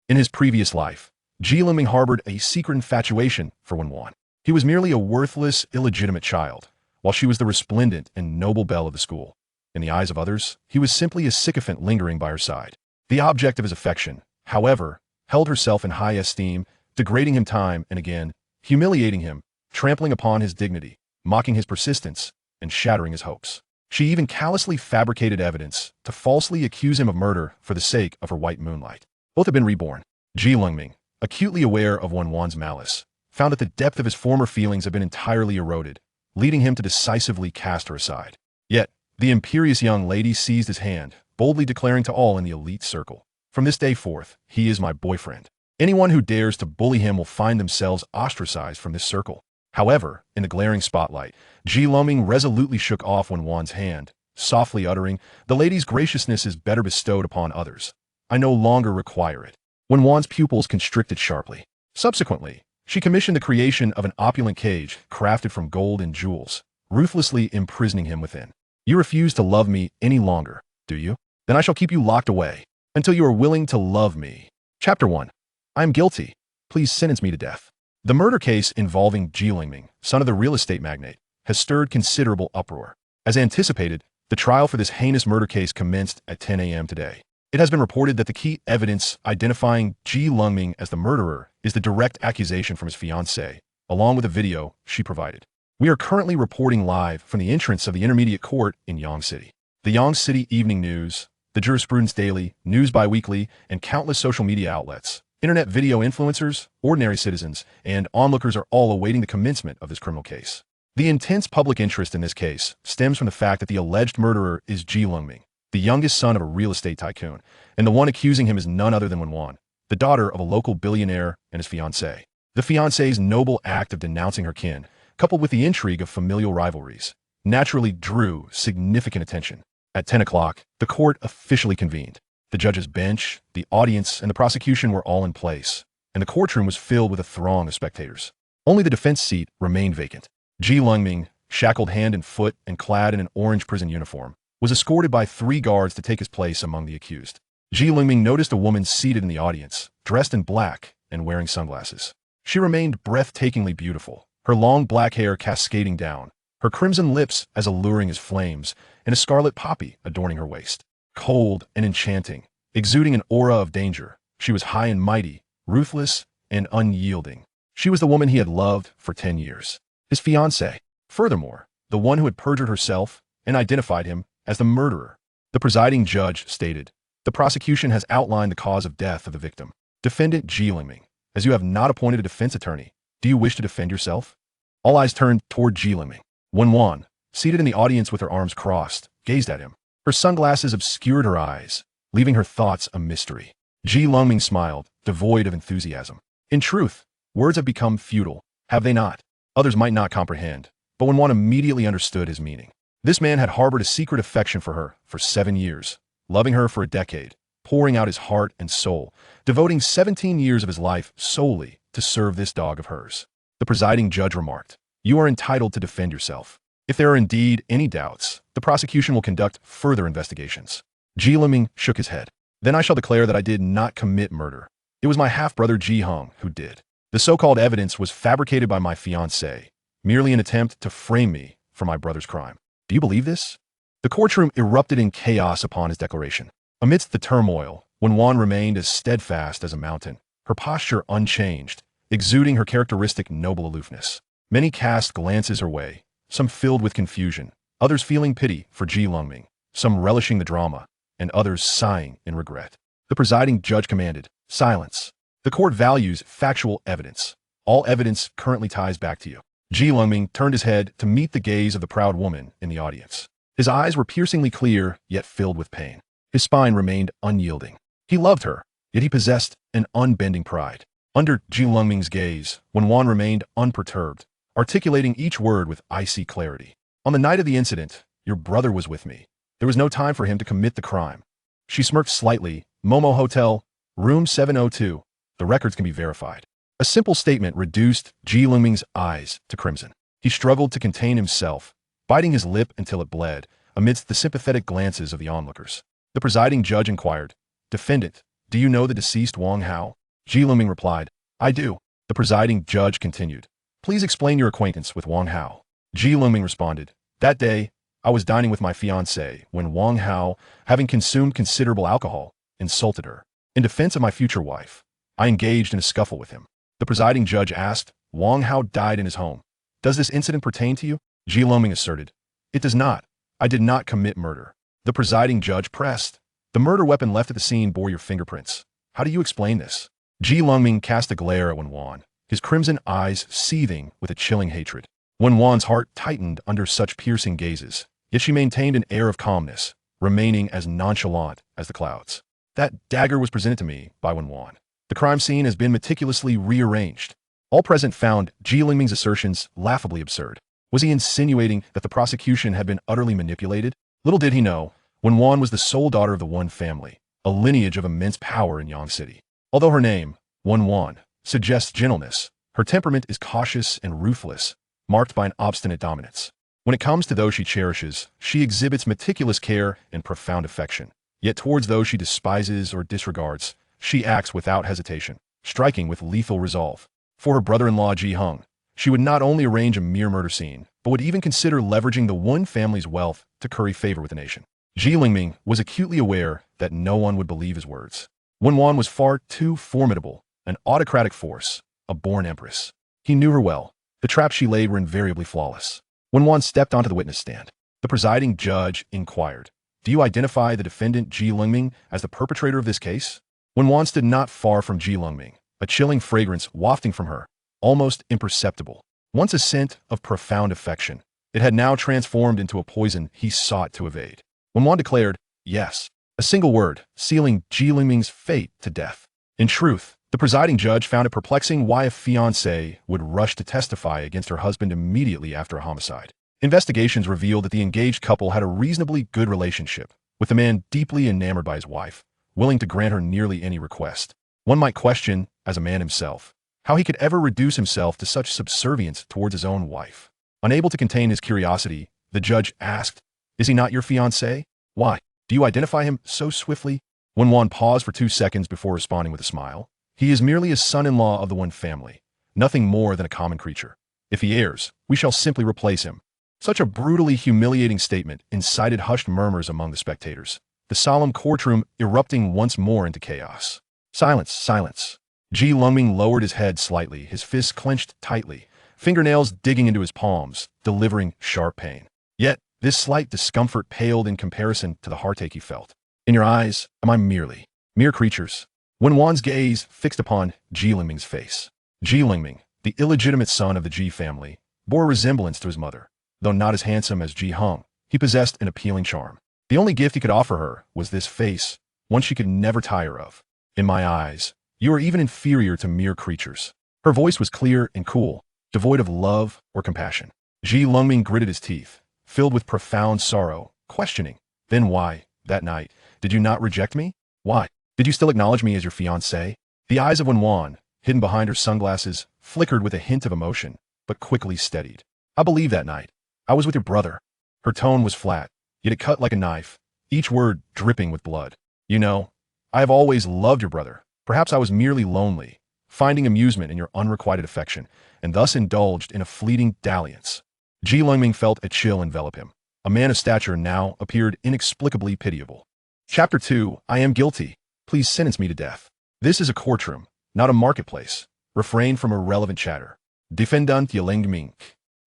In his previous life, Lengming harbored a secret infatuation for Wen Wan. He was merely a worthless, illegitimate child, while she was the resplendent and noble belle of the school. In the eyes of others, he was simply a sycophant lingering by her side. The object of his affection, however, held herself in high esteem, degrading him time and again, humiliating him, trampling upon his dignity, mocking his persistence, and shattering his hopes. She even callously fabricated evidence to falsely accuse him of murder for the sake of her white moonlight. Both had been reborn. Lengming, acutely aware of Wen Wan's malice, found that the depth of his former feelings had been entirely eroded, leading him to decisively cast her aside. Yet, the imperious young lady seized his hand, boldly declaring to all in the elite circle, "From this day forth, he is my boyfriend. Anyone who dares to bully him will find themselves ostracized from this circle." However, in the glaring spotlight, Lengming resolutely shook off Wen Wan's hand, softly uttering, "The lady's graciousness is better bestowed upon others. I no longer require it." Wen Wan's pupils constricted sharply. Subsequently, she commissioned the creation of an opulent cage crafted from gold and jewels, ruthlessly imprisoning him within. "You refuse to love me any longer, do you? Then I shall keep you locked away until you are willing to love me." Chapter 1. I am guilty. Please sentence me to death. The murder case involving Lengming, son of the real estate magnate, has stirred considerable uproar. As anticipated, the trial for this heinous murder case commenced at 10 a.m. today. It has been reported that the key evidence identifying Lengming as the murderer is the direct accusation from his fiancée, along with a video she provided. We are currently reporting live from the entrance of the Intermediate Court in Yang City. The Yang City Evening News, the Jurisprudence Daily, News Biweekly, and countless social media outlets, internet video influencers, ordinary citizens, and onlookers are all awaiting the commencement of this criminal case. The intense public interest in this case stems from the fact that the alleged murderer is Lengming, the youngest son of a real estate tycoon, and the one accusing him is none other than Wen Wan, the daughter of a local billionaire and his fiancée. The fiancée's noble act of denouncing her kin, coupled with the intrigue of familial rivalries, naturally drew significant attention. At 10 o'clock, the court officially convened. The judge's bench, the audience, and the prosecution were all in place, and the courtroom was filled with a throng of spectators. Only the defense seat remained vacant. Lengming, shackled hand and foot and clad in an orange prison uniform, was escorted by 3 guards to take his place among the accused. Lengming noticed a woman seated in the audience, dressed in black and wearing sunglasses. She remained breathtakingly beautiful, her long black hair cascading down, her crimson lips as alluring as flames, and a scarlet poppy adorning her waist. Cold and enchanting, exuding an aura of danger, she was high and mighty, ruthless and unyielding. She was the woman he had loved for 10 years. His fiancée. Furthermore, the one who had perjured herself and identified him as the murderer. The presiding judge stated, "The prosecution has outlined the cause of death of the victim. Defendant Lengming, as you have not appointed a defense attorney, do you wish to defend yourself?" All eyes turned toward Lengming. Wen Wan, seated in the audience with her arms crossed, gazed at him. Her sunglasses obscured her eyes, leaving her thoughts a mystery. Lengming smiled, devoid of enthusiasm. In truth, words have become futile, have they not? Others might not comprehend, but Wen Wan immediately understood his meaning. This man had harbored a secret affection for her for 7 years, loving her for a decade, pouring out his heart and soul, devoting 17 years of his life solely to serve this dog of hers. The presiding judge remarked, "You are entitled to defend yourself. If there are indeed any doubts, the prosecution will conduct further investigations." Lengming shook his head. "Then I shall declare that I did not commit murder. It was my half-brother Hong who did. The so-called evidence was fabricated by my fiancée, merely an attempt to frame me for my brother's crime. Do you believe this?" The courtroom erupted in chaos upon his declaration. Amidst the turmoil, Wen Wan remained as steadfast as a mountain, her posture unchanged, exuding her characteristic noble aloofness. Many cast glances her way, some filled with confusion, others feeling pity for Lengming, some relishing the drama, and others sighing in regret. The presiding judge commanded, "Silence. The court values factual evidence. All evidence currently ties back to you." Lengming turned his head to meet the gaze of the proud woman in the audience. His eyes were piercingly clear, yet filled with pain. His spine remained unyielding. He loved her, yet he possessed an unbending pride. Under Lengming's gaze, Wen Wan remained unperturbed, articulating each word with icy clarity. "On the night of the incident, your brother was with me. There was no time for him to commit the crime." She smirked slightly. "Momo Hotel, room 702. The records can be verified." A simple statement reduced Lengming's eyes to crimson. He struggled to contain himself, biting his lip until it bled, amidst the sympathetic glances of the onlookers. The presiding judge inquired, "Defendant, do you know the deceased Wang Hao?" Ji Lengming replied, I do. The presiding judge continued, please explain your acquaintance with Wang Hao. Ji Lengming responded, that day, I was dining with my fiancée when Wang Hao, having consumed considerable alcohol, insulted her. In defense of my future wife, I engaged in a scuffle with him. The presiding judge asked, Wang Hao died in his home. Does this incident pertain to you? Ji Lengming asserted, it does not. I did not commit murder. The presiding judge pressed, the murder weapon left at the scene bore your fingerprints. How do you explain this? Ji Lengming cast a glare at Wen Wan, his crimson eyes seething with a chilling hatred. Wen Wan's heart tightened under such piercing gazes, yet she maintained an air of calmness, remaining as nonchalant as the clouds. That dagger was presented to me by Wen Wan. The crime scene has been meticulously rearranged. All present found Ji Lengming's assertions laughably absurd. Was he insinuating that the prosecution had been utterly manipulated? Little did he know, Wen Wan was the sole daughter of the Wen family, a lineage of immense power in Yang City. Although her name, Wen Wan, suggests gentleness, her temperament is cautious and ruthless, marked by an obstinate dominance. When it comes to those she cherishes, she exhibits meticulous care and profound affection. Yet towards those she despises or disregards, she acts without hesitation, striking with lethal resolve. For her brother-in-law Ji Hung, she would not only arrange a mere murder scene, but would even consider leveraging the Wen family's wealth to curry favor with the nation. Ji Lengming was acutely aware that no one would believe his words. Wen Wan was far too formidable, an autocratic force, a born empress. He knew her well. The traps she laid were invariably flawless. Wen Wan stepped onto the witness stand. The presiding judge inquired, do you identify the defendant Ji Lengming as the perpetrator of this case? Wen Wan stood not far from Ji Lengming, a chilling fragrance wafting from her, almost imperceptible. Once a scent of profound affection, it had now transformed into a poison he sought to evade. Wen Wan declared, yes, a single word, sealing Ji Lengming's fate to death. In truth, the presiding judge found it perplexing why a fiancée would rush to testify against her husband immediately after a homicide. Investigations revealed that the engaged couple had a reasonably good relationship, with the man deeply enamored by his wife, willing to grant her nearly any request. One might question, as a man himself, how he could ever reduce himself to such subservience towards his own wife. Unable to contain his curiosity, the judge asked, is he not your fiancé? Why? Do you identify him so swiftly? Wen Wan paused for 2 seconds before responding with a smile. He is merely a son-in-law of the Wen family, nothing more than a common creature. If he errs, we shall simply replace him. Such a brutally humiliating statement incited hushed murmurs among the spectators, the solemn courtroom erupting once more into chaos. Silence, silence. Ji Lengming lowered his head slightly, his fists clenched tightly, fingernails digging into his palms, delivering sharp pain. Yet, this slight discomfort paled in comparison to the heartache he felt. In your eyes, am I mere creatures? Wen Wan's gaze fixed upon Ji Lengming's face. Ji Lengming, the illegitimate son of the Ji family, bore a resemblance to his mother. Though not as handsome as Ji Hung, he possessed an appealing charm. The only gift he could offer her was this face, one she could never tire of. In my eyes, you are even inferior to mere creatures. Her voice was clear and cool, devoid of love or compassion. Ji Lengming gritted his teeth, filled with profound sorrow, questioning, then why, that night, did you not reject me? Why? Did you still acknowledge me as your fiancé? The eyes of Wen Wan, hidden behind her sunglasses, flickered with a hint of emotion, but quickly steadied. I believe that night. I was with your brother. Her tone was flat, yet it cut like a knife, each word dripping with blood. You know, I have always loved your brother. Perhaps I was merely lonely, finding amusement in your unrequited affection, and thus indulged in a fleeting dalliance. Ji Lengming felt a chill envelop him. A man of stature now appeared inexplicably pitiable. Chapter 2, I am guilty. Please sentence me to death. This is a courtroom, not a marketplace. Refrain from irrelevant chatter. Defendant Lengming.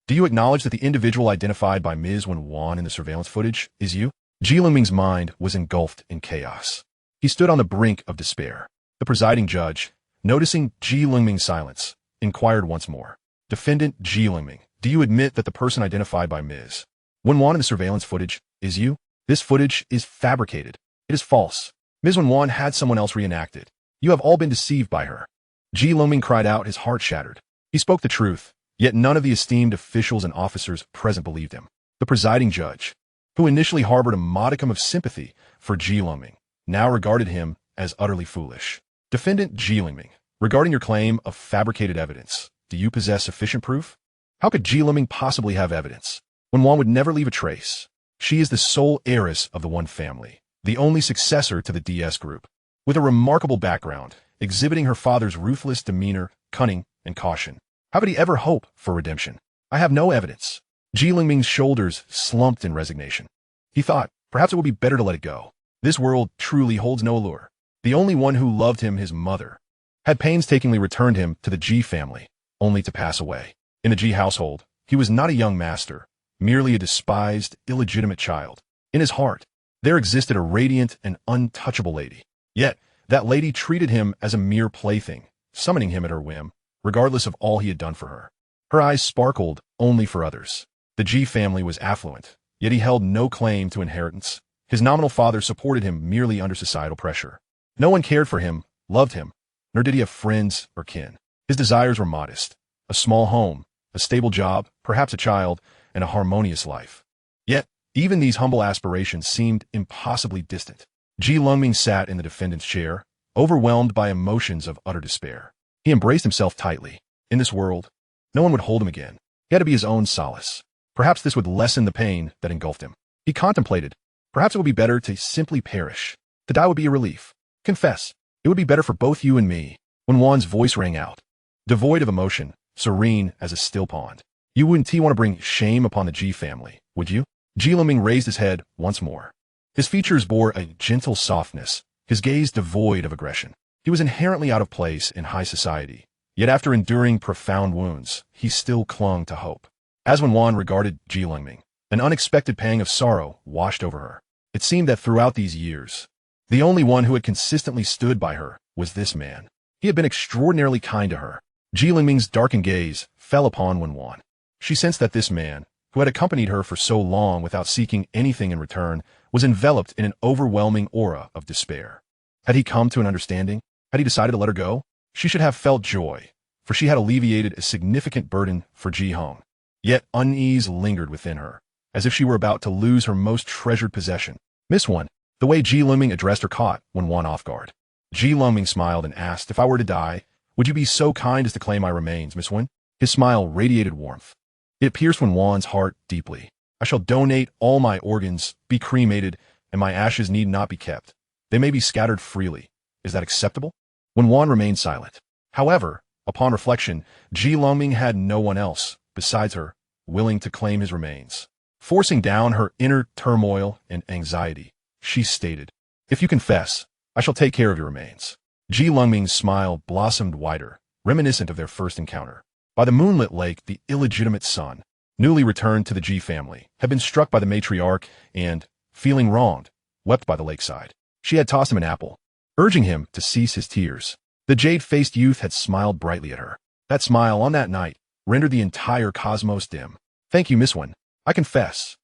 Do you acknowledge that the individual identified by Ms. Wen Wan in the surveillance footage is you? Ji Lengming's mind was engulfed in chaos. He stood on the brink of despair. The presiding judge, noticing Ji Lengming's silence, inquired once more. Defendant Ji Lengming, do you admit that the person identified by Ms. Wen Wan in the surveillance footage is you? This footage is fabricated. It is false. Ms. Wen Wan had someone else reenact it. You have all been deceived by her. Ji Lengming cried out, his heart shattered. He spoke the truth, yet none of the esteemed officials and officers present believed him. The presiding judge, who initially harbored a modicum of sympathy for Ji Lengming, now regarded him as utterly foolish. Defendant Ji Lengming, regarding your claim of fabricated evidence, do you possess sufficient proof? How could Ji Lengming possibly have evidence? Wen Wan would never leave a trace. She is the sole heiress of the Wen family, the only successor to the DS group. With a remarkable background, exhibiting her father's ruthless demeanor, cunning, and caution. How could he ever hope for redemption? I have no evidence. Lengming's shoulders slumped in resignation. He thought, perhaps it would be better to let it go. This world truly holds no allure. The only one who loved him, his mother, had painstakingly returned him to the G family, only to pass away. In the G household, he was not a young master, merely a despised, illegitimate child. In his heart, there existed a radiant and untouchable lady. Yet, that lady treated him as a mere plaything, summoning him at her whim, regardless of all he had done for her. Her eyes sparkled only for others. The G family was affluent, yet he held no claim to inheritance. His nominal father supported him merely under societal pressure. No one cared for him, loved him, nor did he have friends or kin. His desires were modest: a small home, a stable job, perhaps a child, and a harmonious life. Yet, even these humble aspirations seemed impossibly distant. Lengming sat in the defendant's chair, overwhelmed by emotions of utter despair. He embraced himself tightly. In this world, no one would hold him again. He had to be his own solace. Perhaps this would lessen the pain that engulfed him. He contemplated. Perhaps it would be better to simply perish. To die would be a relief. Confess. It would be better for both you and me. Wen Wan's voice rang out, devoid of emotion, serene as a still pond. You wouldn't want to bring shame upon the G family, would you? Lengming raised his head once more. His features bore a gentle softness, his gaze devoid of aggression. He was inherently out of place in high society, yet after enduring profound wounds, he still clung to hope. As Wen Wan regarded Lengming, an unexpected pang of sorrow washed over her. It seemed that throughout these years, the only one who had consistently stood by her was this man. He had been extraordinarily kind to her. Lengming's darkened gaze fell upon Wen Wan. She sensed that this man, who had accompanied her for so long without seeking anything in return, was enveloped in an overwhelming aura of despair. Had he come to an understanding? Had he decided to let her go? She should have felt joy, for she had alleviated a significant burden for Ji Hong. Yet unease lingered within her, as if she were about to lose her most treasured possession. Miss Wan. The way Lengming addressed her caught Wen Wan off guard. Lengming smiled and asked, if I were to die, would you be so kind as to claim my remains, Miss Wan? His smile radiated warmth. It pierced Wen Wan's heart deeply. I shall donate all my organs, be cremated, and my ashes need not be kept. They may be scattered freely. Is that acceptable? Wen Wan remained silent. However, upon reflection, Lengming had no one else, besides her, willing to claim his remains. Forcing down her inner turmoil and anxiety, she stated, if you confess, I shall take care of your remains. Lengming's smile blossomed wider, reminiscent of their first encounter. By the moonlit lake, the illegitimate son, newly returned to the G family, had been struck by the matriarch and, feeling wronged, wept by the lakeside. She had tossed him an apple, urging him to cease his tears. The jade-faced youth had smiled brightly at her. That smile on that night rendered the entire cosmos dim. Thank you, Miss Wan. I confess.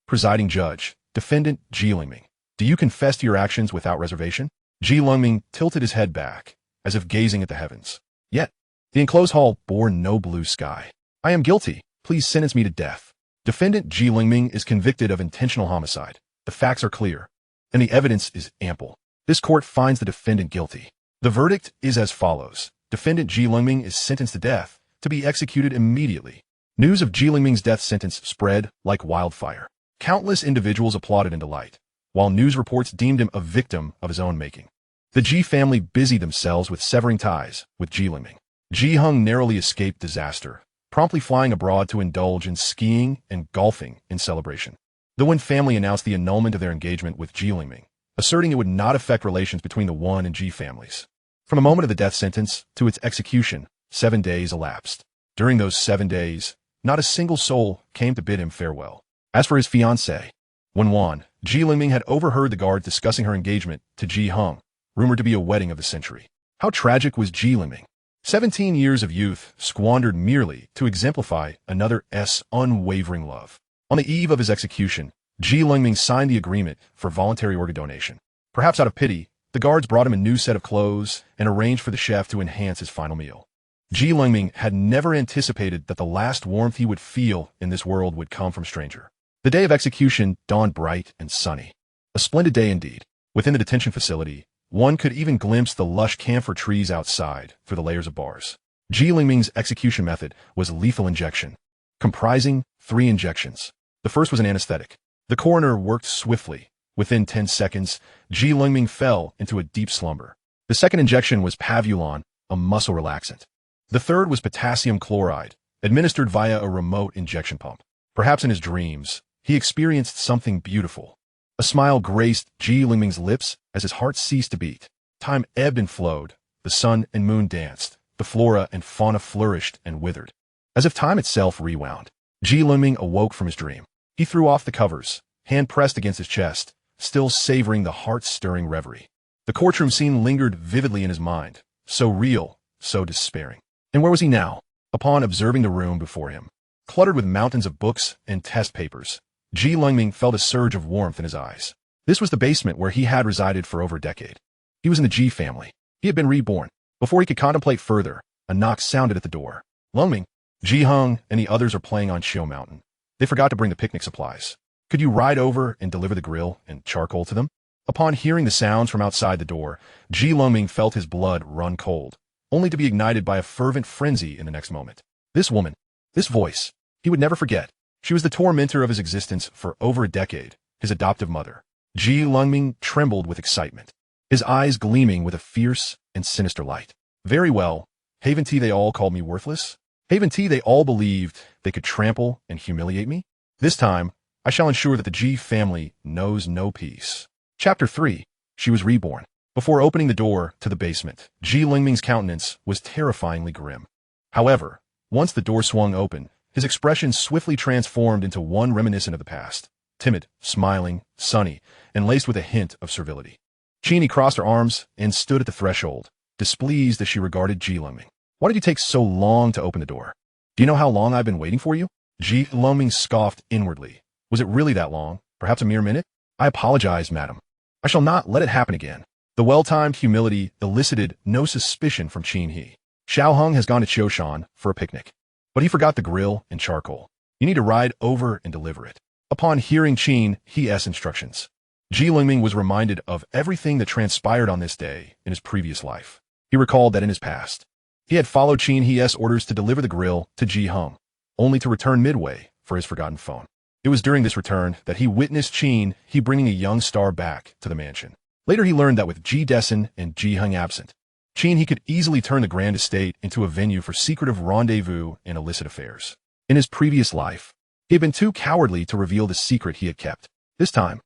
Presiding judge, defendant Lengming, do you confess to your actions without reservation? Lengming tilted his head back, as if gazing at the heavens. Yet, the enclosed hall bore no blue sky. I am guilty. Please sentence me to death. Defendant Lengming is convicted of intentional homicide. The facts are clear, and the evidence is ample. This court finds the defendant guilty. The verdict is as follows. Defendant Lengming is sentenced to death, to be executed immediately. News of Lengming's death sentence spread like wildfire. Countless individuals applauded in delight, while news reports deemed him a victim of his own making. The G family busied themselves with severing ties with Lengming. Ji Hong narrowly escaped disaster, promptly flying abroad to indulge in skiing and golfing in celebration. The Wen family announced the annulment of their engagement with Lengming, asserting it would not affect relations between the Wen and G families. From the moment of the death sentence to its execution, 7 days elapsed. During those 7 days, not a single soul came to bid him farewell. As for his fiancée, Wen Wan, Lengming had overheard the guards discussing her engagement to Ji Hong, rumored to be a wedding of the century. How tragic was Lengming? 17 years of youth squandered merely to exemplify another's unwavering love. On the eve of his execution, Lengming signed the agreement for voluntary organ donation. Perhaps out of pity, the guards brought him a new set of clothes and arranged for the chef to enhance his final meal. Lengming had never anticipated that the last warmth he would feel in this world would come from a stranger. The day of execution dawned bright and sunny. A splendid day indeed. Within the detention facility, one could even glimpse the lush camphor trees outside through the layers of bars. Lengming's execution method was lethal injection, comprising 3 injections. The first was an anesthetic. The coroner worked swiftly. Within 10 seconds, Lengming fell into a deep slumber. The second injection was pavulon, a muscle relaxant. The third was potassium chloride, administered via a remote injection pump. Perhaps in his dreams, he experienced something beautiful. A smile graced Lengming's lips as his heart ceased to beat. Time ebbed and flowed. The sun and moon danced. The flora and fauna flourished and withered. As if time itself rewound, Lengming awoke from his dream. He threw off the covers, hand pressed against his chest, still savoring the heart-stirring reverie. The courtroom scene lingered vividly in his mind, so real, so despairing. And where was he now? Upon observing the room before him, cluttered with mountains of books and test papers, Lengming felt a surge of warmth in his eyes. This was the basement where he had resided for over a decade. He was in the G family. He had been reborn. Before he could contemplate further, a knock sounded at the door. Lengming, Ji-hung and the others are playing on Shio Mountain. They forgot to bring the picnic supplies. Could you ride over and deliver the grill and charcoal to them? Upon hearing the sounds from outside the door, Lengming felt his blood run cold, only to be ignited by a fervent frenzy in the next moment. This woman, this voice, he would never forget. She was the tormentor of his existence for over a decade, his adoptive mother. Lengming trembled with excitement, his eyes gleaming with a fierce and sinister light. Very well, haven't they all called me worthless? Haven't they all believed they could trample and humiliate me? This time, I shall ensure that the G family knows no peace. Chapter 3. She was reborn. Before opening the door to the basement, Lengming's countenance was terrifyingly grim. However, once the door swung open, his expression swiftly transformed into one reminiscent of the past. Timid, smiling, sunny, and laced with a hint of servility. Chini crossed her arms and stood at the threshold, displeased as she regarded Lengming. Why did you take so long to open the door? Do you know how long I've been waiting for you? Lengming scoffed inwardly. Was it really that long? Perhaps a mere minute? I apologize, madam. I shall not let it happen again. The well-timed humility elicited no suspicion from Qin-he. Xiao-hung has gone to Qiushan for a picnic, but he forgot the grill and charcoal. You need to ride over and deliver it. Upon hearing Qin-he's instructions, Lengming was reminded of everything that transpired on this day in his previous life. He recalled that in his past, he had followed Qin-he's orders to deliver the grill to Ji-hung, only to return midway for his forgotten phone. It was during this return that he witnessed Qin-he bringing a young star back to the mansion. Later he learned that with Ji-dessen and Ji-hung absent, Qin-he could easily turn the grand estate into a venue for secretive rendezvous and illicit affairs. In his previous life, he had been too cowardly to reveal the secret he had kept. This time,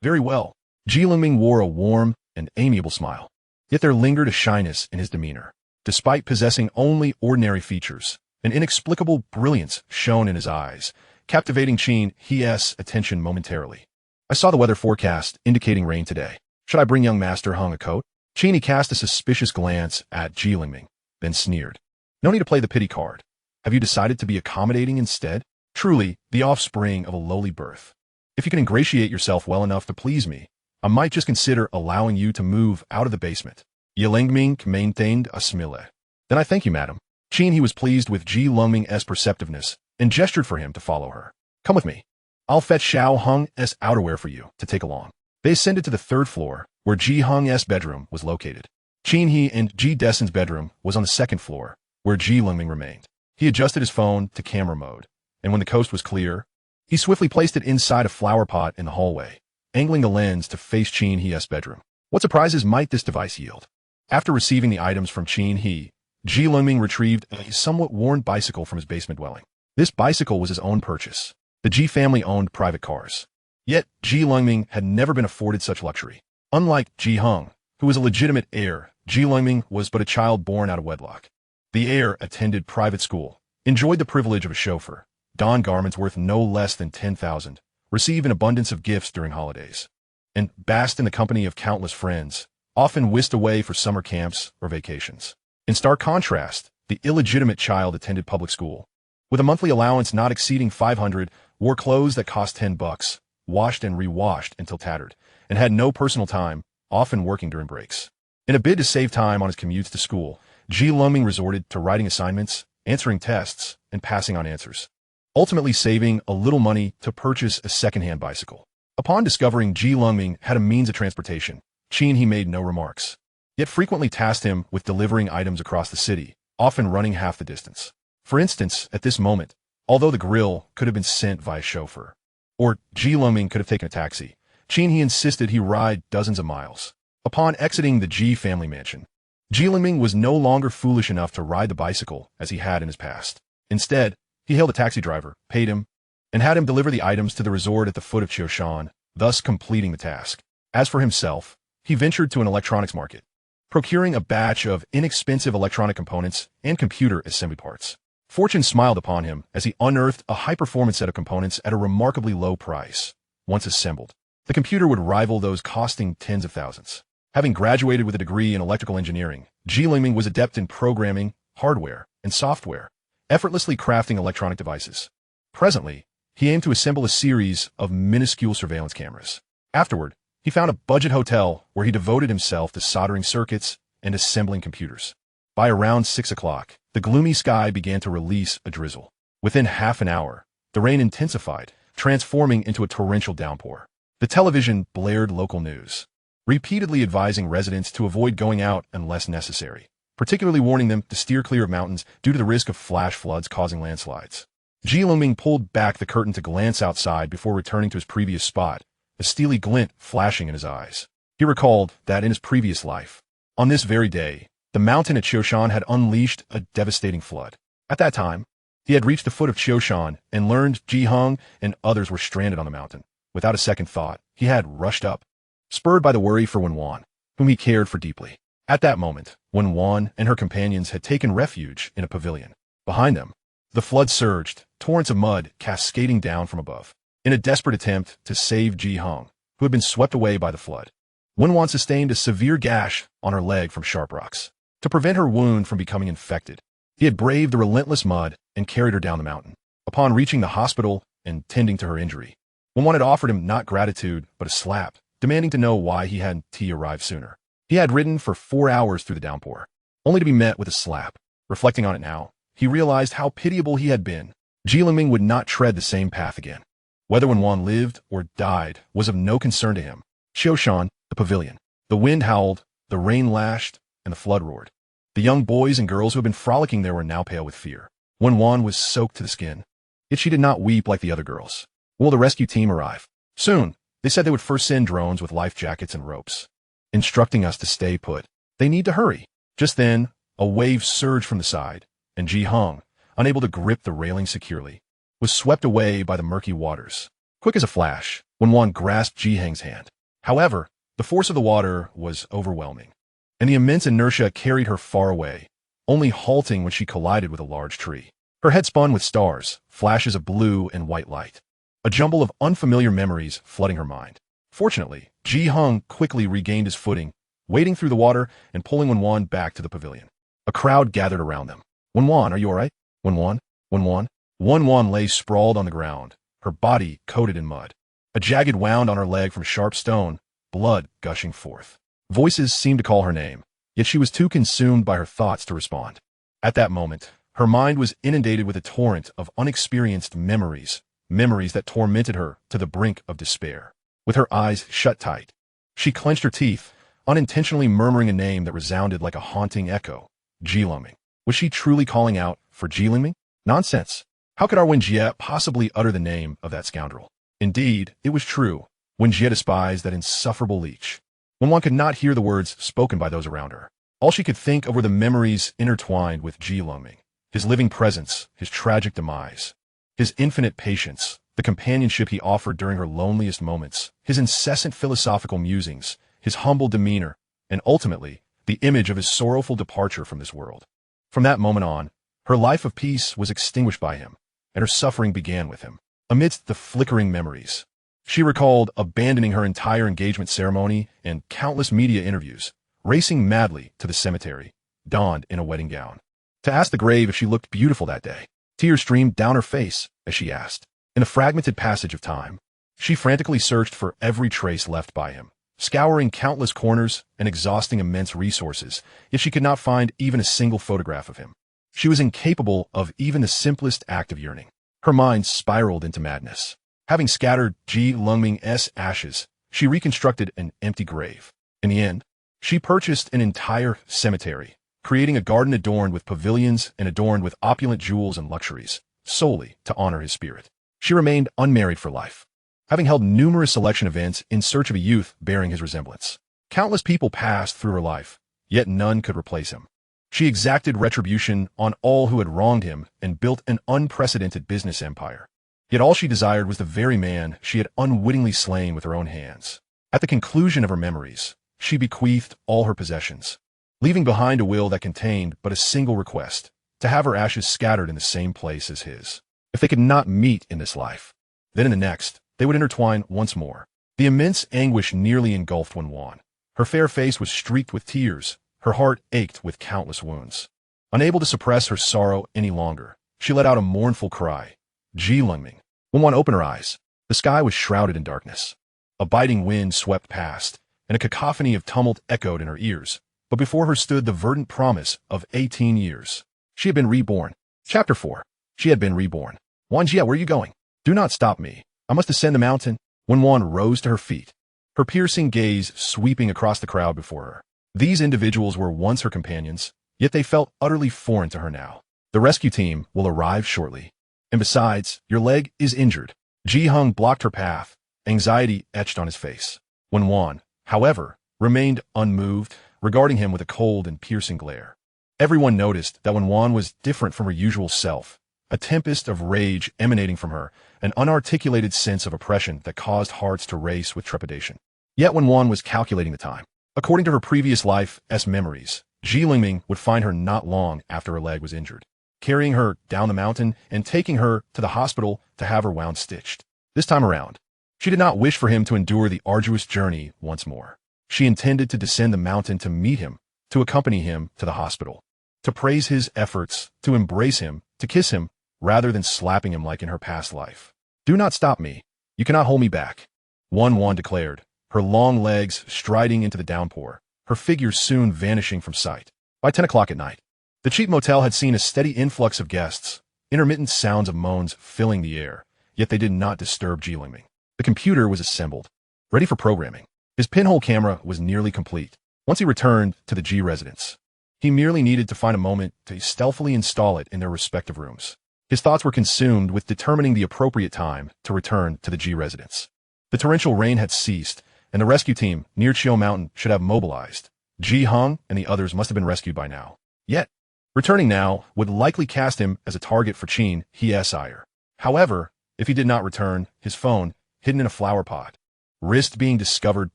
very well. Lengming wore a warm and amiable smile. Yet there lingered a shyness in his demeanor. Despite possessing only ordinary features, an inexplicable brilliance shone in his eyes, captivating Qin-he's attention momentarily. I saw the weather forecast indicating rain today. Should I bring young Master Hung a coat? Qin-he cast a suspicious glance at Lengming, then sneered. No need to play the pity card. Have you decided to be accommodating instead? Truly, the offspring of a lowly birth. If you can ingratiate yourself well enough to please me, I might just consider allowing you to move out of the basement. Lengming maintained a smile. Then I thank you, madam. Qin-he was pleased with Lengming's perceptiveness and gestured for him to follow her. Come with me. I'll fetch Xiao-hung's outerwear for you to take along. They ascended to the third floor, where Ji-hung's bedroom was located. Qin-he and Ji-dessen's bedroom was on the second floor, where Lengming remained. He adjusted his phone to camera mode, and when the coast was clear, he swiftly placed it inside a flower pot in the hallway, angling the lens to face Qin-he's bedroom. What surprises might this device yield? After receiving the items from Qin-he, Lengming retrieved a somewhat worn bicycle from his basement dwelling. This bicycle was his own purchase. The Ji family owned private cars. Yet, Lengming had never been afforded such luxury. Unlike Ji-hung, who was a legitimate heir, Lengming was but a child born out of wedlock. The heir attended private school, enjoyed the privilege of a chauffeur, donned garments worth no less than 10,000, received an abundance of gifts during holidays, and basked in the company of countless friends, often whisked away for summer camps or vacations. In stark contrast, the illegitimate child attended public school, with a monthly allowance not exceeding 500, wore clothes that cost $10, washed and re-washed until tattered, and had no personal time, often working during breaks. In a bid to save time on his commutes to school, Lengming resorted to writing assignments, answering tests, and passing on answers, ultimately saving a little money to purchase a second-hand bicycle. Upon discovering Lengming had a means of transportation, Qin-he made no remarks, yet frequently tasked him with delivering items across the city, often running half the distance. For instance, at this moment, although the grill could have been sent via chauffeur, or Lengming could have taken a taxi, Qin-he insisted he ride dozens of miles. Upon exiting the Ji family mansion, Ji Lengming was no longer foolish enough to ride the bicycle as he had in his past. Instead, he hailed a taxi driver, paid him, and had him deliver the items to the resort at the foot of Qiushan, thus completing the task. As for himself, he ventured to an electronics market, procuring a batch of inexpensive electronic components and computer assembly parts. Fortune smiled upon him as he unearthed a high-performance set of components at a remarkably low price. Once assembled, the computer would rival those costing tens of thousands. Having graduated with a degree in electrical engineering, Ji Lengming was adept in programming, hardware, and software, effortlessly crafting electronic devices. Presently, he aimed to assemble a series of minuscule surveillance cameras. Afterward, he found a budget hotel where he devoted himself to soldering circuits and assembling computers. By around 6 o'clock, the gloomy sky began to release a drizzle. Within half an hour, the rain intensified, transforming into a torrential downpour. The television blared local news, repeatedly advising residents to avoid going out unless necessary, particularly warning them to steer clear of mountains due to the risk of flash floods causing landslides. Ji Lengming pulled back the curtain to glance outside before returning to his previous spot, a steely glint flashing in his eyes. He recalled that in his previous life, on this very day, the mountain at Qiushan had unleashed a devastating flood. At that time, he had reached the foot of Qiushan and learned Ji Hung and others were stranded on the mountain. Without a second thought, he had rushed up, spurred by the worry for Wen Wan, whom he cared for deeply. At that moment, Wen Wan and her companions had taken refuge in a pavilion. Behind them, the flood surged, torrents of mud cascading down from above. In a desperate attempt to save Ji Hung, who had been swept away by the flood, Wen Wan sustained a severe gash on her leg from sharp rocks. To prevent her wound from becoming infected, he had braved the relentless mud and carried her down the mountain. Upon reaching the hospital and tending to her injury, Wen Wan had offered him not gratitude, but a slap, demanding to know why he hadn't arrived sooner. He had ridden for 4 hours through the downpour, only to be met with a slap. Reflecting on it now, he realized how pitiable he had been. Ji Lengming would not tread the same path again. Whether Wen Wan lived or died was of no concern to him. Qiushan, the pavilion. The wind howled, the rain lashed, and the flood roared. The young boys and girls who had been frolicking there were now pale with fear. Wen Wan was soaked to the skin, yet she did not weep like the other girls. Will the rescue team arrive? Soon. They said they would first send drones with life jackets and ropes, instructing us to stay put. They need to hurry. Just then, a wave surged from the side, and Ji Hung, unable to grip the railing securely, was swept away by the murky waters. Quick as a flash, Wen Wan grasped Ji Hung's hand. However, the force of the water was overwhelming, and the immense inertia carried her far away, only halting when she collided with a large tree. Her head spun with stars, flashes of blue and white light, a jumble of unfamiliar memories flooding her mind. Fortunately, Ji Hung quickly regained his footing, wading through the water and pulling Wen Wan back to the pavilion. A crowd gathered around them. Wen Wan, are you all right? Wen Wan? Wen Wan? Wen Wan lay sprawled on the ground, her body coated in mud. A jagged wound on her leg from sharp stone, blood gushing forth. Voices seemed to call her name, yet she was too consumed by her thoughts to respond. At that moment, her mind was inundated with a torrent of unexperienced memories, memories that tormented her to the brink of despair. With her eyes shut tight, she clenched her teeth, unintentionally murmuring a name that resounded like a haunting echo. Ji Lengming. Was she truly calling out for Ji Lengming? Nonsense. How could our Wen Jie possibly utter the name of that scoundrel? Indeed, it was true. Wen Jie despised that insufferable leech. Wen Wan could not hear the words spoken by those around her. All she could think of were the memories intertwined with Ji Lengming, his living presence, his tragic demise, his infinite patience, the companionship he offered during her loneliest moments, his incessant philosophical musings, his humble demeanor, and ultimately, the image of his sorrowful departure from this world. From that moment on, her life of peace was extinguished by him, and her suffering began with him. Amidst the flickering memories, she recalled abandoning her entire engagement ceremony and countless media interviews, racing madly to the cemetery, donned in a wedding gown, to ask the grave if she looked beautiful that day. Tears streamed down her face as she asked. In a fragmented passage of time, she frantically searched for every trace left by him, scouring countless corners and exhausting immense resources, yet she could not find even a single photograph of him. She was incapable of even the simplest act of yearning. Her mind spiraled into madness. Having scattered Ji Lengming's ashes, she reconstructed an empty grave. In the end, she purchased an entire cemetery, creating a garden adorned with pavilions and adorned with opulent jewels and luxuries, solely to honor his spirit. She remained unmarried for life, having held numerous selection events in search of a youth bearing his resemblance. Countless people passed through her life, yet none could replace him. She exacted retribution on all who had wronged him and built an unprecedented business empire. Yet all she desired was the very man she had unwittingly slain with her own hands. At the conclusion of her memories, she bequeathed all her possessions, leaving behind a will that contained but a single request: to have her ashes scattered in the same place as his. If they could not meet in this life, then in the next, they would intertwine once more. The immense anguish nearly engulfed Wen Wan. Her fair face was streaked with tears. Her heart ached with countless wounds. Unable to suppress her sorrow any longer, she let out a mournful cry. Lengming. Wen Wan opened her eyes. The sky was shrouded in darkness. A biting wind swept past, and a cacophony of tumult echoed in her ears. But before her stood the verdant promise of 18 years. She had been reborn. Chapter 4. She had been reborn. Wanjia, where are you going? Do not stop me. I must ascend the mountain. Wen Wan rose to her feet, her piercing gaze sweeping across the crowd before her. These individuals were once her companions, yet they felt utterly foreign to her now. The rescue team will arrive shortly. And besides, your leg is injured. Ji Hung blocked her path, anxiety etched on his face. Wen Wan, however, remained unmoved, regarding him with a cold and piercing glare. Everyone noticed that Wen Wan was different from her usual self, a tempest of rage emanating from her, an unarticulated sense of oppression that caused hearts to race with trepidation. Yet Wen Wan was calculating the time. According to her previous life's memories, Lengming would find her not long after her leg was injured, carrying her down the mountain and taking her to the hospital to have her wound stitched. This time around, she did not wish for him to endure the arduous journey once more. She intended to descend the mountain to meet him, to accompany him to the hospital, to praise his efforts, to embrace him, to kiss him, rather than slapping him like in her past life. Do not stop me. You cannot hold me back, Wen Wan declared, her long legs striding into the downpour, her figure soon vanishing from sight. By 10 o'clock at night, the cheap motel had seen a steady influx of guests, intermittent sounds of moans filling the air, yet they did not disturb Lengming. The computer was assembled, ready for programming. His pinhole camera was nearly complete. Once he returned to the G residence, he merely needed to find a moment to stealthily install it in their respective rooms. His thoughts were consumed with determining the appropriate time to return to the G residence. The torrential rain had ceased, and the rescue team near Chio Mountain should have mobilized. Ji Hung and the others must have been rescued by now. Yet, returning now would likely cast him as a target for Qin He's ire. However, if he did not return, his phone, hidden in a flower pot, risked being discovered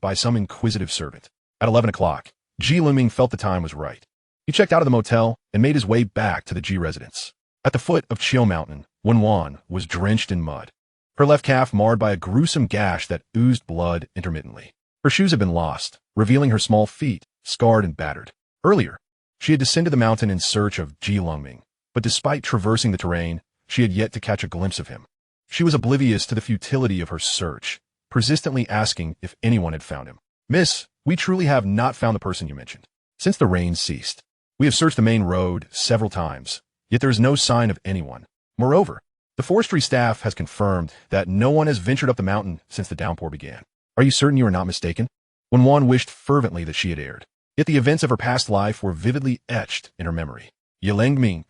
by some inquisitive servant. At 11 o'clock, Lengming felt the time was right. He checked out of the motel and made his way back to the G residence. At the foot of Chio Mountain, Wen Wan was drenched in mud, her left calf marred by a gruesome gash that oozed blood intermittently. Her shoes had been lost, revealing her small feet, scarred and battered. Earlier, she had descended the mountain in search of Lengming, but despite traversing the terrain, she had yet to catch a glimpse of him. She was oblivious to the futility of her search, persistently asking if anyone had found him. Miss, we truly have not found the person you mentioned. Since the rain ceased, we have searched the main road several times, yet there is no sign of anyone. Moreover, the forestry staff has confirmed that no one has ventured up the mountain since the downpour began. Are you certain you are not mistaken? Wen Wan wished fervently that she had erred. Yet the events of her past life were vividly etched in her memory. Lengming,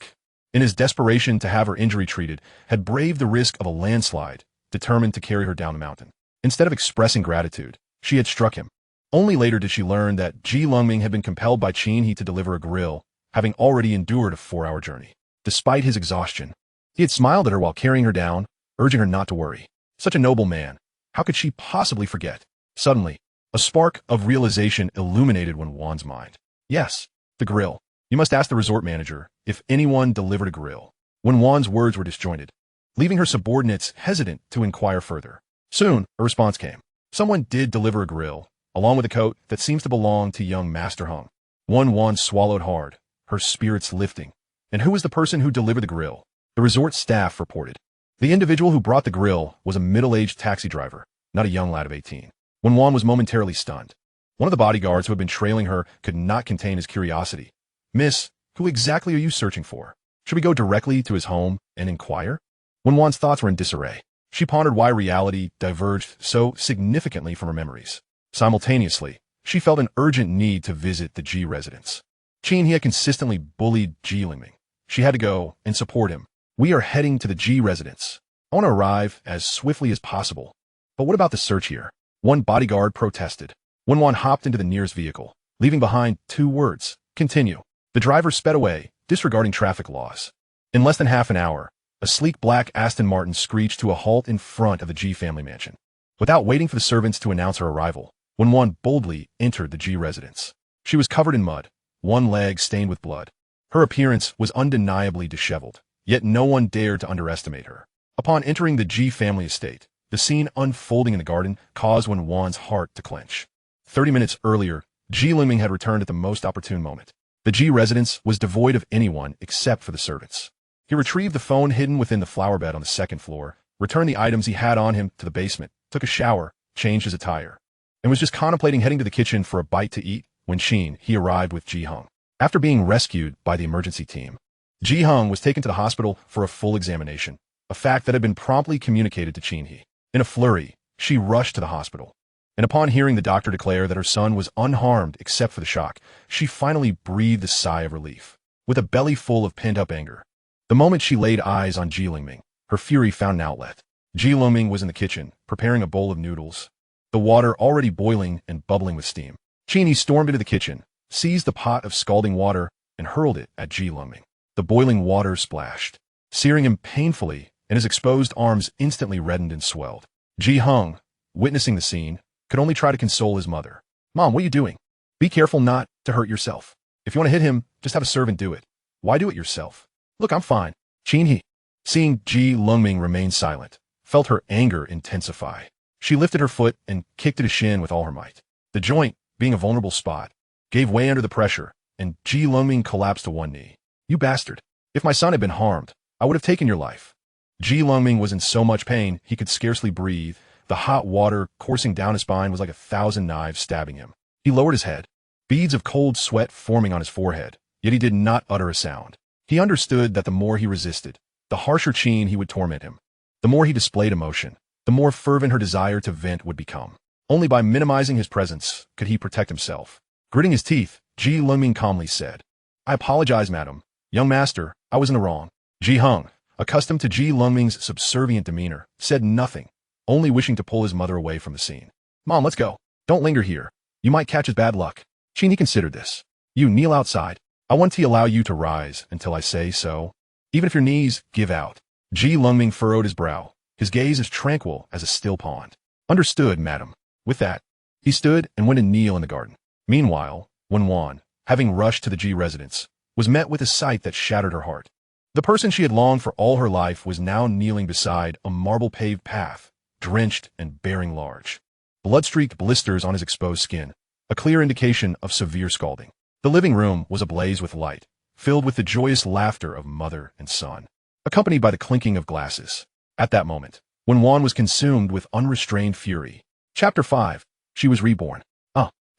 in his desperation to have her injury treated, had braved the risk of a landslide, determined to carry her down the mountain. Instead of expressing gratitude, she had struck him. Only later did she learn that Lengming had been compelled by Qin He to deliver a grill, having already endured a 4-hour journey. Despite his exhaustion, he had smiled at her while carrying her down, urging her not to worry. Such a noble man. How could she possibly forget? Suddenly, a spark of realization illuminated Wen Wan's mind. Yes, the grill. You must ask the resort manager if anyone delivered a grill. Wen Wan's words were disjointed, leaving her subordinates hesitant to inquire further. Soon, a response came. Someone did deliver a grill, along with a coat that seems to belong to young Master Hung. Wen Wan swallowed hard, her spirits lifting. And who was the person who delivered the grill? The resort staff reported. The individual who brought the grill was a middle-aged taxi driver, not a young lad of 18. Wen Wan was momentarily stunned. One of the bodyguards who had been trailing her could not contain his curiosity. Miss, who exactly are you searching for? Should we go directly to his home and inquire? Wen Wan's thoughts were in disarray. She pondered why reality diverged so significantly from her memories. Simultaneously, she felt an urgent need to visit the G residence. Qin He had consistently bullied Lengming. She had to go and support him. We are heading to the G residence. I want to arrive as swiftly as possible. But what about the search here? One bodyguard protested. Wen Wan hopped into the nearest vehicle, leaving behind 2 words, continue. The driver sped away, disregarding traffic laws. In less than half an hour, a sleek black Aston Martin screeched to a halt in front of the G family mansion. Without waiting for the servants to announce her arrival, Wen Wan boldly entered the G residence. She was covered in mud, one leg stained with blood. Her appearance was undeniably disheveled, yet no one dared to underestimate her. Upon entering the G family estate, the scene unfolding in the garden caused Wen Wan's heart to clench. 30 minutes earlier, Lengming had returned at the most opportune moment. The G residence was devoid of anyone except for the servants. He retrieved the phone hidden within the flower bed on the 2nd floor, returned the items he had on him to the basement, took a shower, changed his attire, and was just contemplating heading to the kitchen for a bite to eat when he arrived with Ji Hung. After being rescued by the emergency team, Ji Hung was taken to the hospital for a full examination, a fact that had been promptly communicated to Chin-hee. In a flurry, she rushed to the hospital, and upon hearing the doctor declare that her son was unharmed except for the shock, she finally breathed a sigh of relief. With a belly full of pent-up anger, the moment she laid eyes on Lengming, her fury found an outlet. Lengming was in the kitchen, preparing a bowl of noodles, the water already boiling and bubbling with steam. Chin-hee stormed into the kitchen, seized the pot of scalding water, and hurled it at Lengming. The boiling water splashed, searing him painfully, and his exposed arms instantly reddened and swelled. Ji Hung, witnessing the scene, could only try to console his mother. Mom, what are you doing? Be careful not to hurt yourself. If you want to hit him, just have a servant do it. Why do it yourself? Look, I'm fine. Chin-hee, seeing Lengming remain silent, felt her anger intensify. She lifted her foot and kicked at his shin with all her might. The joint, being a vulnerable spot, gave way under the pressure, and Lengming collapsed to one knee. You bastard. If my son had been harmed, I would have taken your life. Lengming was in so much pain he could scarcely breathe. The hot water coursing down his spine was like 1,000 knives stabbing him. He lowered his head, beads of cold sweat forming on his forehead, yet he did not utter a sound. He understood that the more he resisted, the harsher Chin-hee would torment him. The more he displayed emotion, the more fervent her desire to vent would become. Only by minimizing his presence could he protect himself. Gritting his teeth, Lengming calmly said, I apologize, madam. Young master, I was in the wrong. Ji Hung, accustomed to Lengming's subservient demeanor, said nothing, only wishing to pull his mother away from the scene. Mom, let's go. Don't linger here. You might catch his bad luck. Chin-hee considered this. You kneel outside. I want to allow you to rise until I say so. Even if your knees give out. Lengming furrowed his brow, his gaze as tranquil as a still pond. Understood, madam. With that, he stood and went to kneel in the garden. Meanwhile, Wen Wan, having rushed to the G residence, was met with a sight that shattered her heart. The person she had longed for all her life was now kneeling beside a marble-paved path, drenched and bearing large, blood-streaked blisters on his exposed skin, a clear indication of severe scalding. The living room was ablaze with light, filled with the joyous laughter of mother and son, accompanied by the clinking of glasses. At that moment, Wen Wan was consumed with unrestrained fury. Chapter 5. She was reborn.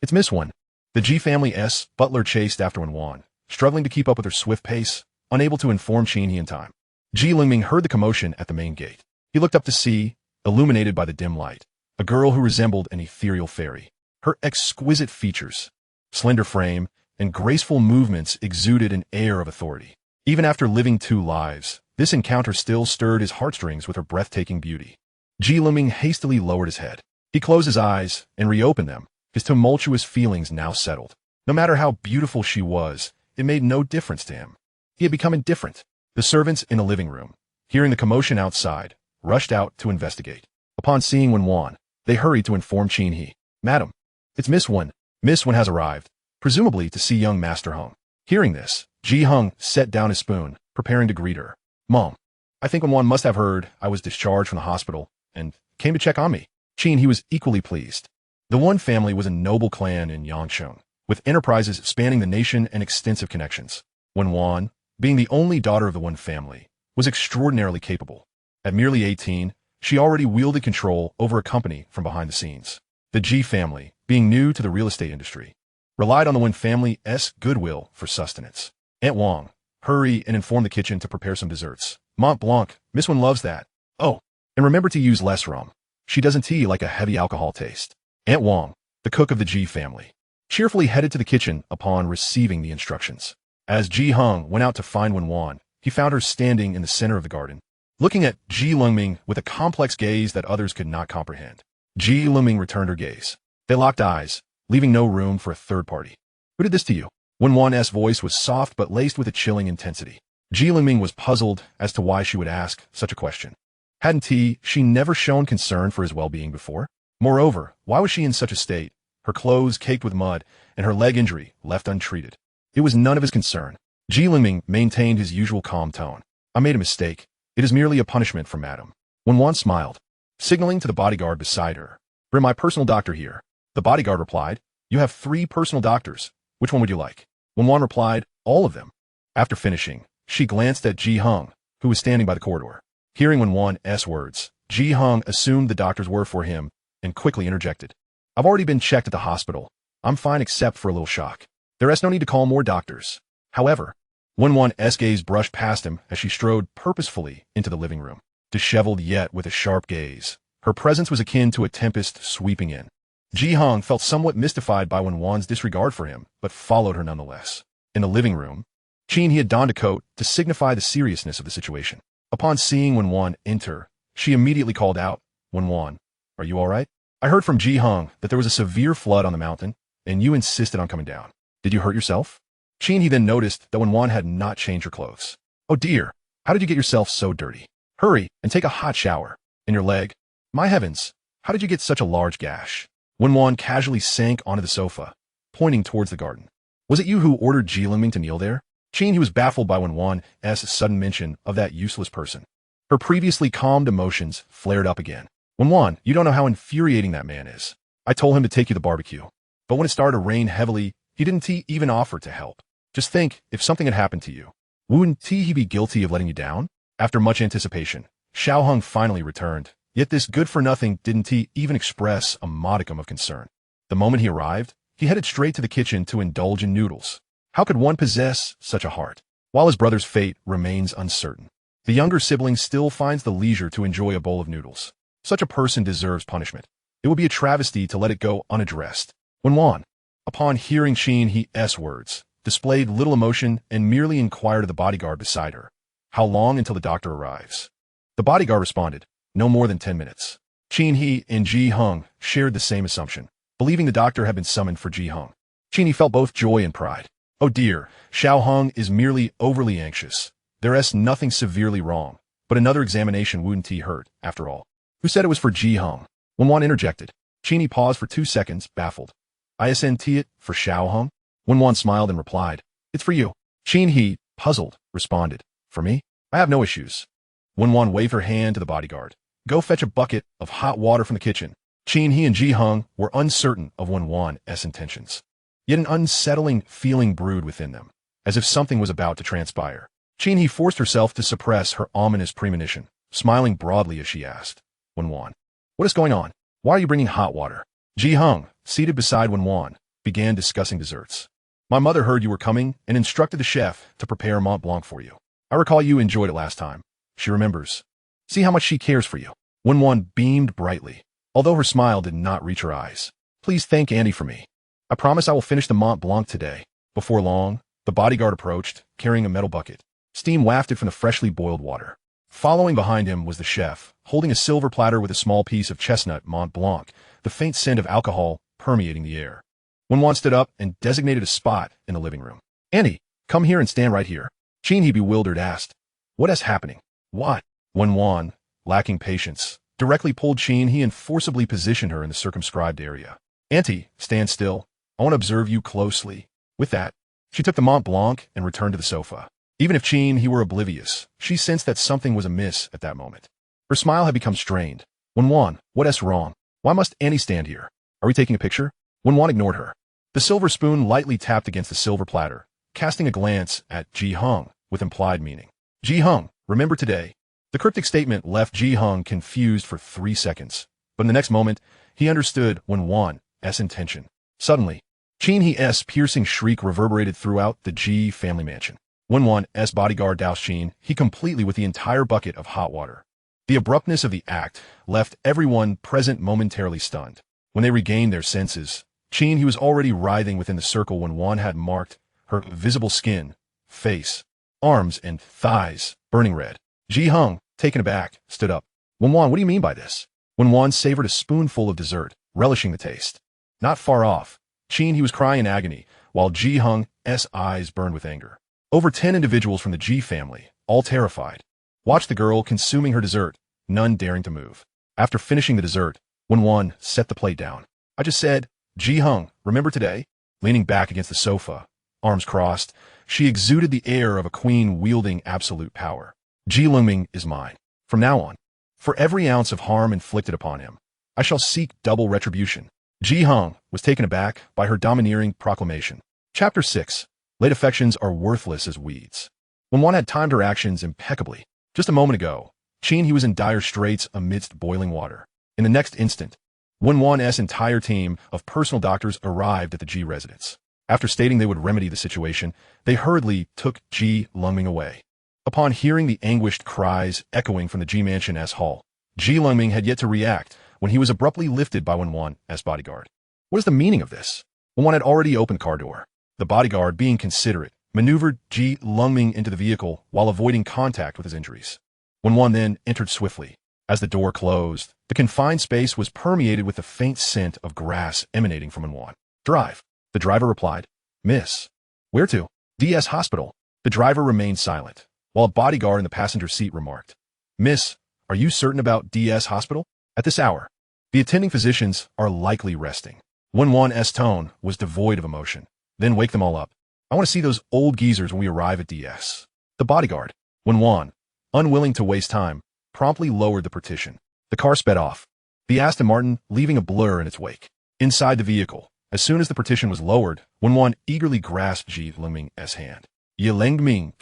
It's Miss Wan. The G family's butler chased after Wen Wan, struggling to keep up with her swift pace, unable to inform Chin-hee in time. Lengming heard the commotion at the main gate. He looked up to see, illuminated by the dim light, a girl who resembled an ethereal fairy. Her exquisite features, slender frame, and graceful movements exuded an air of authority. Even after living 2 lives, this encounter still stirred his heartstrings with her breathtaking beauty. Lengming hastily lowered his head. He closed his eyes and reopened them, his tumultuous feelings now settled. No matter how beautiful she was, it made no difference to him. He had become indifferent. The servants in the living room, hearing the commotion outside, rushed out to investigate. Upon seeing Wen Wan, they hurried to inform Chin-hee. Madam, it's Miss Wan. Miss Wan has arrived, presumably to see young Master Hung. Hearing this, Ji Hung set down his spoon, preparing to greet her. Mom, I think Wen Wan must have heard I was discharged from the hospital and came to check on me. Chin-hee was equally pleased. The Wan family was a noble clan in Yangcheng, with enterprises spanning the nation and extensive connections. Wen Wan, being the only daughter of the Wan family, was extraordinarily capable. At merely 18, she already wielded control over a company from behind the scenes. The Ji family, being new to the real estate industry, relied on the Wen family's goodwill for sustenance. Aunt Wang, hurry and inform the kitchen to prepare some desserts. Mont Blanc, Miss Wan loves that. Oh, and remember to use less rum. She doesn't tea like a heavy alcohol taste. Aunt Wang, the cook of the Ji family, cheerfully headed to the kitchen upon receiving the instructions. As Ji Hung went out to find Wen Wan, he found her standing in the center of the garden, looking at Lengming with a complex gaze that others could not comprehend. Lengming returned her gaze. They locked eyes, leaving no room for a third party. Who did this to you? Wen Wan's voice was soft but laced with a chilling intensity. Lengming was puzzled as to why she would ask such a question. Hadn't she never shown concern for his well-being before? Moreover, why was she in such a state, her clothes caked with mud and her leg injury left untreated? It was none of his concern. Lengming maintained his usual calm tone. I made a mistake. It is merely a punishment from Madam. Wen Wan smiled, signaling to the bodyguard beside her. Bring my personal doctor here. The bodyguard replied, you have 3 personal doctors. Which one would you like? Wen Wan replied, all of them. After finishing, she glanced at Ji Hung, who was standing by the corridor. Hearing Wen Wan's words, Ji Hung assumed the doctors were for him and quickly interjected. I've already been checked at the hospital. I'm fine except for a little shock. There's no need to call more doctors. However, Wen Wan's gaze brushed past him as she strode purposefully into the living room, disheveled yet with a sharp gaze. Her presence was akin to a tempest sweeping in. Ji Hung felt somewhat mystified by Wen Wan's disregard for him, but followed her nonetheless. In the living room, he had donned a coat to signify the seriousness of the situation. Upon seeing Wen Wan enter, she immediately called out, Wen Wan, are you all right? I heard from Ji Hung that there was a severe flood on the mountain, and you insisted on coming down. Did you hurt yourself? He then noticed that Wen Wan had not changed her clothes. Oh dear, how did you get yourself so dirty? Hurry and take a hot shower. And your leg? My heavens, how did you get such a large gash? Wen Wan casually sank onto the sofa, pointing towards the garden. Was it you who ordered Lengming to kneel there? He was baffled by Wen Wan's sudden mention of that useless person. Her previously calmed emotions flared up again. Wen Wan, you don't know how infuriating that man is. I told him to take you to the barbecue. But when it started to rain heavily, he didn't even offer to help. Just think, if something had happened to you, wouldn't he be guilty of letting you down? After much anticipation, Xiao Hung finally returned, yet this good-for-nothing didn't even express a modicum of concern. The moment he arrived, he headed straight to the kitchen to indulge in noodles. How could one possess such a heart? While his brother's fate remains uncertain, the younger sibling still finds the leisure to enjoy a bowl of noodles. Such a person deserves punishment. It would be a travesty to let it go unaddressed. Wen Wan, upon hearing He's words, displayed little emotion and merely inquired of the bodyguard beside her, how long until the doctor arrives? The bodyguard responded, no more than 10 minutes. He and Ji Hung shared the same assumption, believing the doctor had been summoned for Ji Hung. He felt both joy and pride. Oh dear, Xiao Hung is merely overly anxious. There's nothing severely wrong, but another examination wouldn't hurt, after all. Who said it was for Ji Hung? Wen Wan interjected. He paused for 2 seconds, baffled. Isn't it for Xiao Hung? Wen Wan smiled and replied, it's for you. He, puzzled, responded, for me? I have no issues. Wen Wan waved her hand to the bodyguard. Go fetch a bucket of hot water from the kitchen. He and Ji Hung were uncertain of Wen Wan's intentions. Yet an unsettling feeling brewed within them, as if something was about to transpire. He forced herself to suppress her ominous premonition, smiling broadly as she asked, Wen Wan, what is going on? Why are you bringing hot water? Ji Hung, seated beside Wen Wan, began discussing desserts. My mother heard you were coming and instructed the chef to prepare Mont Blanc for you. I recall you enjoyed it last time. She remembers. See how much she cares for you. Wen Wan beamed brightly, although her smile did not reach her eyes. Please thank Andy for me. I promise I will finish the Mont Blanc today. Before long, the bodyguard approached, carrying a metal bucket. Steam wafted from the freshly boiled water. Following behind him was the chef, holding a silver platter with a small piece of chestnut Mont Blanc, the faint scent of alcohol permeating the air. Wen Wan stood up and designated a spot in the living room. Andy, come here and stand right here. He bewildered asked, what is happening? What? Wen Wan, lacking patience, directly pulled he and forcibly positioned her in the circumscribed area. Auntie, stand still. I want to observe you closely. With that, she took the Mont Blanc and returned to the sofa. Even if he were oblivious, she sensed that something was amiss at that moment. Her smile had become strained. Wen Wan, what's wrong? Why must Annie stand here? Are we taking a picture? Wen Wan ignored her. The silver spoon lightly tapped against the silver platter, casting a glance at Ji Hung with implied meaning. Ji Hung, remember today. The cryptic statement left Ji Hung confused for 3 seconds, but in the next moment, he understood Wen Wan's intention. Suddenly, He's piercing shriek reverberated throughout the Ji family mansion. Wen Wan's bodyguard doused he completely with the entire bucket of hot water. The abruptness of the act left everyone present momentarily stunned. When they regained their senses, he was already writhing within the circle Wen Wan had marked, her visible skin, face, arms, and thighs burning red. Ji Hung, taken aback, stood up. Wen Wan, what do you mean by this? Wen Wan savored a spoonful of dessert, relishing the taste. Not far off, Qin, he was crying in agony, while Ji Hung's eyes burned with anger. Over 10 individuals from the Ji family, all terrified, watched the girl consuming her dessert, none daring to move. After finishing the dessert, Wen Wan set the plate down. I just said, Ji Hung, remember today? Leaning back against the sofa, arms crossed, she exuded the air of a queen wielding absolute power. Ji Lengming is mine. From now on, for every ounce of harm inflicted upon him, I shall seek double retribution. Ji Hung was taken aback by her domineering proclamation. Chapter 6. Late affections are worthless as weeds. Wen Wan had timed her actions impeccably. Just a moment ago, Qin, he was in dire straits amidst boiling water. In the next instant, Wen Wan's entire team of personal doctors arrived at the Ji residence. After stating they would remedy the situation, they hurriedly took Ji Lengming away. Upon hearing the anguished cries echoing from the Ji mansion's hall, Ji Lengming had yet to react when he was abruptly lifted by Wen Wan's bodyguard. What is the meaning of this? Wen Wan had already opened car door. The bodyguard, being considerate, maneuvered Ji Lengming into the vehicle while avoiding contact with his injuries. Wen Wan then entered swiftly. As the door closed, the confined space was permeated with the faint scent of grass emanating from Wen Wan. Drive. The driver replied. Miss. Where to? DS Hospital. The driver remained silent, while a bodyguard in the passenger seat remarked. Miss, are you certain about DS Hospital? At this hour, the attending physicians are likely resting. Wen Wan's tone was devoid of emotion. Then wake them all up. I want to see those old geezers when we arrive at DS. The bodyguard, Wen Wan, unwilling to waste time, promptly lowered the partition. The car sped off, the Aston Martin leaving a blur in its wake. Inside the vehicle, as soon as the partition was lowered, Wen Wan eagerly grasped Ji Lengming's hand. Ye Lengming,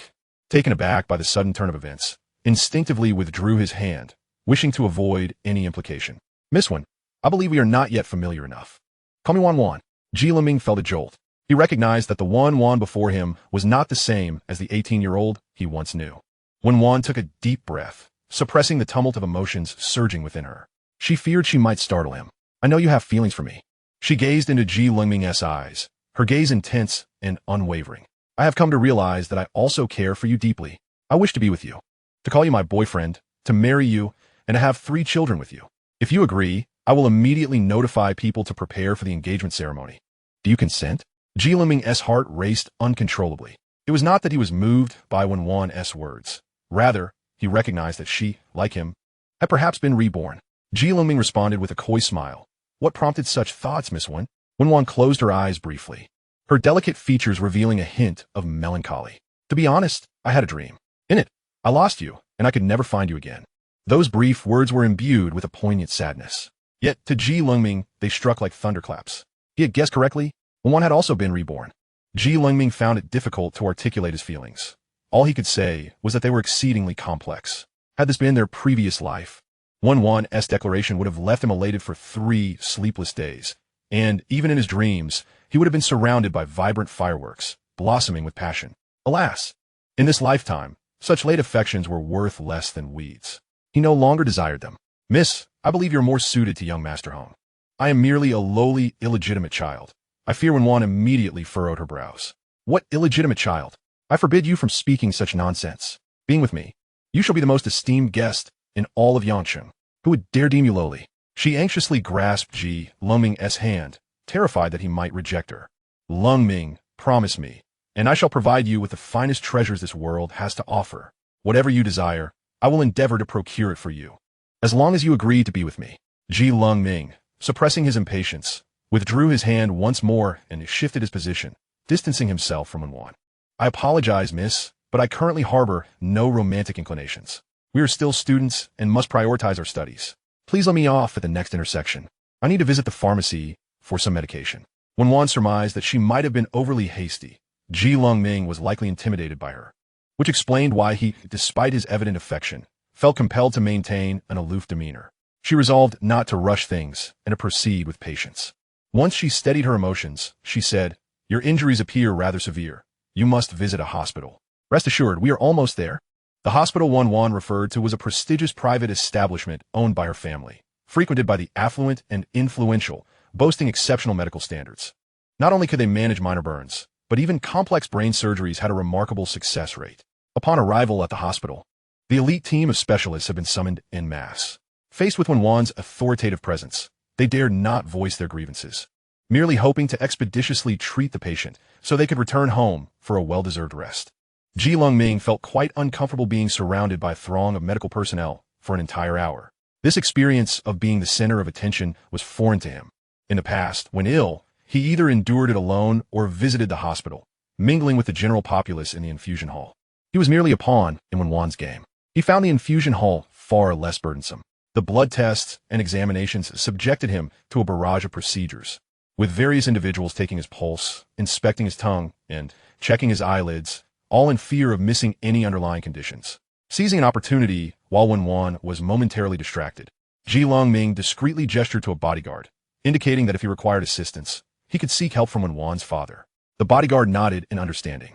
taken aback by the sudden turn of events, instinctively withdrew his hand, wishing to avoid any implication. Miss Wen, I believe we are not yet familiar enough. Call me Wen Wan. Ji Lengming felt a jolt. He recognized that the Wen Wan before him was not the same as the 18-year-old he once knew. Wen Wan took a deep breath, suppressing the tumult of emotions surging within her. She feared she might startle him. I know you have feelings for me. She gazed into Ji Lengming's eyes, her gaze intense and unwavering. I have come to realize that I also care for you deeply. I wish to be with you, to call you my boyfriend, to marry you, and to have 3 children with you. If you agree, I will immediately notify people to prepare for the engagement ceremony. Do you consent? Ji Lengming's heart raced uncontrollably. It was not that he was moved by Wen Wan's words. Rather, he recognized that she, like him, had perhaps been reborn. Ji Lengming responded with a coy smile. What prompted such thoughts, Miss Wen? Wen Wan closed her eyes briefly, her delicate features revealing a hint of melancholy. To be honest, I had a dream. In it, I lost you, and I could never find you again. Those brief words were imbued with a poignant sadness. Yet, to Ji Lengming, they struck like thunderclaps. He had guessed correctly. Wen Wan had also been reborn. Ji Lengming found it difficult to articulate his feelings. All he could say was that they were exceedingly complex. Had this been their previous life, Wen Wan's declaration would have left him elated for 3 sleepless days, and even in his dreams, he would have been surrounded by vibrant fireworks, blossoming with passion. Alas, in this lifetime, such late affections were worth less than weeds. He no longer desired them. Miss, I believe you're more suited to young Master Hong. I am merely a lowly, illegitimate child. I fear Wen Wan immediately furrowed her brows. What illegitimate child? I forbid you from speaking such nonsense. Being with me, you shall be the most esteemed guest in all of Yangcheng. Who would dare deem you lowly? She anxiously grasped Ji Lengming's hand, terrified that he might reject her. Lengming, promise me, and I shall provide you with the finest treasures this world has to offer. Whatever you desire, I will endeavor to procure it for you, as long as you agree to be with me. Ji Lengming, suppressing his impatience, withdrew his hand once more and shifted his position, distancing himself from Wen Wan. I apologize, miss, but I currently harbor no romantic inclinations. We are still students and must prioritize our studies. Please let me off at the next intersection. I need to visit the pharmacy for some medication. Wen Wan surmised that she might have been overly hasty. Ji Lengming was likely intimidated by her, which explained why he, despite his evident affection, felt compelled to maintain an aloof demeanor. She resolved not to rush things and to proceed with patience. Once she steadied her emotions, she said, Your injuries appear rather severe. You must visit a hospital. Rest assured, we are almost there. The hospital Wen Wan referred to was a prestigious private establishment owned by her family, frequented by the affluent and influential, boasting exceptional medical standards. Not only could they manage minor burns, but even complex brain surgeries had a remarkable success rate. Upon arrival at the hospital, the elite team of specialists had been summoned en masse. Faced with Wen Wan's authoritative presence, they dared not voice their grievances. merely hoping to expeditiously treat the patient so they could return home for a well-deserved rest. Lengming felt quite uncomfortable being surrounded by a throng of medical personnel for an entire hour. This experience of being the center of attention was foreign to him. In the past, when ill, he either endured it alone or visited the hospital, mingling with the general populace in the infusion hall. He was merely a pawn in Wen Wan's game. He found the infusion hall far less burdensome. The blood tests and examinations subjected him to a barrage of procedures, with various individuals taking his pulse, inspecting his tongue, and checking his eyelids, all in fear of missing any underlying conditions. Seizing an opportunity while Wen Wan was momentarily distracted, Lengming discreetly gestured to a bodyguard, indicating that if he required assistance, he could seek help from Wen Wan's father. The bodyguard nodded in understanding.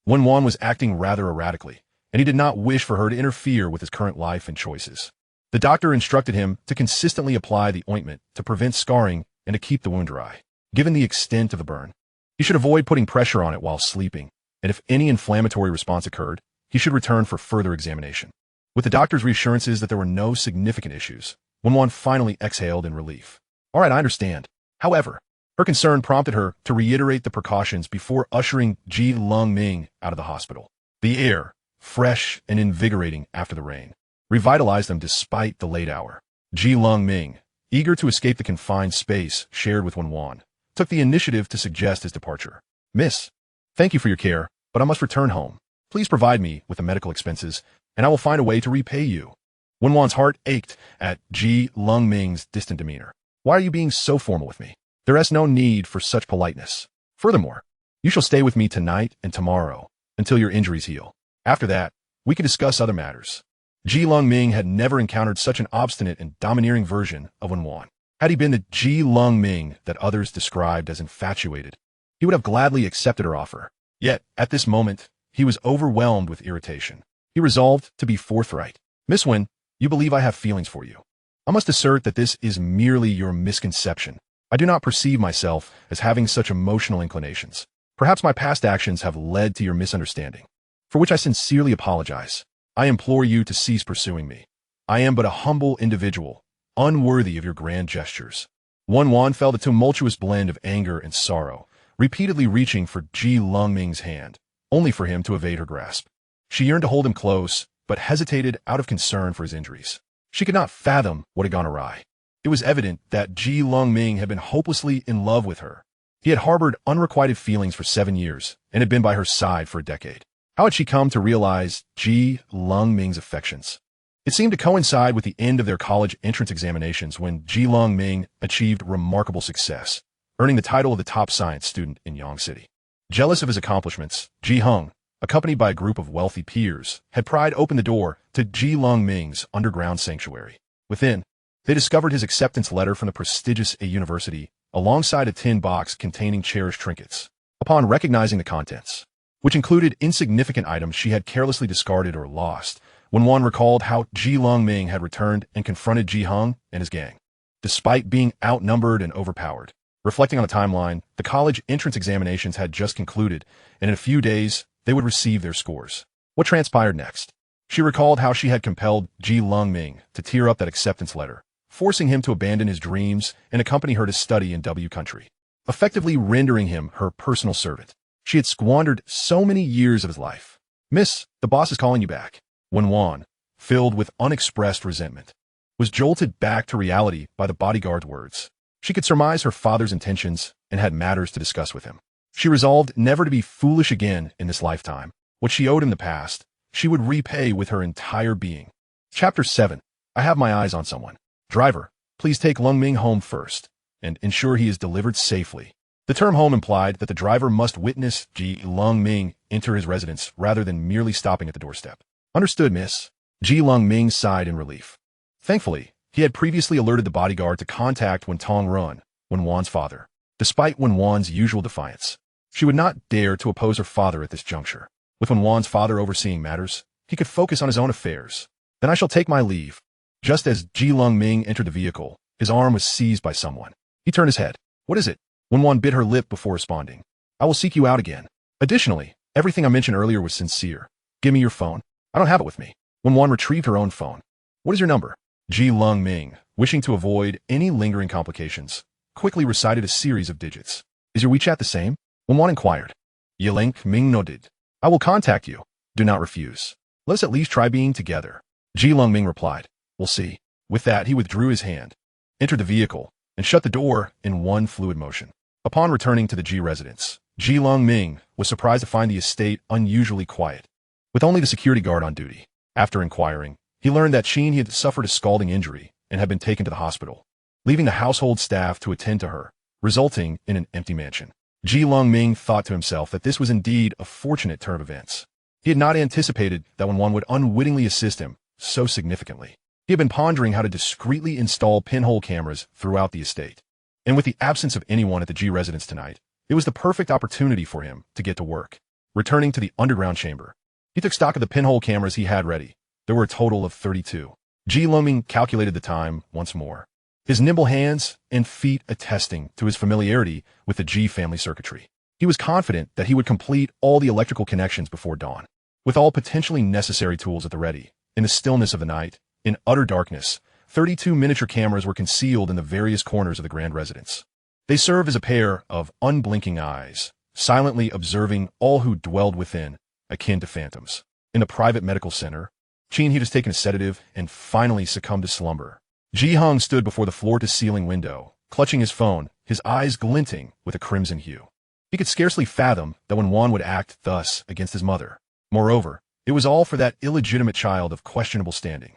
Wen Wan was acting rather erratically, and he did not wish for her to interfere with his current life and choices. The doctor instructed him to consistently apply the ointment to prevent scarring and to keep the wound dry. Given the extent of the burn, he should avoid putting pressure on it while sleeping, and if any inflammatory response occurred, he should return for further examination. With the doctor's reassurances that there were no significant issues, Wen Wan finally exhaled in relief. All right, I understand. However, her concern prompted her to reiterate the precautions before ushering Lengming out of the hospital. The air, fresh and invigorating after the rain, revitalized them despite the late hour. Lengming, eager to escape the confined space shared with Wen Wan, took the initiative to suggest his departure. Miss, thank you for your care, but I must return home. Please provide me with the medical expenses, and I will find a way to repay you. Wen Wan's heart ached at Lengming's distant demeanor. Why are you being so formal with me? There is no need for such politeness. Furthermore, you shall stay with me tonight and tomorrow until your injuries heal. After that, we can discuss other matters. Lengming had never encountered such an obstinate and domineering version of Wen Wan. Had he been the Lengming that others described as infatuated, he would have gladly accepted her offer. Yet, at this moment, he was overwhelmed with irritation. He resolved to be forthright. Miss Wen, you believe I have feelings for you. I must assert that this is merely your misconception. I do not perceive myself as having such emotional inclinations. Perhaps my past actions have led to your misunderstanding, for which I sincerely apologize. I implore you to cease pursuing me. I am but a humble individual, unworthy of your grand gestures. Wen Wan felt a tumultuous blend of anger and sorrow, repeatedly reaching for Lengming's hand, only for him to evade her grasp. She yearned to hold him close, but hesitated out of concern for his injuries. She could not fathom what had gone awry. It was evident that Lengming had been hopelessly in love with her. He had harbored unrequited feelings for 7 years and had been by her side for a decade. How had she come to realize Lengming's affections? It seemed to coincide with the end of their college entrance examinations when Lengming achieved remarkable success, earning the title of the top science student in Yang City. Jealous of his accomplishments, Hung, accompanied by a group of wealthy peers, had pried open the door to Lengming's underground sanctuary. Within, they discovered his acceptance letter from the prestigious university, alongside a tin box containing cherished trinkets. Upon recognizing the contents, which included insignificant items she had carelessly discarded or lost, Wen Wan recalled how Lengming had returned and confronted Hung and his gang. Despite being outnumbered and overpowered, reflecting on the timeline, the college entrance examinations had just concluded, and in a few days, they would receive their scores. What transpired next? She recalled how she had compelled Lengming to tear up that acceptance letter, forcing him to abandon his dreams and accompany her to study in W country, effectively rendering him her personal servant. She had squandered so many years of his life. Miss, the boss is calling you back. Wen Wan, filled with unexpressed resentment, was jolted back to reality by the bodyguard's words. She could surmise her father's intentions and had matters to discuss with him. She resolved never to be foolish again in this lifetime. What she owed him in the past, she would repay with her entire being. Chapter 7. I have my eyes on someone. Driver, please take Lengming home first, and ensure he is delivered safely. The term home implied that the driver must witness Lengming enter his residence rather than merely stopping at the doorstep. Understood, miss. Lengming sighed in relief. Thankfully, he had previously alerted the bodyguard to contact Wen Run, Wen Wan's father. Despite Wen Wan's usual defiance, she would not dare to oppose her father at this juncture. With Wen Wan's father overseeing matters, he could focus on his own affairs. Then I shall take my leave. Just as Lengming entered the vehicle, his arm was seized by someone. He turned his head. What is it? Wen Wan bit her lip before responding. I will seek you out again. Additionally, everything I mentioned earlier was sincere. Give me your phone. I don't have it with me. Wen Wan retrieved her own phone. What is your number? Lengming, wishing to avoid any lingering complications, quickly recited a series of digits. Is your WeChat the same? Wen Wan inquired. Lengming nodded. I will contact you. Do not refuse. Let us at least try being together. Lengming replied. We'll see. With that, he withdrew his hand, entered the vehicle, and shut the door in one fluid motion. Upon returning to the G residence, Lengming was surprised to find the estate unusually quiet, with only the security guard on duty. After inquiring, he learned that he had suffered a scalding injury and had been taken to the hospital, leaving the household staff to attend to her, resulting in an empty mansion. Lengming thought to himself that this was indeed a fortunate turn of events. He had not anticipated that Wen Wan would unwittingly assist him so significantly. He had been pondering how to discreetly install pinhole cameras throughout the estate. And with the absence of anyone at the G residence tonight, it was the perfect opportunity for him to get to work. Returning to the underground chamber, he took stock of the pinhole cameras he had ready. There were a total of 32. Lengming calculated the time once more, his nimble hands and feet attesting to his familiarity with the G family circuitry. He was confident that he would complete all the electrical connections before dawn. With all potentially necessary tools at the ready, in the stillness of the night, in utter darkness, 32 miniature cameras were concealed in the various corners of the grand residence. They serve as a pair of unblinking eyes, silently observing all who dwelled within, akin to phantoms. In the private medical center, Qin had just taken a sedative and finally succumbed to slumber. Ji Hung stood before the floor-to-ceiling window, clutching his phone, his eyes glinting with a crimson hue. He could scarcely fathom that Wen Wan would act thus against his mother. Moreover, it was all for that illegitimate child of questionable standing.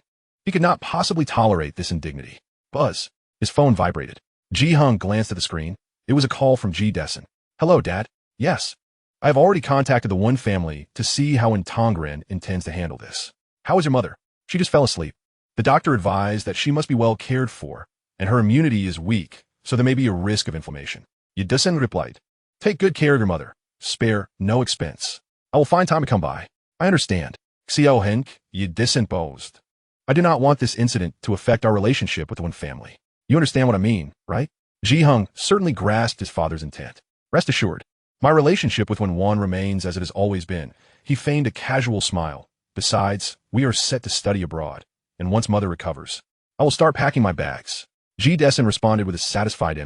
He could not possibly tolerate this indignity. Buzz. His phone vibrated. Ji Hung glanced at the screen. It was a call from Ji Dessen. Hello, Dad. Yes. I have already contacted the Wen family to see how Tongren intends to handle this. How is your mother? She just fell asleep. The doctor advised that she must be well cared for, and her immunity is weak, so there may be a risk of inflammation. Dessen replied. Take good care of your mother. Spare no expense. I will find time to come by. I understand. Xiao Henk, Dessen posed. I do not want this incident to affect our relationship with the Wen family. You understand what I mean, right? Ji Hung certainly grasped his father's intent. Rest assured, my relationship with Wen Wan remains as it has always been. He feigned a casual smile. Besides, we are set to study abroad, and once mother recovers, I will start packing my bags. Ji Dessen responded with a satisfied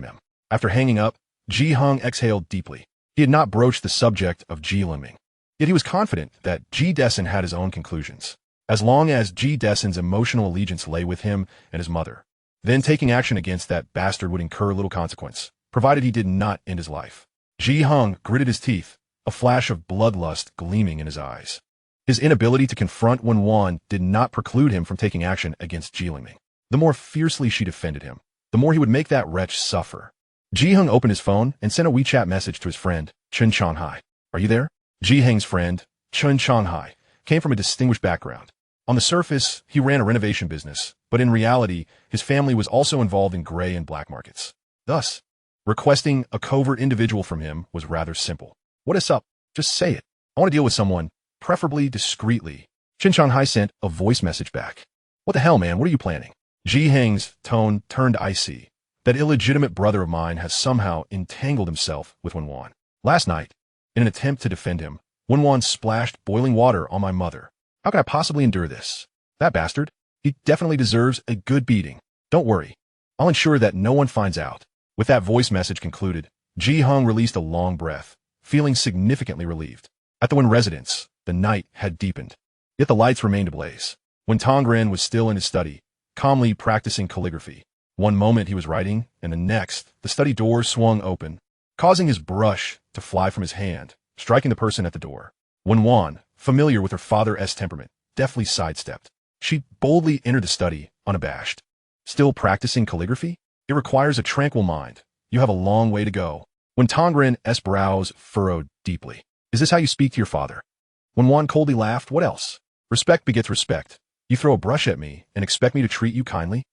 After hanging up, Ji Hung exhaled deeply. He had not broached the subject of Lengming. Yet he was confident that Ji Dessen had his own conclusions, as long as Ji Dessen's emotional allegiance lay with him and his mother. Then taking action against that bastard would incur little consequence, provided he did not end his life. Ji Hung gritted his teeth, a flash of bloodlust gleaming in his eyes. His inability to confront Wen Wan did not preclude him from taking action against Lengming. The more fiercely she defended him, the more he would make that wretch suffer. Ji Hung opened his phone and sent a WeChat message to his friend, Chen Changhai. Are you there? Ji Hung's friend, Chen Changhai, came from a distinguished background. On the surface, he ran a renovation business, but in reality, his family was also involved in gray and black markets. Thus, requesting a covert individual from him was rather simple. What is up? Just say it. I want to deal with someone, preferably discreetly. Chen Changhai sent a voice message back. What the hell, man? What are you planning? Ji Hung's tone turned icy. That illegitimate brother of mine has somehow entangled himself with Wen Wan. Last night, in an attempt to defend him, Wen Wan splashed boiling water on my mother. How can I possibly endure this? That bastard, he definitely deserves a good beating. Don't worry. I'll ensure that no one finds out. With that voice message concluded, Ji Hung released a long breath, feeling significantly relieved. At the Wen residence, the night had deepened, yet the lights remained ablaze. When Tongren was still in his study, calmly practicing calligraphy. One moment he was writing, and the next, the study door swung open, causing his brush to fly from his hand, striking the person at the door. Wen Wan, familiar with her father's temperament, deftly sidestepped. She boldly entered the study, unabashed. Still practicing calligraphy? It requires a tranquil mind. You have a long way to go. When Tongren's brows furrowed deeply. Is this how you speak to your father? Wen Wan coldly laughed. What else? Respect begets respect. You throw a brush at me and expect me to treat you kindly?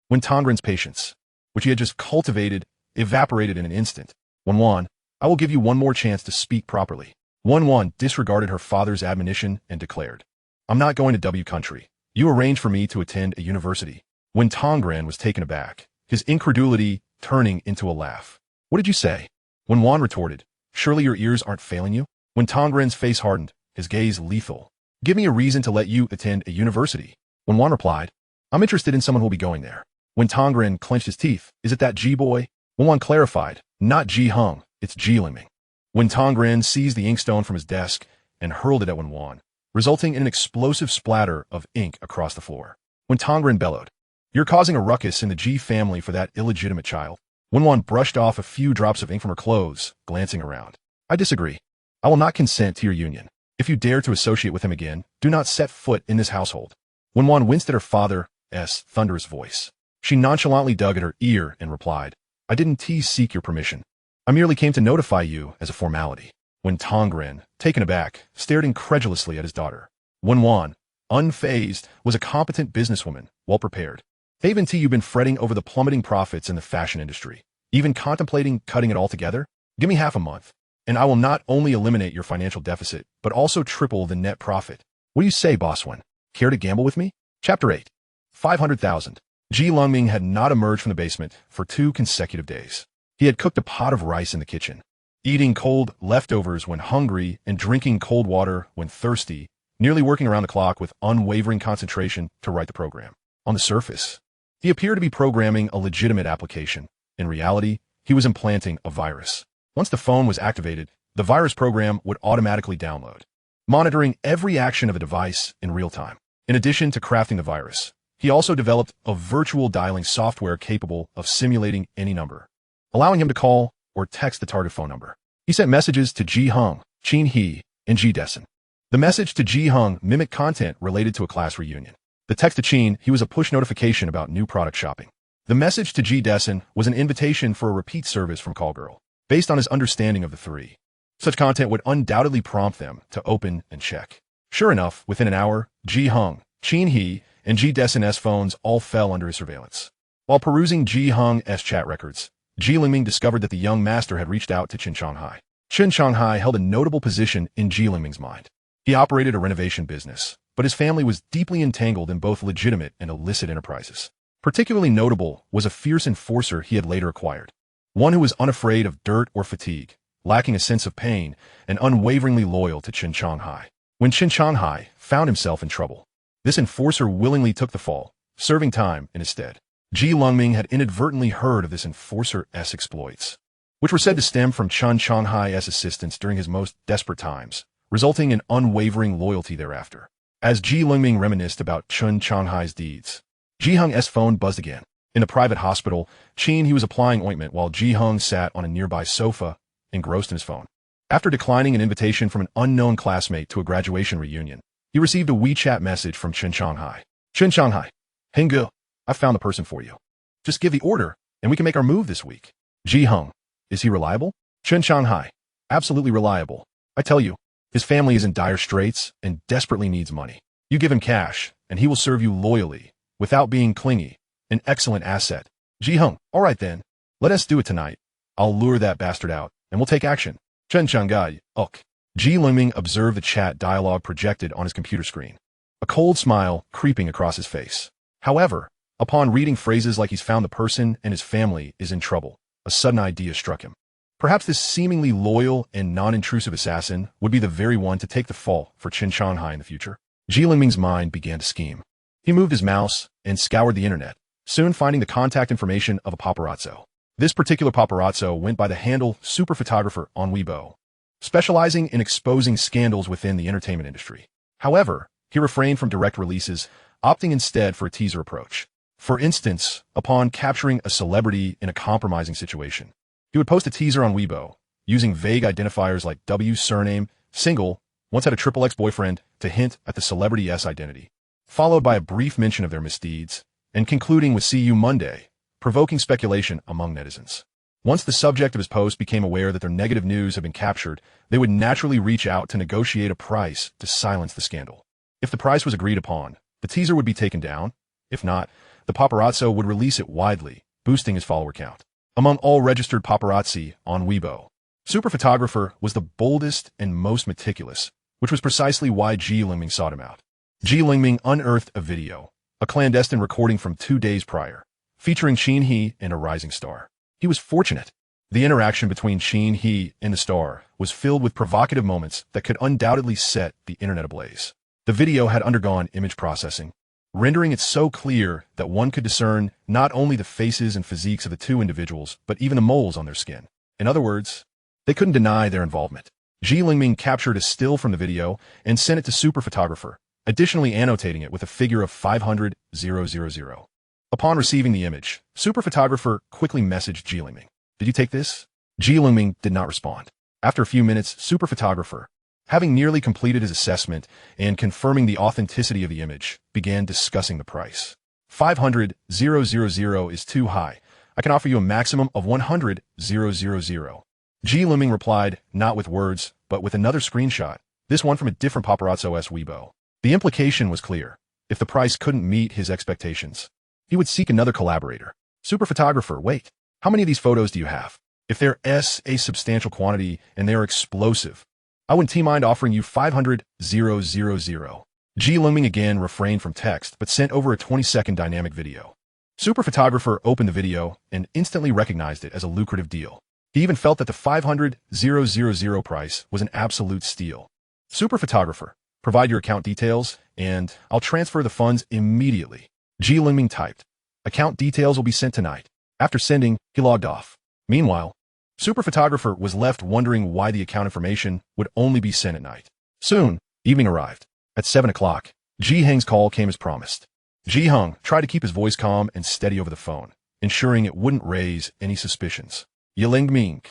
When Tongren's patience, which he had just cultivated, evaporated in an instant. Wen Wan, I will give you one more chance to speak properly. Wen Wan disregarded her father's admonition and declared, I'm not going to W country. You arranged for me to attend a university. When Tongren was taken aback, his incredulity turning into a laugh. What did you say? Wen Wan retorted, surely your ears aren't failing you? When Tongren's face hardened, his gaze lethal. Give me a reason to let you attend a university. Wen Wan replied, I'm interested in someone who will be going there. When Tongren clenched his teeth, is it that G-boy? Wen Wan clarified, not Ji Hung, it's Ji Lengming. When Tongren seized the inkstone from his desk and hurled it at Wen Wan, resulting in an explosive splatter of ink across the floor. When Tongren bellowed, "You're causing a ruckus in the Ji family for that illegitimate child." Wen Wan brushed off a few drops of ink from her clothes, glancing around. "I disagree. I will not consent to your union. If you dare to associate with him again, do not set foot in this household." Wen Wan winced at her father's thunderous voice. She nonchalantly dug at her ear and replied, "I didn't seek your permission. I merely came to notify you as a formality." When Tongren, taken aback, stared incredulously at his daughter. Wen Wan, unfazed, was a competent businesswoman, well prepared. Haven't you been fretting over the plummeting profits in the fashion industry, even contemplating cutting it altogether? Give me half a month, and I will not only eliminate your financial deficit, but also triple the net profit. What do you say, Boss Wen? Care to gamble with me? Chapter 8. 500,000. Ji Lengming had not emerged from the basement for 2 consecutive days. He had cooked a pot of rice in the kitchen, eating cold leftovers when hungry and drinking cold water when thirsty, nearly working around the clock with unwavering concentration to write the program. On the surface, he appeared to be programming a legitimate application. In reality, he was implanting a virus. Once the phone was activated, the virus program would automatically download, monitoring every action of a device in real time. In addition to crafting the virus, he also developed a virtual dialing software capable of simulating any number, allowing him to call or text the target phone number. He sent messages to Ji Hung, Qin He, and Ji Dessen. The message to Ji Hung mimicked content related to a class reunion. The text to Qin He was a push notification about new product shopping. The message to Ji Dessen was an invitation for a repeat service from Callgirl, based on his understanding of the three. Such content would undoubtedly prompt them to open and check. Sure enough, within an hour, Ji Hung, Qin He, and Ji Dessen's phones all fell under his surveillance. While perusing Ji Hung's chat records, Ji Lengming discovered that the young master had reached out to Chen Shanghai. Chen Shanghai held a notable position in Ji Lengming's mind. He operated a renovation business, but his family was deeply entangled in both legitimate and illicit enterprises. Particularly notable was a fierce enforcer he had later acquired, one who was unafraid of dirt or fatigue, lacking a sense of pain, and unwaveringly loyal to Chen Shanghai. When Chen Shanghai found himself in trouble, this enforcer willingly took the fall, serving time in his stead. Ji Lengming had inadvertently heard of this enforcer's exploits, which were said to stem from Chen Shanghai's assistance during his most desperate times, resulting in unwavering loyalty thereafter. As Ji Lengming reminisced about Chen Shanghai's deeds, Ji Hung's phone buzzed again. In the private hospital, He was applying ointment while Ji Hung sat on a nearby sofa, engrossed in his phone. After declining an invitation from an unknown classmate to a graduation reunion, he received a WeChat message from Chen Shanghai. Chen Shanghai, Henggu, I found the person for you. Just give the order, and we can make our move this week. Ji Hung, is he reliable? Chen Shanghai, absolutely reliable. I tell you, his family is in dire straits and desperately needs money. You give him cash, and he will serve you loyally, without being clingy. An excellent asset. Ji Hung, all right then. Let us do it tonight. I'll lure that bastard out, and we'll take action. Chen Shanghai, uk. Ji Lengming observed the chat dialogue projected on his computer screen, a cold smile creeping across his face. However, upon reading phrases like he's found the person and his family is in trouble, a sudden idea struck him. Perhaps this seemingly loyal and non-intrusive assassin would be the very one to take the fall for Chen Shanghai in the future. Ji Lengming's mind began to scheme. He moved his mouse and scoured the internet, soon finding the contact information of a paparazzo. This particular paparazzo went by the handle Super Photographer on Weibo, specializing in exposing scandals within the entertainment industry. However, he refrained from direct releases, opting instead for a teaser approach. For instance, upon capturing a celebrity in a compromising situation, he would post a teaser on Weibo, using vague identifiers like W surname, single, once had a triple ex-boyfriend to hint at the celebrity's identity, followed by a brief mention of their misdeeds, and concluding with "See you Monday," provoking speculation among netizens. Once the subject of his post became aware that their negative news had been captured, they would naturally reach out to negotiate a price to silence the scandal. If the price was agreed upon, the teaser would be taken down. If not, the paparazzo would release it widely, boosting his follower count. Among all registered paparazzi on Weibo, Super Photographer was the boldest and most meticulous, which was precisely why Ji Lengming sought him out. Ji Lengming unearthed a video, a clandestine recording from 2 days prior, featuring Qin He and a rising star. He was fortunate. The interaction between Qin He and the star was filled with provocative moments that could undoubtedly set the internet ablaze. The video had undergone image processing, rendering it so clear that one could discern not only the faces and physiques of the two individuals, but even the moles on their skin. In other words, they couldn't deny their involvement. Lengming captured a still from the video and sent it to Super Photographer, additionally annotating it with a figure of 500,000. Upon receiving the image, Super Photographer quickly messaged Lengming. "Did you take this?" Lengming did not respond. After a few minutes, Super Photographer, having nearly completed his assessment and confirming the authenticity of the image, began discussing the price. 500,000 is too high. I can offer you a maximum of 100,000. Lengming replied, not with words, but with another screenshot, this one from a different paparazzo's Weibo. The implication was clear. If the price couldn't meet his expectations, he would seek another collaborator. Super Photographer, wait, how many of these photos do you have? If they're a substantial quantity and they are explosive, I wouldn't mind offering you 500,000. Lengming again refrained from text, but sent over a 20-second dynamic video. Super Photographer opened the video and instantly recognized it as a lucrative deal. He even felt that the 500,000 price was an absolute steal. Super Photographer, provide your account details, and I'll transfer the funds immediately. Lengming typed, account details will be sent tonight. After sending, he logged off. Meanwhile, Super Photographer was left wondering why the account information would only be sent at night. Soon, evening arrived. At 7 o'clock, Ji-heng's call came as promised. Ji-heng tried to keep his voice calm and steady over the phone, ensuring it wouldn't raise any suspicions. Lengming,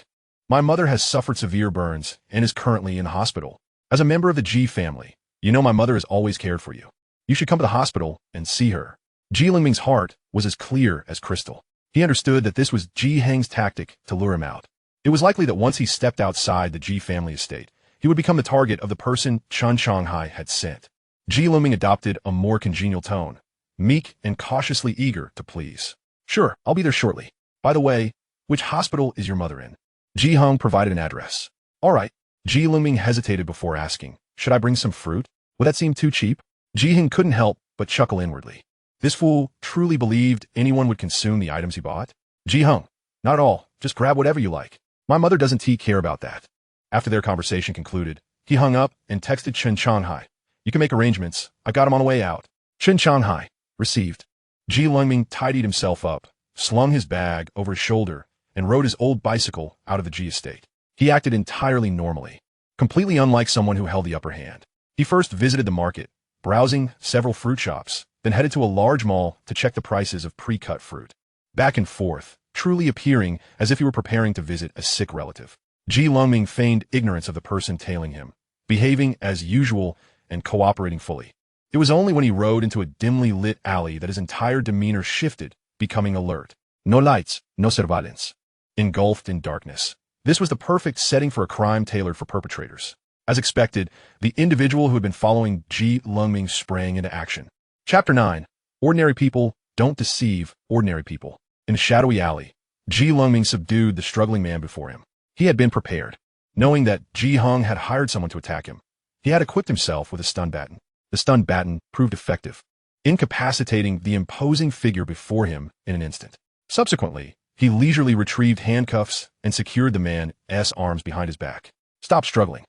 my mother has suffered severe burns and is currently in hospital. As a member of the Ji family, you know my mother has always cared for you. You should come to the hospital and see her. Lengming's heart was as clear as crystal. He understood that this was Ji-heng's tactic to lure him out. It was likely that once he stepped outside the Ji family estate, he would become the target of the person Chen Shanghai had sent. Lengming adopted a more congenial tone, meek and cautiously eager to please. Sure, I'll be there shortly. By the way, which hospital is your mother in? Ji-heng provided an address. All right. Lengming hesitated before asking, should I bring some fruit? Would that seem too cheap? Ji-heng couldn't help but chuckle inwardly. This fool truly believed anyone would consume the items he bought? Ji-heng, not at all. Just grab whatever you like. My mother doesn't care about that. After their conversation concluded, he hung up and texted Chen Shanghai. You can make arrangements. I got him on the way out. Chen Shanghai, received. Lengming tidied himself up, slung his bag over his shoulder, and rode his old bicycle out of the Ji estate. He acted entirely normally, completely unlike someone who held the upper hand. He first visited the market, browsing several fruit shops, then headed to a large mall to check the prices of pre-cut fruit. Back and forth, truly appearing as if he were preparing to visit a sick relative. Lengming feigned ignorance of the person tailing him, behaving as usual and cooperating fully. It was only when he rode into a dimly lit alley that his entire demeanor shifted, becoming alert. No lights, no surveillance. Engulfed in darkness. This was the perfect setting for a crime tailored for perpetrators. As expected, the individual who had been following Lengming sprang into action. Chapter 9. Ordinary people don't deceive ordinary people. In a shadowy alley, Lengming subdued the struggling man before him. He had been prepared. Knowing that Ji-heng had hired someone to attack him, he had equipped himself with a stun baton. The stun baton proved effective, incapacitating the imposing figure before him in an instant. Subsequently, he leisurely retrieved handcuffs and secured the man's arms behind his back. Stop struggling.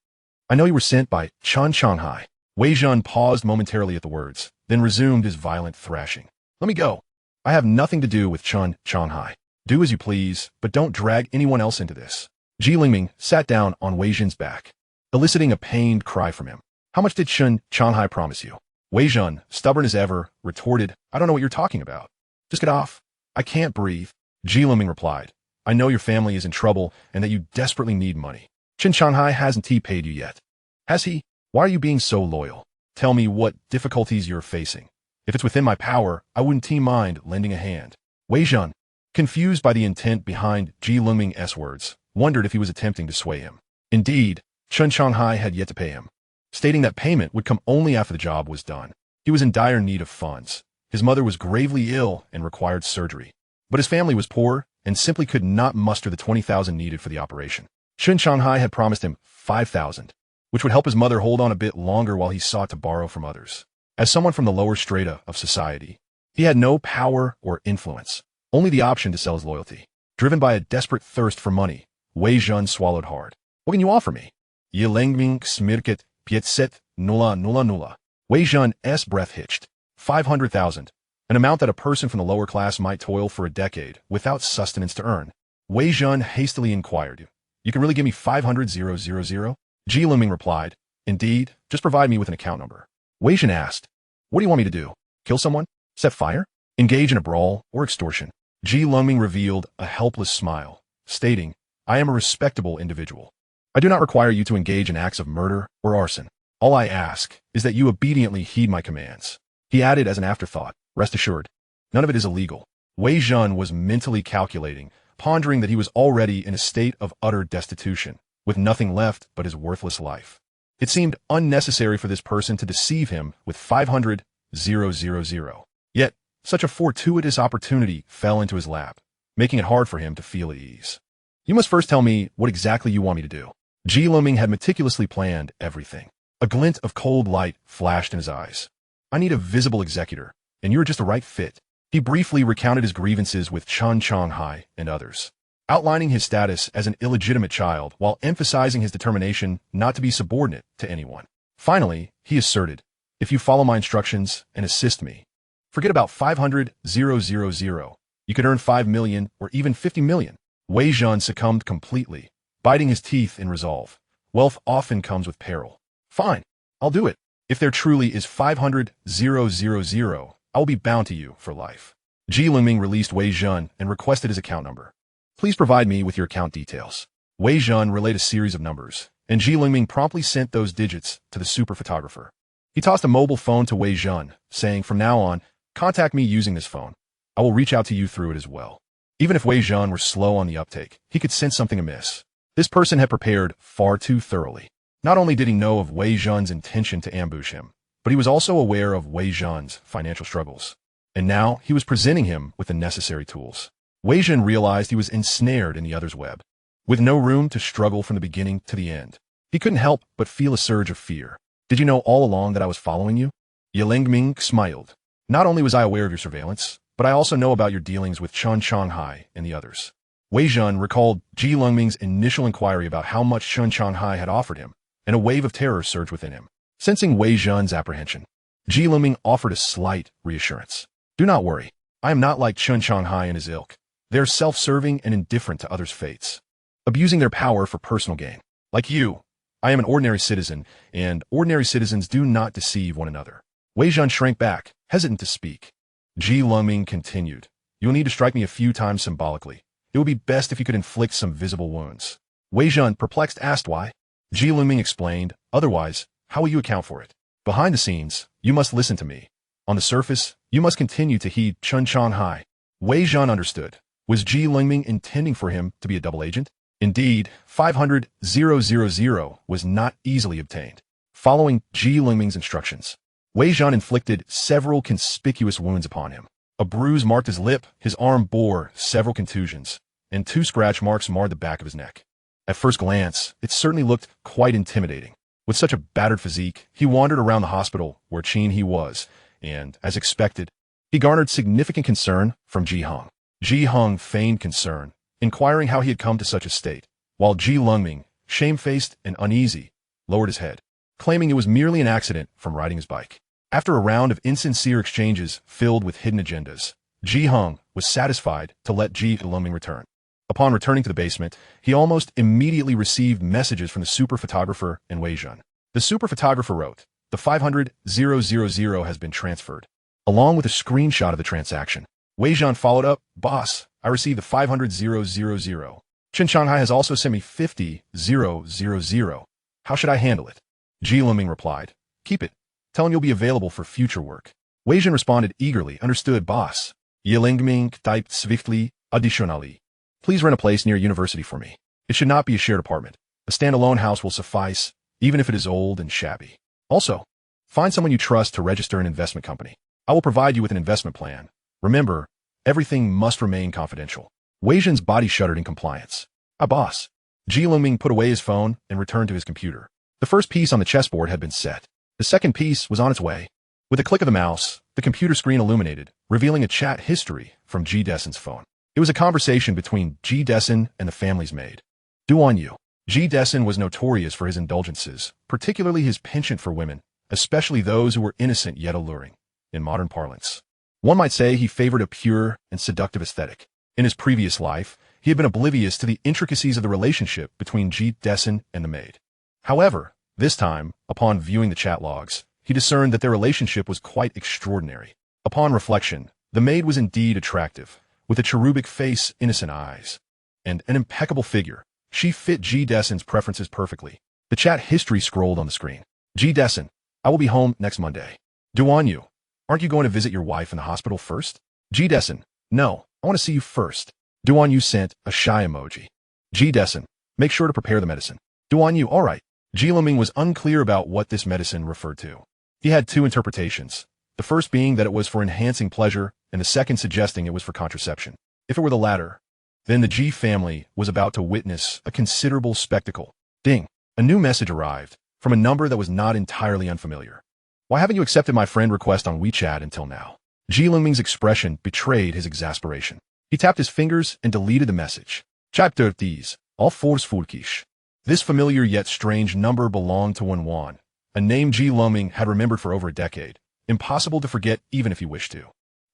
I know you were sent by Chen Shanghai. Wei Zhen paused momentarily at the words, then resumed his violent thrashing. Let me go. I have nothing to do with Chen Shanghai. Do as you please, but don't drag anyone else into this. Lengming sat down on Wei Zhen's back, eliciting a pained cry from him. How much did Chen Shanghai promise you? Wei Zhen, stubborn as ever, retorted, I don't know what you're talking about. Just get off. I can't breathe. Lengming replied, I know your family is in trouble and that you desperately need money. Chen Shanghai hasn't paid you yet. Has he? Why are you being so loyal? Tell me what difficulties you're facing. If it's within my power, I wouldn't mind lending a hand. Wei Zhen, confused by the intent behind Lengming's words, wondered if he was attempting to sway him. Indeed, Chen Shanghai had yet to pay him, stating that payment would come only after the job was done. He was in dire need of funds. His mother was gravely ill and required surgery. But his family was poor and simply could not muster the 20,000 needed for the operation. Chen Shanghai had promised him 5,000, which would help his mother hold on a bit longer while he sought to borrow from others. As someone from the lower strata of society, he had no power or influence, only the option to sell his loyalty. Driven by a desperate thirst for money, Wei Zhen swallowed hard. What can you offer me? Lengming smirket pietset nulla. Wei Zhen's breath hitched. 500,000, an amount that a person from the lower class might toil for a decade without sustenance to earn. Wei Zhen hastily inquired, "You can really give me 500,000?" Ji Lengming replied, "Indeed, just provide me with an account number." Wei Zhen asked, "What do you want me to do? Kill someone? Set fire? Engage in a brawl or extortion?" Ji Lengming revealed a helpless smile, stating, "I am a respectable individual. I do not require you to engage in acts of murder or arson. All I ask is that you obediently heed my commands." He added as an afterthought, "Rest assured, none of it is illegal." Wei Zhen was mentally calculating, pondering that he was already in a state of utter destitution, with nothing left but his worthless life. It seemed unnecessary for this person to deceive him with 500,000. Yet, such a fortuitous opportunity fell into his lap, making it hard for him to feel at ease. "You must first tell me what exactly you want me to do." Ji Lengming had meticulously planned everything. A glint of cold light flashed in his eyes. "I need a visible executor, and you're just the right fit." He briefly recounted his grievances with Chen Changhai and others, outlining his status as an illegitimate child while emphasizing his determination not to be subordinate to anyone. Finally, he asserted, "If you follow my instructions and assist me, forget about 500,000. You could earn 5 million or even 50 million. Wei Zhen succumbed completely, biting his teeth in resolve. Wealth often comes with peril. "Fine, I'll do it. If there truly is 500,000, I will be bound to you for life." Ji Lengming released Wei Zhen and requested his account number. "Please provide me with your account details." Wei Zhen relayed a series of numbers, and Ji Lengming promptly sent those digits to the super photographer. He tossed a mobile phone to Wei Zhen, saying, "From now on, contact me using this phone. I will reach out to you through it as well." Even if Wei Zhen were slow on the uptake, he could sense something amiss. This person had prepared far too thoroughly. Not only did he know of Wei Zhen's intention to ambush him, but he was also aware of Wei Zhen's financial struggles. And now he was presenting him with the necessary tools. Wei Zhen realized he was ensnared in the other's web, with no room to struggle from the beginning to the end. He couldn't help but feel a surge of fear. "Did you know all along that I was following you?" Lengming smiled. "Not only was I aware of your surveillance, but I also know about your dealings with Chen Changhai and the others." Wei Zhen recalled Ji Lengming's initial inquiry about how much Chen Changhai had offered him, and a wave of terror surged within him. Sensing Wei Zhen's apprehension, Ji Lengming offered a slight reassurance. "Do not worry. I am not like Chen Changhai and his ilk. They are self-serving and indifferent to others' fates, abusing their power for personal gain. Like you, I am an ordinary citizen, and ordinary citizens do not deceive one another." Wei Zhen shrank back, hesitant to speak. Ji Lengming continued, "You will need to strike me a few times symbolically. It would be best if you could inflict some visible wounds." Wei Zhen, perplexed, asked why. Ji Lengming explained, "Otherwise, how will you account for it? Behind the scenes, you must listen to me. On the surface, you must continue to heed Chen Changhai." Wei Zhen understood. Was Ji Lengming intending for him to be a double agent? Indeed, 500,000 was not easily obtained. Following Ji Lengming's instructions, Wei Zhen inflicted several conspicuous wounds upon him. A bruise marked his lip, his arm bore several contusions, and 2 scratch marks marred the back of his neck. At first glance, it certainly looked quite intimidating. With such a battered physique, he wandered around the hospital where Qin he was, and, as expected, he garnered significant concern from Ji Hong. Ji Hong feigned concern, inquiring how he had come to such a state, while Ji Lengming, shamefaced and uneasy, lowered his head, claiming it was merely an accident from riding his bike. After a round of insincere exchanges filled with hidden agendas, Ji Hong was satisfied to let Ji Lengming return. Upon returning to the basement, he almost immediately received messages from the super photographer and Wei Zhen. The super photographer wrote, "The 500,000 has been transferred," along with a screenshot of the transaction. Wei Zhen followed up, "Boss, I received the 500,000. Chen Changhai has also sent me 50,000. How should I handle it?" Ji Lengming replied, "Keep it. Tell him you'll be available for future work." Wei Zhen responded eagerly, "Understood, boss." Lengming typed swiftly, "Additionally, please rent a place near university for me. It should not be a shared apartment. A standalone house will suffice, even if it is old and shabby. Also, find someone you trust to register an investment company. I will provide you with an investment plan. Remember, everything must remain confidential." Wei Zhen's body shuddered in compliance. "Ah, boss." Ji Lengming put away his phone and returned to his computer. The first piece on the chessboard had been set. The second piece was on its way. With a click of the mouse, the computer screen illuminated, revealing a chat history from Ji Dessen's phone. It was a conversation between Ji Dessen and the family's maid. "Do on you." Ji Dessen was notorious for his indulgences, particularly his penchant for women, especially those who were innocent yet alluring. in modern parlance. One might say he favored a pure and seductive aesthetic. In his previous life, he had been oblivious to the intricacies of the relationship between Ji Dessen and the maid. However, this time, upon viewing the chat logs, he discerned that their relationship was quite extraordinary. Upon reflection, the maid was indeed attractive, with a cherubic face, innocent eyes, and an impeccable figure. She fit Ji Dessen's preferences perfectly. The chat history scrolled on the screen. Ji Dessen, I will be home next Monday. Duan Yu, aren't you going to visit your wife in the hospital first? Ji Dessen, no, I want to see you first. Duan Yu sent a shy emoji. Ji Dessen, make sure to prepare the medicine. Duan Yu, all right. Ji Lengming was unclear about what this medicine referred to. He had two interpretations, the first being that it was for enhancing pleasure, and the second suggesting it was for contraception. If it were the latter, then the Ji family was about to witness a considerable spectacle. Ding! A new message arrived, from a number that was not entirely unfamiliar. Why haven't you accepted my friend request on WeChat until now? Ji Lengming's expression betrayed his exasperation. He tapped his fingers and deleted the message. Chapter these, all force fulkish. This familiar yet strange number belonged to Wen Wan, a name Ji Lengming had remembered for over a decade, impossible to forget even if he wished to.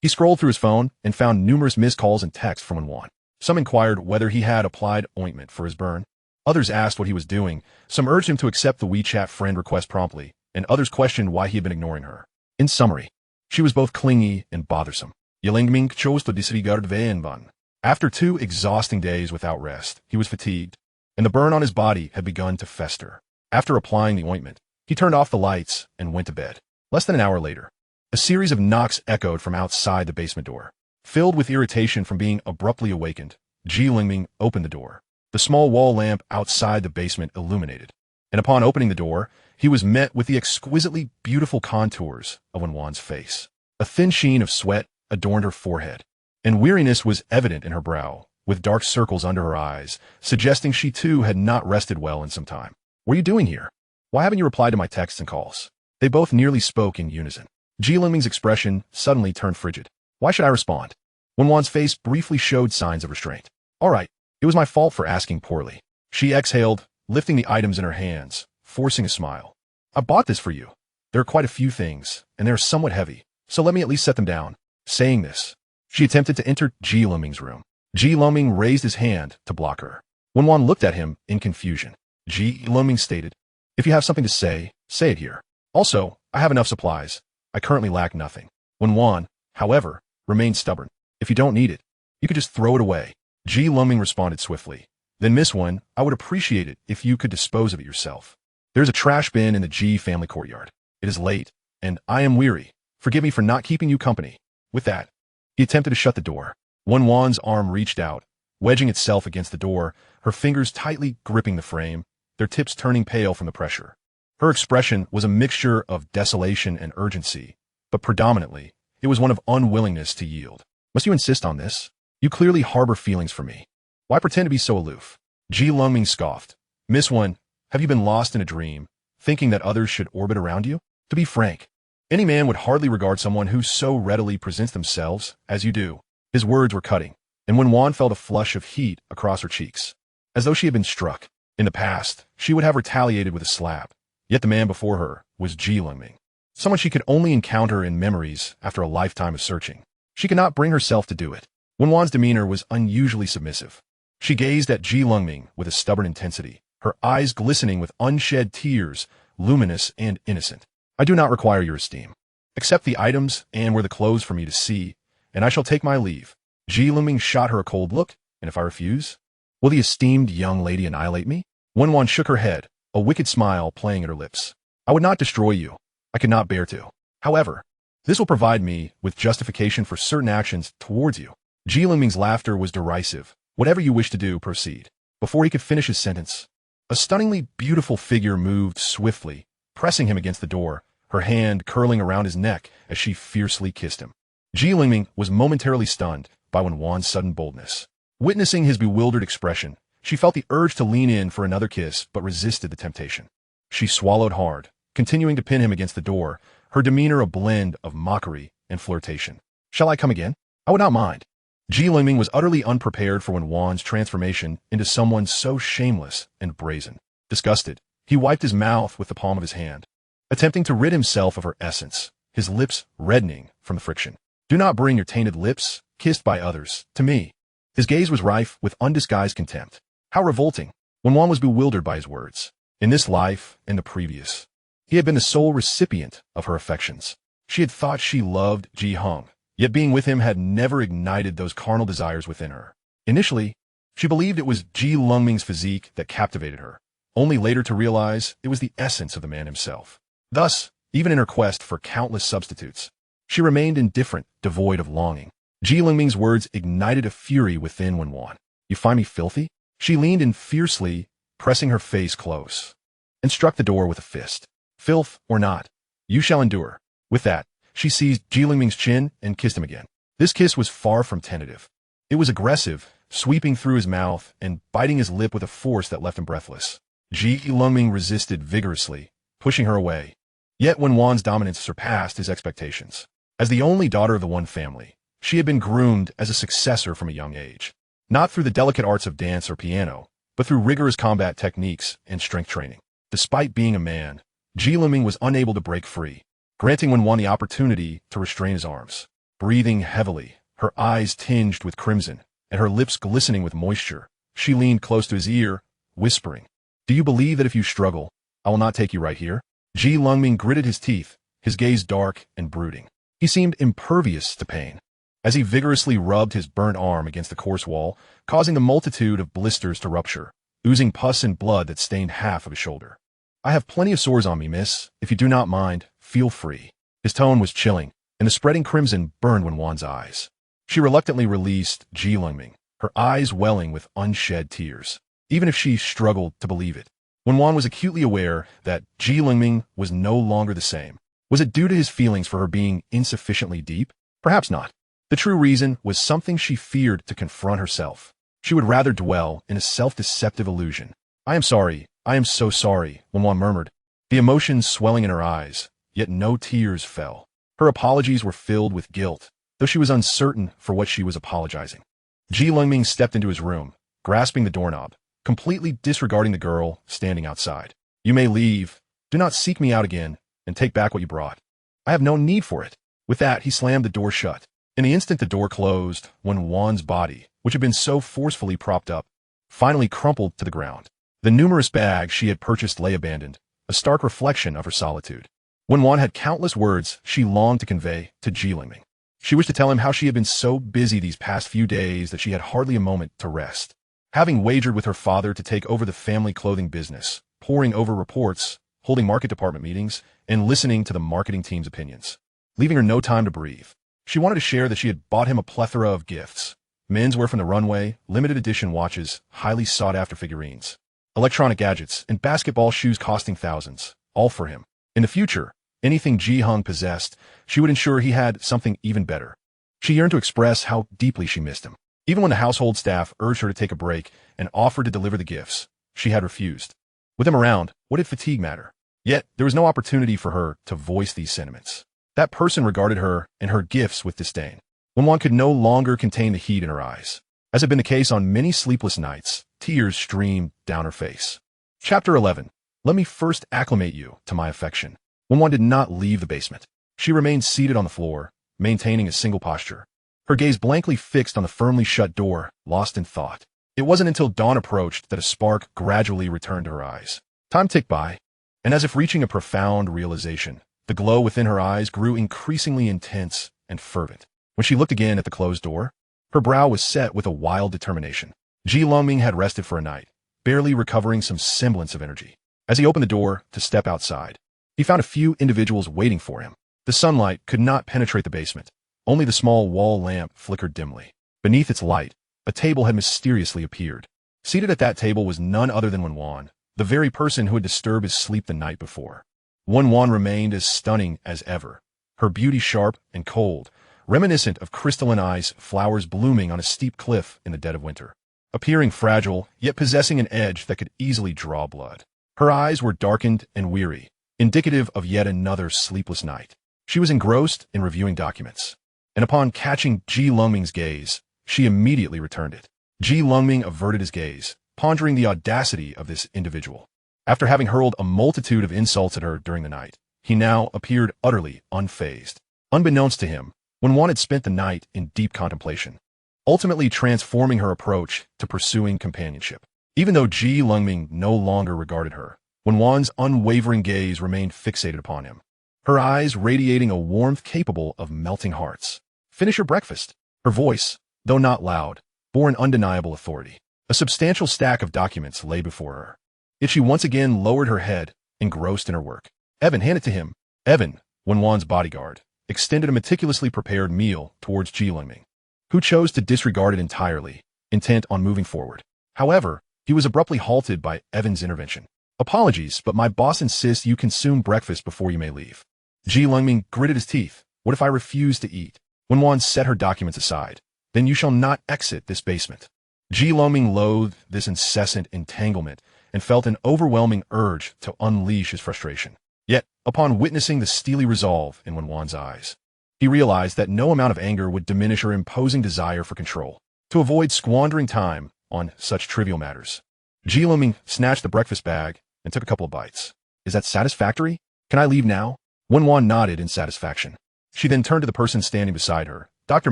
He scrolled through his phone and found numerous missed calls and texts from Wen Wan. Some inquired whether he had applied ointment for his burn. Others asked what he was doing. Some urged him to accept the WeChat friend request promptly, and others questioned why he had been ignoring her. In summary, she was both clingy and bothersome. Lengming chose to disregard Wen Wan. After 2 exhausting days without rest, he was fatigued, and the burn on his body had begun to fester. After applying the ointment, he turned off the lights and went to bed. Less than an hour later, a series of knocks echoed from outside the basement door. Filled with irritation from being abruptly awakened, Ji Lengming opened the door. The small wall lamp outside the basement illuminated, and upon opening the door, he was met with the exquisitely beautiful contours of Wen Wan's face. A thin sheen of sweat adorned her forehead, and weariness was evident in her brow, with dark circles under her eyes, suggesting she too had not rested well in some time. What are you doing here? Why haven't you replied to my texts and calls? They both nearly spoke in unison. Ji Lengming's expression suddenly turned frigid. Why should I respond? Wen Wan's face briefly showed signs of restraint. All right, it was my fault for asking poorly. She exhaled, lifting the items in her hands, forcing a smile. I bought this for you. There are quite a few things, and they are somewhat heavy, so let me at least set them down. Saying this, she attempted to enter Ji Lengming's room. Ji Lengming raised his hand to block her. Wen Wan looked at him in confusion. Ji Lengming stated, if you have something to say it here. Also, I have enough supplies. I currently lack nothing. Wen Wan, however, remained stubborn. If you don't need it, you could just throw it away. Ji Lengming responded swiftly. Then Miss Wen, I would appreciate it if you could dispose of it yourself. There's a trash bin in the Ji family courtyard. It is late, and I am weary. Forgive me for not keeping you company. With that, he attempted to shut the door. Wen Wan's arm reached out, wedging itself against the door, her fingers tightly gripping the frame, their tips turning pale from the pressure. Her expression was a mixture of desolation and urgency, but predominantly, it was one of unwillingness to yield. Must you insist on this? You clearly harbor feelings for me. Why pretend to be so aloof? Ji Lengming scoffed. Miss Wen, have you been lost in a dream, thinking that others should orbit around you? To be frank, any man would hardly regard someone who so readily presents themselves as you do. His words were cutting, and Wen Wan felt a flush of heat across her cheeks, as though she had been struck. In the past, she would have retaliated with a slap, yet the man before her was Ji Lengming, someone she could only encounter in memories after a lifetime of searching. She could not bring herself to do it. Wen Wan's demeanor was unusually submissive. She gazed at Ji Lengming with a stubborn intensity, her eyes glistening with unshed tears, luminous and innocent. I do not require your esteem. Accept the items and wear the clothes for me to see, and I shall take my leave. Ji Lengming shot her a cold look, and if I refuse, will the esteemed young lady annihilate me? Wen Wan shook her head, a wicked smile playing at her lips. I would not destroy you. I could not bear to. However, this will provide me with justification for certain actions towards you. Ji Lengming's laughter was derisive. Whatever you wish to do, proceed. Before he could finish his sentence, a stunningly beautiful figure moved swiftly, pressing him against the door, her hand curling around his neck as she fiercely kissed him. Ji Lengming was momentarily stunned by Wen Wan's sudden boldness. Witnessing his bewildered expression, she felt the urge to lean in for another kiss but resisted the temptation. She swallowed hard, continuing to pin him against the door, her demeanor a blend of mockery and flirtation. Shall I come again? I would not mind. Ji Lengming was utterly unprepared for Wen Wan's transformation into someone so shameless and brazen. Disgusted, he wiped his mouth with the palm of his hand, attempting to rid himself of her essence, his lips reddening from the friction. Do not bring your tainted lips, kissed by others, to me. His gaze was rife with undisguised contempt. How revolting! Wen Wan was bewildered by his words. In this life and the previous, he had been the sole recipient of her affections. She had thought she loved Ji Hung, yet being with him had never ignited those carnal desires within her. Initially, she believed it was Ji Lengming's physique that captivated her, only later to realize it was the essence of the man himself. Thus, even in her quest for countless substitutes, she remained indifferent, devoid of longing. Ji Lengming's words ignited a fury within Wen Wan. You find me filthy? She leaned in fiercely, pressing her face close, and struck the door with a fist. Filth or not, you shall endure. With that, she seized Ji Lengming's chin and kissed him again. This kiss was far from tentative. It was aggressive, sweeping through his mouth and biting his lip with a force that left him breathless. Ji Lengming resisted vigorously, pushing her away. Yet Wen Wan's dominance surpassed his expectations. As the only daughter of the one family, she had been groomed as a successor from a young age, not through the delicate arts of dance or piano, but through rigorous combat techniques and strength training. Despite being a man, Ji Lengming was unable to break free, granting Wen Wan the opportunity to restrain his arms. Breathing heavily, her eyes tinged with crimson, and her lips glistening with moisture, she leaned close to his ear, whispering, "Do you believe that if you struggle, I will not take you right here?" Ji Lengming gritted his teeth, his gaze dark and brooding. He seemed impervious to pain, as he vigorously rubbed his burnt arm against the coarse wall, causing the multitude of blisters to rupture, oozing pus and blood that stained half of his shoulder. "I have plenty of sores on me, miss. If you do not mind, feel free." His tone was chilling, and the spreading crimson burned Wen Wan's eyes. She reluctantly released Ji Lengming, her eyes welling with unshed tears, even if she struggled to believe it. Wen Wan was acutely aware that Ji Lengming was no longer the same. Was it due to his feelings for her being insufficiently deep? Perhaps not. The true reason was something she feared to confront herself. She would rather dwell in a self-deceptive illusion. "I am sorry. I am so sorry," Wen Wan murmured, the emotions swelling in her eyes, yet no tears fell. Her apologies were filled with guilt, though she was uncertain for what she was apologizing. Ji Lengming stepped into his room, grasping the doorknob, completely disregarding the girl standing outside. "You may leave. Do not seek me out again, and take back what you brought. I have no need for it." With that, he slammed the door shut. In the instant the door closed, Wen Wan's body, which had been so forcefully propped up, finally crumpled to the ground. The numerous bags she had purchased lay abandoned, a stark reflection of her solitude. Wen Wan had countless words she longed to convey to Ji Lengming. She wished to tell him how she had been so busy these past few days that she had hardly a moment to rest. Having wagered with her father to take over the family clothing business, poring over reports, holding market department meetings, and listening to the marketing team's opinions, leaving her no time to breathe. She wanted to share that she had bought him a plethora of gifts: menswear from the runway, limited edition watches, highly sought-after figurines, electronic gadgets, and basketball shoes costing thousands, all for him. In the future, anything Ji Hung possessed, she would ensure he had something even better. She yearned to express how deeply she missed him. Even when the household staff urged her to take a break and offered to deliver the gifts, she had refused. With him around, what did fatigue matter? Yet, there was no opportunity for her to voice these sentiments. That person regarded her and her gifts with disdain. Wen Wan could no longer contain the heat in her eyes. As had been the case on many sleepless nights, tears streamed down her face. Chapter 11. Let me first acclimate you to my affection. Wen Wan did not leave the basement. She remained seated on the floor, maintaining a single posture, her gaze blankly fixed on the firmly shut door, lost in thought. It wasn't until dawn approached that a spark gradually returned to her eyes. Time ticked by, and as if reaching a profound realization, the glow within her eyes grew increasingly intense and fervent. When she looked again at the closed door, her brow was set with a wild determination. Ji Lengming had rested for a night, barely recovering some semblance of energy. As he opened the door to step outside, he found a few individuals waiting for him. The sunlight could not penetrate the basement. Only the small wall lamp flickered dimly. Beneath its light, a table had mysteriously appeared. Seated at that table was none other than Wen Wan, the very person who had disturbed his sleep the night before. Wen Wan remained as stunning as ever, her beauty sharp and cold, reminiscent of crystalline ice flowers blooming on a steep cliff in the dead of winter. Appearing fragile, yet possessing an edge that could easily draw blood. Her eyes were darkened and weary, indicative of yet another sleepless night. She was engrossed in reviewing documents, and upon catching Ji Lengming's gaze, she immediately returned it. Ji Lengming averted his gaze, pondering the audacity of this individual. After having hurled a multitude of insults at her during the night, he now appeared utterly unfazed. Unbeknownst to him, Wen Wan had spent the night in deep contemplation, ultimately transforming her approach to pursuing companionship. Even though Lengming no longer regarded her, Wen Wan's unwavering gaze remained fixated upon him, her eyes radiating a warmth capable of melting hearts. "Finish your breakfast." Her voice, though not loud, bore an undeniable authority. A substantial stack of documents lay before her. Yet she once again lowered her head, engrossed in her work. "Evan, hand it to him." Evan, Wen Wan's bodyguard, extended a meticulously prepared meal towards Lengming, who chose to disregard it entirely, intent on moving forward. However, he was abruptly halted by Evan's intervention. "Apologies, but my boss insists you consume breakfast before you may leave." Lengming gritted his teeth. "What if I refuse to eat?" Wen Wan set her documents aside. "Then you shall not exit this basement." Lengming loathed this incessant entanglement and felt an overwhelming urge to unleash his frustration. Yet, upon witnessing the steely resolve in Wen Wan's eyes, he realized that no amount of anger would diminish her imposing desire for control. To avoid squandering time on such trivial matters, Lengming snatched the breakfast bag and took a couple of bites. "Is that satisfactory? Can I leave now?" Wen Wan nodded in satisfaction. She then turned to the person standing beside her. "Dr.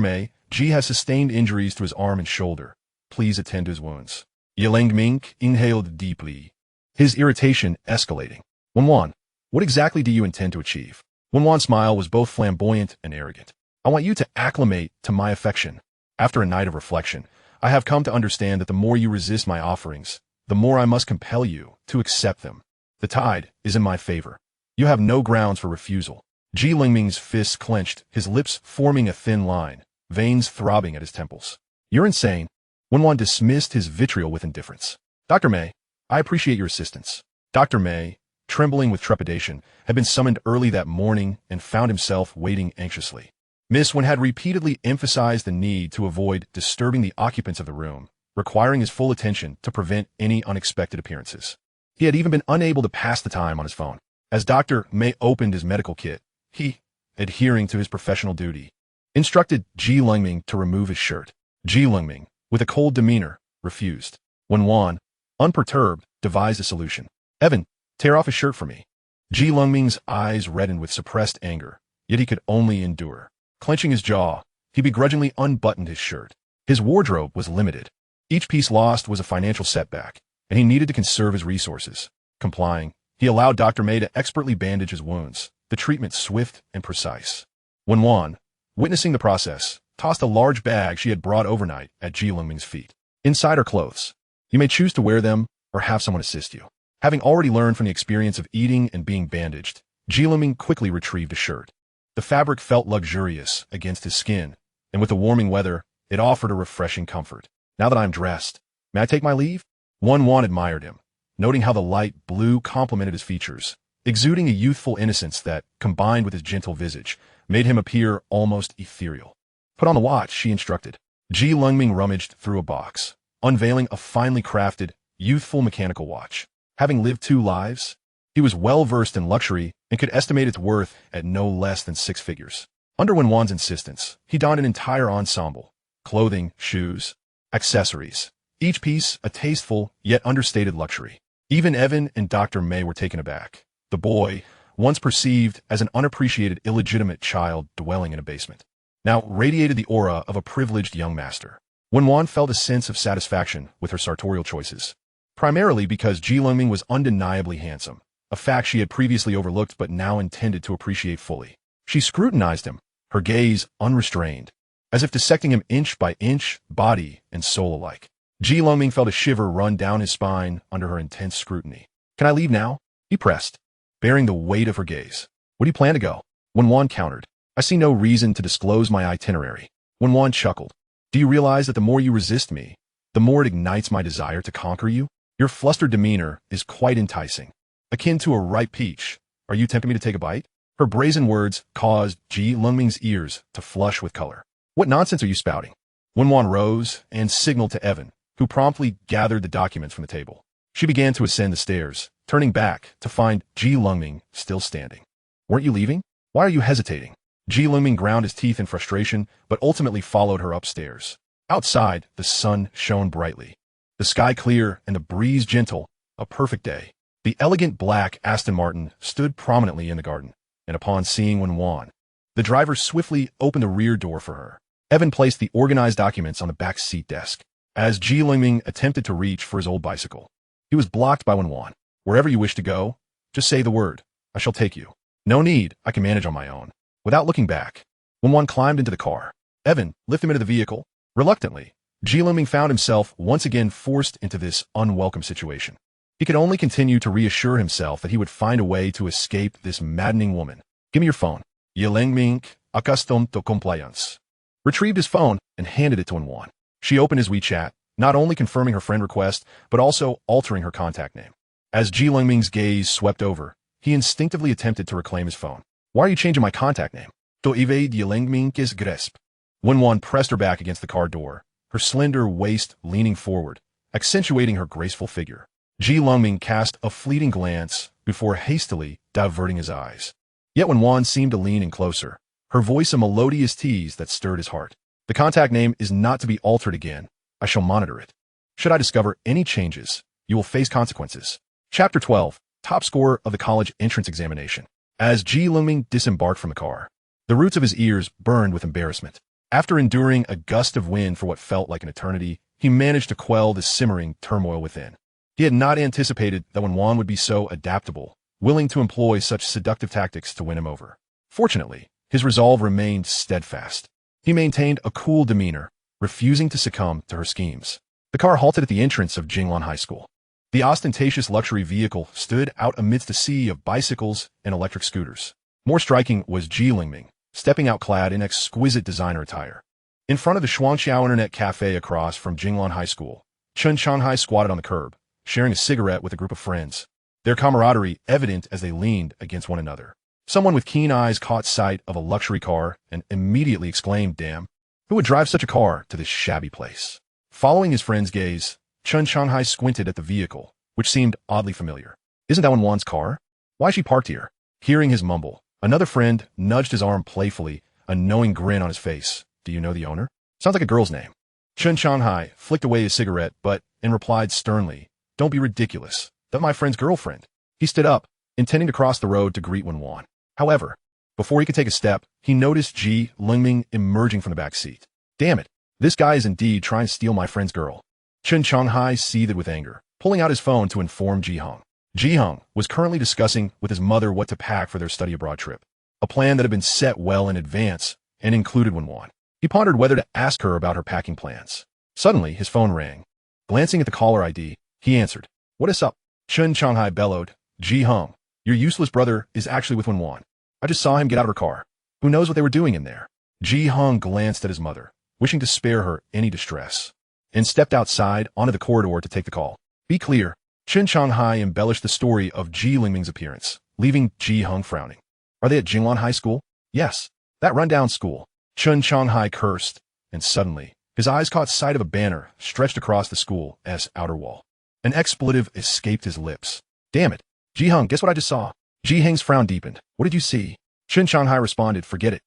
May, has sustained injuries to his arm and shoulder. Please attend to his wounds." Lengming inhaled deeply, his irritation escalating. "Wen Wan, what exactly do you intend to achieve?" Wen Wan's smile was both flamboyant and arrogant. "I want you to acclimate to my affection. After a night of reflection, I have come to understand that the more you resist my offerings, the more I must compel you to accept them. The tide is in my favor. You have no grounds for refusal." Lengming's fists clenched, his lips forming a thin line, veins throbbing at his temples. "You're insane." Wen Wan dismissed his vitriol with indifference. "Dr. May, I appreciate your assistance." Dr. May, trembling with trepidation, had been summoned early that morning and found himself waiting anxiously. Miss Wen had repeatedly emphasized the need to avoid disturbing the occupants of the room, requiring his full attention to prevent any unexpected appearances. He had even been unable to pass the time on his phone. As Dr. May opened his medical kit, he, adhering to his professional duty, instructed Lengming to remove his shirt. Lengming, with a cold demeanor, refused. Wen Wan, unperturbed, devised a solution. "Evan, tear off his shirt for me." Lengming's eyes reddened with suppressed anger, yet he could only endure. Clenching his jaw, he begrudgingly unbuttoned his shirt. His wardrobe was limited. Each piece lost was a financial setback, and he needed to conserve his resources. Complying, he allowed Dr. May to expertly bandage his wounds, the treatment swift and precise. Wen Wan, witnessing the process, tossed a large bag she had brought overnight at Lengming's feet. Inside are clothes. You may choose to wear them or have someone assist you. Having already learned from the experience of eating and being bandaged, Lengming quickly retrieved a shirt. The fabric felt luxurious against his skin, and with the warming weather, it offered a refreshing comfort. "Now that I am dressed, may I take my leave?" Wen Wan admired him, noting how the light blue complemented his features, exuding a youthful innocence that, combined with his gentle visage, made him appear almost ethereal. "Put on the watch," she instructed. Lengming rummaged through a box, unveiling a finely crafted, youthful mechanical watch. Having lived 2 lives, he was well-versed in luxury and could estimate its worth at no less than 6 figures. Under Wen Wan's insistence, he donned an entire ensemble: clothing, shoes, accessories, each piece a tasteful yet understated luxury. Even Evan and Dr. May were taken aback. The boy, once perceived as an unappreciated illegitimate child dwelling in a basement, now radiated the aura of a privileged young master. Wen Wan felt a sense of satisfaction with her sartorial choices, primarily because Lengming was undeniably handsome, a fact she had previously overlooked but now intended to appreciate fully. She scrutinized him, her gaze unrestrained, as if dissecting him inch by inch, body and soul alike. Lengming felt a shiver run down his spine under her intense scrutiny. "Can I leave now?" he pressed, bearing the weight of her gaze. "Where do you plan to go?" Wen Wan countered. "I see no reason to disclose my itinerary." Wen Wan chuckled. "Do you realize that the more you resist me, the more it ignites my desire to conquer you? Your flustered demeanor is quite enticing, akin to a ripe peach. Are you tempting me to take a bite?" Her brazen words caused Lengming's ears to flush with color. "What nonsense are you spouting?" Wen Wan rose and signaled to Evan, who promptly gathered the documents from the table. She began to ascend the stairs, turning back to find Lengming still standing. "Weren't you leaving? Why are you hesitating?" Lengming ground his teeth in frustration, but ultimately followed her upstairs. Outside, the sun shone brightly, the sky clear and the breeze gentle, a perfect day. The elegant black Aston Martin stood prominently in the garden, and upon seeing Wen Wan, the driver swiftly opened the rear door for her. Evan placed the organized documents on the back seat desk. As Lengming attempted to reach for his old bicycle, he was blocked by Wen Wan. Wherever you wish to go, just say the word. I shall take you. No need, I can manage on my own. Without looking back, Wen Wan climbed into the car. Evan lifted him into the vehicle. Reluctantly, Lengming found himself once again forced into this unwelcome situation. He could only continue to reassure himself that he would find a way to escape this maddening woman. Give me your phone. Lengming, accustomed to compliance, retrieved his phone and handed it to Wen Wan. She opened his WeChat, not only confirming her friend request, but also altering her contact name. As Lengming's gaze swept over, he instinctively attempted to reclaim his phone. Why are you changing my contact name? To evade Lengming's grasp. Wen Wan pressed her back against the car door, her slender waist leaning forward, accentuating her graceful figure. Lengming cast a fleeting glance before hastily diverting his eyes. Yet Wen Wan seemed to lean in closer, her voice a melodious tease that stirred his heart. The contact name is not to be altered again. I shall monitor it. Should I discover any changes, you will face consequences. Chapter 12, Top Score of the College Entrance Examination. As Lengming disembarked from the car, the roots of his ears burned with embarrassment. After enduring a gust of wind for what felt like an eternity, he managed to quell the simmering turmoil within. He had not anticipated that Wen Wan would be so adaptable, willing to employ such seductive tactics to win him over. Fortunately, his resolve remained steadfast. He maintained a cool demeanor, refusing to succumb to her schemes. The car halted at the entrance of Jinglan High School. The ostentatious luxury vehicle stood out amidst a sea of bicycles and electric scooters. More striking was Lengming, stepping out clad in exquisite designer attire. In front of the Shuangxiao Internet Cafe across from Jinglan High School, Chen Shanghai squatted on the curb, sharing a cigarette with a group of friends, their camaraderie evident as they leaned against one another. Someone with keen eyes caught sight of a luxury car and immediately exclaimed, "Damn, who would drive such a car to this shabby place?" Following his friend's gaze, Chen Shanghai squinted at the vehicle, which seemed oddly familiar. Isn't that Wen Wan's car? Why is she parked here? Hearing his mumble, another friend nudged his arm playfully, a knowing grin on his face. Do you know the owner? Sounds like a girl's name. Chen Shanghai flicked away his cigarette, but replied sternly, "Don't be ridiculous. That's my friend's girlfriend." He stood up, intending to cross the road to greet Wen Wan. However, before he could take a step, he noticed Lengming emerging from the back seat. Damn it, this guy is indeed trying to steal my friend's girl. Chen Shanghai seethed with anger, pulling out his phone to inform Hung. Hung was currently discussing with his mother what to pack for their study abroad trip, a plan that had been set well in advance and included Wen Wan. He pondered whether to ask her about her packing plans. Suddenly, his phone rang. Glancing at the caller ID, he answered. "What is up?" Chen Shanghai bellowed. Hung, your useless brother is actually with Wen Wan. I just saw him get out of her car. Who knows what they were doing in there? Hung glanced at his mother, wishing to spare her any distress, and stepped outside onto the corridor to take the call. Be clear, Chen Shanghai embellished the story of Lengming's appearance, leaving Hung frowning. Are they at Jinglan High School? Yes, that rundown school. Chen Shanghai cursed, and suddenly, his eyes caught sight of a banner stretched across the school's outer wall. An expletive escaped his lips. Damn it. Hung, guess what I just saw? Hung's frown deepened. What did you see? Chen Shanghai responded, forget it.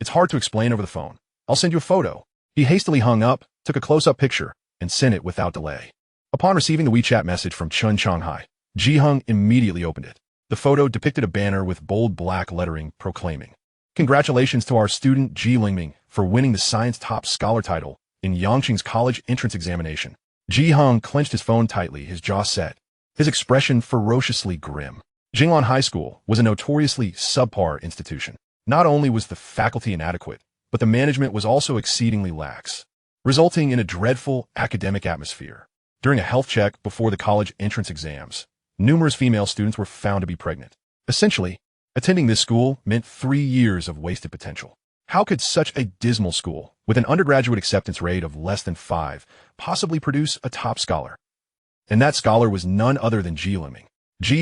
It's hard to explain over the phone. I'll send you a photo. He hastily hung up, took a close-up picture, and sent it without delay. Upon receiving the WeChat message from Chen Shanghai, Hung immediately opened it. The photo depicted a banner with bold black lettering proclaiming, "Congratulations to our student Lengming for winning the Science Top Scholar title in Yangqing's college entrance examination." Hung clenched his phone tightly, his jaw set, his expression ferociously grim. Jinglan High School was a notoriously subpar institution. Not only was the faculty inadequate, but the management was also exceedingly lax, resulting in a dreadful academic atmosphere. During a health check before the college entrance exams, numerous female students were found to be pregnant. Essentially, attending this school meant 3 years of wasted potential. How could such a dismal school, with an undergraduate acceptance rate of less than 5, possibly produce a top scholar? And that scholar was none other than Lengming.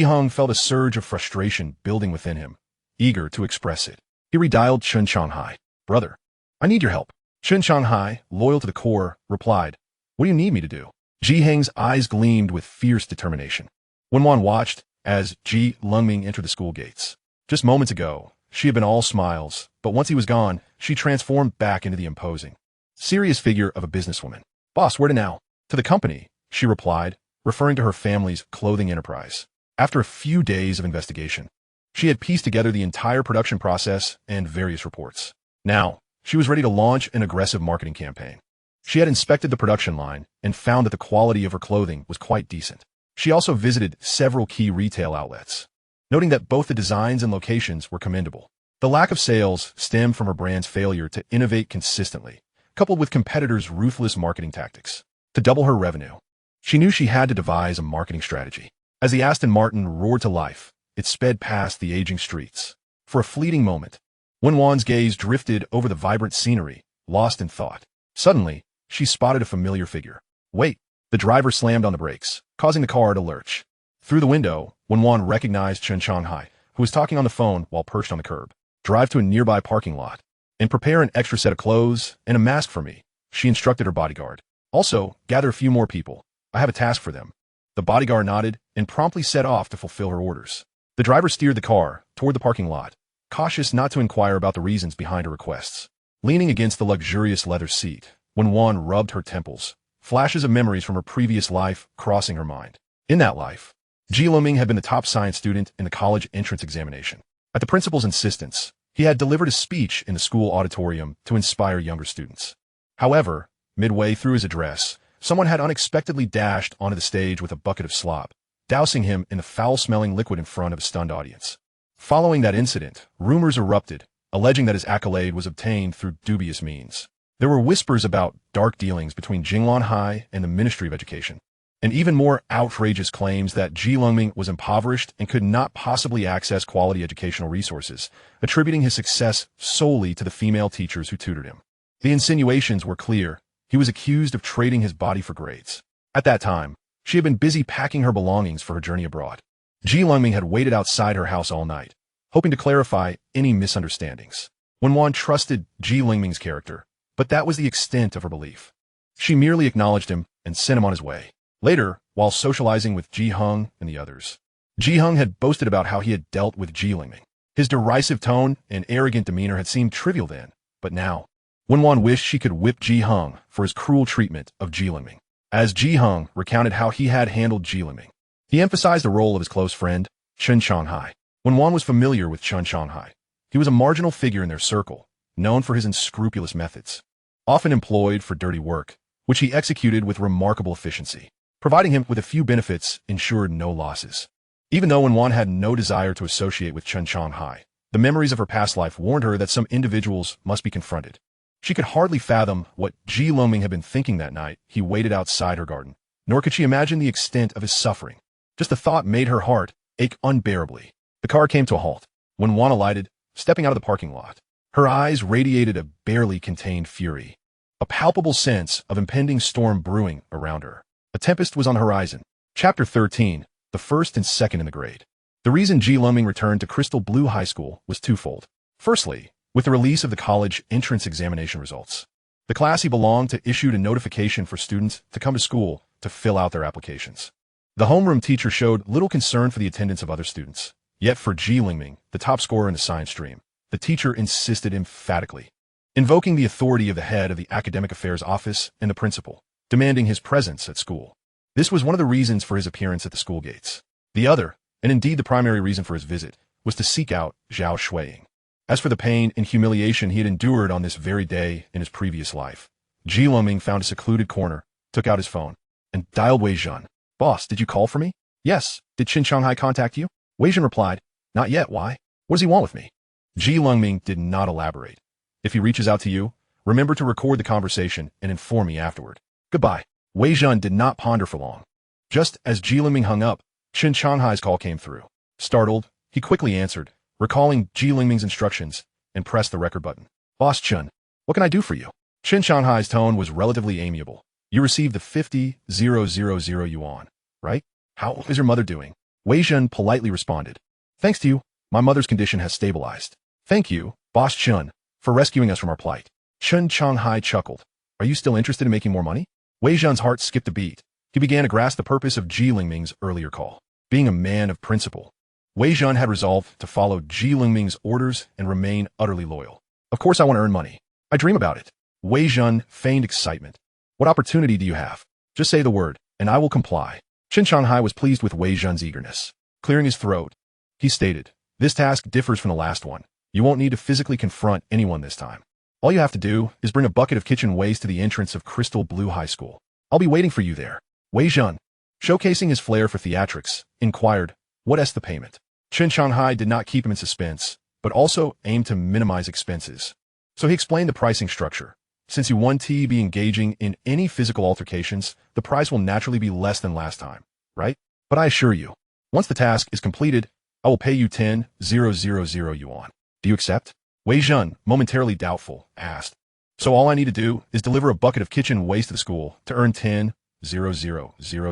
Hung felt a surge of frustration building within him, eager to express it. He redialed Chen Shanghai. Brother, I need your help. Chen Shanghai, loyal to the core, replied, What do you need me to do? Hung's eyes gleamed with fierce determination. Wen Wan watched as Lengming entered the school gates. Just moments ago, she had been all smiles, but once he was gone, she transformed back into the imposing, serious figure of a businesswoman. Boss, where to now? To the company, she replied, referring to her family's clothing enterprise. After a few days of investigation, She had pieced together the entire production process and various reports. Now, she was ready to launch an aggressive marketing campaign. She had inspected the production line and found that the quality of her clothing was quite decent. She also visited several key retail outlets, noting that both the designs and locations were commendable. The lack of sales stemmed from her brand's failure to innovate consistently, coupled with competitors' ruthless marketing tactics. To double her revenue, she knew she had to devise a marketing strategy. As the Aston Martin roared to life, it sped past the aging streets. For a fleeting moment, Wen Wan's gaze drifted over the vibrant scenery, lost in thought. Suddenly, she spotted a familiar figure. Wait! The driver slammed on the brakes, causing the car to lurch. Through the window, Wen Wan recognized Chen Shanghai, who was talking on the phone while perched on the curb. Drive to a nearby parking lot and prepare an extra set of clothes and a mask for me, she instructed her bodyguard. Also, gather a few more people. I have a task for them. The bodyguard nodded and promptly set off to fulfill her orders. The driver steered the car toward the parking lot, cautious not to inquire about the reasons behind her requests. Leaning against the luxurious leather seat, Wen Wan rubbed her temples, flashes of memories from her previous life crossing her mind. In that life, Lengming had been the top science student in the college entrance examination. At the principal's insistence, he had delivered a speech in the school auditorium to inspire younger students. However, midway through his address, someone had unexpectedly dashed onto the stage with a bucket of slop, dousing him in the foul-smelling liquid in front of a stunned audience. Following that incident, rumors erupted, alleging that his accolade was obtained through dubious means. There were whispers about dark dealings between Jinglan High and the Ministry of Education, and even more outrageous claims that Lengming was impoverished and could not possibly access quality educational resources, attributing his success solely to the female teachers who tutored him. The insinuations were clear. He was accused of trading his body for grades. At that time, she had been busy packing her belongings for her journey abroad. Lengming had waited outside her house all night, hoping to clarify any misunderstandings. Wen Wan trusted Lengming's character, but that was the extent of her belief. She merely acknowledged him and sent him on his way. Later, while socializing with Ji Hung and the others, Ji Hung had boasted about how he had dealt with Lengming. His derisive tone and arrogant demeanor had seemed trivial then, but now, Wen Wan wished she could whip Ji Hung for his cruel treatment of Lengming. As Ji Hung recounted how he had handled Lengming, he emphasized the role of his close friend, Chen Shanghai. Wen Wan was familiar with Chen Shanghai. He was a marginal figure in their circle, known for his unscrupulous methods, often employed for dirty work, which he executed with remarkable efficiency. Providing him with a few benefits ensured no losses. Even though Wen Wan had no desire to associate with Chen Shanghai, the memories of her past life warned her that some individuals must be confronted. She could hardly fathom what Lengming had been thinking that night he waited outside her garden, nor could she imagine the extent of his suffering. Just the thought made her heart ache unbearably. The car came to a halt. Wen Wan alighted, stepping out of the parking lot. Her eyes radiated a barely contained fury, a palpable sense of impending storm brewing around her. A tempest was on the horizon. Chapter 13, the first and second in the grade. The reason Lengming returned to Crystal Blue High School was twofold. Firstly, with the release of the college entrance examination results, the class he belonged to issued a notification for students to come to school to fill out their applications. The homeroom teacher showed little concern for the attendance of other students. Yet for Lengming, the top scorer in the science stream, the teacher insisted emphatically, invoking the authority of the head of the academic affairs office and the principal, demanding his presence at school. This was one of the reasons for his appearance at the school gates. The other, and indeed the primary reason for his visit, was to seek out Zhao Shuiying. As for the pain and humiliation he had endured on this very day in his previous life, Lengming found a secluded corner, took out his phone, and dialed Wei Zhen. Boss, did you call for me? Yes. Did Chen Shanghai contact you? Wei Zhen replied, not yet, why? What does he want with me? Lengming did not elaborate. If he reaches out to you, remember to record the conversation and inform me afterward. Goodbye. Wei Zhen did not ponder for long. Just as Lengming hung up, Chen Shanghai's call came through. Startled, he quickly answered, recalling Lengming's instructions, and pressed the record button. Boss Chen, what can I do for you? Chen Shanghai's tone was relatively amiable. You received the 50,000 yuan, right? How is your mother doing? Wei Zhen politely responded. Thanks to you, my mother's condition has stabilized. Thank you, Boss Chen, for rescuing us from our plight. Chen Shanghai chuckled. Are you still interested in making more money? Wei Zhen's heart skipped a beat. He began to grasp the purpose of Lengming's earlier call. Being a man of principle, Wei Zhen had resolved to follow Lengming's orders and remain utterly loyal. Of course I want to earn money. I dream about it. Wei Zhen feigned excitement. What opportunity do you have? Just say the word, and I will comply. Chen Shanghai was pleased with Wei Zhen's eagerness. Clearing his throat, he stated, This task differs from the last one. You won't need to physically confront anyone this time. All you have to do is bring a bucket of kitchen waste to the entrance of Crystal Blue High School. I'll be waiting for you there. Wei Zhen, showcasing his flair for theatrics, inquired, "What's the payment?" Chen Shanghai did not keep him in suspense, but also aimed to minimize expenses. So he explained the pricing structure. Since you won't be engaging in any physical altercations, the price will naturally be less than last time, right? But I assure you, once the task is completed, I will pay you 10,000 yuan. Do you accept? Wei Zhen, momentarily doubtful, asked. So all I need to do is deliver a bucket of kitchen waste to the school to earn 10,000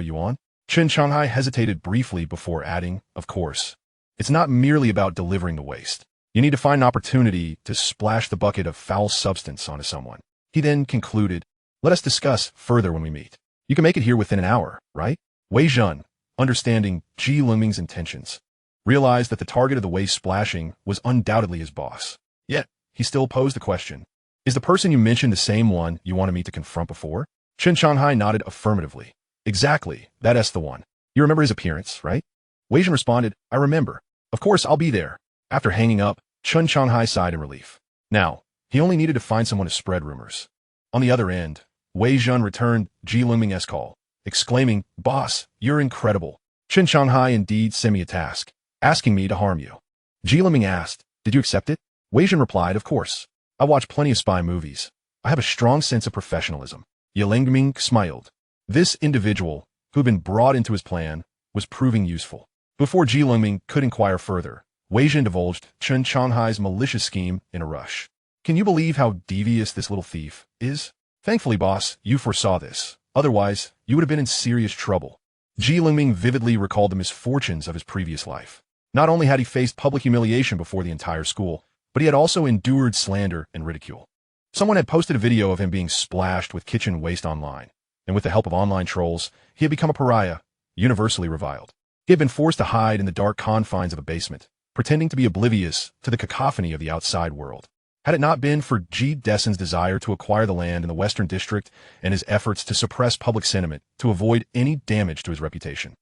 yuan? Chen Shanghai hesitated briefly before adding, of course. It's not merely about delivering the waste. You need to find an opportunity to splash the bucket of foul substance onto someone. He then concluded, let us discuss further when we meet. You can make it here within an hour, right? Wei Zhen, understanding Lengming's intentions, realized that the target of the waste splashing was undoubtedly his boss. Yet, he still posed the question, is the person you mentioned the same one you wanted me to confront before? Chen Shanghai nodded affirmatively. Exactly, that's the one. You remember his appearance, right? Wei Zhen responded, I remember. Of course, I'll be there. After hanging up, Chen Shanghai sighed in relief. Now, he only needed to find someone to spread rumors. On the other end, Wei Zhen returned Lengming's call, exclaiming, Boss, you're incredible. Chen Shanghai indeed sent me a task, asking me to harm you. Lengming asked, did you accept it? Wei Zhen replied, of course. I watch plenty of spy movies. I have a strong sense of professionalism. Lengming smiled. This individual, who had been brought into his plan, was proving useful. Before Lengming could inquire further, Wei Zhen divulged Chen Shanghai's malicious scheme in a rush. Can you believe how devious this little thief is? Thankfully, boss, you foresaw this. Otherwise, you would have been in serious trouble. Lengming vividly recalled the misfortunes of his previous life. Not only had he faced public humiliation before the entire school, but he had also endured slander and ridicule. Someone had posted a video of him being splashed with kitchen waste online, and with the help of online trolls, he had become a pariah, universally reviled. He had been forced to hide in the dark confines of a basement, pretending to be oblivious to the cacophony of the outside world. Had it not been for Dessin's desire to acquire the land in the Western District and his efforts to suppress public sentiment to avoid any damage to his reputation,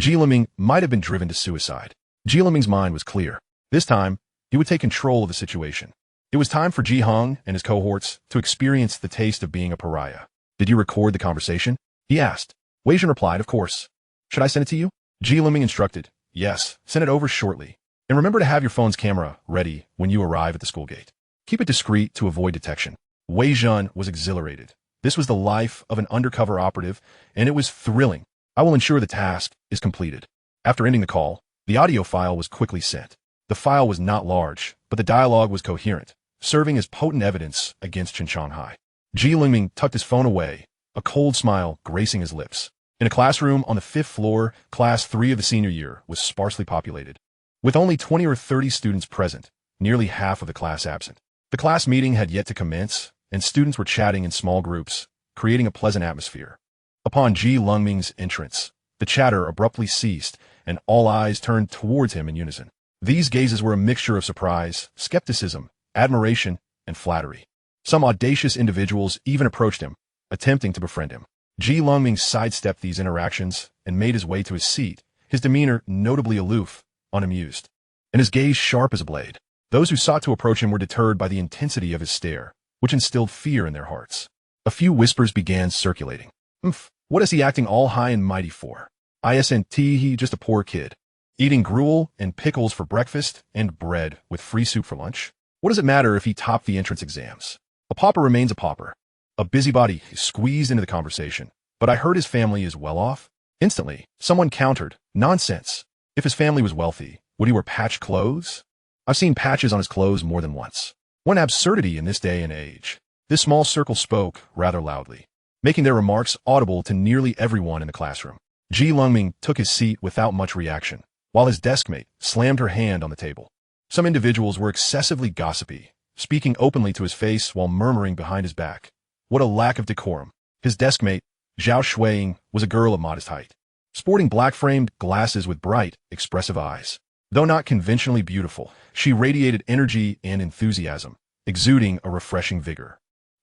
Lengming might have been driven to suicide. Lengming's mind was clear. This time, he would take control of the situation. It was time for Hong and his cohorts to experience the taste of being a pariah. Did you record the conversation? He asked. Wei Zhen replied, of course. Should I send it to you? Lengming instructed. Yes, send it over shortly. And remember to have your phone's camera ready when you arrive at the school gate. Keep it discreet to avoid detection. Wei Zhen was exhilarated. This was the life of an undercover operative, and it was thrilling. I will ensure the task is completed. After ending the call, the audio file was quickly sent. The file was not large, but the dialogue was coherent, serving as potent evidence against Chen Shanghai. Lengming tucked his phone away, a cold smile gracing his lips. In a classroom on the 5th floor, Class 3 of the senior year was sparsely populated. With only 20 or 30 students present, nearly half of the class absent. The class meeting had yet to commence, and students were chatting in small groups, creating a pleasant atmosphere. Upon Lengming's entrance, the chatter abruptly ceased, and all eyes turned towards him in unison. These gazes were a mixture of surprise, skepticism, admiration, and flattery. Some audacious individuals even approached him, attempting to befriend him. Lengming sidestepped these interactions and made his way to his seat, his demeanor notably aloof, unamused, and his gaze sharp as a blade. Those who sought to approach him were deterred by the intensity of his stare, which instilled fear in their hearts. A few whispers began circulating. What is he acting all high and mighty for? Isn't he just a poor kid? Eating gruel and pickles for breakfast and bread with free soup for lunch? What does it matter if he topped the entrance exams? A pauper remains a pauper. A busybody squeezed into the conversation. But I heard his family is well off. Instantly, someone countered, nonsense. If his family was wealthy, would he wear patched clothes? I've seen patches on his clothes more than once. What absurdity in this day and age. This small circle spoke rather loudly, making their remarks audible to nearly everyone in the classroom. Lengming took his seat without much reaction, while his deskmate slammed her hand on the table. Some individuals were excessively gossipy, speaking openly to his face while murmuring behind his back. What a lack of decorum. His deskmate, Zhao Shuiying, was a girl of modest height, sporting black-framed glasses with bright, expressive eyes. Though not conventionally beautiful, she radiated energy and enthusiasm, exuding a refreshing vigor.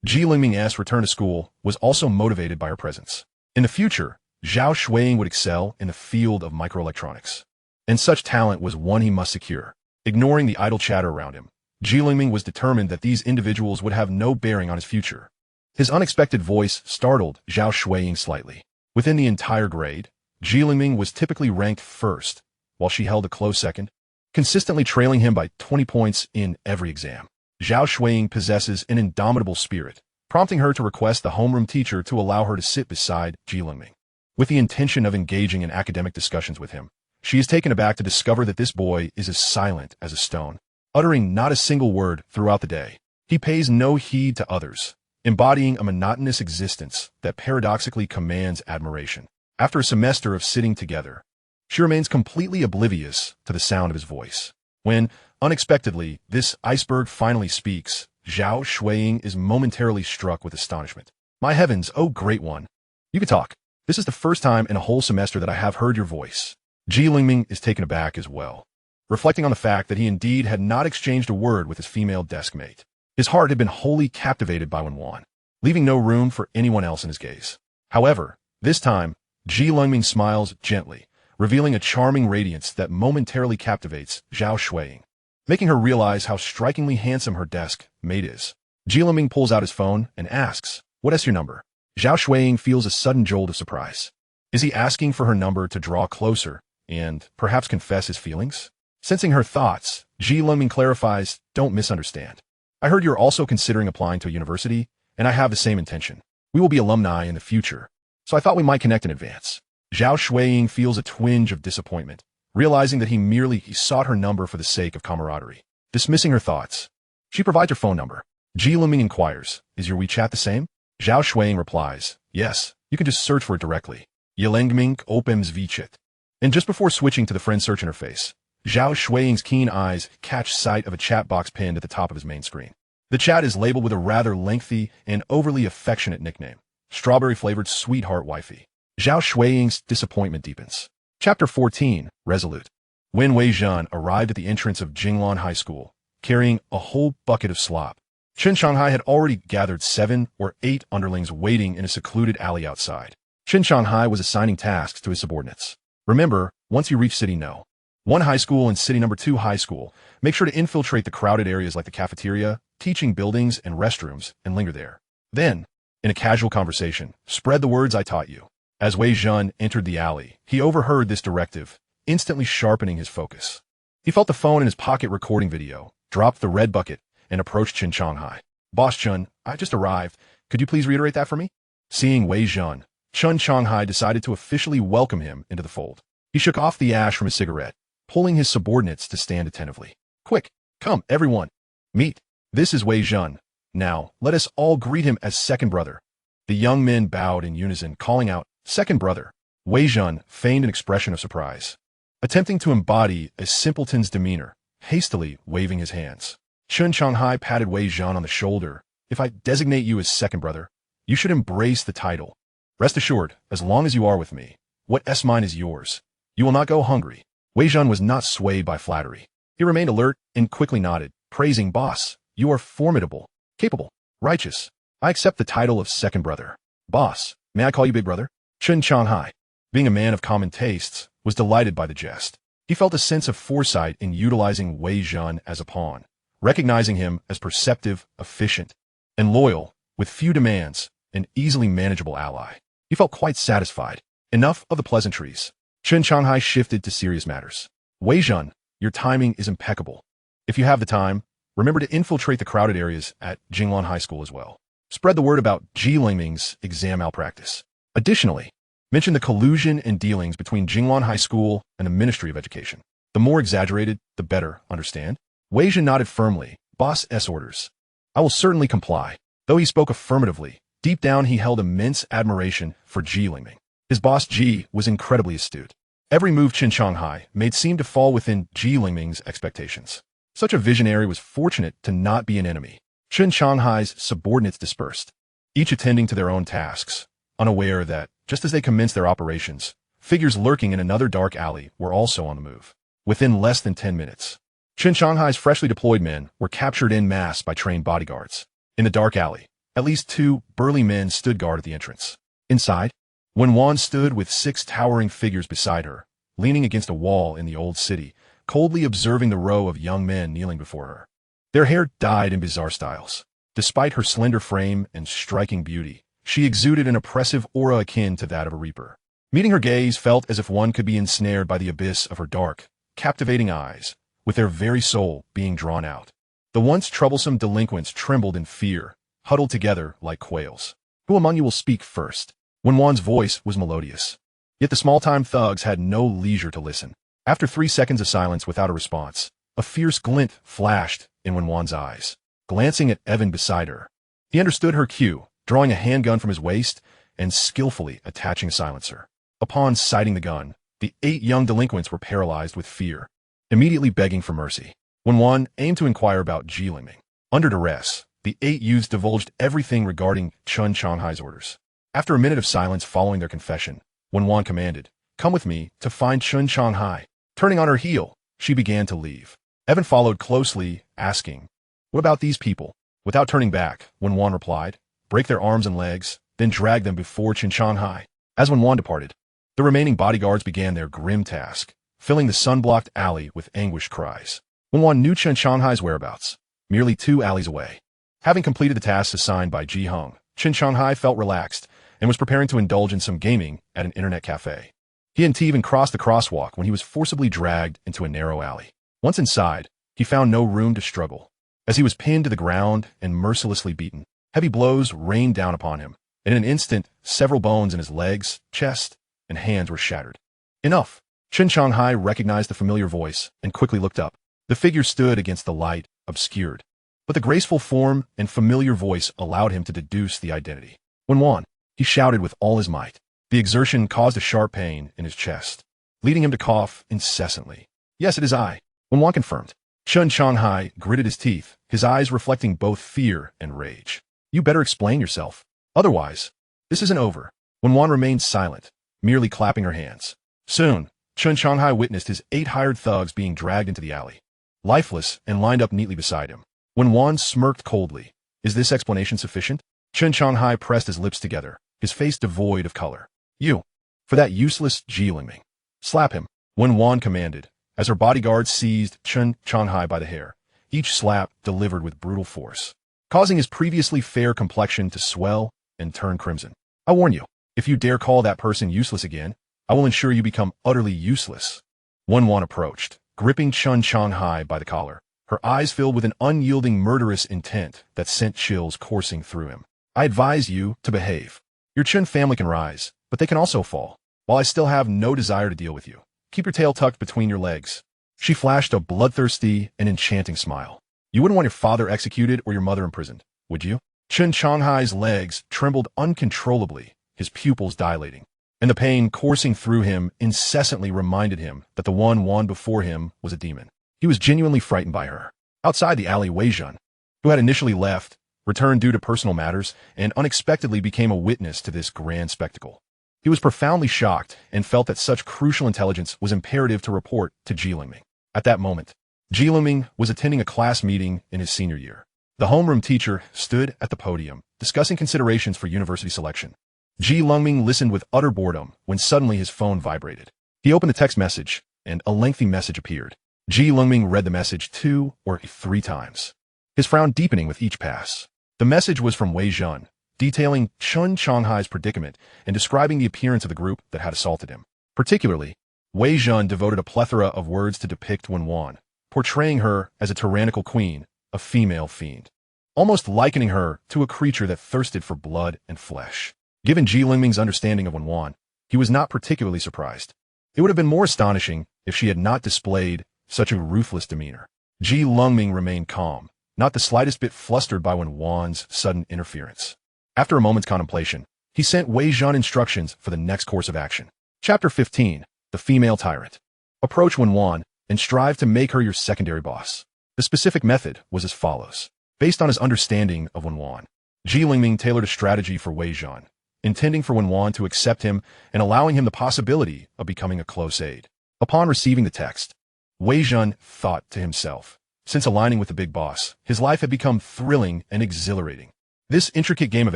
Lengming's return to school was also motivated by her presence. In the future, Zhao Shuiying would excel in the field of microelectronics, and such talent was one he must secure. ignoring the idle chatter around him. Lengming was determined that these individuals would have no bearing on his future. His unexpected voice startled Zhao Shuiying slightly. Within the entire grade, Lengming was typically ranked first, while she held a close second, consistently trailing him by 20 points in every exam. Zhao Shuiying possesses an indomitable spirit, prompting her to request the homeroom teacher to allow her to sit beside Lengming. With the intention of engaging in academic discussions with him, she is taken aback to discover that this boy is as silent as a stone, uttering not a single word throughout the day. He pays no heed to others, embodying a monotonous existence that paradoxically commands admiration. After a semester of sitting together, she remains completely oblivious to the sound of his voice. When, unexpectedly, this iceberg finally speaks, Zhao Shuiying is momentarily struck with astonishment. My heavens, oh great one! You can talk. This is the first time in a whole semester that I have heard your voice. Lengming is taken aback as well, reflecting on the fact that he indeed had not exchanged a word with his female desk mate. His heart had been wholly captivated by Wen Wan, leaving no room for anyone else in his gaze. However, this time, Lengming smiles gently, revealing a charming radiance that momentarily captivates Zhao Shuiying, making her realize how strikingly handsome her desk mate is. Lengming pulls out his phone and asks, "What is your number?" Zhao Shuiying feels a sudden jolt of surprise. Is he asking for her number to draw closer and perhaps confess his feelings? Sensing her thoughts, Lengming clarifies, "Don't misunderstand. I heard you're also considering applying to a university, and I have the same intention. We will be alumni in the future, so I thought we might connect in advance." Zhao Shuiying feels a twinge of disappointment, realizing that he merely sought her number for the sake of camaraderie. Dismissing her thoughts, she provides her phone number. Lengming inquires, "Is your WeChat the same?" Zhao Shuiying replies, "Yes, you can just search for it directly. Lengming opens WeChat." And just before switching to the friend search interface, Zhao Shuiying's keen eyes catch sight of a chat box pinned at the top of his main screen. The chat is labeled with a rather lengthy and overly affectionate nickname, Strawberry-Flavored Sweetheart Wifey. Zhao Shuiying's disappointment deepens. Chapter 14, Resolute. Wen Wan arrived at the entrance of Jinglan High School, carrying a whole bucket of slop. Chen Shanghai had already gathered 7 or 8 underlings waiting in a secluded alley outside. Chen Shanghai was assigning tasks to his subordinates. Remember, once you reach City No. 1 High School and City No. 2 High School, make sure to infiltrate the crowded areas like the cafeteria, teaching buildings, and restrooms, and linger there. Then, in a casual conversation, spread the words I taught you. As Wei Zhen entered the alley, he overheard this directive, instantly sharpening his focus. He felt the phone in his pocket recording video, dropped the red bucket, and approached Chen Shanghai. "Boss Chen, I just arrived. Could you please reiterate that for me?" Seeing Wei Zhen, Chen Shanghai decided to officially welcome him into the fold. He shook off the ash from his cigarette, pulling his subordinates to stand attentively. "Quick, come, everyone. Meet. This is Wei Zhen. Now, let us all greet him as second brother." The young men bowed in unison, calling out, "Second brother." Wei Zhen feigned an expression of surprise, attempting to embody a simpleton's demeanor, hastily waving his hands. Chen Shanghai patted Wei Zhen on the shoulder. "If I designate you as second brother, you should embrace the title. Rest assured, as long as you are with me, what is mine is yours. You will not go hungry." Wei Zhen was not swayed by flattery. He remained alert and quickly nodded, praising, "Boss, you are formidable, capable, righteous. I accept the title of second brother." "Boss, may I call you big brother?" Chen Shanghai, being a man of common tastes, was delighted by the jest. He felt a sense of foresight in utilizing Wei Zhen as a pawn, recognizing him as perceptive, efficient, and loyal, with few demands, an easily manageable ally. He felt quite satisfied. Enough of the pleasantries. Chen Shanghai shifted to serious matters. "Wei Zhen, your timing is impeccable. If you have the time, remember to infiltrate the crowded areas at Jinglan High School as well. Spread the word about Lengming's exam malpractice. Additionally, mention the collusion and dealings between Jinglan High School and the Ministry of Education. The more exaggerated, the better, understand?" Wei Zhen nodded firmly. "Boss S orders. I will certainly comply." Though he spoke affirmatively, deep down he held immense admiration for Lengming. His boss Ji was incredibly astute. Every move Chen Shanghai made seemed to fall within Lengming's expectations. Such a visionary was fortunate to not be an enemy. Chen Shanghai's subordinates dispersed, each attending to their own tasks, unaware that, just as they commenced their operations, figures lurking in another dark alley were also on the move. Within less than 10 minutes, Chen Shanghai's freshly deployed men were captured en masse by trained bodyguards. In the dark alley, at least 2 burly men stood guard at the entrance. Inside, Wen Wan stood with 6 towering figures beside her, leaning against a wall in the old city, coldly observing the row of young men kneeling before her. Their hair dyed in bizarre styles. Despite her slender frame and striking beauty, she exuded an oppressive aura akin to that of a reaper. Meeting her gaze felt as if one could be ensnared by the abyss of her dark, captivating eyes, with their very soul being drawn out. The once troublesome delinquents trembled in fear, huddled together like quails. Who among you will speak first? Wen Wan's voice was melodious. Yet the small-time thugs had no leisure to listen. After 3 seconds of silence without a response, a fierce glint flashed in Wen Wan's eyes. Glancing at Evan beside her, he understood her cue, drawing a handgun from his waist and skillfully attaching a silencer. Upon sighting the gun, the 8 young delinquents were paralyzed with fear, immediately begging for mercy. Wen Wan aimed to inquire about Lengming. Under duress, the 8 youths divulged everything regarding Chun Changhai's orders. After a minute of silence following their confession, Wen Wan commanded, "Come with me to find Chun Changhai." Turning on her heel, she began to leave. Evan followed closely, asking, "What about these people?" Without turning back, Wen Wan replied, "Break their arms and legs, then drag them before Chun Changhai." As Wen Wan departed, the remaining bodyguards began their grim task, filling the sun-blocked alley with anguished cries. Wen Wan knew Chun Changhai's whereabouts, merely 2 alleys away. Having completed the tasks assigned by Ji Hung, Chun Changhai felt relaxed and was preparing to indulge in some gaming at an internet cafe. He hadn't even crossed the crosswalk when he was forcibly dragged into a narrow alley. Once inside, he found no room to struggle. As he was pinned to the ground and mercilessly beaten, heavy blows rained down upon him, and in an instant, several bones in his legs, chest, and hands were shattered. Enough! Chun Changhai recognized the familiar voice and quickly looked up. The figure stood against the light, obscured. But the graceful form and familiar voice allowed him to deduce the identity. Wen Wan, he shouted with all his might. The exertion caused a sharp pain in his chest, leading him to cough incessantly. "Yes, it is I," Wen Wan confirmed. Chun Changhai gritted his teeth, his eyes reflecting both fear and rage. "You better explain yourself. Otherwise, this isn't over." Wen Wan remained silent, merely clapping her hands. Soon, Chun Changhai witnessed his 8 hired thugs being dragged into the alley, lifeless and lined up neatly beside him. Wen Wan smirked coldly. "Is this explanation sufficient?" Chun Changhai pressed his lips together, his face devoid of color. "You, for that useless Lengming. Slap him," Wen Wan commanded, as her bodyguards seized Chun Changhai by the hair, each slap delivered with brutal force, causing his previously fair complexion to swell and turn crimson. "I warn you, if you dare call that person useless again, I will ensure you become utterly useless." Wen Wan approached, gripping Chun Changhai by the collar, her eyes filled with an unyielding murderous intent that sent chills coursing through him. "I advise you to behave. Your Chun family can rise, but they can also fall. While I still have no desire to deal with you, keep your tail tucked between your legs." She flashed a bloodthirsty and enchanting smile. "You wouldn't want your father executed or your mother imprisoned, would you?" Chun Changhai's legs trembled uncontrollably, his pupils dilating, and the pain coursing through him incessantly reminded him that the Wan before him was a demon. He was genuinely frightened by her. Outside the alley, Wei Jun, who had initially left, returned due to personal matters, and unexpectedly became a witness to this grand spectacle. He was profoundly shocked and felt that such crucial intelligence was imperative to report to Lengming. At that moment, Lengming was attending a class meeting in his senior year. The homeroom teacher stood at the podium, discussing considerations for university selection. Lengming listened with utter boredom when suddenly his phone vibrated. He opened the text message, and a lengthy message appeared. Lengming read the message 2 or 3 times, his frown deepening with each pass. The message was from Wei Jun, detailing Chun Changhai's predicament and describing the appearance of the group that had assaulted him. Particularly, Wei Jun devoted a plethora of words to depict Wen Wan, portraying her as a tyrannical queen, a female fiend, almost likening her to a creature that thirsted for blood and flesh. Given Lengming's understanding of Wen Wan, he was not particularly surprised. It would have been more astonishing if she had not displayed such a ruthless demeanor. Lengming remained calm, not the slightest bit flustered by Wen Wan's sudden interference. After a moment's contemplation, he sent Wei Jun instructions for the next course of action. Chapter 15, The Female Tyrant. Approach Wen Wan and strive to make her your secondary boss. The specific method was as follows. Based on his understanding of Wen Wan, Lengming tailored a strategy for Wei Jun, intending for Wen Wan to accept him and allowing him the possibility of becoming a close aide. Upon receiving the text, Wei Jun thought to himself, since aligning with the big boss, his life had become thrilling and exhilarating. This intricate game of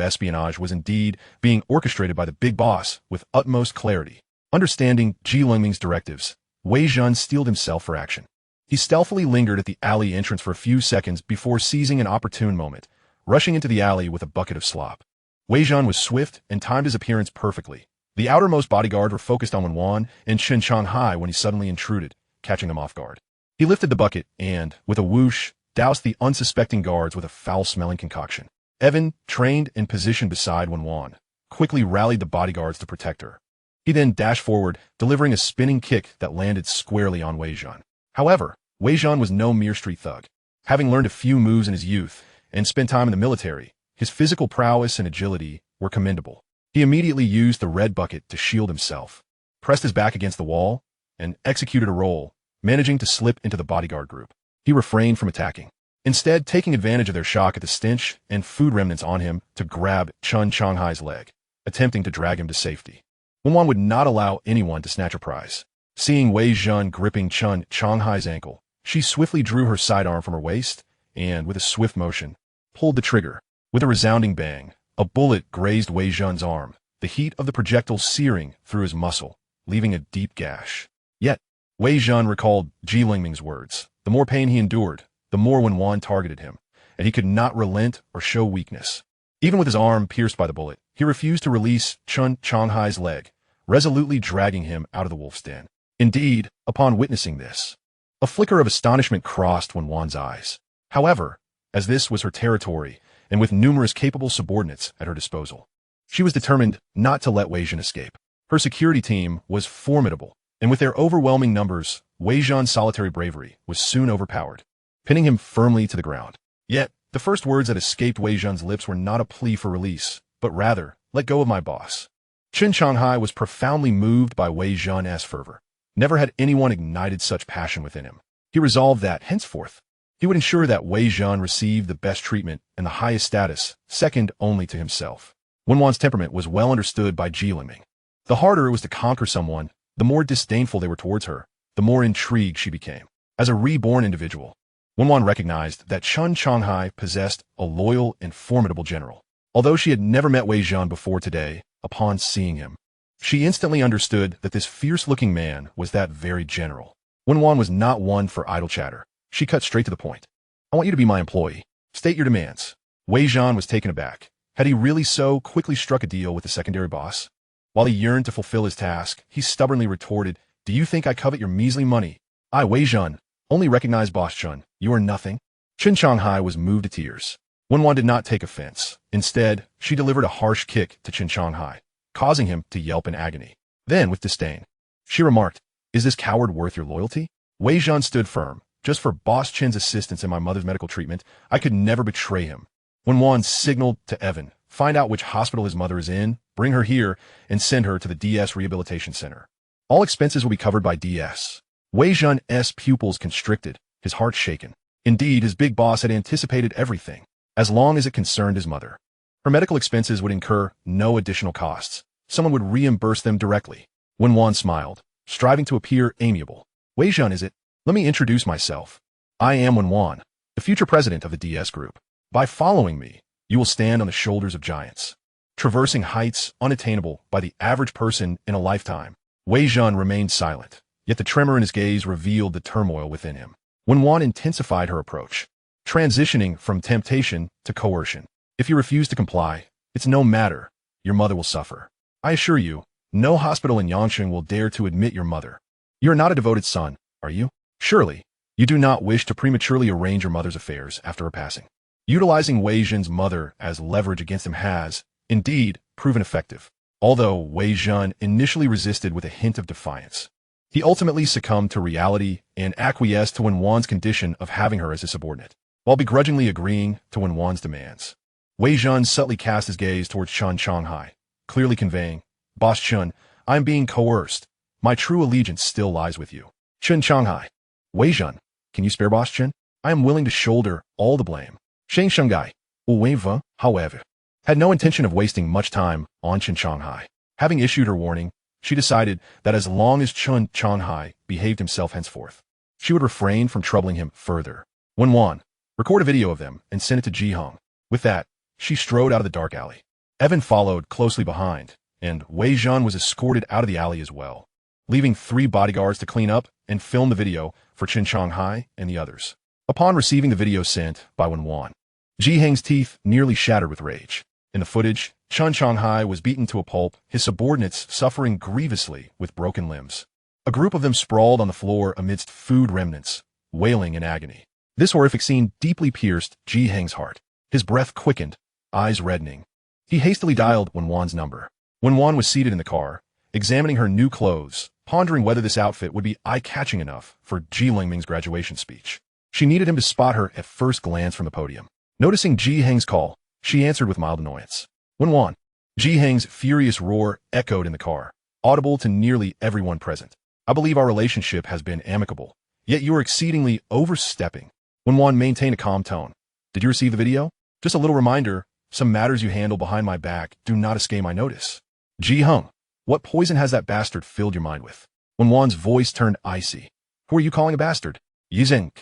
espionage was indeed being orchestrated by the big boss with utmost clarity. Understanding Lengming's directives, Wei Jun steeled himself for action. He stealthily lingered at the alley entrance for a few seconds before seizing an opportune moment, rushing into the alley with a bucket of slop. Wei Zhan was swift and timed his appearance perfectly. The outermost bodyguard were focused on Wen Wan and Chen Shanghai when he suddenly intruded, catching them off guard. He lifted the bucket and, with a whoosh, doused the unsuspecting guards with a foul-smelling concoction. Evan, trained and positioned beside Wen Wan, quickly rallied the bodyguards to protect her. He then dashed forward, delivering a spinning kick that landed squarely on Wei Zhan. However, Wei Zhan was no mere street thug. Having learned a few moves in his youth and spent time in the military, his physical prowess and agility were commendable. He immediately used the red bucket to shield himself, pressed his back against the wall, and executed a roll, managing to slip into the bodyguard group. He refrained from attacking, instead taking advantage of their shock at the stench and food remnants on him to grab Chen Shanghai's leg, attempting to drag him to safety. Wen Wan would not allow anyone to snatch a prize. Seeing Wei Zhan gripping Chen Shanghai's ankle, she swiftly drew her sidearm from her waist and, with a swift motion, pulled the trigger. With a resounding bang, a bullet grazed Wei Zhan's arm, the heat of the projectile searing through his muscle, leaving a deep gash. Yet, Wei Zhan recalled Lengming's words. The more pain he endured, the more Wen Wan targeted him, and he could not relent or show weakness. Even with his arm pierced by the bullet, he refused to release Chen Shanghai's leg, resolutely dragging him out of the wolf's den. Indeed, upon witnessing this, a flicker of astonishment crossed Wen Wan's eyes. However, as this was her territory, and with numerous capable subordinates at her disposal, she was determined not to let Wei Zhan escape. Her security team was formidable, and with their overwhelming numbers, Wei Zhan's solitary bravery was soon overpowered, pinning him firmly to the ground. Yet, the first words that escaped Wei Zhan's lips were not a plea for release, but rather, "Let go of my boss." Chen Shanghai was profoundly moved by Wei Zhan's fervor. Never had anyone ignited such passion within him. He resolved that, henceforth, he would ensure that Wei Zhan received the best treatment and the highest status, second only to himself. Wen Wan's temperament was well understood by Lengming. The harder it was to conquer someone, the more disdainful they were towards her, the more intrigued she became. As a reborn individual, Wen Wan recognized that Chen Shanghai possessed a loyal and formidable general. Although she had never met Wei Zhan before today, upon seeing him, she instantly understood that this fierce-looking man was that very general. Wen Wan was not one for idle chatter. She cut straight to the point. "I want you to be my employee. State your demands." Wei Zhan was taken aback. Had he really so quickly struck a deal with the secondary boss? While he yearned to fulfill his task, he stubbornly retorted, "Do you think I covet your measly money? I, Wei Zhan, only recognize Boss Chen. You are nothing." Chen Shanghai was moved to tears. Wen Wan did not take offense. Instead, she delivered a harsh kick to Chen Shanghai, causing him to yelp in agony. Then, with disdain, she remarked, "Is this coward worth your loyalty?" Wei Zhan stood firm. "Just for Boss Chen's assistance in my mother's medical treatment, I could never betray him." Wen Wan signaled to Evan, "Find out which hospital his mother is in, bring her here, and send her to the DS Rehabilitation Center. All expenses will be covered by DS." Wei Zhan's pupils constricted, his heart shaken. Indeed, his big boss had anticipated everything, as long as it concerned his mother. Her medical expenses would incur no additional costs. Someone would reimburse them directly. Wen Wan smiled, striving to appear amiable. "Wei Zhan, is it? Let me introduce myself. I am Wen Wan, the future president of the DS Group. By following me, you will stand on the shoulders of giants, traversing heights unattainable by the average person in a lifetime." Wei Zhan remained silent, yet the tremor in his gaze revealed the turmoil within him. Wen Wan intensified her approach, transitioning from temptation to coercion. "If you refuse to comply, it's no matter. Your mother will suffer. I assure you, no hospital in Yangsheng will dare to admit your mother. You are not a devoted son, are you? Surely, you do not wish to prematurely arrange your mother's affairs after her passing." Utilizing Wei Zhan's mother as leverage against him has, indeed, proven effective. Although Wei Zhan initially resisted with a hint of defiance, he ultimately succumbed to reality and acquiesced to Wen Wan's condition of having her as his subordinate, while begrudgingly agreeing to Wen Wan's demands. Wei Zhan subtly cast his gaze towards Chen Shanghai, clearly conveying, "Boss Chen, I am being coerced. My true allegiance still lies with you." Chen Shanghai. "Wei Zhan, can you spare Boss Chen? I am willing to shoulder all the blame." Chen Shanghai, Wei Wan, however, had no intention of wasting much time on Chen Shanghai. Having issued her warning, she decided that as long as Chen Shanghai behaved himself henceforth, she would refrain from troubling him further. Wen Wan, record a video of them and send it to Jihong. With that, she strode out of the dark alley. Evan followed closely behind, and Wei Zhan was escorted out of the alley as well. leaving 3 bodyguards to clean up and film the video for Chen Shanghai and the others. Upon receiving the video sent by Wen Wan, Ji Heng's teeth nearly shattered with rage. In the footage, Chen Shanghai was beaten to a pulp, his subordinates suffering grievously with broken limbs. A group of them sprawled on the floor amidst food remnants, wailing in agony. This horrific scene deeply pierced Ji Heng's heart. His breath quickened, eyes reddening. He hastily dialed Wen Wan's number. Wen Wan was seated in the car, examining her new clothes, pondering whether this outfit would be eye-catching enough for Ji Lengming's graduation speech. She needed him to spot her at first glance from the podium. Noticing Ji Heng's call, she answered with mild annoyance. Wen Wan. Ji Heng's furious roar echoed in the car, audible to nearly everyone present. I believe our relationship has been amicable, yet you are exceedingly overstepping. Wen Wan maintained a calm tone. Did you receive the video? Just a little reminder, some matters you handle behind my back do not escape my notice. Ji Heng, what poison has that bastard filled your mind with? Wen Wan's voice turned icy. Who are you calling a bastard? Yi Zeng.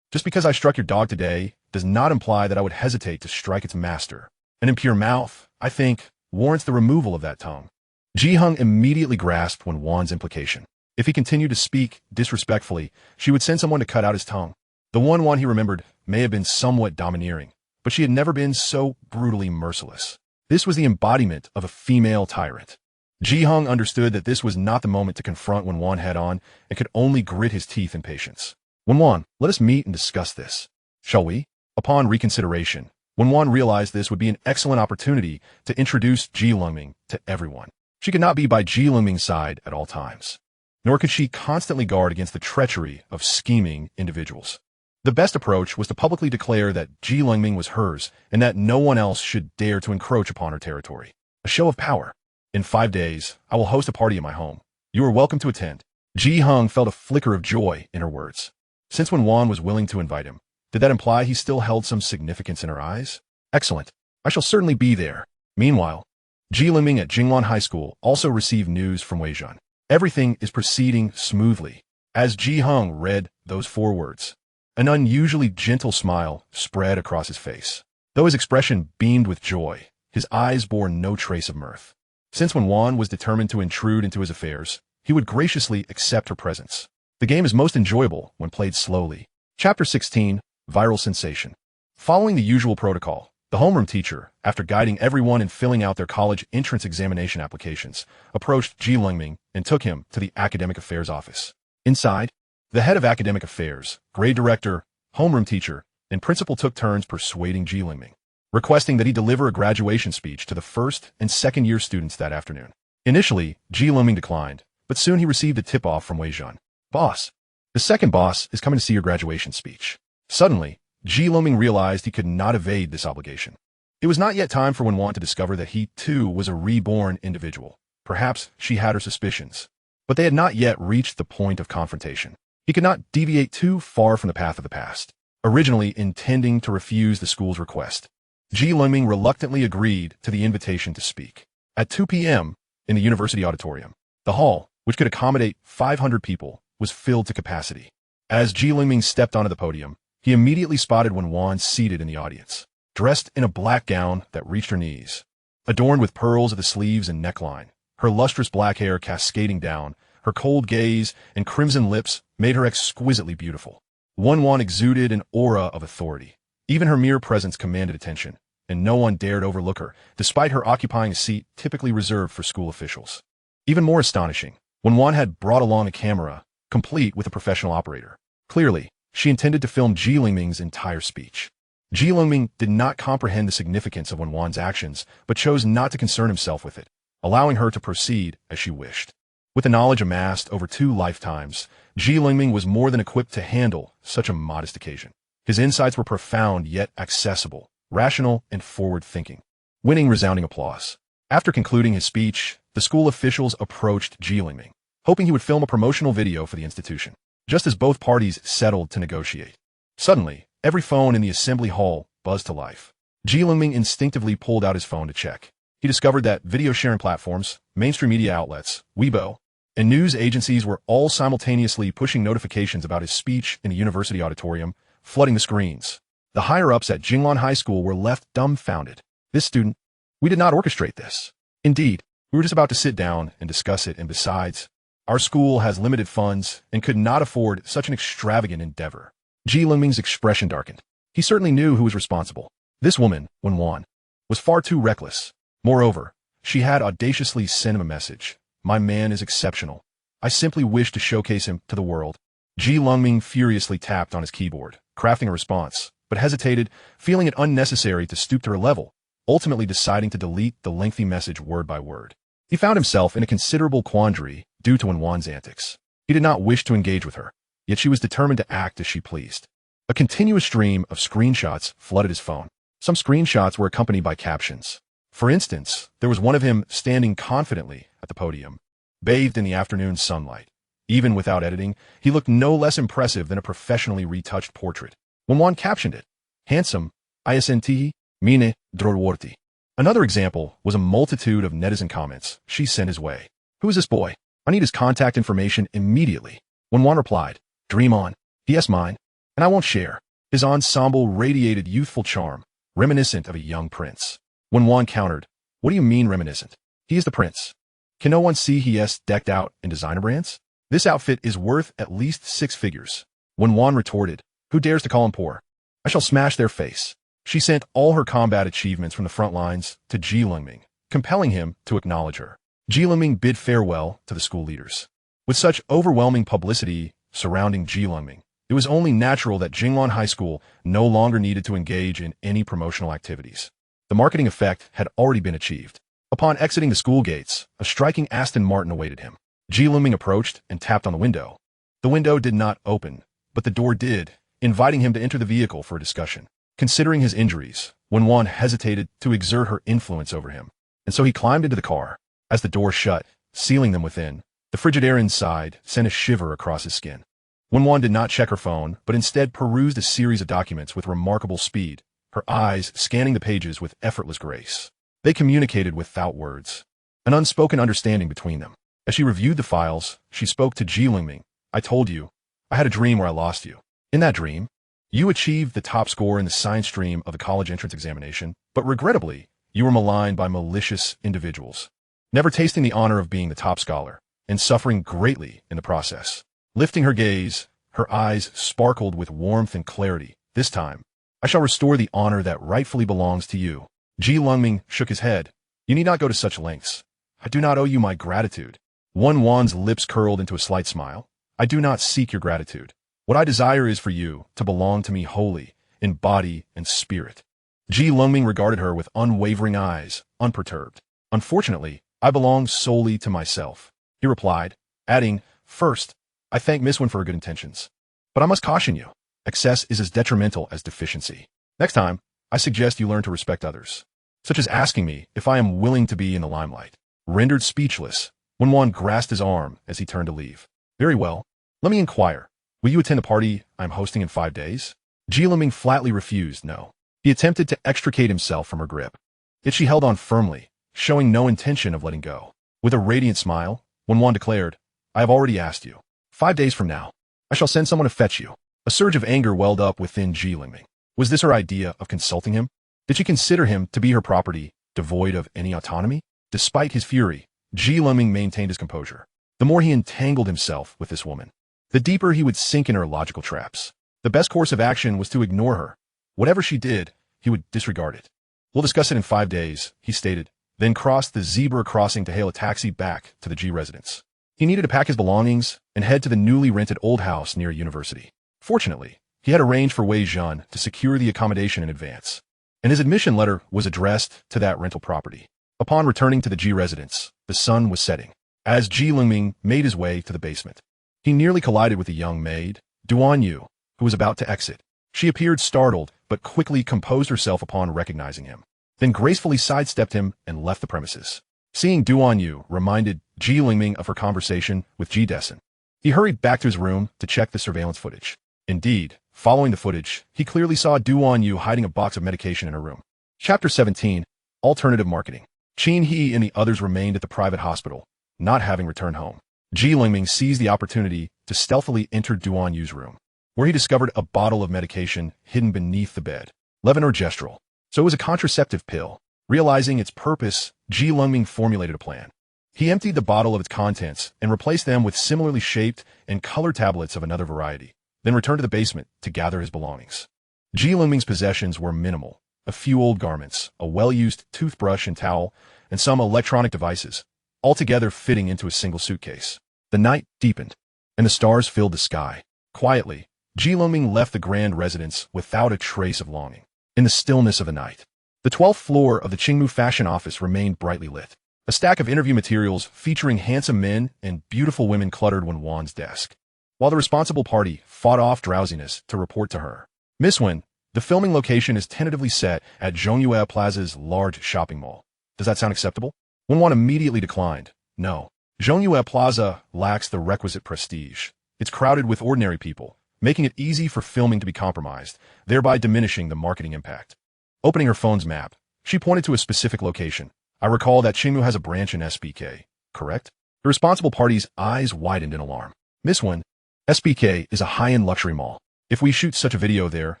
Just because I struck your dog today does not imply that I would hesitate to strike its master. An impure mouth, I think, warrants the removal of that tongue. Ji Heng immediately grasped Wen Wan's implication. If he continued to speak disrespectfully, she would send someone to cut out his tongue. The Wen Wan he remembered may have been somewhat domineering, but she had never been so brutally merciless. This was the embodiment of a female tyrant. Ji Heng understood that this was not the moment to confront Wen Wan head-on and could only grit his teeth in patience. Wen Wan, let us meet and discuss this. Shall we? Upon reconsideration, Wen Wan realized this would be an excellent opportunity to introduce Ji Lengming to everyone. She could not be by Ji Lengming's side at all times, nor could she constantly guard against the treachery of scheming individuals. The best approach was to publicly declare that Ji Lengming was hers and that no one else should dare to encroach upon her territory. A show of power. In 5 days, I will host a party at my home. You are welcome to attend. Ji Heng felt a flicker of joy in her words. Since Wen Wan was willing to invite him, did that imply he still held some significance in her eyes? Excellent. I shall certainly be there. Meanwhile, Ji Lengming at Jingwan High School also received news from Wei Zhan. Everything is proceeding smoothly. As Ji Heng read those 4 words, an unusually gentle smile spread across his face. Though his expression beamed with joy, his eyes bore no trace of mirth. Since Wen Wan was determined to intrude into his affairs, he would graciously accept her presence. The game is most enjoyable when played slowly. Chapter 16, Viral Sensation. Following the usual protocol, the homeroom teacher, after guiding everyone in filling out their college entrance examination applications, approached Ji Lengming and took him to the Academic Affairs office. Inside, the head of Academic Affairs, grade director, homeroom teacher, and principal took turns persuading Ji Lengming, requesting that he deliver a graduation speech to the first and second year students that afternoon. Initially, Ji Lengming declined, but soon he received a tip-off from Wei Zhan. Boss, the second boss is coming to see your graduation speech. Suddenly, Ji Lengming realized he could not evade this obligation. It was not yet time for Wen Wan to discover that he, too, was a reborn individual. Perhaps she had her suspicions, but they had not yet reached the point of confrontation. He could not deviate too far from the path of the past. Originally intending to refuse the school's request, Ji Lengming reluctantly agreed to the invitation to speak. At 2 p.m., in the university auditorium, the hall, which could accommodate 500 people, was filled to capacity. As Ji Lengming stepped onto the podium, he immediately spotted Wen Wan seated in the audience, dressed in a black gown that reached her knees, adorned with pearls at the sleeves and neckline. Her lustrous black hair cascading down, her cold gaze and crimson lips made her exquisitely beautiful. Wen Wan exuded an aura of authority. Even her mere presence commanded attention, and no one dared overlook her, despite her occupying a seat typically reserved for school officials. Even more astonishing, Wen Wan had brought along a camera, complete with a professional operator. Clearly, she intended to film Ji Lengming's entire speech. Ji Lengming did not comprehend the significance of Wen Wan's actions, but chose not to concern himself with it, allowing her to proceed as she wished. With the knowledge amassed over 2 lifetimes, Ji Lengming was more than equipped to handle such a modest occasion. His insights were profound yet accessible, rational and forward-thinking, winning resounding applause. After concluding his speech, the school officials approached Ji Lengming, hoping he would film a promotional video for the institution, just as both parties settled to negotiate. Suddenly, every phone in the assembly hall buzzed to life. Ji Lengming instinctively pulled out his phone to check. He discovered that video sharing platforms, mainstream media outlets, Weibo, and news agencies were all simultaneously pushing notifications about his speech in the university auditorium, flooding the screens. The higher-ups at Jingwan High School were left dumbfounded. This student, we did not orchestrate this. Indeed, we were just about to sit down and discuss it, and besides, Our school has limited funds and could not afford such an extravagant endeavor. Ji Lengming's expression darkened. He certainly knew who was responsible. This woman, Wen Wan, was far too reckless. Moreover, she had audaciously sent him a message. My man is exceptional. I simply wish to showcase him to the world. Ji Lengming furiously tapped on his keyboard, crafting a response, but hesitated, feeling it unnecessary to stoop to her level, ultimately deciding to delete the lengthy message word by word. He found himself in a considerable quandary due to Wen Wan's antics. He did not wish to engage with her, yet she was determined to act as she pleased. A continuous stream of screenshots flooded his phone. Some screenshots were accompanied by captions. For instance, there was one of him standing confidently at the podium, bathed in the afternoon sunlight. Even without editing, he looked no less impressive than a professionally retouched portrait. Wen Wan captioned it, "Handsome, isnt, mine, drolworthy." Another example was a multitude of netizen comments she sent his way. "Who is this boy? I need his contact information immediately." Wen Wan replied, "Dream on. P.S. mine, and I won't share." His ensemble radiated youthful charm, reminiscent of a young prince. Wen Wan countered, "What do you mean reminiscent? He is the prince. Can no one see he is decked out in designer brands? This outfit is worth at least 6 figures. Wen Wan retorted, "Who dares to call him poor? I shall smash their face." She sent all her combat achievements from the front lines to Ji Lengming, compelling him to acknowledge her. Ji Lengming bid farewell to the school leaders. With such overwhelming publicity surrounding Ji Lengming, it was only natural that Jingwan High School no longer needed to engage in any promotional activities. The marketing effect had already been achieved. Upon exiting the school gates, a striking Aston Martin awaited him. Ji Lengming approached and tapped on the window. The window did not open, but the door did, inviting him to enter the vehicle for a discussion. Considering his injuries, Wen Wan hesitated to exert her influence over him, and so he climbed into the car. As the door shut, sealing them within, the frigid air inside sent a shiver across his skin. Wen Wan did not check her phone, but instead perused a series of documents with remarkable speed, her eyes scanning the pages with effortless grace. They communicated without words, an unspoken understanding between them. As she reviewed the files, she spoke to Ji Lengming. "I told you, I had a dream where I lost you. In that dream, you achieved the top score in the science stream of the college entrance examination, but regrettably, you were maligned by malicious individuals, never tasting the honor of being the top scholar, and suffering greatly in the process." Lifting her gaze, her eyes sparkled with warmth and clarity. "This time, I shall restore the honor that rightfully belongs to you." Ji Lengming shook his head. "You need not go to such lengths. I do not owe you my gratitude." Wen Wan's lips curled into a slight smile. "I do not seek your gratitude. What I desire is for you to belong to me wholly, in body and spirit." Ji Lengming regarded her with unwavering eyes, unperturbed. "Unfortunately, I belong solely to myself," he replied, adding, "First, I thank Miss Wen for her good intentions. But I must caution you, excess is as detrimental as deficiency. Next time, I suggest you learn to respect others, such as asking me if I am willing to be in the limelight." Rendered speechless, Wen Wan grasped his arm as he turned to leave. "Very well. Let me inquire. Will you attend a party I am hosting in 5 days?" Ji Lengming flatly refused no. He attempted to extricate himself from her grip, yet she held on firmly, showing no intention of letting go. With a radiant smile, Wen Wan declared, "I have already asked you. 5 days from now, I shall send someone to fetch you." A surge of anger welled up within Ji Lengming. Was this her idea of consulting him? Did she consider him to be her property, devoid of any autonomy? Despite his fury, Ji Lengming maintained his composure. The more he entangled himself with this woman, the deeper he would sink in her logical traps. The best course of action was to ignore her. Whatever she did, he would disregard it. "We'll discuss it in 5 days, he stated, then crossed the zebra crossing to hail a taxi back to the G residence. He needed to pack his belongings and head to the newly rented old house near a university. Fortunately, he had arranged for Wei Zhan to secure the accommodation in advance, and his admission letter was addressed to that rental property. Upon returning to the G residence, the sun was setting. As Ji Lengming made his way to the basement, he nearly collided with a young maid, Duan Yu, who was about to exit. She appeared startled, but quickly composed herself upon recognizing him, then gracefully sidestepped him and left the premises. Seeing Duan Yu reminded Ji Lengming of her conversation with Ji Dessen. He hurried back to his room to check the surveillance footage. Indeed, following the footage, he clearly saw Duan Yu hiding a box of medication in her room. Chapter 17, Alternative Marketing. Qin He and the others remained at the private hospital, not having returned home. Ji Lengming seized the opportunity to stealthily enter Duan Yu's room, where he discovered a bottle of medication hidden beneath the bed. Levengestory. So it was a contraceptive pill. Realizing its purpose, Ji Lengming formulated a plan. He emptied the bottle of its contents and replaced them with similarly shaped and colored tablets of another variety, then returned to the basement to gather his belongings. Lengming's possessions were minimal: a few old garments, a well-used toothbrush and towel, and some electronic devices, altogether fitting into a single suitcase. The night deepened, and the stars filled the sky. Quietly, Lengming left the grand residence without a trace of longing. In the stillness of the night, the 12th floor of the Qingmu fashion office remained brightly lit. A stack of interview materials featuring handsome men and beautiful women cluttered Wen Wan's desk, while the responsible party fought off drowsiness to report to her. Miss Wen, the filming location is tentatively set at Zhongyue Plaza's large shopping mall. Does that sound acceptable? Wen Wan immediately declined. No. Zhongyue Plaza lacks the requisite prestige. It's crowded with ordinary people, making it easy for filming to be compromised, thereby diminishing the marketing impact. Opening her phone's map, she pointed to a specific location. I recall that Qingmu has a branch in SBK, correct? The responsible party's eyes widened in alarm. Miss Wen, SBK is a high-end luxury mall. If we shoot such a video there,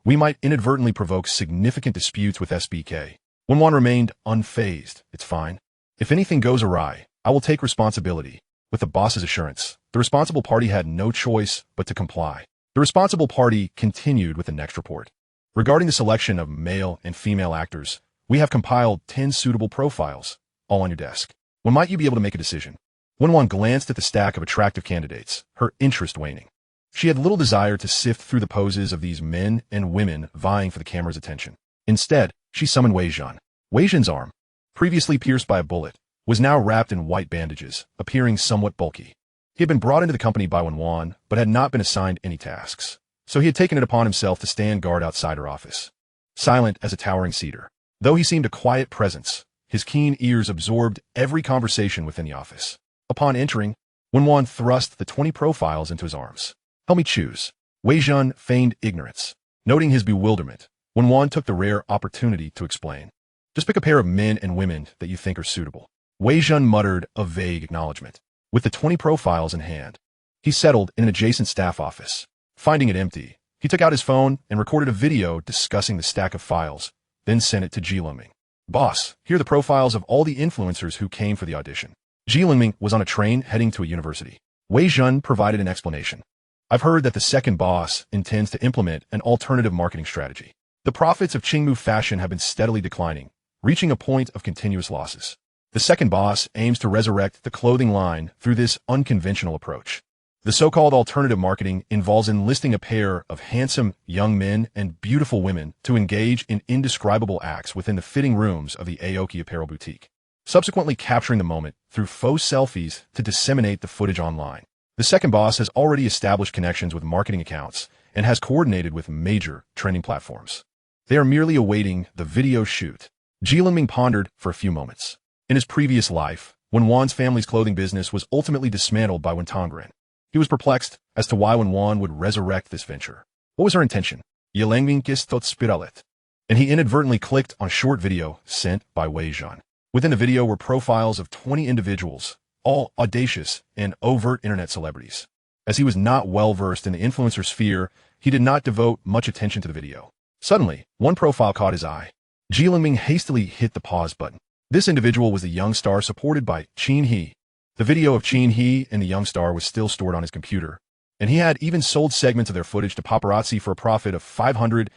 we might inadvertently provoke significant disputes with SBK. Wen Wan remained unfazed. It's fine. If anything goes awry, I will take responsibility. With the boss's assurance, the responsible party had no choice but to comply. The responsible party continued with the next report. Regarding the selection of male and female actors, we have compiled 10 suitable profiles, all on your desk. When might you be able to make a decision? Wen Wan glanced at the stack of attractive candidates, her interest waning. She had little desire to sift through the poses of these men and women vying for the camera's attention. Instead, she summoned Wei Zhan. Wei Zhan's arm, previously pierced by a bullet, was now wrapped in white bandages, appearing somewhat bulky. He had been brought into the company by Wen Wan, but had not been assigned any tasks, so he had taken it upon himself to stand guard outside her office. Silent as a towering cedar, though he seemed a quiet presence, his keen ears absorbed every conversation within the office. Upon entering, Wen Wan thrust the 20 profiles into his arms. Help me choose. Wei Zhan feigned ignorance. Noting his bewilderment, Wen Wan took the rare opportunity to explain. Just pick a pair of men and women that you think are suitable. Wei Zhan muttered a vague acknowledgement. With the 20 profiles in hand, he settled in an adjacent staff office. Finding it empty, he took out his phone and recorded a video discussing the stack of files, then sent it to Lengming. Boss, here are the profiles of all the influencers who came for the audition. Lengming was on a train heading to a university. Wei Zhan provided an explanation. I've heard that the second boss intends to implement an alternative marketing strategy. The profits of Qingmu fashion have been steadily declining, reaching a point of continuous losses. The second boss aims to resurrect the clothing line through this unconventional approach. The so-called alternative marketing involves enlisting a pair of handsome young men and beautiful women to engage in indescribable acts within the fitting rooms of the Aoki apparel boutique, subsequently capturing the moment through faux selfies to disseminate the footage online. The second boss has already established connections with marketing accounts and has coordinated with major trending platforms. They are merely awaiting the video shoot. Lengming pondered for a few moments. In his previous life, Wen Wan's family's clothing business was ultimately dismantled by Wen Tongren. He was perplexed as to why Wen Wan would resurrect this venture. What was her intention? Revengestory. And he inadvertently clicked on a short video sent by Wei Zhan. Within the video were profiles of 20 individuals, all audacious and overt internet celebrities. As he was not well-versed in the influencer sphere, he did not devote much attention to the video. Suddenly, one profile caught his eye. Lengming hastily hit the pause button. This individual was the young star supported by Qin He. The video of Qin He and the young star was still stored on his computer, and he had even sold segments of their footage to paparazzi for a profit of 500,000.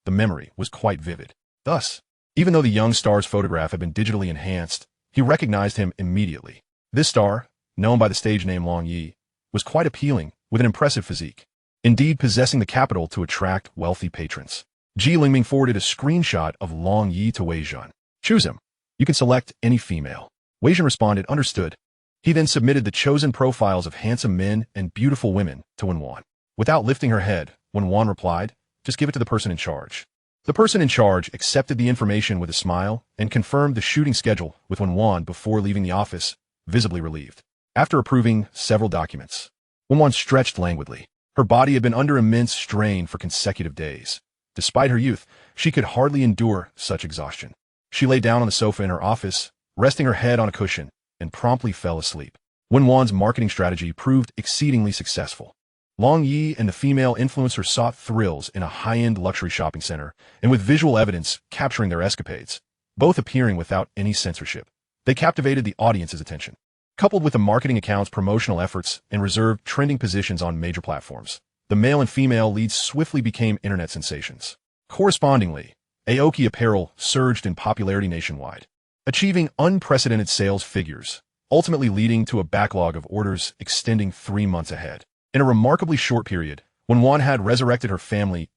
The memory was quite vivid. Thus, even though the young star's photograph had been digitally enhanced, he recognized him immediately. This star, known by the stage name Long Yi, was quite appealing, with an impressive physique, indeed possessing the capital to attract wealthy patrons. Lengming forwarded a screenshot of Long Yi to Wei Zhan. Choose him. You can select any female. Wei Zhan responded, understood. He then submitted the chosen profiles of handsome men and beautiful women to Wen Wan. Without lifting her head, Wen Wan replied, just give it to the person in charge. The person in charge accepted the information with a smile and confirmed the shooting schedule with Wen Wan before leaving the office, visibly relieved. After approving several documents, Wen Wan stretched languidly. Her body had been under immense strain for consecutive days. Despite her youth, she could hardly endure such exhaustion. She lay down on the sofa in her office, resting her head on a cushion, and promptly fell asleep. Wen Wan's marketing strategy proved exceedingly successful. Long Yi and the female influencer sought thrills in a high-end luxury shopping center, and with visual evidence capturing their escapades, both appearing without any censorship. They captivated the audience's attention. Coupled with the marketing account's promotional efforts and reserved trending positions on major platforms, the male and female leads swiftly became internet sensations. Correspondingly, Aoki apparel surged in popularity nationwide, achieving unprecedented sales figures, ultimately leading to a backlog of orders extending 3 months ahead. In a remarkably short period, Wen Wan had resurrected her family's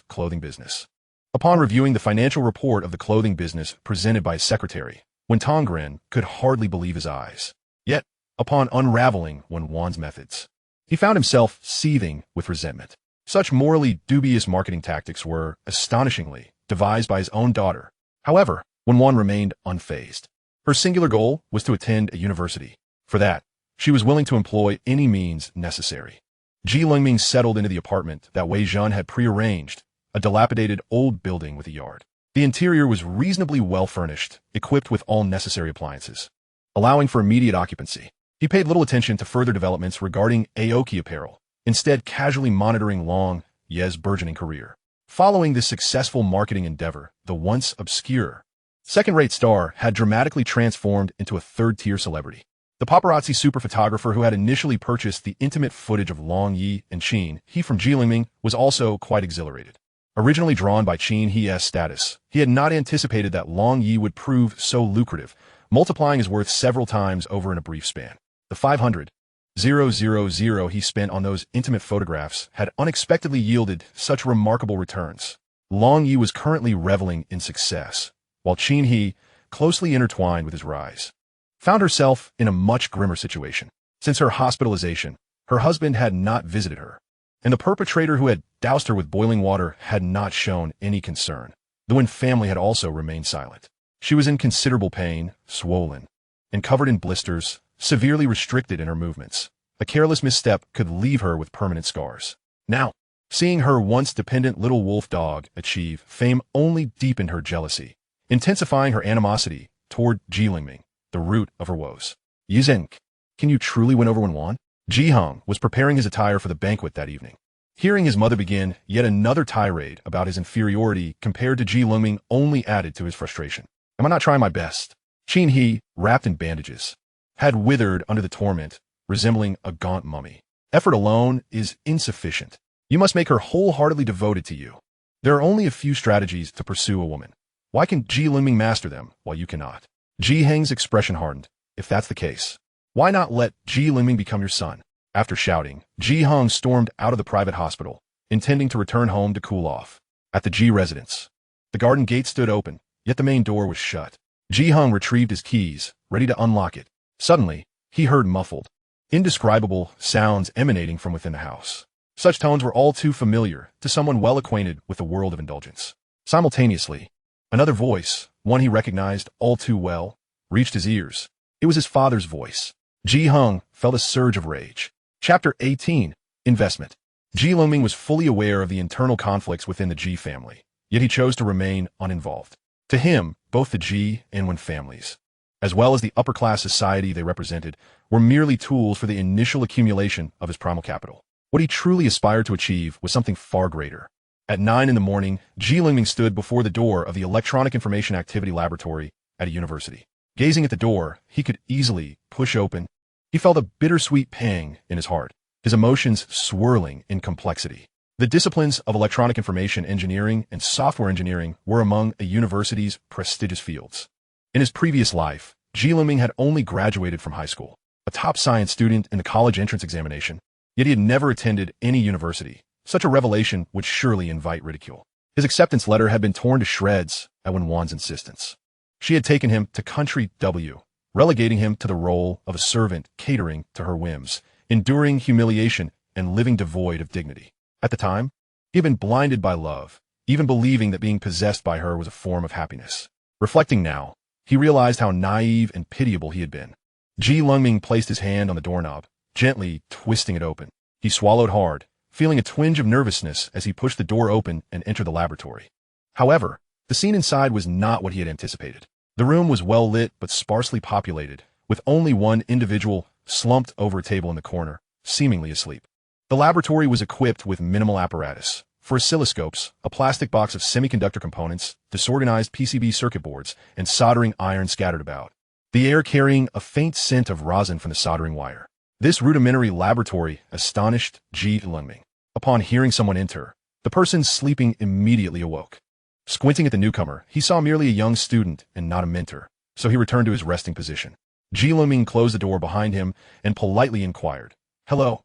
clothing business. Upon reviewing the financial report of the clothing business presented by his secretary, Wen Tongren could hardly believe his eyes. Yet, upon unraveling Wen Wan's methods, he found himself seething with resentment. Such morally dubious marketing tactics were, astonishingly, devised by his own daughter. However, Wen Wan remained unfazed. Her singular goal was to attend a university. For that, she was willing to employ any means necessary. Lengming settled into the apartment that Wei Zhen had prearranged, a dilapidated old building with a yard. The interior was reasonably well furnished, equipped with all necessary appliances, allowing for immediate occupancy. He paid little attention to further developments regarding Aoki apparel, instead casually monitoring Long Ye's burgeoning career. Following this successful marketing endeavor, the once obscure, second-rate star had dramatically transformed into a third-tier celebrity. The paparazzi super photographer who had initially purchased the intimate footage of Long Yi and Qin He from Lengming was also quite exhilarated. Originally drawn by Qin He's status, he had not anticipated that Long Yi would prove so lucrative, multiplying his worth several times over in a brief span. The 500,000 he spent on those intimate photographs had unexpectedly yielded such remarkable returns. Long Yi was currently reveling in success, while Qin He, closely intertwined with his rise, found herself in a much grimmer situation. Since her hospitalization, her husband had not visited her, and the perpetrator who had doused her with boiling water had not shown any concern. The Wen family had also remained silent. She was in considerable pain, swollen, and covered in blisters, severely restricted in her movements. A careless misstep could leave her with permanent scars. Now, seeing her once dependent little wolf dog achieve fame only deepened her jealousy, intensifying her animosity toward Lengming, the root of her woes. Yizeng, can you truly win over Wen Wan? Jihong was preparing his attire for the banquet that evening. Hearing his mother begin yet another tirade about his inferiority compared to Lengming only added to his frustration. Am I not trying my best? Qin He, wrapped in bandages, had withered under the torment, resembling a gaunt mummy. Effort alone is insufficient. You must make her wholeheartedly devoted to you. There are only a few strategies to pursue a woman. Why can Lengming master them while you cannot? Heng's expression hardened. If that's the case, why not let Lengming become your son? After shouting, Hong stormed out of the private hospital, intending to return home to cool off. At the residence, the garden gate stood open, yet the main door was shut. Hong retrieved his keys, ready to unlock it. Suddenly, he heard muffled, indescribable sounds emanating from within the house. Such tones were all too familiar to someone well acquainted with the world of indulgence. Simultaneously, another voice, one he recognized all too well, reached his ears. It was his father's voice. Hong felt a surge of rage. Chapter 18, Investment. Lengming was fully aware of the internal conflicts within the family, yet he chose to remain uninvolved. To him, both the and Wen families, as well as the upper-class society they represented, were merely tools for the initial accumulation of his primal capital. What he truly aspired to achieve was something far greater. At 9 in the morning, Lengming stood before the door of the Electronic Information Activity Laboratory at a university. Gazing at the door he could easily push open, he felt a bittersweet pang in his heart, his emotions swirling in complexity. The disciplines of electronic information engineering and software engineering were among a university's prestigious fields. In his previous life, Lengming had only graduated from high school, a top science student in the college entrance examination, yet he had never attended any university. Such a revelation would surely invite ridicule. His acceptance letter had been torn to shreds at Wen Wan's insistence. She had taken him to country W, relegating him to the role of a servant catering to her whims, enduring humiliation and living devoid of dignity. At the time, he had been blinded by love, even believing that being possessed by her was a form of happiness. Reflecting now, he realized how naive and pitiable he had been. Lengming placed his hand on the doorknob, gently twisting it open. He swallowed hard, feeling a twinge of nervousness as he pushed the door open and entered the laboratory. However, the scene inside was not what he had anticipated. The room was well lit but sparsely populated, with only one individual slumped over a table in the corner, seemingly asleep. The laboratory was equipped with minimal apparatus. For oscilloscopes, a plastic box of semiconductor components, disorganized PCB circuit boards, and soldering iron scattered about. the air carrying a faint scent of rosin from the soldering wire. This rudimentary laboratory astonished Lengming. Upon hearing someone enter, the person sleeping immediately awoke. Squinting at the newcomer, he saw merely a young student and not a mentor, so he returned to his resting position. Lengming closed the door behind him and politely inquired, "Hello,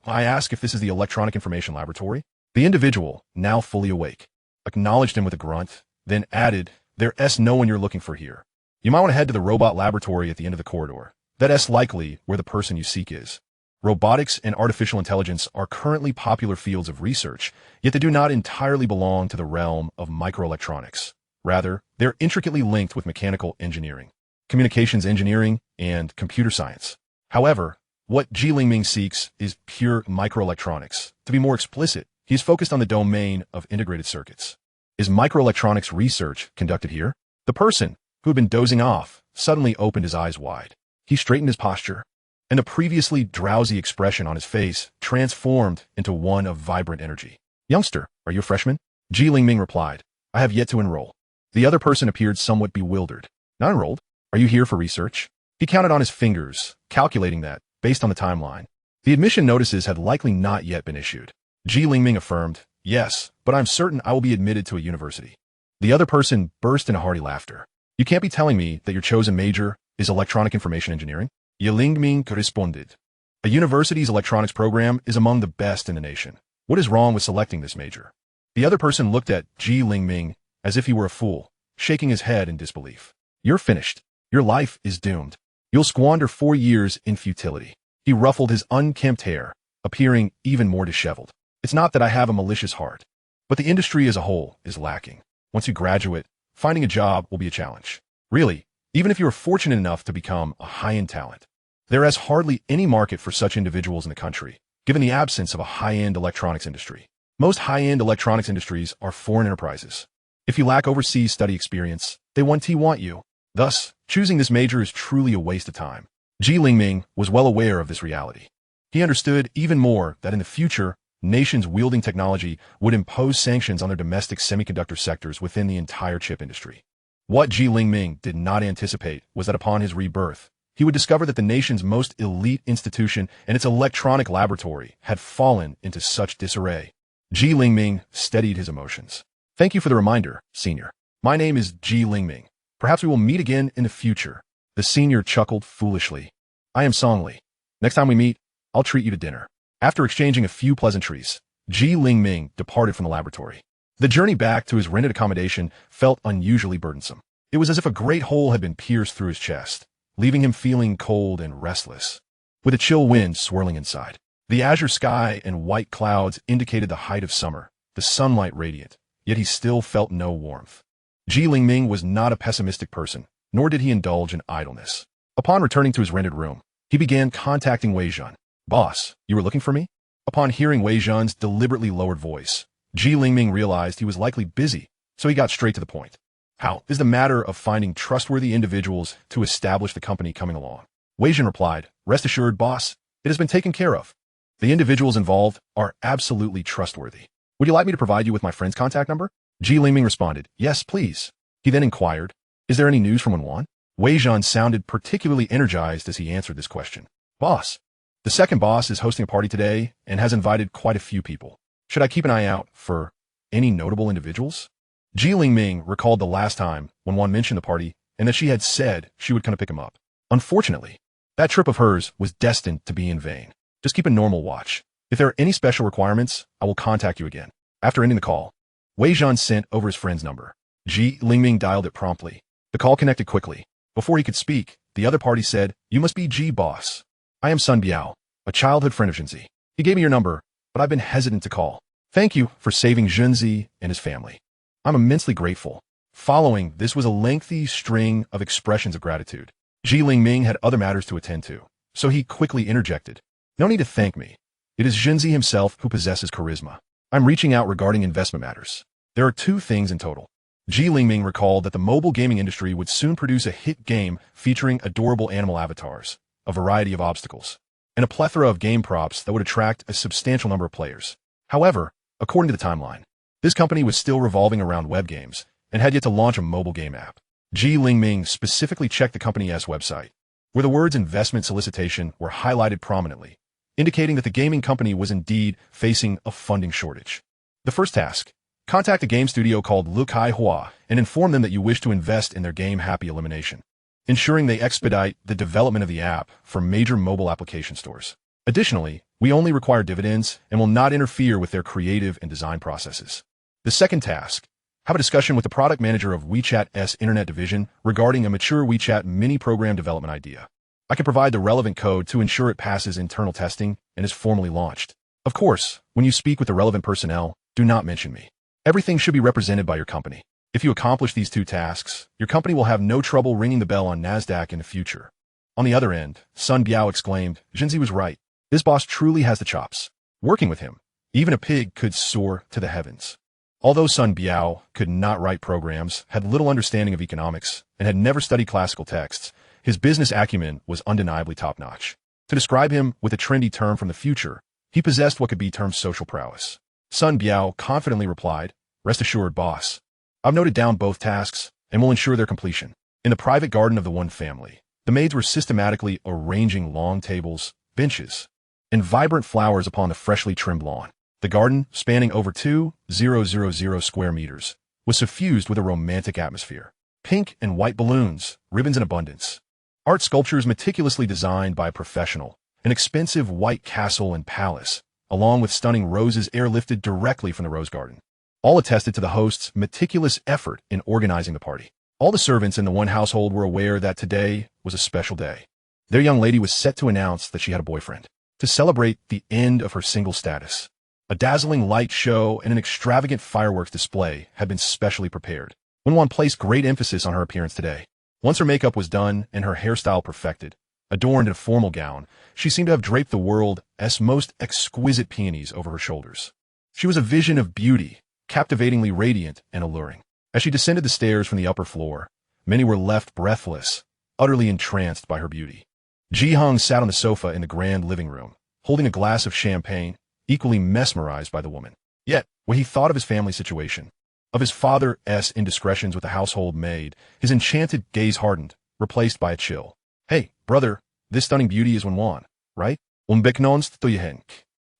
I ask if this is the Electronic Information Laboratory?" The individual, now fully awake, acknowledged him with a grunt, then added, "There's no one you're looking for here. You might want to head to the robot laboratory at the end of the corridor. That's likely where the person you seek is." Robotics and artificial intelligence are currently popular fields of research, yet they do not entirely belong to the realm of microelectronics. Rather, they're intricately linked with mechanical engineering, communications engineering, and computer science. However, what Lengming seeks is pure microelectronics. To be more explicit, he is focused on the domain of integrated circuits. Is microelectronics research conducted here? The person, who had been dozing off, suddenly opened his eyes wide. He straightened his posture, and the previously drowsy expression on his face transformed into one of vibrant energy. "Youngster, are you a freshman?" Lengming replied, "I have yet to enroll." The other person appeared somewhat bewildered. "Not enrolled? Are you here for research?" He counted on his fingers, calculating that, based on the timeline, the admission notices had likely not yet been issued. Lengming affirmed, "Yes, but I'm certain I will be admitted to a university." The other person burst into hearty laughter. "You can't be telling me that your chosen major is electronic information engineering?" Lengming responded, "A university's electronics program is among the best in the nation. What is wrong with selecting this major?" The other person looked at Lengming as if he were a fool, shaking his head in disbelief. "You're finished. Your life is doomed. You'll squander 4 years in futility." He ruffled his unkempt hair, appearing even more disheveled. "It's not that I have a malicious heart, but the industry as a whole is lacking. Once you graduate, finding a job will be a challenge. Really, even if you are fortunate enough to become a high-end talent, there is hardly any market for such individuals in the country, given the absence of a high-end electronics industry. Most high-end electronics industries are foreign enterprises. If you lack overseas study experience, they want you. Thus, choosing this major is truly a waste of time." Lengming was well aware of this reality. He understood even more that in the future, nations wielding technology would impose sanctions on their domestic semiconductor sectors within the entire chip industry. What Lengming did not anticipate was that upon his rebirth, he would discover that the nation's most elite institution and its electronic laboratory had fallen into such disarray. Lengming steadied his emotions. "Thank you for the reminder, senior. My name is Lengming. Perhaps we will meet again in the future." The senior chuckled foolishly. "I am Songli. Next time we meet, I'll treat you to dinner." After exchanging a few pleasantries, Lengming departed from the laboratory. The journey back to his rented accommodation felt unusually burdensome. It was as if a great hole had been pierced through his chest, leaving him feeling cold and restless, with a chill wind swirling inside. The azure sky and white clouds indicated the height of summer, the sunlight radiant, yet he still felt no warmth. Lengming was not a pessimistic person, nor did he indulge in idleness. Upon returning to his rented room, he began contacting Wei Zhan. "Boss, you were looking for me?" Upon hearing Wei Zhan's deliberately lowered voice, Lengming realized he was likely busy, so he got straight to the point. "How is the matter of finding trustworthy individuals to establish the company coming along?" Wei Zhan replied, "Rest assured, boss, it has been taken care of. The individuals involved are absolutely trustworthy. Would you like me to provide you with my friend's contact number?" Lengming responded, "Yes, please." He then inquired, "Is there any news from Wen Wan?" Wei Zhan sounded particularly energized as he answered this question. "Boss, the second boss is hosting a party today and has invited quite a few people. Should I keep an eye out for any notable individuals?" Lengming recalled the last time Wen Wan mentioned the party and that she had said she would come to pick him up. Unfortunately, that trip of hers was destined to be in vain. Just keep a normal watch. If there are any special requirements, I will contact you again. After ending the call, Wei Zhan sent over his friend's number. Lengming dialed it promptly. The call connected quickly. Before he could speak, the other party said, "You must be boss. I am Sun Biao, a childhood friend of Junzi. He gave me your number, but I've been hesitant to call. Thank you for saving Junzi and his family. I'm immensely grateful." Following, this was a lengthy string of expressions of gratitude. Lengming had other matters to attend to, so he quickly interjected, "No need to thank me. It is Junzi himself who possesses charisma. I'm reaching out regarding investment matters. There are 2 things in total." Lengming recalled that the mobile gaming industry would soon produce a hit game featuring adorable animal avatars, a variety of obstacles, and a plethora of game props that would attract a substantial number of players. However, according to the timeline, this company was still revolving around web games and had yet to launch a mobile game app. Lengming specifically checked the company's website, where the words investment solicitation were highlighted prominently, indicating that the gaming company was indeed facing a funding shortage. The first task: contact a game studio called Lu Kai Hua and inform them that you wish to invest in their game Happy Elimination, ensuring they expedite the development of the app for major mobile application stores. Additionally, we only require dividends and will not interfere with their creative and design processes. The second task: have a discussion with the product manager of WeChat's internet division regarding a mature WeChat mini program development idea. I can provide the relevant code to ensure it passes internal testing and is formally launched. Of course, when you speak with the relevant personnel, do not mention me. Everything should be represented by your company. If you accomplish these two tasks, your company will have no trouble ringing the bell on NASDAQ in the future. On the other end, Sun Biao exclaimed, Jinzi was right. This boss truly has the chops. Working with him, even a pig could soar to the heavens. Although Sun Biao could not write programs, had little understanding of economics, and had never studied classical texts, his business acumen was undeniably top-notch. To describe him with a trendy term from the future, he possessed what could be termed social prowess. Sun Biao confidently replied, Rest assured, boss. I've noted down both tasks and will ensure their completion. In the private garden of the Wen family, the maids were systematically arranging long tables, benches, and vibrant flowers upon the freshly trimmed lawn. The garden, spanning over 2,000 square meters, was suffused with a romantic atmosphere. Pink and white balloons, ribbons in abundance. Art sculptures meticulously designed by a professional, an expensive white castle and palace, along with stunning roses airlifted directly from the rose garden. All attested to the host's meticulous effort in organizing the party. All the servants in the Wen household were aware that today was a special day. Their young lady was set to announce that she had a boyfriend, to celebrate the end of her single status. A dazzling light show and an extravagant fireworks display had been specially prepared. Wen Wan placed great emphasis on her appearance today. Once her makeup was done and her hairstyle perfected, adorned in a formal gown, she seemed to have draped the world's most exquisite peonies over her shoulders. She was a vision of beauty, captivatingly radiant and alluring. As she descended the stairs from the upper floor, many were left breathless, utterly entranced by her beauty. Ji Hung sat on the sofa in the grand living room, holding a glass of champagne, equally mesmerized by the woman. Yet, when he thought of his family situation, of his father's indiscretions with the household maid, his enchanted gaze hardened, replaced by a chill. Hey, brother, this stunning beauty is Wen Wan, right?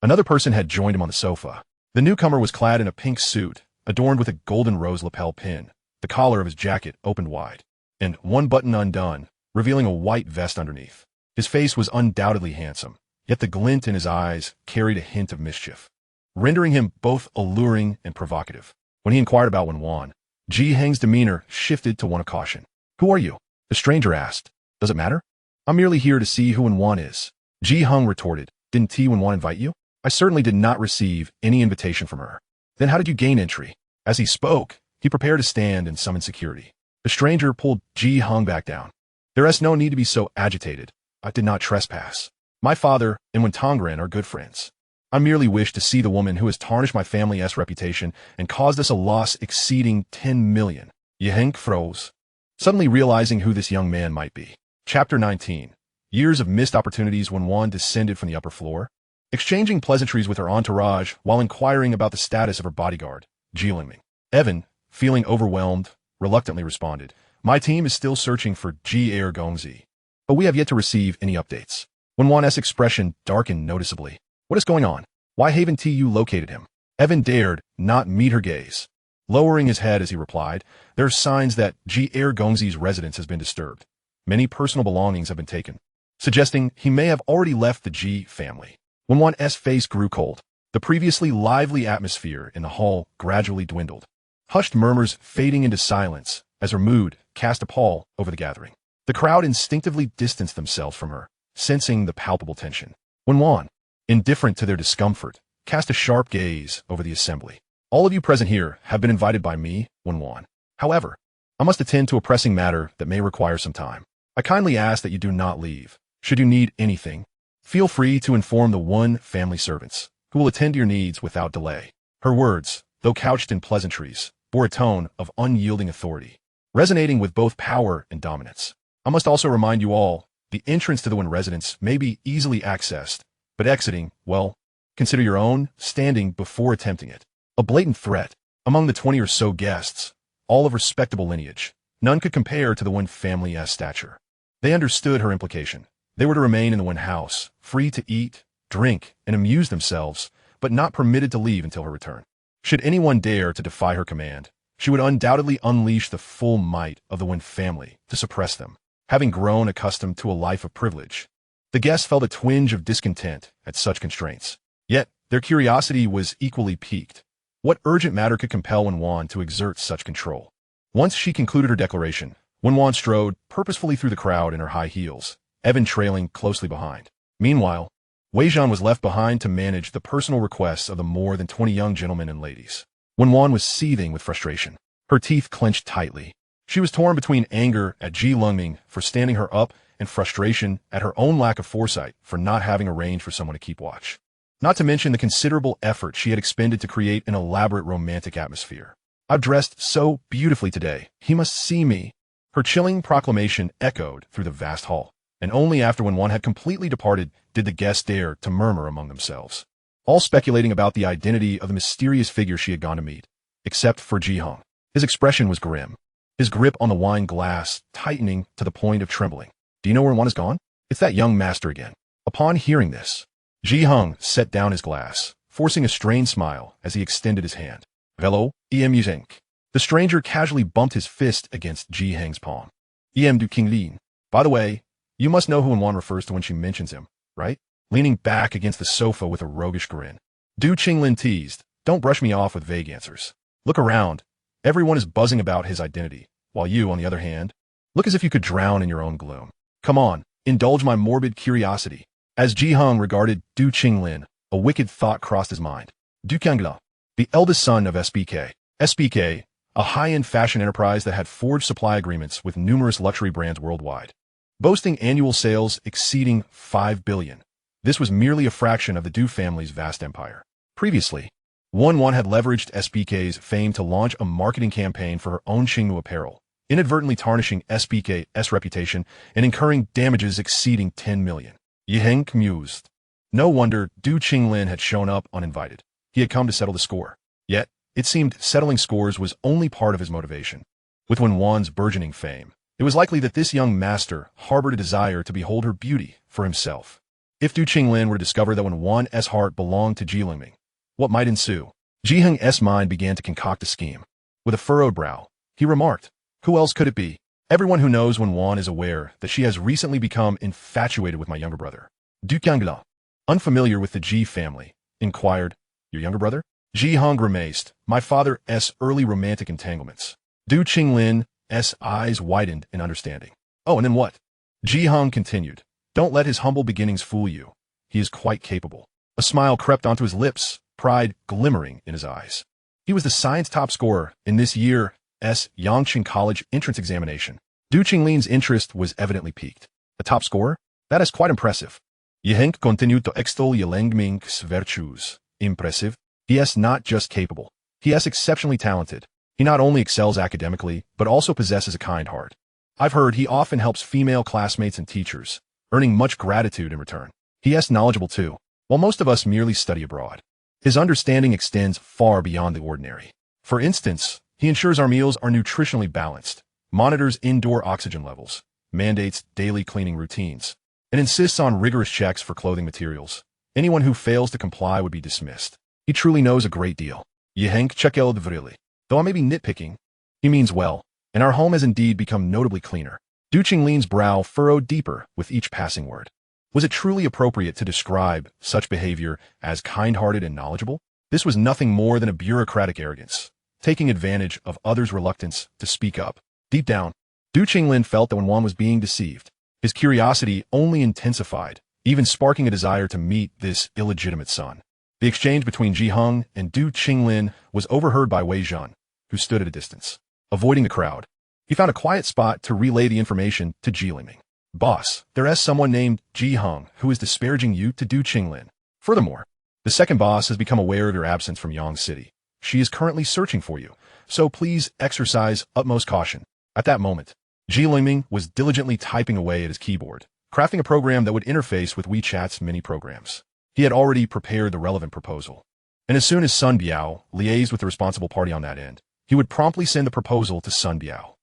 Another person had joined him on the sofa. The newcomer was clad in a pink suit, adorned with a golden rose lapel pin. The collar of his jacket opened wide, and one button undone, revealing a white vest underneath. His face was undoubtedly handsome, yet the glint in his eyes carried a hint of mischief, rendering him both alluring and provocative. When he inquired about Wen Wan, Ji Heng's demeanor shifted to one of caution. Who are you? The stranger asked. Does it matter? I'm merely here to see who Wen Wan is. Ji Hung retorted. Didn't Wen Wan invite you? I certainly did not receive any invitation from her. Then how did you gain entry? As he spoke, he prepared to stand and summon security. The stranger pulled Ji Hung back down. There is no need to be so agitated. I did not trespass. My father and Wen Tongren are good friends. I merely wish to see the woman who has tarnished my family's reputation and caused us a loss exceeding 10 million. Yeheng froze, suddenly realizing who this young man might be. Chapter 19. Years of missed opportunities. Wen Wan descended from the upper floor, exchanging pleasantries with her entourage while inquiring about the status of her bodyguard, Lengming. Evan, feeling overwhelmed, reluctantly responded, My team is still searching for Air Gongzi, but we have yet to receive any updates. Wen Wan's expression darkened noticeably. What is going on? Why haven't you located him? Evan dared not meet her gaze. Lowering his head as he replied, there are signs that Air Gongzi's residence has been disturbed. Many personal belongings have been taken, suggesting he may have already left the Ji family. Wen Wan's face grew cold. The previously lively atmosphere in the hall gradually dwindled, hushed murmurs fading into silence as her mood cast a pall over the gathering. The crowd instinctively distanced themselves from her, sensing the palpable tension. Wen Wan, indifferent to their discomfort, cast a sharp gaze over the assembly. All of you present here have been invited by me, Wen Wan. However, I must attend to a pressing matter that may require some time. I kindly ask that you do not leave. Should you need anything, feel free to inform the Wen family servants, who will attend to your needs without delay. Her words, though couched in pleasantries, bore a tone of unyielding authority, resonating with both power and dominance. I must also remind you all, the entrance to the Wen residence may be easily accessed, but exiting, well, consider your own standing before attempting it. A blatant threat. Among the 20 or so guests, all of respectable lineage, None could compare to the Wen family's stature. They understood her implication. They were to remain in the Wen house, free to eat, drink, and amuse themselves, but not permitted to leave until her return. Should anyone dare to defy her command, she would undoubtedly unleash the full might of the Wen family to suppress them, having grown accustomed to a life of privilege. The guests felt a twinge of discontent at such constraints. Yet, their curiosity was equally piqued. What urgent matter could compel Wen Wan to exert such control? Once she concluded her declaration, Wen Wan strode purposefully through the crowd in her high heels, Evan trailing closely behind. Meanwhile, Wei Zhan was left behind to manage the personal requests of the more than 20 young gentlemen and ladies. Wen Wan was seething with frustration. Her teeth clenched tightly. She was torn between anger at Lengming for standing her up and frustration at her own lack of foresight for not having arranged for someone to keep watch. Not to mention the considerable effort she had expended to create an elaborate romantic atmosphere. "I've dressed so beautifully today. He must see me." Her chilling proclamation echoed through the vast hall, and only after Wen Wan had completely departed did the guests dare to murmur among themselves, all speculating about the identity of the mysterious figure she had gone to meet, except for Ji Hung. His expression was grim, his grip on the wine glass tightening to the point of trembling. "Do you know where Wan has gone? It's that young master again." Upon hearing this, Ji Hung set down his glass, forcing a strained smile as he extended his hand. "Hello, Em. The stranger casually bumped his fist against Ji Heng's palm. "Em du King Lin. By the way, you must know who Wen Wan refers to when she mentions him, right?" Leaning back against the sofa with a roguish grin, Du Qinglin teased, "Don't brush me off with vague answers. Look around. Everyone is buzzing about his identity, while you, on the other hand, look as if you could drown in your own gloom. Come on, indulge my morbid curiosity." As Ji Hung regarded Du Qinglin, a wicked thought crossed his mind. Du Qingla, the eldest son of SBK. SBK, a high-end fashion enterprise that had forged supply agreements with numerous luxury brands worldwide, boasting annual sales exceeding 5 billion. This was merely a fraction of the Du family's vast empire. Previously, Wen Wan had leveraged SBK's fame to launch a marketing campaign for her own Qingnu apparel, inadvertently tarnishing SBK's reputation and incurring damages exceeding 10 million. Yi Heng mused. No wonder Du Qinglin had shown up uninvited. He had come to settle the score. Yet, it seemed settling scores was only part of his motivation. With Wen Wan's burgeoning fame, it was likely that this young master harbored a desire to behold her beauty for himself. If Du Qinglin were to discover that Wen Wan's heart belonged to Lengming, what might ensue? Ji Heng's mind began to concoct a scheme. With a furrowed brow, he remarked, "Who else could it be? Everyone who knows Wen Wan is aware that she has recently become infatuated with my younger brother." Du Qingla, unfamiliar with the Ji family, inquired, "Your younger brother?" Ji Hung grimaced, "My father's early romantic entanglements." Du Qinglin's eyes widened in understanding. "Oh, and then what?" Ji Hung continued, "Don't let his humble beginnings fool you. He is quite capable." A smile crept onto his lips, pride glimmering in his eyes. He was the science top scorer in this year's Yangqing College entrance examination. Du Qinglin's interest was evidently piqued. A top scorer? That is quite impressive. Yi Heng continued to extol Lengming's virtues. Impressive. He is not just capable. He is exceptionally talented. He not only excels academically, but also possesses a kind heart. I've heard he often helps female classmates and teachers, earning much gratitude in return. He is knowledgeable too, while most of us merely study abroad. His understanding extends far beyond the ordinary. For instance, he ensures our meals are nutritionally balanced, monitors indoor oxygen levels, mandates daily cleaning routines, and insists on rigorous checks for clothing materials. Anyone who fails to comply would be dismissed. He truly knows a great deal. Yi Heng chekel vrili. Though I may be nitpicking, he means well, and our home has indeed become notably cleaner. Du Qinglin's brow furrowed deeper with each passing word. Was it truly appropriate to describe such behavior as kind-hearted and knowledgeable? This was nothing more than a bureaucratic arrogance, taking advantage of others' reluctance to speak up. Deep down, Du Qinglin felt that Wen Wan was being deceived. His curiosity only intensified, even sparking a desire to meet this illegitimate son. The exchange between Ji Hung and Du Qinglin was overheard by Wei Zhan, who stood at a distance. Avoiding the crowd, he found a quiet spot to relay the information to Lengming. "Boss, there is someone named Ji Hung who is disparaging you to Du Qinglin. Furthermore, the second boss has become aware of your absence from Yang City. She is currently searching for you, so please exercise utmost caution." At that moment, Lengming was diligently typing away at his keyboard, crafting a program that would interface with WeChat's many programs. He had already prepared the relevant proposal, and as soon as Sun Biao liaised with the responsible party on that end, he would promptly send the proposal to Sun Biao.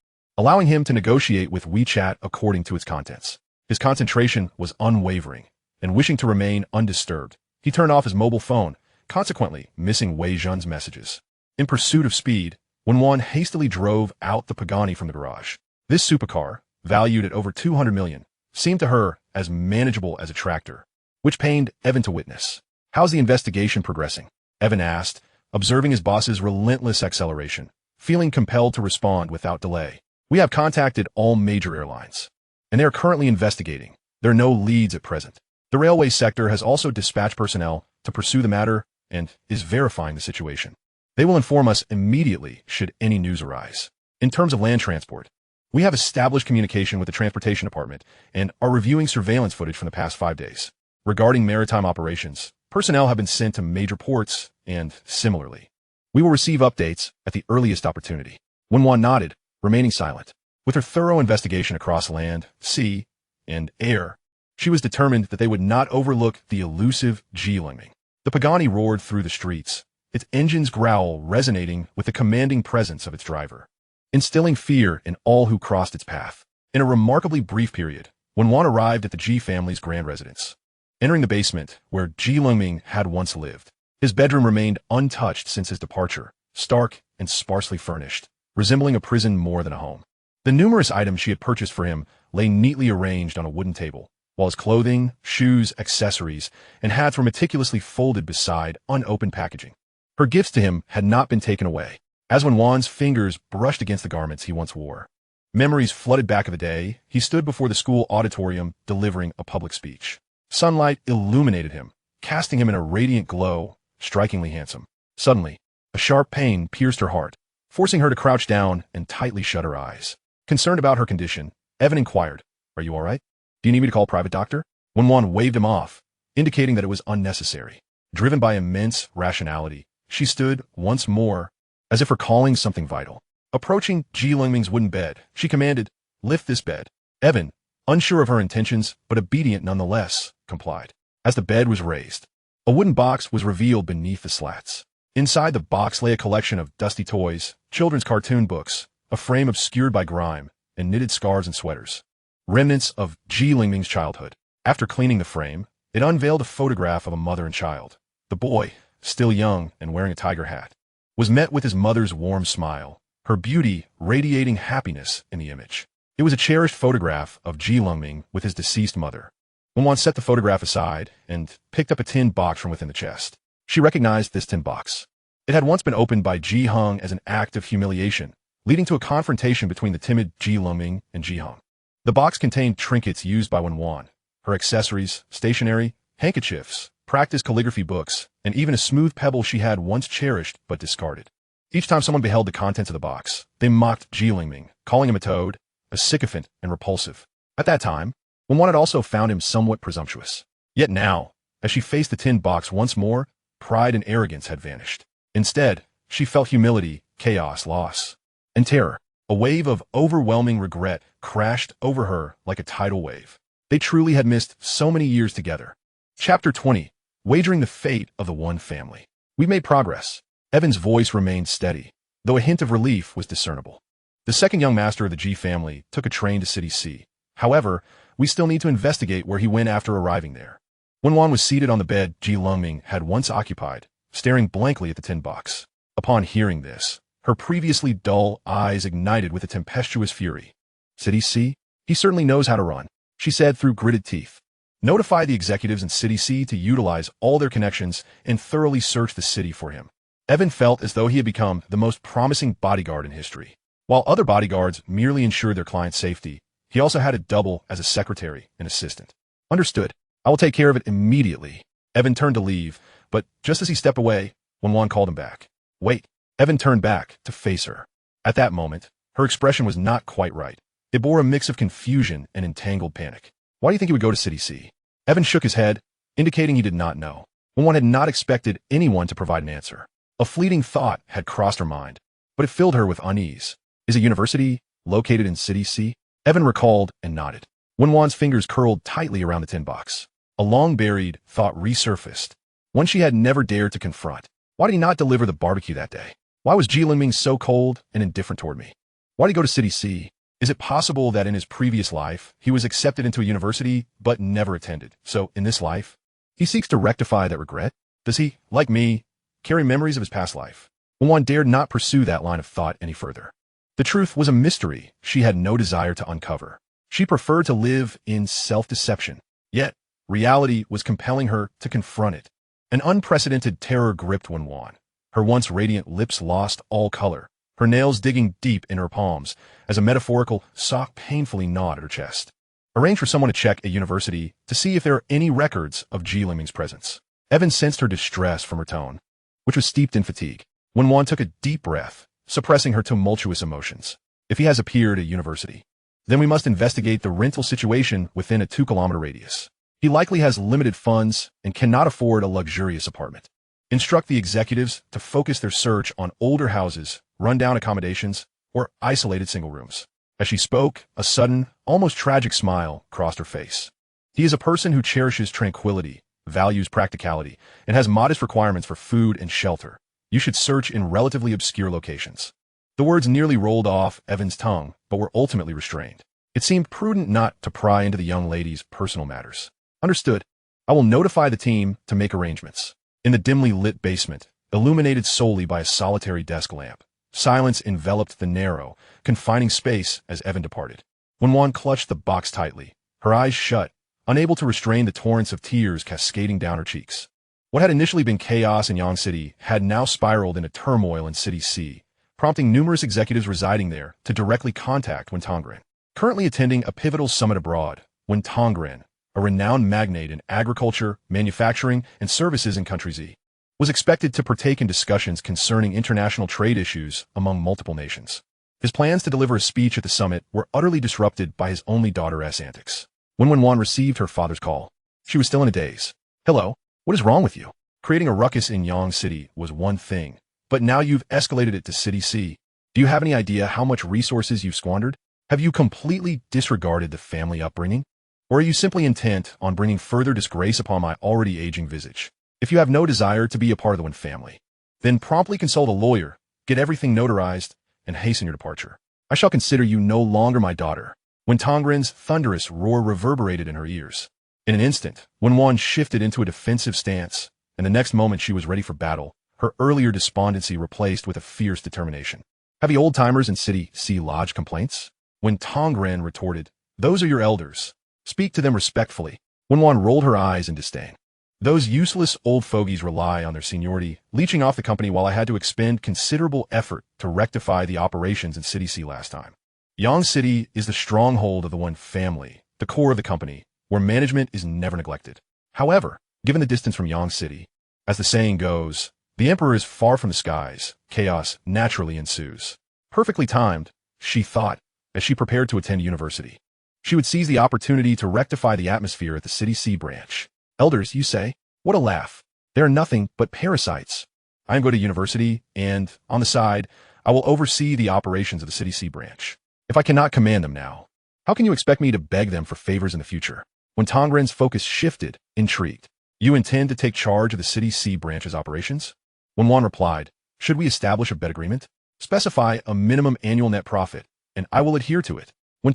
allowing him to negotiate with WeChat according to its contents. His concentration was unwavering, and wishing to remain undisturbed, he turned off his mobile phone, consequently missing Wei Zhen's messages. In pursuit of speed, Wen Wan hastily drove out the Pagani from the garage. This supercar, valued at over 200 million, seemed to her as manageable as a tractor, which pained Evan to witness. "How's the investigation progressing?" Evan asked, observing his boss's relentless acceleration, feeling compelled to respond without delay. "We have contacted all major airlines, and they are currently investigating. There are no leads at present. The railway sector has also dispatched personnel to pursue the matter and is verifying the situation. They will inform us immediately should any news arise. In terms of land transport, we have established communication with the Transportation Department and are reviewing surveillance footage from the past 5 days. Regarding maritime operations, personnel have been sent to major ports, and similarly, we will receive updates at the earliest opportunity." Wen Wan nodded, remaining silent. With her thorough investigation across land, sea, and air, she was determined that they would not overlook the elusive Lengming. The Pagani roared through the streets, its engine's growl resonating with the commanding presence of its driver, instilling fear in all who crossed its path. In a remarkably brief period, Wen Wan arrived at the Ji family's grand residence. Entering the basement, where Lengming had once lived, his bedroom remained untouched since his departure, stark and sparsely furnished, resembling a prison more than a home. The numerous items she had purchased for him lay neatly arranged on a wooden table, while his clothing, shoes, accessories, and hats were meticulously folded beside unopened packaging. Her gifts to him had not been taken away. As Wen Wan's fingers brushed against the garments he once wore, memories flooded back of the day he stood before the school auditorium delivering a public speech. Sunlight illuminated him, casting him in a radiant glow, strikingly handsome. Suddenly, a sharp pain pierced her heart, forcing her to crouch down and tightly shut her eyes. Concerned about her condition, Evan inquired, "Are you all right? Do you need me to call a private doctor?" Wen Wan waved him off, indicating that it was unnecessary. Driven by immense rationality, she stood once more, as if recalling something vital. Approaching Lengming's wooden bed, she commanded, "Lift this bed." Evan, unsure of her intentions but obedient nonetheless, complied. As the bed was raised, a wooden box was revealed beneath the slats. Inside the box lay a collection of dusty toys, children's cartoon books, a frame obscured by grime, and knitted scarves and sweaters, remnants of Lengming's childhood. After cleaning the frame, it unveiled a photograph of a mother and child. The boy, still young and wearing a tiger hat, was met with his mother's warm smile, her beauty radiating happiness in the image. It was a cherished photograph of Lengming with his deceased mother. Wen Wan set the photograph aside and picked up a tin box from within the chest. She recognized this tin box. It had once been opened by Ji Hung as an act of humiliation, leading to a confrontation between the timid Lengming and Ji Hung. The box contained trinkets used by Wen Wan, her accessories, stationery, handkerchiefs, practice calligraphy books, and even a smooth pebble she had once cherished but discarded. Each time someone beheld the contents of the box, they mocked Lengming, calling him a toad, a sycophant, and repulsive. At that time, Wen Wan had also found him somewhat presumptuous. Yet now, as she faced the tin box once more, pride and arrogance had vanished. Instead, she felt humility, chaos, loss, and terror. A wave of overwhelming regret crashed over her like a tidal wave. They truly had missed so many years together. Chapter 20. Wagering the fate of the one family. "We've made progress." Evan's voice remained steady, though a hint of relief was discernible. The second young master of the Ji family took a train to City C. However, we still need to investigate where he went after arriving there. Wen Wan was seated on the bed Lengming had once occupied, staring blankly at the tin box. Upon hearing this, her previously dull eyes ignited with a tempestuous fury. "City C? He certainly knows how to run," she said through gritted teeth. "Notify the executives in City C to utilize all their connections and thoroughly search the city for him." Evan felt as though he had become the most promising bodyguard in history. While other bodyguards merely ensured their client's safety, he also had a double as a secretary and assistant. "Understood. I will take care of it immediately." Evan turned to leave, but just as he stepped away, Wen Wan called him back. "Wait." Evan turned back to face her. At that moment, her expression was not quite right. It bore a mix of confusion and entangled panic. "Why do you think he would go to City C?" Evan shook his head, indicating he did not know. Wen Wan had not expected anyone to provide an answer. A fleeting thought had crossed her mind, but it filled her with unease. "Is a university located in City C?" Evan recalled and nodded. Wen Wan's fingers curled tightly around the tin box. A long-buried thought resurfaced, one she had never dared to confront. Why did he not deliver the barbecue that day? Why was Lengming so cold and indifferent toward me? Why did he go to City C? Is it possible that in his previous life, he was accepted into a university but never attended? So, in this life, he seeks to rectify that regret? Does he, like me, carry memories of his past life? Wen Wan dared not pursue that line of thought any further. The truth was a mystery she had no desire to uncover. She preferred to live in self-deception. Yet, reality was compelling her to confront it. An unprecedented terror gripped Wen Wan. Her once radiant lips lost all color, her nails digging deep in her palms as a metaphorical sock painfully gnawed at her chest. Arrange for someone to check a university to see if there are any records of Lengming's presence. Evan sensed her distress from her tone, which was steeped in fatigue. Wen Wan took a deep breath, suppressing her tumultuous emotions. If he has appeared at university, then we must investigate the rental situation within a 2-kilometer radius. He likely has limited funds and cannot afford a luxurious apartment. Instruct the executives to focus their search on older houses, rundown accommodations, or isolated single rooms. As she spoke, a sudden, almost tragic smile crossed her face. He is a person who cherishes tranquility, values practicality, and has modest requirements for food and shelter. You should search in relatively obscure locations. The words nearly rolled off Evan's tongue, but were ultimately restrained. It seemed prudent not to pry into the young lady's personal matters. Understood. I will notify the team to make arrangements. In the dimly lit basement, illuminated solely by a solitary desk lamp, silence enveloped the narrow, confining space as Evan departed. Wen Wan clutched the box tightly, her eyes shut, unable to restrain the torrents of tears cascading down her cheeks. What had initially been chaos in Yang City had now spiraled into turmoil in City C, prompting numerous executives residing there to directly contact Wen Tongren. Currently attending a pivotal summit abroad, Wen Tongren, a renowned magnate in agriculture, manufacturing, and services in Country Z, was expected to partake in discussions concerning international trade issues among multiple nations. His plans to deliver a speech at the summit were utterly disrupted by his only daughter's antics. When Wen Wan received her father's call, she was still in a daze. Hello, what is wrong with you? Creating a ruckus in Yang City was one thing, but now you've escalated it to City C. Do you have any idea how much resources you've squandered? Have you completely disregarded the family upbringing? Or are you simply intent on bringing further disgrace upon my already aging visage? If you have no desire to be a part of the Wen family, then promptly consult a lawyer, get everything notarized, and hasten your departure. I shall consider you no longer my daughter. Wen Tongren's thunderous roar reverberated in her ears. In an instant, Wen Wan shifted into a defensive stance, and the next moment she was ready for battle, her earlier despondency replaced with a fierce determination. Have the old-timers in City C lodged complaints? Wen Tongren retorted, those are your elders. Speak to them respectfully. Wen Wan rolled her eyes in disdain. Those useless old fogies rely on their seniority, leeching off the company while I had to expend considerable effort to rectify the operations in City C last time. Yang City is the stronghold of the Wen family, the core of the company, where management is never neglected. However, given the distance from Yang City, as the saying goes, the emperor is far from the skies, chaos naturally ensues. Perfectly timed, she thought, as she prepared to attend university. She would seize the opportunity to rectify the atmosphere at the City C branch. Elders, you say? What a laugh. They are nothing but parasites. I am going to university, and, on the side, I will oversee the operations of the City C branch. If I cannot command them now, how can you expect me to beg them for favors in the future? When Tongren's focus shifted, intrigued, you intend to take charge of the City C branch's operations? Wen Wan replied, should we establish a bet agreement? Specify a minimum annual net profit, and I will adhere to it. Wen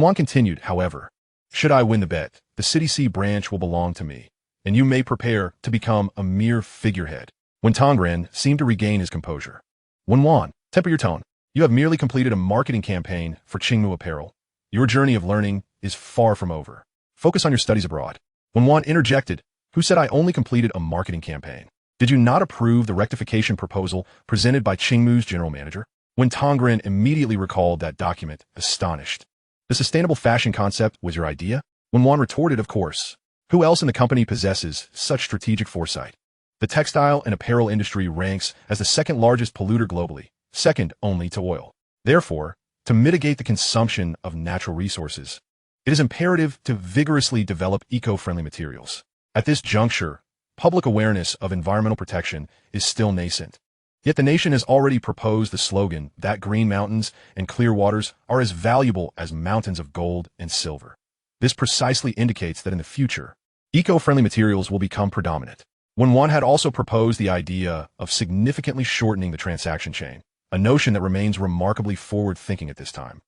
Wan continued, however, should I win the bet, the City C branch will belong to me, and you may prepare to become a mere figurehead. Wen Tongren seemed to regain his composure. Wen Wan, temper your tone. You have merely completed a marketing campaign for Qingmu Apparel. Your journey of learning is far from over. Focus on your studies abroad. Wen Wan interjected, who said I only completed a marketing campaign? Did you not approve the rectification proposal presented by Qingmu's general manager? Wen Tongren immediately recalled that document, astonished. The sustainable fashion concept was your idea? Wen Wan retorted, of course. Who else in the company possesses such strategic foresight? The textile and apparel industry ranks as the second largest polluter globally, second only to oil. Therefore, to mitigate the consumption of natural resources, it is imperative to vigorously develop eco-friendly materials. At this juncture, public awareness of environmental protection is still nascent. Yet the nation has already proposed the slogan that green mountains and clear waters are as valuable as mountains of gold and silver. This precisely indicates that in the future, eco-friendly materials will become predominant. Wen Wan had also proposed the idea of significantly shortening the transaction chain, a notion that remains remarkably forward-thinking at this time.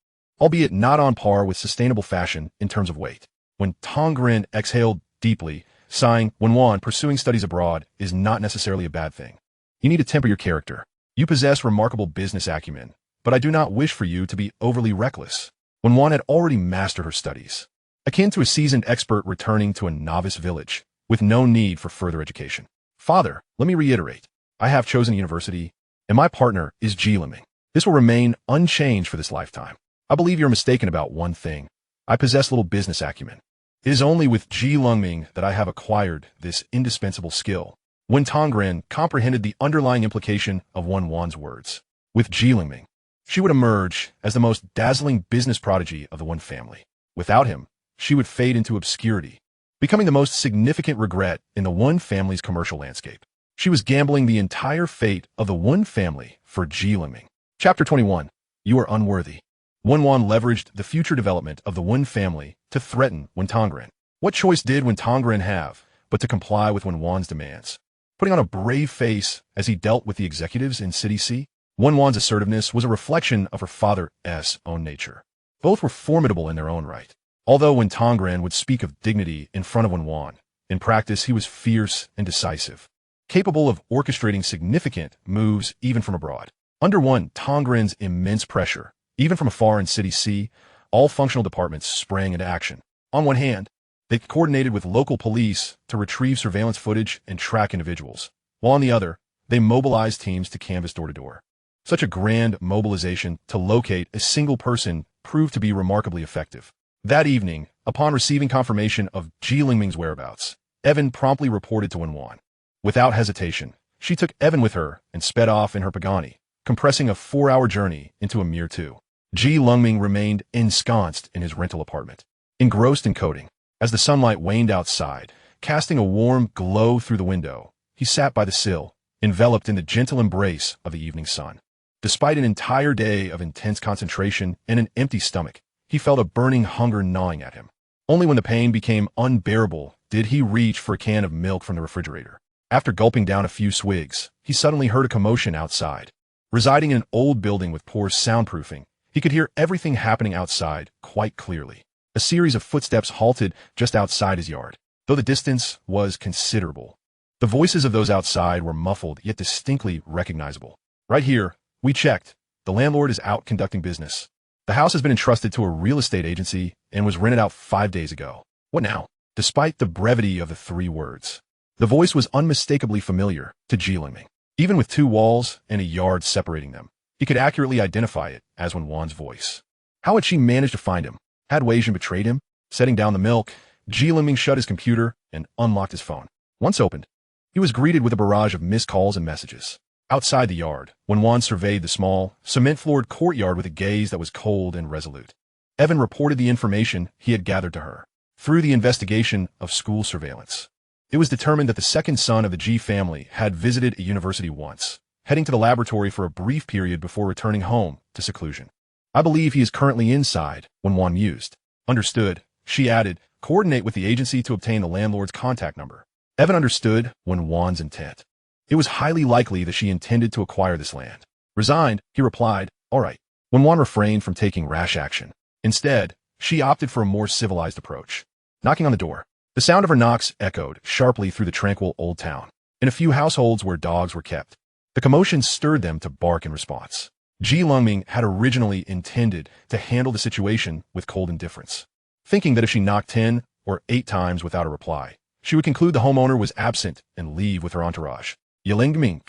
albeit not on par with sustainable fashion in terms of weight. When Tongren exhaled deeply, sighing, Wen Wan, pursuing studies abroad is not necessarily a bad thing. You need to temper your character. You possess remarkable business acumen, but I do not wish for you to be overly reckless. Wen Wan had already mastered her studies, akin to a seasoned expert returning to a novice village, with no need for further education. Father, let me reiterate, I have chosen a university, and my partner is Lengming. This will remain unchanged for this lifetime. I believe you're mistaken about one thing. I possess little business acumen. It is only with Lengming that I have acquired this indispensable skill. When Tongren comprehended the underlying implication of Wen Wan's words, with Lengming, she would emerge as the most dazzling business prodigy of the Wen family. Without him, she would fade into obscurity, becoming the most significant regret in the Wen family's commercial landscape. She was gambling the entire fate of the Wen family for Lengming. Chapter 21. You are unworthy. Wen Wan leveraged the future development of the Wen family to threaten Wen Tongren. What choice did Wen Tongren have but to comply with Wen Wan's demands? Putting on a brave face as he dealt with the executives in City C, Wen Wan's assertiveness was a reflection of her father's own nature. Both were formidable in their own right. Although Wen Tongren would speak of dignity in front of Wen Wan, in practice he was fierce and decisive, capable of orchestrating significant moves even from abroad. Under Wen Tongren's immense pressure, even from afar in City C, all functional departments sprang into action. On one hand, they coordinated with local police to retrieve surveillance footage and track individuals, while on the other, they mobilized teams to canvass door-to-door. Such a grand mobilization to locate a single person proved to be remarkably effective. That evening, upon receiving confirmation of Lengming's whereabouts, Evan promptly reported to Wen Wan. Without hesitation, she took Evan with her and sped off in her Pagani, compressing a 4-hour journey into a mere 2. Lengming remained ensconced in his rental apartment, engrossed in coding. As the sunlight waned outside, casting a warm glow through the window, he sat by the sill, enveloped in the gentle embrace of the evening sun. Despite an entire day of intense concentration and an empty stomach, he felt a burning hunger gnawing at him. Only when the pain became unbearable did he reach for a can of milk from the refrigerator. After gulping down a few swigs, he suddenly heard a commotion outside. Residing in an old building with poor soundproofing, he could hear everything happening outside quite clearly. A series of footsteps halted just outside his yard, though the distance was considerable. The voices of those outside were muffled yet distinctly recognizable. Right here, we checked. The landlord is out conducting business. The house has been entrusted to a real estate agency and was rented out 5 days ago. What now? Despite the brevity of the 3 words, the voice was unmistakably familiar to Lengming. Even with 2 walls and a yard separating them, he could accurately identify it as Wen Wan's voice. How had she managed to find him? Had Wei Jin betrayed him? Setting down the milk, Lengming shut his computer and unlocked his phone. Once opened, he was greeted with a barrage of missed calls and messages. Outside the yard, Wen Wan surveyed the small, cement-floored courtyard with a gaze that was cold and resolute. Evan reported the information he had gathered to her. Through the investigation of school surveillance, it was determined that the second son of the G family had visited a university once, heading to the laboratory for a brief period before returning home to seclusion. I believe he is currently inside, Wen Wan mused. Understood, she added, coordinate with the agency to obtain the landlord's contact number. Evan understood Wen Wan's intent. It was highly likely that she intended to acquire this land. Resigned, he replied, all right. Wen Wan refrained from taking rash action. Instead, she opted for a more civilized approach. Knocking on the door. The sound of her knocks echoed sharply through the tranquil old town. In a few households where dogs were kept, the commotion stirred them to bark in response. Lengming had originally intended to handle the situation with cold indifference, thinking that if she knocked 10 or 8 times without a reply, she would conclude the homeowner was absent and leave with her entourage. Lengming,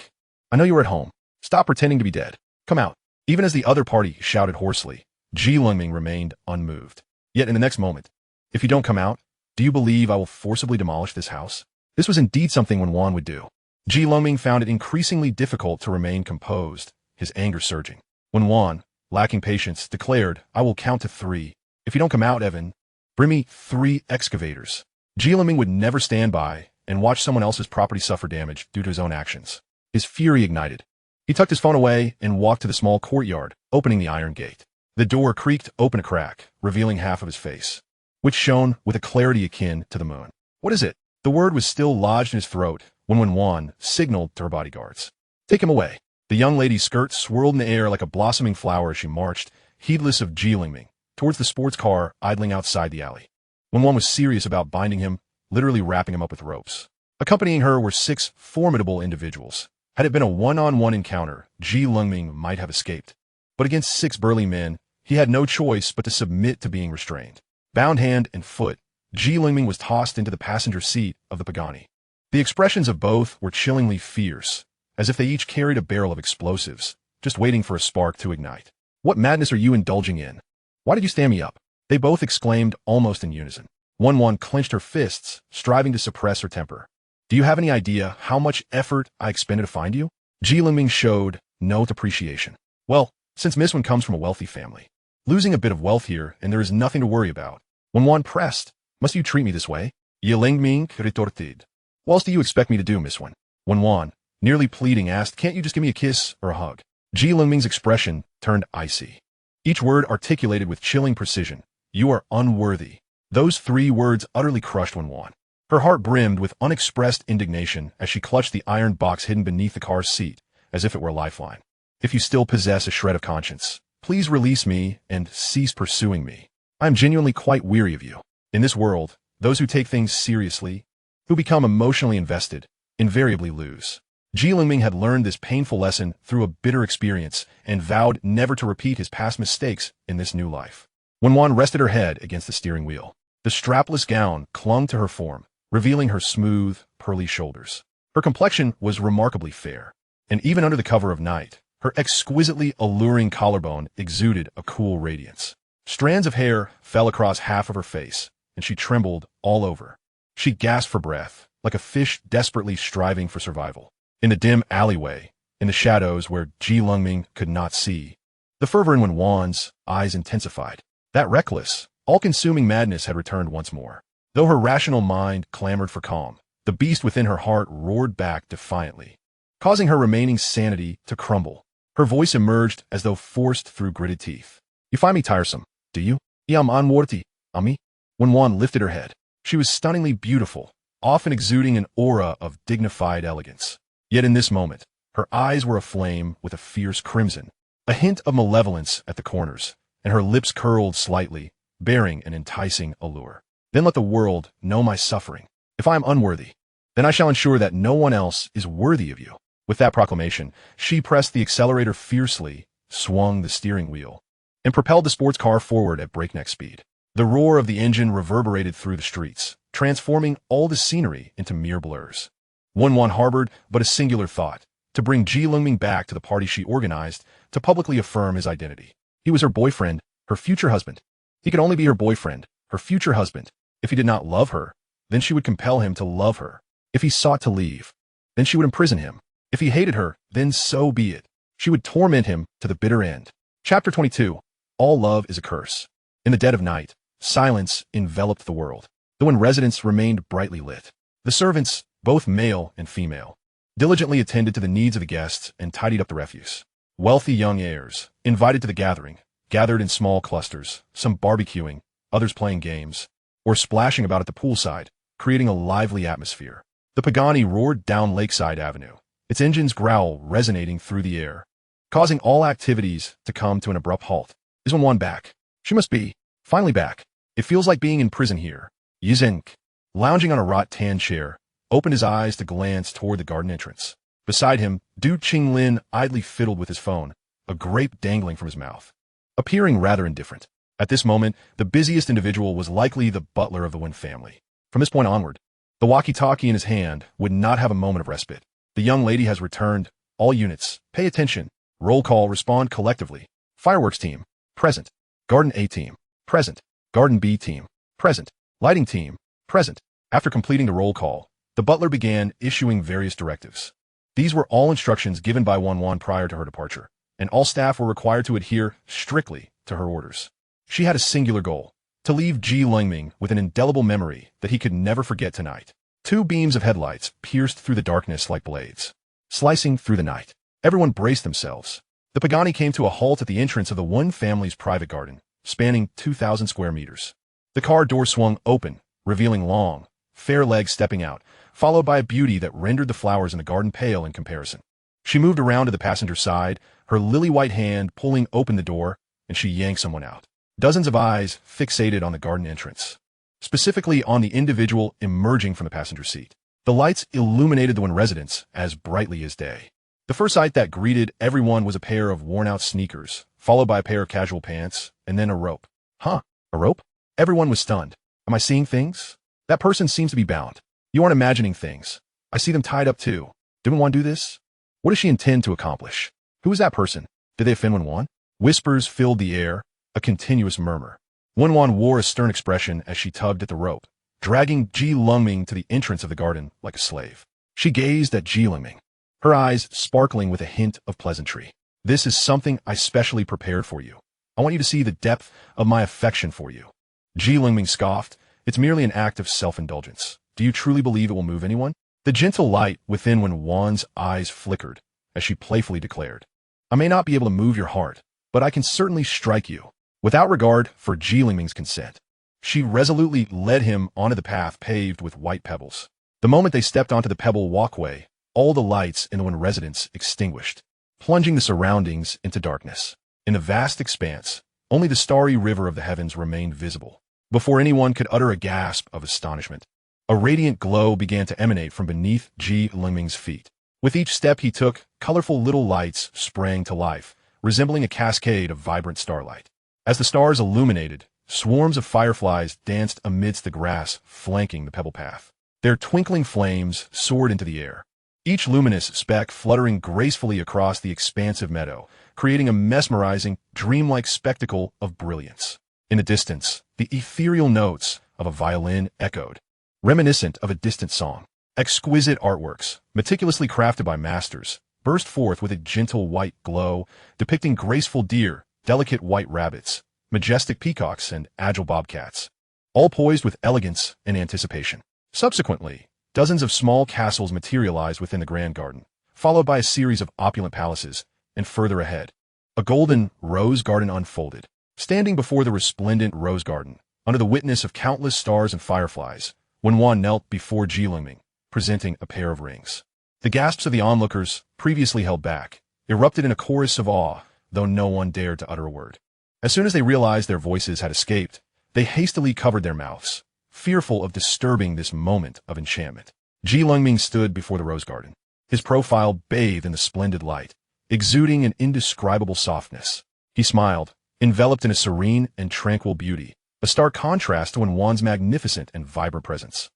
I know you are at home. Stop pretending to be dead. Come out. Even as the other party shouted hoarsely, Lengming remained unmoved. Yet in the next moment, if you don't come out, do you believe I will forcibly demolish this house? This was indeed something Wen Wan would do. Lengming found it increasingly difficult to remain composed, his anger surging. Wen Wan, lacking patience, declared, I will count to 3. If you don't come out, Evan, bring me 3 excavators. Lengming would never stand by and watch someone else's property suffer damage due to his own actions. His fury ignited. He tucked his phone away and walked to the small courtyard, opening the iron gate. The door creaked open a crack, revealing half of his face, which shone with a clarity akin to the moon. What is it? The word was still lodged in his throat when Wen Wan signaled to her bodyguards. Take him away. The young lady's skirt swirled in the air like a blossoming flower as she marched, heedless of Lengming, towards the sports car idling outside the alley. Wen Wan was serious about binding him, literally wrapping him up with ropes. Accompanying her were 6 formidable individuals. Had it been a one-on-one encounter, Lengming might have escaped. But against 6 burly men, he had no choice but to submit to being restrained. Bound hand and foot, Lengming was tossed into the passenger seat of the Pagani. The expressions of both were chillingly fierce, as if they each carried a barrel of explosives, just waiting for a spark to ignite. "What madness are you indulging in? Why did you stand me up?" they both exclaimed almost in unison. Wen Wan clenched her fists, striving to suppress her temper. "Do you have any idea how much effort I expended to find you?" Lengming showed no appreciation. "Well, since Miss Wen comes from a wealthy family, losing a bit of wealth here and there is nothing to worry about." Wen Wan pressed. "Must you treat me this way?" Lengming retorted. "What else do you expect me to do, Miss Wen?" Wen Wan, nearly pleading, asked, "Can't you just give me a kiss or a hug?" Lengming's expression turned icy. Each word articulated with chilling precision. "You are unworthy." Those 3 words utterly crushed Wen Wan. Her heart brimmed with unexpressed indignation as she clutched the iron box hidden beneath the car's seat, as if it were a lifeline. "If you still possess a shred of conscience, please release me and cease pursuing me. I am genuinely quite weary of you." In this world, those who take things seriously, who become emotionally invested, invariably lose. Lengming had learned this painful lesson through a bitter experience and vowed never to repeat his past mistakes in this new life. Wen Wan rested her head against the steering wheel. The strapless gown clung to her form, revealing her smooth, pearly shoulders. Her complexion was remarkably fair, and even under the cover of night, her exquisitely alluring collarbone exuded a cool radiance. Strands of hair fell across half of her face, and she trembled all over. She gasped for breath, like a fish desperately striving for survival. In the dim alleyway, in the shadows where Lengming could not see, the fervor in Wen Wan's eyes intensified. That reckless, all-consuming madness had returned once more. Though her rational mind clamored for calm, the beast within her heart roared back defiantly, causing her remaining sanity to crumble. Her voice emerged as though forced through gritted teeth. "You find me tiresome, do you? I'm unworthy, ami?" Wen Wan lifted her head. She was stunningly beautiful, often exuding an aura of dignified elegance. Yet in this moment, her eyes were aflame with a fierce crimson, a hint of malevolence at the corners, and her lips curled slightly, bearing an enticing allure. "Then let the world know my suffering. If I am unworthy, then I shall ensure that no one else is worthy of you." With that proclamation, she pressed the accelerator fiercely, swung the steering wheel, and propelled the sports car forward at breakneck speed. The roar of the engine reverberated through the streets, transforming all the scenery into mere blurs. Wen Wan harbored but a singular thought: to bring Lengming back to the party she organized, to publicly affirm his identity. He was her boyfriend, her future husband. He could only be her boyfriend, her future husband. If he did not love her, then she would compel him to love her. If he sought to leave, then she would imprison him. If he hated her, then so be it. She would torment him to the bitter end. Chapter 22. All love is a curse. In the dead of night, silence enveloped the world, though in residence remained brightly lit. The servants, both male and female, diligently attended to the needs of the guests and tidied up the refuse. Wealthy young heirs, invited to the gathering, gathered in small clusters, some barbecuing, others playing games, or splashing about at the poolside, creating a lively atmosphere. The Pagani roared down Lakeside Avenue, its engine's growl resonating through the air, causing all activities to come to an abrupt halt. Is Wen Wan back? She must be. Finally back. It feels like being in prison here. Yizink, lounging on a wrought-tan chair, opened his eyes to glance toward the garden entrance. Beside him, Du Qinglin idly fiddled with his phone, a grape dangling from his mouth, appearing rather indifferent. At this moment, the busiest individual was likely the butler of the Wen family. From this point onward, the walkie-talkie in his hand would not have a moment of respite. "The young lady has returned. All units, pay attention. Roll call, respond collectively. Fireworks team, present. Garden A team, present. Garden B team, present. Lighting team, present." After completing the roll call, the butler began issuing various directives. These were all instructions given by Wen Wan prior to her departure, and all staff were required to adhere strictly to her orders. She had a singular goal: to leave Lengming with an indelible memory that he could never forget tonight. 2 beams of headlights pierced through the darkness like blades, slicing through the night. Everyone braced themselves. The Pagani came to a halt at the entrance of the Wen family's private garden, spanning 2,000 square meters. The car door swung open, revealing long, fair legs stepping out, followed by a beauty that rendered the flowers in the garden pale in comparison. She moved around to the passenger side, her lily-white hand pulling open the door, and she yanked someone out. Dozens of eyes fixated on the garden entrance, specifically on the individual emerging from the passenger seat. The lights illuminated the Wen residence as brightly as day. The first sight that greeted everyone was a pair of worn-out sneakers, followed by a pair of casual pants, and then a rope. Huh? A rope? Everyone was stunned. Am I seeing things? That person seems to be bound. You aren't imagining things. I see them tied up too. Did Wen Wan do this? What does she intend to accomplish? Who is that person? Did they offend Wen Wan? Whispers filled the air, a continuous murmur. Wen Wan wore a stern expression as she tugged at the rope, dragging Lengming to the entrance of the garden like a slave. She gazed at Lengming, her eyes sparkling with a hint of pleasantry. This is something I specially prepared for you. I want you to see the depth of my affection for you. Lengming scoffed. It's merely an act of self-indulgence. Do you truly believe it will move anyone? The gentle light within Wen Wan's eyes flickered as she playfully declared, I may not be able to move your heart, but I can certainly strike you. Without regard for Lengming's consent, she resolutely led him onto the path paved with white pebbles. The moment they stepped onto the pebble walkway, all the lights in the Wen residence extinguished, plunging the surroundings into darkness. In the vast expanse, only the starry river of the heavens remained visible. Before anyone could utter a gasp of astonishment, a radiant glow began to emanate from beneath Lengming's feet. With each step he took, colorful little lights sprang to life, resembling a cascade of vibrant starlight. As the stars illuminated, swarms of fireflies danced amidst the grass flanking the pebble path. Their twinkling flames soared into the air, each luminous speck fluttering gracefully across the expansive meadow, creating a mesmerizing, dreamlike spectacle of brilliance. In the distance, the ethereal notes of a violin echoed, reminiscent of a distant song. Exquisite artworks, meticulously crafted by masters, burst forth with a gentle white glow, depicting graceful deer, delicate white rabbits, majestic peacocks, and agile bobcats, all poised with elegance and anticipation. Subsequently, dozens of small castles materialized within the grand garden, followed by a series of opulent palaces, and further ahead, a golden rose garden unfolded. Standing before the resplendent rose garden, under the witness of countless stars and fireflies, Wen Wan knelt before Lengming, presenting a pair of rings. The gasps of the onlookers, previously held back, erupted in a chorus of awe, though no one dared to utter a word. As soon as they realized their voices had escaped, they hastily covered their mouths, fearful of disturbing this moment of enchantment. Lengming stood before the rose garden, his profile bathed in the splendid light, exuding an indescribable softness. He smiled, enveloped in a serene and tranquil beauty, a stark contrast to Wen Wan's magnificent and vibrant presence.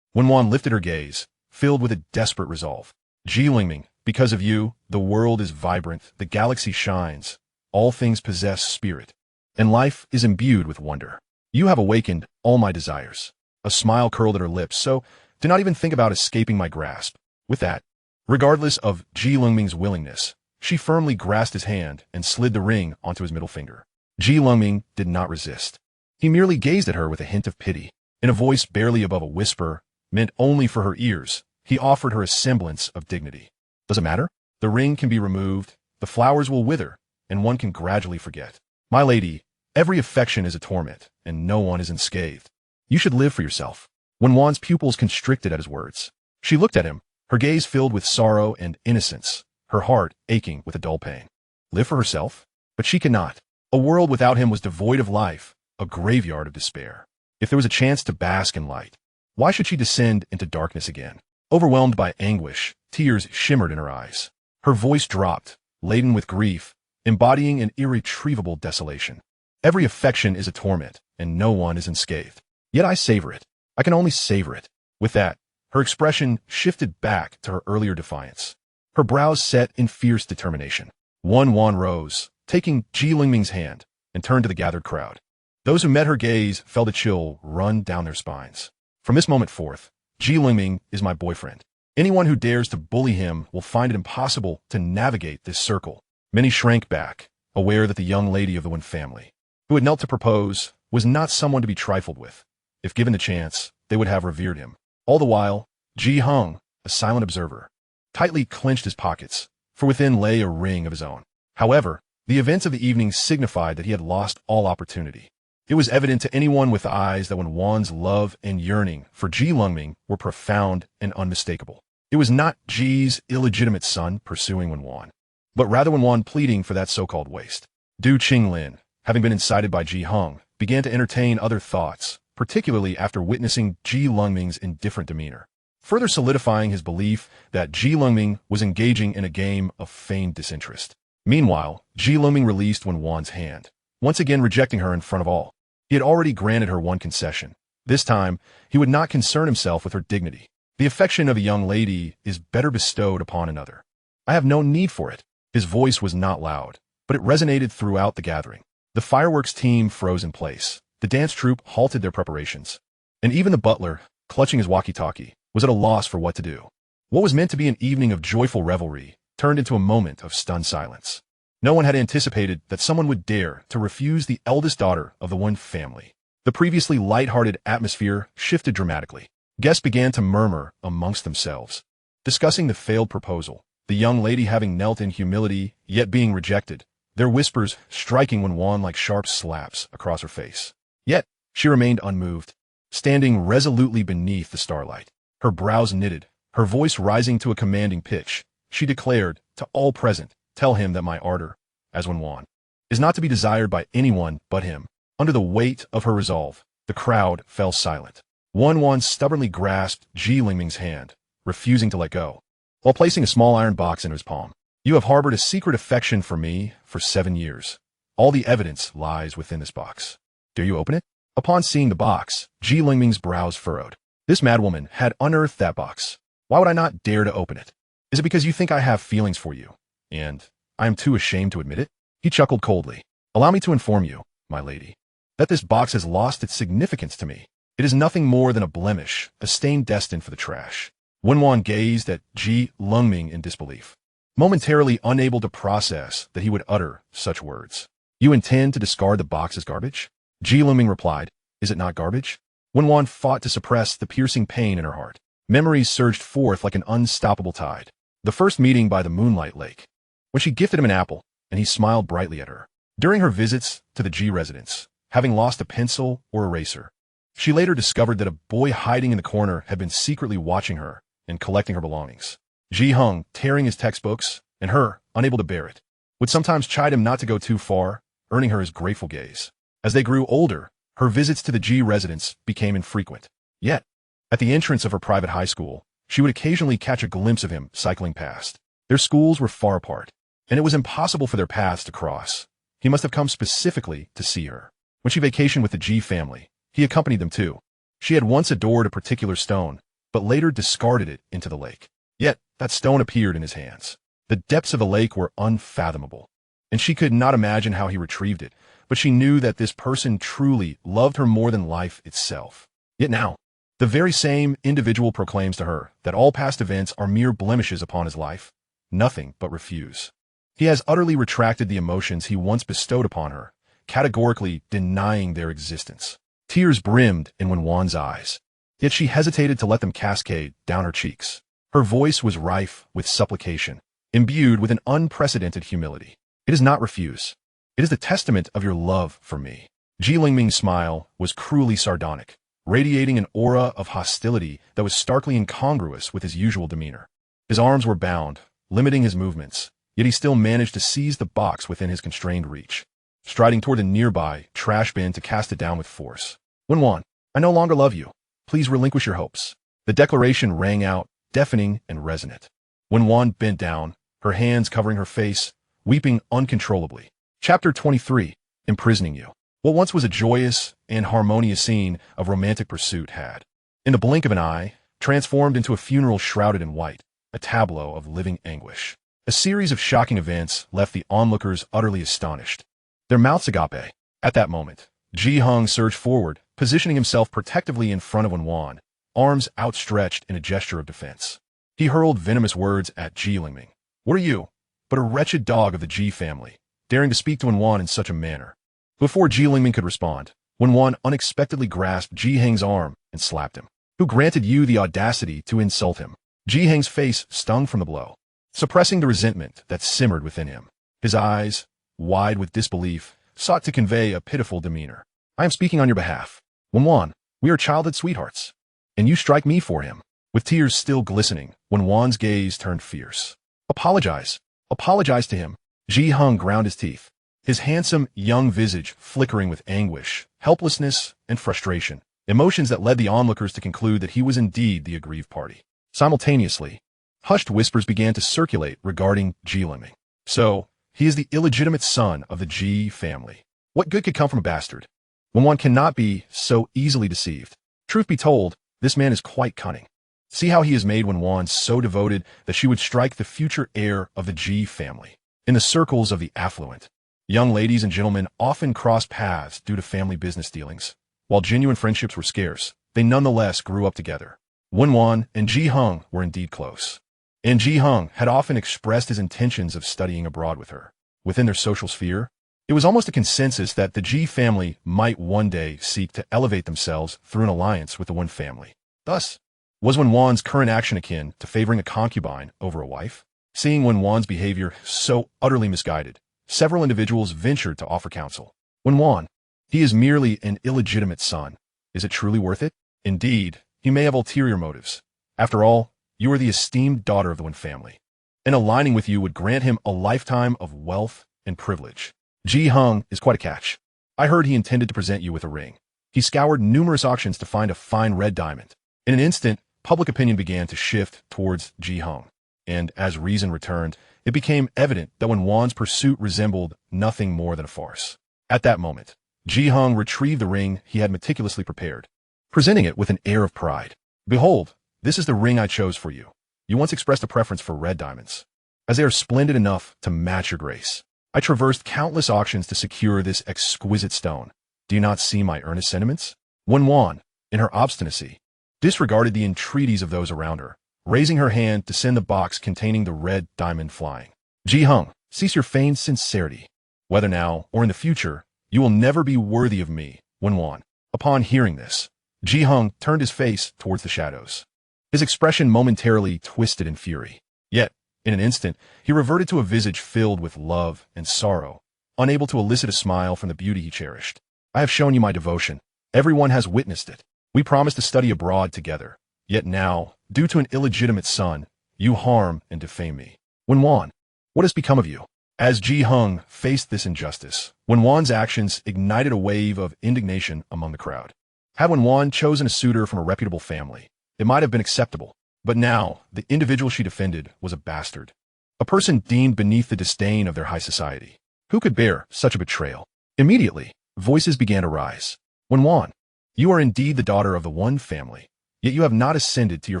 Wen Wan lifted her gaze, filled with a desperate resolve. Lengming, because of you, the world is vibrant, the galaxy shines, all things possess spirit, and life is imbued with wonder. You have awakened all my desires. A smile curled at her lips, so do not even think about escaping my grasp. With that, regardless of Lengming's willingness, she firmly grasped his hand and slid the ring onto his middle finger. Lengming did not resist. He merely gazed at her with a hint of pity. In a voice barely above a whisper, meant only for her ears, he offered her a semblance of dignity. Does it matter? The ring can be removed, the flowers will wither, and one can gradually forget. My lady, every affection is a torment, and no one is unscathed. You should live for yourself. Wen Wan's pupils constricted at his words. She looked at him, her gaze filled with sorrow and innocence, her heart aching with a dull pain. Live for herself? But she cannot. A world without him was devoid of life, a graveyard of despair. If there was a chance to bask in light, why should she descend into darkness again? Overwhelmed by anguish, tears shimmered in her eyes. Her voice dropped, laden with grief, embodying an irretrievable desolation. Every affection is a torment, and no one is unscathed. Yet I savor it. I can only savor it. With that, her expression shifted back to her earlier defiance. Her brows set in fierce determination. Wen Wan rose, taking Lengming's hand, and turned to the gathered crowd. Those who met her gaze felt a chill run down their spines. From this moment forth, Lengming is my boyfriend. Anyone who dares to bully him will find it impossible to navigate this circle. Many shrank back, aware that the young lady of the Wen family, who had knelt to propose, was not someone to be trifled with. If given the chance, they would have revered him. All the while, Hung, a silent observer, tightly clenched his pockets, for within lay a ring of his own. However, the events of the evening signified that he had lost all opportunity. It was evident to anyone with eyes that Wen Wan's love and yearning for Lengming were profound and unmistakable. It was not Ji's illegitimate son pursuing Wen Wan, but rather Wen Wan pleading for that so-called waste. Du Qinglin, having been incited by Hung, began to entertain other thoughts, particularly after witnessing Ji Lengming's indifferent demeanor, further solidifying his belief that Ji Lengming was engaging in a game of feigned disinterest. Meanwhile, Ji Lengming released Wen Wan's hand, once again rejecting her in front of all. He had already granted her one concession. This time, he would not concern himself with her dignity. The affection of a young lady is better bestowed upon another. I have no need for it. His voice was not loud, but it resonated throughout the gathering. The fireworks team froze in place. The dance troupe halted their preparations. And even the butler, clutching his walkie-talkie, was at a loss for what to do. What was meant to be an evening of joyful revelry turned into a moment of stunned silence. No one had anticipated that someone would dare to refuse the eldest daughter of the Wen family. The previously light-hearted atmosphere shifted dramatically. Guests began to murmur amongst themselves, discussing the failed proposal, the young lady having knelt in humility, yet being rejected, their whispers striking Wen Wan like sharp slaps across her face. Yet, she remained unmoved, standing resolutely beneath the starlight, her brows knitted, her voice rising to a commanding pitch. She declared to all present, "Tell him that my ardor, as Wen Wan, is not to be desired by anyone but him." Under the weight of her resolve, the crowd fell silent. Wen Wan stubbornly grasped Ji Lengming's hand, refusing to let go, while placing a small iron box into his palm. "You have harbored a secret affection for me for 7 years. All the evidence lies within this box. Dare you open it?" Upon seeing the box, Ji Lengming's brows furrowed. This madwoman had unearthed that box. Why would I not dare to open it? Is it because you think I have feelings for you, and I am too ashamed to admit it? He chuckled coldly. "Allow me to inform you, my lady, that this box has lost its significance to me. It is nothing more than a blemish, a stain destined for the trash." Wen Wan gazed at Ji Lengming in disbelief, momentarily unable to process that he would utter such words. "You intend to discard the box as garbage?" Ji Lengming replied. "Is it not garbage?" Wen Wan fought to suppress the piercing pain in her heart. Memories surged forth like an unstoppable tide. The first meeting by the moonlight lake, when she gifted him an apple, and he smiled brightly at her. During her visits to the Ji residence, having lost a pencil or eraser, she later discovered that a boy hiding in the corner had been secretly watching her and collecting her belongings. Ji Hung, tearing his textbooks, and her, unable to bear it, would sometimes chide him not to go too far, earning her his grateful gaze. As they grew older, her visits to the Ji residence became infrequent. Yet, at the entrance of her private high school, she would occasionally catch a glimpse of him cycling past. Their schools were far apart, and it was impossible for their paths to cross. He must have come specifically to see her. When she vacationed with the Ji family, he accompanied them too. She had once adored a particular stone, but later discarded it into the lake. Yet, that stone appeared in his hands. The depths of the lake were unfathomable, and she could not imagine how he retrieved it, but she knew that this person truly loved her more than life itself. Yet now, the very same individual proclaims to her that all past events are mere blemishes upon his life, nothing but refuse. He has utterly retracted the emotions he once bestowed upon her, categorically denying their existence. Tears brimmed in Wen Wan's eyes, yet she hesitated to let them cascade down her cheeks. Her voice was rife with supplication, imbued with an unprecedented humility. "It is not refuse. It is the testament of your love for me." Ji Lengming's smile was cruelly sardonic, radiating an aura of hostility that was starkly incongruous with his usual demeanor. His arms were bound, limiting his movements, yet he still managed to seize the box within his constrained reach, striding toward the nearby trash bin to cast it down with force. "Wen Wan, I no longer love you. Please relinquish your hopes." The declaration rang out, deafening and resonant. Wen Wan bent down, her hands covering her face, weeping uncontrollably. Chapter 23. Imprisoning You. What once was a joyous and harmonious scene of romantic pursuit had, in the blink of an eye, transformed into a funeral shrouded in white, a tableau of living anguish. A series of shocking events left the onlookers utterly astonished, their mouths agape. At that moment, Ji Hung surged forward, positioning himself protectively in front of Wen Wan, arms outstretched in a gesture of defense. He hurled venomous words at Ji Lengming. "What are you, but a wretched dog of the Ji family, daring to speak to Wen Wan in such a manner?" Before Ji Lengming could respond, Wen Wan unexpectedly grasped Ji Hang's arm and slapped him. "Who granted you the audacity to insult him?" Ji Hang's face stung from the blow, suppressing the resentment that simmered within him. His eyes, wide with disbelief, sought to convey a pitiful demeanor. "I am speaking on your behalf. Wen Wan, we are childhood sweethearts, and you strike me for him." With tears still glistening, Wen Wan's gaze turned fierce. "Apologize. Apologize to him." Ji Hung ground his teeth. his handsome, young visage flickering with anguish, helplessness, and frustration, emotions that led the onlookers to conclude that he was indeed the aggrieved party. Simultaneously, hushed whispers began to circulate regarding Lengming. So, he is the illegitimate son of the G family. What good could come from a bastard? When one cannot be so easily deceived. Truth be told, this man is quite cunning. See how he has made Wen Wan so devoted that she would strike the future heir of the G family. In the circles of the affluent, young ladies and gentlemen often crossed paths due to family business dealings. While genuine friendships were scarce, they nonetheless grew up together. Wen Wan and Ji Hung were indeed close. And Ji Hung had often expressed his intentions of studying abroad with her. Within their social sphere, it was almost a consensus that the Ji family might one day seek to elevate themselves through an alliance with the Wen family. Thus, was Wen Wan's current action akin to favoring a concubine over a wife? Seeing Wen Wan's behavior so utterly misguided, several individuals ventured to offer counsel. Wen Wan, he is merely an illegitimate son. Is it truly worth it? Indeed, he may have ulterior motives. After all, you are the esteemed daughter of the Wen family, and aligning with you would grant him a lifetime of wealth and privilege. Ji Hung is quite a catch. I heard he intended to present you with a ring. He scoured numerous auctions to find a fine red diamond. In an instant, public opinion began to shift towards Ji Hung, and as reason returned, it became evident that Wen Wan's pursuit resembled nothing more than a farce. At that moment, Ji Hung retrieved the ring he had meticulously prepared, presenting it with an air of pride. Behold, this is the ring I chose for you. You once expressed a preference for red diamonds, as they are splendid enough to match your grace. I traversed countless auctions to secure this exquisite stone. Do you not see my earnest sentiments? Wen Wan, in her obstinacy, disregarded the entreaties of those around her, raising her hand to send the box containing the red diamond flying. Ji Hung, cease your feigned sincerity. Whether now or in the future, you will never be worthy of me, Wen Wan. Upon hearing this, Ji Hung turned his face towards the shadows. His expression momentarily twisted in fury. Yet, in an instant, he reverted to a visage filled with love and sorrow, unable to elicit a smile from the beauty he cherished. I have shown you my devotion. Everyone has witnessed it. We promised to study abroad together. Yet now, due to an illegitimate son, you harm and defame me. Wen Wan, what has become of you? As Ji Hung faced this injustice, Wen Wan's actions ignited a wave of indignation among the crowd. Had Wen Wan chosen a suitor from a reputable family, it might have been acceptable. But now, the individual she defended was a bastard, a person deemed beneath the disdain of their high society. Who could bear such a betrayal? Immediately, voices began to rise. Wen Wan, you are indeed the daughter of the Wen family, yet you have not ascended to your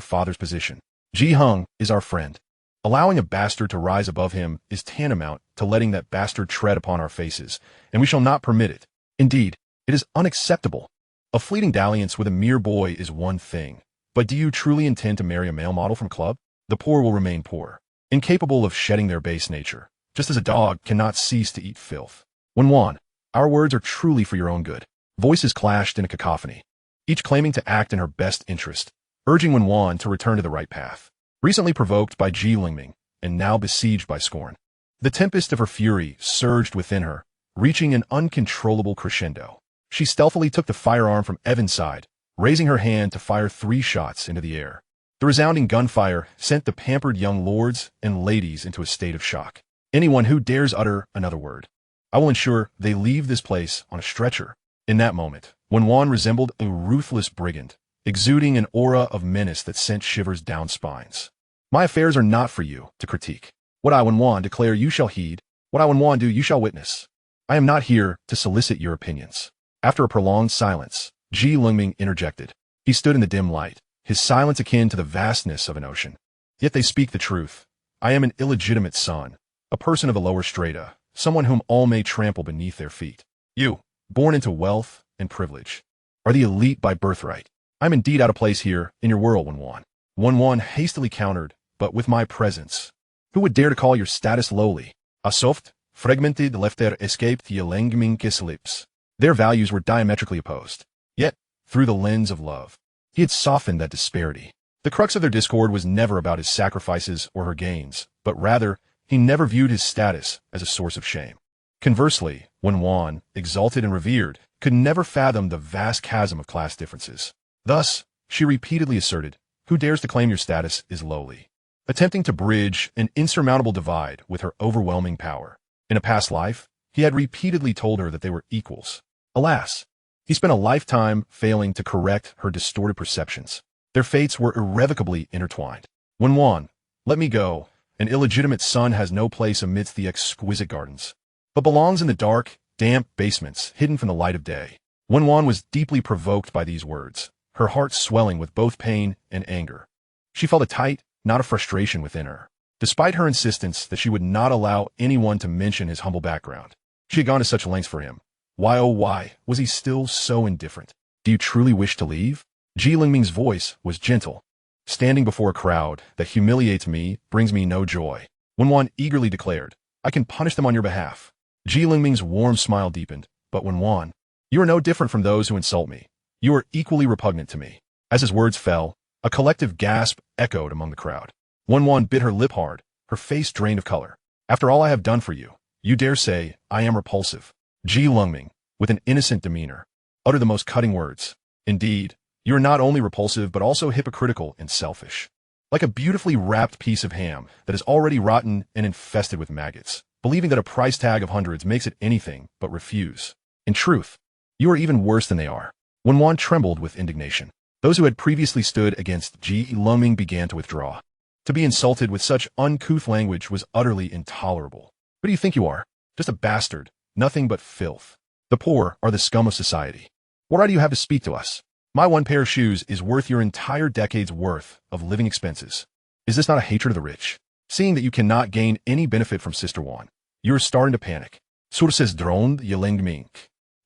father's position. Ji Hung is our friend. Allowing a bastard to rise above him is tantamount to letting that bastard tread upon our faces, and we shall not permit it. Indeed, it is unacceptable. A fleeting dalliance with a mere boy is one thing. But do you truly intend to marry a male model from a club? The poor will remain poor, incapable of shedding their base nature, just as a dog cannot cease to eat filth. Wen Wan, our words are truly for your own good. Voices clashed in a cacophony, each claiming to act in her best interest, urging Wen Wan to return to the right path. Recently provoked by Lengming, and now besieged by scorn, the tempest of her fury surged within her, reaching an uncontrollable crescendo. She stealthily took the firearm from Evan's side, raising her hand to fire 3 shots into the air. The resounding gunfire sent the pampered young lords and ladies into a state of shock. Anyone who dares utter another word, I will ensure they leave this place on a stretcher. In that moment, Wen Wan resembled a ruthless brigand, exuding an aura of menace that sent shivers down spines. My affairs are not for you to critique. What I, Wen Wan, declare you shall heed. What I, Wen Wan, do you shall witness. I am not here to solicit your opinions. After a prolonged silence, Lengming interjected. He stood in the dim light, his silence akin to the vastness of an ocean. Yet they speak the truth. I am an illegitimate son, a person of the lower strata, someone whom all may trample beneath their feet. You, born into wealth and privilege, are the elite by birthright. I'm indeed out of place here in your world, Wen Wan. Wen Wan hastily countered, but with my presence. Who would dare to call your status lowly? A soft, fragmented lefter escaped the Lengming lips. Their values were diametrically opposed. Yet, through the lens of love, he had softened that disparity. The crux of their discord was never about his sacrifices or her gains, but rather, he never viewed his status as a source of shame. Conversely, Wen Wan, exalted and revered, could never fathom the vast chasm of class differences. Thus, she repeatedly asserted, who dares to claim your status is lowly, attempting to bridge an insurmountable divide with her overwhelming power. In a past life, He had repeatedly told her that they were equals. Alas, he spent a lifetime failing to correct her distorted perceptions. Their fates were irrevocably intertwined. Wen Wan, let me go. An illegitimate son has no place amidst the exquisite gardens, but belongs in the dark, damp basements hidden from the light of day. Wen Wan was deeply provoked by these words, her heart swelling with both pain and anger. She felt a tight, not a frustration within her. Despite her insistence that she would not allow anyone to mention his humble background, she had gone to such lengths for him. Why, oh why, was he still so indifferent? Do you truly wish to leave? Lengming's voice was gentle. Standing before a crowd that humiliates me brings me no joy. Wen Wan eagerly declared, I can punish them on your behalf. Lengming's warm smile deepened, but Wen Wan, you are no different from those who insult me. You are equally repugnant to me. As his words fell, a collective gasp echoed among the crowd. Wen Wan bit her lip hard, her face drained of color. After all I have done for you, you dare say I am repulsive. Lengming, with an innocent demeanor, uttered the most cutting words. Indeed, you are not only repulsive but also hypocritical and selfish. Like a beautifully wrapped piece of ham that is already rotten and infested with maggots, believing that a price tag of hundreds makes it anything but refuse. In truth, you are even worse than they are. Wen Wan trembled with indignation. Those who had previously stood against Lengming began to withdraw. To be insulted with such uncouth language was utterly intolerable. Who do you think you are? Just a bastard, nothing but filth. The poor are the scum of society. What right do you have to speak to us? My one pair of shoes is worth your entire decade's worth of living expenses. Is this not a hatred of the rich? Seeing that you cannot gain any benefit from Sister Wan, you are starting to panic. Sources droned Lengming.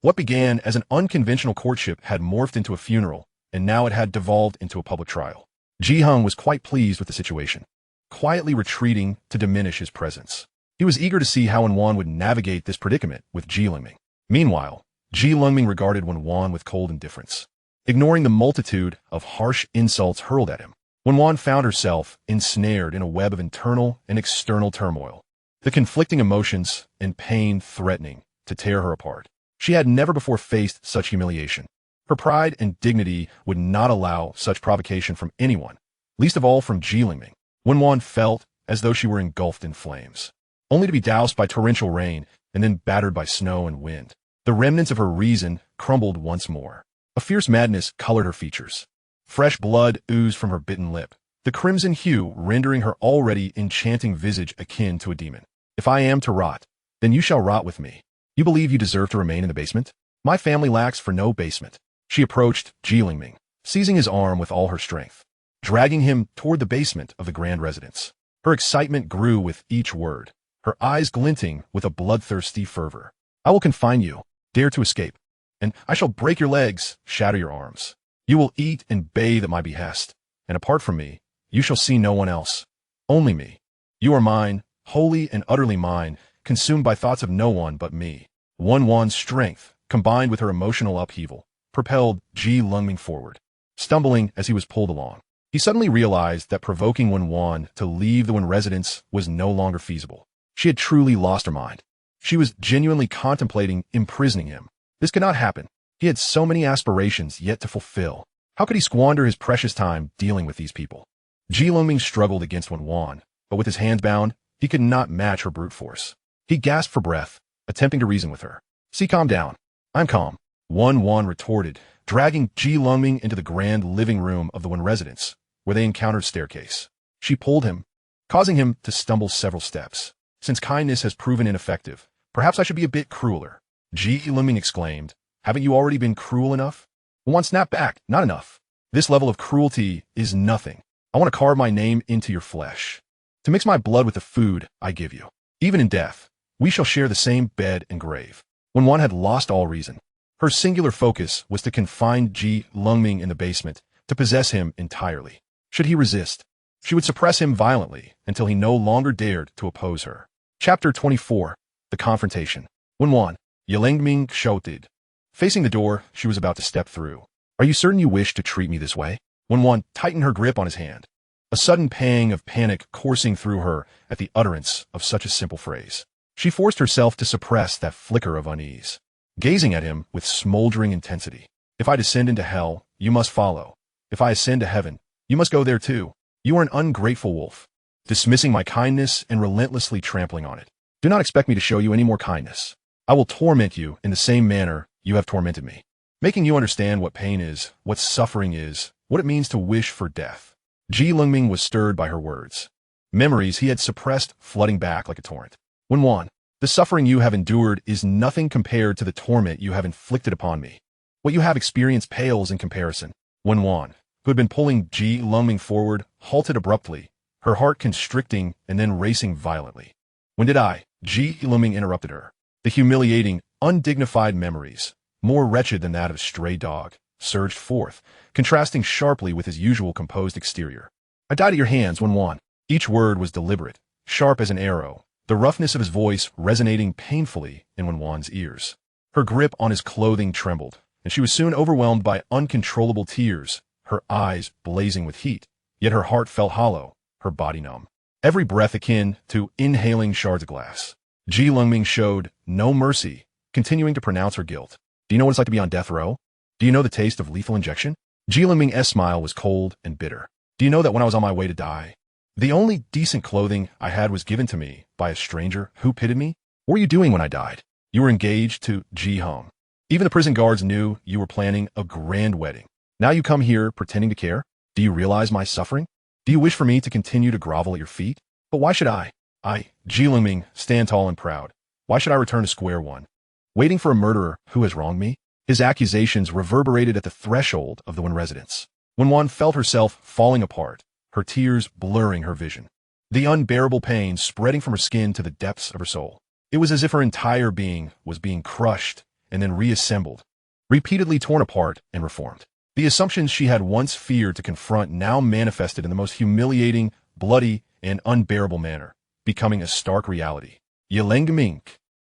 What began as an unconventional courtship had morphed into a funeral, and now it had devolved into a public trial. Hung was quite pleased with the situation, quietly retreating to diminish his presence. He was eager to see how Wen Wan would navigate this predicament with Lengming. Meanwhile, Lengming regarded Wen Wan with cold indifference, ignoring the multitude of harsh insults hurled at him. Wen Wan found herself ensnared in a web of internal and external turmoil, the conflicting emotions and pain threatening to tear her apart. She had never before faced such humiliation. Her pride and dignity would not allow such provocation from anyone, least of all from Lengming. Wen Wan felt as though she were engulfed in flames, only to be doused by torrential rain and then battered by snow and wind. The remnants of her reason crumbled once more. A fierce madness colored her features. Fresh blood oozed from her bitten lip, the crimson hue rendering her already enchanting visage akin to a demon. If I am to rot, then you shall rot with me. You believe you deserve to remain in the basement? My family lacks for no basement. She approached Lengming, seizing his arm with all her strength, dragging him toward the basement of the grand residence. Her excitement grew with each word, her eyes glinting with a bloodthirsty fervor. I will confine you, dare to escape, and I shall break your legs, shatter your arms. You will eat and bathe at my behest, and apart from me, you shall see no one else, only me. You are mine, wholly and utterly mine, consumed by thoughts of no one but me. Wen Wan's strength, combined with her emotional upheaval, propelled Lengming forward, stumbling as he was pulled along. He suddenly realized that provoking Wen Wan to leave the Wen residence was no longer feasible. She had truly lost her mind. She was genuinely contemplating imprisoning him. This could not happen. He had so many aspirations yet to fulfill. How could he squander his precious time dealing with these people? Lengming struggled against Wen Wan, but with his hands bound, he could not match her brute force. He gasped for breath, attempting to reason with her. See, calm down. I'm calm. Wen Wan retorted, dragging Lengming into the grand living room of the Wen residence, where they encountered a staircase. She pulled him, causing him to stumble several steps. Since kindness has proven ineffective, perhaps I should be a bit crueler. Lengming exclaimed, haven't you already been cruel enough? Wen Wan snapped back, not enough. This level of cruelty is nothing. I want to carve my name into your flesh, to mix my blood with the food I give you. Even in death, we shall share the same bed and grave. Wen Wan had lost all reason. Her singular focus was to confine Lengming in the basement, to possess him entirely. Should he resist, she would suppress him violently until he no longer dared to oppose her. Chapter 24. The Confrontation. Wen Wan, Lengming shouted. Facing the door she was about to step through. Are you certain you wish to treat me this way? Wen Wan tightened her grip on his hand, a sudden pang of panic coursing through her at the utterance of such a simple phrase. She forced herself to suppress that flicker of unease, gazing at him with smoldering intensity. If I descend into hell, you must follow. If I ascend to heaven, you must go there too. You are an ungrateful wolf, dismissing my kindness and relentlessly trampling on it. Do not expect me to show you any more kindness. I will torment you in the same manner you have tormented me, making you understand what pain is, what suffering is, what it means to wish for death. Lengming was stirred by her words. Memories he had suppressed flooding back like a torrent. Wen Wan, the suffering you have endured is nothing compared to the torment you have inflicted upon me. What you have experienced pales in comparison. Wen Wan, who had been pulling Lengming forward, halted abruptly, her heart constricting and then racing violently. When did I? Lengming interrupted her. The humiliating, undignified memories, more wretched than that of a stray dog, surged forth, contrasting sharply with his usual composed exterior. I died at your hands, Wen Wan. Each word was deliberate, sharp as an arrow, the roughness of his voice resonating painfully in Wen Wan's ears. Her grip on his clothing trembled, and she was soon overwhelmed by uncontrollable tears, her eyes blazing with heat, yet her heart felt hollow, her body numb. Every breath akin to inhaling shards of glass. Lengming showed no mercy, continuing to pronounce her guilt. Do you know what it's like to be on death row? Do you know the taste of lethal injection? Lengming's smile was cold and bitter. Do you know that when I was on my way to die, the only decent clothing I had was given to me by a stranger who pitied me? What were you doing when I died? You were engaged to Hong. Even the prison guards knew you were planning a grand wedding. Now you come here pretending to care? Do you realize my suffering? Do you wish for me to continue to grovel at your feet? But why should I, Lengming, stand tall and proud? Why should I return to square one? Waiting for a murderer who has wronged me? His accusations reverberated at the threshold of the Wen residence. Wen Wan felt herself falling apart, her tears blurring her vision. The unbearable pain spreading from her skin to the depths of her soul. It was as if her entire being was being crushed and then reassembled, repeatedly torn apart and reformed. The assumptions she had once feared to confront now manifested in the most humiliating, bloody, and unbearable manner, becoming a stark reality. Lengming,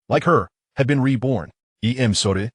like her, had been reborn. Sorry.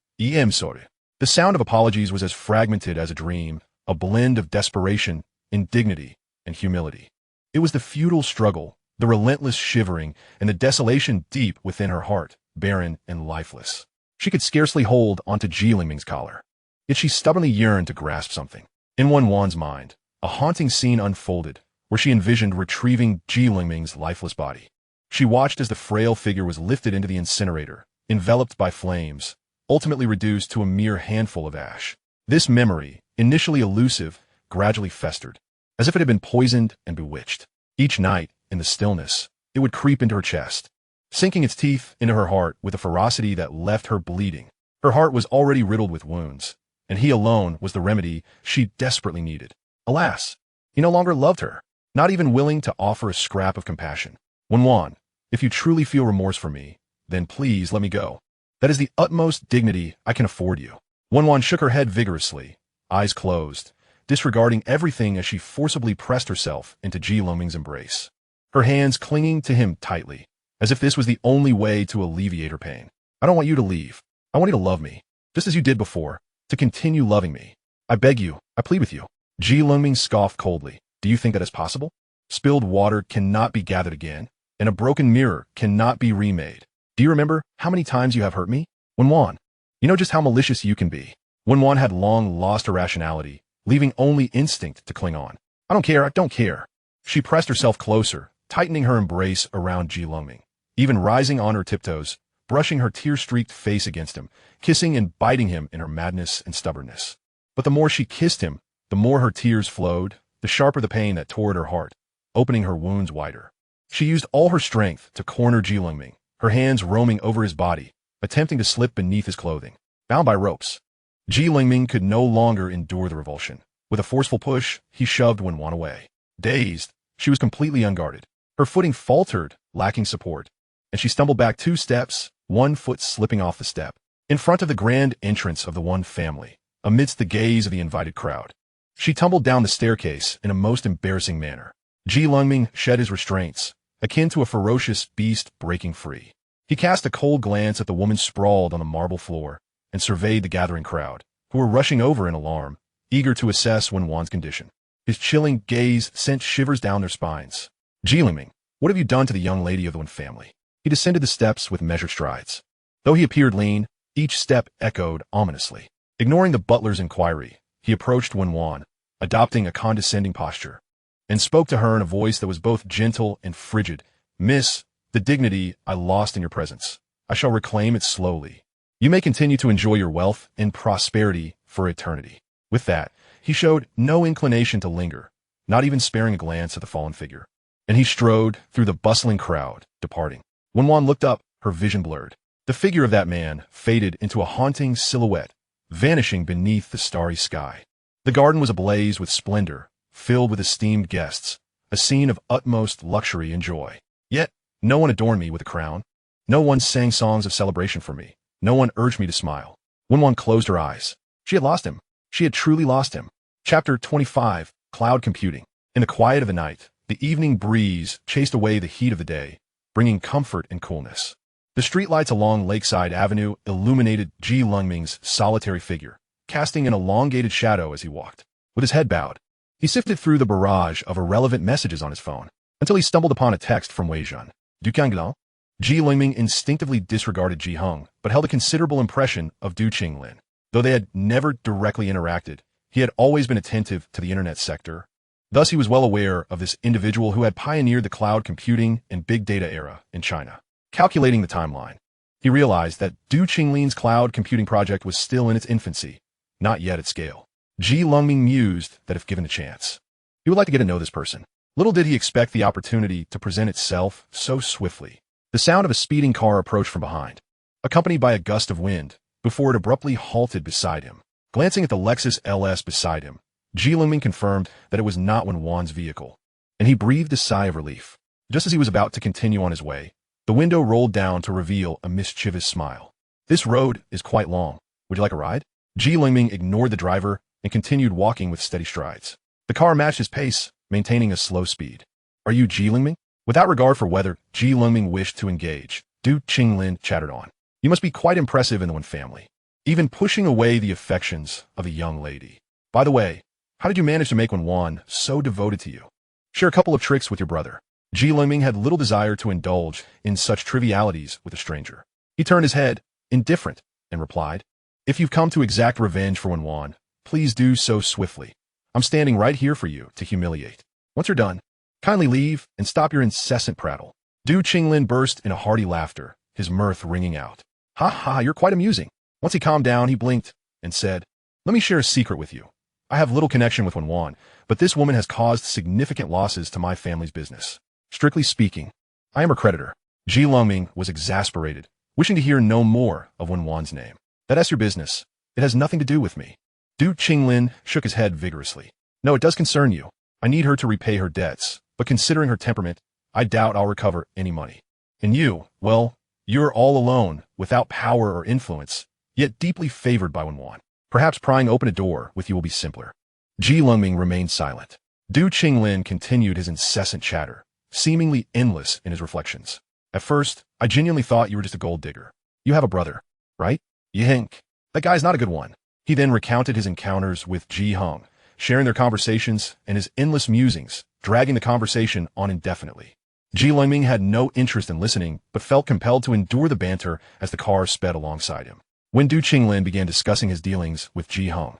The sound of apologies was as fragmented as a dream, a blend of desperation, indignity, and humility. It was the futile struggle, the relentless shivering, and the desolation deep within her heart, barren and lifeless. She could scarcely hold onto Lengming's collar. Yet she stubbornly yearned to grasp something. In Wen Wan's mind, a haunting scene unfolded, where she envisioned retrieving Lengming's lifeless body. She watched as the frail figure was lifted into the incinerator, enveloped by flames, ultimately reduced to a mere handful of ash. This memory, initially elusive, gradually festered, as if it had been poisoned and bewitched. Each night, in the stillness, it would creep into her chest, sinking its teeth into her heart with a ferocity that left her bleeding. Her heart was already riddled with wounds, and he alone was the remedy she desperately needed. Alas, he no longer loved her, not even willing to offer a scrap of compassion. Wen Wan, if you truly feel remorse for me, then please let me go. That is the utmost dignity I can afford you. Wen Wan shook her head vigorously, eyes closed, disregarding everything as she forcibly pressed herself into Lengming's embrace, her hands clinging to him tightly, as if this was the only way to alleviate her pain. I don't want you to leave. I want you to love me, just as you did before, to continue loving me. I beg you, I plead with you. Lengming scoffed coldly. Do you think that is possible? Spilled water cannot be gathered again, and a broken mirror cannot be remade. Do you remember how many times you have hurt me? Wen Wan, you know just how malicious you can be. Wen Wan had long lost her rationality, leaving only instinct to cling on. I don't care. She pressed herself closer, tightening her embrace around Lengming, even rising on her tiptoes, brushing her tear-streaked face against him, kissing and biting him in her madness and stubbornness. But the more she kissed him, the more her tears flowed, the sharper the pain that tore at her heart, opening her wounds wider. She used all her strength to corner Lengming, her hands roaming over his body, attempting to slip beneath his clothing. Bound by ropes, Lengming could no longer endure the revulsion. With a forceful push, he shoved Wen Wan away. Dazed, she was completely unguarded. Her footing faltered, lacking support, and she stumbled back 2 steps, one foot slipping off the step, in front of the grand entrance of the Wan family, amidst the gaze of the invited crowd. She tumbled down the staircase in a most embarrassing manner. Lengming shed his restraints, akin to a ferocious beast breaking free. He cast a cold glance at the woman sprawled on the marble floor and surveyed the gathering crowd, who were rushing over in alarm, eager to assess Wen Wan's condition. His chilling gaze sent shivers down their spines. Lengming, what have you done to the young lady of the Wen family? He descended the steps with measured strides. Though he appeared lean, each step echoed ominously. Ignoring the butler's inquiry, he approached Wen Wan, adopting a condescending posture, and spoke to her in a voice that was both gentle and frigid. Miss, the dignity I lost in your presence, I shall reclaim it slowly. You may continue to enjoy your wealth and prosperity for eternity." With that, he showed no inclination to linger, not even sparing a glance at the fallen figure. And he strode through the bustling crowd, departing. Wen Wan looked up, her vision blurred. The figure of that man faded into a haunting silhouette, vanishing beneath the starry sky. The garden was ablaze with splendor, filled with esteemed guests, a scene of utmost luxury and joy. Yet, no one adorned me with a crown. No one sang songs of celebration for me. No one urged me to smile. Wen Wan closed her eyes. She had lost him. She had truly lost him. Chapter 25, Cloud Computing. In the quiet of the night, the evening breeze chased away the heat of the day, bringing comfort and coolness. The streetlights along Lakeside Avenue illuminated Lengming's solitary figure, casting an elongated shadow as he walked. With his head bowed, he sifted through the barrage of irrelevant messages on his phone, until he stumbled upon a text from Wei Zhen. Du Kanglan? Lengming instinctively disregarded Ji Hung, but held a considerable impression of Du Qinglin. Though they had never directly interacted, he had always been attentive to the internet sector. Thus he was well aware of this individual who had pioneered the cloud computing and big data era in China. Calculating the timeline, he realized that Du Qinglin's cloud computing project was still in its infancy, not yet at scale. Lengming mused that if given a chance, he would like to get to know this person. Little did he expect the opportunity to present itself so swiftly. The sound of a speeding car approached from behind, accompanied by a gust of wind, before it abruptly halted beside him. Glancing at the Lexus LS beside him, Lengming confirmed that it was not Wen Wan's vehicle, and he breathed a sigh of relief. Just as he was about to continue on his way, the window rolled down to reveal a mischievous smile. "This road is quite long. Would you like a ride?" Lengming ignored the driver and continued walking with steady strides. The car matched his pace, maintaining a slow speed. "Are you Lengming?" Without regard for whether Lengming wished to engage, Du Qinglin chattered on. "You must be quite impressive in the Wen family, even pushing away the affections of a young lady. By the way, how did you manage to make Wen Wan so devoted to you? Share a couple of tricks with your brother." Lengming had little desire to indulge in such trivialities with a stranger. He turned his head, indifferent, and replied, "If you've come to exact revenge for Wen Wan, please do so swiftly. I'm standing right here for you to humiliate. Once you're done, kindly leave and stop your incessant prattle." Du Qinglin burst in a hearty laughter, his mirth ringing out. "Ha ha, you're quite amusing." Once he calmed down, he blinked and said, "Let me share a secret with you. I have little connection with Wen Wan, but this woman has caused significant losses to my family's business. Strictly speaking, I am her creditor." Lengming was exasperated, wishing to hear no more of Wen Wan's name. "That's your business. It has nothing to do with me." Du Qinglin shook his head vigorously. "No, it does concern you. I need her to repay her debts, but considering her temperament, I doubt I'll recover any money. And you, well, you're all alone, without power or influence, yet deeply favored by Wen Wan. Perhaps prying open a door with you will be simpler." Lengming remained silent. Du Qinglin continued his incessant chatter, seemingly endless in his reflections. "At first, I genuinely thought you were just a gold digger. You have a brother, right? Yink. That guy's not a good one." He then recounted his encounters with Ji Hung, sharing their conversations and his endless musings, dragging the conversation on indefinitely. Lengming had no interest in listening, but felt compelled to endure the banter as the car sped alongside him. When Du Qinglin began discussing his dealings with Ji Hung,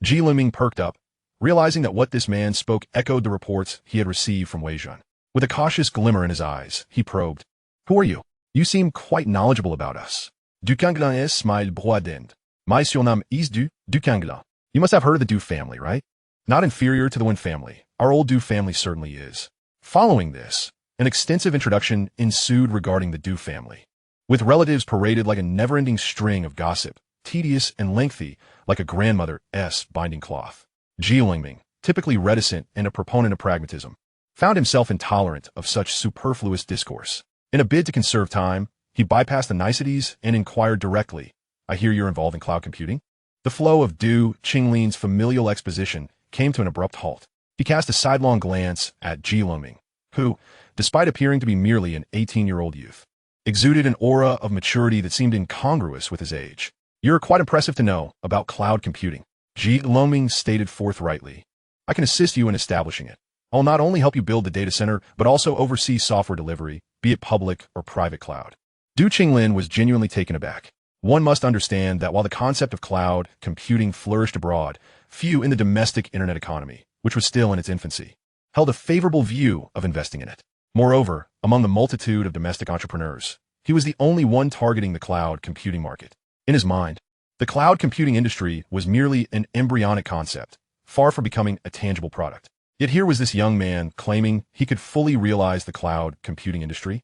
Lengming perked up, realizing that what this man spoke echoed the reports he had received from Wei Zhen. With a cautious glimmer in his eyes, he probed, "Who are you? You seem quite knowledgeable about us." "Du Kanglan es my broadend. My surnom is Du Kanglan." "You must have heard of the Du family, right? Not inferior to the Wen family. Our old Du family certainly is." Following this, an extensive introduction ensued regarding the Du family, with relatives paraded like a never-ending string of gossip, tedious and lengthy like a grandmother's binding cloth. Lengming, typically reticent and a proponent of pragmatism, found himself intolerant of such superfluous discourse. In a bid to conserve time, he bypassed the niceties and inquired directly, "I hear you're involved in cloud computing?" The flow of Du Qinglin's familial exposition came to an abrupt halt. He cast a sidelong glance at Lengming, who, despite appearing to be merely an 18-year-old youth, exuded an aura of maturity that seemed incongruous with his age. "You're quite impressive to know about cloud computing," Lengming stated forthrightly. "I can assist you in establishing it. I'll not only help you build the data center, but also oversee software delivery, be it public or private cloud." Du Qinglin was genuinely taken aback. One must understand that while the concept of cloud computing flourished abroad, few in the domestic internet economy, which was still in its infancy, held a favorable view of investing in it. Moreover, among the multitude of domestic entrepreneurs, he was the only one targeting the cloud computing market. In his mind, the cloud computing industry was merely an embryonic concept, far from becoming a tangible product. Yet here was this young man claiming he could fully realize the cloud computing industry.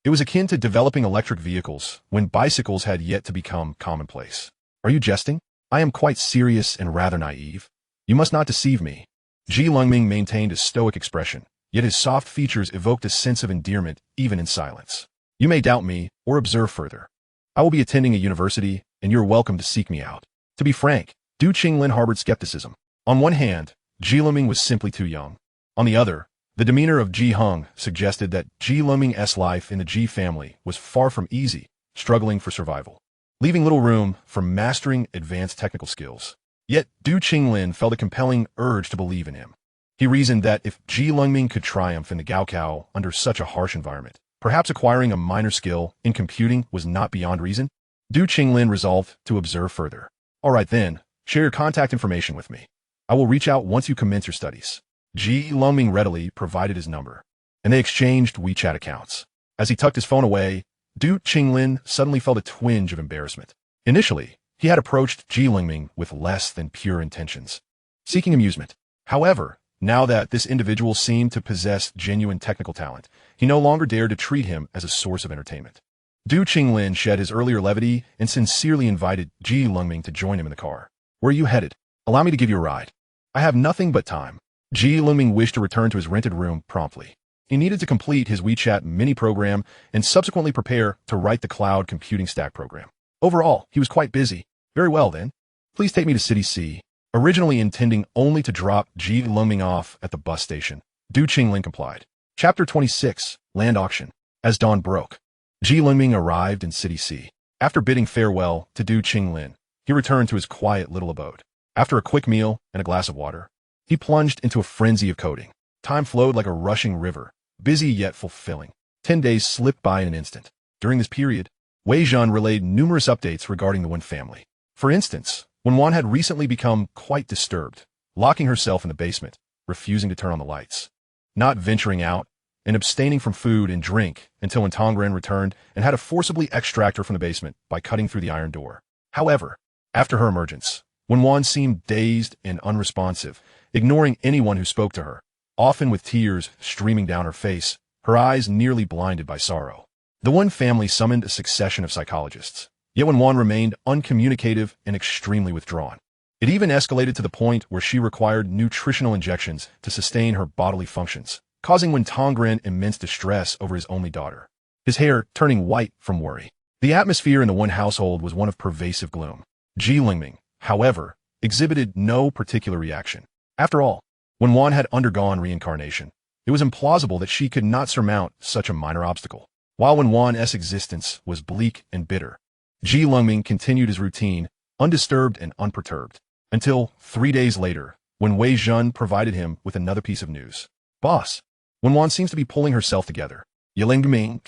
It was akin to developing electric vehicles when bicycles had yet to become commonplace. Are you jesting? I am quite serious and rather naive. You must not deceive me. Lengming maintained a stoic expression, yet his soft features evoked a sense of endearment even in silence. You may doubt me or observe further. I will be attending a university, and you're welcome to seek me out. To be frank, Du Qinglin harbored skepticism. On one hand, Lengming was simply too young. On the other, the demeanor of Ji Hung suggested that Lengming's life in the Ji family was far from easy, struggling for survival, leaving little room for mastering advanced technical skills. Yet Du Qinglin felt a compelling urge to believe in him. He reasoned that if Lengming could triumph in the Gaokao under such a harsh environment, perhaps acquiring a minor skill in computing was not beyond reason. Du Qinglin resolved to observe further. All right then, share your contact information with me. I will reach out once you commence your studies. Lengming readily provided his number, and they exchanged WeChat accounts. As he tucked his phone away, Du Qinglin suddenly felt a twinge of embarrassment. Initially, he had approached Lengming with less than pure intentions, seeking amusement. However, now that this individual seemed to possess genuine technical talent, he no longer dared to treat him as a source of entertainment. Du Qinglin shed his earlier levity and sincerely invited Lengming to join him in the car. Where are you headed? Allow me to give you a ride. I have nothing but time. Lengming wished to return to his rented room promptly. He needed to complete his WeChat mini-program and subsequently prepare to write the cloud computing stack program. Overall, he was quite busy. Very well then. Please take me to City C. Originally intending only to drop Lengming off at the bus station, Du Qinglin complied. Chapter 26, Land Auction. As dawn broke, Lengming arrived in City C. After bidding farewell to Du Qinglin, he returned to his quiet little abode. After a quick meal and a glass of water, he plunged into a frenzy of coding. Time flowed like a rushing river, busy yet fulfilling. 10 days slipped by in an instant. During this period, Wei Zhan relayed numerous updates regarding the Wen family. For instance, Wen Wan had recently become quite disturbed, locking herself in the basement, refusing to turn on the lights, not venturing out, and abstaining from food and drink until when Tongren returned and had to forcibly extract her from the basement by cutting through the iron door. However, after her emergence, Wen Wan seemed dazed and unresponsive, ignoring anyone who spoke to her, often with tears streaming down her face, her eyes nearly blinded by sorrow. The Wen family summoned a succession of psychologists, yet Wen Wan remained uncommunicative and extremely withdrawn. It even escalated to the point where she required nutritional injections to sustain her bodily functions, causing Wen Tongren immense distress over his only daughter, his hair turning white from worry. The atmosphere in the Wen household was one of pervasive gloom. Lengming, however, exhibited no particular reaction. After all, Wen Wan had undergone reincarnation. It was implausible that she could not surmount such a minor obstacle. While Wen Wan's existence was bleak and bitter, Lengming continued his routine, undisturbed and unperturbed, until 3 days later, when Wei Zhan provided him with another piece of news. Boss, Wen Wan seems to be pulling herself together. Lengming.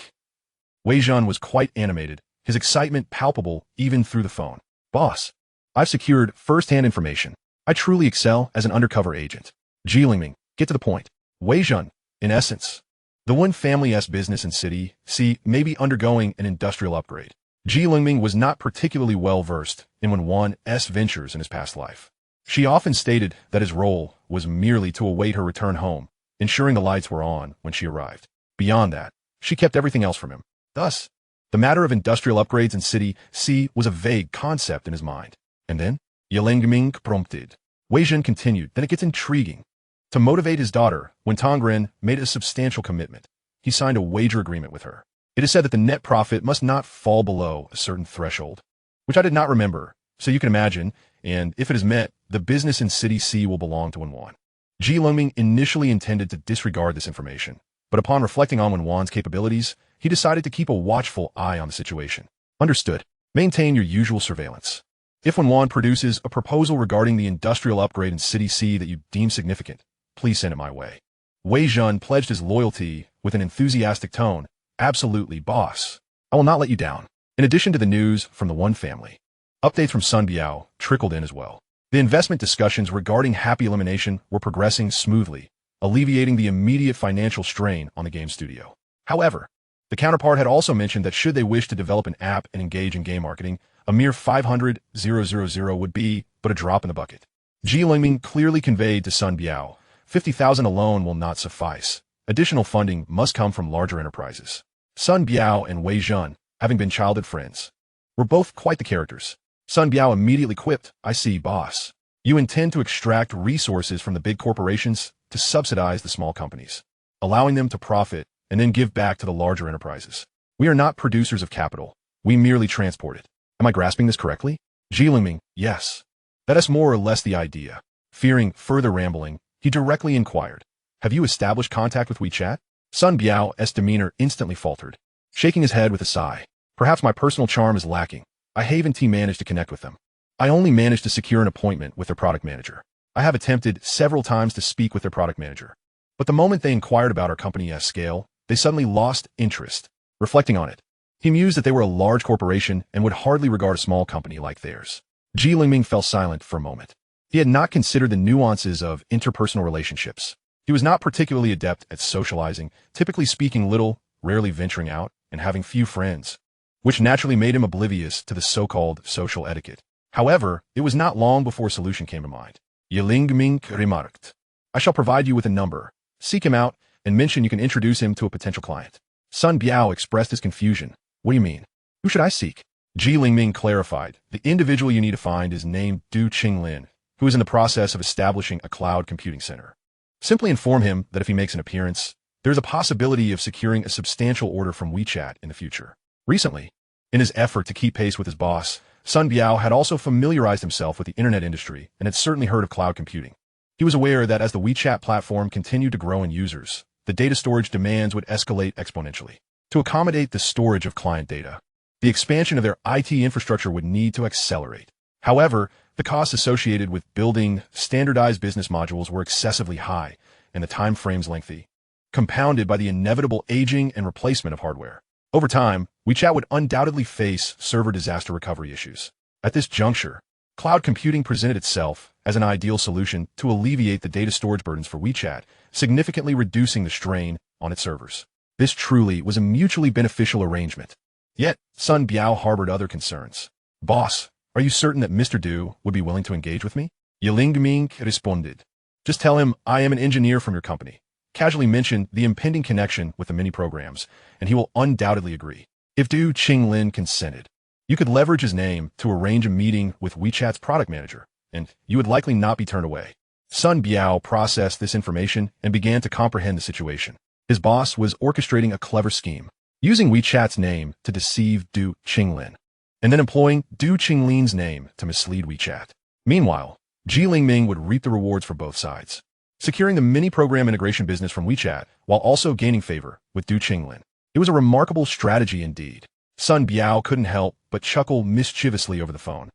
Wei Zhan was quite animated, his excitement palpable even through the phone. Boss, I've secured first-hand information. I truly excel as an undercover agent. Lengming, get to the point. Wei Zhan, in essence, the Wen family's business in City C may be undergoing an industrial upgrade. Lengming was not particularly well-versed in Wen Wan's ventures in his past life. She often stated that his role was merely to await her return home, ensuring the lights were on when she arrived. Beyond that, she kept everything else from him. Thus, the matter of industrial upgrades in City C was a vague concept in his mind. And then, Lengming prompted. Wei Zhan continued, then it gets intriguing. To motivate his daughter, when Tongren made a substantial commitment, he signed a wager agreement with her. It is said that the net profit must not fall below a certain threshold, which I did not remember, so you can imagine, and if it is met, the business in City C will belong to Wen Wan. Lengming initially intended to disregard this information, but upon reflecting on Wen Wan's capabilities, he decided to keep a watchful eye on the situation. Understood. Maintain your usual surveillance. If Wen Wan produces a proposal regarding the industrial upgrade in City C that you deem significant, please send it my way. Wei Zhan pledged his loyalty with an enthusiastic tone. Absolutely, boss. I will not let you down. In addition to the news from the Wen family, updates from Sun Biao trickled in as well. The investment discussions regarding happy elimination were progressing smoothly, alleviating the immediate financial strain on the game studio. However, The counterpart had also mentioned that should they wish to develop an app and engage in game marketing, a mere 500,000 would be but a drop in the bucket. Lengming clearly conveyed to Sun Biao, 50,000 alone will not suffice. Additional funding must come from larger enterprises. Sun Biao and Wei Zhun, having been childhood friends, were both quite the characters. Sun Biao immediately quipped, I see, boss. You intend to extract resources from the big corporations to subsidize the small companies, allowing them to profit and then give back to the larger enterprises. We are not producers of capital. We merely transport it. Am I grasping this correctly? Lengming, yes. That is more or less the idea. Fearing further rambling, he directly inquired, have you established contact with WeChat? Sun Biao's demeanor instantly faltered, shaking his head with a sigh. Perhaps my personal charm is lacking. I haven't managed to connect with them. I only managed to secure an appointment with their product manager. I have attempted several times to speak with their product manager, but the moment they inquired about our company's scale, they suddenly lost interest. Reflecting on it, he mused that they were a large corporation and would hardly regard a small company like theirs. Lengming fell silent for a moment. He had not considered the nuances of interpersonal relationships. He was not particularly adept at socializing, typically speaking little, rarely venturing out, and having few friends, which naturally made him oblivious to the so-called social etiquette. However, it was not long before a solution came to mind. Lengming remarked, I shall provide you with a number. Seek him out and mention you can introduce him to a potential client. Sun Biao expressed his confusion. What do you mean? Who should I seek? Lengming clarified. The individual you need to find is named Du Qinglin, who is in the process of establishing a cloud computing center. Simply inform him that if he makes an appearance, there is a possibility of securing a substantial order from WeChat in the future. Recently, in his effort to keep pace with his boss, Sun Biao had also familiarized himself with the internet industry and had certainly heard of cloud computing. He was aware that as the WeChat platform continued to grow in users, the data storage demands would escalate exponentially. To accommodate the storage of client data, the expansion of their IT infrastructure would need to accelerate. However, the costs associated with building standardized business modules were excessively high and the time frames lengthy, compounded by the inevitable aging and replacement of hardware. Over time, WeChat would undoubtedly face server disaster recovery issues. At this juncture, cloud computing presented itself as an ideal solution to alleviate the data storage burdens for WeChat, significantly reducing the strain on its servers. This truly was a mutually beneficial arrangement. Yet, Sun Biao harbored other concerns. Boss, are you certain that Mr. Du would be willing to engage with me? Lengming responded. Just tell him I am an engineer from your company. Casually mention the impending connection with the mini programs, and he will undoubtedly agree. If Du Qinglin consented, you could leverage his name to arrange a meeting with WeChat's product manager, and you would likely not be turned away. Sun Biao processed this information and began to comprehend the situation. His boss was orchestrating a clever scheme, using WeChat's name to deceive Du Qinglin, and then employing Du Qinglin's name to mislead WeChat. Meanwhile, Lengming would reap the rewards for both sides, securing the mini-program integration business from WeChat while also gaining favor with Du Qinglin. It was a remarkable strategy indeed. Sun Biao couldn't help but chuckle mischievously over the phone.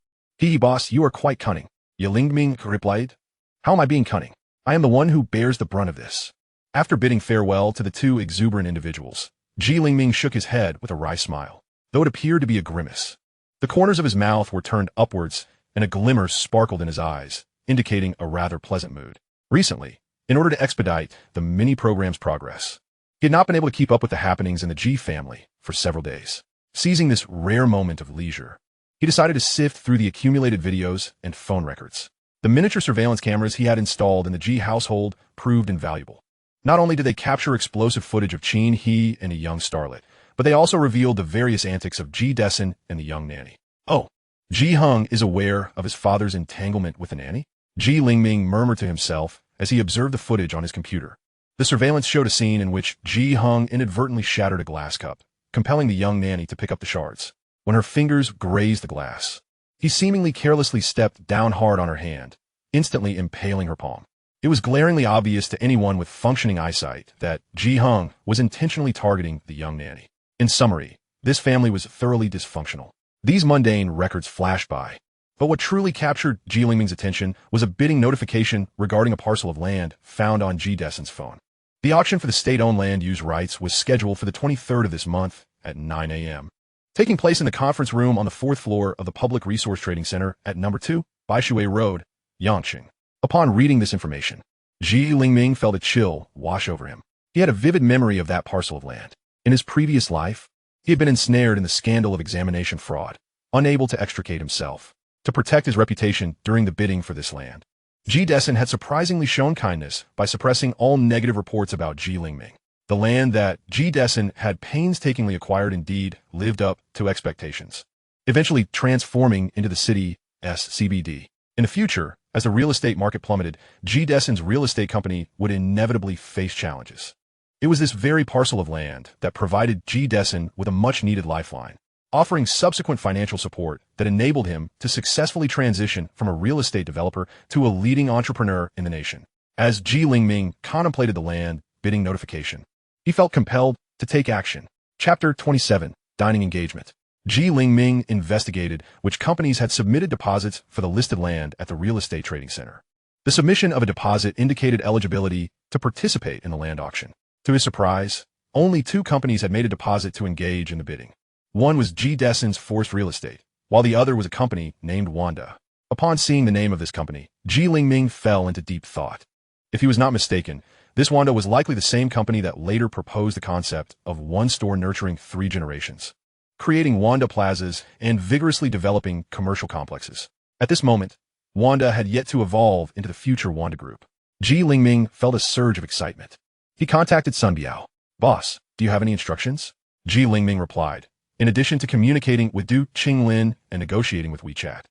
Boss, you are quite cunning. Lengming replied. How am I being cunning? I am the one who bears the brunt of this. After bidding farewell to the two exuberant individuals, Lengming shook his head with a wry smile, though it appeared to be a grimace. The corners of his mouth were turned upwards, and a glimmer sparkled in his eyes, indicating a rather pleasant mood. Recently, in order to expedite the mini-program's progress, he had not been able to keep up with the happenings in the G family for several days. Seizing this rare moment of leisure, he decided to sift through the accumulated videos and phone records. The miniature surveillance cameras he had installed in the G household proved invaluable. Not only did they capture explosive footage of Qin He and a young starlet, but they also revealed the various antics of Ji Dessen and the young nanny. Oh, Ji Hung is aware of his father's entanglement with the nanny? Lengming murmured to himself as he observed the footage on his computer. The surveillance showed a scene in which Ji Hung inadvertently shattered a glass cup, compelling the young nanny to pick up the shards. When her fingers grazed the glass, he seemingly carelessly stepped down hard on her hand, instantly impaling her palm. It was glaringly obvious to anyone with functioning eyesight that Ji Hung was intentionally targeting the young nanny. In summary, this family was thoroughly dysfunctional. These mundane records flashed by, but what truly captured Lengming's attention was a bidding notification regarding a parcel of land found on Ji Dessen's phone. The auction for the state-owned land use rights was scheduled for the 23rd of this month at 9 a.m., taking place in the conference room on the 4th floor of the Public Resource Trading Center at number 2, Baishui Road, Yangqing. Upon reading this information, Lengming felt a chill wash over him. He had a vivid memory of that parcel of land. In his previous life, he had been ensnared in the scandal of examination fraud, unable to extricate himself. To protect his reputation during the bidding for this land, Ji Dessen had surprisingly shown kindness by suppressing all negative reports about Ji Lengming. The land that Ji Dessen had painstakingly acquired indeed lived up to expectations, eventually transforming into the city's CBD. In the future, as the real estate market plummeted, Ji Dessen's real estate company would inevitably face challenges. It was this very parcel of land that provided Ji Dessen with a much-needed lifeline, offering subsequent financial support that enabled him to successfully transition from a real estate developer to a leading entrepreneur in the nation. As Ji Lengming contemplated the land bidding notification, he felt compelled to take action. Chapter 27, Dining Engagement. Ji Lengming investigated which companies had submitted deposits for the listed land at the real estate trading center. The submission of a deposit indicated eligibility to participate in the land auction. To his surprise, only 2 companies had made a deposit to engage in the bidding. One was Ji Dessen's Forced Real Estate, while the other was a company named Wanda. Upon seeing the name of this company, Ji Lengming fell into deep thought. If he was not mistaken, this Wanda was likely the same company that later proposed the concept of one store nurturing 3 generations, creating Wanda plazas and vigorously developing commercial complexes. At this moment, Wanda had yet to evolve into the future Wanda Group. Ji Lengming felt a surge of excitement. He contacted Sun Biao. "Boss, do you have any instructions?" Ji Lengming replied, "In addition to communicating with Du Qinglin and negotiating with WeChat,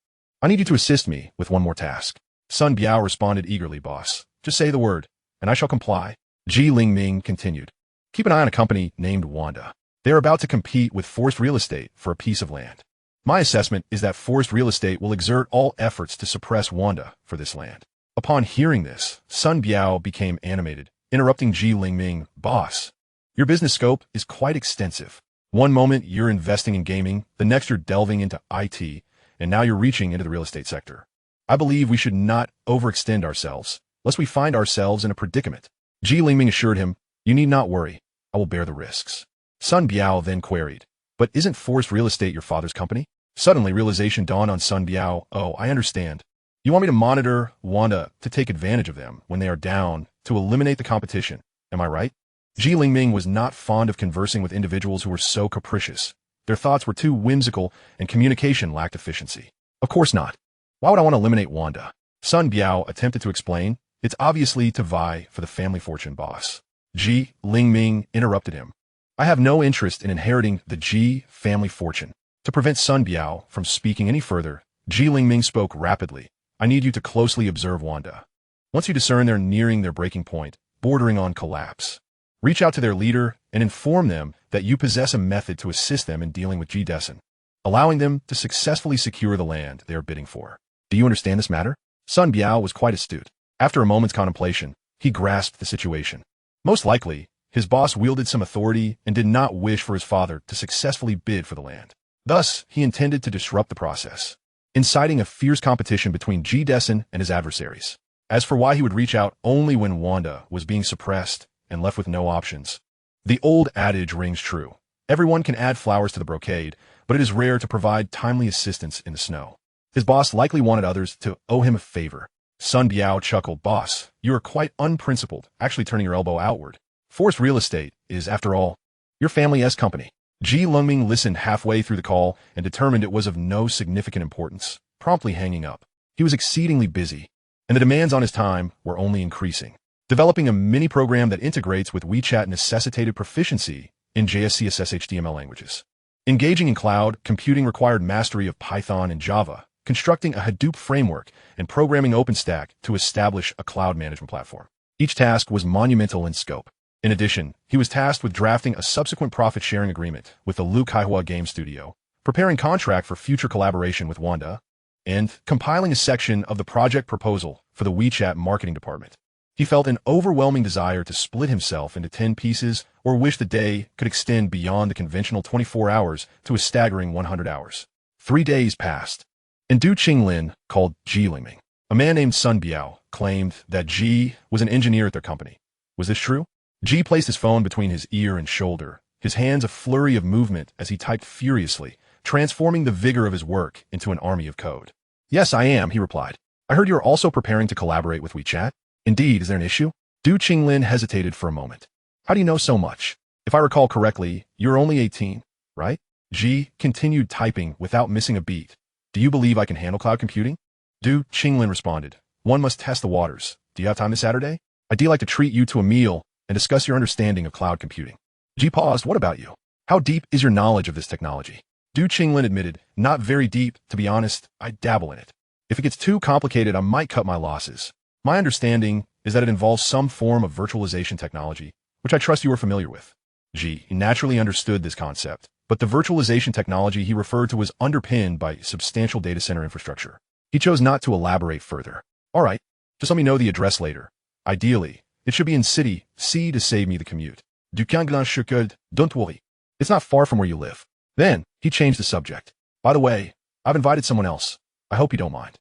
I need you to assist me with one more task." Sun Biao responded eagerly, "Boss, just say the word, and I shall comply." Ji Lengming continued, "Keep an eye on a company named Wanda. They are about to compete with Forced Real Estate for a piece of land. My assessment is that Forced Real Estate will exert all efforts to suppress Wanda for this land." Upon hearing this, Sun Biao became animated, interrupting Ji Lengming, "Boss, your business scope is quite extensive. One moment you're investing in gaming, the next you're delving into IT, and now you're reaching into the real estate sector. I believe we should not overextend ourselves, lest we find ourselves in a predicament." Ji Lengming assured him, "You need not worry. I will bear the risks." Sun Biao then queried, "But isn't Forced Real Estate your father's company?" Suddenly, realization dawned on Sun Biao. "Oh, I understand. You want me to monitor Wanda to take advantage of them when they are down to eliminate the competition. Am I right?" Ji Lengming was not fond of conversing with individuals who were so capricious. Their thoughts were too whimsical and communication lacked efficiency. "Of course not. Why would I want to eliminate Wanda?" Sun Biao attempted to explain. "It's obviously to vie for the family fortune, boss." Ji Lengming interrupted him. "I have no interest in inheriting the Ji family fortune." To prevent Sun Biao from speaking any further, Ji Lengming spoke rapidly. "I need you to closely observe Wanda. Once you discern they're nearing their breaking point, bordering on collapse, reach out to their leader and inform them that you possess a method to assist them in dealing with Ji Dessen, allowing them to successfully secure the land they are bidding for. Do you understand this matter?" Sun Biao was quite astute. After a moment's contemplation, he grasped the situation. Most likely, his boss wielded some authority and did not wish for his father to successfully bid for the land. Thus, he intended to disrupt the process, inciting a fierce competition between Ji Dessen and his adversaries. As for why he would reach out only when Wanda was being suppressed and left with no options, the old adage rings true. Everyone can add flowers to the brocade, but it is rare to provide timely assistance in the snow. His boss likely wanted others to owe him a favor. Sun Biao chuckled, "Boss, you are quite unprincipled, actually turning your elbow outward. Forced Real Estate is, after all, your family's company." Ji Lengming listened halfway through the call and determined it was of no significant importance, promptly hanging up. He was exceedingly busy, and the demands on his time were only increasing. Developing a mini program that integrates with WeChat necessitated proficiency in JS/CSS HTML languages. Engaging in cloud computing required mastery of Python and Java, constructing a Hadoop framework, and programming OpenStack to establish a cloud management platform. Each task was monumental in scope. In addition, he was tasked with drafting a subsequent profit-sharing agreement with the Lu Kaihua Game Studio, preparing contract for future collaboration with Wanda, and compiling a section of the project proposal for the WeChat marketing department. He felt an overwhelming desire to split himself into 10 pieces or wish the day could extend beyond the conventional 24 hours to a staggering 100 hours. 3 days passed, and Du Qinglin called Ji Lengming. A man named Sun Biao claimed that Ji was an engineer at their company. Was this true? Ji placed his phone between his ear and shoulder, his hands a flurry of movement as he typed furiously, transforming the vigor of his work into an army of code. "Yes, I am," he replied. "I heard you are also preparing to collaborate with WeChat. Indeed, is there an issue?" Du Qinglin hesitated for a moment. "How do you know so much?" If I recall correctly, you're only 18, right? Ji continued typing without missing a beat. Do you believe I can handle cloud computing? Du Qinglin responded. One must test the waters. Do you have time this Saturday? I'd like to treat you to a meal and discuss your understanding of cloud computing. Ji paused. What about you? How deep is your knowledge of this technology? Du Qinglin admitted, not very deep, to be honest. I dabble in it. If it gets too complicated, I might cut my losses. My understanding is that it involves some form of virtualization technology, which I trust you are familiar with. Ji naturally understood this concept, but the virtualization technology he referred to was underpinned by substantial data center infrastructure. He chose not to elaborate further. All right, just let me know the address later. Ideally, it should be in City C to save me the commute. Du Kanglan Shukud, don't worry. It's not far from where you live. Then, he changed the subject. By the way, I've invited someone else. I hope you don't mind.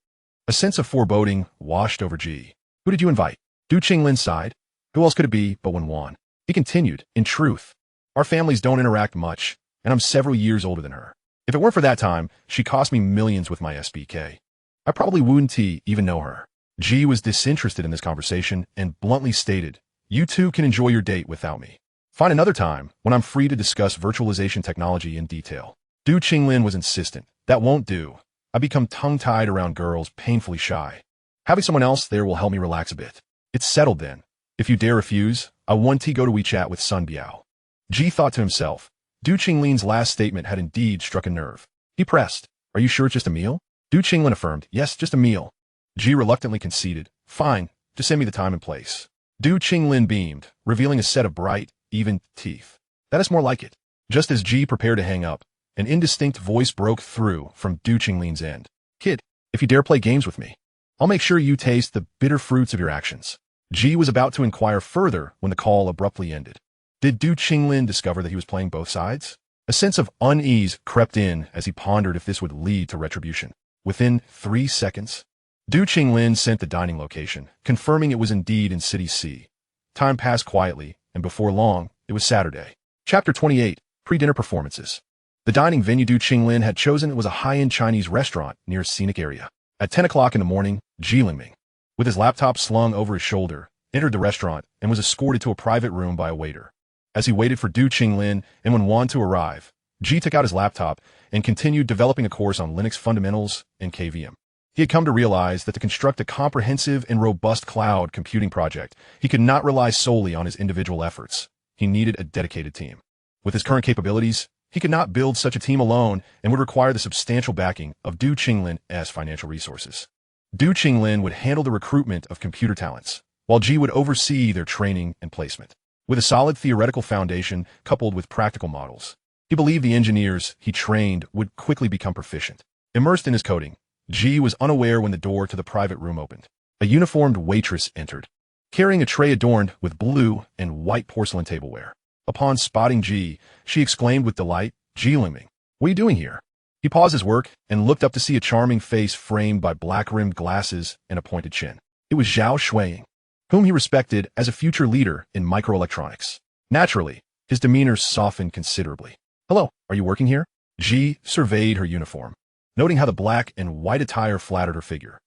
A sense of foreboding washed over Ji. Who did you invite? Du Qinglin sighed. Who else could it be but Wen Wan? He continued, in truth, our families don't interact much, and I'm several years older than her. If it weren't for that time, she cost me millions with my SBK. I probably wouldn't even know her. Ji was disinterested in this conversation and bluntly stated, you two can enjoy your date without me. Find another time when I'm free to discuss virtualization technology in detail. Du Qinglin was insistent. That won't do. I become tongue-tied around girls, painfully shy. Having someone else there will help me relax a bit. It's settled then. If you dare refuse, I want to go to WeChat with Sun Biao. Ji thought to himself. Du Qinglin's last statement had indeed struck a nerve. He pressed, are you sure it's just a meal? Du Qinglin affirmed, yes, just a meal. Ji reluctantly conceded, fine, just send me the time and place. Du Qinglin beamed, revealing a set of bright, even teeth. That is more like it. Just as Ji prepared to hang up, an indistinct voice broke through from Du Qinglin's end. Kid, if you dare play games with me, I'll make sure you taste the bitter fruits of your actions. Ji was about to inquire further when the call abruptly ended. Did Du Qinglin discover that he was playing both sides? A sense of unease crept in as he pondered if this would lead to retribution. Within 3 seconds, Du Qinglin sent the dining location, confirming it was indeed in City C. Time passed quietly, and before long, it was Saturday. Chapter 28, Pre-Dinner Performances. The dining venue Du Qinglin had chosen was a high-end Chinese restaurant near a scenic area. At 10 o'clock in the morning, Lengming, with his laptop slung over his shoulder, entered the restaurant and was escorted to a private room by a waiter. As he waited for Du Qinglin and Wen Wan to arrive, Ji took out his laptop and continued developing a course on Linux fundamentals and KVM. He had come to realize that to construct a comprehensive and robust cloud computing project, he could not rely solely on his individual efforts. He needed a dedicated team. With his current capabilities, he could not build such a team alone and would require the substantial backing of Du Qinglin's financial resources. Du Qinglin would handle the recruitment of computer talents, while Ji would oversee their training and placement. With a solid theoretical foundation coupled with practical models, he believed the engineers he trained would quickly become proficient. Immersed in his coding, Ji was unaware when the door to the private room opened. A uniformed waitress entered, carrying a tray adorned with blue and white porcelain tableware. Upon spotting Ji, she exclaimed with delight, Lengming, what are you doing here? He paused his work and looked up to see a charming face framed by black-rimmed glasses and a pointed chin. It was Zhao Shuiying, whom he respected as a future leader in microelectronics. Naturally, his demeanor softened considerably. Hello, are you working here? Ji surveyed her uniform, noting how the black and white attire flattered her figure.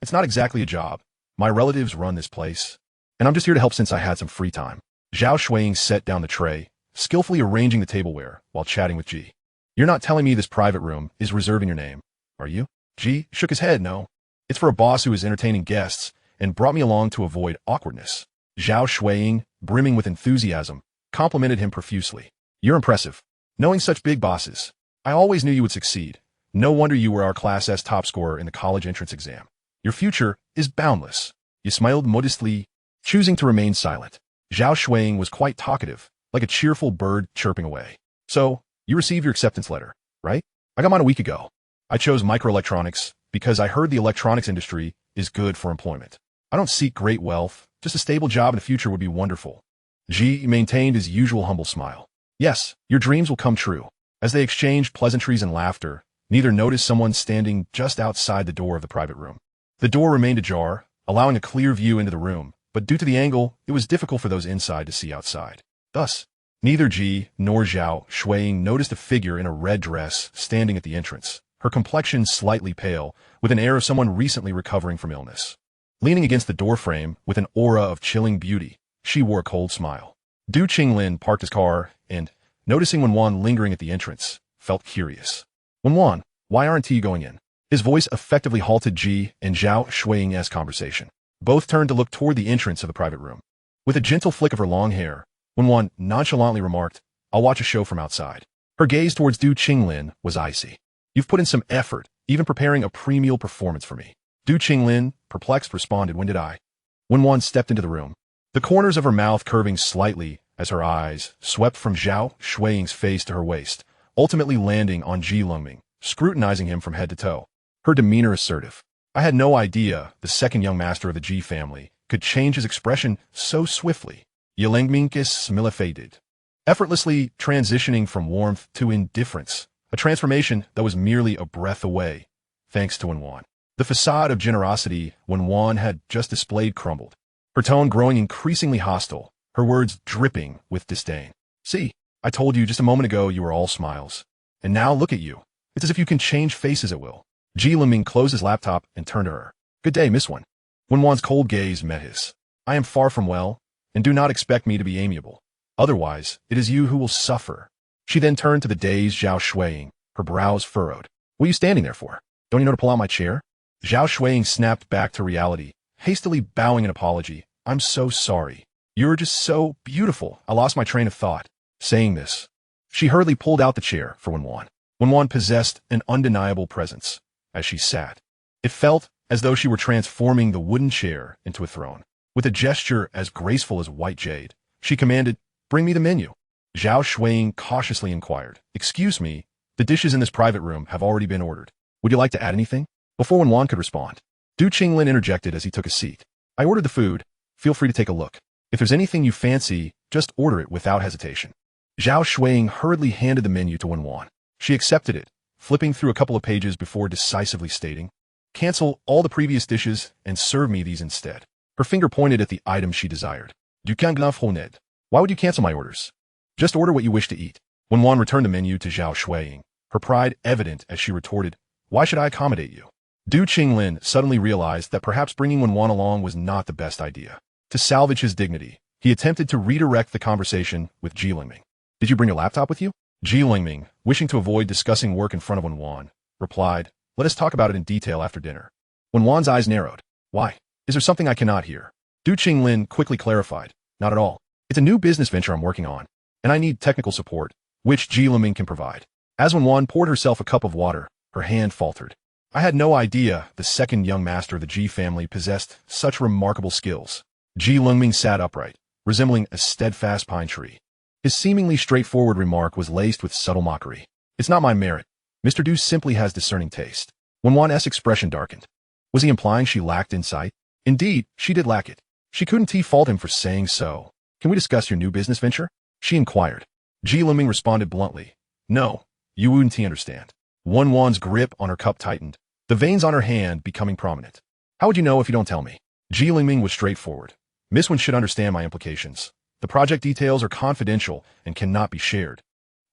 It's not exactly a job. My relatives run this place, and I'm just here to help since I had some free time. Zhao Shuiying set down the tray, skillfully arranging the tableware while chatting with Ji. You're not telling me this private room is reserving your name, are you? Ji shook his head. No. It's for a boss who is entertaining guests and brought me along to avoid awkwardness. Zhao Shuiying, brimming with enthusiasm, complimented him profusely. You're impressive. Knowing such big bosses, I always knew you would succeed. No wonder you were our Class S top scorer in the college entrance exam. Your future is boundless. You smiled modestly, choosing to remain silent. Zhao Shuiying was quite talkative, like a cheerful bird chirping away. So, you received your acceptance letter, right? I got mine a week ago. I chose microelectronics because I heard the electronics industry is good for employment. I don't seek great wealth, just a stable job in the future would be wonderful. Ji maintained his usual humble smile. Yes, your dreams will come true. As they exchanged pleasantries and laughter, neither noticed someone standing just outside the door of the private room. The door remained ajar, allowing a clear view into the room, but due to the angle, it was difficult for those inside to see outside. Thus, neither Ji nor Zhao Shuiying noticed a figure in a red dress standing at the entrance, her complexion slightly pale, with an air of someone recently recovering from illness. Leaning against the doorframe with an aura of chilling beauty, she wore a cold smile. Du Qinglin parked his car and, noticing Wen Wan lingering at the entrance, felt curious. Wen Wan, why aren't you going in? His voice effectively halted Ji and Zhao Shuiying's conversation. Both turned to look toward the entrance of the private room. With a gentle flick of her long hair, Wen Wan nonchalantly remarked, "I'll watch a show from outside." Her gaze towards Du Qinglin was icy. "You've put in some effort, even preparing a pre-meal performance for me." Du Qinglin, perplexed, responded, "When did I?" Wen Wan stepped into the room, the corners of her mouth curving slightly as her eyes swept from Zhao Shuiying's face to her waist, ultimately landing on Ji Lengming, scrutinizing him from head to toe. Her demeanor assertive. "I had no idea the second young master of the Ji family could change his expression so swiftly." Lengming is humiliated, effortlessly transitioning from warmth to indifference, a transformation that was merely a breath away, thanks to Wen Wan. The facade of generosity Wen Wan had just displayed crumbled, her tone growing increasingly hostile, her words dripping with disdain. "See, I told you just a moment ago you were all smiles. And now look at you. It's as if you can change faces at will." Ji Lengming closed his laptop and turned to her. "Good day, Miss Wen." Wen Wan's cold gaze met his. "I am far from well, and do not expect me to be amiable. Otherwise, it is you who will suffer." She then turned to the dazed Zhao Shuiying, her brows furrowed. "What are you standing there for? Don't you know to pull out my chair?" Zhao Shuiying snapped back to reality, hastily bowing an apology. "I'm so sorry. You're just so beautiful. I lost my train of thought." Saying this, she hurriedly pulled out the chair for Wen Wan. Wen Wan possessed an undeniable presence as she sat. It felt as though she were transforming the wooden chair into a throne. With a gesture as graceful as white jade, she commanded, "Bring me the menu." Zhao Shuiying cautiously inquired, "Excuse me, the dishes in this private room have already been ordered. Would you like to add anything?" Before Wen Wan could respond, Du Qinglin interjected as he took a seat. "I ordered the food. Feel free to take a look. If there's anything you fancy, just order it without hesitation." Zhao Shuiying hurriedly handed the menu to Wen Wan. She accepted it, flipping through a couple of pages before decisively stating, "Cancel all the previous dishes and serve me these instead." Her finger pointed at the item she desired. "Du canglaf honed. Why would you cancel my orders? Just order what you wish to eat." Wen Wan returned the menu to Zhao Shuiying, her pride evident as she retorted, "Why should I accommodate you?" Du Qinglin suddenly realized that perhaps bringing Wen Wan along was not the best idea. To salvage his dignity, he attempted to redirect the conversation with Ji Lengming. "Did you bring your laptop with you?" Ji Lengming, wishing to avoid discussing work in front of Wen Wan, replied, "Let us talk about it in detail after dinner." Wen Wan's eyes narrowed. "Why? Is there something I cannot hear?" Du Qinglin quickly clarified, "Not at all. It's a new business venture I'm working on, and I need technical support, which Ji Lengming can provide." As Wen Wan poured herself a cup of water, her hand faltered. "I had no idea the second young master of the Ji family possessed such remarkable skills." Ji Lengming sat upright, resembling a steadfast pine tree. His seemingly straightforward remark was laced with subtle mockery. "It's not my merit. Mr. Du simply has discerning taste." Wen Wan's expression darkened. Was he implying she lacked insight? Indeed, she did lack it. She couldn't fault him for saying so. "Can we discuss your new business venture?" she inquired. Ji Lengming responded bluntly, "No, you wouldn't understand." Wen Wan's grip on her cup tightened, the veins on her hand becoming prominent. "How would you know if you don't tell me?" Ji Lengming was straightforward. "Miss Wen should understand my implications. The project details are confidential and cannot be shared."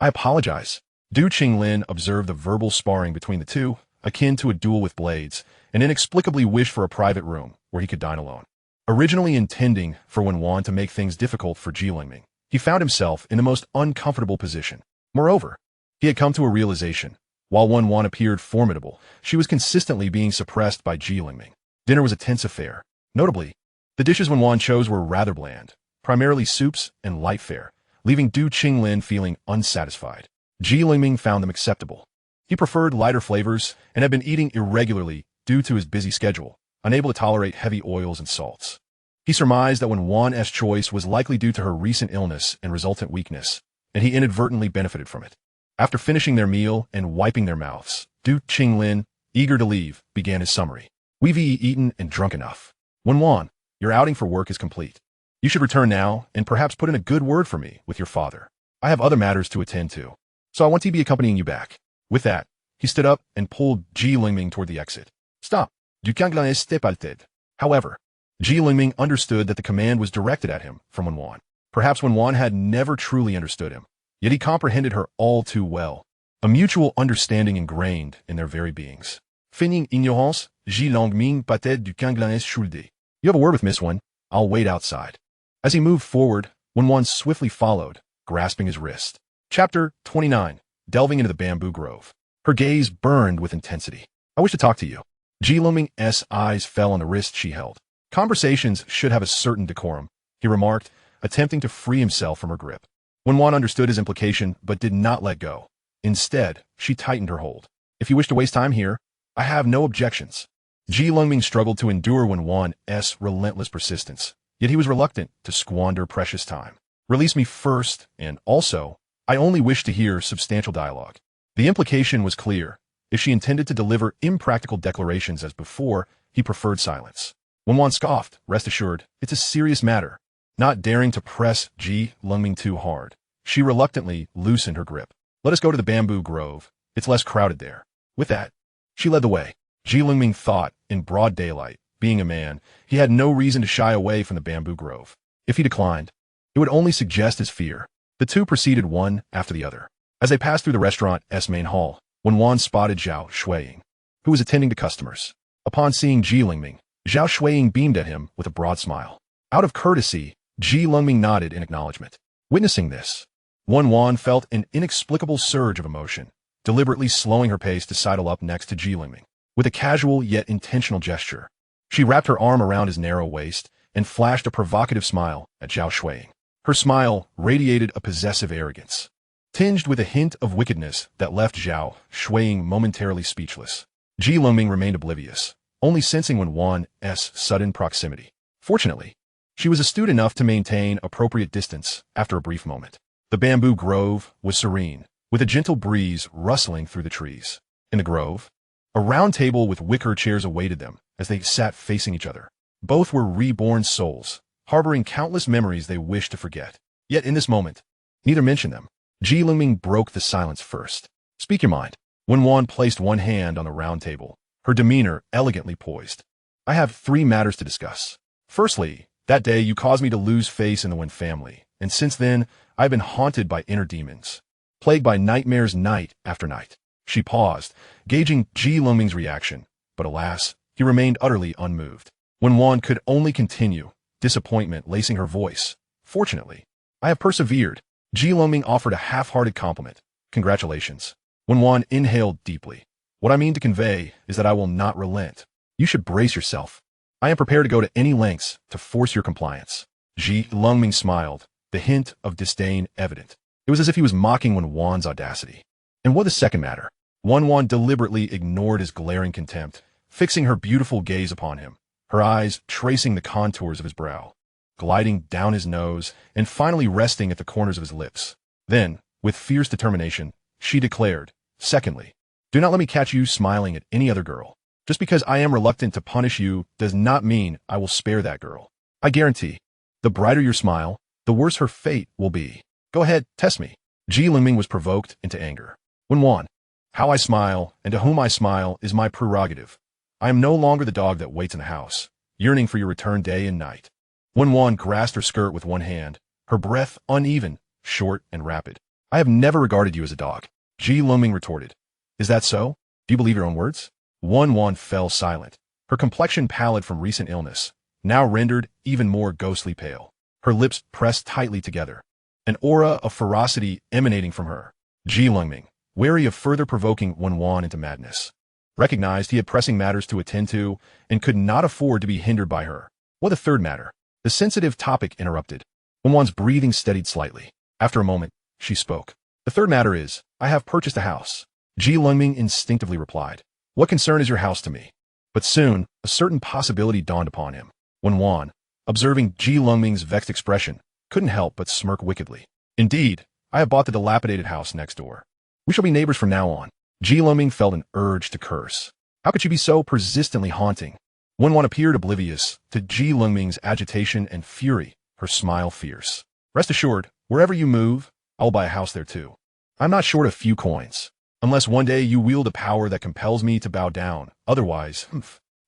"I apologize." Du Qinglin observed the verbal sparring between the two, akin to a duel with blades, and inexplicably wished for a private room where he could dine alone. Originally intending for Wen Wan to make things difficult for Ji Lengming, he found himself in the most uncomfortable position. Moreover, he had come to a realization. While Wen Wan appeared formidable, she was consistently being suppressed by Ji Lengming. Dinner was a tense affair. Notably, the dishes Wen Wan chose were rather bland, primarily soups and light fare, leaving Du Qinglin feeling unsatisfied. Ji Lengming found them acceptable. He preferred lighter flavors and had been eating irregularly due to his busy schedule, unable to tolerate heavy oils and salts. He surmised that Wen Wan's choice was likely due to her recent illness and resultant weakness, and he inadvertently benefited from it. After finishing their meal and wiping their mouths, Du Qinglin, eager to leave, began his summary. "We've eaten and drunk enough. Wen Wan, your outing for work is complete. You should return now and perhaps put in a good word for me with your father. I have other matters to attend to, so I want to be accompanying you back." With that, he stood up and pulled Ji Lengming toward the exit. "Stop. Du canglin est despised." However, Ji Lengming understood that the command was directed at him from Wen Wan. Perhaps Wen Wan had never truly understood him, yet he comprehended her all too well. A mutual understanding ingrained in their very beings. Feigning ignorance, Ji Lengming battait du canglin est schuldé. "You have a word with Miss Wen. I'll wait outside." As he moved forward, Wen Wan swiftly followed, grasping his wrist. Chapter 29. Delving into the bamboo grove. Her gaze burned with intensity. I wish to talk to you. Lengming's eyes fell on the wrist she held. Conversations should have a certain decorum, he remarked, attempting to free himself from her grip. Wen Wan understood his implication but did not let go. Instead, she tightened her hold. If you wish to waste time here, I have no objections. Lengming struggled to endure Wen Wan's relentless persistence, yet he was reluctant to squander precious time. Release me first, and also, I only wish to hear substantial dialogue. The implication was clear. If she intended to deliver impractical declarations as before, he preferred silence. Wen Wan scoffed, rest assured, it's a serious matter. Not daring to press Lengming too hard, she reluctantly loosened her grip. Let us go to the bamboo grove. It's less crowded there. With that, she led the way. Lengming thought, in broad daylight, being a man, he had no reason to shy away from the bamboo grove. If he declined, it would only suggest his fear. The two proceeded one after the other. As they passed through the restaurant's main hall, Wen Wan spotted Zhao Shuiying, who was attending to customers. Upon seeing Lengming, Zhao Shuiying beamed at him with a broad smile. Out of courtesy, Lengming nodded in acknowledgement. Witnessing this, Wen Wan felt an inexplicable surge of emotion, deliberately slowing her pace to sidle up next to Lengming. With a casual yet intentional gesture, she wrapped her arm around his narrow waist and flashed a provocative smile at Zhao Shuiying. Her smile radiated a possessive arrogance, tinged with a hint of wickedness that left Zhao Shuiying momentarily speechless. Lengming remained oblivious, only sensing Wen Wan's sudden proximity. Fortunately, she was astute enough to maintain appropriate distance after a brief moment. The bamboo grove was serene, with a gentle breeze rustling through the trees. In the grove, a round table with wicker chairs awaited them as they sat facing each other. Both were reborn souls, harboring countless memories they wished to forget. Yet in this moment, neither mentioned them. Lengming broke the silence first. Speak your mind. Wen Wan placed one hand on the round table, her demeanor elegantly poised. I have 3 matters to discuss. Firstly, that day you caused me to lose face in the Wen family, and since then, I've been haunted by inner demons, plagued by nightmares night after night. She paused, gauging Lengming's reaction, but alas, he remained utterly unmoved. Wen Wan could only continue, disappointment lacing her voice. Fortunately, I have persevered. Lengming offered a half-hearted compliment. Congratulations. Wen Wan inhaled deeply. What I mean to convey is that I will not relent. You should brace yourself. I am prepared to go to any lengths to force your compliance. Lengming smiled, the hint of disdain evident. It was as if he was mocking Wen Wan's audacity. And what the second matter? Wen Wan deliberately ignored his glaring contempt, fixing her beautiful gaze upon him, her eyes tracing the contours of his brow, gliding down his nose, and finally resting at the corners of his lips. Then, with fierce determination, she declared, secondly, do not let me catch you smiling at any other girl. Just because I am reluctant to punish you does not mean I will spare that girl. I guarantee, the brighter your smile, the worse her fate will be. Go ahead, test me. Lengming was provoked into anger. Wen Wan, how I smile and to whom I smile is my prerogative. I am no longer the dog that waits in the house, yearning for your return day and night. Wen Wan grasped her skirt with one hand, her breath uneven, short, and rapid. I have never regarded you as a dog. Lengming retorted. Is that so? Do you believe your own words? Wen Wan fell silent, her complexion pallid from recent illness, now rendered even more ghostly pale. Her lips pressed tightly together, an aura of ferocity emanating from her. Lengming, wary of further provoking Wen Wan into madness, recognized he had pressing matters to attend to and could not afford to be hindered by her. What a third matter? The sensitive topic interrupted. Wen Wan's breathing steadied slightly. After a moment, she spoke. The third matter is, I have purchased a house. Lengming instinctively replied. What concern is your house to me? But soon, a certain possibility dawned upon him. Wen Wan, observing Lengming's vexed expression, couldn't help but smirk wickedly. Indeed, I have bought the dilapidated house next door. We shall be neighbors from now on. Lengming felt an urge to curse. How could she be so persistently haunting? Wen Wan appeared oblivious to Lengming's agitation and fury, her smile fierce. Rest assured, wherever you move, I will buy a house there too. I'm not short a few coins. Unless one day you wield a power that compels me to bow down. Otherwise,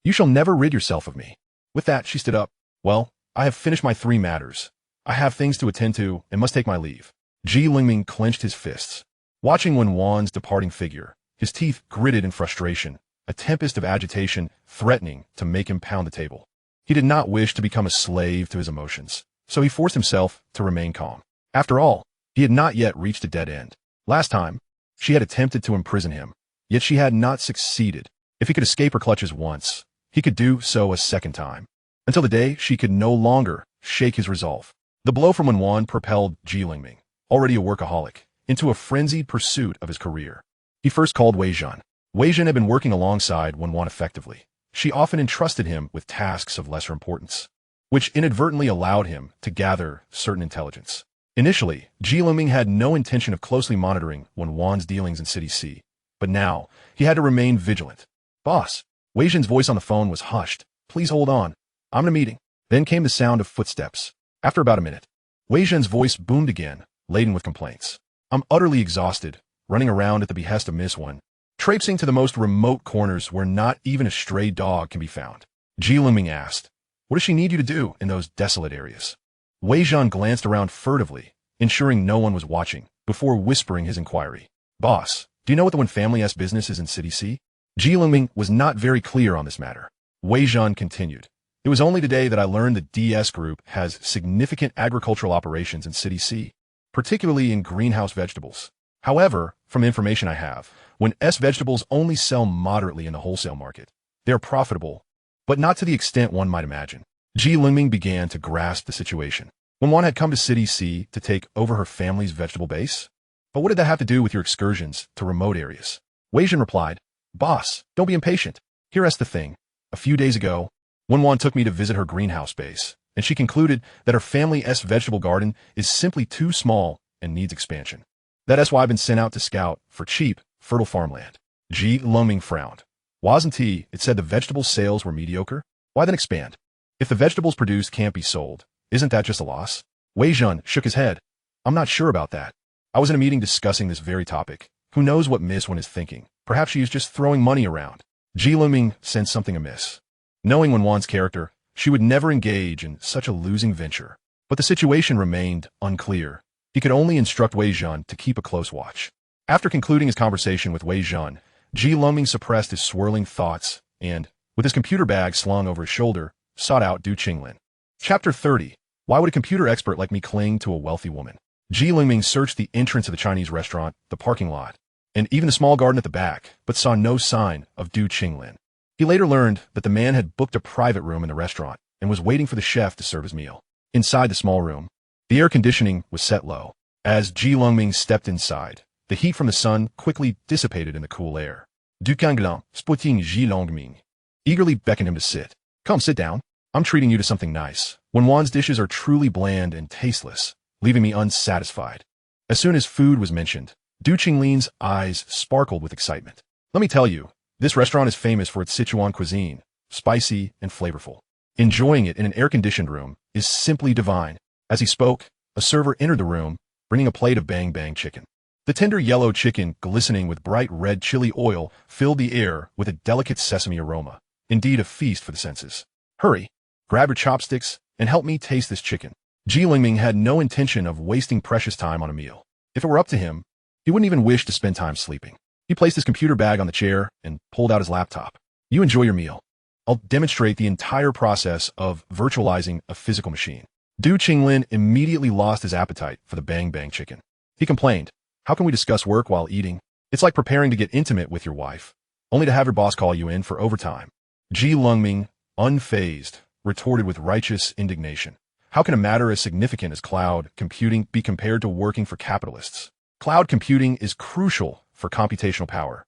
you shall never rid yourself of me. With that, she stood up. Well, I have finished my 3 matters. I have things to attend to and must take my leave. Lengming clenched his fists. Watching Wen Wan's departing figure, his teeth gritted in frustration, a tempest of agitation threatening to make him pound the table. He did not wish to become a slave to his emotions, so he forced himself to remain calm. After all, he had not yet reached a dead end. Last time, she had attempted to imprison him, yet she had not succeeded. If he could escape her clutches once, he could do so a second time, until the day she could no longer shake his resolve. The blow from Wen Wan propelled Lengming, already a workaholic, into a frenzied pursuit of his career. He first called Wei Zhan. Wei Zhan had been working alongside Wen Wan effectively. She often entrusted him with tasks of lesser importance, which inadvertently allowed him to gather certain intelligence. Initially, Lengming had no intention of closely monitoring Wen Wan's dealings in City C, but now he had to remain vigilant. "Boss." Wei Zhan's voice on the phone was hushed. "Please hold on. I'm in a meeting." Then came the sound of footsteps. After about a minute, Wei Zhan's voice boomed again, laden with complaints. "I'm utterly exhausted, running around at the behest of Miss Wen, traipsing to the most remote corners where not even a stray dog can be found." Lengming asked, "What does she need you to do in those desolate areas?" Wei Zhan glanced around furtively, ensuring no one was watching, before whispering his inquiry. "Boss, do you know what the Wen family's business is in City C?" Lengming was not very clear on this matter. Wei Zhan continued, "It was only today that I learned the DS Group has significant agricultural operations in City C, particularly in greenhouse vegetables. However, from the information I have, when vegetables only sell moderately in the wholesale market, they are profitable, but not to the extent one might imagine." Lengming began to grasp the situation. Wen Wan had come to City C to take over her family's vegetable base? But what did that have to do with your excursions to remote areas? Wei Zhan replied, "Boss, don't be impatient. Here's the thing. A few days ago, Wen Wan took me to visit her greenhouse base, and she concluded that her family's vegetable garden is simply too small and needs expansion. That's why I've been sent out to scout for cheap, fertile farmland." Lengming frowned. "Wasn't it said the vegetable sales were mediocre? Why then expand? If the vegetables produced can't be sold, isn't that just a loss?" Wei Zhan shook his head. "I'm not sure about that. I was in a meeting discussing this very topic. Who knows what Miss Wen is thinking? Perhaps she is just throwing money around." Lengming sensed something amiss. Knowing Wen Wan's character, she would never engage in such a losing venture. But the situation remained unclear. He could only instruct Wei Zhan to keep a close watch. After concluding his conversation with Wei Zhan, Lengming suppressed his swirling thoughts and, with his computer bag slung over his shoulder, sought out Du Qinglin. Chapter 30. Why would a computer expert like me cling to a wealthy woman? Lengming searched the entrance of the Chinese restaurant, the parking lot, and even the small garden at the back, but saw no sign of Du Qinglin. He later learned that the man had booked a private room in the restaurant and was waiting for the chef to serve his meal. Inside the small room, the air conditioning was set low. As Lengming stepped inside, the heat from the sun quickly dissipated in the cool air. Du Qinglin, spotting Lengming, eagerly beckoned him to sit. "Come, sit down. I'm treating you to something nice. Wen Wan's dishes are truly bland and tasteless, leaving me unsatisfied." As soon as food was mentioned, Du Qinglin's eyes sparkled with excitement. "Let me tell you, this restaurant is famous for its Sichuan cuisine, spicy and flavorful. Enjoying it in an air-conditioned room is simply divine." As he spoke, a server entered the room, bringing a plate of bang bang chicken. The tender yellow chicken, glistening with bright red chili oil, filled the air with a delicate sesame aroma. Indeed, a feast for the senses. "Hurry, grab your chopsticks, and help me taste this chicken." Lengming had no intention of wasting precious time on a meal. If it were up to him, he wouldn't even wish to spend time sleeping. He placed his computer bag on the chair and pulled out his laptop. "You enjoy your meal. I'll demonstrate the entire process of virtualizing a physical machine." Du Qinglin immediately lost his appetite for the bang bang chicken. He complained, "How can we discuss work while eating? It's like preparing to get intimate with your wife, only to have your boss call you in for overtime." Lengming, unfazed, retorted with righteous indignation. "How can a matter as significant as cloud computing be compared to working for capitalists? Cloud computing is crucial for computational power,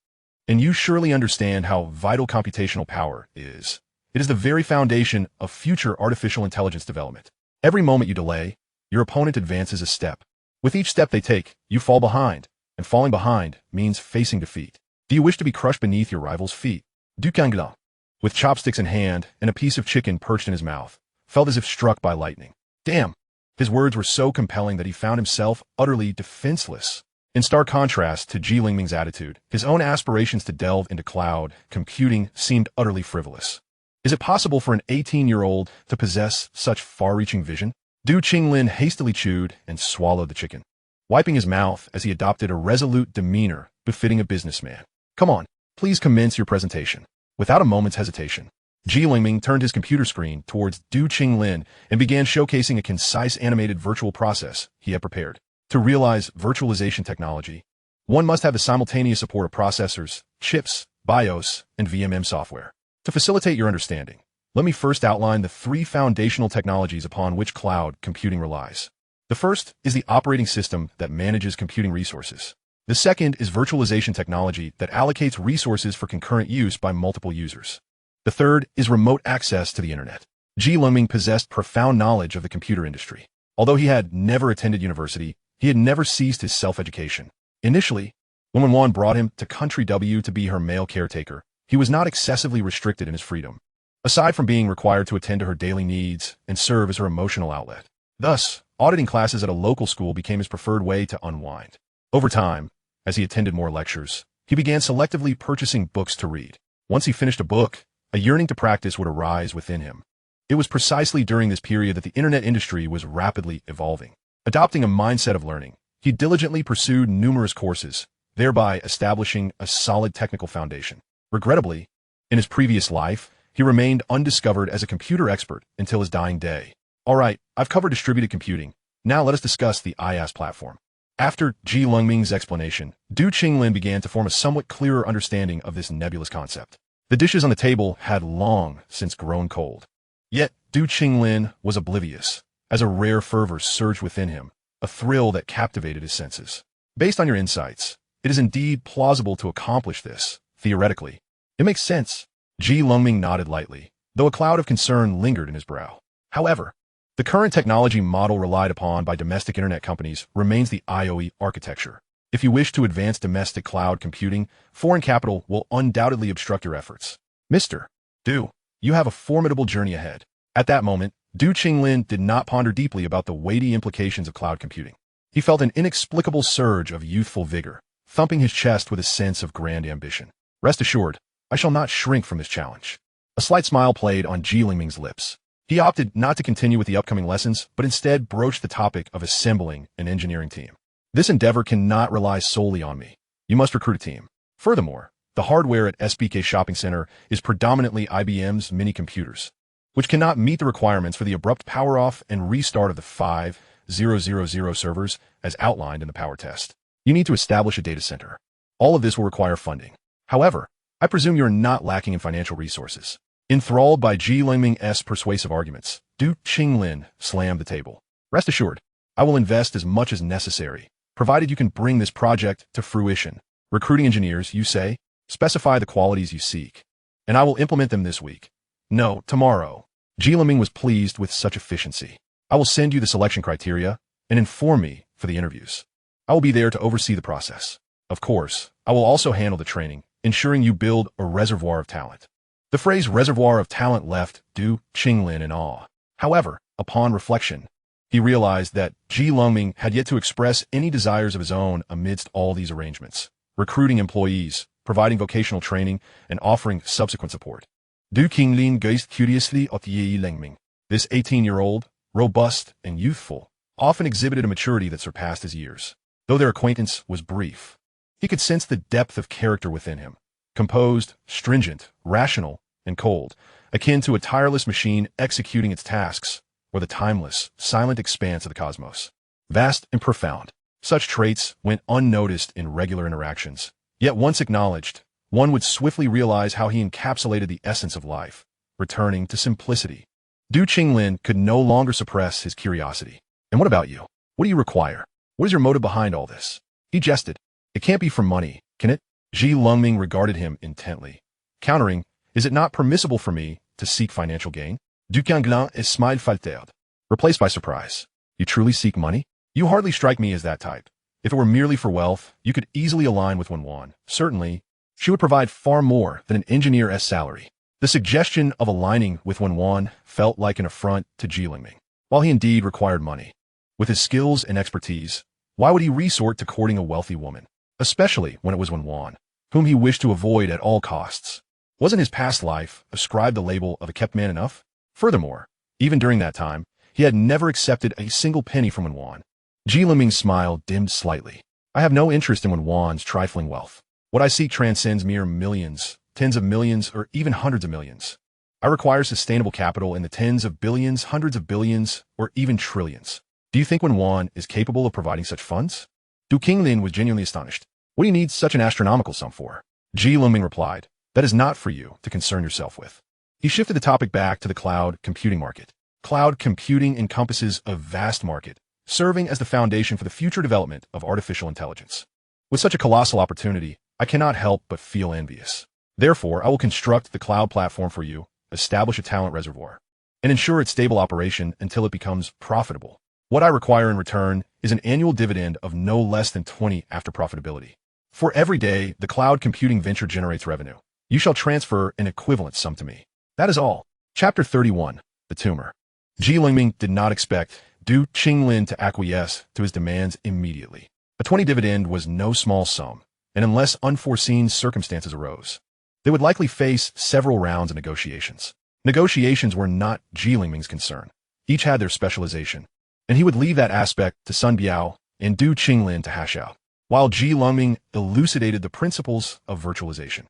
and you surely understand how vital computational power is. It is the very foundation of future artificial intelligence development. Every moment you delay, your opponent advances a step. With each step they take, you fall behind, and falling behind means facing defeat. Do you wish to be crushed beneath your rival's feet?" Du Qinglin, with chopsticks in hand and a piece of chicken perched in his mouth, felt as if struck by lightning. Damn! His words were so compelling that he found himself utterly defenseless. In stark contrast to Lengming's attitude, his own aspirations to delve into cloud computing seemed utterly frivolous. Is it possible for an 18-year-old to possess such far-reaching vision? Du Qinglin hastily chewed and swallowed the chicken, wiping his mouth as he adopted a resolute demeanor befitting a businessman. "Come on, please commence your presentation." Without a moment's hesitation, Lengming turned his computer screen towards Du Qinglin and began showcasing a concise animated virtual process he had prepared. To realize virtualization technology, one must have the simultaneous support of processors, chips, BIOS, and VMM software. To facilitate your understanding, let me first outline the three foundational technologies upon which cloud computing relies. The first is the operating system that manages computing resources. The second is virtualization technology that allocates resources for concurrent use by multiple users. The third is remote access to the internet. Lengming possessed profound knowledge of the computer industry. Although he had never attended university, he had never ceased his self-education. Initially, when Wen Wan brought him to Country W to be her male caretaker, he was not excessively restricted in his freedom, aside from being required to attend to her daily needs and serve as her emotional outlet. Thus, auditing classes at a local school became his preferred way to unwind. Over time, as he attended more lectures, he began selectively purchasing books to read. Once he finished a book, a yearning to practice would arise within him. It was precisely during this period that the internet industry was rapidly evolving. Adopting a mindset of learning, he diligently pursued numerous courses, thereby establishing a solid technical foundation. Regrettably, in his previous life, he remained undiscovered as a computer expert until his dying day. All right, I've covered distributed computing. Now let us discuss the IaaS platform. After Lengming's explanation, Du Qinglin began to form a somewhat clearer understanding of this nebulous concept. The dishes on the table had long since grown cold. Yet, Du Qinglin was oblivious, as a rare fervor surged within him, a thrill that captivated his senses. Based on your insights, it is indeed plausible to accomplish this, theoretically. It makes sense. Lengming nodded lightly, though a cloud of concern lingered in his brow. However, the current technology model relied upon by domestic internet companies remains the IOE architecture. If you wish to advance domestic cloud computing, foreign capital will undoubtedly obstruct your efforts. Mr. Du, you have a formidable journey ahead. At that moment, Du Qinglin did not ponder deeply about the weighty implications of cloud computing. He felt an inexplicable surge of youthful vigor, thumping his chest with a sense of grand ambition. Rest assured, I shall not shrink from this challenge. A slight smile played on Lengming's lips. He opted not to continue with the upcoming lessons, but instead broached the topic of assembling an engineering team. This endeavor cannot rely solely on me. You must recruit a team. Furthermore, the hardware at SBK Shopping Center is predominantly IBM's mini computers, which cannot meet the requirements for the abrupt power off and restart of the 5000 servers as outlined in the power test. You need to establish a data center. All of this will require funding. However, I presume you are not lacking in financial resources. Enthralled by Lengming's persuasive arguments, Du Qinglin slammed the table. Rest assured, I will invest as much as necessary, provided you can bring this project to fruition. Recruiting engineers, you say? Specify the qualities you seek, and I will implement them this week. No, tomorrow. Lengming was pleased with such efficiency. I will send you the selection criteria and inform me for the interviews. I will be there to oversee the process. Of course, I will also handle the training, ensuring you build a reservoir of talent. The phrase reservoir of talent left Du Qinglin in awe. However, upon reflection, he realized that Lengming had yet to express any desires of his own amidst all these arrangements, recruiting employees, providing vocational training, and offering subsequent support. Du Qinglin gazed curiously at Lengming. This 18-year-old, robust and youthful, often exhibited a maturity that surpassed his years. Though their acquaintance was brief, he could sense the depth of character within him, composed, stringent, rational, and cold, akin to a tireless machine executing its tasks, or the timeless, silent expanse of the cosmos. Vast and profound, such traits went unnoticed in regular interactions. Yet once acknowledged, one would swiftly realize how he encapsulated the essence of life, returning to simplicity. Du Qinglin could no longer suppress his curiosity. And what about you? What do you require? What is your motive behind all this? He jested. It can't be for money, can it? Lengming regarded him intently, countering, is it not permissible for me to seek financial gain? Du Qinglin smiled faltered, replaced by surprise. You truly seek money? You hardly strike me as that type. If it were merely for wealth, you could easily align with Wen Wan. Certainly, she would provide far more than an engineer's salary. The suggestion of aligning with Wen Wan felt like an affront to Lengming. While he indeed required money, with his skills and expertise, why would he resort to courting a wealthy woman, especially when it was Wen Wan, whom he wished to avoid at all costs? Wasn't his past life ascribed the label of a kept man enough? Furthermore, even during that time, he had never accepted a single penny from Wen Wan. Lengming's smile dimmed slightly. I have no interest in Wen Wan's trifling wealth. What I seek transcends mere millions, tens of millions, or even hundreds of millions. I require sustainable capital in the tens of billions, hundreds of billions, or even trillions. Do you think Wen Wan is capable of providing such funds? Du Qinglin was genuinely astonished. What do you need such an astronomical sum for? Lengming replied, that is not for you to concern yourself with. He shifted the topic back to the cloud computing market. Cloud computing encompasses a vast market, serving as the foundation for the future development of artificial intelligence. With such a colossal opportunity, I cannot help but feel envious. Therefore, I will construct the cloud platform for you, establish a talent reservoir, and ensure its stable operation until it becomes profitable. What I require in return is an annual dividend of no less than 20 after profitability. For every day the cloud computing venture generates revenue, you shall transfer an equivalent sum to me. That is all. Chapter 31. The Tumor. Lengming did not expect Du Qinglin to acquiesce to his demands immediately. A 20 dividend was no small sum, and unless unforeseen circumstances arose, they would likely face several rounds of negotiations. Negotiations were not Lengming's concern. Each had their specialization, and he would leave that aspect to Sun Biao and Du Qinglin to hash out, while Lengming elucidated the principles of virtualization.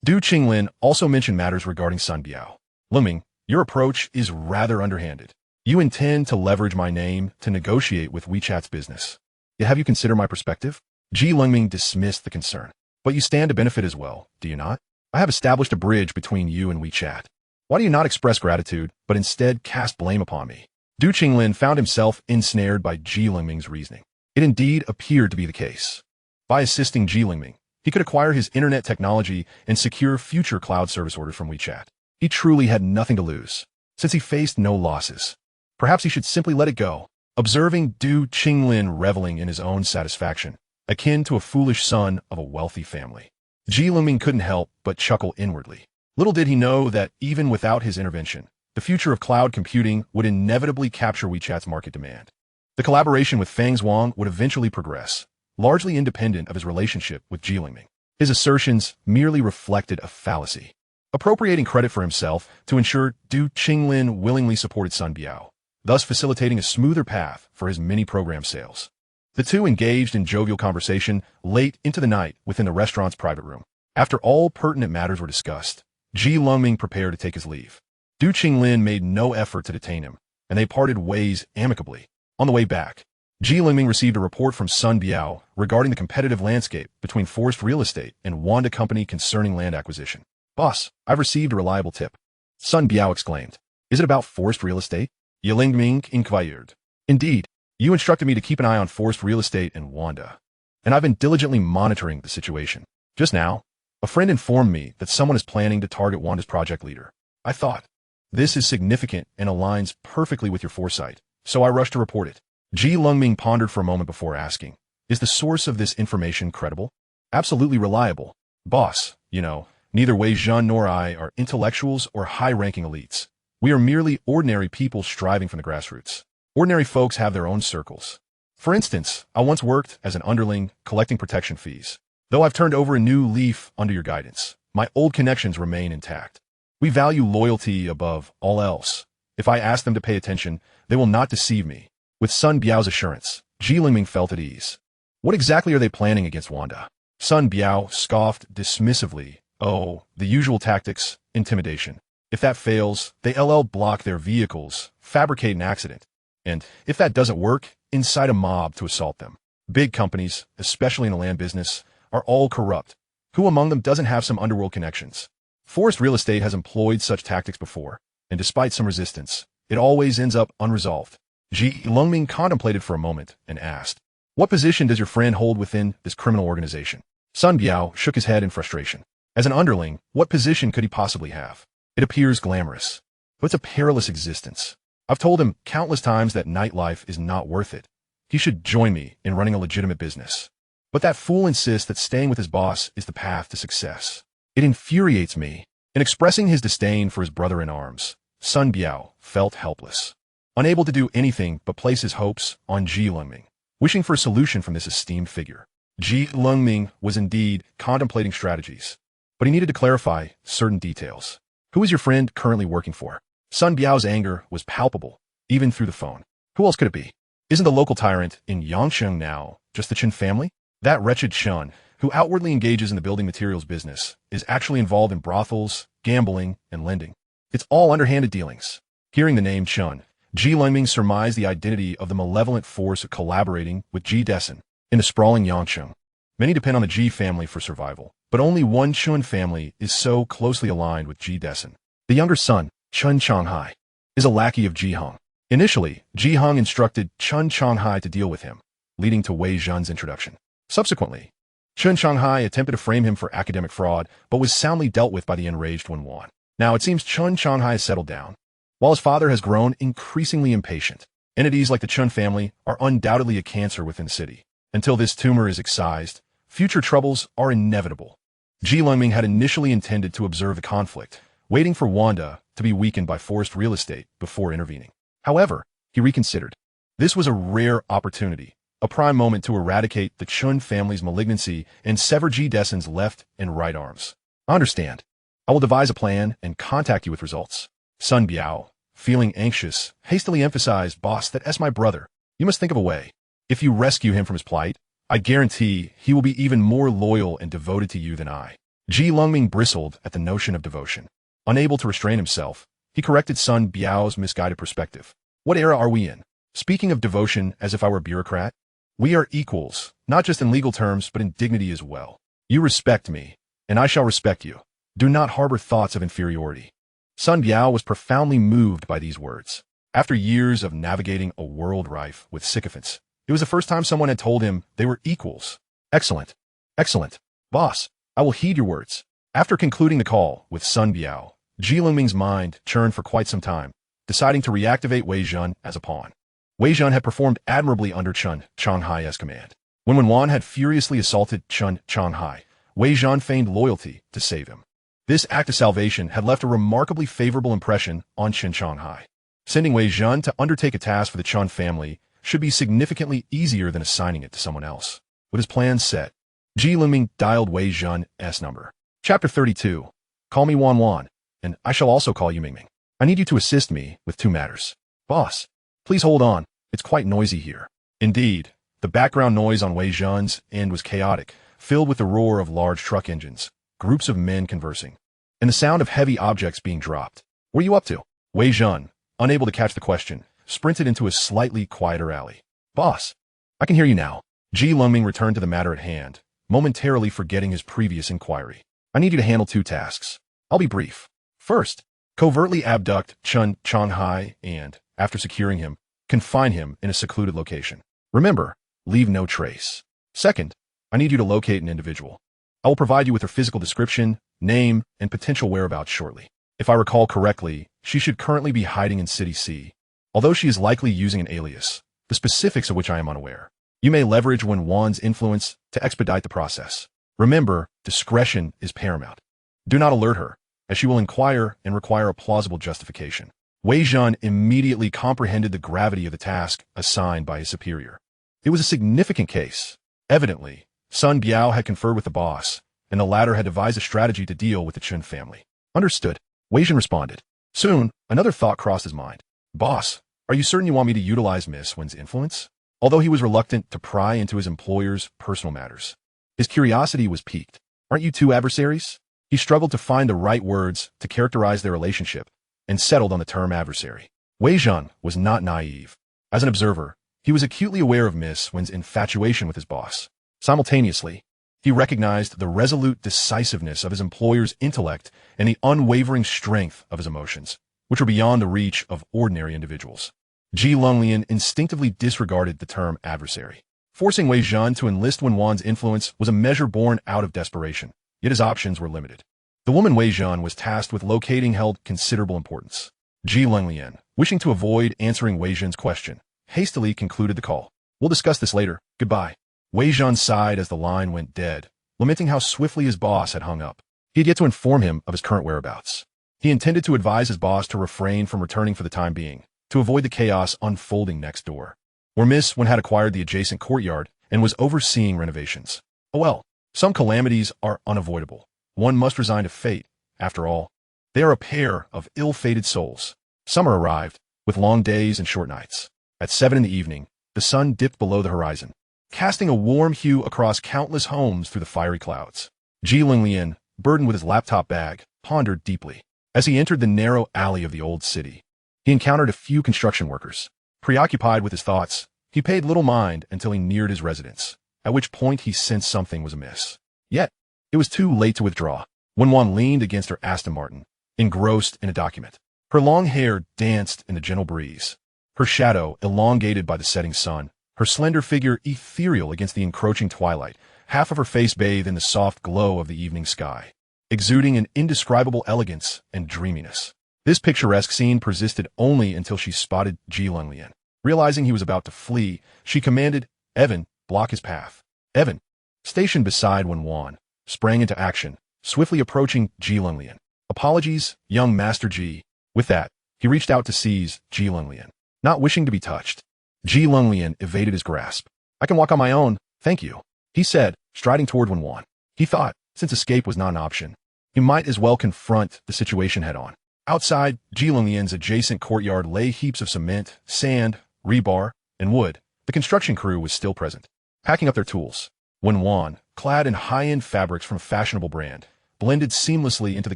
Du Qinglin also mentioned matters regarding Sun Biao. Lengming, your approach is rather underhanded. You intend to leverage my name to negotiate with WeChat's business. Yet have you considered my perspective? Lengming dismissed the concern. But you stand to benefit as well, do you not? I have established a bridge between you and WeChat. Why do you not express gratitude, but instead cast blame upon me? Du Qinglin found himself ensnared by Lengming's reasoning. It indeed appeared to be the case. By assisting Lengming, he could acquire his internet technology and secure future cloud service orders from WeChat. He truly had nothing to lose, since he faced no losses. Perhaps he should simply let it go. Observing Du Qinglin reveling in his own satisfaction, akin to a foolish son of a wealthy family, Lengming couldn't help but chuckle inwardly. Little did he know that even without his intervention, the future of cloud computing would inevitably capture WeChat's market demand. The collaboration with Feng Zhuang would eventually progress, largely independent of his relationship with Lengming. His assertions merely reflected a fallacy, appropriating credit for himself to ensure Du Qinglin willingly supported Sun Biao, thus facilitating a smoother path for his mini program sales. The two engaged in jovial conversation late into the night within the restaurant's private room. After all pertinent matters were discussed, Lengming prepared to take his leave. Du Qinglin made no effort to detain him, and they parted ways amicably. On the way back, Lengming received a report from Sun Biao regarding the competitive landscape between Forest Real Estate and Wanda Company concerning land acquisition. Boss, I've received a reliable tip. Sun Biao exclaimed. Is it about Forest Real Estate? Lengming inquired. Indeed. You instructed me to keep an eye on Forest Real Estate and Wanda, and I've been diligently monitoring the situation. Just now, a friend informed me that someone is planning to target Wanda's project leader. I thought, this is significant and aligns perfectly with your foresight, so I rushed to report it. Lengming pondered for a moment before asking, is the source of this information credible? Absolutely reliable. Boss, you know, neither Wei Zhen nor I are intellectuals or high-ranking elites. We are merely ordinary people striving from the grassroots. Ordinary folks have their own circles. For instance, I once worked as an underling collecting protection fees. Though I've turned over a new leaf under your guidance, my old connections remain intact. We value loyalty above all else. If I ask them to pay attention, they will not deceive me. With Sun Biao's assurance, Lengming felt at ease. What exactly are they planning against Wanda? Sun Biao scoffed dismissively. Oh, the usual tactics, intimidation. If that fails, they block their vehicles, fabricate an accident. And if that doesn't work, incite a mob to assault them. Big companies, especially in the land business, are all corrupt. Who among them doesn't have some underworld connections? Forest Real Estate has employed such tactics before, and despite some resistance, it always ends up unresolved. Lengming contemplated for a moment and asked, what position does your friend hold within this criminal organization? Sun Biao shook his head in frustration. As an underling, what position could he possibly have? It appears glamorous, but it's a perilous existence. I've told him countless times that nightlife is not worth it. He should join me in running a legitimate business. But that fool insists that staying with his boss is the path to success. It infuriates me. In expressing his disdain for his brother-in-arms, Sun Biao felt helpless, unable to do anything but place his hopes on Lengming, wishing for a solution from this esteemed figure. Lengming was indeed contemplating strategies, but he needed to clarify certain details. Who is your friend currently working for? Sun Biao's anger was palpable, even through the phone. Who else could it be? Isn't the local tyrant in Yangsheng now just the Chen family? That wretched Chen, who outwardly engages in the building materials business, is actually involved in brothels, gambling, and lending. It's all underhanded dealings. Hearing the name Chun, Lengming surmised the identity of the malevolent force collaborating with Despised in the sprawling Yangcheng. Many depend on the Ji family for survival, but only one Chun family is so closely aligned with Despised. The younger son, Chun Changhai, is a lackey of Ji Hong. Initially, Ji Hong instructed Chun Changhai to deal with him, leading to Wei Zhen's introduction. Subsequently, Chun Changhai attempted to frame him for academic fraud, but was soundly dealt with by the enraged Wen Wan. Now it seems Chun Changhai has settled down, while his father has grown increasingly impatient. Entities like the Chun family are undoubtedly a cancer within the city. Until this tumor is excised, future troubles are inevitable. Lengming had initially intended to observe the conflict, waiting for Wanda to be weakened by forced real estate before intervening. However, he reconsidered. This was a rare opportunity, a prime moment to eradicate the Chun family's malignancy and sever Despised's left and right arms. Understand. I will devise a plan and contact you with results. Sun Biao, feeling anxious, hastily emphasized, "Boss, that's my brother. You must think of a way. If you rescue him from his plight, I guarantee he will be even more loyal and devoted to you than I." Lengming bristled at the notion of devotion. Unable to restrain himself, he corrected Sun Biao's misguided perspective. "What era are we in? Speaking of devotion as if I were a bureaucrat? We are equals, not just in legal terms, but in dignity as well. You respect me, and I shall respect you. Do not harbor thoughts of inferiority." Sun Biao was profoundly moved by these words. After years of navigating a world rife with sycophants, it was the first time someone had told him they were equals. Excellent. Excellent. Boss, I will heed your words. After concluding the call with Sun Biao, Lengming's mind churned for quite some time, deciding to reactivate Wei Zhen as a pawn. Wei Zhen had performed admirably under Chun Changhai's command. When Wen Wan had furiously assaulted Chun Changhai, Wei Zhen feigned loyalty to save him. This act of salvation had left a remarkably favorable impression on Chun Changhai. Sending Wei Zhen to undertake a task for the Chun family should be significantly easier than assigning it to someone else. With his plans set, Lengming dialed Wei Zhen's number. Chapter 32. Call me Wen Wan, and I shall also call you Mingming. I need you to assist me with two matters. Boss, please hold on. It's quite noisy here. Indeed, the background noise on Wei Zhen's end was chaotic, filled with the roar of large truck engines, groups of men conversing, and the sound of heavy objects being dropped. "What are you up to?" Wei Zhen, unable to catch the question, sprinted into a slightly quieter alley. "Boss, I can hear you now." Lengming returned to the matter at hand, momentarily forgetting his previous inquiry. "I need you to handle two tasks. I'll be brief. First, covertly abduct Chun Changhai and, after securing him, confine him in a secluded location. Remember, leave no trace. Second, I need you to locate an individual. I will provide you with her physical description, name, and potential whereabouts shortly. If I recall correctly, she should currently be hiding in City C, although she is likely using an alias, the specifics of which I am unaware. You may leverage Wen Wan's influence to expedite the process. Remember, discretion is paramount. Do not alert her, as she will inquire and require a plausible justification." Wei Zhen immediately comprehended the gravity of the task assigned by his superior. It was a significant case. Evidently, Sun Biao had conferred with the boss, and the latter had devised a strategy to deal with the Chun family. "Understood," Wei Zhen responded. Soon, another thought crossed his mind. "Boss, are you certain you want me to utilize Miss Wen's influence?" Although he was reluctant to pry into his employer's personal matters, his curiosity was piqued. "Aren't you two adversaries?" He struggled to find the right words to characterize their relationship, and settled on the term adversary. Wei Zhen was not naive. As an observer, he was acutely aware of Miss Wen's infatuation with his boss. Simultaneously, he recognized the resolute decisiveness of his employer's intellect and the unwavering strength of his emotions, which were beyond the reach of ordinary individuals. Lengming instinctively disregarded the term adversary. Forcing Wei Zhen to enlist Wen Wan's influence was a measure born out of desperation, yet his options were limited. The woman Wei Zhen was tasked with locating held considerable importance. Lengming, wishing to avoid answering Wei Zhen's question, hastily concluded the call. "We'll discuss this later. Goodbye." Wei Zhen sighed as the line went dead, lamenting how swiftly his boss had hung up. He had yet to inform him of his current whereabouts. He intended to advise his boss to refrain from returning for the time being, to avoid the chaos unfolding next door, where Miss Wen had acquired the adjacent courtyard and was overseeing renovations. Oh well, some calamities are unavoidable. One must resign to fate. After all, they are a pair of ill-fated souls. Summer arrived, with long days and short nights. At 7 in the evening, the sun dipped below the horizon, casting a warm hue across countless homes through the fiery clouds. Lengming, burdened with his laptop bag, pondered deeply. As he entered the narrow alley of the old city, he encountered a few construction workers. Preoccupied with his thoughts, he paid little mind until he neared his residence, at which point he sensed something was amiss. Yet, it was too late to withdraw. Wen Wan leaned against her Aston Martin, engrossed in a document. Her long hair danced in the gentle breeze, her shadow elongated by the setting sun, her slender figure ethereal against the encroaching twilight, half of her face bathed in the soft glow of the evening sky, exuding an indescribable elegance and dreaminess. This picturesque scene persisted only until she spotted Ji Lengming. Realizing he was about to flee, she commanded, "Evan, block his path." Evan, stationed beside Wen Wan, sprang into action, swiftly approaching Ji Lengming. "Apologies, young Master Ji." With that, he reached out to seize Ji Lengming, not wishing to be touched. Ji Lengming evaded his grasp. "I can walk on my own, thank you," he said, striding toward Wen Wan. He thought, since escape was not an option, he might as well confront the situation head-on. Outside Ji Lengming's adjacent courtyard lay heaps of cement, sand, rebar, and wood. The construction crew was still present, packing up their tools. Wen Wan, clad in high-end fabrics from a fashionable brand, blended seamlessly into the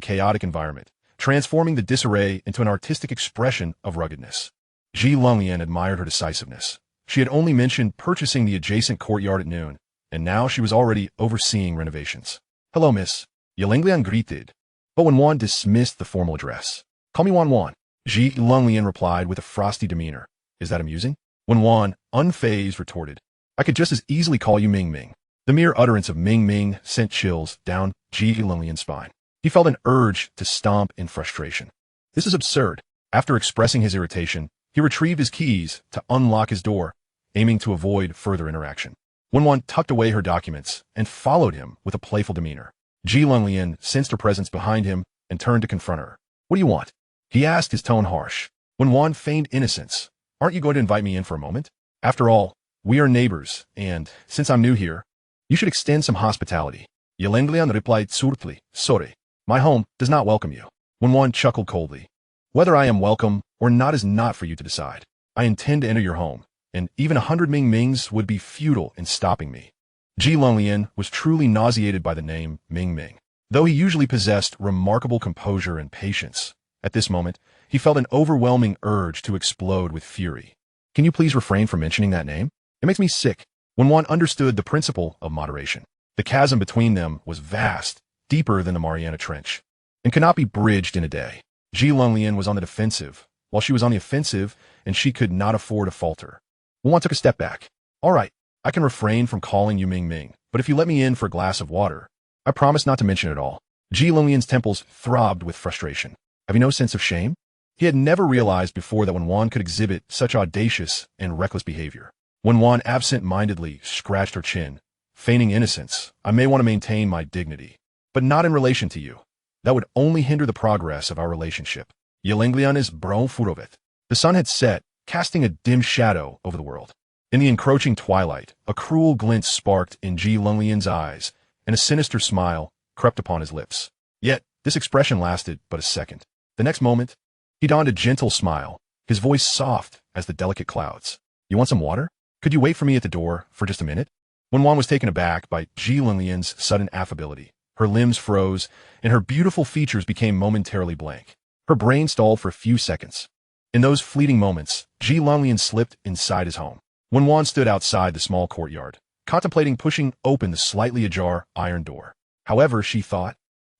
chaotic environment, transforming the disarray into an artistic expression of ruggedness. Ji Lengming admired her decisiveness. She had only mentioned purchasing the adjacent courtyard at noon, and now she was already overseeing renovations. "Hello, miss," Lengming greeted, but Wen Wan dismissed the formal address. "Call me Wen Wan," Ji Lengming replied with a frosty demeanor. "Is that amusing?" Wen Wan, unfazed, retorted, "I could just as easily call you Ming Ming." The mere utterance of Ming Ming sent chills down Ji Lengming's spine. He felt an urge to stomp in frustration. This is absurd. After expressing his irritation, he retrieved his keys to unlock his door, aiming to avoid further interaction. Wen Wan tucked away her documents and followed him with a playful demeanor. Ji Lengming sensed her presence behind him and turned to confront her. "What do you want?" he asked, his tone harsh. Wen Wan feigned innocence. "Aren't you going to invite me in for a moment? After all, we are neighbors, and since I'm new here, you should extend some hospitality." Lengming replied shortly, "Sorry, my home does not welcome you." Wen Wan chuckled coldly. "Whether I am welcome or not is not for you to decide. I intend to enter your home, and even 100 Ming Mings would be futile in stopping me." Ji Lengming was truly nauseated by the name Ming Ming. Though he usually possessed remarkable composure and patience, at this moment, he felt an overwhelming urge to explode with fury. "Can you please refrain from mentioning that name? It makes me sick." When one understood the principle of moderation, the chasm between them was vast, deeper than the Mariana Trench, and could not be bridged in a day. Ji Lengming was on the defensive, while she was on the offensive, and she could not afford to falter. Wen Wan took a step back. "All right, I can refrain from calling you Ming Ming, but if you let me in for a glass of water, I promise not to mention it all." Ji Lengming's temples throbbed with frustration. "Have you no sense of shame?" He had never realized before that Wen Wan could exhibit such audacious and reckless behavior. Wen Wan absent-mindedly scratched her chin, feigning innocence. "I may want to maintain my dignity, but not in relation to you. That would only hinder the progress of our relationship." Lengming is brown furovet. The sun had set, casting a dim shadow over the world. In the encroaching twilight, a cruel glint sparked in Ji Lengming's eyes, and a sinister smile crept upon his lips. Yet, this expression lasted but a second. The next moment, he donned a gentle smile, his voice soft as the delicate clouds. "You want some water? Could you wait for me at the door for just a minute?" Wen Wan was taken aback by Ji Lengming's sudden affability. Her limbs froze, and her beautiful features became momentarily blank. Her brain stalled for a few seconds. In those fleeting moments, Ji Lengming slipped inside his home. Wen Wan stood outside the small courtyard, contemplating pushing open the slightly ajar iron door. However, she thought,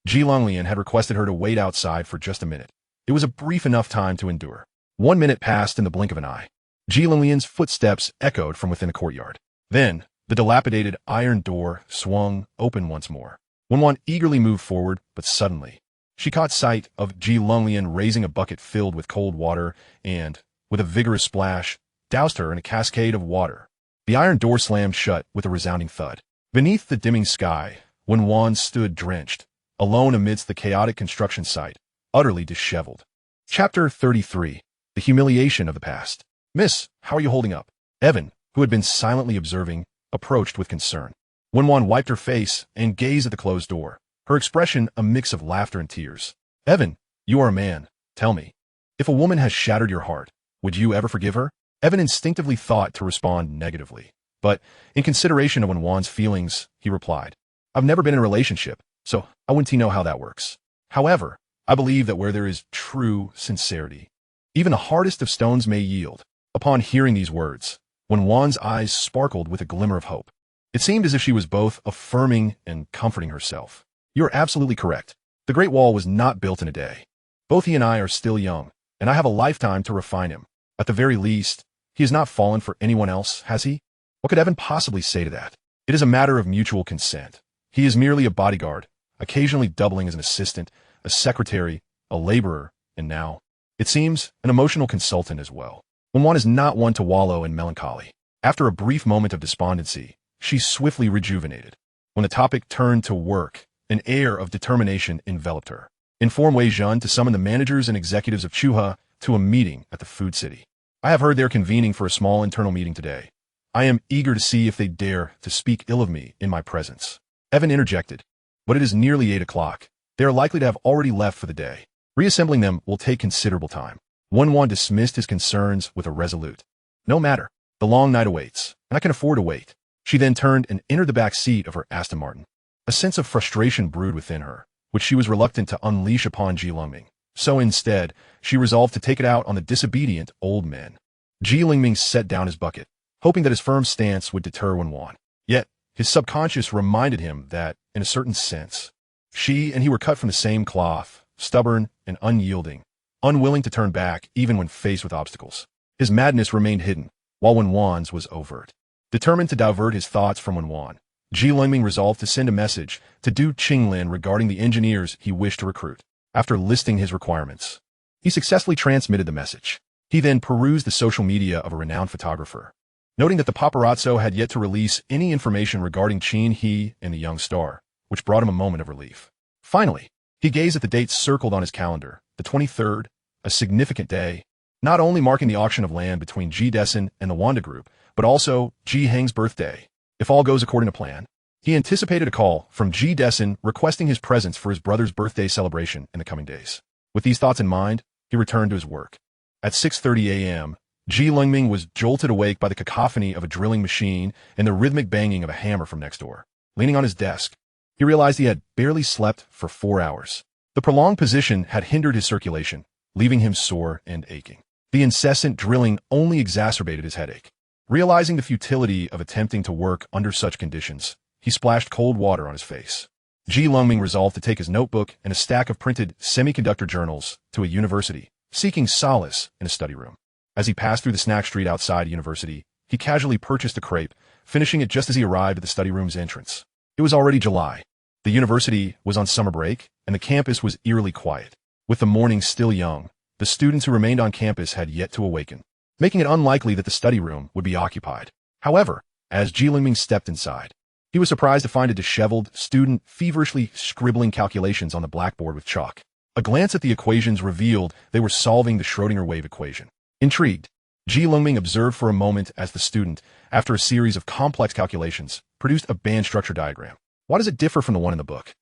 Ji Lengming had requested her to wait outside for just a minute. It was a brief enough time to endure. 1 minute passed in the blink of an eye. Ji Lengming's footsteps echoed from within the courtyard. Then, the dilapidated iron door swung open once more. Wen Wan eagerly moved forward, but suddenly, she caught sight of Ji Lengming raising a bucket filled with cold water and, with a vigorous splash, doused her in a cascade of water. The iron door slammed shut with a resounding thud. Beneath the dimming sky, Wen Wan stood drenched, alone amidst the chaotic construction site, utterly disheveled. Chapter 33. The Humiliation of the Past. "Miss, how are you holding up?" Evan, who had been silently observing, approached with concern. Wen Wan wiped her face and gazed at the closed door, her expression a mix of laughter and tears. "Evan, you are a man. Tell me, if a woman has shattered your heart, would you ever forgive her?" Evan instinctively thought to respond negatively, but in consideration of Wen Wan's feelings, he replied, "I've never been in a relationship, so I wouldn't know how that works. However, I believe that where there is true sincerity, even the hardest of stones may yield. Upon hearing these words, Wen Wan's eyes sparkled with a glimmer of hope. It seemed as if she was both affirming and comforting herself. You are absolutely correct. The Great Wall was not built in a day. Both he and I are still young, and I have a lifetime to refine him. At the very least, he has not fallen for anyone else, has he? What could Evan possibly say to that? It is a matter of mutual consent. He is merely a bodyguard, occasionally doubling as an assistant, a secretary, a laborer, and now, it seems, an emotional consultant as well. Wen Wan is not one to wallow in melancholy. After a brief moment of despondency, she swiftly rejuvenated. When the topic turned to work, an air of determination enveloped her. Inform Wei Zhen to summon the managers and executives of Chuha to a meeting at the Food City. I have heard they are convening for a small internal meeting today. I am eager to see if they dare to speak ill of me in my presence. Evan interjected. But it is nearly 8 o'clock. They are likely to have already left for the day. Reassembling them will take considerable time. Wen Wan dismissed his concerns with a resolute. No matter. The long night awaits, and I can afford to wait. She then turned and entered the back seat of her Aston Martin. A sense of frustration brewed within her, which she was reluctant to unleash upon Lengming. So instead, she resolved to take it out on the disobedient old men. Lengming set down his bucket, hoping that his firm stance would deter Wen Wan. Yet, his subconscious reminded him that, in a certain sense, she and he were cut from the same cloth, stubborn and unyielding, unwilling to turn back even when faced with obstacles. His madness remained hidden, while Wen Wan's was overt. Determined to divert his thoughts from Wen Wan, Lengming resolved to send a message to Du Qinglin regarding the engineers he wished to recruit. After listing his requirements, he successfully transmitted the message. He then perused the social media of a renowned photographer. Noting that the paparazzo had yet to release any information regarding Qin He and the young star, which brought him a moment of relief. Finally, he gazed at the date circled on his calendar, the 23rd, a significant day, not only marking the auction of land between Ji Desin and the Wanda Group, but also Ji Heng's birthday. If all goes according to plan, he anticipated a call from Ji Desin requesting his presence for his brother's birthday celebration in the coming days. With these thoughts in mind, he returned to his work. At 6:30 a.m., Lengming was jolted awake by the cacophony of a drilling machine and the rhythmic banging of a hammer from next door. Leaning on his desk, he realized he had barely slept for 4 hours. The prolonged position had hindered his circulation, leaving him sore and aching. The incessant drilling only exacerbated his headache. Realizing the futility of attempting to work under such conditions, he splashed cold water on his face. Lengming resolved to take his notebook and a stack of printed semiconductor journals to a university, seeking solace in a study room. As he passed through the snack street outside university, he casually purchased a crepe, finishing it just as he arrived at the study room's entrance. It was already July. The university was on summer break, and the campus was eerily quiet. With the morning still young, the students who remained on campus had yet to awaken, making it unlikely that the study room would be occupied. However, as Lengming stepped inside, he was surprised to find a disheveled student feverishly scribbling calculations on the blackboard with chalk. A glance at the equations revealed they were solving the Schrödinger wave equation. Intrigued, Lengming observed for a moment as the student, after a series of complex calculations, produced a band structure diagram. Why does it differ from the one in the book?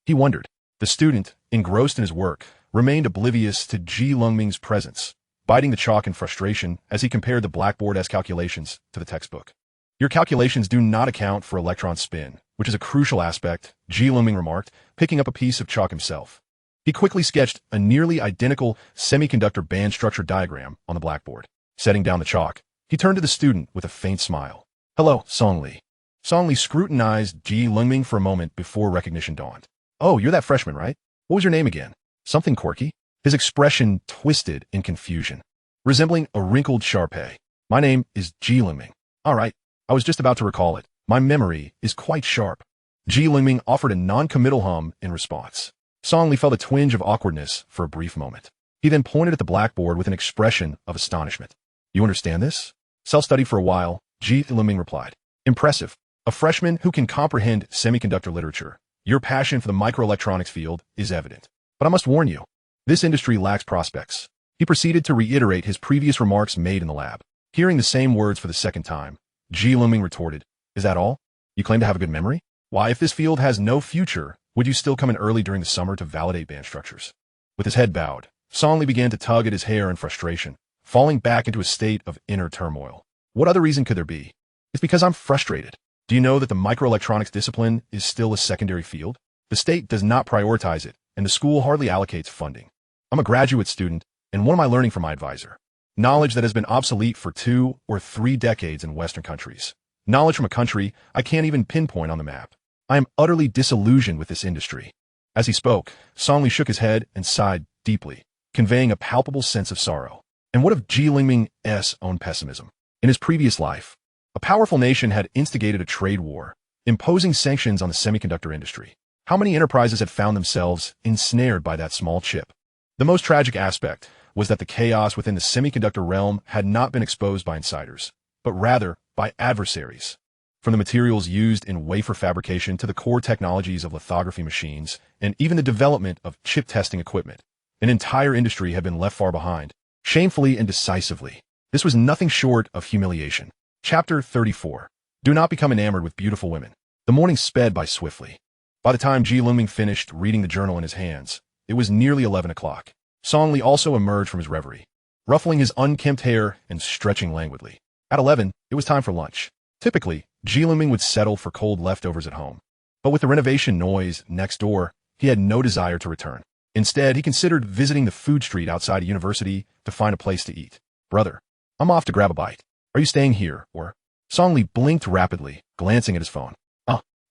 He wondered. The student, engrossed in his work, remained oblivious to Lengming's presence, biting the chalk in frustration as he compared the blackboard-esque calculations to the textbook. Your calculations do not account for electron spin, which is a crucial aspect, Lengming remarked, picking up a piece of chalk himself. He quickly sketched a nearly identical semiconductor band structure diagram on the blackboard. Setting down the chalk, he turned to the student with a faint smile. Hello, Songli. Songli scrutinized Lengming for a moment before recognition dawned. Oh, you're that freshman, right? What was your name again? Something quirky? His expression twisted in confusion, resembling a wrinkled Shar-Pei. My name is Lengming. All right, I was just about to recall it. My memory is quite sharp. Lengming offered a non-committal hum in response. Songli felt a twinge of awkwardness for a brief moment. He then pointed at the blackboard with an expression of astonishment. You understand this? Self-studied for a while, Lengming replied. Impressive. A freshman who can comprehend semiconductor literature. Your passion for the microelectronics field is evident. But I must warn you, this industry lacks prospects. He proceeded to reiterate his previous remarks made in the lab. Hearing the same words for the second time, Lengming retorted, Is that all? You claim to have a good memory? Why, if this field has no future, would you still come in early during the summer to validate band structures? With his head bowed, Songli began to tug at his hair in frustration, falling back into a state of inner turmoil. What other reason could there be? It's because I'm frustrated. Do you know that the microelectronics discipline is still a secondary field? The state does not prioritize it, and the school hardly allocates funding. I'm a graduate student, and what am I learning from my advisor? Knowledge that has been obsolete for 2 or 3 decades in Western countries. Knowledge from a country I can't even pinpoint on the map. I am utterly disillusioned with this industry. As he spoke, Songli shook his head and sighed deeply, conveying a palpable sense of sorrow. And what of Lengming's own pessimism? In his previous life, a powerful nation had instigated a trade war, imposing sanctions on the semiconductor industry. How many enterprises had found themselves ensnared by that small chip? The most tragic aspect was that the chaos within the semiconductor realm had not been exposed by insiders, but rather by adversaries. From the materials used in wafer fabrication to the core technologies of lithography machines, and even the development of chip testing equipment, an entire industry had been left far behind, shamefully and decisively. This was nothing short of humiliation. Chapter 34. Do not become enamored with beautiful women. The morning sped by swiftly. By the time Lengming finished reading the journal in his hands, it was nearly 11 o'clock. Songli also emerged from his reverie, ruffling his unkempt hair and stretching languidly. At 11, it was time for lunch. Typically, Lengming would settle for cold leftovers at home. But with the renovation noise next door, he had no desire to return. Instead, he considered visiting the food street outside a university to find a place to eat. Brother, I'm off to grab a bite. Are you staying here, or? Songli blinked rapidly, glancing at his phone.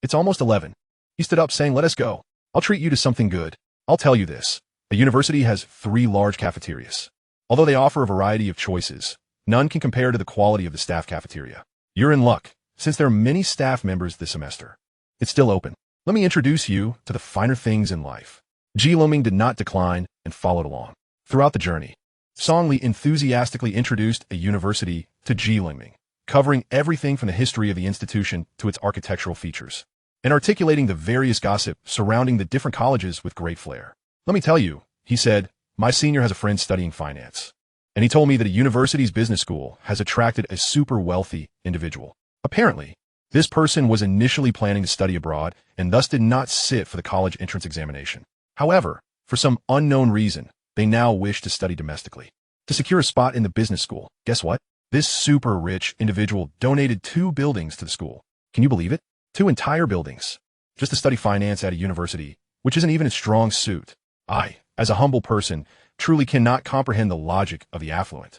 It's almost 11. He stood up saying, let us go. I'll treat you to something good. I'll tell you this. The university has 3 large cafeterias. Although they offer a variety of choices, none can compare to the quality of the staff cafeteria. You're in luck, since there are many staff members this semester. It's still open. Let me introduce you to the finer things in life. Lengming did not decline and followed along. Throughout the journey, Songli enthusiastically introduced a university to Lengming, covering everything from the history of the institution to its architectural features, and articulating the various gossip surrounding the different colleges with great flair. Let me tell you, he said, my senior has a friend studying finance, and he told me that a university's business school has attracted a super wealthy individual. Apparently, this person was initially planning to study abroad and thus did not sit for the college entrance examination. However, for some unknown reason, they now wish to study domestically. To secure a spot in the business school, guess what? This super rich individual donated 2 buildings to the school. Can you believe it? 2 entire buildings. Just to study finance at a university, which isn't even a strong suit. I, as a humble person, truly cannot comprehend the logic of the affluent.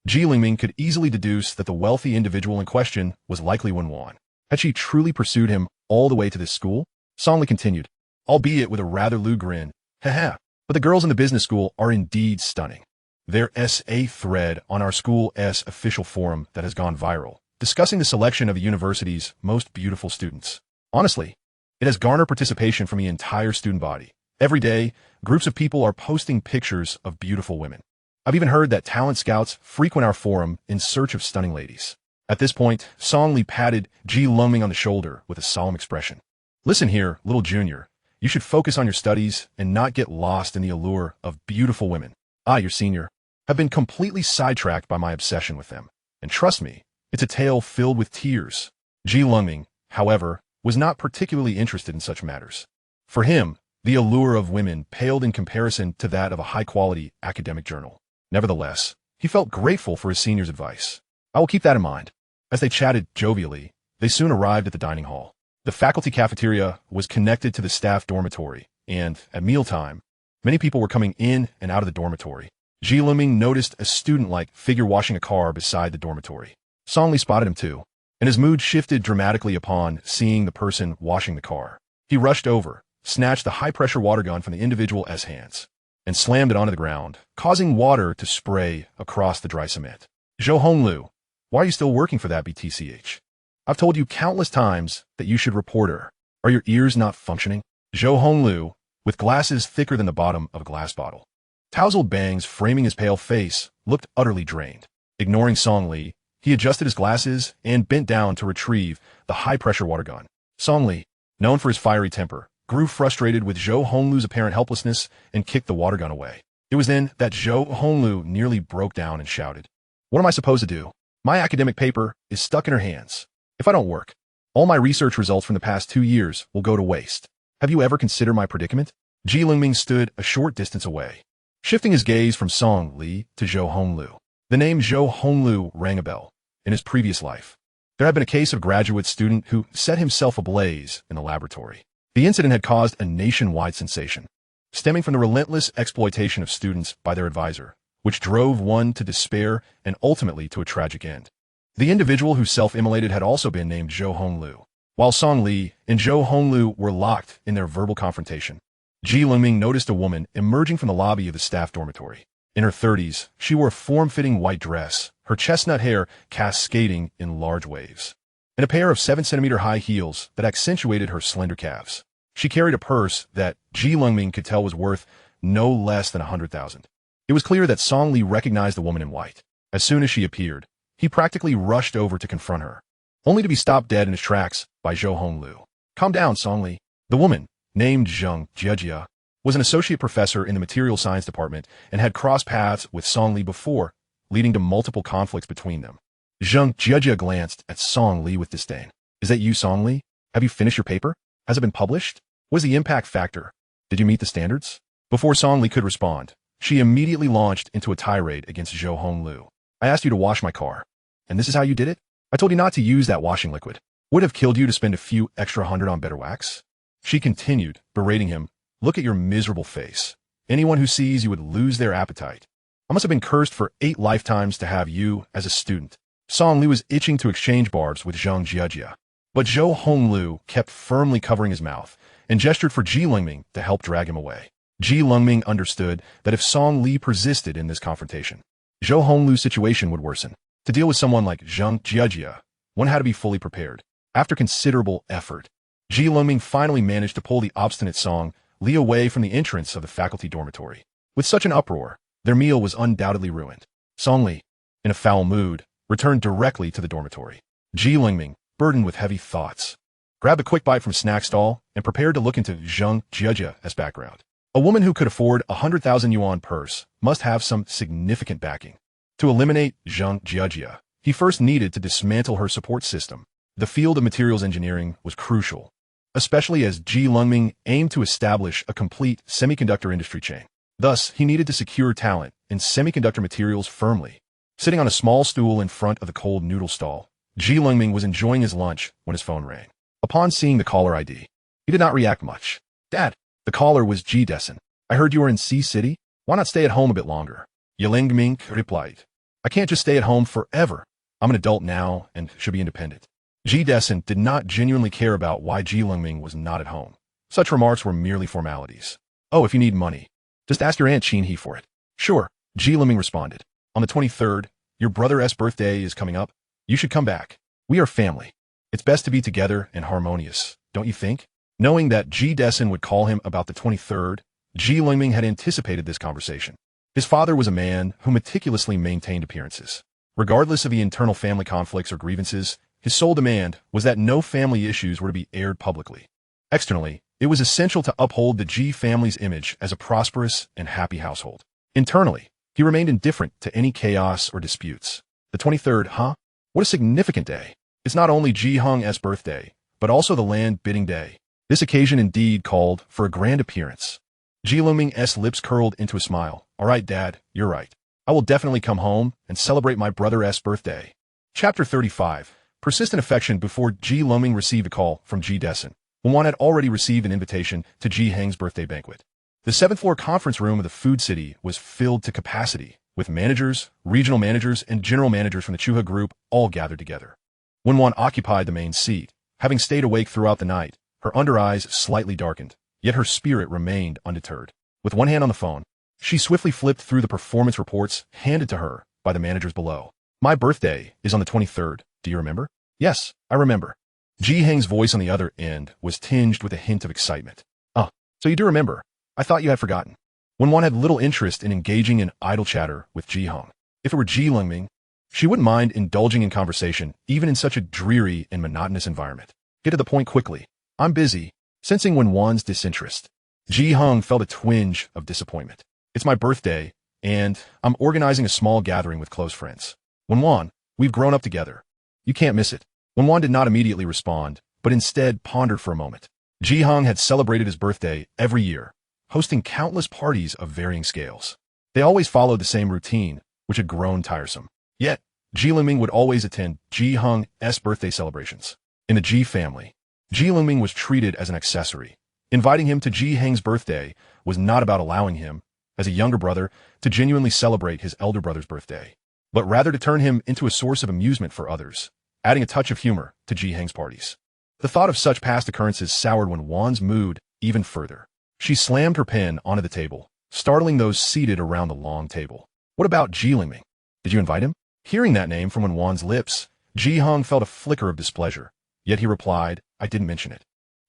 Lengming could easily deduce that the wealthy individual in question was likely Wen Wan. Had she truly pursued him all the way to this school? Songli continued, albeit with a rather lewd grin. Haha, but the girls in the business school are indeed stunning. There's a thread on our school's official forum that has gone viral, discussing the selection of the university's most beautiful students. Honestly, it has garnered participation from the entire student body. Every day, groups of people are posting pictures of beautiful women. I've even heard that talent scouts frequent our forum in search of stunning ladies. At this point, Songli patted Lengming on the shoulder with a solemn expression. Listen here, little junior. You should focus on your studies and not get lost in the allure of beautiful women. I, your senior, have been completely sidetracked by my obsession with them. And trust me, it's a tale filled with tears. Lengming, however, was not particularly interested in such matters. For him, the allure of women paled in comparison to that of a high-quality academic journal. Nevertheless, he felt grateful for his senior's advice. I will keep that in mind. As they chatted jovially, they soon arrived at the dining hall. The faculty cafeteria was connected to the staff dormitory, and, at mealtime, many people were coming in and out of the dormitory. Lengming noticed a student-like figure washing a car beside the dormitory. Songli spotted him too, and his mood shifted dramatically upon seeing the person washing the car. He rushed over, snatched the high-pressure water gun from the individual's hands, and slammed it onto the ground, causing water to spray across the dry cement. Honglu, why are you still working for that BTCH? I've told you countless times that you should report her. Are your ears not functioning? Honglu, with glasses thicker than the bottom of a glass bottle, tousled bangs framing his pale face, looked utterly drained. Ignoring Songli, he adjusted his glasses and bent down to retrieve the high-pressure water gun. Songli, known for his fiery temper, grew frustrated with Honglu's apparent helplessness and kicked the water gun away. It was then that Honglu nearly broke down and shouted, "What am I supposed to do? My academic paper is stuck in her hands. If I don't work, all my research results from the past 2 years will go to waste. Have you ever considered my predicament?" Lengming stood a short distance away, shifting his gaze from Songli to Honglu. The name Honglu rang a bell. In his previous life, there had been a case of a graduate student who set himself ablaze in the laboratory. The incident had caused a nationwide sensation. stemming from the relentless exploitation of students by their advisor, which drove one to despair and ultimately to a tragic end. The individual who self-immolated had also been named Zhou Honglu. While Song Li and Zhou Honglu were locked in their verbal confrontation, Ji Lengming noticed a woman emerging from the lobby of the staff dormitory. In her 30s, she wore a form-fitting white dress, her chestnut hair cascading in large waves, and a pair of 7-centimeter high heels that accentuated her slender calves. She carried a purse that Ji Lengming could tell was worth no less than 100,000. It was clear that Song Li recognized the woman in white. As soon as she appeared, he practically rushed over to confront her, only to be stopped dead in his tracks by Zhou Honglu. "Calm down, Song Li." The woman, named Zheng Jiejia, was an associate professor in the material science department and had crossed paths with Song Li before, leading to multiple conflicts between them. Zheng Jiejia glanced at Song Li with disdain. "Is that you, Song Li? Have you finished your paper? Has it been published? What is the impact factor? Did you meet the standards?" Before Song Li could respond, she immediately launched into a tirade against Zhou Honglu. "I asked you to wash my car, and this is how you did it? I told you not to use that washing liquid. Would have killed you to spend a few extra hundred on better wax?" She continued, berating him. "Look at your miserable face. Anyone who sees you would lose their appetite. I must have been cursed for 8 lifetimes to have you as a student." Song Li was itching to exchange barbs with Zheng Jiejia, but Zhou Honglu kept firmly covering his mouth and gestured for Ji Lengming to help drag him away. Ji Lengming understood that if Song Li persisted in this confrontation, Zhou Honglu's situation would worsen. To deal with someone like Zheng Jiejia, one had to be fully prepared. After considerable effort, Ji Lengming finally managed to pull the obstinate Song Li away from the entrance of the faculty dormitory. With such an uproar, their meal was undoubtedly ruined. Song Li, in a foul mood, returned directly to the dormitory. Ji Lengming, burdened with heavy thoughts, grabbed a quick bite from a snack stall and prepared to look into Zheng Jiejia as background. A woman who could afford a 100,000 yuan purse must have some significant backing. To eliminate Zheng Jiejia, he first needed to dismantle her support system. The field of materials engineering was crucial, especially as Ji Lengming aimed to establish a complete semiconductor industry chain. Thus, he needed to secure talent in semiconductor materials firmly. Sitting on a small stool in front of the cold noodle stall, Ji Lengming was enjoying his lunch when his phone rang. Upon seeing the caller ID, he did not react much. "Dad," the caller was Ji Dessen. "I heard you were in C City. Why not stay at home a bit longer?" Lengming replied. "I can't just stay at home forever. I'm an adult now and should be independent." Ji Dessen did not genuinely care about why Ji Lengming was not at home. Such remarks were merely formalities. "Oh, if you need money, just ask your Aunt Chin He for it." "Sure," Ji Lengming responded. "On the 23rd, your brother's birthday is coming up. You should come back. We are family. It's best to be together and harmonious, don't you think?" Knowing that Ji Dessen would call him about the 23rd, Ji Lengming had anticipated this conversation. His father was a man who meticulously maintained appearances. Regardless of the internal family conflicts or grievances, his sole demand was that no family issues were to be aired publicly. Externally, it was essential to uphold the Ji family's image as a prosperous and happy household. Internally, he remained indifferent to any chaos or disputes. The 23rd, huh? What a significant day. It's not only Ji Hong's birthday, but also the land bidding day. This occasion indeed called for a grand appearance. Ji Lengming's lips curled into a smile. "All right, Dad, you're right. I will definitely come home and celebrate my brother's birthday." Chapter 35. Persistent affection. Before Ji Lengming received a call from Ji Dessen, Wen Wan had already received an invitation to Ji Heng's birthday banquet. The 7th-floor conference room of the Food City was filled to capacity, with managers, regional managers, and general managers from the Chuha Group all gathered together. Wen Wan occupied the main seat. Having stayed awake throughout the night, her under eyes slightly darkened, yet her spirit remained undeterred. With one hand on the phone, she swiftly flipped through the performance reports handed to her by the managers below. "My birthday is on the 23rd. Do you remember?" "Yes, I remember." Ji Heng's voice on the other end was tinged with a hint of excitement. "Oh, so you do remember. I thought you had forgotten." Wen Wan had little interest in engaging in idle chatter with Ji Heng. If it were Ji Lengming, she wouldn't mind indulging in conversation, even in such a dreary and monotonous environment. "Get to the point quickly. I'm busy." Sensing Wen Wan's disinterest, Ji Heng felt a twinge of disappointment. "It's my birthday, and I'm organizing a small gathering with close friends. Wen Wan, we've grown up together. You can't miss it." Wen Wan did not immediately respond, but instead pondered for a moment. Ji Heng had celebrated his birthday every year, hosting countless parties of varying scales. They always followed the same routine, which had grown tiresome. Yet, Ji Lengming would always attend Ji Heng's birthday celebrations. In the Ji family, Ji Lengming was treated as an accessory, Inviting him to Ji Heng's birthday was not about allowing him, as a younger brother, to genuinely celebrate his elder brother's birthday, but rather to turn him into a source of amusement for others, adding a touch of humor to Ji Heng's parties. The thought of such past occurrences soured Wen Wan's mood even further. She slammed her pen onto the table, startling those seated around the long table. What about Ji Lengming? Did you invite him? Hearing that name from Wen Wan's lips, Ji Heng felt a flicker of displeasure, yet he replied, I didn't mention it.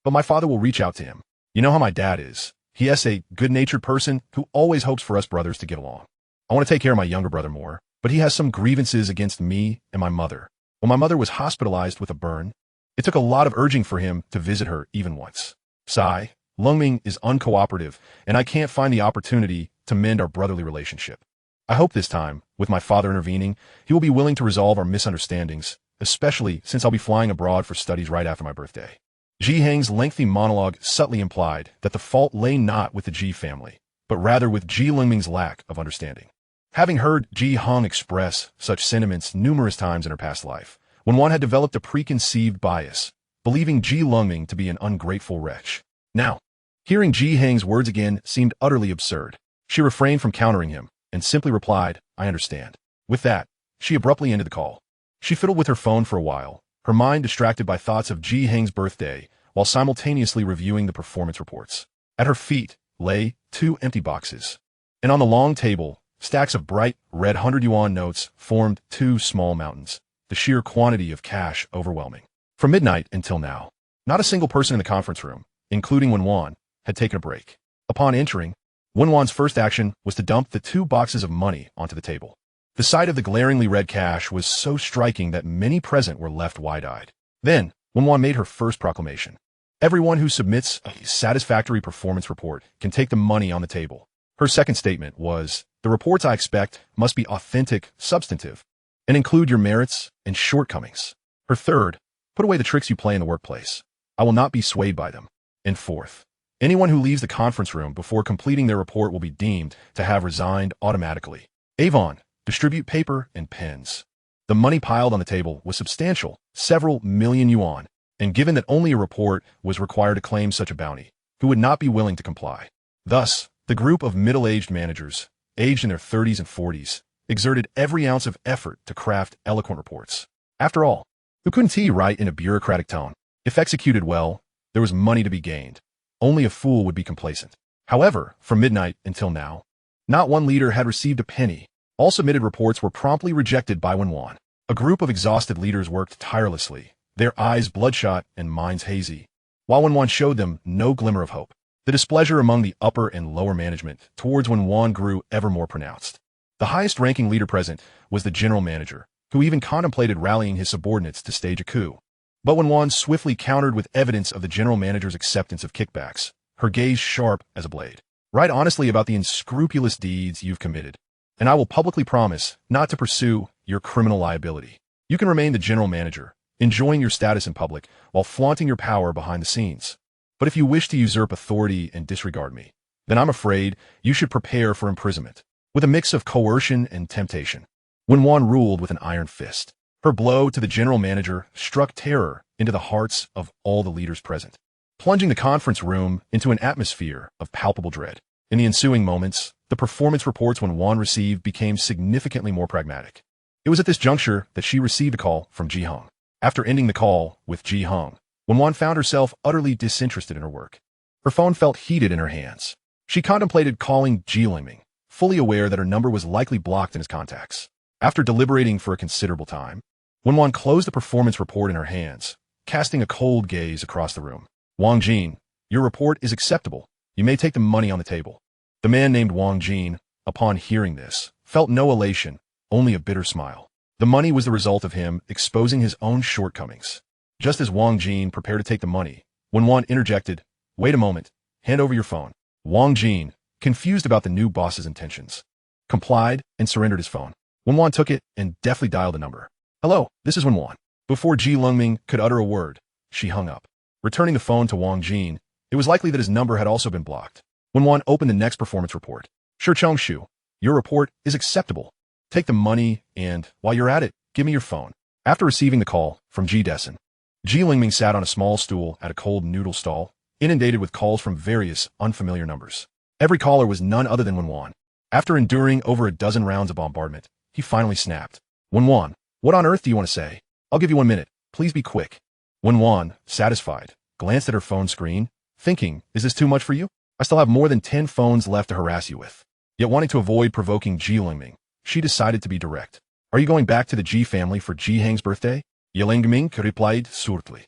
But my father will reach out to him. You know how my dad is. He is a good-natured person who always hopes for us brothers to get along. I want to take care of my younger brother more, but he has some grievances against me and my mother. When my mother was hospitalized with a burn, it took a lot of urging for him to visit her even once. Sigh, Lengming is uncooperative, and I can't find the opportunity to mend our brotherly relationship. I hope this time, with my father intervening, he will be willing to resolve our misunderstandings, especially since I'll be flying abroad for studies right after my birthday. Ji Heng's lengthy monologue subtly implied that the fault lay not with the Ji family, but rather with Ji Lengming's lack of understanding. Having heard Ji Heng express such sentiments numerous times in her past life, Wen Wan had developed a preconceived bias, believing Ji Lengming to be an ungrateful wretch. Now, hearing Ji Heng's words again seemed utterly absurd. She refrained from countering him, and simply replied, I understand. With that, she abruptly ended the call. She fiddled with her phone for a while, her mind distracted by thoughts of Ji Heng's birthday, while simultaneously reviewing the performance reports. At her feet lay 2 empty boxes, and on the long table, stacks of bright red 100 yuan notes formed 2 small mountains, the sheer quantity of cash overwhelming. From midnight until now, not a single person in the conference room, including Wen Wan, had taken a break. Upon entering, Wen Wan's first action was to dump the 2 boxes of money onto the table. The sight of the glaringly red cash was so striking that many present were left wide-eyed. Then, Wen Wan made her first proclamation. Everyone who submits a satisfactory performance report can take the money on the table. Her second statement was, the reports I expect must be authentic, substantive, and include your merits and shortcomings. Her third, put away the tricks you play in the workplace. I will not be swayed by them. And fourth, anyone who leaves the conference room before completing their report will be deemed to have resigned automatically. Avon, distribute paper and pens. The money piled on the table was substantial, several million yuan, and given that only a report was required to claim such a bounty, who would not be willing to comply? Thus, the group of middle-aged managers, aged in their 30s and 40s, exerted every ounce of effort to craft eloquent reports. After all, who couldn't he write in a bureaucratic tone? If executed well, there was money to be gained. Only a fool would be complacent. However, from midnight until now, not one leader had received a penny. All submitted reports were promptly rejected by Wen Wan. A group of exhausted leaders worked tirelessly, their eyes bloodshot and minds hazy, while Wen Wan showed them no glimmer of hope. The displeasure among the upper and lower management towards Wen Wan grew ever more pronounced. The highest-ranking leader present was the general manager, who even contemplated rallying his subordinates to stage a coup. But Wen Wan swiftly countered with evidence of the general manager's acceptance of kickbacks, her gaze sharp as a blade. Write honestly about the unscrupulous deeds you've committed, and I will publicly promise not to pursue your criminal liability. You can remain the general manager, enjoying your status in public while flaunting your power behind the scenes. But if you wish to usurp authority and disregard me, then I'm afraid you should prepare for imprisonment, with a mix of coercion and temptation. Wen Wan ruled with an iron fist. Her blow to the general manager struck terror into the hearts of all the leaders present, plunging the conference room into an atmosphere of palpable dread. In the ensuing moments, the performance reports Wen Wan received became significantly more pragmatic. It was at this juncture that she received a call from Ji Heng. After ending the call with Ji Heng, Wen Wan found herself utterly disinterested in her work. Her phone felt heated in her hands. She contemplated calling Ji Lengming, fully aware that her number was likely blocked in his contacts. After deliberating for a considerable time, Wen Wan closed the performance report in her hands, casting a cold gaze across the room. Wang Jin, your report is acceptable. You may take the money on the table. The man named Wang Jin, upon hearing this, felt no elation, only a bitter smile. The money was the result of him exposing his own shortcomings. Just as Wang Jin prepared to take the money, Wen Wan interjected, wait a moment, hand over your phone. Wang Jin, confused about the new boss's intentions, complied and surrendered his phone. Wen Wan took it and deftly dialed the number. Hello, this is Wen Wan. Before Ji Lengming could utter a word, she hung up. Returning the phone to Wang Jin, it was likely that his number had also been blocked. Wen Wan opened the next performance report. Shi Chongshu, your report is acceptable. Take the money and, while you're at it, give me your phone. After receiving the call from Ji Dessen, Ji Lengming sat on a small stool at a cold noodle stall, inundated with calls from various unfamiliar numbers. Every caller was none other than Wen Wan. After enduring over a dozen rounds of bombardment, he finally snapped. Wen Wan, what on earth do you want to say? I'll give you 1 minute. Please be quick. Wen Wan, satisfied, glanced at her phone screen, thinking, is this too much for you? I still have more than 10 phones left to harass you with. Yet wanting to avoid provoking Ji Lengming, she decided to be direct. Are you going back to the Ji family for Ji Hang's birthday? Lengming replied shortly.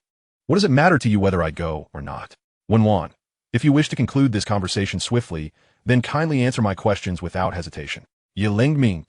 What does it matter to you whether I go or not? Wen Wan, if you wish to conclude this conversation swiftly, then kindly answer my questions without hesitation. Lengming,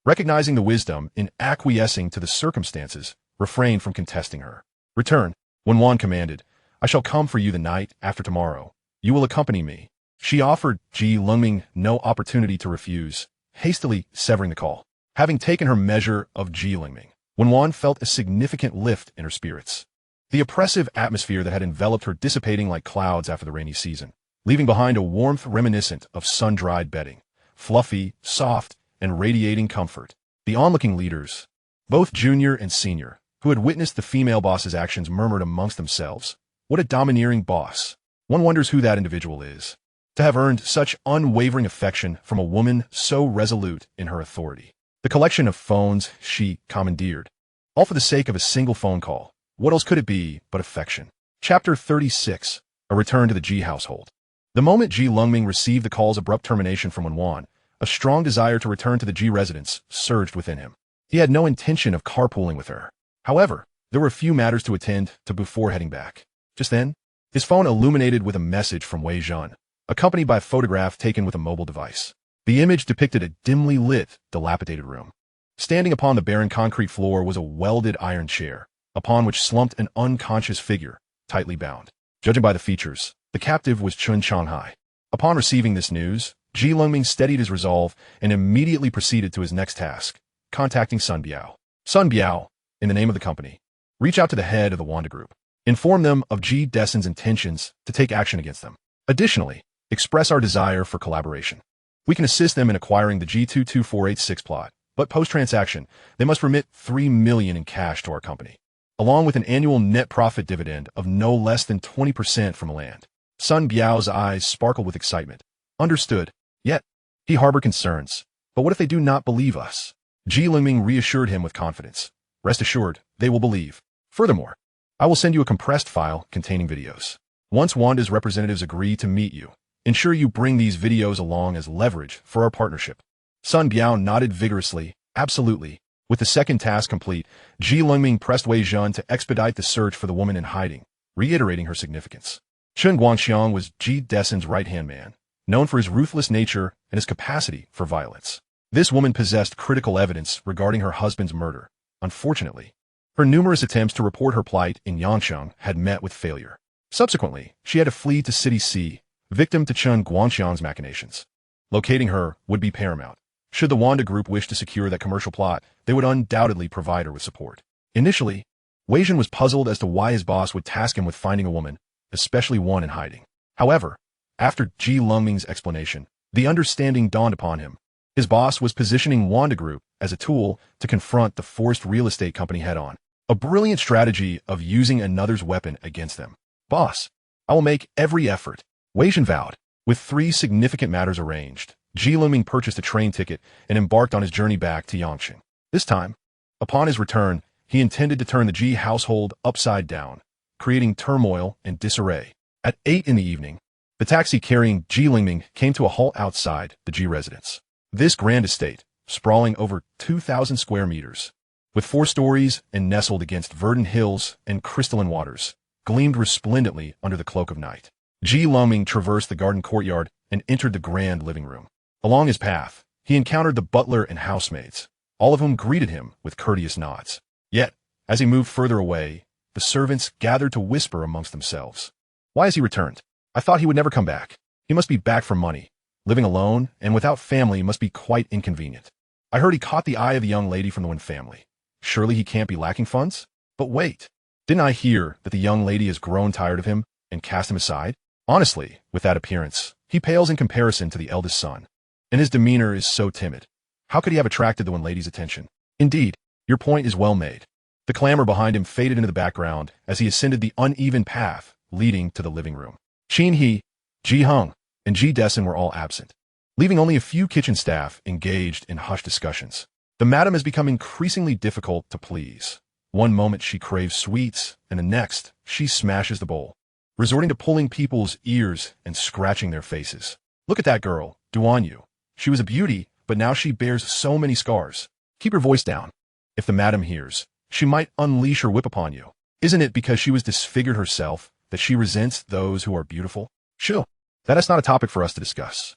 recognizing the wisdom in acquiescing to the circumstances, refrained from contesting her. Return, Wen Wan commanded. I shall come for you the night after tomorrow. You will accompany me. She offered Ji Lengming no opportunity to refuse, hastily severing the call. Having taken her measure of Ji Lengming, Wen Wan felt a significant lift in her spirits. The oppressive atmosphere that had enveloped her dissipating like clouds after the rainy season, leaving behind a warmth reminiscent of sun-dried bedding, fluffy, soft, and radiating comfort. The onlooking leaders, both junior and senior, who had witnessed the female boss's actions murmured amongst themselves, what a domineering boss. One wonders who that individual is. To have earned such unwavering affection from a woman so resolute in her authority. The collection of phones she commandeered, all for the sake of a single phone call. What else could it be but affection? Chapter 36, A Return to the Ji Household. The moment Ji Lengming received the call's abrupt termination from Wen Wan, a strong desire to return to the Ji residence surged within him. He had no intention of carpooling with her. However, there were a few matters to attend to before heading back. Just then, his phone illuminated with a message from Wei Zhen, accompanied by a photograph taken with a mobile device. The image depicted a dimly lit, dilapidated room. Standing upon the barren concrete floor was a welded iron chair, upon which slumped an unconscious figure, tightly bound. Judging by the features, the captive was Chun Shanghai. Upon receiving this news, Ji Lengming steadied his resolve and immediately proceeded to his next task, contacting Sun Biao. Sun Biao, in the name of the company, reach out to the head of the Wanda Group. Inform them of Ji Destin's intentions to take action against them. Additionally, express our desire for collaboration. We can assist them in acquiring the G22486 plot, but post-transaction, they must remit $3 million in cash to our company, along with an annual net profit dividend of no less than 20% from land. Sun Biao's eyes sparkled with excitement. Understood. Yet, he harbored concerns. But what if they do not believe us? Ji Lengming reassured him with confidence. Rest assured, they will believe. Furthermore, I will send you a compressed file containing videos. Once Wanda's representatives agree to meet you, ensure you bring these videos along as leverage for our partnership. Sun Biao nodded vigorously. Absolutely. With the second task complete, Ji Lengming pressed Wei Zhen to expedite the search for the woman in hiding, reiterating her significance. Chen Guangxiang was Ji Destin's right-hand man, known for his ruthless nature and his capacity for violence. This woman possessed critical evidence regarding her husband's murder. Unfortunately, her numerous attempts to report her plight in Yangsheng had met with failure. Subsequently, she had to flee to City C, victim to Chen Guangxiang's machinations. Locating her would be paramount. Should the Wanda Group wish to secure that commercial plot, they would undoubtedly provide her with support. Initially, Wei Zhen was puzzled as to why his boss would task him with finding a woman, especially one in hiding. However, after Ji Lengming's explanation, the understanding dawned upon him. His boss was positioning Wanda Group as a tool to confront the forced real estate company head-on. A brilliant strategy of using another's weapon against them. Boss, I will make every effort, Wei Zhen vowed. With 3 significant matters arranged, Ji Lengming purchased a train ticket and embarked on his journey back to Yangsheng. This time, upon his return, he intended to turn the Ji household upside down, creating turmoil and disarray. At 8 in the evening, the taxi carrying Ji Lengming came to a halt outside the Ji residence. This grand estate, sprawling over 2,000 square meters, with 4 stories and nestled against verdant hills and crystalline waters, gleamed resplendently under the cloak of night. Ji Lengming traversed the garden courtyard and entered the grand living room. Along his path, he encountered the butler and housemaids, all of whom greeted him with courteous nods. Yet, as he moved further away, the servants gathered to whisper amongst themselves. Why has he returned? I thought he would never come back. He must be back for money. Living alone and without family must be quite inconvenient. I heard he caught the eye of the young lady from the Wen family. Surely he can't be lacking funds? But wait, didn't I hear that the young lady has grown tired of him and cast him aside? Honestly, with that appearance, he pales in comparison to the eldest son, and his demeanor is so timid. How could he have attracted the Wen lady's attention? Indeed, your point is well made. The clamor behind him faded into the background as he ascended the uneven path leading to the living room. Qin He, Ji Hung, and Ji Dessen were all absent, leaving only a few kitchen staff engaged in hushed discussions. The madam has become increasingly difficult to please. One moment she craves sweets, and the next she smashes the bowl, resorting to pulling people's ears and scratching their faces. Look at that girl, Duan Yu. She was a beauty, but now she bears so many scars. Keep your voice down. If the madam hears, she might unleash her whip upon you. Isn't it because she was disfigured herself that she resents those who are beautiful? Sure, that is not a topic for us to discuss.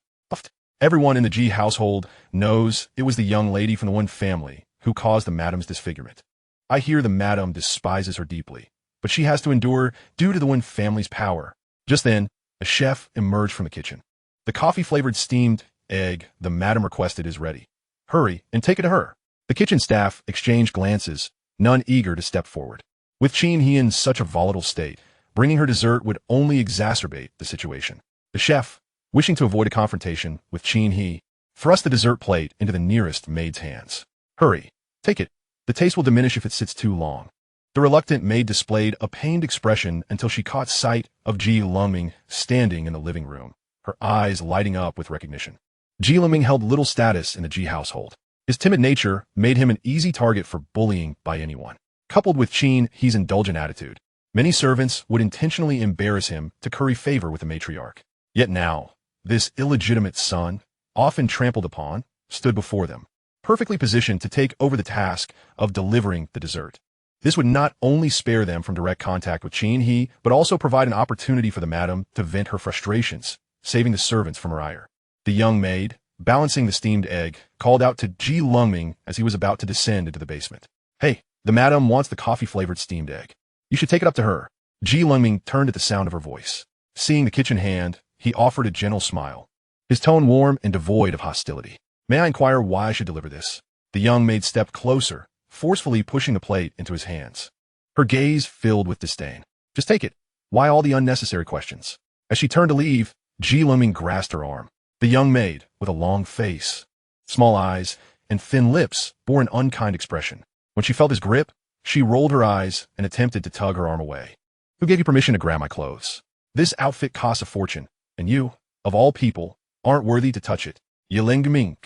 Everyone in the Ji household knows it was the young lady from the Wen family who caused the madam's disfigurement. I hear the madam despises her deeply, but she has to endure due to the Wen family's power. Just then, a chef emerged from the kitchen. The coffee-flavored steamed egg the madam requested is ready. Hurry and take it to her. The kitchen staff exchanged glances, none eager to step forward. With Qin He in such a volatile state, bringing her dessert would only exacerbate the situation. The chef, wishing to avoid a confrontation with Qin He, thrust the dessert plate into the nearest maid's hands. Hurry, take it. The taste will diminish if it sits too long. The reluctant maid displayed a pained expression until she caught sight of Ji Lengming standing in the living room, her eyes lighting up with recognition. Ji Lengming held little status in the Ji household. His timid nature made him an easy target for bullying by anyone. Coupled with Qin He's indulgent attitude, many servants would intentionally embarrass him to curry favor with the matriarch. Yet now, this illegitimate son, often trampled upon, stood before them, perfectly positioned to take over the task of delivering the dessert. This would not only spare them from direct contact with Qin He, but also provide an opportunity for the madam to vent her frustrations, saving the servants from her ire. The young maid, balancing the steamed egg, called out to Ji Lengming as he was about to descend into the basement. Hey, the madam wants the coffee-flavored steamed egg. You should take it up to her. Ji Lengming turned at the sound of her voice. Seeing the kitchen hand, he offered a gentle smile, his tone warm and devoid of hostility. May I inquire why I should deliver this? The young maid stepped closer, forcefully pushing the plate into his hands. Her gaze filled with disdain. Just take it. Why all the unnecessary questions? As she turned to leave, Ji Lengming grasped her arm. The young maid, with a long face, small eyes, and thin lips, bore an unkind expression. When she felt his grip, she rolled her eyes and attempted to tug her arm away. Who gave you permission to grab my clothes? This outfit costs a fortune, and you, of all people, aren't worthy to touch it. Lengming,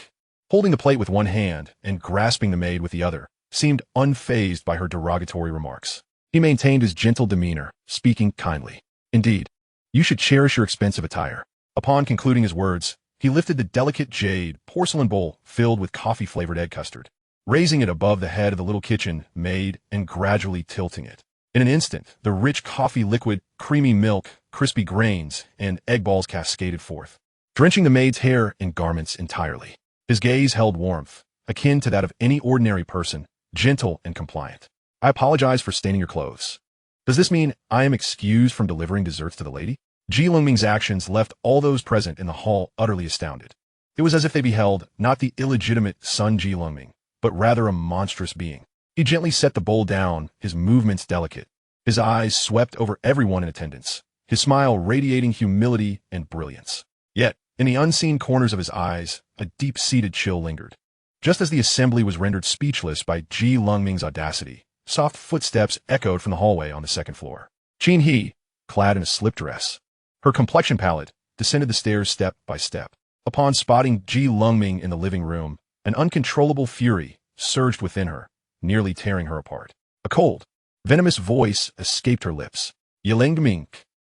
holding the plate with one hand and grasping the maid with the other, seemed unfazed by her derogatory remarks. He maintained his gentle demeanor, speaking kindly. Indeed, you should cherish your expensive attire. Upon concluding his words, he lifted the delicate jade porcelain bowl filled with coffee-flavored egg custard, raising it above the head of the little kitchen maid and gradually tilting it. In an instant, the rich coffee liquid, creamy milk, crispy grains, and egg balls cascaded forth, drenching the maid's hair and garments entirely. His gaze held warmth, akin to that of any ordinary person, gentle and compliant. I apologize for staining your clothes. Does this mean I am excused from delivering desserts to the lady? Ji Lengming's actions left all those present in the hall utterly astounded. It was as if they beheld not the illegitimate son Ji Lengming, but rather a monstrous being. He gently set the bowl down, his movements delicate. His eyes swept over everyone in attendance, his smile radiating humility and brilliance. Yet, in the unseen corners of his eyes, a deep-seated chill lingered. Just as the assembly was rendered speechless by Ji Lengming's audacity, soft footsteps echoed from the hallway on the second floor. Qin He, clad in a slip dress, her complexion pallid, descended the stairs step by step. Upon spotting Ji Lengming in the living room, an uncontrollable fury surged within her, nearly tearing her apart. A cold, venomous voice escaped her lips. Lengming,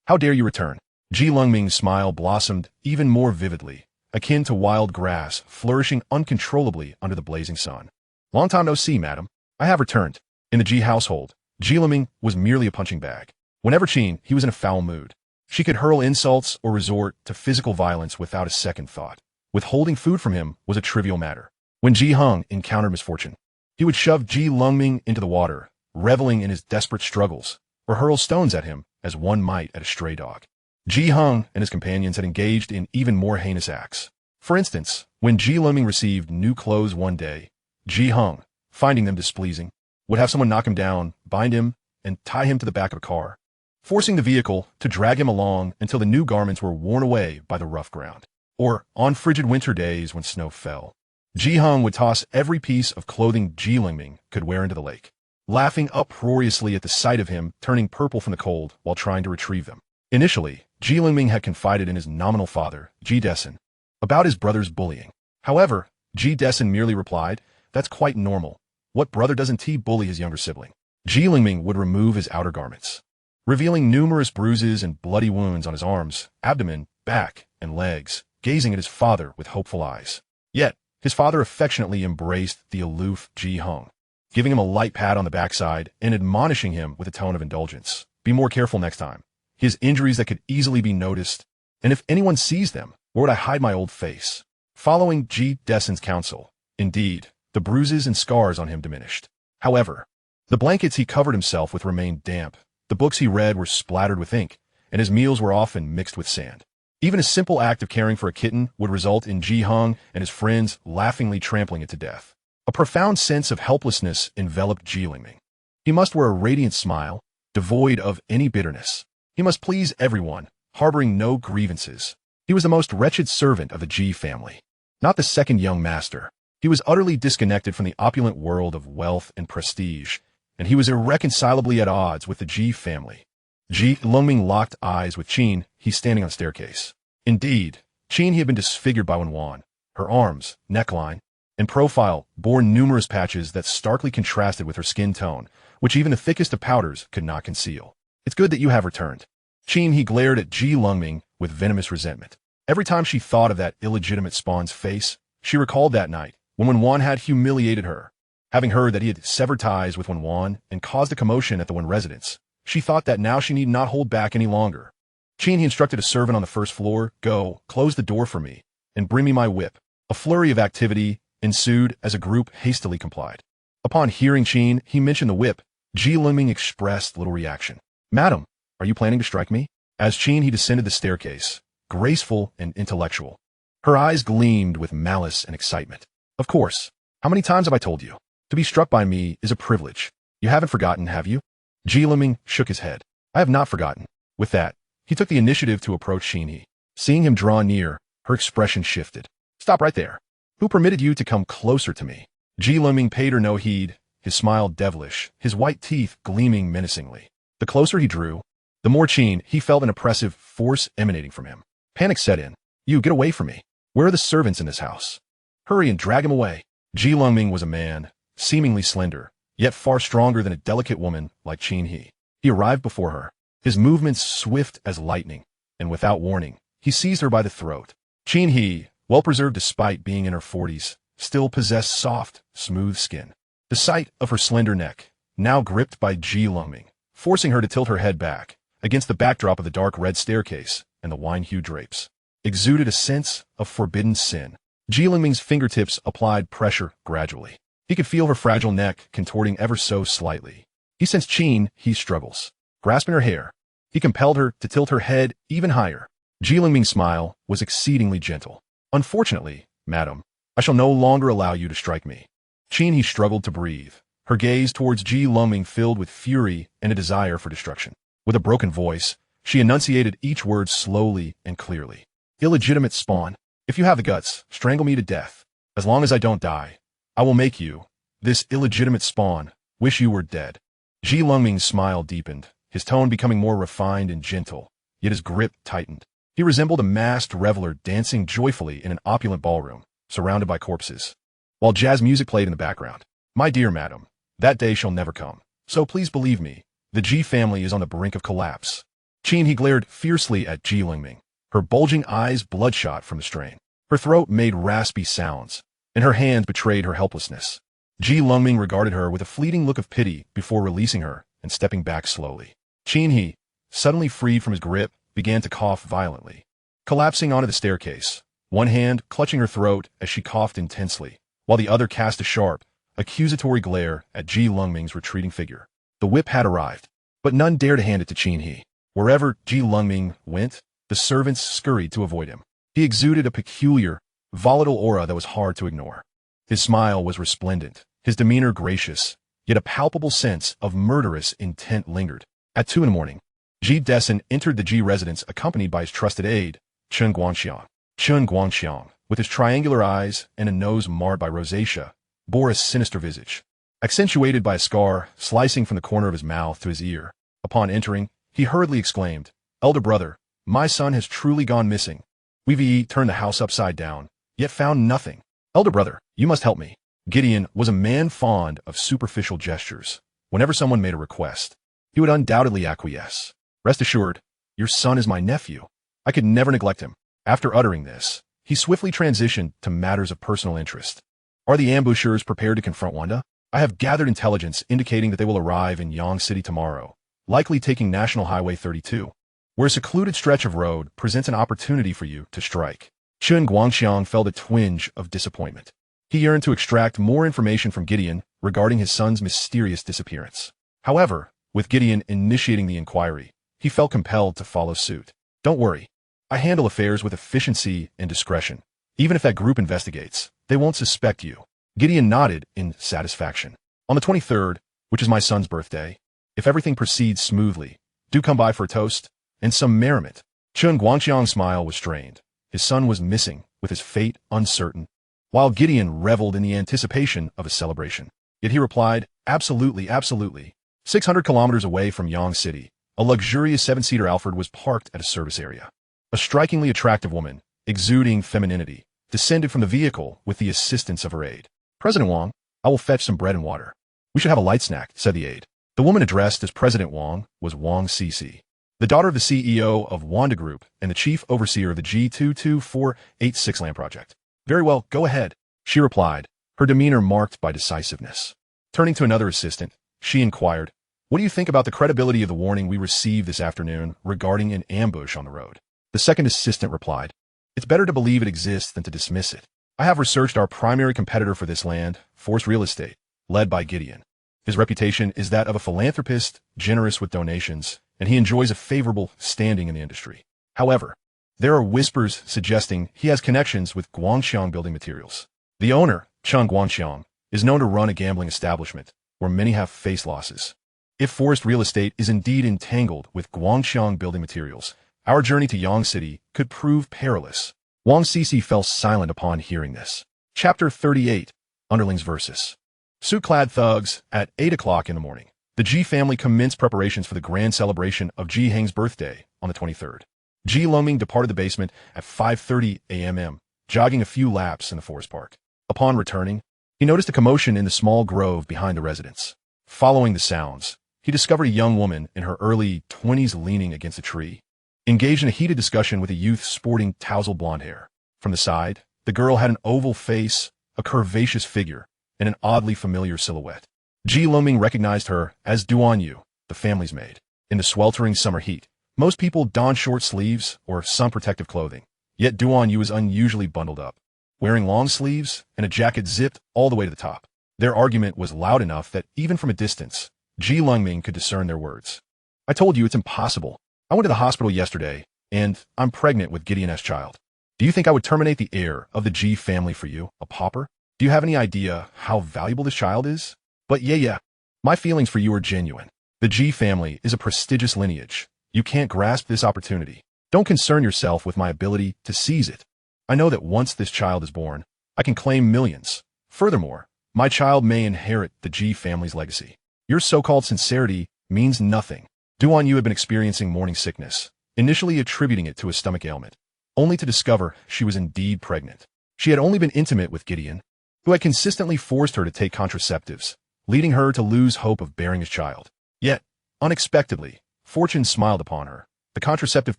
how dare you return? Ji Lengming's smile blossomed even more vividly, akin to wild grass flourishing uncontrollably under the blazing sun. Long time no see, madam. I have returned. In the Ji household, Ji Lengming was merely a punching bag. Whenever Qin, he was in a foul mood. She could hurl insults or resort to physical violence without a second thought. Withholding food from him was a trivial matter. When Ji Hung encountered misfortune, he would shove Ji Lengming into the water, reveling in his desperate struggles, or hurl stones at him as one might at a stray dog. Ji Hung and his companions had engaged in even more heinous acts. For instance, when Ji Lengming received new clothes one day, Ji Hung, finding them displeasing, would have someone knock him down, bind him, and tie him to the back of a car, forcing the vehicle to drag him along until the new garments were worn away by the rough ground. Or, on frigid winter days when snow fell, Ji Hung would toss every piece of clothing Ji Lengming could wear into the lake, laughing uproariously at the sight of him turning purple from the cold while trying to retrieve them. Initially, Ji Lengming had confided in his nominal father, Ji Dessen, about his brother's bullying. However, Ji Dessen merely replied, "That's quite normal. What brother doesn't bully his younger sibling?" Ji Lengming would remove his outer garments, revealing numerous bruises and bloody wounds on his arms, abdomen, back, and legs, gazing at his father with hopeful eyes. Yet, his father affectionately embraced the aloof Ji Hong, giving him a light pat on the backside and admonishing him with a tone of indulgence. "Be more careful next time. He has injuries that could easily be noticed, and if anyone sees them, where would I hide my old face?" Following Ji Dessen's counsel, indeed, the bruises and scars on him diminished. However, the blankets he covered himself with remained damp, the books he read were splattered with ink, and his meals were often mixed with sand. Even a simple act of caring for a kitten would result in Ji Hong and his friends laughingly trampling it to death. A profound sense of helplessness enveloped Ji Lengming. He must wear a radiant smile, devoid of any bitterness. He must please everyone, harboring no grievances. He was the most wretched servant of the Ji family, not the second young master. He was utterly disconnected from the opulent world of wealth and prestige, and he was irreconcilably at odds with the Ji family. Ji Lengming locked eyes with Qin, he standing on the staircase. Indeed, Qin had been disfigured by Wen Wan. Her arms, neckline, and profile bore numerous patches that starkly contrasted with her skin tone, which even the thickest of powders could not conceal. "It's good that you have returned." Qin he glared at Ji Lengming with venomous resentment. Every time she thought of that illegitimate spawn's face, she recalled that night when Wen Wan had humiliated her. Having heard that he had severed ties with Wen Wan and caused a commotion at the Wen residence, she thought that now she need not hold back any longer. Qin he instructed a servant on the first floor, "Go, close the door for me, and bring me my whip." A flurry of activity ensued as a group hastily complied. Upon hearing Qin he mentioned the whip, Ji Lengming expressed little reaction. "Madam, are you planning to strike me?" As Qin he descended the staircase, graceful and intellectual. Her eyes gleamed with malice and excitement. "Of course. How many times have I told you? To be struck by me is a privilege. You haven't forgotten, have you?" Ji Lengming shook his head. "I have not forgotten." With that, he took the initiative to approach Qin he. Seeing him draw near, her expression shifted. "Stop right there. Who permitted you to come closer to me?" Ji Lengming paid her no heed, his smile devilish, his white teeth gleaming menacingly. The closer he drew, the more Qin he felt an oppressive force emanating from him. Panic set in. "You, get away from me. Where are the servants in this house? Hurry and drag him away." Ji Lengming was a man, seemingly slender, yet far stronger than a delicate woman like Qin he. He arrived before her, his movements swift as lightning, and without warning, he seized her by the throat. Qin he, well preserved despite being in her 40s, still possessed soft, smooth skin. The sight of her slender neck, now gripped by Ji Lengming, forcing her to tilt her head back, against the backdrop of the dark red staircase and the wine-hued drapes, exuded a sense of forbidden sin. Ji Lengming's fingertips applied pressure gradually. He could feel her fragile neck contorting ever so slightly. He sensed Qin he's struggles. Grasping her hair, he compelled her to tilt her head even higher. Ji Lengming's smile was exceedingly gentle. "Unfortunately, madam, I shall no longer allow you to strike me." Qin he struggled to breathe, her gaze towards Ji Lengming filled with fury and a desire for destruction. With a broken voice, she enunciated each word slowly and clearly. "Illegitimate spawn. If you have the guts, strangle me to death. As long as I don't die, I will make you, this illegitimate spawn, wish you were dead." Ji Lengming's smile deepened, his tone becoming more refined and gentle, yet his grip tightened. He resembled a masked reveler dancing joyfully in an opulent ballroom, surrounded by corpses, while jazz music played in the background. "My dear madam, that day shall never come. So please believe me, the Ji family is on the brink of collapse." Qin he glared fiercely at Ji Lengming, her bulging eyes bloodshot from the strain. Her throat made raspy sounds, and her hands betrayed her helplessness. Ji Lengming regarded her with a fleeting look of pity before releasing her and stepping back slowly. Qin he, suddenly freed from his grip, began to cough violently, collapsing onto the staircase, one hand clutching her throat as she coughed intensely, while the other cast a sharp, accusatory glare at Ji Lengming's retreating figure. The whip had arrived, but none dared to hand it to Qin he. Wherever Ji Lengming went, the servants scurried to avoid him. He exuded a peculiar, volatile aura that was hard to ignore. His smile was resplendent, his demeanor gracious, yet a palpable sense of murderous intent lingered. At 2 a.m, Ji Dessen entered the Ji residence accompanied by his trusted aide, Chen Guangxiang. Chen Guangxiang, with his triangular eyes and a nose marred by rosacea, bore a sinister visage, accentuated by a scar slicing from the corner of his mouth to his ear. Upon entering, he hurriedly exclaimed, Elder brother, my son has truly gone missing. We've turned the house upside down, yet found nothing. Elder brother, you must help me. Gideon was a man fond of superficial gestures. Whenever someone made a request, he would undoubtedly acquiesce. Rest assured, your son is my nephew. I could never neglect him. After uttering this, he swiftly transitioned to matters of personal interest. Are the ambushers prepared to confront Wanda? I have gathered intelligence indicating that they will arrive in Yang City tomorrow, likely taking National Highway 32, where a secluded stretch of road presents an opportunity for you to strike. Chun Guangxiang felt a twinge of disappointment. He yearned to extract more information from Gideon regarding his son's mysterious disappearance. However, with Gideon initiating the inquiry, he felt compelled to follow suit. Don't worry. I handle affairs with efficiency and discretion. Even if that group investigates, they won't suspect you. Gideon nodded in satisfaction. On the 23rd, which is my son's birthday, if everything proceeds smoothly, do come by for a toast and some merriment. Chun Guangxiang's smile was strained. His son was missing, with his fate uncertain, while Gideon reveled in the anticipation of a celebration. Yet he replied, absolutely, absolutely. 600 kilometers away from Yang City, a luxurious 7-seater Alfred was parked at a service area. A strikingly attractive woman, exuding femininity, descended from the vehicle with the assistance of her aide. President Wang, I will fetch some bread and water. We should have a light snack, said the aide. The woman addressed as President Wang was Wang Cece, the daughter of the CEO of Wanda Group and the chief overseer of the G22486 land project. Very well, go ahead, she replied, her demeanor marked by decisiveness. Turning to another assistant, she inquired, what do you think about the credibility of the warning we received this afternoon regarding an ambush on the road? The second assistant replied, it's better to believe it exists than to dismiss it. I have researched our primary competitor for this land, Force Real Estate, led by Gideon. His reputation is that of a philanthropist, generous with donations, and he enjoys a favorable standing in the industry. However, there are whispers suggesting he has connections with Guangxiang Building Materials. The owner, Chun Guangxiang, is known to run a gambling establishment where many have faced losses. If Forest Real Estate is indeed entangled with Guangxiang Building Materials, our journey to Yang City could prove perilous. Wang Cece fell silent upon hearing this. Chapter 38, Underlings Versus. Suit-clad thugs, at 8 o'clock in the morning, the Ji family commenced preparations for the grand celebration of Ji Heng's birthday on the 23rd. Ji Lengming departed the basement at 5:30 a.m., jogging a few laps in the forest park. Upon returning, he noticed a commotion in the small grove behind the residence. Following the sounds, he discovered a young woman in her early 20s leaning against a tree, engaged in a heated discussion with a youth sporting tousled blonde hair. From the side, the girl had an oval face, a curvaceous figure, and an oddly familiar silhouette. Ji Lengming recognized her as Duan Yu, the family's maid. In the sweltering summer heat, most people don short sleeves or some protective clothing, yet Duan Yu was unusually bundled up, wearing long sleeves and a jacket zipped all the way to the top. Their argument was loud enough that even from a distance, Ji Lengming could discern their words. I told you it's impossible. I went to the hospital yesterday, and I'm pregnant with Gideon's child. Do you think I would terminate the heir of the Ji family for you, a pauper? Do you have any idea how valuable this child is? But yeah, my feelings for you are genuine. The Ji family is a prestigious lineage. You can't grasp this opportunity. Don't concern yourself with my ability to seize it. I know that once this child is born, I can claim millions. Furthermore, my child may inherit the Ji family's legacy. Your so-called sincerity means nothing. Duan Yu had been experiencing morning sickness, initially attributing it to a stomach ailment, only to discover she was indeed pregnant. She had only been intimate with Gideon, who had consistently forced her to take contraceptives, leading her to lose hope of bearing his child. Yet, unexpectedly, fortune smiled upon her. The contraceptive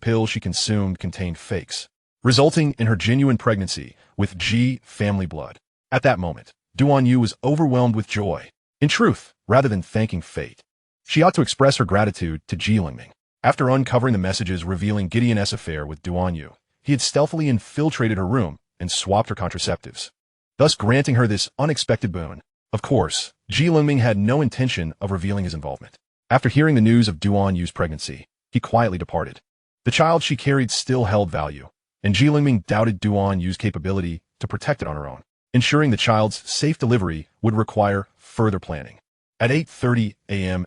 pills she consumed contained fakes, resulting in her genuine pregnancy with Ji family blood. At that moment, Duan Yu was overwhelmed with joy. In truth, rather than thanking fate, she ought to express her gratitude to Ji Lengming. After uncovering the messages revealing Gideon's affair with Duan Yu, he had stealthily infiltrated her room and swapped her contraceptives, thus granting her this unexpected boon. Of course, Ji Lengming had no intention of revealing his involvement. After hearing the news of Duan Yu's pregnancy, he quietly departed. The child she carried still held value, and Ji Lengming doubted Duan Yu's capability to protect it on her own. Ensuring the child's safe delivery would require further planning. At 8:30 a.m.,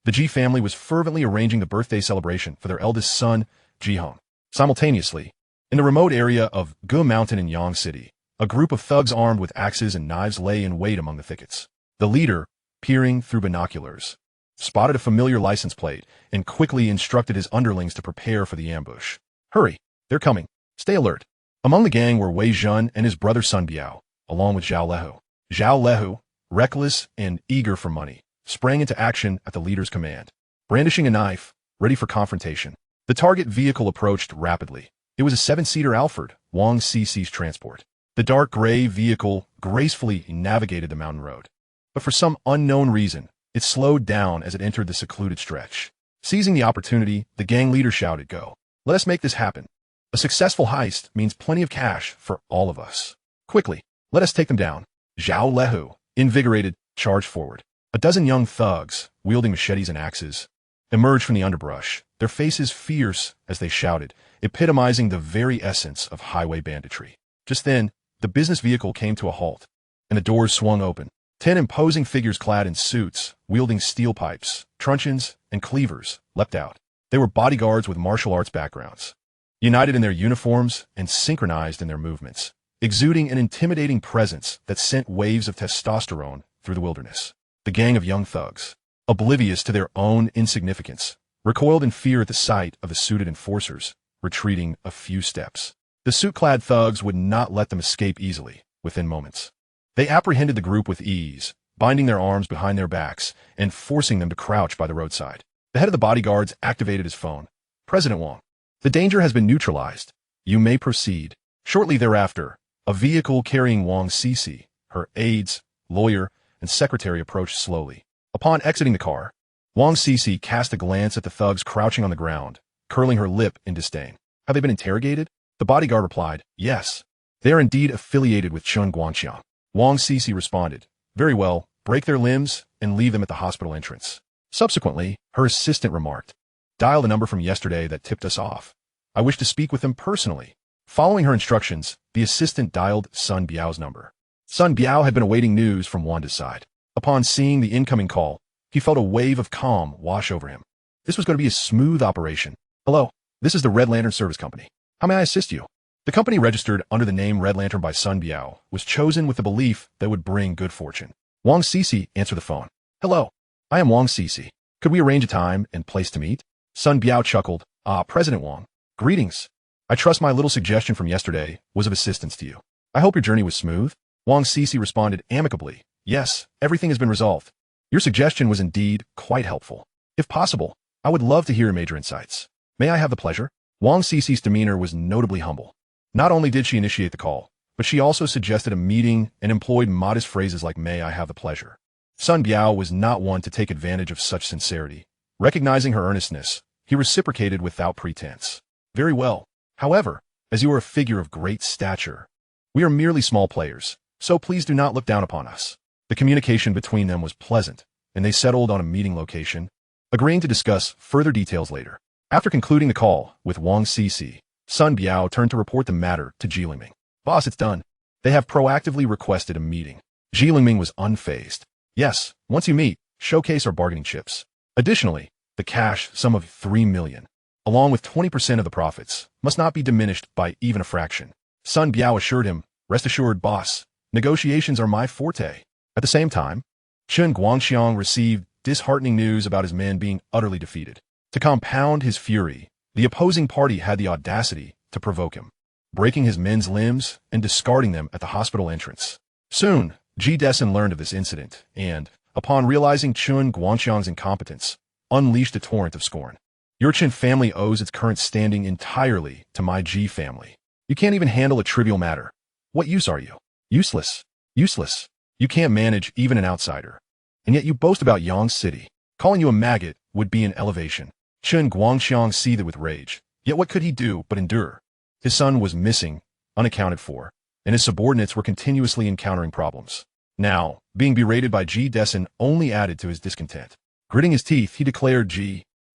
the Ji family was fervently arranging the birthday celebration for their eldest son, Ji Hong. Simultaneously, in the remote area of Gu Mountain in Yang City, a group of thugs armed with axes and knives lay in wait among the thickets. The leader, peering through binoculars, spotted a familiar license plate, and quickly instructed his underlings to prepare for the ambush. Hurry, they're coming. Stay alert. Among the gang were Wei Zhen and his brother Sun Biao, along with Zhao Lehu. Zhao Lehu, reckless and eager for money, sprang into action at the leader's command, brandishing a knife, ready for confrontation. The target vehicle approached rapidly. It was a 7-seater Alfred, Wang Cici's transport. The dark gray vehicle gracefully navigated the mountain road. But for some unknown reason, it slowed down as it entered the secluded stretch. Seizing the opportunity, the gang leader shouted, "Go. Let us make this happen. A successful heist means plenty of cash for all of us. Quickly, let us take them down." Zhao Lehu, invigorated, charged forward. A dozen young thugs, wielding machetes and axes, emerged from the underbrush, their faces fierce as they shouted, epitomizing the very essence of highway banditry. Just then, the business vehicle came to a halt, and the doors swung open. 10 imposing figures clad in suits, wielding steel pipes, truncheons, and cleavers, leapt out. They were bodyguards with martial arts backgrounds, united in their uniforms and synchronized in their movements, exuding an intimidating presence that sent waves of testosterone through the wilderness. The gang of young thugs, oblivious to their own insignificance, recoiled in fear at the sight of the suited enforcers, retreating a few steps. The suit-clad thugs would not let them escape easily, within moments. They apprehended the group with ease, binding their arms behind their backs and forcing them to crouch by the roadside. The head of the bodyguards activated his phone. "President Wang, the danger has been neutralized. You may proceed." Shortly thereafter, a vehicle carrying Wang Cici, her aides, lawyer, and secretary approached slowly. Upon exiting the car, Wang Cici cast a glance at the thugs crouching on the ground, curling her lip in disdain. "Have they been interrogated?" The bodyguard replied, "Yes. They are indeed affiliated with Chun Guangxiang." Wang Cici responded, "Very well, break their limbs and leave them at the hospital entrance." Subsequently, her assistant remarked, "Dial the number from yesterday that tipped us off. I wish to speak with them personally." Following her instructions, the assistant dialed Sun Biao's number. Sun Biao had been awaiting news from Wanda's side. Upon seeing the incoming call, he felt a wave of calm wash over him. This was going to be a smooth operation. "Hello, this is the Red Lantern Service Company. How may I assist you?" The company, registered under the name Red Lantern by Sun Biao, was chosen with the belief that would bring good fortune. Wang Cici answered the phone. "Hello, I am Wang Cici. Could we arrange a time and place to meet?" Sun Biao chuckled. President Wang. Greetings. I trust my little suggestion from yesterday was of assistance to you. I hope your journey was smooth." Wang Cici responded amicably. "Yes, everything has been resolved. Your suggestion was indeed quite helpful. If possible, I would love to hear your major insights. May I have the pleasure?" Wang Cici's demeanor was notably humble. Not only did she initiate the call, but she also suggested a meeting and employed modest phrases like "May I have the pleasure." Sun Biao was not one to take advantage of such sincerity. Recognizing her earnestness, he reciprocated without pretense. "Very well. However, as you are a figure of great stature, we are merely small players, so please do not look down upon us." The communication between them was pleasant, and they settled on a meeting location, agreeing to discuss further details later. After concluding the call with Wang Cici, Sun Biao turned to report the matter to Lengming. "Boss, it's done. They have proactively requested a meeting." Lengming was unfazed. "Yes, once you meet, showcase our bargaining chips. Additionally, the cash sum of 3 million, along with 20% of the profits, must not be diminished by even a fraction." Sun Biao assured him, "Rest assured, boss, negotiations are my forte." At the same time, Chun Guangxiang received disheartening news about his men being utterly defeated. To compound his fury, the opposing party had the audacity to provoke him, breaking his men's limbs and discarding them at the hospital entrance. Soon, Despised learned of this incident and, upon realizing Chun Guangxiang's incompetence, unleashed a torrent of scorn. "Your Chun family owes its current standing entirely to my Ji family. You can't even handle a trivial matter. What use are you? Useless. Useless. You can't manage even an outsider. And yet you boast about Yang City. Calling you a maggot would be an elevation." Chun Guangxiang seethed with rage. Yet what could he do but endure? His son was missing, unaccounted for, and his subordinates were continuously encountering problems. Now, being berated by Despised only added to his discontent. Gritting his teeth, he declared,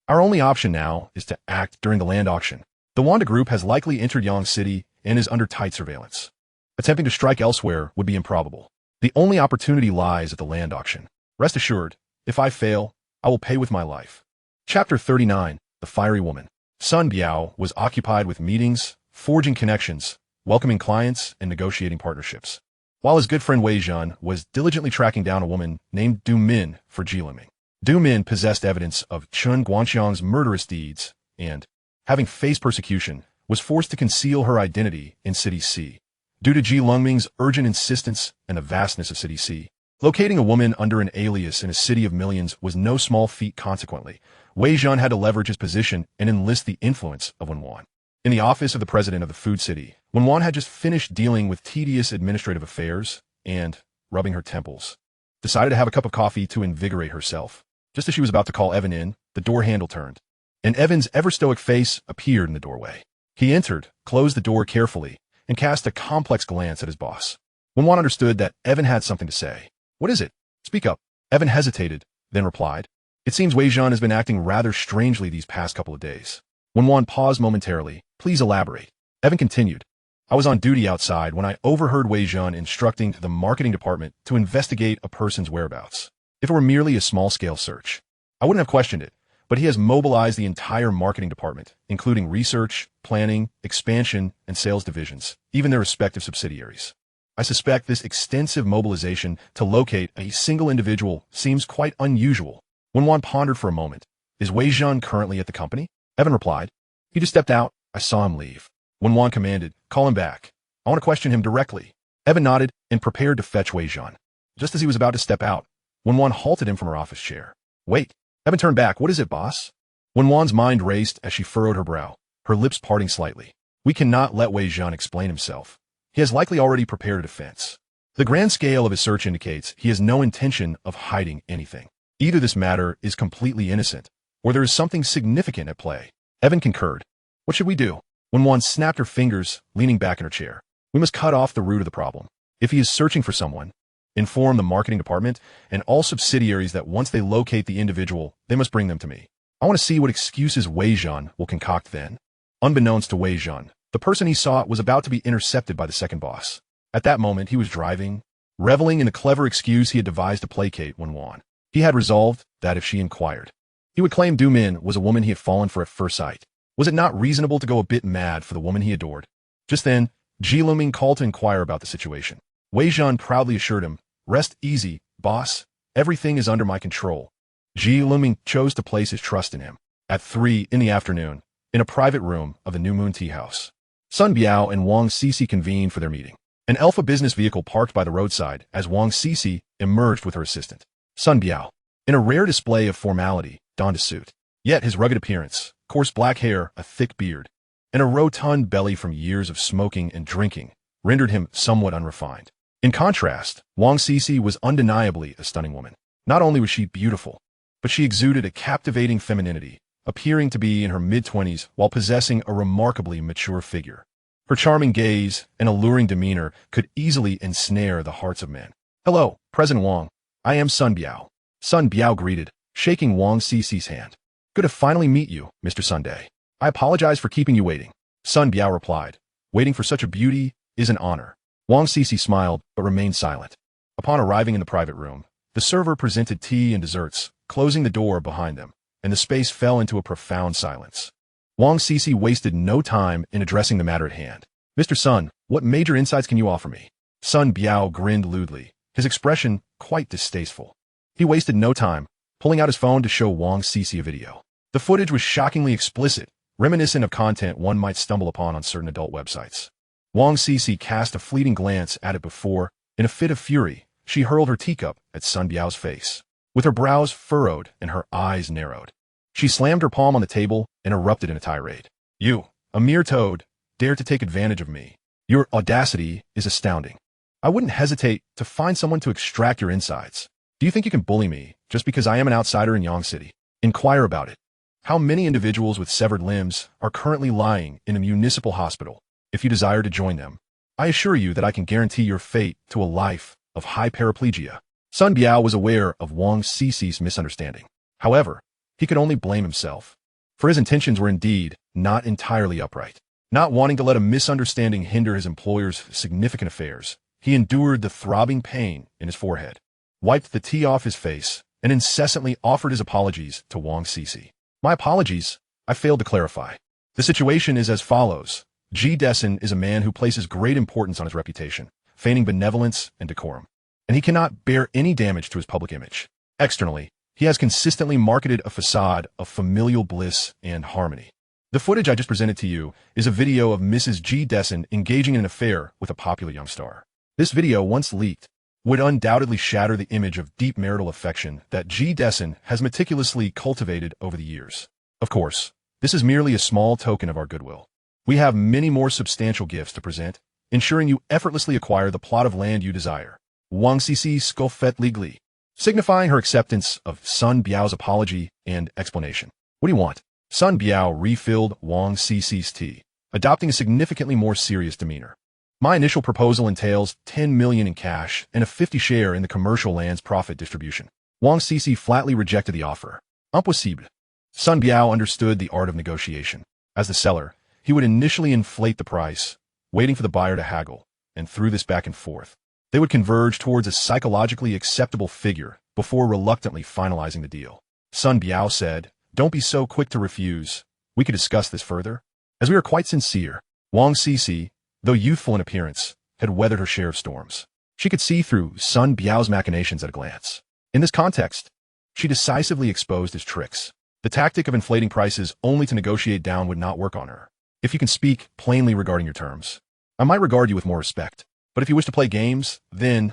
"Our only option now is to act during the land auction. The Wanda Group has likely entered Yang City and is under tight surveillance. Attempting to strike elsewhere would be improbable. The only opportunity lies at the land auction. Rest assured, if I fail, I will pay with my life." Chapter 39, The Fiery Woman. Sun Biao was occupied with meetings, forging connections, welcoming clients, and negotiating partnerships, while his good friend Wei Zhen was diligently tracking down a woman named Du Min for Lengming. Du Min possessed evidence of Chun Guanxiang's murderous deeds and, having faced persecution, was forced to conceal her identity in City C. Due to Ji Lengming's urgent insistence and the vastness of City C, locating a woman under an alias in a city of millions was no small feat. Consequently, Wei Zhan had to leverage his position and enlist the influence of Wen Wan. In the office of the president of the food city, Wen Wan had just finished dealing with tedious administrative affairs and, rubbing her temples, decided to have a cup of coffee to invigorate herself. Just as she was about to call Evan in, the door handle turned, and Evan's ever-stoic face appeared in the doorway. He entered, closed the door carefully, and cast a complex glance at his boss. Wen Wan understood that Evan had something to say. "What is it? Speak up." Evan hesitated, then replied, "It seems Wei Zhan has been acting rather strangely these past couple of days." Wen Wan paused momentarily. "Please elaborate." Evan continued, "I was on duty outside when I overheard Wei Zhan instructing the marketing department to investigate a person's whereabouts. If it were merely a small-scale search, I wouldn't have questioned it, but he has mobilized the entire marketing department, including research, planning, expansion, and sales divisions, even their respective subsidiaries. I suspect this extensive mobilization to locate a single individual seems quite unusual." Wen Wan pondered for a moment. "Is Wei Zhan currently at the company?" Evan replied, "He just stepped out. I saw him leave." Wen Wan commanded, "Call him back. I want to question him directly." Evan nodded and prepared to fetch Wei Zhan. Just as he was about to step out, Wen Wan halted him from her office chair. "Wait." Evan turned back. "What is it, boss?" Wen Wan's mind raced as she furrowed her brow, her lips parting slightly. "We cannot let Wei Zhan explain himself. He has likely already prepared a defense. The grand scale of his search indicates he has no intention of hiding anything. Either this matter is completely innocent, or there is something significant at play." Evan concurred. "What should we do?" Wen Wan snapped her fingers, leaning back in her chair. "We must cut off the root of the problem. If he is searching for someone, inform the marketing department and all subsidiaries that once they locate the individual, they must bring them to me. I want to see what excuses Wei Zhan will concoct then." Unbeknownst to Wei Zhan, the person he sought was about to be intercepted by the second boss. At that moment, he was driving, reveling in the clever excuse he had devised to placate Wen Wan. He had resolved that if she inquired, he would claim Du Min was a woman he had fallen for at first sight. Was it not reasonable to go a bit mad for the woman he adored? Just then, Ji Lengming called to inquire about the situation. Wei Zhan proudly assured him, "Rest easy, boss. Everything is under my control." Ji Lengming chose to place his trust in him. At 3 in the afternoon, in a private room of the New Moon Tea House, Sun Biao and Wang Cici convened for their meeting. An Alpha business vehicle parked by the roadside as Wang Cici emerged with her assistant. Sun Biao, in a rare display of formality, donned a suit. Yet his rugged appearance, coarse black hair, a thick beard, and a rotund belly from years of smoking and drinking rendered him somewhat unrefined. In contrast, Wang Cici was undeniably a stunning woman. Not only was she beautiful, but she exuded a captivating femininity, appearing to be in her mid-20s while possessing a remarkably mature figure. Her charming gaze and alluring demeanor could easily ensnare the hearts of men. "Hello, President Wang. I am Sun Biao." Sun Biao greeted, shaking Wang Cici's hand. "Good to finally meet you, Mr. Sunday. I apologize for keeping you waiting." Sun Biao replied, "Waiting for such a beauty is an honor." Wang Cici smiled, but remained silent. Upon arriving in the private room, the server presented tea and desserts, closing the door behind them, and the space fell into a profound silence. Wang Cici wasted no time in addressing the matter at hand. "Mr. Sun, what major insights can you offer me?" Sun Biao grinned lewdly, his expression quite distasteful. He wasted no time, pulling out his phone to show Wang Cici a video. The footage was shockingly explicit, reminiscent of content one might stumble upon on certain adult websites. Wang Cici cast a fleeting glance at it before, in a fit of fury, she hurled her teacup at Sun Biao's face. With her brows furrowed and her eyes narrowed, she slammed her palm on the table and erupted in a tirade. "You, a mere toad, dare to take advantage of me. Your audacity is astounding. I wouldn't hesitate to find someone to extract your insides. Do you think you can bully me just because I am an outsider in Yang City? Inquire about it. How many individuals with severed limbs are currently lying in a municipal hospital? If you desire to join them, I assure you that I can guarantee your fate to a life of high paraplegia." Sun Biao was aware of Wang Cici's misunderstanding. However, he could only blame himself, for his intentions were indeed not entirely upright. Not wanting to let a misunderstanding hinder his employer's significant affairs, he endured the throbbing pain in his forehead, wiped the tea off his face, and incessantly offered his apologies to Wang Cici. "My apologies, I failed to clarify. The situation is as follows. Ji Dessen is a man who places great importance on his reputation, feigning benevolence and decorum, and he cannot bear any damage to his public image. Externally, he has consistently marketed a facade of familial bliss and harmony. The footage I just presented to you is a video of Mrs. G. Desson engaging in an affair with a popular young star. This video, once leaked, would undoubtedly shatter the image of deep marital affection that G. Desson has meticulously cultivated over the years. Of course, this is merely a small token of our goodwill. We have many more substantial gifts to present, ensuring you effortlessly acquire the plot of land you desire. Wang Cici Scofet legally, signifying her acceptance of Sun Biao's apology and explanation. What do you want? Sun Biao refilled Wang Cici's tea, adopting a significantly more serious demeanor. My initial proposal entails 10 million in cash and a 50 share in the commercial land's profit distribution. Wang Cici flatly rejected the offer. Impossible. Sun Biao understood the art of negotiation. As the seller, he would initially inflate the price, waiting for the buyer to haggle, and through this back and forth, they would converge towards a psychologically acceptable figure before reluctantly finalizing the deal. Sun Biao said, "Don't be so quick to refuse. We could discuss this further." As we are quite sincere, Wang Cici, though youthful in appearance, had weathered her share of storms. She could see through Sun Biao's machinations at a glance. In this context, she decisively exposed his tricks. The tactic of inflating prices only to negotiate down would not work on her. If you can speak plainly regarding your terms, I might regard you with more respect. But if you wish to play games, then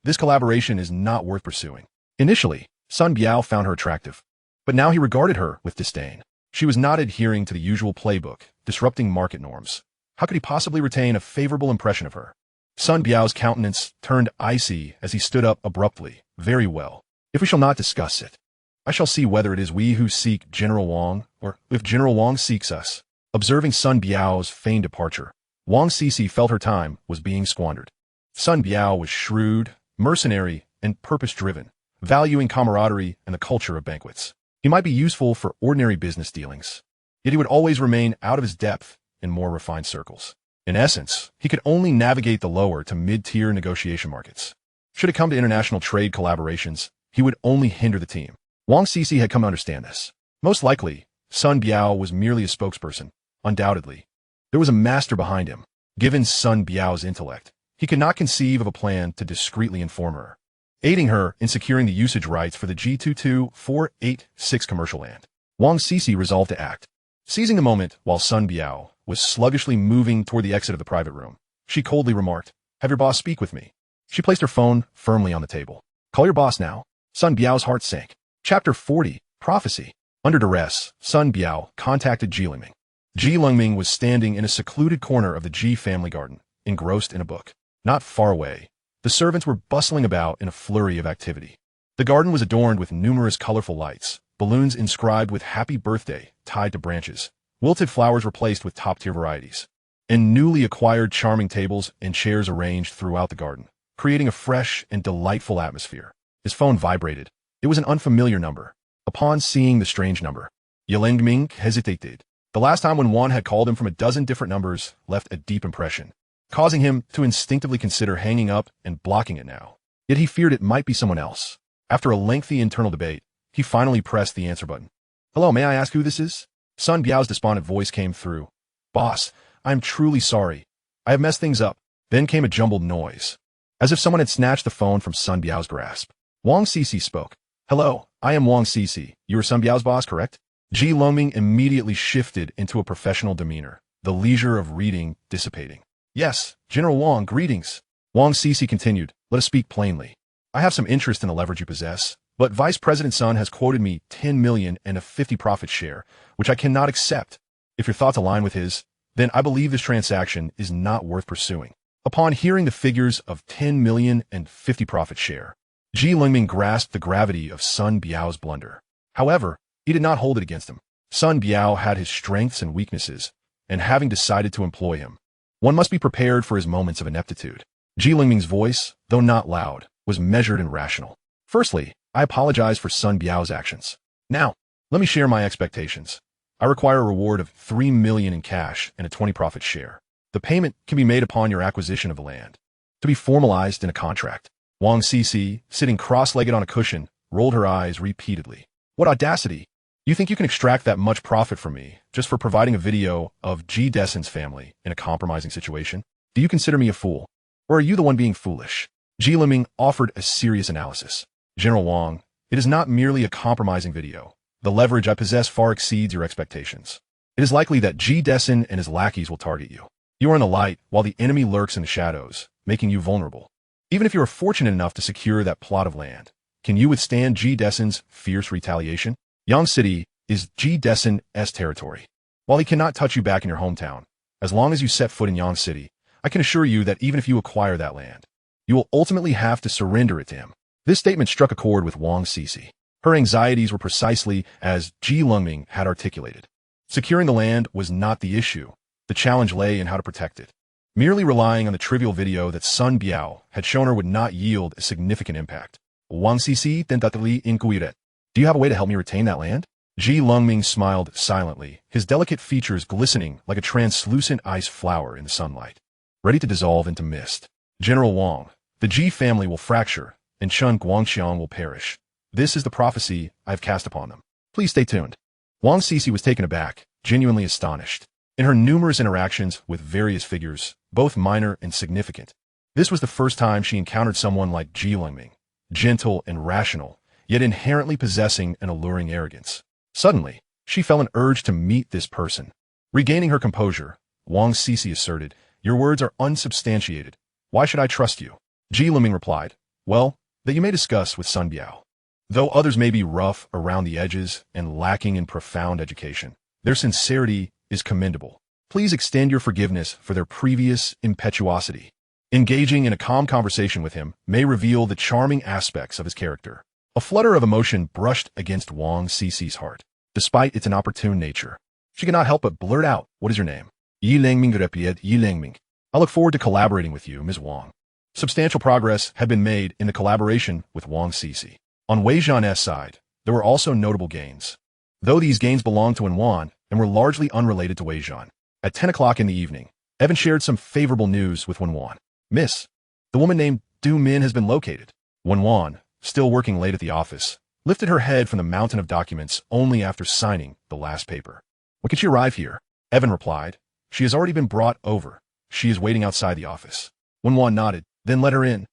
this collaboration is not worth pursuing. Initially, Sun Biao found her attractive, but now he regarded her with disdain. She was not adhering to the usual playbook, disrupting market norms. How could he possibly retain a favorable impression of her? Sun Biao's countenance turned icy as he stood up abruptly. Very well. If we shall not discuss it, I shall see whether it is we who seek General Wang, or if General Wang seeks us. Observing Sun Biao's feigned departure, Wang Cici felt her time was being squandered. Sun Biao was shrewd, mercenary, and purpose-driven, valuing camaraderie and the culture of banquets. He might be useful for ordinary business dealings, yet he would always remain out of his depth in more refined circles. In essence, he could only navigate the lower to mid-tier negotiation markets. Should it come to international trade collaborations, he would only hinder the team. Wang Cici had come to understand this. Most likely, Sun Biao was merely a spokesperson. Undoubtedly, there was a master behind him. Given Sun Biao's intellect, he could not conceive of a plan to discreetly inform her, aiding her in securing the usage rights for the G22486 commercial land. Wang Cici resolved to act. Seizing the moment while Sun Biao was sluggishly moving toward the exit of the private room, she coldly remarked, "Have your boss speak with me." She placed her phone firmly on the table. "Call your boss now." Sun Biao's heart sank. Chapter 40, Prophecy. Under duress, Sun Biao contacted Ji Lengming. Ji Lengming was standing in a secluded corner of the Ji family garden, engrossed in a book. Not far away, the servants were bustling about in a flurry of activity. The garden was adorned with numerous colorful lights, balloons inscribed with "Happy Birthday" tied to branches, wilted flowers replaced with top-tier varieties, and newly acquired charming tables and chairs arranged throughout the garden, creating a fresh and delightful atmosphere. His phone vibrated. It was an unfamiliar number. Upon seeing the strange number, Lengming hesitated. The last time Wen Wan had called him from a dozen different numbers left a deep impression, causing him to instinctively consider hanging up and blocking it now. Yet he feared it might be someone else. After a lengthy internal debate, he finally pressed the answer button. "Hello, may I ask who this is?" Sun Biao's despondent voice came through. "Boss, I am truly sorry. I have messed things up." Then came a jumbled noise, as if someone had snatched the phone from Sun Biao's grasp. Wang Cici spoke. "Hello, I am Wang Cici. You are Sun Biao's boss, correct?" Ji Lengming immediately shifted into a professional demeanor, the leisure of reading dissipating. "Yes, General Wang, greetings." Wang Cici continued, "Let us speak plainly. I have some interest in the leverage you possess, but Vice President Sun has quoted me 10 million and a 50 profit share, which I cannot accept. If your thoughts align with his, then I believe this transaction is not worth pursuing." Upon hearing the figures of 10 million and 50 profit share, Ji Lengming grasped the gravity of Sun Biao's blunder. However, he did not hold it against him. Sun Biao had his strengths and weaknesses, and having decided to employ him, one must be prepared for his moments of ineptitude. Ji Lengming's voice, though not loud, was measured and rational. "Firstly, I apologize for Sun Biao's actions. Now, let me share my expectations. I require a reward of 3 million in cash and a 20 profit share. The payment can be made upon your acquisition of the land, to be formalized in a contract." Wang Cici, sitting cross-legged on a cushion, rolled her eyes repeatedly. "What audacity! You think you can extract that much profit from me just for providing a video of G. Desson's family in a compromising situation? Do you consider me a fool? Or are you the one being foolish?" Ji Lengming offered a serious analysis. "General Wang, It is not merely a compromising video. The leverage I possess far exceeds your expectations. It is likely that G. Dessen and his lackeys will target you. You are in the light, while the enemy lurks in the shadows, making you vulnerable. Even if you are fortunate enough to secure that plot of land, can you withstand G. Dessen's fierce retaliation? Yang City is G. Dessen's territory. While he cannot touch you back in your hometown, as long as you set foot in Yang City, I can assure you that even if you acquire that land, you will ultimately have to surrender it to him. This statement struck a chord with Wang Cece. Her anxieties were precisely as Ji Lengming had articulated. Securing the land was not the issue. The challenge lay in how to protect it. Merely relying on the trivial video that Sun Biao had shown her would not yield a significant impact. Wang Cece tentatively inquired, "Do you have a way to help me retain that land?" Ji Lengming smiled silently, his delicate features glistening like a translucent ice flower in the sunlight, ready to dissolve into mist. "General Wang, the Ji family will fracture, and Chen Guangxiang will perish. This is the prophecy I have cast upon them. Please stay tuned." Wang Cece was taken aback, genuinely astonished. In her numerous interactions with various figures, both minor and significant, this was the first time she encountered someone like Ji Lengming, gentle and rational, yet inherently possessing an alluring arrogance. Suddenly, she felt an urge to meet this person. Regaining her composure, Wang Cece asserted, "Your words are unsubstantiated. Why should I trust you?" Ji Lengming replied, "Well, that you may discuss with Sun Biao. Though others may be rough around the edges and lacking in profound education, their sincerity is commendable. Please extend your forgiveness for their previous impetuosity. Engaging in a calm conversation with him may reveal the charming aspects of his character." A flutter of emotion brushed against Wang Cece's heart. Despite its inopportune nature, she could not help but blurt out, "What is your name?" "Yi Lengming replied Yi Lengming. I look forward to collaborating with you, Ms. Wang." Substantial progress had been made in the collaboration with Wang Cece. On Wei Zhan's side, there were also notable gains, though these gains belonged to Wen Wan and were largely unrelated to Wei Zhan. At 10 o'clock in the evening, Evan shared some favorable news with Wen Wan. "Miss, the woman named Du Min has been located." Wen Wan, still working late at the office, lifted her head from the mountain of documents only after signing the last paper. "When can she arrive here?" Evan replied, "She has already been brought over. She is waiting outside the office." Wen Wan nodded, "Then let her in."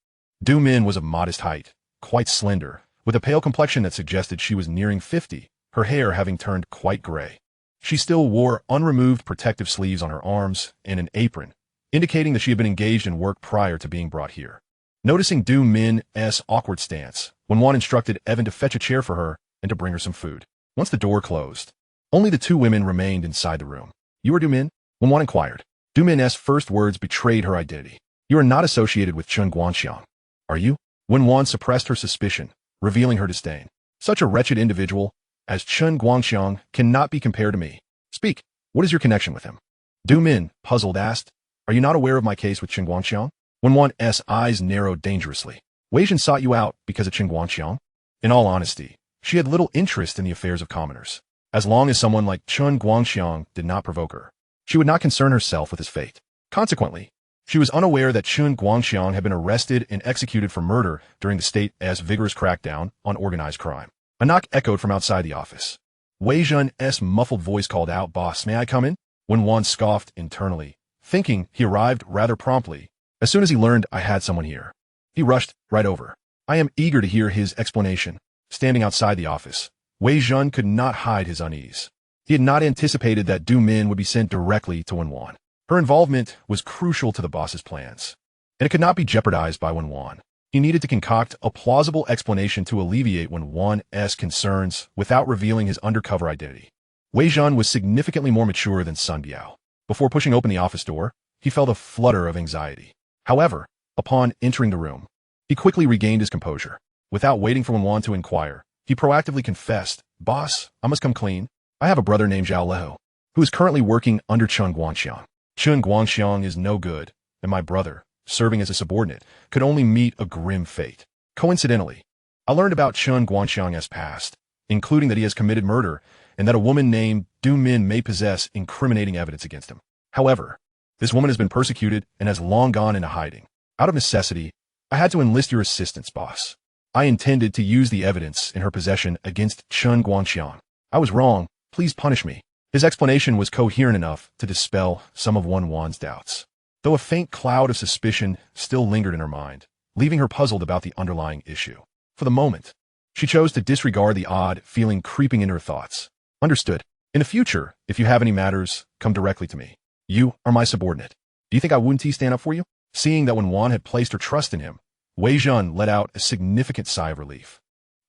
Du Min was of modest height, quite slender, with a pale complexion that suggested she was nearing 50, her hair having turned quite gray. She still wore unremoved protective sleeves on her arms and an apron, indicating that she had been engaged in work prior to being brought here. Noticing Du Min's awkward stance, Wen Wan instructed Evan to fetch a chair for her and to bring her some food. Once the door closed, only the two women remained inside the room. "You are Du Min?" Wen Wan inquired. Du Min's first words betrayed her identity. "You are not associated with Chen Guangxiang, are you?" Wen Wan suppressed her suspicion, revealing her disdain. "Such a wretched individual as Chen Guangxiang cannot be compared to me. Speak, what is your connection with him?" Du Min, puzzled, asked, "Are you not aware of my case with Chen Guangxiang?" Wen Wan's eyes narrowed dangerously. "Wei Zhan sought you out because of Chen Guangxiang?" In all honesty, she had little interest in the affairs of commoners. As long as someone like Chen Guangxiang did not provoke her, she would not concern herself with his fate. Consequently, she was unaware that Chen Guangxiang had been arrested and executed for murder during the state's vigorous crackdown on organized crime. A knock echoed from outside the office. Wei Zhan's muffled voice called out, "Boss, may I come in?" Wen Wan scoffed internally, thinking he arrived rather promptly. As soon as he learned I had someone here, he rushed right over. I am eager to hear his explanation. Standing outside the office, Wei Zhan could not hide his unease. He had not anticipated that Du Min would be sent directly to Wen Wan. Her involvement was crucial to the boss's plans, and it could not be jeopardized by Wen Wan. He needed to concoct a plausible explanation to alleviate Wen Wan's concerns without revealing his undercover identity. Wei Zhan was significantly more mature than Sun Biao. Before pushing open the office door, he felt a flutter of anxiety. However, upon entering the room, he quickly regained his composure. Without waiting for Wen Wan to inquire, he proactively confessed, "Boss, I must come clean. I have a brother named Zhao Leho, who is currently working under Chen Guangxiang. Chen Guangxiang is no good, and my brother, serving as a subordinate, could only meet a grim fate. Coincidentally, I learned about Chen Guangxiang's past, including that he has committed murder and that a woman named Du Min may possess incriminating evidence against him. However, this woman has been persecuted and has long gone into hiding. Out of necessity, I had to enlist your assistance, boss. I intended to use the evidence in her possession against Chen Guangxiang. I was wrong. Please punish me." His explanation was coherent enough to dispel some of Wen Wan's doubts, though a faint cloud of suspicion still lingered in her mind, leaving her puzzled about the underlying issue. For the moment, She chose to disregard the odd feeling creeping into her thoughts. Understood. In the future, if you have any matters, come directly to me. You are my subordinate. Do you think I wouldn't stand up for you? Seeing that Wen Wan had placed her trust in him, Wei Zhen let out a significant sigh of relief.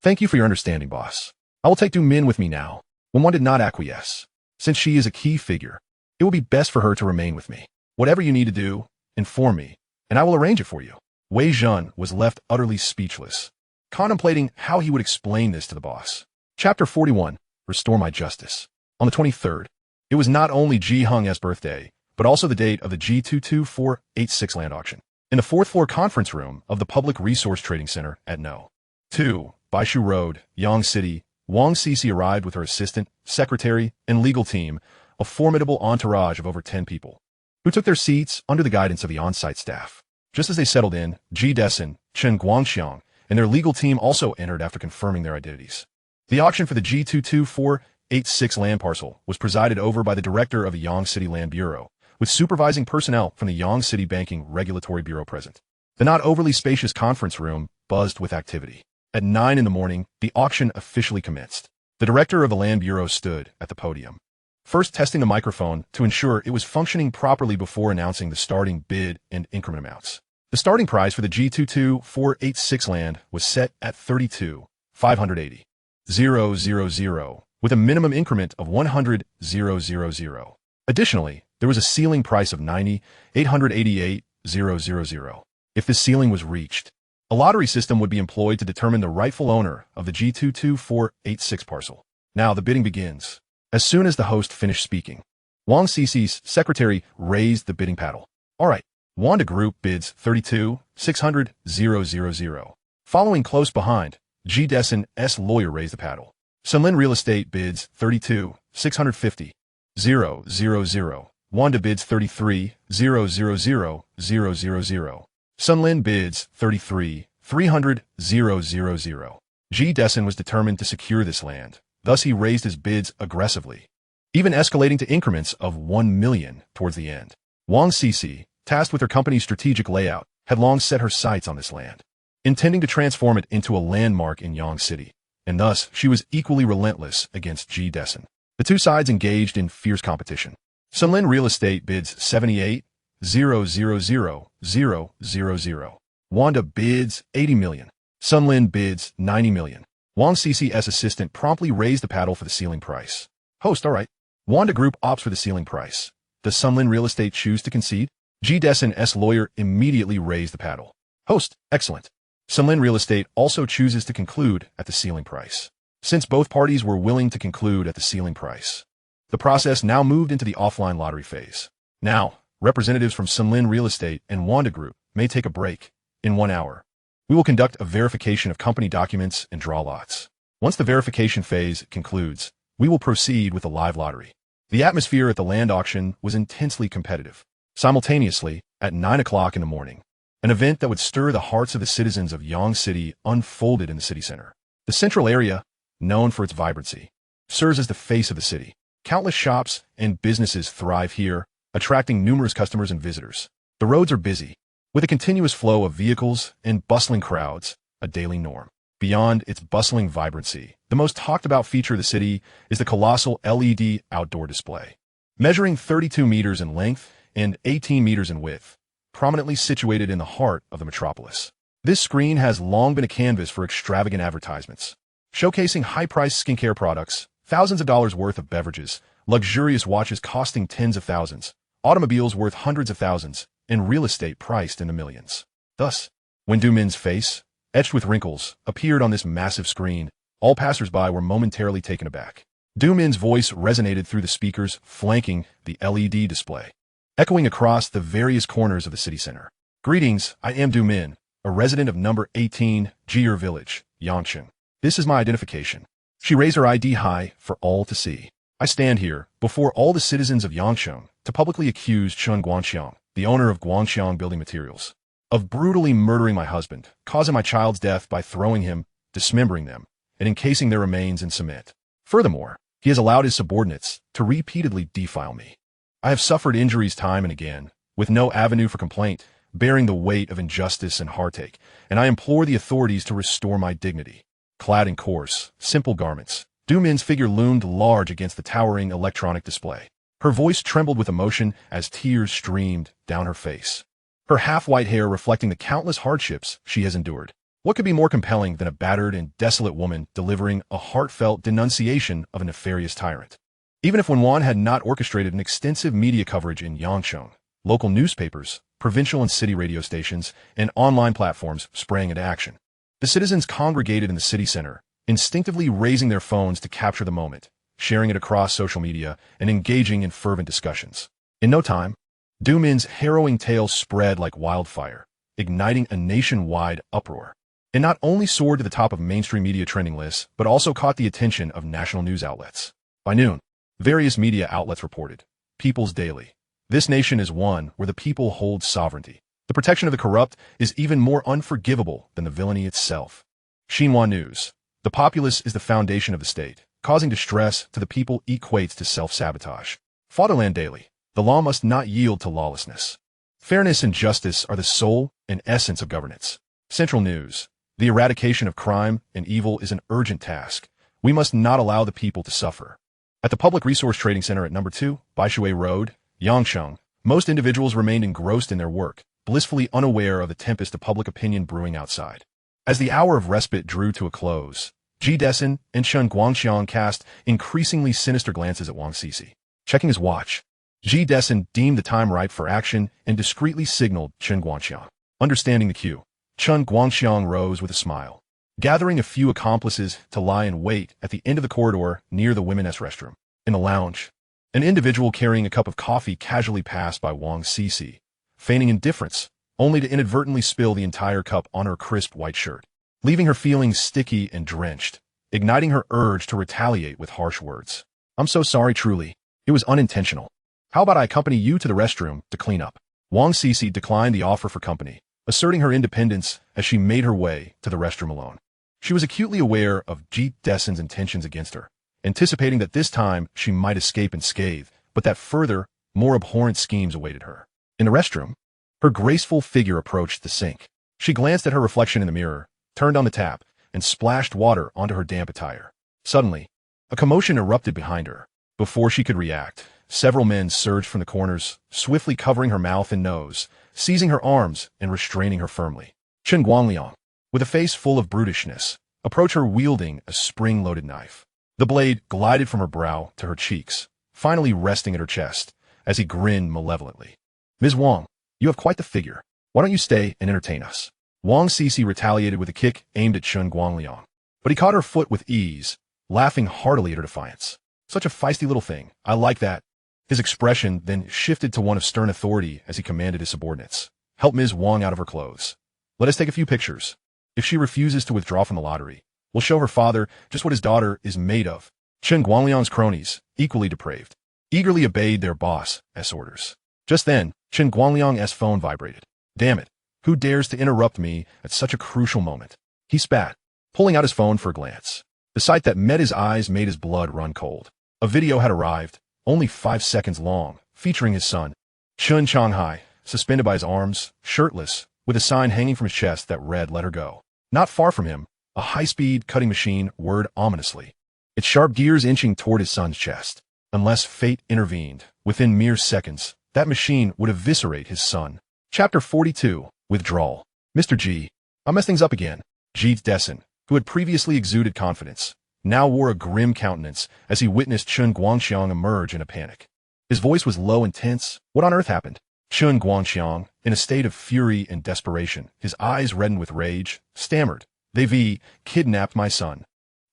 Thank you for your understanding, boss. I will take Du Min with me now. Wen Wan did not acquiesce. Since she is a key figure, it will be best for her to remain with me. Whatever you need to do, inform me, and I will arrange it for you. Wei Zhen was left utterly speechless, contemplating how he would explain this to the boss. Chapter 41, Restore My Justice. On the 23rd, it was not only Ji Hung's birthday, but also the date of the G22486 land auction. In the fourth floor conference room of the Public Resource Trading Center at No. 2, Baishu Road, Yang City, Wang Cece arrived with her assistant, secretary, and legal team, a formidable entourage of over 10 people, who took their seats under the guidance of the on-site staff. Just as they settled in, Ji Dessen, Chen Guangxiang, and their legal team also entered after confirming their identities. The auction for the G22486 land parcel was presided over by the director of the Yang City Land Bureau, with supervising personnel from the Yang City Banking Regulatory Bureau present. The not overly spacious conference room buzzed with activity. At 9 in the morning, the auction officially commenced. The director of the Land Bureau stood at the podium, first testing the microphone to ensure it was functioning properly before announcing the starting bid and increment amounts. The starting price for the G22486 land was set at 32,580,000, with a minimum increment of 100,000. Additionally, there was a ceiling price of 90,888,000. If this ceiling was reached, a lottery system would be employed to determine the rightful owner of the G22486 parcel. Now the bidding begins. As soon as the host finished speaking, Wang Cece's secretary raised the bidding paddle. All right, Wanda Group bids 32,600,000. Following close behind, Ji Dessen's lawyer raised the paddle. Sunlin Real Estate bids 32,650,000. Wanda bids 33,000,000. Sunlin bids 33,300,000. Ji Dessen was determined to secure this land. Thus he raised his bids aggressively, even escalating to increments of 1 million towards the end. Wang Cece, tasked with her company's strategic layout, had long set her sights on this land, intending to transform it into a landmark in Yang City, and thus she was equally relentless against Ji Dessen. The two sides engaged in fierce competition. Sunlin Real Estate bids 78,000,000. Wanda bids 80 million. Sunlin bids 90 million. Wang Cece's assistant promptly raised the paddle for the ceiling price. Host, all right. Wanda Group opts for the ceiling price. Does Sunlin Real Estate choose to concede? Ji Dessen's lawyer immediately raised the paddle. Host, excellent. Sunlin Real Estate also chooses to conclude at the ceiling price. Since both parties were willing to conclude at the ceiling price, the process now moved into the offline lottery phase. Now, representatives from Sunlin Real Estate and Wanda Group may take a break. In 1 hour, we will conduct a verification of company documents and draw lots. Once the verification phase concludes, we will proceed with the live lottery. The atmosphere at the land auction was intensely competitive. Simultaneously, at 9 o'clock in the morning, an event that would stir the hearts of the citizens of Yang City unfolded in the city center. The central area, known for its vibrancy, serves as the face of the city. Countless shops and businesses thrive here, attracting numerous customers and visitors. The roads are busy, with a continuous flow of vehicles and bustling crowds, a daily norm. Beyond its bustling vibrancy, the most talked-about feature of the city is the colossal LED outdoor display. Measuring 32 meters in length and 18 meters in width, prominently situated in the heart of the metropolis. This screen has long been a canvas for extravagant advertisements, showcasing high-priced skincare products, thousands of dollars worth of beverages, luxurious watches costing tens of thousands, automobiles worth hundreds of thousands, and real estate priced in the millions. Thus, when Du Min's face, etched with wrinkles, appeared on this massive screen, all passers-by were momentarily taken aback. Du Min's voice resonated through the speakers flanking the LED display, echoing across the various corners of the city center. Greetings, I am Du Min, a resident of number 18, Jier Village, Yangcheng. This is my identification. She raised her ID high for all to see. I stand here, before all the citizens of Yangcheng, to publicly accuse Chen Guangxiang, the owner of Guangxiang Building Materials, of brutally murdering my husband, causing my child's death by throwing him, dismembering them, and encasing their remains in cement. Furthermore, he has allowed his subordinates to repeatedly defile me. I have suffered injuries time and again, with no avenue for complaint, bearing the weight of injustice and heartache, and I implore the authorities to restore my dignity. clad in coarse, simple garments. Du Min's figure loomed large against the towering electronic display. Her voice trembled with emotion as tears streamed down her face, her half-white hair reflecting the countless hardships she has endured. What could be more compelling than a battered and desolate woman delivering a heartfelt denunciation of a nefarious tyrant? Even if Wen Wan had not orchestrated an extensive media coverage in Yangcheng, local newspapers, provincial and city radio stations, and online platforms sprang into action. The citizens congregated in the city center, instinctively raising their phones to capture the moment, sharing it across social media, and engaging in fervent discussions. In no time, Du Min's harrowing tale spread like wildfire, igniting a nationwide uproar. It not only soared to the top of mainstream media trending lists, but also caught the attention of national news outlets. By noon, various media outlets reported, "People's Daily. This nation is one where the people hold sovereignty. The protection of the corrupt is even more unforgivable than the villainy itself." Xinhua News. The populace is the foundation of the state. Causing distress to the people equates to self-sabotage. Fatherland Daily. The law must not yield to lawlessness. Fairness and justice are the soul and essence of governance. Central News. The eradication of crime and evil is an urgent task. We must not allow the people to suffer. At the Public Resource Trading Center at No. 2, Baishui Road, Yangcheng, most individuals remained engrossed in their work, blissfully unaware of the tempest of public opinion brewing outside. As the hour of respite drew to a close, Ji Desin and Chen Guangxiang cast increasingly sinister glances at Wang Sisi. Checking his watch, Ji Desin deemed the time ripe for action and discreetly signaled Chen Guangxiang. Understanding the cue, Chen Guangxiang rose with a smile, gathering a few accomplices to lie in wait at the end of the corridor near the women's restroom. In the lounge, an individual carrying a cup of coffee casually passed by Wang Sisi, feigning indifference, only to inadvertently spill the entire cup on her crisp white shirt, leaving her feeling sticky and drenched, igniting her urge to retaliate with harsh words. "I'm so sorry, truly. It was unintentional. How about I accompany you to the restroom to clean up?" Wang Sisi declined the offer for company, asserting her independence as she made her way to the restroom alone. She was acutely aware of Ji Desin's intentions against her, anticipating that this time she might escape unscathed, but that further, more abhorrent schemes awaited her. In the restroom, her graceful figure approached the sink. She glanced at her reflection in the mirror, turned on the tap, and splashed water onto her damp attire. Suddenly, a commotion erupted behind her. Before she could react, several men surged from the corners, swiftly covering her mouth and nose, seizing her arms and restraining her firmly. Chen Guangliang, with a face full of brutishness, approached her wielding a spring-loaded knife. The blade glided from her brow to her cheeks, finally resting at her chest, as he grinned malevolently. "Ms. Wang, you have quite the figure. Why don't you stay and entertain us?" Wang Sisi retaliated with a kick aimed at Chen Guangliang, but he caught her foot with ease, laughing heartily at her defiance. "Such a feisty little thing. I like that." His expression then shifted to one of stern authority as he commanded his subordinates. "Help Ms. Wang out of her clothes. Let us take a few pictures. If she refuses to withdraw from the lottery, we'll show her father just what his daughter is made of." Chen Guangliang's cronies, equally depraved, eagerly obeyed their boss's orders. Just then, Chen Guangliang's phone vibrated. "Damn it, who dares to interrupt me at such a crucial moment?" He spat, pulling out his phone for a glance. The sight that met his eyes made his blood run cold. A video had arrived, only 5 seconds long, featuring his son, Chun Changhai, suspended by his arms, shirtless, with a sign hanging from his chest that read, "Let her go." Not far from him, a high-speed cutting machine whirred ominously, its sharp gears inching toward his son's chest. Unless fate intervened, within mere seconds, that machine would eviscerate his son. Chapter 42, Withdrawal. "Mr. G, I'll mess things up again." Ji Desin, who had previously exuded confidence, now wore a grim countenance as he witnessed Chen Guangxiang emerge in a panic. His voice was low and tense. What on earth happened? Chen Guangxiang, in a state of fury and desperation, his eyes reddened with rage, stammered, "They've kidnapped my son.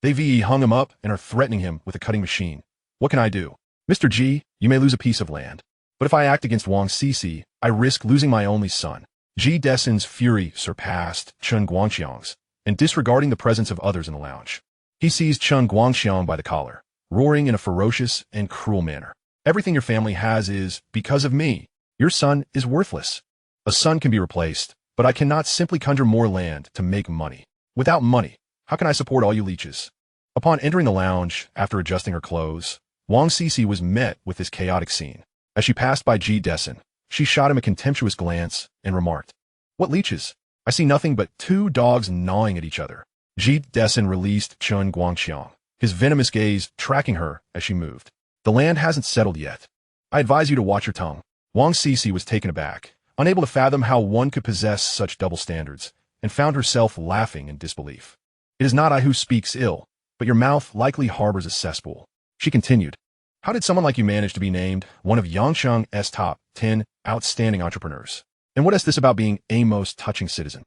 They've hung him up and are threatening him with a cutting machine. What can I do?" "Mr. G, you may lose a piece of land. But if I act against Wang Sisi, I risk losing my only son." Ji Desin's fury surpassed Chen Guangxiang's, and disregarding the presence of others in the lounge, he seized Chen Guangxiang by the collar, roaring in a ferocious and cruel manner. "Everything your family has is because of me. Your son is worthless. A son can be replaced, but I cannot simply conjure more land to make money. Without money, how can I support all you leeches?" Upon entering the lounge, after adjusting her clothes, Wang Sisi was met with this chaotic scene. As she passed by Ji Desin, she shot him a contemptuous glance and remarked, "What leeches? I see nothing but 2 dogs gnawing at each other." Ji Desin released Chun Guangxiang, his venomous gaze tracking her as she moved. The land hasn't settled yet. I advise you to watch your tongue. Wang Sisi was taken aback, unable to fathom how one could possess such double standards, and found herself laughing in disbelief. It is not I who speaks ill, but your mouth likely harbors a cesspool. She continued, how did someone like you manage to be named one of Yangshang's top 10 outstanding entrepreneurs? And what is this about being a most touching citizen?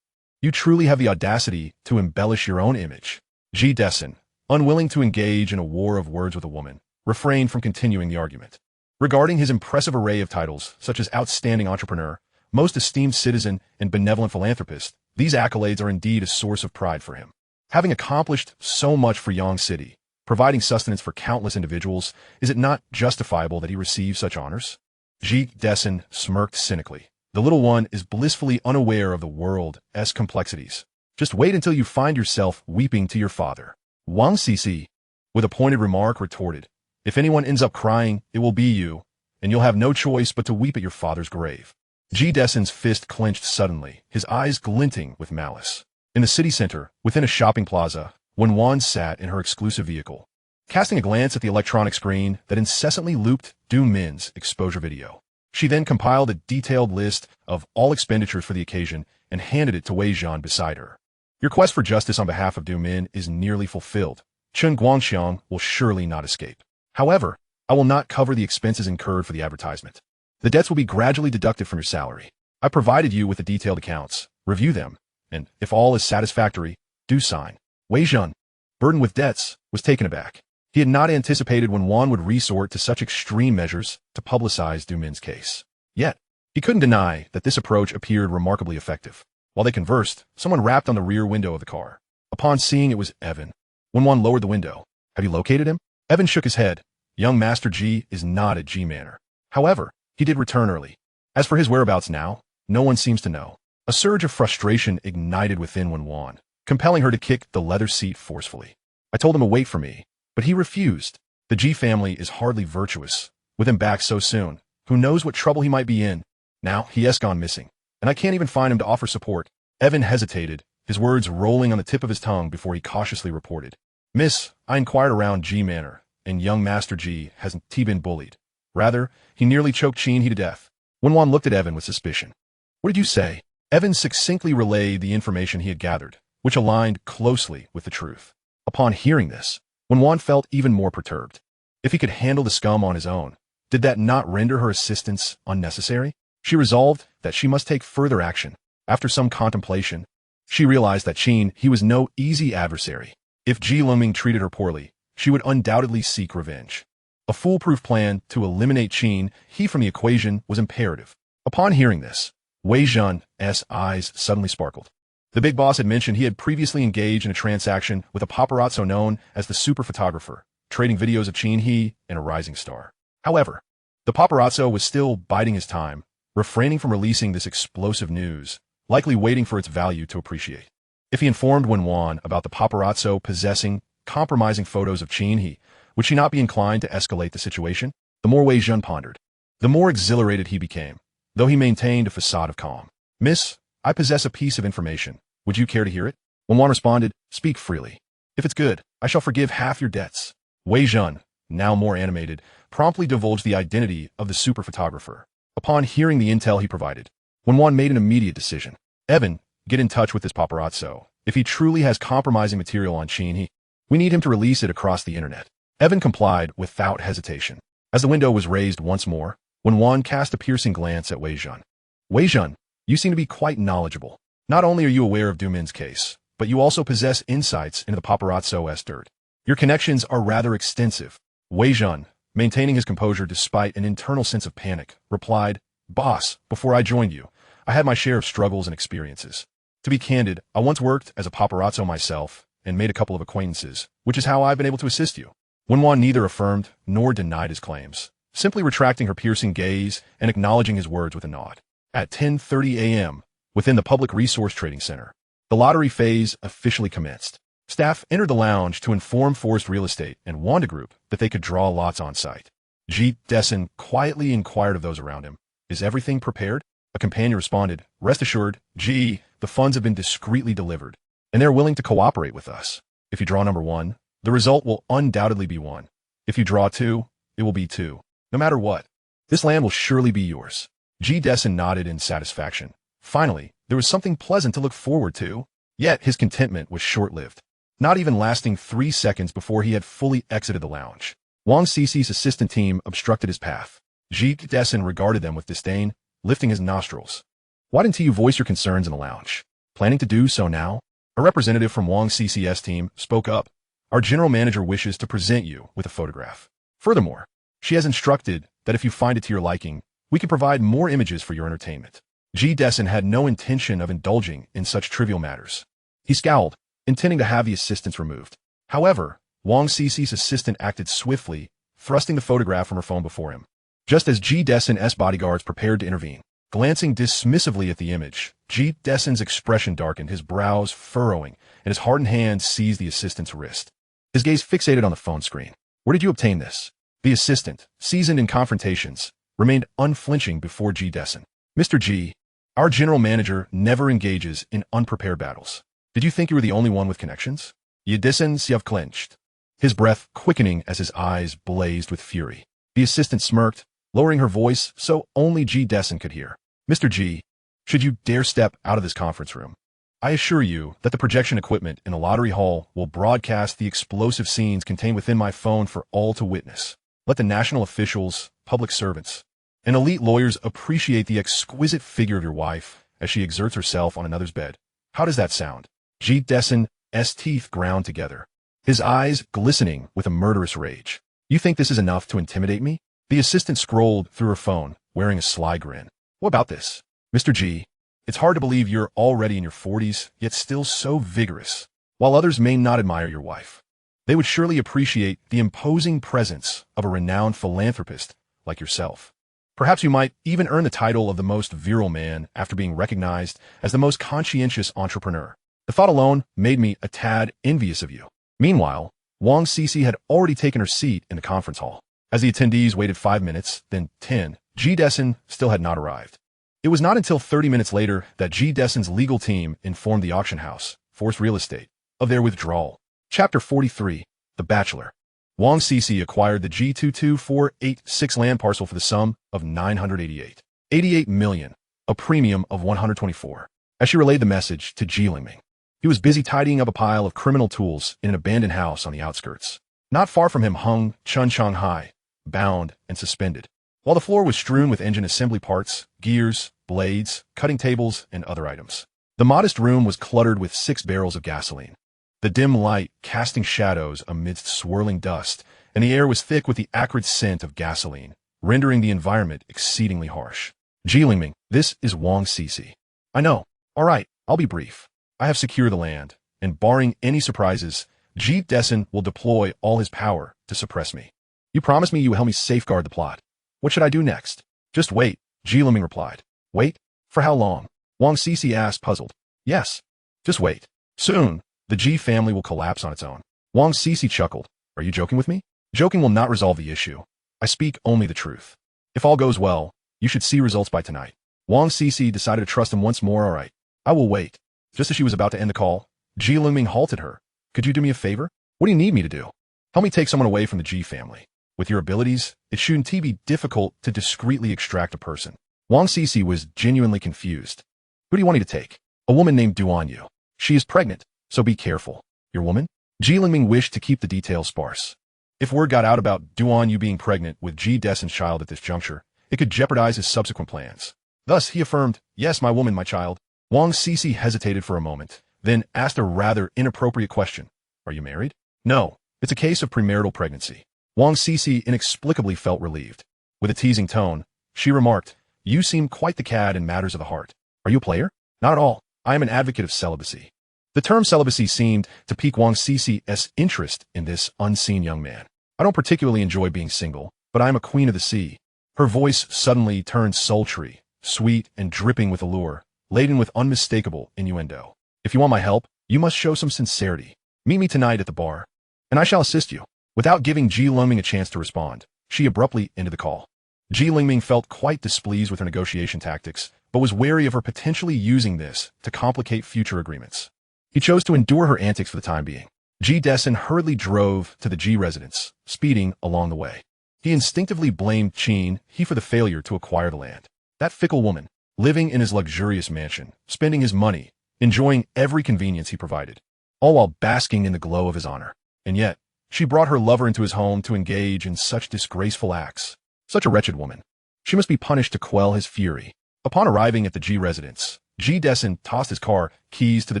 You truly have the audacity to embellish your own image. Ji Desin, unwilling to engage in a war of words with a woman, refrained from continuing the argument. Regarding his impressive array of titles, such as outstanding entrepreneur, most esteemed citizen, and benevolent philanthropist, these accolades are indeed a source of pride for him. Having accomplished so much for Yang City, providing sustenance for countless individuals, is it not justifiable that he receive such honors? Ji Desin smirked cynically. The little one is blissfully unaware of the world's complexities. Just wait until you find yourself weeping to your father. Wang Sisi, with a pointed remark, retorted, if anyone ends up crying, it will be you, and you'll have no choice but to weep at your father's grave. Ji Desin's fist clenched suddenly, his eyes glinting with malice. In the city center, within a shopping plaza, Wen Wan sat in her exclusive vehicle, casting a glance at the electronic screen that incessantly looped Du Min's exposure video. She then compiled a detailed list of all expenditures for the occasion and handed it to Wei Zhan beside her. Your quest for justice on behalf of Du Min is nearly fulfilled. Chun Guangxiang will surely not escape. However, I will not cover the expenses incurred for the advertisement. The debts will be gradually deducted from your salary. I provided you with the detailed accounts. Review them, and if all is satisfactory, do sign. Wei Zhan, burdened with debts, was taken aback. He had not anticipated Wen Wan would resort to such extreme measures to publicize Du Min's case. Yet, he couldn't deny that this approach appeared remarkably effective. While they conversed, someone rapped on the rear window of the car. Upon seeing it was Evan, Wen Wan lowered the window. Have you located him? Evan shook his head. Young Master Ji is not at G Manor. However, he did return early. As for his whereabouts now, no one seems to know. A surge of frustration ignited within Wen Wan, compelling her to kick the leather seat forcefully. I told him to wait for me, but he refused. The Ji family is hardly virtuous. With him back so soon, who knows what trouble he might be in. Now, he has gone missing, and I can't even find him to offer support. Evan hesitated, his words rolling on the tip of his tongue before he cautiously reported. Miss, I inquired around G Manor, and young Master G hasn't been bullied. Rather, he nearly choked Chin He to death. Wen Wan looked at Evan with suspicion. What did you say? Evan succinctly relayed the information he had gathered, which aligned closely with the truth. Upon hearing this, Wen Wan felt even more perturbed. If he could handle the scum on his own, did that not render her assistance unnecessary? She resolved that she must take further action. After some contemplation, she realized that He was no easy adversary. If Lengming treated her poorly, she would undoubtedly seek revenge. A foolproof plan to eliminate He from the equation was imperative. Upon hearing this, Wei Zhan's eyes suddenly sparkled. The big boss had mentioned he had previously engaged in a transaction with a paparazzo known as the super photographer, trading videos of He and a rising star. However, the paparazzo was still biding his time, refraining from releasing this explosive news, likely waiting for its value to appreciate. If he informed Wen Wan about the paparazzo possessing compromising photos of He, would she not be inclined to escalate the situation? The more Wei Zhan pondered, the more exhilarated he became, though he maintained a facade of calm. Miss, I possess a piece of information. Would you care to hear it? Wen Wan responded, speak freely. If it's good, I shall forgive half your debts. Wei Zhan, now more animated, promptly divulged the identity of the super photographer. Upon hearing the intel he provided, Wen Wan made an immediate decision. Evan, get in touch with this paparazzo. If he truly has compromising material on He, we need him to release it across the internet. Evan complied without hesitation. As the window was raised once more, Wen Wan cast a piercing glance at Wei Zhan. Wei Zhan, you seem to be quite knowledgeable. Not only are you aware of Du Min's case, but you also possess insights into the paparazzo's dirt. Your connections are rather extensive. Wei Zhan, maintaining his composure despite an internal sense of panic, replied, Boss, before I joined you, I had my share of struggles and experiences. To be candid, I once worked as a paparazzo myself and made a couple of acquaintances, which is how I've been able to assist you. Wen Wan neither affirmed nor denied his claims, simply retracting her piercing gaze and acknowledging his words with a nod. At 10:30 a.m., within the Public Resource Trading Center, the lottery phase officially commenced. Staff entered the lounge to inform Forest Real Estate and Wanda Group that they could draw lots on site. Ji Desin quietly inquired of those around him, Is everything prepared? A companion responded, Rest assured, the funds have been discreetly delivered. and they're willing to cooperate with us. If you draw number 1, the result will undoubtedly be 1. If you draw 2, it will be 2. No matter what, this land will surely be yours. G. Dessen nodded in satisfaction. Finally, there was something pleasant to look forward to. Yet his contentment was short-lived, not even lasting 3 seconds before he had fully exited the lounge. Wang Cici's assistant team obstructed his path. G. Dessen regarded them with disdain, lifting his nostrils. Why didn't you voice your concerns in the lounge? Planning to do so now? A representative from Wang Cici's team spoke up. Our general manager wishes to present you with a photograph. Furthermore, she has instructed that if you find it to your liking, we can provide more images for your entertainment. G. Dessen had no intention of indulging in such trivial matters. He scowled, intending to have the assistants removed. However, Wang Cici's assistant acted swiftly, thrusting the photograph from her phone before him. Just as G. Dessen's bodyguards prepared to intervene, glancing dismissively at the image, G. Dessen's expression darkened, his brows furrowing, and his hardened hand seized the assistant's wrist. His gaze fixated on the phone screen. Where did you obtain this? The assistant, seasoned in confrontations, remained unflinching before G. Dessen. Mr. G., our general manager never engages in unprepared battles. Did you think you were the only one with connections? G. Dessen clenched, his breath quickening as his eyes blazed with fury. The assistant smirked, lowering her voice so only G. Dessen could hear. Mr. G., should you dare step out of this conference room, I assure you that the projection equipment in the lottery hall will broadcast the explosive scenes contained within my phone for all to witness. Let the national officials, public servants, and elite lawyers appreciate the exquisite figure of your wife as she exerts herself on another's bed. How does that sound? G. Dessen's teeth ground together, his eyes glistening with a murderous rage. You think this is enough to intimidate me? The assistant scrolled through her phone, wearing a sly grin. What about this? Mr. G., it's hard to believe you're already in your 40s, yet still so vigorous. While others may not admire your wife, they would surely appreciate the imposing presence of a renowned philanthropist like yourself. Perhaps you might even earn the title of the most virile man after being recognized as the most conscientious entrepreneur. The thought alone made me a tad envious of you. Meanwhile, Wang Cici had already taken her seat in the conference hall. As the attendees waited 5 minutes, then 10, G. Dessen still had not arrived. It was not until 30 minutes later that G. Dessen's legal team informed the auction house, Force Real Estate, of their withdrawal. Chapter 43, The Bachelor. Wang Cici acquired the G22486 land parcel for the sum of $988 million, a premium of $124. As she relayed the message to Ji Lengming, he was busy tidying up a pile of criminal tools in an abandoned house on the outskirts. Not far from him hung Chun Shanghai, bound and suspended, while the floor was strewn with engine assembly parts, gears, blades, cutting tables, and other items. The modest room was cluttered with 6 barrels of gasoline, the dim light casting shadows amidst swirling dust, and the air was thick with the acrid scent of gasoline, rendering the environment exceedingly harsh. Ji Lengming, this is Wang Cici. I know. All right, I'll be brief. I have secured the land, and barring any surprises, G. Dessen will deploy all his power to suppress me. You promised me you will help me safeguard the plot. What should I do next? Just wait, Ji Lengming replied. Wait? For how long? Wang Cici asked, puzzled. Yes. Just wait. Soon, the G family will collapse on its own. Wang Cici chuckled. Are you joking with me? Joking will not resolve the issue. I speak only the truth. If all goes well, you should see results by tonight. Wang Cici decided to trust him once more. All right. I will wait. Just as she was about to end the call, Ji Lengming halted her. Could you do me a favor? What do you need me to do? Help me take someone away from the G family. With your abilities, it shouldn't be difficult to discreetly extract a person. Wang Cici was genuinely confused. Who do you want me to take? A woman named Duan Yu. She is pregnant, so be careful. Your woman? Ji Lengming wished to keep the details sparse. If word got out about Duan Yu being pregnant with G. Dessen's child at this juncture, it could jeopardize his subsequent plans. Thus, he affirmed, yes, my woman, my child. Wang Cici hesitated for a moment, then asked a rather inappropriate question. Are you married? No, it's a case of premarital pregnancy. Wang Cici inexplicably felt relieved. With a teasing tone, she remarked, you seem quite the cad in matters of the heart. Are you a player? Not at all. I am an advocate of celibacy. The term celibacy seemed to pique Wang Cici's interest in this unseen young man. I don't particularly enjoy being single, but I am a queen of the sea. Her voice suddenly turned sultry, sweet, and dripping with allure, laden with unmistakable innuendo. If you want my help, you must show some sincerity. Meet me tonight at the bar, and I shall assist you. Without giving Ji Lengming a chance to respond, she abruptly ended the call. Ji Lengming felt quite displeased with her negotiation tactics, but was wary of her potentially using this to complicate future agreements. He chose to endure her antics for the time being. Ji Desen hurriedly drove to the Ji residence, speeding along the way. He instinctively blamed Qin He for the failure to acquire the land. That fickle woman, living in his luxurious mansion, spending his money, enjoying every convenience he provided, all while basking in the glow of his honor. And yet, she brought her lover into his home to engage in such disgraceful acts. Such a wretched woman. She must be punished to quell his fury. Upon arriving at the Ji residence, Ji Desen tossed his car keys to the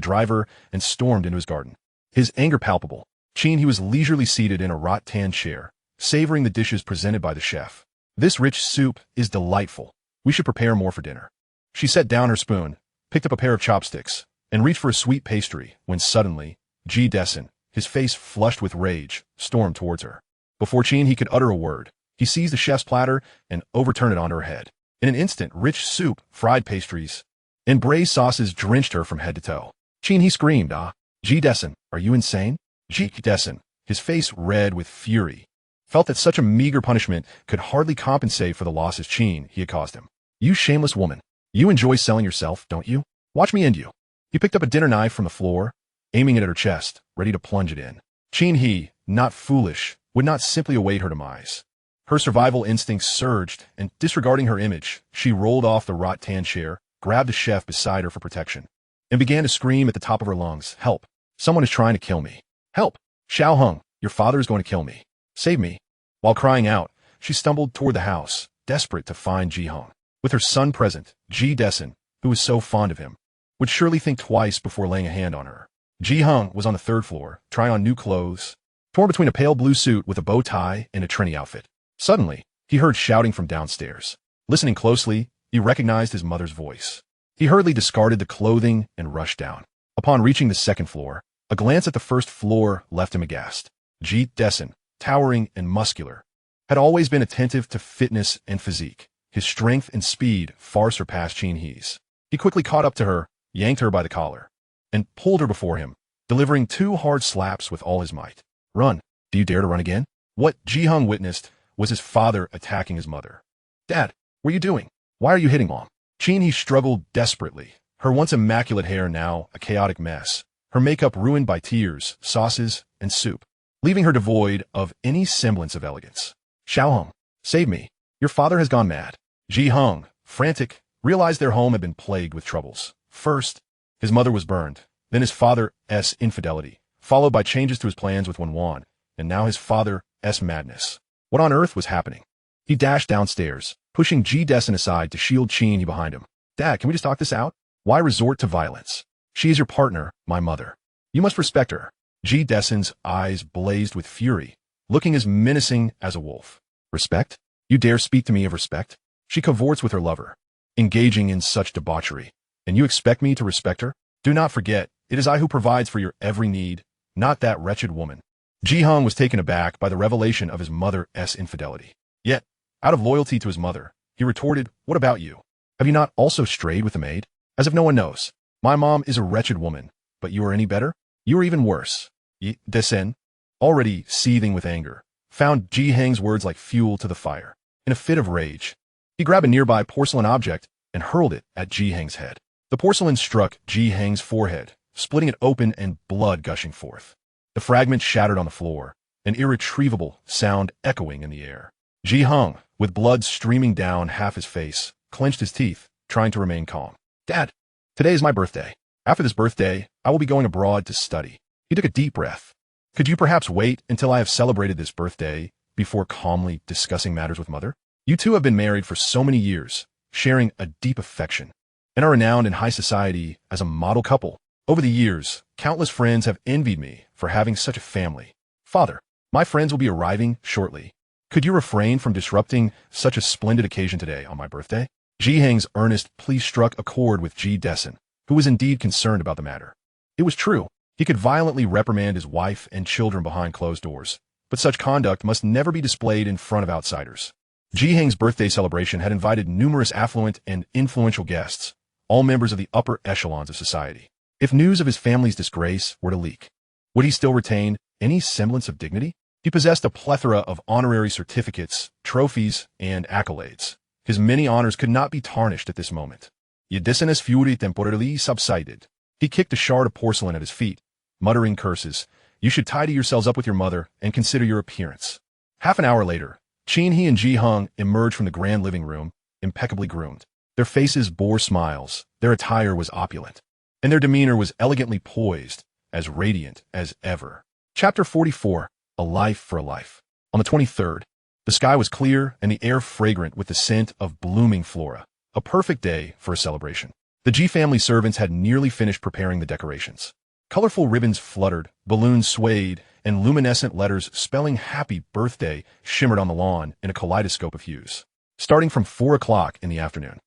driver and stormed into his garden. His anger palpable, Qin He was leisurely seated in a rattan chair, savoring the dishes presented by the chef. This rich soup is delightful. We should prepare more for dinner. She set down her spoon, picked up a pair of chopsticks, and reached for a sweet pastry when suddenly, Ji Desen, his face flushed with rage, stormed towards her. Before Qin He could utter a word, he seized the chef's platter and overturned it onto her head. In an instant, rich soup, fried pastries, and braised sauces drenched her from head to toe. Qin He screamed, "Ah, Ji Desen, are you insane?" Ji Desen, his face red with fury, felt that such a meager punishment could hardly compensate for the losses Qin He had caused him. "You shameless woman. You enjoy selling yourself, don't you? Watch me end you." He picked up a dinner knife from the floor, aiming it at her chest, ready to plunge it in. Qin He, not foolish, would not simply await her demise. Her survival instincts surged, and disregarding her image, she rolled off the rattan chair, grabbed the chef beside her for protection, and began to scream at the top of her lungs, "Help! Someone is trying to kill me. Help! Xiao Heng, your father is going to kill me. Save me." While crying out, she stumbled toward the house, desperate to find Ji Heng. With her son present, Ji Desen, who was so fond of him, would surely think twice before laying a hand on her. Ji Heng was on the third floor, trying on new clothes, torn between a pale blue suit with a bow tie and a trendy outfit. Suddenly, he heard shouting from downstairs. Listening closely, he recognized his mother's voice. He hurriedly discarded the clothing and rushed down. Upon reaching the second floor, a glance at the first floor left him aghast. Ji Desen, towering and muscular, had always been attentive to fitness and physique. His strength and speed far surpassed Qin He's. He quickly caught up to her, yanked her by the collar, and pulled her before him, delivering 2 hard slaps with all his might. "Run. Do you dare to run again?" What Ji Heng witnessed was his father attacking his mother. "Dad, what are you doing? Why are you hitting Mom?" Qin He struggled desperately, her once immaculate hair now a chaotic mess, her makeup ruined by tears, sauces, and soup, leaving her devoid of any semblance of elegance. "Xiao Heng, save me. Your father has gone mad." Ji Heng, frantic, realized their home had been plagued with troubles. First, his mother was burned, then his father's infidelity, followed by changes to his plans with Wen Wan, and now his father's madness. What on earth was happening? He dashed downstairs, pushing Ji Desen aside to shield Qin He behind him. "Dad, can we just talk this out? Why resort to violence? She is your partner, my mother. You must respect her." Ji Desen's eyes blazed with fury, looking as menacing as a wolf. "Respect? You dare speak to me of respect? She cavorts with her lover, engaging in such debauchery, and you expect me to respect her? Do not forget, it is I who provides for your every need, not that wretched woman." Ji Heng was taken aback by the revelation of his mother's infidelity. Yet, out of loyalty to his mother, he retorted, "What about you? Have you not also strayed with the maid? As if no one knows. My mom is a wretched woman, but you are any better? You are even worse." Ji Desen, already seething with anger, found Ji Heng's words like fuel to the fire. In a fit of rage, he grabbed a nearby porcelain object and hurled it at Ji Heng's head. The porcelain struck Ji Heng's forehead, splitting it open and blood gushing forth. The fragment shattered on the floor, an irretrievable sound echoing in the air. Ji Heng, with blood streaming down half his face, clenched his teeth, trying to remain calm. "Dad, today is my birthday. After this birthday, I will be going abroad to study." He took a deep breath. "Could you perhaps wait until I have celebrated this birthday before calmly discussing matters with Mother? You two have been married for so many years, sharing a deep affection, and are renowned in high society as a model couple. Over the years, countless friends have envied me for having such a family. Father, my friends will be arriving shortly. Could you refrain from disrupting such a splendid occasion today on my birthday?" Ji Heng's earnest plea struck a chord with Ji Desen, who was indeed concerned about the matter. It was true, he could violently reprimand his wife and children behind closed doors, but such conduct must never be displayed in front of outsiders. Ji Heng's birthday celebration had invited numerous affluent and influential guests, all members of the upper echelons of society. If news of his family's disgrace were to leak, would he still retain any semblance of dignity? He possessed a plethora of honorary certificates, trophies, and accolades. His many honors could not be tarnished at this moment. Ji Desen's fury temporarily subsided. He kicked a shard of porcelain at his feet, muttering curses. You should tidy yourselves up with your mother and consider your appearance. Half an hour later, Qin and Ji Hung emerged from the grand living room, impeccably groomed. Their faces bore smiles, their attire was opulent, and their demeanor was elegantly poised, as radiant as ever. Chapter 44, A Life for a Life. On the 23rd, the sky was clear and the air fragrant with the scent of blooming flora. A perfect day for a celebration. The Ji family servants had nearly finished preparing the decorations. Colorful ribbons fluttered, balloons swayed, and luminescent letters spelling happy birthday shimmered on the lawn in a kaleidoscope of hues. Starting from 4 o'clock in the afternoon,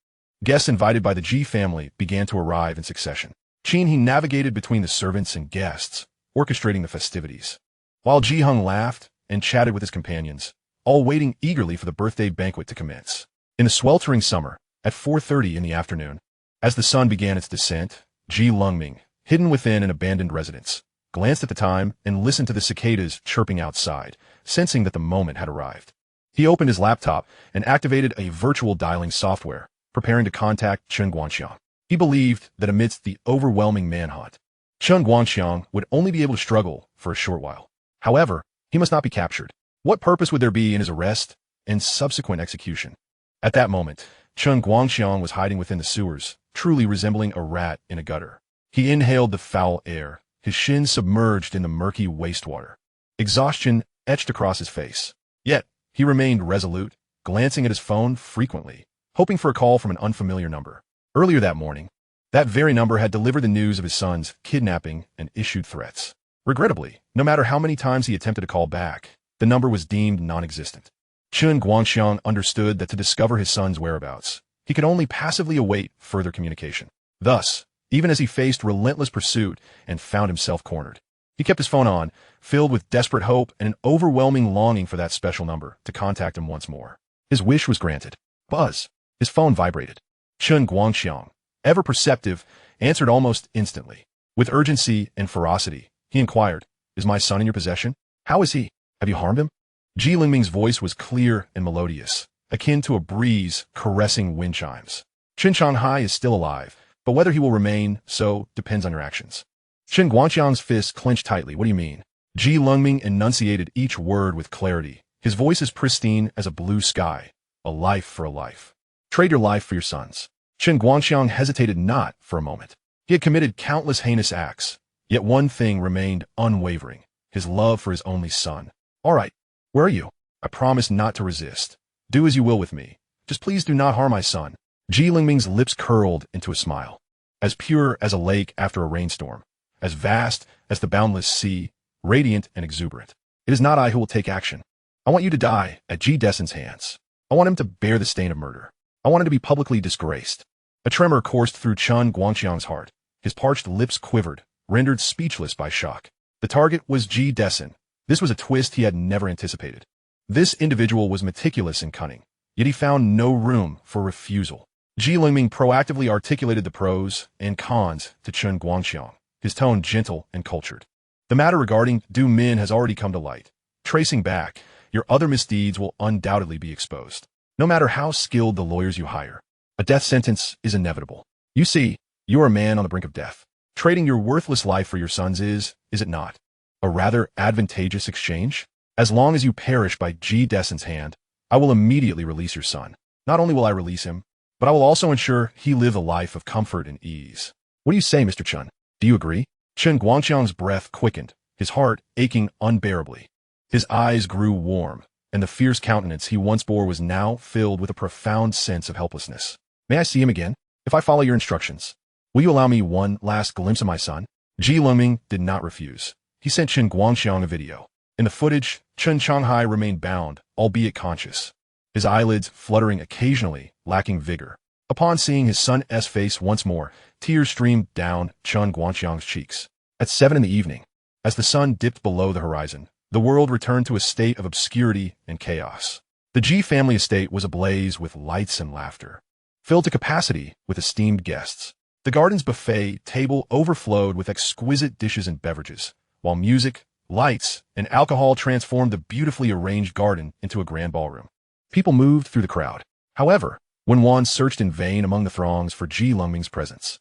guests invited by the Ji family began to arrive in succession. Qin navigated between the servants and guests, orchestrating the festivities, while Ji Hung laughed and chatted with his companions, all waiting eagerly for the birthday banquet to commence. In the sweltering summer, at 4:30 in the afternoon, as the sun began its descent, Lengming, hidden within an abandoned residence, glanced at the time and listened to the cicadas chirping outside, sensing that the moment had arrived. He opened his laptop and activated a virtual dialing software, preparing to contact Chen Guangxiang. He believed that amidst the overwhelming manhunt, Chen Guangxiang would only be able to struggle for a short while. However, he must not be captured. What purpose would there be in his arrest and subsequent execution? At that moment, Chen Guangxiang was hiding within the sewers, truly resembling a rat in a gutter. He inhaled the foul air, his shins submerged in the murky wastewater. Exhaustion etched across his face. Yet, he remained resolute, glancing at his phone frequently, hoping for a call from an unfamiliar number. Earlier that morning, that very number had delivered the news of his son's kidnapping and issued threats. Regrettably, no matter how many times he attempted to call back, the number was deemed non-existent. Chen Guangxiang understood that to discover his son's whereabouts, he could only passively await further communication. Thus, even as he faced relentless pursuit and found himself cornered, he kept his phone on, filled with desperate hope and an overwhelming longing for that special number to contact him once more. His wish was granted. Buzz. His phone vibrated. Chen Guangxiang, ever perceptive, answered almost instantly. With urgency and ferocity, he inquired, "Is my son in your possession? How is he? Have you harmed him?" Lengming's voice was clear and melodious, akin to a breeze caressing wind chimes. Chen Shanghai is still alive, but whether he will remain so depends on your actions. Chen Guangxiang's fists clenched tightly. What do you mean? Lengming enunciated each word with clarity, his voice as pristine as a blue sky. A life for a life. Trade your life for your son's. Chen Guangxiang hesitated not for a moment. He had committed countless heinous acts, yet one thing remained unwavering, his love for his only son. All right, where are you? I promise not to resist. Do as you will with me. Just please do not harm my son. Lengming's lips curled into a smile. As pure as a lake after a rainstorm, as vast as the boundless sea, radiant and exuberant. It is not I who will take action. I want you to die at Ji Deson's hands. I want him to bear the stain of murder. I want him to be publicly disgraced. A tremor coursed through Chen Guangxiang's heart. His parched lips quivered, rendered speechless by shock. The target was Ji Deson. This was a twist he had never anticipated. This individual was meticulous and cunning, yet he found no room for refusal. Lengming proactively articulated the pros and cons to Chen Guangxiang, his tone gentle and cultured. The matter regarding Du Min has already come to light. Tracing back, your other misdeeds will undoubtedly be exposed. No matter how skilled the lawyers you hire, a death sentence is inevitable. You see, you are a man on the brink of death. Trading your worthless life for your son's is it not, a rather advantageous exchange? As long as you perish by Ji Deson's hand, I will immediately release your son. Not only will I release him, but I will also ensure he live a life of comfort and ease. What do you say, Mr. Chen? Do you agree? Chen Guangxiang's breath quickened, his heart aching unbearably. His eyes grew warm, and the fierce countenance he once bore was now filled with a profound sense of helplessness. May I see him again? If I follow your instructions, will you allow me one last glimpse of my son? Lengming did not refuse. He sent Chen Guangxiang a video. In the footage, Chen Shanghai remained bound, albeit conscious, his eyelids fluttering occasionally, lacking vigor. Upon seeing his son's face once more, tears streamed down Chen Guangxiang's cheeks. At 7 in the evening, as the sun dipped below the horizon, the world returned to a state of obscurity and chaos. The Ji family estate was ablaze with lights and laughter, filled to capacity with esteemed guests. The garden's buffet table overflowed with exquisite dishes and beverages, while music, lights, and alcohol transformed the beautifully arranged garden into a grand ballroom. People moved through the crowd. However, Wen Wan searched in vain among the throngs for Lengming's presence.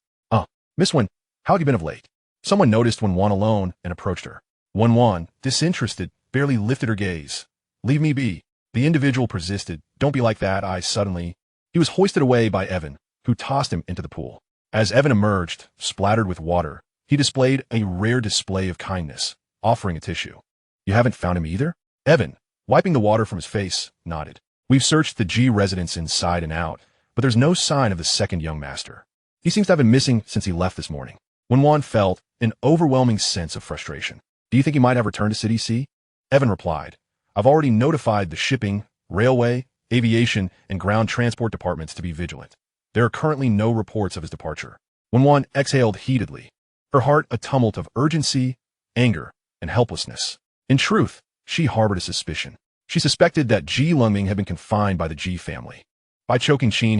Miss Wen, How have you been of late? Someone noticed Wen Wan alone and approached her. Wen Wan, disinterested, barely lifted her gaze. Leave me be. The individual persisted. Don't be like that, He was hoisted away by Evan, who tossed him into the pool. As Evan emerged, splattered with water, he displayed a rare display of kindness, offering a tissue. You haven't found him either? Evan, wiping the water from his face, nodded. We've searched the G residence inside and out, but there's no sign of the second young master. He seems to have been missing since he left this morning. Wen Wan felt an overwhelming sense of frustration. Do you think he might have returned to City C? Evan replied, I've already notified the shipping, railway, aviation, and ground transport departments to be vigilant. There are currently no reports of his departure. Wen Wan exhaled heatedly, her heart a tumult of urgency, anger, and helplessness. In truth, she harbored a suspicion. She suspected that Ji Lengming had been confined by the Ji family. By choking Qin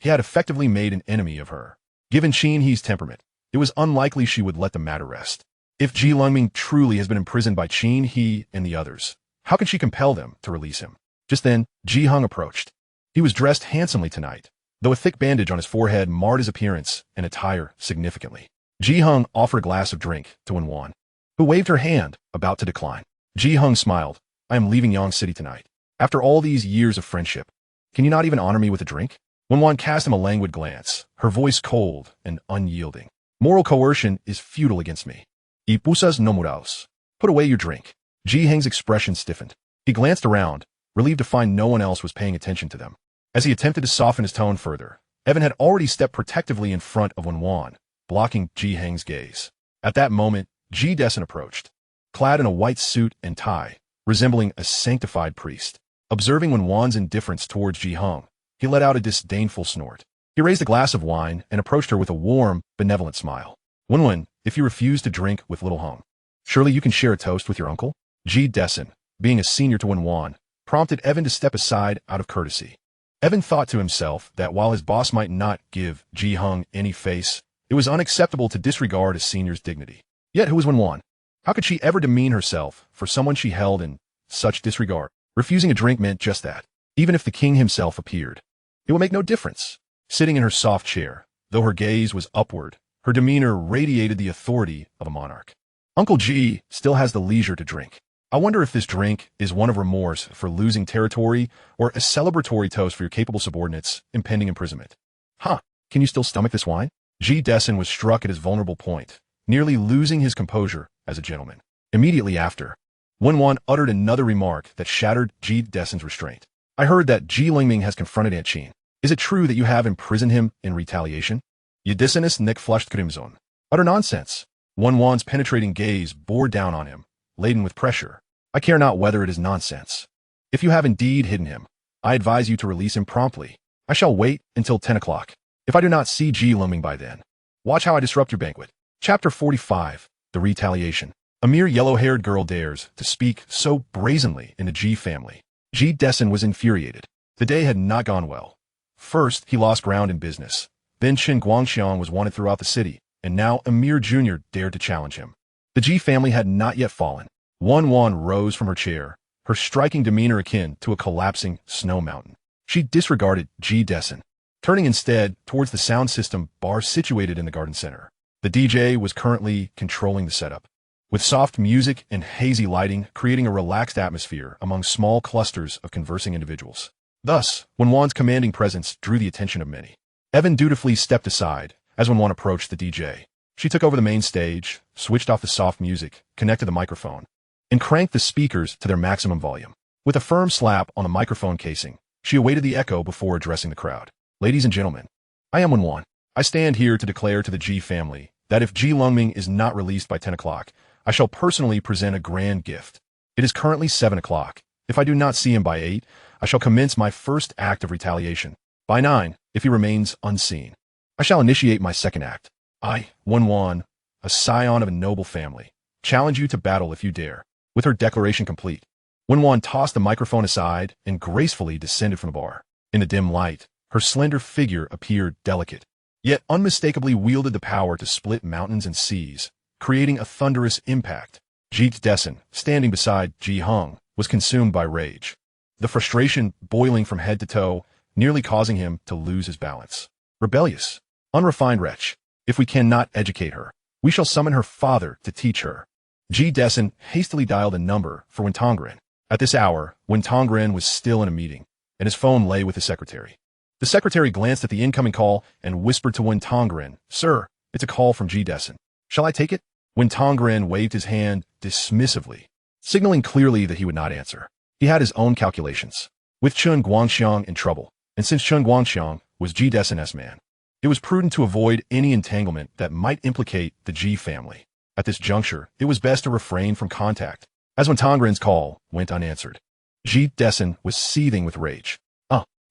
He had effectively made an enemy of her. Given Qin He's temperament, it was unlikely she would let the matter rest. If Ji Lengming truly has been imprisoned by Qin He and the others, how can she compel them to release him? Just then, Ji Hung approached. He was dressed handsomely tonight, though a thick bandage on his forehead marred his appearance and attire significantly. Ji Hung offered a glass of drink to Wen Wan, who waved her hand, about to decline. Ji Hung smiled. I am leaving Yang City tonight. After all these years of friendship, can you not even honor me with a drink? Wen Wan cast him a languid glance, her voice cold and unyielding. Moral coercion is futile against me. Y pusas no muraos. Put away your drink. Ji Hung's expression stiffened. He glanced around, relieved to find no one else was paying attention to them. As he attempted to soften his tone further, Evan had already stepped protectively in front of Wen Wan, blocking Ji Hung's gaze. At that moment, Ji Dessen approached, clad in a white suit and tie, resembling a sanctified priest. Observing Wen Wan's indifference towards Ji Hung, he let out a disdainful snort. He raised a glass of wine and approached her with a warm, benevolent smile. Wen Wan, if you refuse to drink with little Hung, surely you can share a toast with your uncle? Ji Dessen, being a senior to Wen Wan, prompted Evan to step aside out of courtesy. Evan thought to himself that while his boss might not give Ji Hung any face, it was unacceptable to disregard a senior's dignity. Yet who was Wen Wan? How could she ever demean herself for someone she held in such disregard? Refusing a drink meant just that. Even if the king himself appeared, it would make no difference. Sitting in her soft chair, though her gaze was upward, her demeanor radiated the authority of a monarch. Uncle Ji still has the leisure to drink. I wonder if this drink is one of remorse for losing territory or a celebratory toast for your capable subordinates' impending imprisonment. Huh, can you still stomach this wine? Ji Dessen was struck at his vulnerable point, nearly losing his composure as a gentleman. Immediately after, Wen Wan uttered another remark that shattered Ji Dessen's restraint. I heard that Ji Lengming has confronted Aunt Qin. Is it true that you have imprisoned him in retaliation? Yedisinus nick flushed crimson. Utter nonsense. Wen Wan's penetrating gaze bore down on him, laden with pressure. I care not whether it is nonsense. If you have indeed hidden him, I advise you to release him promptly. I shall wait until 10 o'clock. If I do not see Ji Lengming by then, watch how I disrupt your banquet. Chapter 45, The Retaliation. A mere yellow-haired girl dares to speak so brazenly in the Ji family. Ji Dessen was infuriated. The day had not gone well. First, he lost ground in business. Then Qin Guangxiang was wanted throughout the city, and now Emir Jr. dared to challenge him. The Ji family had not yet fallen. Wen Wan rose from her chair, her striking demeanor akin to a collapsing snow mountain. She disregarded Ji Dessen, turning instead towards the sound system bar situated in the garden center. The DJ was currently controlling the setup, with soft music and hazy lighting creating a relaxed atmosphere among small clusters of conversing individuals. Thus, Wen Wan's commanding presence drew the attention of many. Evan dutifully stepped aside as Wen Wan approached the DJ. She took over the main stage, switched off the soft music, connected the microphone, and cranked the speakers to their maximum volume. With a firm slap on the microphone casing, she awaited the echo before addressing the crowd. Ladies and gentlemen, I am Wen Wan. I stand here to declare to the Ji family that if Ji Lengming is not released by 10 o'clock, I shall personally present a grand gift. It is currently 7 o'clock. If I do not see him by 8, I shall commence my first act of retaliation. By 9, if he remains unseen, I shall initiate my second act. I, Wen Wan, a scion of a noble family, challenge you to battle if you dare. With her declaration complete, Wen Wan tossed the microphone aside and gracefully descended from the bar. In the dim light, her slender figure appeared delicate, yet unmistakably wielded the power to split mountains and seas, creating a thunderous impact. Ji Dessen, standing beside Ji Hung, was consumed by rage, the frustration boiling from head to toe, nearly causing him to lose his balance. Rebellious, unrefined wretch. If we cannot educate her, We shall summon her father to teach her. Ji Dessen hastily dialed a number for Wen Tongren. At this hour, Wen Tongren was still in a meeting, and his phone lay with his secretary. The secretary glanced at the incoming call and whispered to Wen Tongren, "Sir, it's a call from Ji Dessen. Shall I take it?" Wen Tongren waved his hand dismissively, signaling clearly that he would not answer. He had his own calculations. With Chun Guangxiang in trouble, and since Chun Guangxiang was Ji Dessen's man, it was prudent to avoid any entanglement that might implicate the Ji family. At this juncture, it was best to refrain from contact, as Wen Tongren's call went unanswered. Ji Dessen was seething with rage.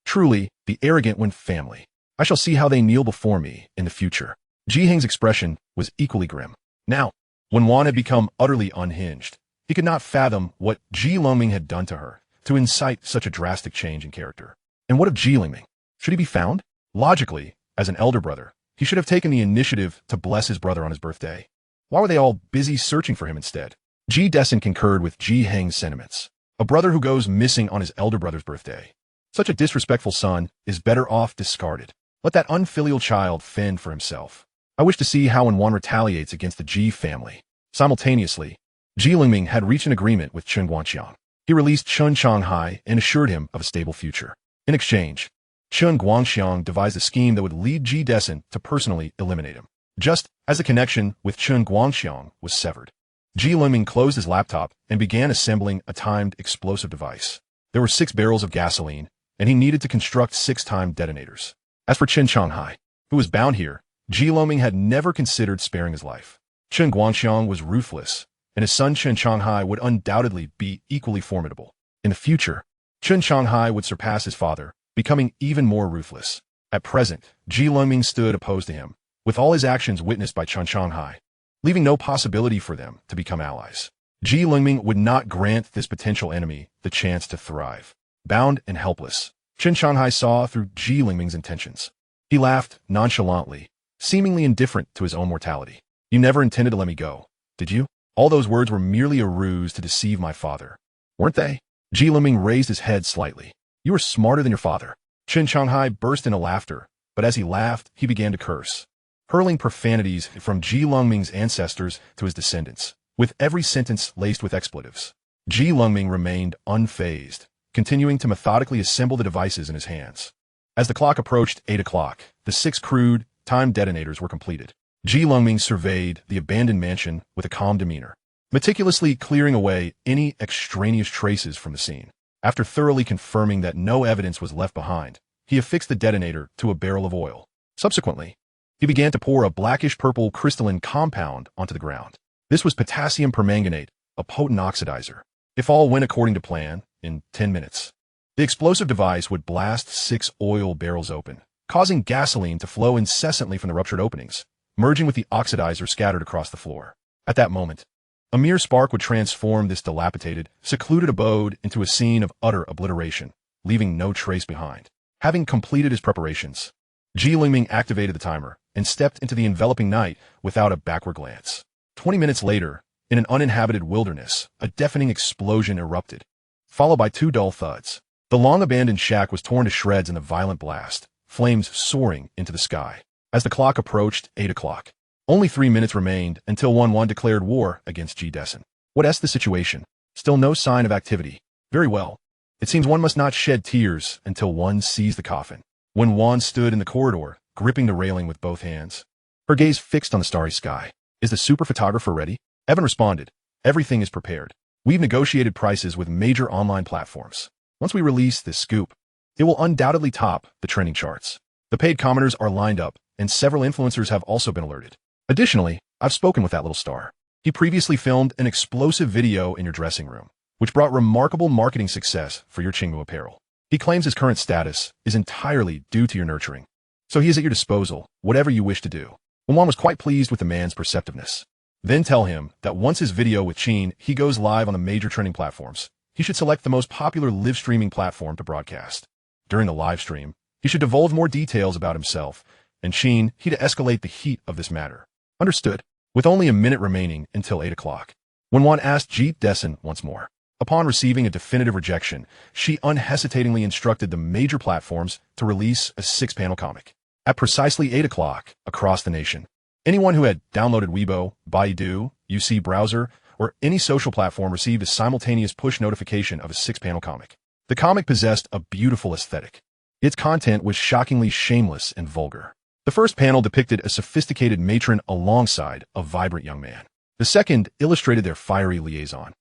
Truly, the arrogant Wen family. I shall see how they kneel before me in the future. Ji Heng's expression was equally grim. Now, Wen Wan had become utterly unhinged. He could not fathom what Ji Lengming had done to her to incite such a drastic change in character. And what of Ji Lengming? Should he be found? Logically, as an elder brother, he should have taken the initiative to bless his brother on his birthday. Why were they all busy searching for him instead? Ji Dessen concurred with Ji Heng's sentiments. A brother who goes missing on his elder brother's birthday. Such a disrespectful son is better off discarded. Let that unfilial child fend for himself. I wish to see how Wen Wan retaliates against the Ji family. Simultaneously, Ji Lengming had reached an agreement with Chun Guangxiang. He released Chun Shanghai and assured him of a stable future. In exchange, Chun Guangxiang devised a scheme that would lead Ji Dessen to personally eliminate him. Just as the connection with Chun Guangxiang was severed, Ji Lengming closed his laptop and began assembling a timed explosive device. There were 6 barrels of gasoline, and he needed to construct 6 timed detonators. As for Chun Shanghai, who was bound here, Ji Lengming had never considered sparing his life. Chun Guangxiang was ruthless, and his son Chun Shanghai would undoubtedly be equally formidable. In the future, Chun Shanghai would surpass his father, becoming even more ruthless. At present, Ji Lengming stood opposed to him, with all his actions witnessed by Chun Shanghai, leaving no possibility for them to become allies. Ji Lengming would not grant this potential enemy the chance to thrive. Bound and helpless, Chun Shanghai saw through Ji Lengming's intentions. He laughed nonchalantly, seemingly indifferent to his own mortality. "You never intended to let me go, did you? All those words were merely a ruse to deceive my father, weren't they?" Ji Lengming raised his head slightly. "You were smarter than your father." Chun Shanghai burst into laughter, but as he laughed, he began to curse, hurling profanities from Ji Lengming's ancestors to his descendants, with every sentence laced with expletives. Ji Lengming remained unfazed, continuing to methodically assemble the devices in his hands. As the clock approached 8 o'clock, the 6 crude, timed detonators were completed. Ji Lengming surveyed the abandoned mansion with a calm demeanor, meticulously clearing away any extraneous traces from the scene. After thoroughly confirming that no evidence was left behind, he affixed the detonator to a barrel of oil. Subsequently, he began to pour a blackish-purple crystalline compound onto the ground. This was potassium permanganate, a potent oxidizer. If all went according to plan, in 10 minutes, the explosive device would blast 6 oil barrels open, causing gasoline to flow incessantly from the ruptured openings, merging with the oxidizer scattered across the floor. At that moment, a mere spark would transform this dilapidated, secluded abode into a scene of utter obliteration, leaving no trace behind. Having completed his preparations, Ji Lengming activated the timer and stepped into the enveloping night without a backward glance. 20 minutes later, in an uninhabited wilderness, a deafening explosion erupted, followed by 2 dull thuds. The long-abandoned shack was torn to shreds in the violent blast, flames soaring into the sky. As the clock approached 8 o'clock, only 3 minutes remained until Wen Wan declared war against Ji Dessen. What's the situation? Still no sign of activity. Very well. It seems one must not shed tears until one sees the coffin. Wen Wan stood in the corridor, gripping the railing with both hands, her gaze fixed on the starry sky. "Is the super photographer ready?" Evan responded. "Everything is prepared. We've negotiated prices with major online platforms. Once we release this scoop, it will undoubtedly top the trending charts. The paid commenters are lined up, and several influencers have also been alerted. Additionally, I've spoken with that little star. He previously filmed an explosive video in your dressing room, which brought remarkable marketing success for your Qingmu apparel. He claims his current status is entirely due to your nurturing, so he is at your disposal, whatever you wish to do." Wen Wan was quite pleased with the man's perceptiveness. Then tell him that once his video with Qin he goes live on the major trending platforms, he should select the most popular live streaming platform to broadcast. During the live stream, he should divulge more details about himself, and Qin he to escalate the heat of this matter. Understood. With only a minute remaining until 8 o'clock, Wen Wan asked Ji Dessen once more. Upon receiving a definitive rejection, she unhesitatingly instructed the major platforms to release a 6-panel comic. At precisely 8 o'clock, across the nation, Anyone who had downloaded Weibo, Baidu, UC Browser, or any social platform received a simultaneous push notification of a 6-panel comic. The comic possessed a beautiful aesthetic. Its content was shockingly shameless and vulgar. The first panel depicted a sophisticated matron alongside a vibrant young man. The second illustrated their fiery liaison.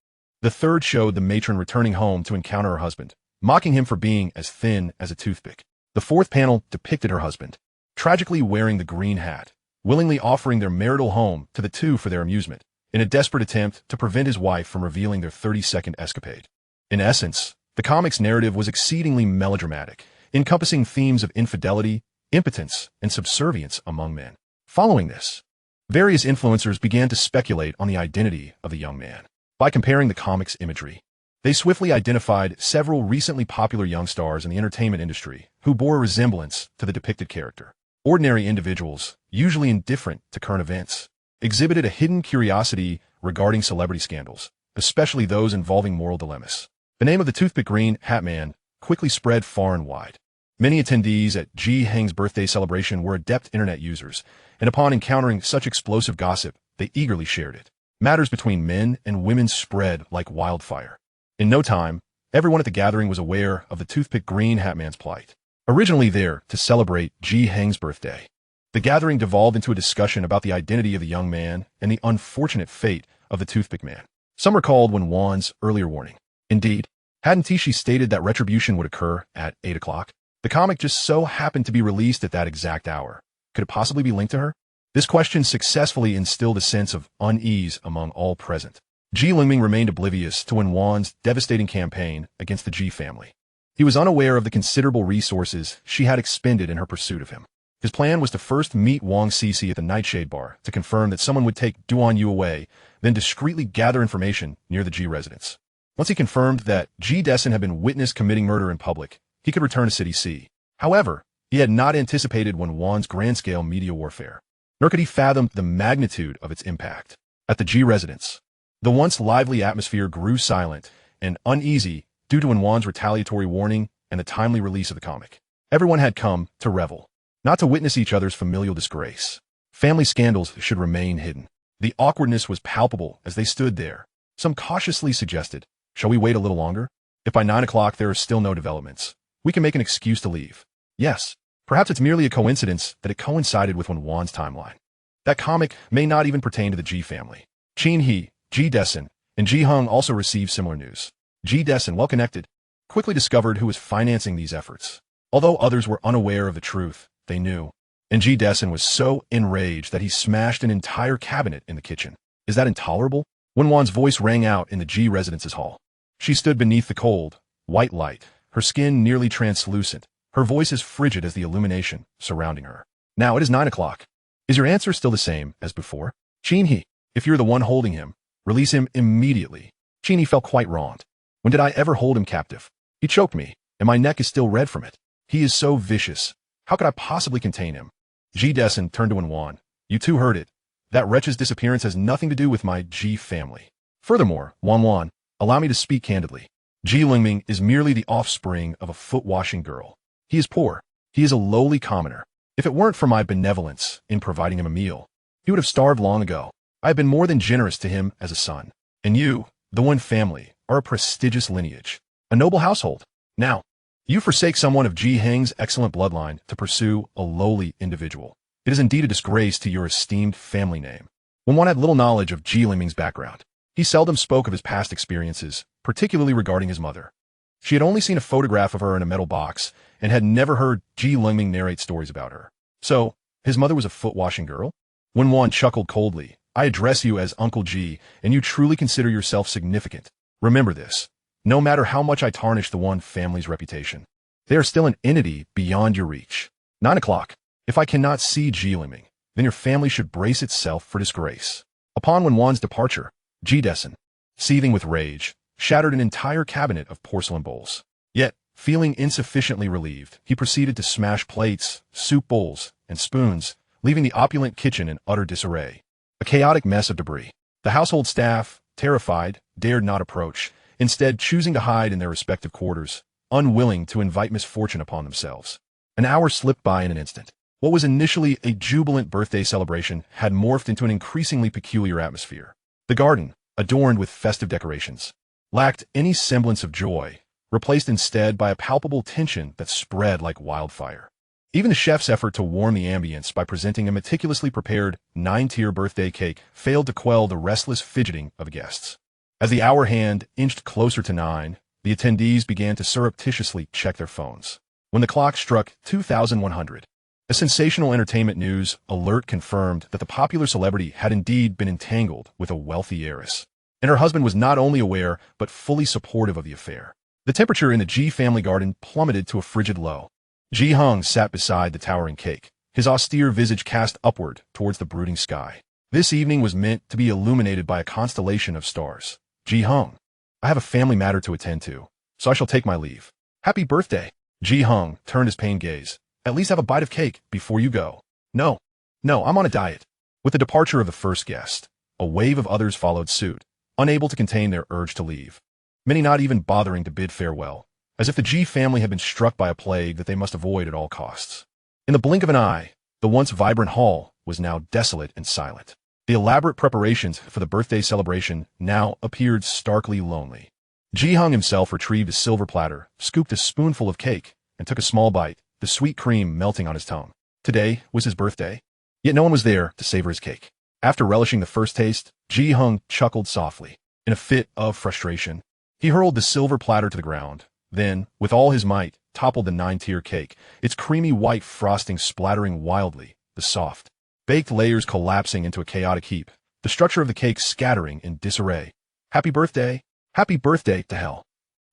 The third showed the matron returning home to encounter her husband, mocking him for being as thin as a toothpick. The fourth panel depicted her husband, tragically wearing the green hat, willingly offering their marital home to the two for their amusement, in a desperate attempt to prevent his wife from revealing their 30-second escapade. In essence, the comic's narrative was exceedingly melodramatic, encompassing themes of infidelity, impotence, and subservience among men. Following this, various influencers began to speculate on the identity of the young man. By comparing the comic's imagery, they swiftly identified several recently popular young stars in the entertainment industry who bore a resemblance to the depicted character. Ordinary individuals, usually indifferent to current events, exhibited a hidden curiosity regarding celebrity scandals, especially those involving moral dilemmas. The name of the Toothpick Green Hat Man quickly spread far and wide. Many attendees at Ji Heng's birthday celebration were adept internet users, and upon encountering such explosive gossip, they eagerly shared it. Matters between men and women spread like wildfire. In no time, everyone at the gathering was aware of the Toothpick Green Hat Man's plight. Originally there to celebrate Ji Heng's birthday, the gathering devolved into a discussion about the identity of the young man and the unfortunate fate of the Toothpick Man. Some recalled Wen Wan's earlier warning. Indeed, hadn't she stated that retribution would occur at 8 o'clock? The comic just so happened to be released at that exact hour. Could it possibly be linked to her? This question successfully instilled a sense of unease among all present. Ji Lengming remained oblivious to Wen Wan's devastating campaign against the Ji family. He was unaware of the considerable resources she had expended in her pursuit of him. His plan was to first meet Wang Cici at the Nightshade Bar to confirm that someone would take Duan Yu away, then discreetly gather information near the Ji residence. Once he confirmed that Ji Dessen had been witnessed committing murder in public, he could return to City C. However, he had not anticipated Wen Wan's grand-scale media warfare, nor could he fathom the magnitude of its impact. At the Ji residence, the once lively atmosphere grew silent and uneasy due to Wen Wan's retaliatory warning and the timely release of the comic. Everyone had come to revel, not to witness each other's familial disgrace. Family scandals should remain hidden. The awkwardness was palpable as they stood there. Some cautiously suggested, "Shall we wait a little longer? If by 9 o'clock there are still no developments, we can make an excuse to leave." Yes, perhaps it's merely a coincidence that it coincided with Wen Wan's timeline. That comic may not even pertain to the Ji family. Qin He, Ji Dessen, and Ji Heng also received similar news. Ji Dessen, well connected, quickly discovered who was financing these efforts. Although others were unaware of the truth, they knew. And Ji Dessen was so enraged that he smashed an entire cabinet in the kitchen. Is that intolerable? Wen Wan's voice rang out in the Ji residence's hall. She stood beneath the cold, white light, her skin nearly translucent, her voice as frigid as the illumination surrounding her. "Now it is 9 o'clock. Is your answer still the same as before? Qin He, if you're the one holding him, release him immediately." Qin He felt quite wronged. When did I ever hold him captive? He choked me, and my neck is still red from it. He is so vicious. How could I possibly contain him? Ji Dessen turned to Wen Wan. "You too heard it. That wretch's disappearance has nothing to do with my Ji family. Furthermore, Wen Wan, allow me to speak candidly. Ji Lengming is merely the offspring of a foot-washing girl. He is poor. He is a lowly commoner. If it weren't for my benevolence in providing him a meal, he would have starved long ago. I have been more than generous to him as a son. And you, the Wen family, are a prestigious lineage, a noble household. Now, you forsake someone of Ji Heng's excellent bloodline to pursue a lowly individual. It is indeed a disgrace to your esteemed family name." Wen Wan had little knowledge of Ji Lengming's background. He seldom spoke of his past experiences, particularly regarding his mother. She had only seen a photograph of her in a metal box and had never heard Ji Lengming narrate stories about her. So, his mother was a foot-washing girl? Wen Wan chuckled coldly. "I address you as Uncle Ji, and you truly consider yourself significant. Remember this. No matter how much I tarnish the Wan family's reputation, they are still an entity beyond your reach. 9 o'clock. If I cannot see Ji Lengming, then your family should brace itself for disgrace." Upon Wen Wan's departure, Ji Dessen, seething with rage, shattered an entire cabinet of porcelain bowls. Yet, feeling insufficiently relieved, he proceeded to smash plates, soup bowls, and spoons, leaving the opulent kitchen in utter disarray. A chaotic mess of debris. The household staff, terrified, dared not approach, instead choosing to hide in their respective quarters, unwilling to invite misfortune upon themselves. An hour slipped by in an instant. What was initially a jubilant birthday celebration had morphed into an increasingly peculiar atmosphere. The garden, adorned with festive decorations, lacked any semblance of joy, replaced instead by a palpable tension that spread like wildfire. Even the chef's effort to warm the ambience by presenting a meticulously prepared 9-tier birthday cake failed to quell the restless fidgeting of the guests. As the hour hand inched closer to 9, the attendees began to surreptitiously check their phones. When the clock struck 2100, a sensational entertainment news alert confirmed that the popular celebrity had indeed been entangled with a wealthy heiress, and her husband was not only aware but fully supportive of the affair. The temperature in the Ji family garden plummeted to a frigid low. Ji Hung sat beside the towering cake, his austere visage cast upward towards the brooding sky. This evening was meant to be illuminated by a constellation of stars. Ji Hung, I have a family matter to attend to, so I shall take my leave. Happy birthday. Ji Hung turned his pained gaze. At least have a bite of cake before you go. No, I'm on a diet. With the departure of the first guest, a wave of others followed suit, unable to contain their urge to leave. Many not even bothering to bid farewell, as if the Ji family had been struck by a plague that they must avoid at all costs. In the blink of an eye, the once vibrant hall was now desolate and silent. The elaborate preparations for the birthday celebration now appeared starkly lonely. Ji Hung himself retrieved a silver platter, scooped a spoonful of cake, and took a small bite, the sweet cream melting on his tongue. Today was his birthday, yet no one was there to savor his cake. After relishing the first taste, Ji Hung chuckled softly. In a fit of frustration, he hurled the silver platter to the ground, then, with all his might, toppled the 9-tier cake, its creamy white frosting splattering wildly, the soft, baked layers collapsing into a chaotic heap, the structure of the cake scattering in disarray. Happy birthday to hell.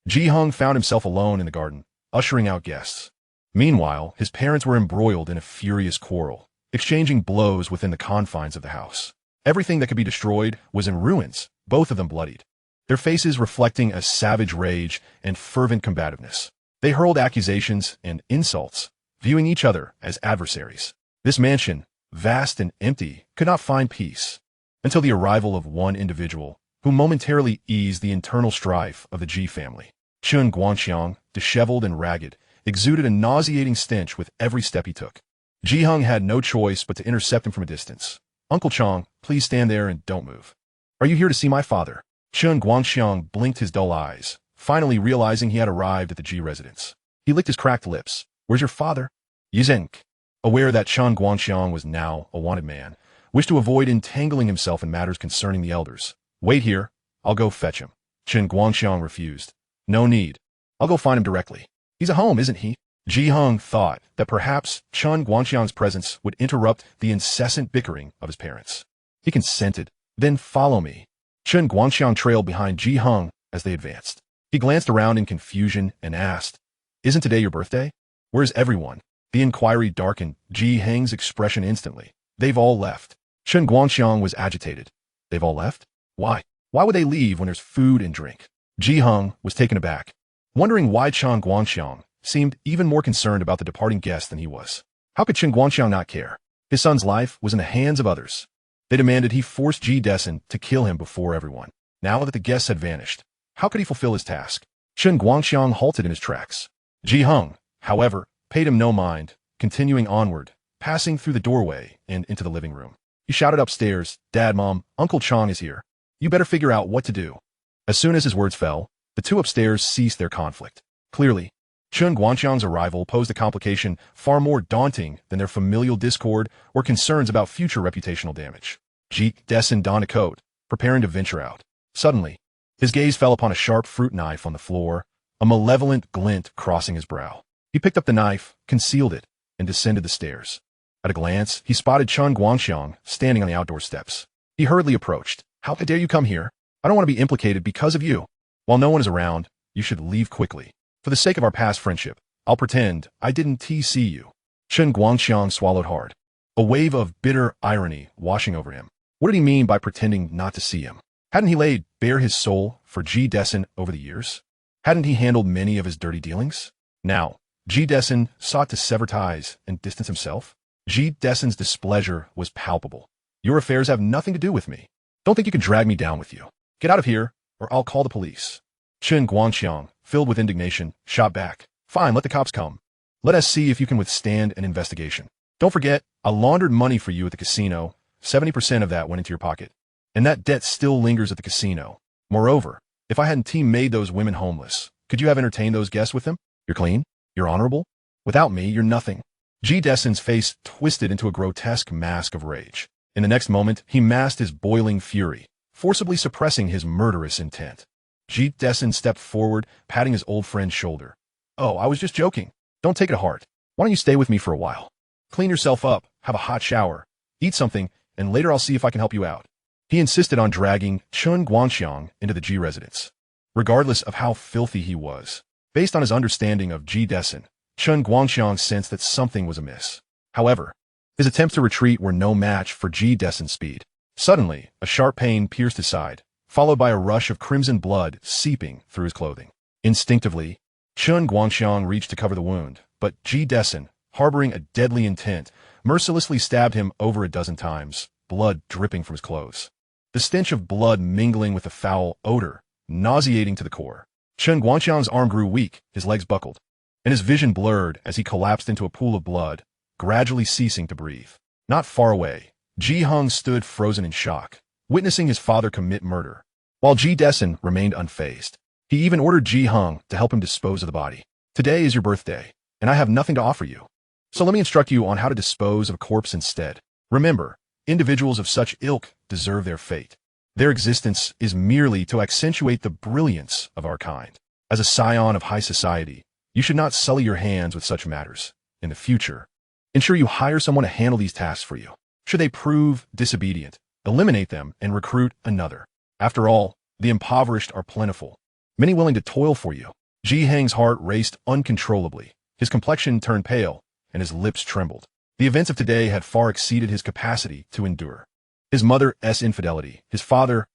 Ji Hung found himself alone in the garden, ushering out guests. Meanwhile, his parents were embroiled in a furious quarrel, exchanging blows within the confines of the house. Everything that could be destroyed was in ruins, both of them bloodied, their faces reflecting a savage rage and fervent combativeness. They hurled accusations and insults, viewing each other as adversaries. This mansion, vast and empty, could not find peace until the arrival of one individual who momentarily eased the internal strife of the Ji family. Chun Guangxiang, disheveled and ragged, exuded a nauseating stench with every step he took. Ji Hung had no choice but to intercept him from a distance. Uncle Chang, please stand there and don't move. Are you here to see my father? Chun Guangxiang blinked his dull eyes, finally realizing he had arrived at the Ji residence. He licked his cracked lips. Where's your father? Yizhenk, aware that Chun Guangxiang was now a wanted man, wished to avoid entangling himself in matters concerning the elders. Wait here. I'll go fetch him. Chun Guangxiang refused. No need. I'll go find him directly. He's at home, isn't he? Ji Hung thought that perhaps Chun Guangxiang's presence would interrupt the incessant bickering of his parents. He consented. Then follow me. Chun Guangxiang trailed behind Ji Hung as they advanced. He glanced around in confusion and asked, Isn't today your birthday? Where's everyone? The inquiry darkened Ji Hung's expression instantly. They've all left. Chun Guangxiang was agitated. They've all left? Why? Why would they leave when there's food and drink? Ji Hung was taken aback, wondering why Chun Guangxiang seemed even more concerned about the departing guest than he was. How could Chun Guangxiang not care? His son's life was in the hands of others. They demanded he force Ji Dessen to kill him before everyone. Now that the guests had vanished, how could he fulfill his task? Chun Guangxiang halted in his tracks. Ji Hung, however, paid him no mind, continuing onward, passing through the doorway and into the living room. He shouted upstairs, Dad, Mom, Uncle Chang is here. You better figure out what to do. As soon as his words fell, the two upstairs ceased their conflict. Clearly, Chun Guangxiang's arrival posed a complication far more daunting than their familial discord or concerns about future reputational damage. Ji Dessen donned a coat, preparing to venture out. Suddenly, his gaze fell upon a sharp fruit knife on the floor, a malevolent glint crossing his brow. He picked up the knife, concealed it, and descended the stairs. At a glance, he spotted Chun Guangxiang standing on the outdoor steps. He hurriedly approached. How dare you come here? I don't want to be implicated because of you. While no one is around, you should leave quickly. For the sake of our past friendship, I'll pretend I didn't TC you. Chun Guangxiang swallowed hard, a wave of bitter irony washing over him. What did he mean by pretending not to see him? Hadn't he laid bare his soul for Ji Dessen over the years? Hadn't he handled many of his dirty dealings? Now, Ji Dessen sought to sever ties and distance himself. Ji Dessen's displeasure was palpable. Your affairs have nothing to do with me. Don't think you can drag me down with you. Get out of here, or I'll call the police. Chun Guangxiang, filled with indignation, shot back. Fine, let the cops come. Let us see if you can withstand an investigation. Don't forget, I laundered money for you at the casino. 70% of that went into your pocket. And that debt still lingers at the casino. Moreover, if I hadn't made those women homeless, could you have entertained those guests with them? You're clean? You're honorable? Without me, you're nothing. G. Destin's face twisted into a grotesque mask of rage. In the next moment, he masked his boiling fury, forcibly suppressing his murderous intent. G. Destin stepped forward, patting his old friend's shoulder. Oh, I was just joking. Don't take it to heart. Why don't you stay with me for a while? Clean yourself up, have a hot shower, eat something, and later I'll see if I can help you out. He insisted on dragging Chun Guangxiang into the G residence. Regardless of how filthy he was, based on his understanding of G. Destin, Chun Guangxiang sensed that something was amiss. However, his attempts to retreat were no match for G. Destin's speed. Suddenly, a sharp pain pierced his side, followed by a rush of crimson blood seeping through his clothing. Instinctively, Chun Guangxiang reached to cover the wound, but G. Destin, harboring a deadly intent, mercilessly stabbed him over a dozen times, blood dripping from his clothes. The stench of blood mingling with the foul odor, nauseating to the core. Chun Guangxiang's arm grew weak, his legs buckled, and his vision blurred as he collapsed into a pool of blood, gradually ceasing to breathe. Not far away, Ji Hung stood frozen in shock, witnessing his father commit murder, while G. Destin remained unfazed. He even ordered Ji Hung to help him dispose of the body. Today is your birthday, and I have nothing to offer you. So let me instruct you on how to dispose of a corpse instead. Remember, individuals of such ilk deserve their fate. Their existence is merely to accentuate the brilliance of our kind. As a scion of high society, you should not sully your hands with such matters. In the future, ensure you hire someone to handle these tasks for you. Should they prove disobedient, eliminate them and recruit another. After all, the impoverished are plentiful, many willing to toil for you. Ji Hang's heart raced uncontrollably. His complexion turned pale, and his lips trembled. The events of today had far exceeded his capacity to endure. His mother's infidelity, his father's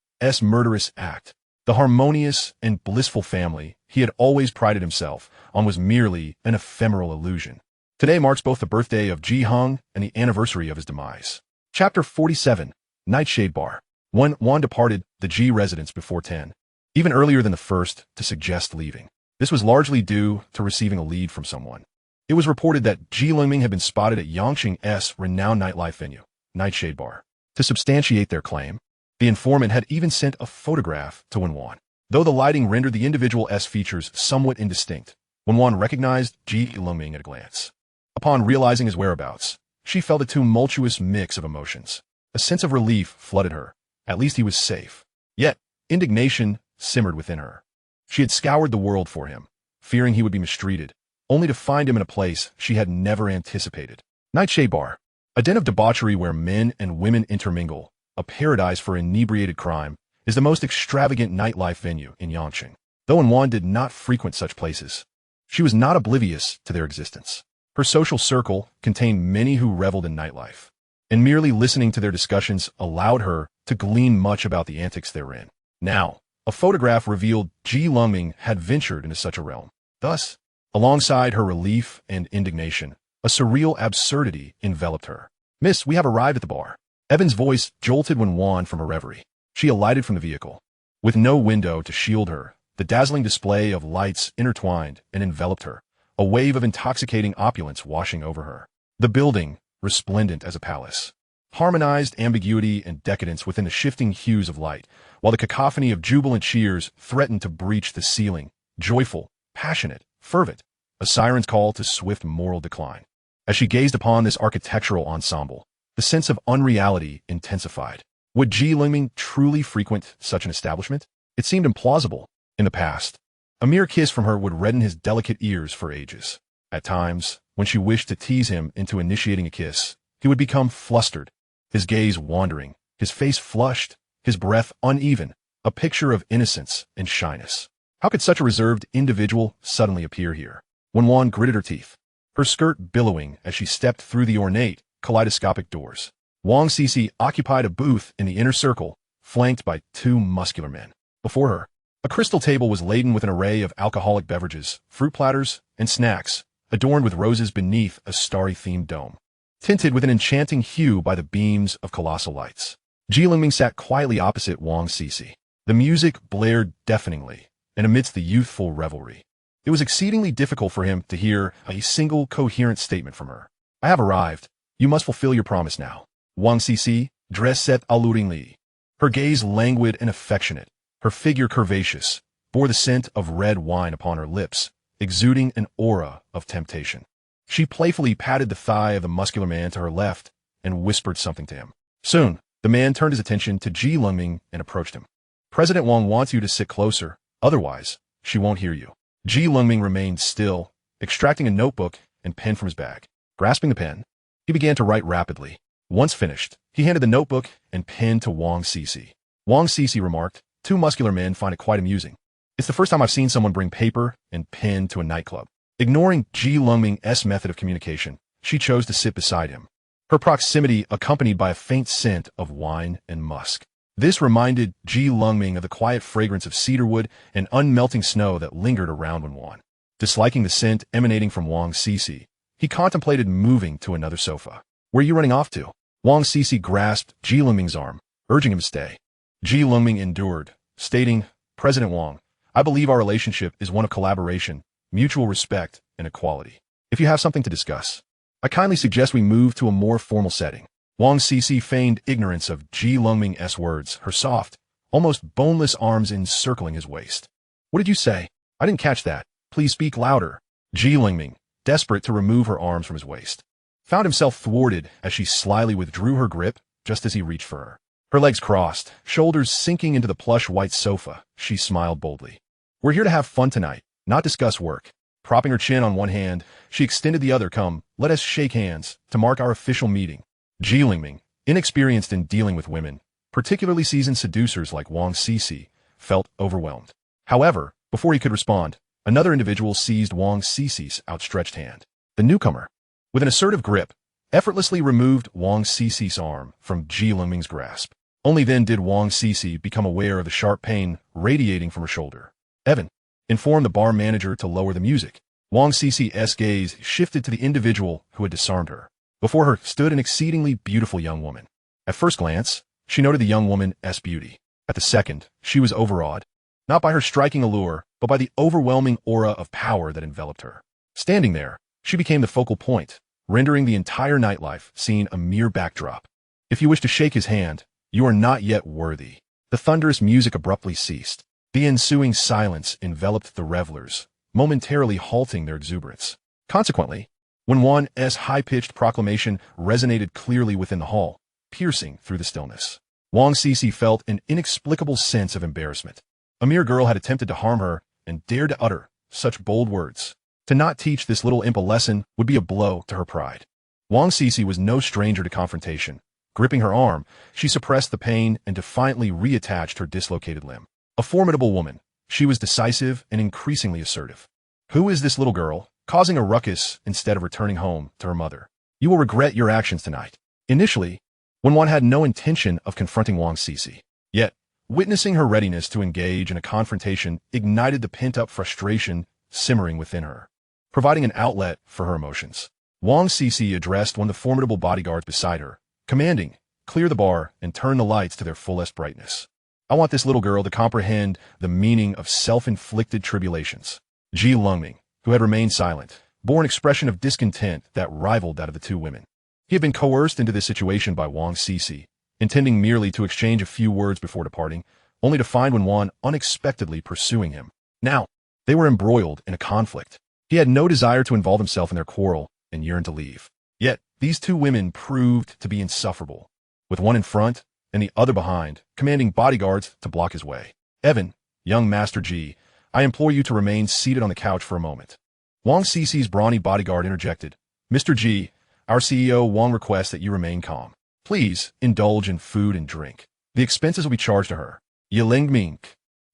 murderous act, the harmonious and blissful family he had always prided himself on was merely an ephemeral illusion. Today marks both the birthday of Ji Hung and the anniversary of his demise. Chapter 47, Nightshade Bar. Wen Wan departed the Ji residence before 10, even earlier than the first to suggest leaving. This was largely due to receiving a lead from someone. It was reported that Ji Lengming had been spotted at Yangqing's renowned nightlife venue, Nightshade Bar. To substantiate their claim, the informant had even sent a photograph to Wen Wan. Though the lighting rendered the individual's features somewhat indistinct, Wen Wan recognized Ji Lengming at a glance. Upon realizing his whereabouts, she felt a tumultuous mix of emotions. A sense of relief flooded her. At least he was safe. Yet, indignation simmered within her. She had scoured the world for him, fearing he would be mistreated, only to find him in a place she had never anticipated. Nightshade Bar, a den of debauchery where men and women intermingle, a paradise for inebriated crime, is the most extravagant nightlife venue in Yangqing. Though Wen Wan did not frequent such places, she was not oblivious to their existence. Her social circle contained many who reveled in nightlife, and merely listening to their discussions allowed her to glean much about the antics therein. Now, a photograph revealed Ji Lengming had ventured into such a realm. Thus, alongside her relief and indignation, a surreal absurdity enveloped her. "Miss, we have arrived at the bar." Evan's voice jolted Wen Wan from her reverie. She alighted from the vehicle. With no window to shield her, the dazzling display of lights intertwined and enveloped her, a wave of intoxicating opulence washing over her. The building, resplendent as a palace, harmonized ambiguity and decadence within the shifting hues of light, while the cacophony of jubilant cheers threatened to breach the ceiling, joyful, passionate, fervent, a siren's call to swift moral decline. As she gazed upon this architectural ensemble, the sense of unreality intensified. Would Ji Lengming truly frequent such an establishment? It seemed implausible. In the past, a mere kiss from her would redden his delicate ears for ages. At times, when she wished to tease him into initiating a kiss, he would become flustered, his gaze wandering, his face flushed, his breath uneven, a picture of innocence and shyness. How could such a reserved individual suddenly appear here? Wen Wan gritted her teeth, her skirt billowing as she stepped through the ornate, kaleidoscopic doors. Wang Cece occupied a booth in the inner circle, flanked by two muscular men. Before her, a crystal table was laden with an array of alcoholic beverages, fruit platters, and snacks, adorned with roses beneath a starry-themed dome, tinted with an enchanting hue by the beams of colossal lights. Ji Lengming sat quietly opposite Wang Cece. The music blared deafeningly, and amidst the youthful revelry, it was exceedingly difficult for him to hear a single coherent statement from her. "I have arrived," You must fulfill your promise now. Wang Cici dressed alluringly. Her gaze languid and affectionate, her figure curvaceous, bore the scent of red wine upon her lips, exuding an aura of temptation. She playfully patted the thigh of the muscular man to her left and whispered something to him. Soon, the man turned his attention to Lengming and approached him. President Wang wants you to sit closer, otherwise, she won't hear you. Lengming remained still, extracting a notebook and pen from his bag. Grasping the pen, he began to write rapidly. Once finished, he handed the notebook and pen to Wang Cici. Wang Cici remarked, "Two muscular men find it quite amusing. It's the first time I've seen someone bring paper and pen to a nightclub." Ignoring Lengming's method of communication, she chose to sit beside him, her proximity accompanied by a faint scent of wine and musk. This reminded Lengming of the quiet fragrance of cedarwood and unmelting snow that lingered around Wen Wan. Disliking the scent emanating from Wang Cici, he contemplated moving to another sofa. "Where are you running off to?" Wang Cici grasped Lengming's arm, urging him to stay. Lengming endured, stating, "President Wang, I believe our relationship is one of collaboration, mutual respect, and equality. If you have something to discuss, I kindly suggest we move to a more formal setting." Wang Cici feigned ignorance of Lengming's words, her soft, almost boneless arms encircling his waist. "What did you say? I didn't catch that. Please speak louder." Lengming, desperate to remove her arms from his waist, found himself thwarted as she slyly withdrew her grip just as he reached for her. Her legs crossed, shoulders sinking into the plush white sofa, she smiled boldly. "We're here to have fun tonight, not discuss work." Propping her chin on one hand, she extended the other. "Come, let us shake hands to mark our official meeting." Lengming, inexperienced in dealing with women, particularly seasoned seducers like Wang Cici, felt overwhelmed. However, before he could respond, another individual seized Wang Cici's outstretched hand. The newcomer, with an assertive grip, effortlessly removed Wang Cici's arm from Lengming's grasp. Only then did Wang Cici become aware of the sharp pain radiating from her shoulder. "Evan, inform the bar manager to lower the music." Wang Cici's gaze shifted to the individual who had disarmed her. Before her stood an exceedingly beautiful young woman. At first glance, she noted the young woman's beauty. At the second, she was overawed, not by her striking allure, but by the overwhelming aura of power that enveloped her. Standing there, she became the focal point, rendering the entire nightlife scene a mere backdrop. "If you wish to shake his hand, you are not yet worthy." The thunderous music abruptly ceased. The ensuing silence enveloped the revelers, momentarily halting their exuberance. Consequently, Wen Wan's high-pitched proclamation resonated clearly within the hall, piercing through the stillness. Wang Cici felt an inexplicable sense of embarrassment. A mere girl had attempted to harm her and dared to utter such bold words. To not teach this little imp a lesson would be a blow to her pride. Wang Cici was no stranger to confrontation. Gripping her arm, she suppressed the pain and defiantly reattached her dislocated limb. A formidable woman, she was decisive and increasingly assertive. "Who is this little girl, causing a ruckus instead of returning home to her mother? You will regret your actions tonight." Initially, Wen Wan had no intention of confronting Wang Cici. Yet, witnessing her readiness to engage in a confrontation ignited the pent-up frustration simmering within her, providing an outlet for her emotions. Wang Cici addressed one of the formidable bodyguards beside her, commanding, "Clear the bar and turn the lights to their fullest brightness. I want this little girl to comprehend the meaning of self-inflicted tribulations." Lengming, who had remained silent, bore an expression of discontent that rivaled that of the two women. He had been coerced into this situation by Wang Cici, intending merely to exchange a few words before departing, only to find Wen Wan unexpectedly pursuing him. Now, they were embroiled in a conflict. He had no desire to involve himself in their quarrel and yearned to leave. Yet, these two women proved to be insufferable, with one in front and the other behind, commanding bodyguards to block his way. "Evan, young Master G, I implore you to remain seated on the couch for a moment." Wang Cici's brawny bodyguard interjected. "Mr. G, our CEO Wang requests that you remain calm. Please indulge in food and drink. The expenses will be charged to her." Lengming,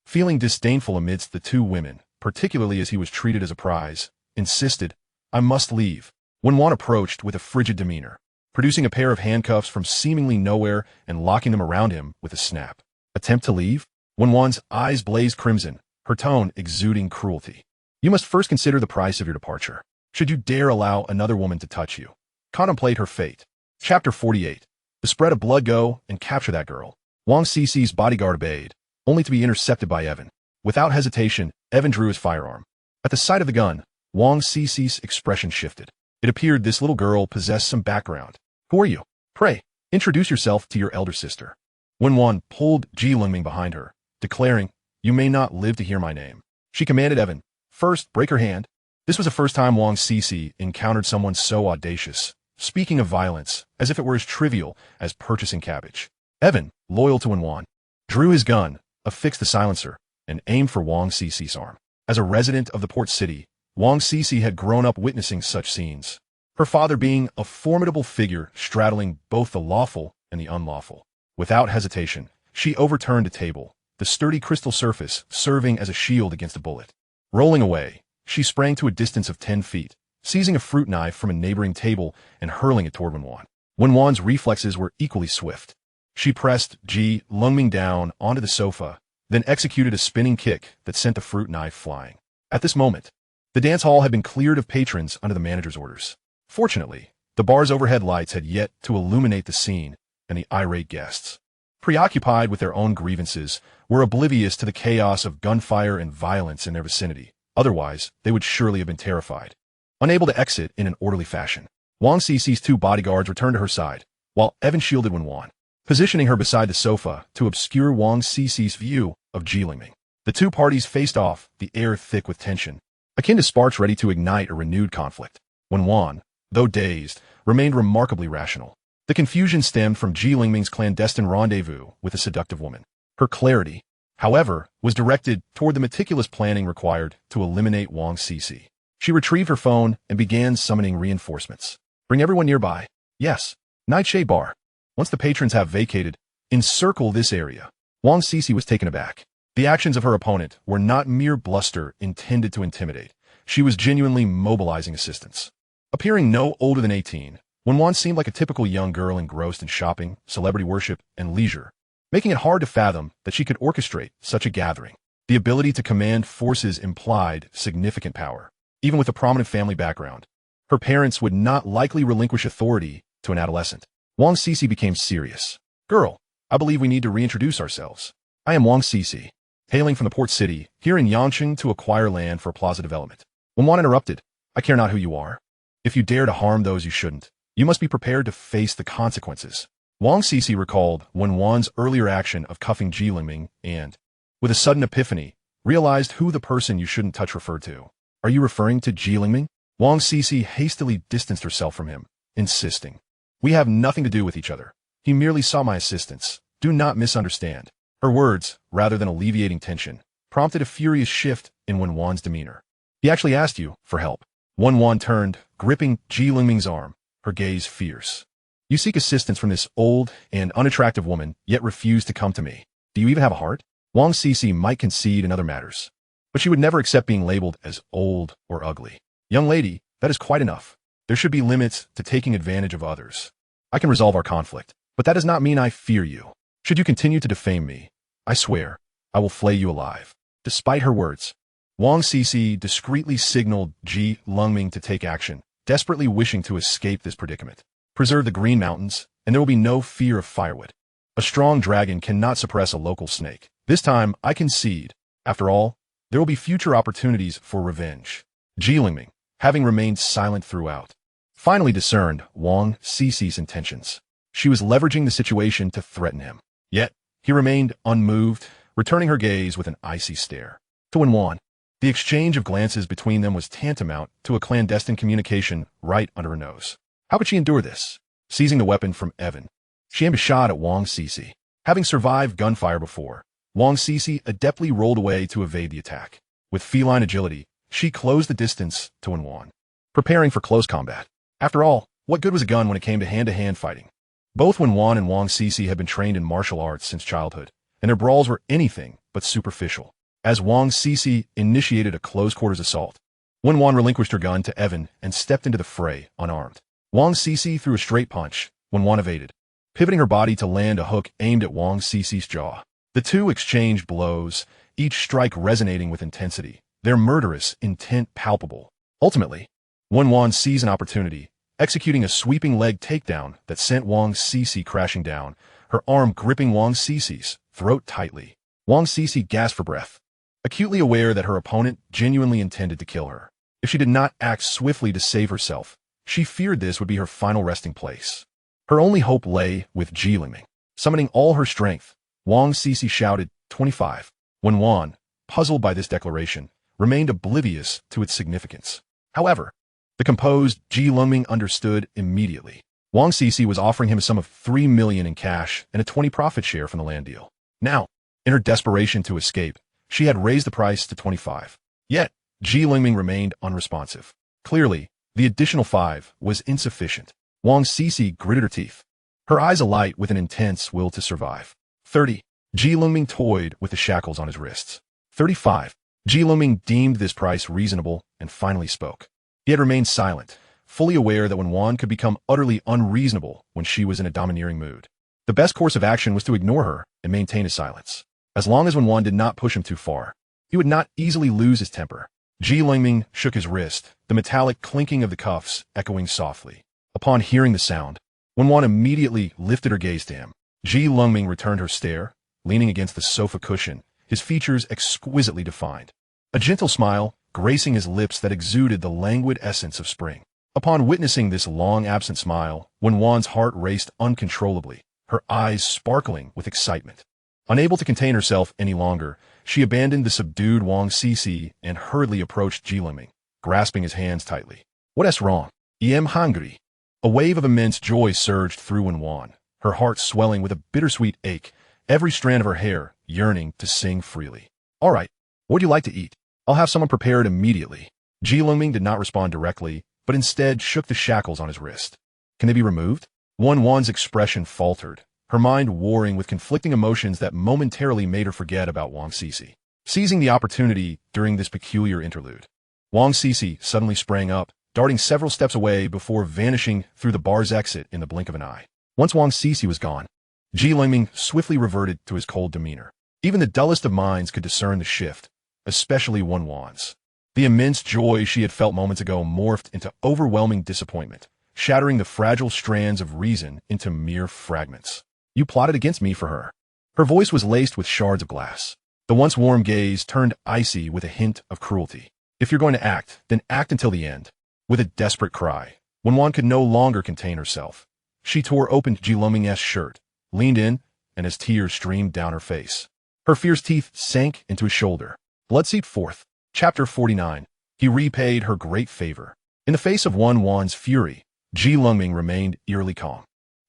feeling disdainful amidst the two women, particularly as he was treated as a prize, insisted, "I must leave." Wen Wan approached with a frigid demeanor, producing a pair of handcuffs from seemingly nowhere and locking them around him with a snap. "Attempt to leave?" Wen Wan's eyes blazed crimson, her tone exuding cruelty. "You must first consider the price of your departure. Should you dare allow another woman to touch you, contemplate her fate." Chapter 48. The spread of blood go and capture that girl. Wang Cici's bodyguard obeyed, only to be intercepted by Evan. Without hesitation, Evan drew his firearm. At the sight of the gun, Wang Cici's expression shifted. It appeared this little girl possessed some background, Who are you? Pray, introduce yourself to your elder sister. Wen Wan pulled Lengming behind her, declaring, "You may not live to hear my name." She commanded Evan, "First, break her hand." This was the first time Wang Cici encountered someone so audacious, speaking of violence as if it were as trivial as purchasing cabbage. Evan, loyal to Wen Wan, drew his gun, affixed the silencer, and aimed for Wang Cici's arm. As a resident of the port city, Wang Cici had grown up witnessing such scenes, her father being a formidable figure straddling both the lawful and the unlawful. Without hesitation, she overturned a table, the sturdy crystal surface serving as a shield against a bullet. Rolling away, she sprang to a distance of 10 feet, seizing a fruit knife from a neighboring table and hurling it toward Wen Wan. Wen Wan's reflexes were equally swift. She pressed Lengming down onto the sofa, then executed a spinning kick that sent the fruit knife flying. At this moment, the dance hall had been cleared of patrons under the manager's orders. Fortunately, the bar's overhead lights had yet to illuminate the scene, and the irate guests, preoccupied with their own grievances, were oblivious to the chaos of gunfire and violence in their vicinity. Otherwise, they would surely have been terrified. Unable to exit in an orderly fashion, Wang Cici's 2 bodyguards returned to her side, while Evan shielded Wen Wan, positioning her beside the sofa to obscure Wang Cici's view of Lengming. The 2 parties faced off, the air thick with tension, akin to sparks ready to ignite a renewed conflict. Wen Wan, though dazed, remained remarkably rational. The confusion stemmed from Lengming's clandestine rendezvous with a seductive woman. Her clarity, however, was directed toward the meticulous planning required to eliminate Wang Cici. She retrieved her phone and began summoning reinforcements. "Bring everyone nearby." "Yes." "Nightshade bar. Once the patrons have vacated, encircle this area." Wang Cici was taken aback. The actions of her opponent were not mere bluster intended to intimidate. She was genuinely mobilizing assistance. Appearing no older than 18, Wen Wan seemed like a typical young girl engrossed in shopping, celebrity worship, and leisure, making it hard to fathom that she could orchestrate such a gathering. The ability to command forces implied significant power. Even with a prominent family background, her parents would not likely relinquish authority to an adolescent. Wang Cici became serious. "Girl, I believe we need to reintroduce ourselves. I am Wang Cici, hailing from the port city, here in Yangcheng to acquire land for a plaza development." Wen Wan interrupted, "I care not who you are. If you dare to harm those you shouldn't, you must be prepared to face the consequences." Wang Cici recalled Wen Wan's earlier action of cuffing Lengming and, with a sudden epiphany, realized who the person you shouldn't touch referred to. "Are you referring to Lengming?" Wang Cici hastily distanced herself from him, insisting, "We have nothing to do with each other. He merely saw my assistance. Do not misunderstand." Her words, rather than alleviating tension, prompted a furious shift in Wen Wan's demeanor. "He actually asked you for help." Wen Wan turned, gripping Lengming's arm, her gaze fierce. "You seek assistance from this old and unattractive woman, yet refuse to come to me. Do you even have a heart?" Wang Cici might concede in other matters, but she would never accept being labeled as old or ugly. "Young lady, that is quite enough. There should be limits to taking advantage of others. I can resolve our conflict, but that does not mean I fear you. Should you continue to defame me, I swear, I will flay you alive." Despite her words, Wang Cici discreetly signaled Lengming to take action, desperately wishing to escape this predicament. "Preserve the Green Mountains, and there will be no fear of firewood. A strong dragon cannot suppress a local snake. This time, I concede. After all, there will be future opportunities for revenge." Lengming, having remained silent throughout, finally discerned Wang Cici's intentions. She was leveraging the situation to threaten him. Yet, he remained unmoved, returning her gaze with an icy stare. To Wen Wan, the exchange of glances between them was tantamount to a clandestine communication right under her nose. How could she endure this? Seizing the weapon from Evan, she aimed a shot at Wang Cici. Having survived gunfire before, Wang Cici adeptly rolled away to evade the attack. With feline agility, she closed the distance to Wen Wan, preparing for close combat. After all, what good was a gun when it came to hand-to-hand fighting? Both Wen Wan and Wang Cici had been trained in martial arts since childhood, and their brawls were anything but superficial. As Wang Cici initiated a close-quarters assault, Wen Wan relinquished her gun to Evan and stepped into the fray, unarmed. Wang Cici threw a straight punch. Wen Wan evaded, pivoting her body to land a hook aimed at Wang Cici's jaw. The two exchanged blows, each strike resonating with intensity, their murderous intent palpable. Ultimately, Wen Wan seized an opportunity, executing a sweeping leg takedown that sent Wang Cici crashing down, her arm gripping Wang Cici's throat tightly. Wang Cici gasped for breath, acutely aware that her opponent genuinely intended to kill her. If she did not act swiftly to save herself, she feared this would be her final resting place. Her only hope lay with Lengming. Summoning all her strength, Wang Cece shouted, 25. Wen Wan, puzzled by this declaration, remained oblivious to its significance. However, the composed Lengming understood immediately. Wang Cece was offering him a sum of 3 million in cash and a 20 profit share from the land deal. Now, in her desperation to escape, she had raised the price to 25. Yet, Lengming remained unresponsive. Clearly, the additional 5 was insufficient. Wang Cece gritted her teeth, her eyes alight with an intense will to survive. 30. Lengming toyed with the shackles on his wrists. 35. Lengming deemed this price reasonable and finally spoke. He had remained silent, fully aware that Wen Wan could become utterly unreasonable when she was in a domineering mood. The best course of action was to ignore her and maintain his silence. As long as Wen Wan did not push him too far, he would not easily lose his temper. Lengming shook his wrist, the metallic clinking of the cuffs echoing softly. Upon hearing the sound, Wen Wan immediately lifted her gaze to him. Lengming returned her stare, leaning against the sofa cushion, his features exquisitely defined. A gentle smile gracing his lips that exuded the languid essence of spring. Upon witnessing this long-absent smile, Wen Wan's heart raced uncontrollably, her eyes sparkling with excitement. Unable to contain herself any longer, she abandoned the subdued Wang Cece and hurriedly approached Lengming, grasping his hands tightly. What is wrong? I am hungry. A wave of immense joy surged through Wen Wan, her heart swelling with a bittersweet ache, every strand of her hair yearning to sing freely. All right, what would you like to eat? I'll have someone prepare it immediately. Lengming did not respond directly, but instead shook the shackles on his wrist. Can they be removed? Wen Wan's expression faltered, her mind warring with conflicting emotions that momentarily made her forget about Wang Cece. Seizing the opportunity during this peculiar interlude, Wang Cece suddenly sprang up, darting several steps away before vanishing through the bar's exit in the blink of an eye. Once Wang Cece was gone, Lengming swiftly reverted to his cold demeanor. Even the dullest of minds could discern the shift, especially Wen Wan's. The immense joy she had felt moments ago morphed into overwhelming disappointment, shattering the fragile strands of reason into mere fragments. You plotted against me for her. Her voice was laced with shards of glass. The once warm gaze turned icy with a hint of cruelty. If you're going to act, then act until the end. With a desperate cry, Wen Wan could no longer contain herself. She tore open Lengming's shirt, leaned in, and as tears streamed down her face, her fierce teeth sank into his shoulder. Blood seeped forth. Chapter 49. He repaid her great favor. In the face of Wen Wan's fury, Lengming remained eerily calm.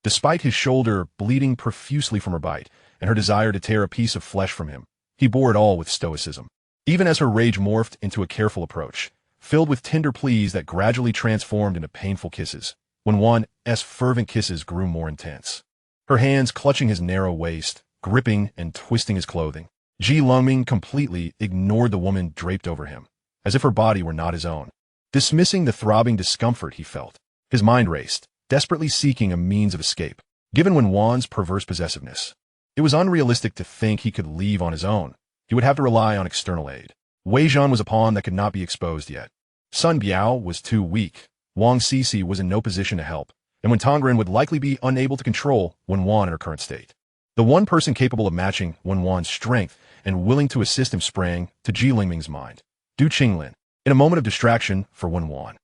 Despite his shoulder bleeding profusely from her bite and her desire to tear a piece of flesh from him, he bore it all with stoicism. Even as her rage morphed into a careful approach, filled with tender pleas that gradually transformed into painful kisses, Wen Wan's fervent kisses grew more intense. Her hands clutching his narrow waist, gripping and twisting his clothing, Lengming completely ignored the woman draped over him, as if her body were not his own. Dismissing the throbbing discomfort he felt, his mind raced, desperately seeking a means of escape. Given Wen Wan's perverse possessiveness, it was unrealistic to think he could leave on his own. He would have to rely on external aid. Wei Zhan was a pawn that could not be exposed yet. Sun Biao was too weak. Wang Cece was in no position to help, and Wen Tongren would likely be unable to control Wen Wan in her current state. The one person capable of matching Wen Wan's strength and willing to assist him sprang to Lengming's mind, Du Qinglin. In a moment of distraction for Wen Wan,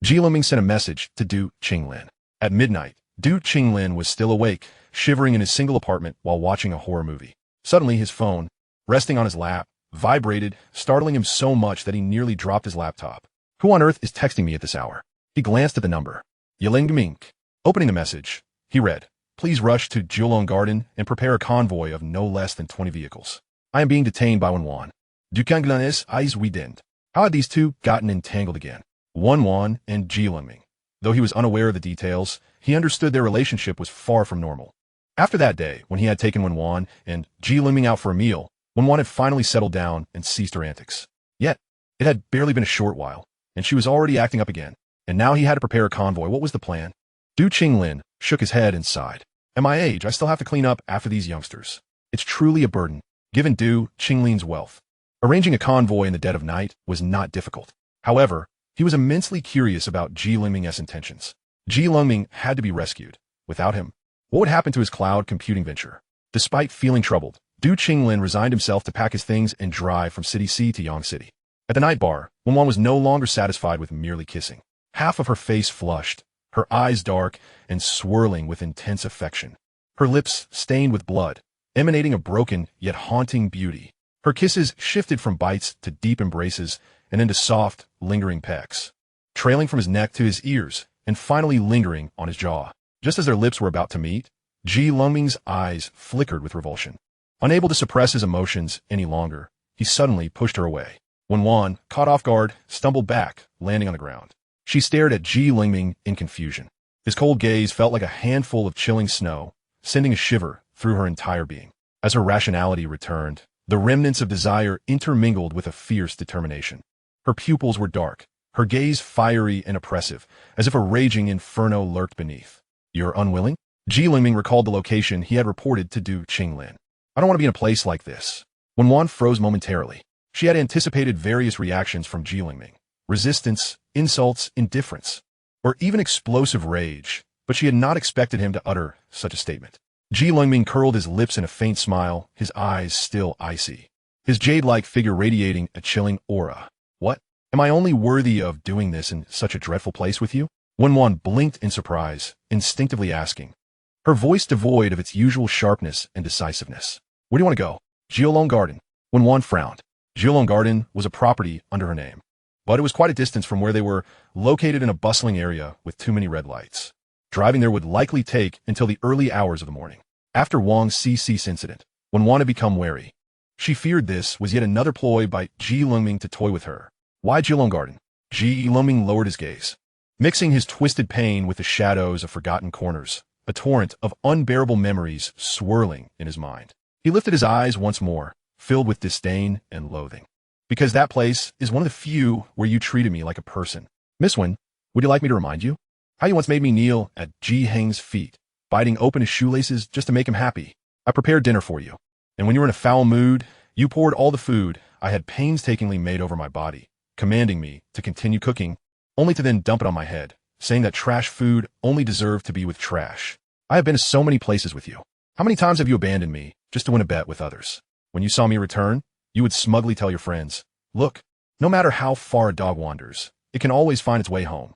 Lengming sent a message to Du Qinglin. At midnight, Du Qinglin was still awake, shivering in his single apartment while watching a horror movie. Suddenly, his phone, resting on his lap, vibrated, startling him so much that he nearly dropped his laptop. Who on earth is texting me at this hour? He glanced at the number. Lengming. Opening the message, he read, Please rush to Julong Garden and prepare a convoy of no less than 20 vehicles. I am being detained by Wen Wan. Du Qinglin eyes widened. How had these two gotten entangled again? Wen Wan and Lengming. Though he was unaware of the details, he understood their relationship was far from normal. After that day, when he had taken Wen Wan and Lengming out for a meal, Wen Wan had finally settled down and ceased her antics. Yet, it had barely been a short while, and she was already acting up again. And now he had to prepare a convoy. What was the plan? Du Qinglin shook his head and sighed. At my age, I still have to clean up after these youngsters. It's truly a burden, given Du Qinglin's wealth. Arranging a convoy in the dead of night was not difficult. However, he was immensely curious about Lengming's intentions. Lengming had to be rescued. Without him, what would happen to his cloud computing venture? Despite feeling troubled, Du Qinglin resigned himself to pack his things and drive from City C to Yang City. At the night bar, Wen Wan was no longer satisfied with merely kissing. Half of her face flushed, her eyes dark and swirling with intense affection, her lips stained with blood, emanating a broken yet haunting beauty. Her kisses shifted from bites to deep embraces and into soft, lingering pecks, trailing from his neck to his ears and finally lingering on his jaw. Just as their lips were about to meet, Lengming's eyes flickered with revulsion. Unable to suppress his emotions any longer, he suddenly pushed her away. Wen Wan, caught off guard, stumbled back, landing on the ground. She stared at Lengming in confusion. His cold gaze felt like a handful of chilling snow, sending a shiver through her entire being. As her rationality returned, the remnants of desire intermingled with a fierce determination. Her pupils were dark, her gaze fiery and oppressive, as if a raging inferno lurked beneath. "You're unwilling?" Lengming recalled the location he had reported to Du Qinglin. "I don't want to be in a place like this." Wen Wan froze momentarily. She had anticipated various reactions from Lengming: resistance, insults, indifference, or even explosive rage, but she had not expected him to utter such a statement. Lengming curled his lips in a faint smile, his eyes still icy, his jade-like figure radiating a chilling aura. "What? Am I only worthy of doing this in such a dreadful place with you?" Wen Wan blinked in surprise, instinctively asking, her voice devoid of its usual sharpness and decisiveness. "Where do you want to go?" Jiulong Garden. Wen Wan frowned. Jiulong Garden was a property under her name, but it was quite a distance from where they were, located in a bustling area with too many red lights. Driving there would likely take until the early hours of the morning. After Wang's CC's incident, Wen Wan had become wary. She feared this was yet another ploy by Lengming to toy with her. "Why Jiulong Garden?" Lengming lowered his gaze, mixing his twisted pain with the shadows of forgotten corners, a torrent of unbearable memories swirling in his mind. He lifted his eyes once more, filled with disdain and loathing. "Because that place is one of the few where you treated me like a person. Miss Wen, would you like me to remind you? How you once made me kneel at Ji Heng's feet, biting open his shoelaces just to make him happy. I prepared dinner for you, and when you were in a foul mood, you poured all the food I had painstakingly made over my body, commanding me to continue cooking, only to then dump it on my head, saying that trash food only deserved to be with trash. I have been to so many places with you. How many times have you abandoned me just to win a bet with others? When you saw me return, you would smugly tell your friends, 'Look, no matter how far a dog wanders, it can always find its way home.'"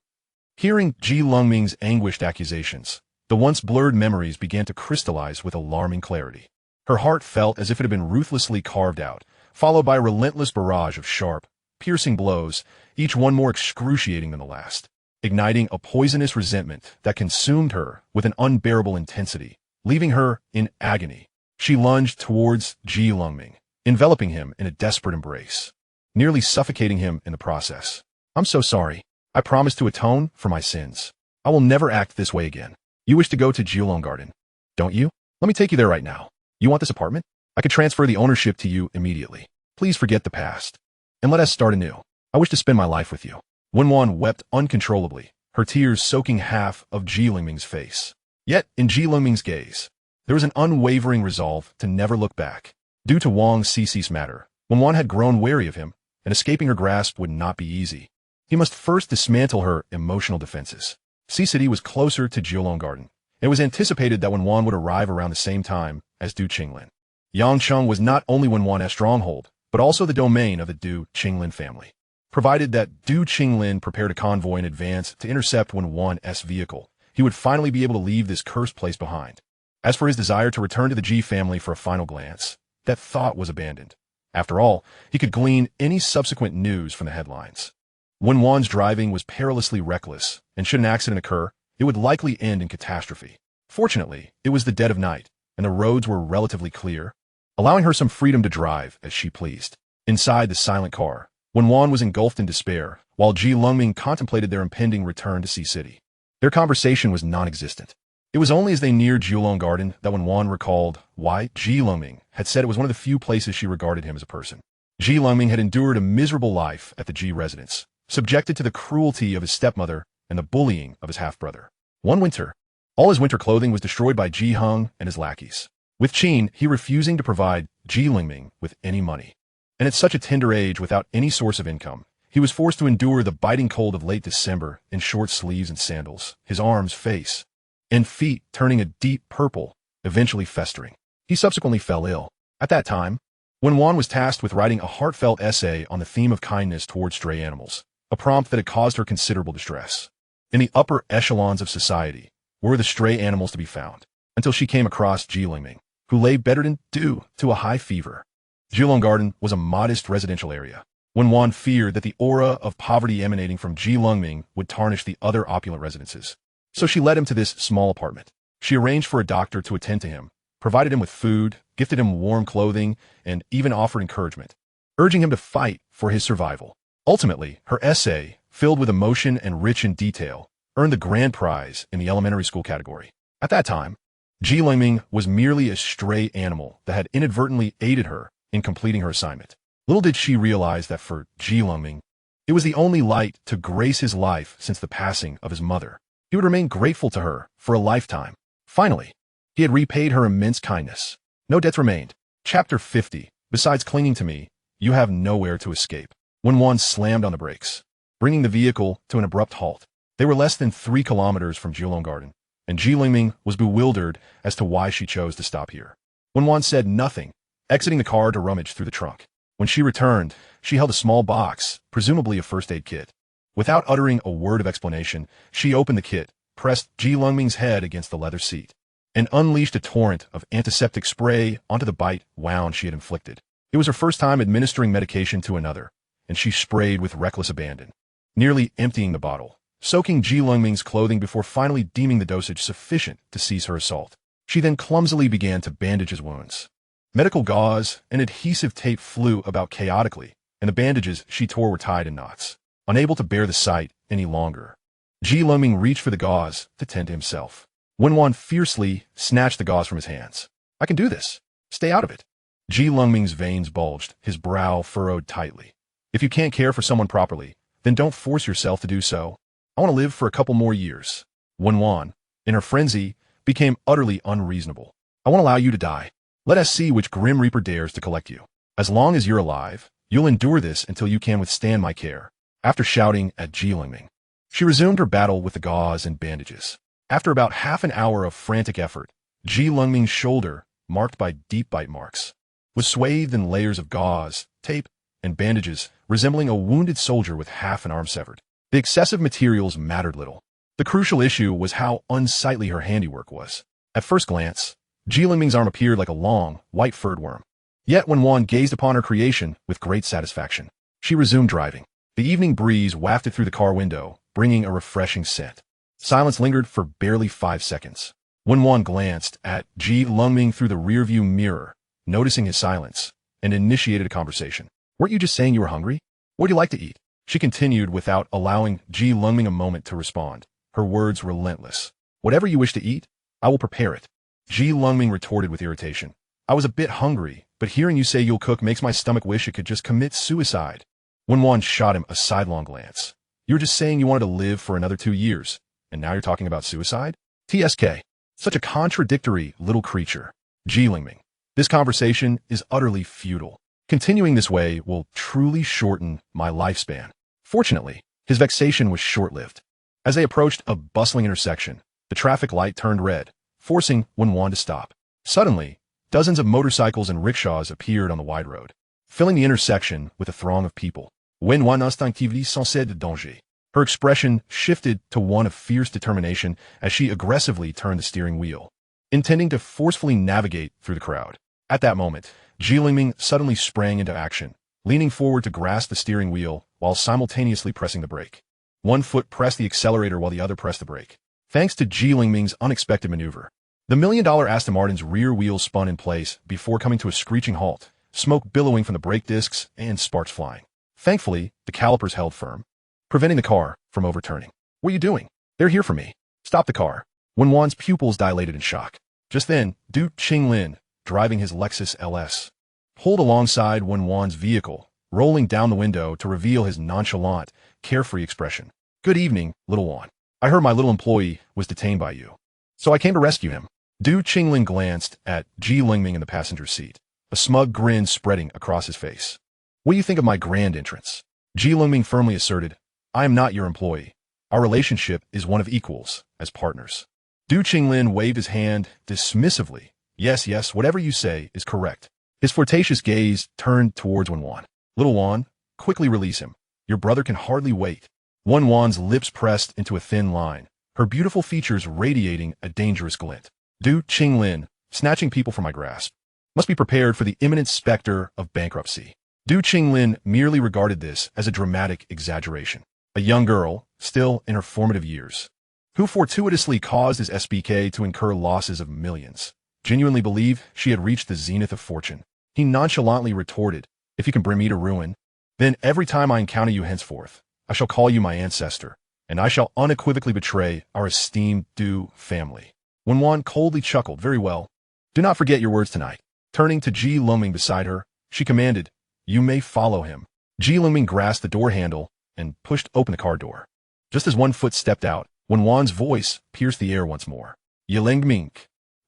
Hearing Lengming's anguished accusations, the once blurred memories began to crystallize with alarming clarity. Her heart felt as if it had been ruthlessly carved out, followed by a relentless barrage of sharp, piercing blows, each one more excruciating than the last, igniting a poisonous resentment that consumed her with an unbearable intensity, leaving her in agony. She lunged towards Lengming, enveloping him in a desperate embrace, nearly suffocating him in the process. "I'm so sorry. I promise to atone for my sins. I will never act this way again. You wish to go to Jiulong Garden, don't you? Let me take you there right now. You want this apartment? I could transfer the ownership to you immediately. Please forget the past, and let us start anew. I wish to spend my life with you." Wen Wan wept uncontrollably, her tears soaking half of Lengming's face. Yet, in Lengming's gaze, there was an unwavering resolve to never look back. Due to Wang's CC's matter, Wen Wan had grown wary of him, and escaping her grasp would not be easy. He must first dismantle her emotional defenses. City was closer to Jiulong Garden. It was anticipated that Wen Wan would arrive around the same time as Du Qinglin. Yangcheng was not only Wen Wan's stronghold, but also the domain of the Du Qinglin family. Provided that Du Qinglin prepared a convoy in advance to intercept Wen Wan's vehicle, he would finally be able to leave this cursed place behind. As for his desire to return to the Ji family for a final glance, that thought was abandoned. After all, he could glean any subsequent news from the headlines. Wen Wan's driving was perilously reckless, and should an accident occur, it would likely end in catastrophe. Fortunately, it was the dead of night, and the roads were relatively clear, allowing her some freedom to drive as she pleased. Inside the silent car, Wen Wan was engulfed in despair, while Lengming contemplated their impending return to City. Their conversation was non-existent. It was only as they neared Jiulong Garden that Wen Wan recalled why Lengming had said it was one of the few places she regarded him as a person. Lengming had endured a miserable life at the Ji residence, subjected to the cruelty of his stepmother and the bullying of his half-brother. One winter, all his winter clothing was destroyed by Ji Heng and his lackeys, with Qin he refusing to provide Lengming with any money. And at such a tender age without any source of income, he was forced to endure the biting cold of late December in short sleeves and sandals, his arms, face, and feet turning a deep purple, eventually festering. He subsequently fell ill. At that time, Wen Wan was tasked with writing a heartfelt essay on the theme of kindness towards stray animals, a prompt that had caused her considerable distress. in the upper echelons of society, were the stray animals to be found, until she came across Lengming, who lay bedridden due to a high fever. Jilong Garden was a modest residential area. Wen Wan feared that the aura of poverty emanating from Lengming would tarnish the other opulent residences. So she led him to this small apartment. She arranged for a doctor to attend to him, provided him with food, gifted him warm clothing, and even offered encouragement, urging him to fight for his survival. Ultimately, her essay, filled with emotion and rich in detail, earned the grand prize in the elementary school category. At that time, Lengming was merely a stray animal that had inadvertently aided her in completing her assignment. Little did she realize that for Lengming, it was the only light to grace his life since the passing of his mother. He would remain grateful to her for a lifetime. Finally, he had repaid her immense kindness. No debts remained. Chapter 50. Besides clinging to me, you have nowhere to escape. Wen Wan slammed on the brakes, bringing the vehicle to an abrupt halt. They were less than 3 kilometers from Jilong Garden, and Lengming was bewildered as to why she chose to stop here. Wen Wan said nothing, exiting the car to rummage through the trunk. When she returned, she held a small box, presumably a first aid kit. Without uttering a word of explanation, she opened the kit, pressed Lengming's head against the leather seat, and unleashed a torrent of antiseptic spray onto the bite wound she had inflicted. It was her first time administering medication to another, and she sprayed with reckless abandon, nearly emptying the bottle, soaking Lengming's clothing before finally deeming the dosage sufficient to cease her assault. She then clumsily began to bandage his wounds. Medical gauze and adhesive tape flew about chaotically, and the bandages she tore were tied in knots. Unable to bear the sight any longer, Lengming reached for the gauze to tend to himself. Wen Wan fiercely snatched the gauze from his hands. I can do this. Stay out of it. Lengming's veins bulged, his brow furrowed tightly. If you can't care for someone properly, then don't force yourself to do so. I want to live for a couple more years. Wen Wan, in her frenzy, became utterly unreasonable. I won't allow you to die. Let us see which Grim Reaper dares to collect you. As long as you're alive, you'll endure this until you can withstand my care. After shouting at Lengming, she resumed her battle with the gauze and bandages. After about half an hour of frantic effort, Lengming's shoulder, marked by deep bite marks, was swathed in layers of gauze, tape, and bandages, resembling a wounded soldier with half an arm severed. The excessive materials mattered little. The crucial issue was how unsightly her handiwork was. At first glance, Lengming's arm appeared like a long, white furred worm. Yet Wen Wan gazed upon her creation with great satisfaction. She resumed driving. The evening breeze wafted through the car window, bringing a refreshing scent. Silence lingered for barely 5 seconds. Wen Wan glanced at Lengming through the rearview mirror, noticing his silence, and initiated a conversation. Weren't you just saying you were hungry? What'd you like to eat? She continued without allowing Lengming a moment to respond. Her words relentless. Whatever you wish to eat, I will prepare it. Lengming retorted with irritation. I was a bit hungry, but hearing you say you'll cook makes my stomach wish it could just commit suicide. Wen Wan shot him a sidelong glance. You were just saying you wanted to live for another 2 years, and now you're talking about suicide? TSK. Such a contradictory little creature. Lengming. This conversation is utterly futile. Continuing this way will truly shorten my lifespan. Fortunately, his vexation was short-lived. As they approached a bustling intersection, the traffic light turned red, forcing Wen Wan to stop. Suddenly, dozens of motorcycles and rickshaws appeared on the wide road, filling the intersection with a throng of people. Wen Wan instinctively sensait de danger. Her expression shifted to one of fierce determination as she aggressively turned the steering wheel, intending to forcefully navigate through the crowd. At that moment, Lengming suddenly sprang into action, leaning forward to grasp the steering wheel while simultaneously pressing the brake. One foot pressed the accelerator while the other pressed the brake. Thanks to Lengming's unexpected maneuver, the $1 million Aston Martin's rear wheel spun in place before coming to a screeching halt, smoke billowing from the brake discs and sparks flying. Thankfully, the calipers held firm, preventing the car from overturning. What are you doing? They're here for me. Stop the car. Wen Wan's pupils dilated in shock. Just then, Du Qinglin, driving his Lexus LS, pulled alongside Wen Wan's vehicle, rolling down the window to reveal his nonchalant, carefree expression. Good evening, little Wan. I heard my little employee was detained by you, so I came to rescue him. Du Qinglin glanced at Lengming in the passenger seat, a smug grin spreading across his face. What do you think of my grand entrance? Lengming firmly asserted, I am not your employee. Our relationship is one of equals, as partners. Du Qinglin waved his hand dismissively. Yes, whatever you say is correct. His flirtatious gaze turned towards Wen Wan. Little Wan, quickly release him. Your brother can hardly wait. Wen Wan's lips pressed into a thin line, her beautiful features radiating a dangerous glint. Du Qinglin, snatching people from my grasp, must be prepared for the imminent specter of bankruptcy. Du Qinglin merely regarded this as a dramatic exaggeration. A young girl, still in her formative years, who fortuitously caused his SBK to incur losses of millions, genuinely believed she had reached the zenith of fortune. He nonchalantly retorted, "If you can bring me to ruin, then every time I encounter you henceforth, I shall call you my ancestor, and I shall unequivocally betray our esteemed Du family." Wen Wan coldly chuckled, "Very well. Do not forget your words tonight." Turning to Ji Lengming beside her, she commanded, "You may follow him." Ji Lengming grasped the door handle and pushed open the car door. Just as one foot stepped out, Wen Wan's voice pierced the air once more. "Lengming,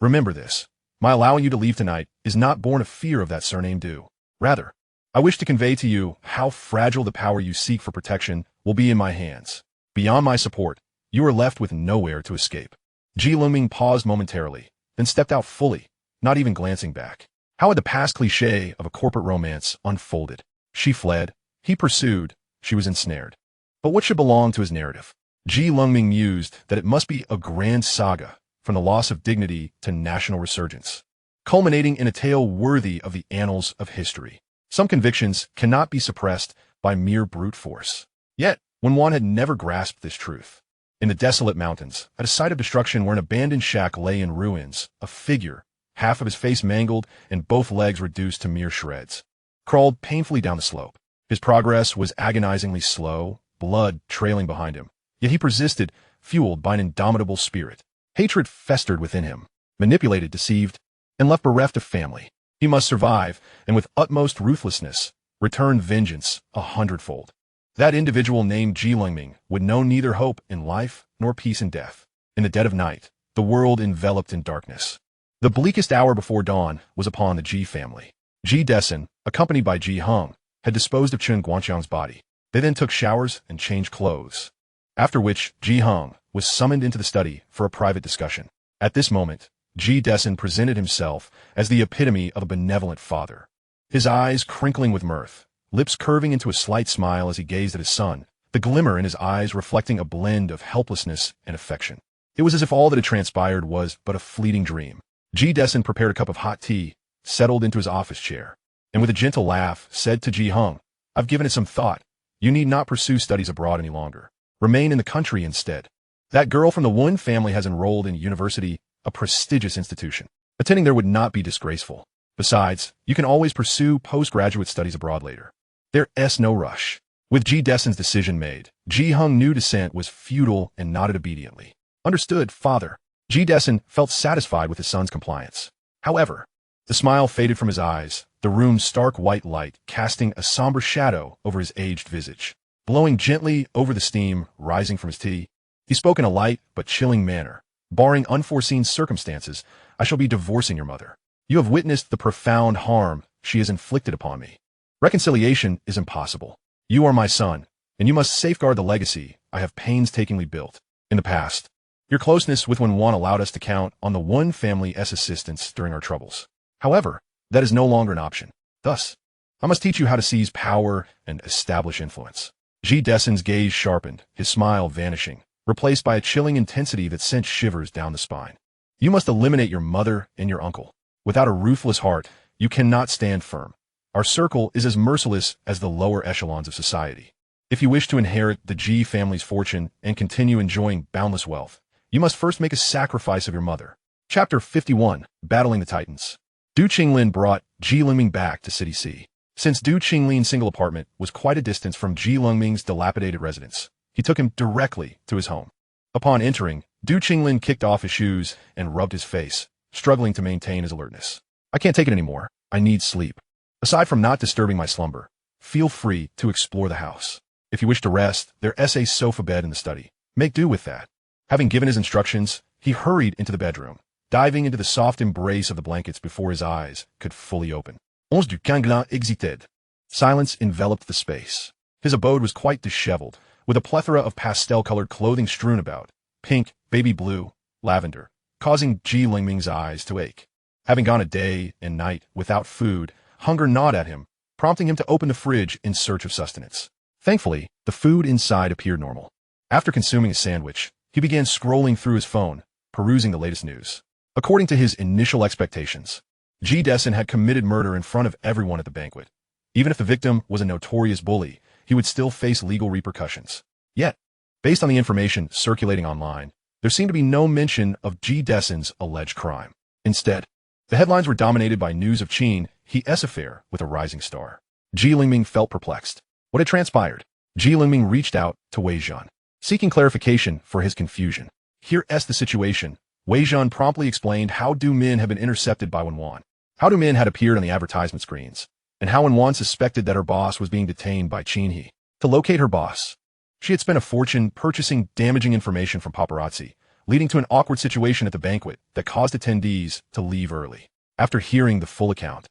remember this. My allowing you to leave tonight is not born of fear of that surname Du. Rather, I wish to convey to you how fragile the power you seek for protection will be in my hands. Beyond my support, you are left with nowhere to escape." Ji Lengming paused momentarily, then stepped out fully, not even glancing back. How had the past cliché of a corporate romance unfolded? She fled, he pursued, she was ensnared. But what should belong to his narrative? Ji Lengming mused that it must be a grand saga, from the loss of dignity to national resurgence, culminating in a tale worthy of the annals of history. Some convictions cannot be suppressed by mere brute force. Yet, Wen Wan had never grasped this truth. In the desolate mountains, at a site of destruction where an abandoned shack lay in ruins, a figure, half of his face mangled and both legs reduced to mere shreds, crawled painfully down the slope. His progress was agonizingly slow, blood trailing behind him. Yet he persisted, fueled by an indomitable spirit. Hatred festered within him, manipulated, deceived, and left bereft of family. He must survive, and with utmost ruthlessness, return vengeance 100-fold. That individual named Ji Lengming would know neither hope in life nor peace in death. In the dead of night, the world enveloped in darkness. The bleakest hour before dawn was upon the Ji family. Ji Dessen, accompanied by Ji Hung, had disposed of Chen Guangqiang's body. They then took showers and changed clothes, after which Ji Hung was summoned into the study for a private discussion. At this moment, Ji Dessen presented himself as the epitome of a benevolent father. His eyes crinkling with mirth, lips curving into a slight smile as he gazed at his son, the glimmer in his eyes reflecting a blend of helplessness and affection. It was as if all that had transpired was but a fleeting dream. Ji Dessen prepared a cup of hot tea, settled into his office chair, and with a gentle laugh said to Ji Hung, "I've given it some thought. You need not pursue studies abroad any longer. Remain in the country instead. That girl from the Wen family has enrolled in university, a prestigious institution. Attending there would not be disgraceful. Besides, you can always pursue postgraduate studies abroad later. There's no rush." With Ji Dessen's decision made, Ji Hung knew dissent was futile and nodded obediently. "Understood, father." Ji Dessen felt satisfied with his son's compliance. However, the smile faded from his eyes, the room's stark white light casting a somber shadow over his aged visage. Blowing gently over the steam rising from his tea, he spoke in a light but chilling manner. "Barring unforeseen circumstances, I shall be divorcing your mother. You have witnessed the profound harm she has inflicted upon me. Reconciliation is impossible. You are my son, and you must safeguard the legacy I have painstakingly built. In the past, your closeness with Wen Wan allowed us to count on the Wen family's assistance during our troubles. However, that is no longer an option. Thus, I must teach you how to seize power and establish influence." Ji Dessen's gaze sharpened, his smile vanishing, replaced by a chilling intensity that sent shivers down the spine. "You must eliminate your mother and your uncle. Without a ruthless heart, you cannot stand firm. Our circle is as merciless as the lower echelons of society. If you wish to inherit the Ji family's fortune and continue enjoying boundless wealth, you must first make a sacrifice of your mother." Chapter 51, Battling the Titans. Du Qinglin brought Ji Lengming back to City C. Since Du Qinglin's single apartment was quite a distance from Ji Lengming's dilapidated residence, he took him directly to his home. Upon entering, Du Qinglin kicked off his shoes and rubbed his face, struggling to maintain his alertness. "I can't take it anymore. I need sleep. Aside from not disturbing my slumber, feel free to explore the house. If you wish to rest, there's a sofa bed in the study. Make do with that." Having given his instructions, he hurried into the bedroom, diving into the soft embrace of the blankets before his eyes could fully open. Onze du Canglin exited. Silence enveloped the space. His abode was quite disheveled, with a plethora of pastel-colored clothing strewn about, pink, baby blue, lavender, causing Ji Lengming's eyes to ache. Having gone a day and night without food, hunger gnawed at him, prompting him to open the fridge in search of sustenance. Thankfully, the food inside appeared normal. After consuming a sandwich, he began scrolling through his phone, perusing the latest news. According to his initial expectations, G. Dessen had committed murder in front of everyone at the banquet. Even if the victim was a notorious bully, he would still face legal repercussions. Yet, based on the information circulating online, there seemed to be no mention of G. Dessen's alleged crime. Instead, the headlines were dominated by news of Qin He's affair with a rising star. Ji Lengming felt perplexed. What had transpired? Ji Lengming reached out to Wei Zhan, seeking clarification for his confusion. Here's the situation. Wei Zhan promptly explained how Du Min had been intercepted by Wen Wan, how Du Min had appeared on the advertisement screens, and how Wen Wan suspected that her boss was being detained by Qin He. To locate her boss, she had spent a fortune purchasing damaging information from paparazzi, leading to an awkward situation at the banquet that caused attendees to leave early. After hearing the full account,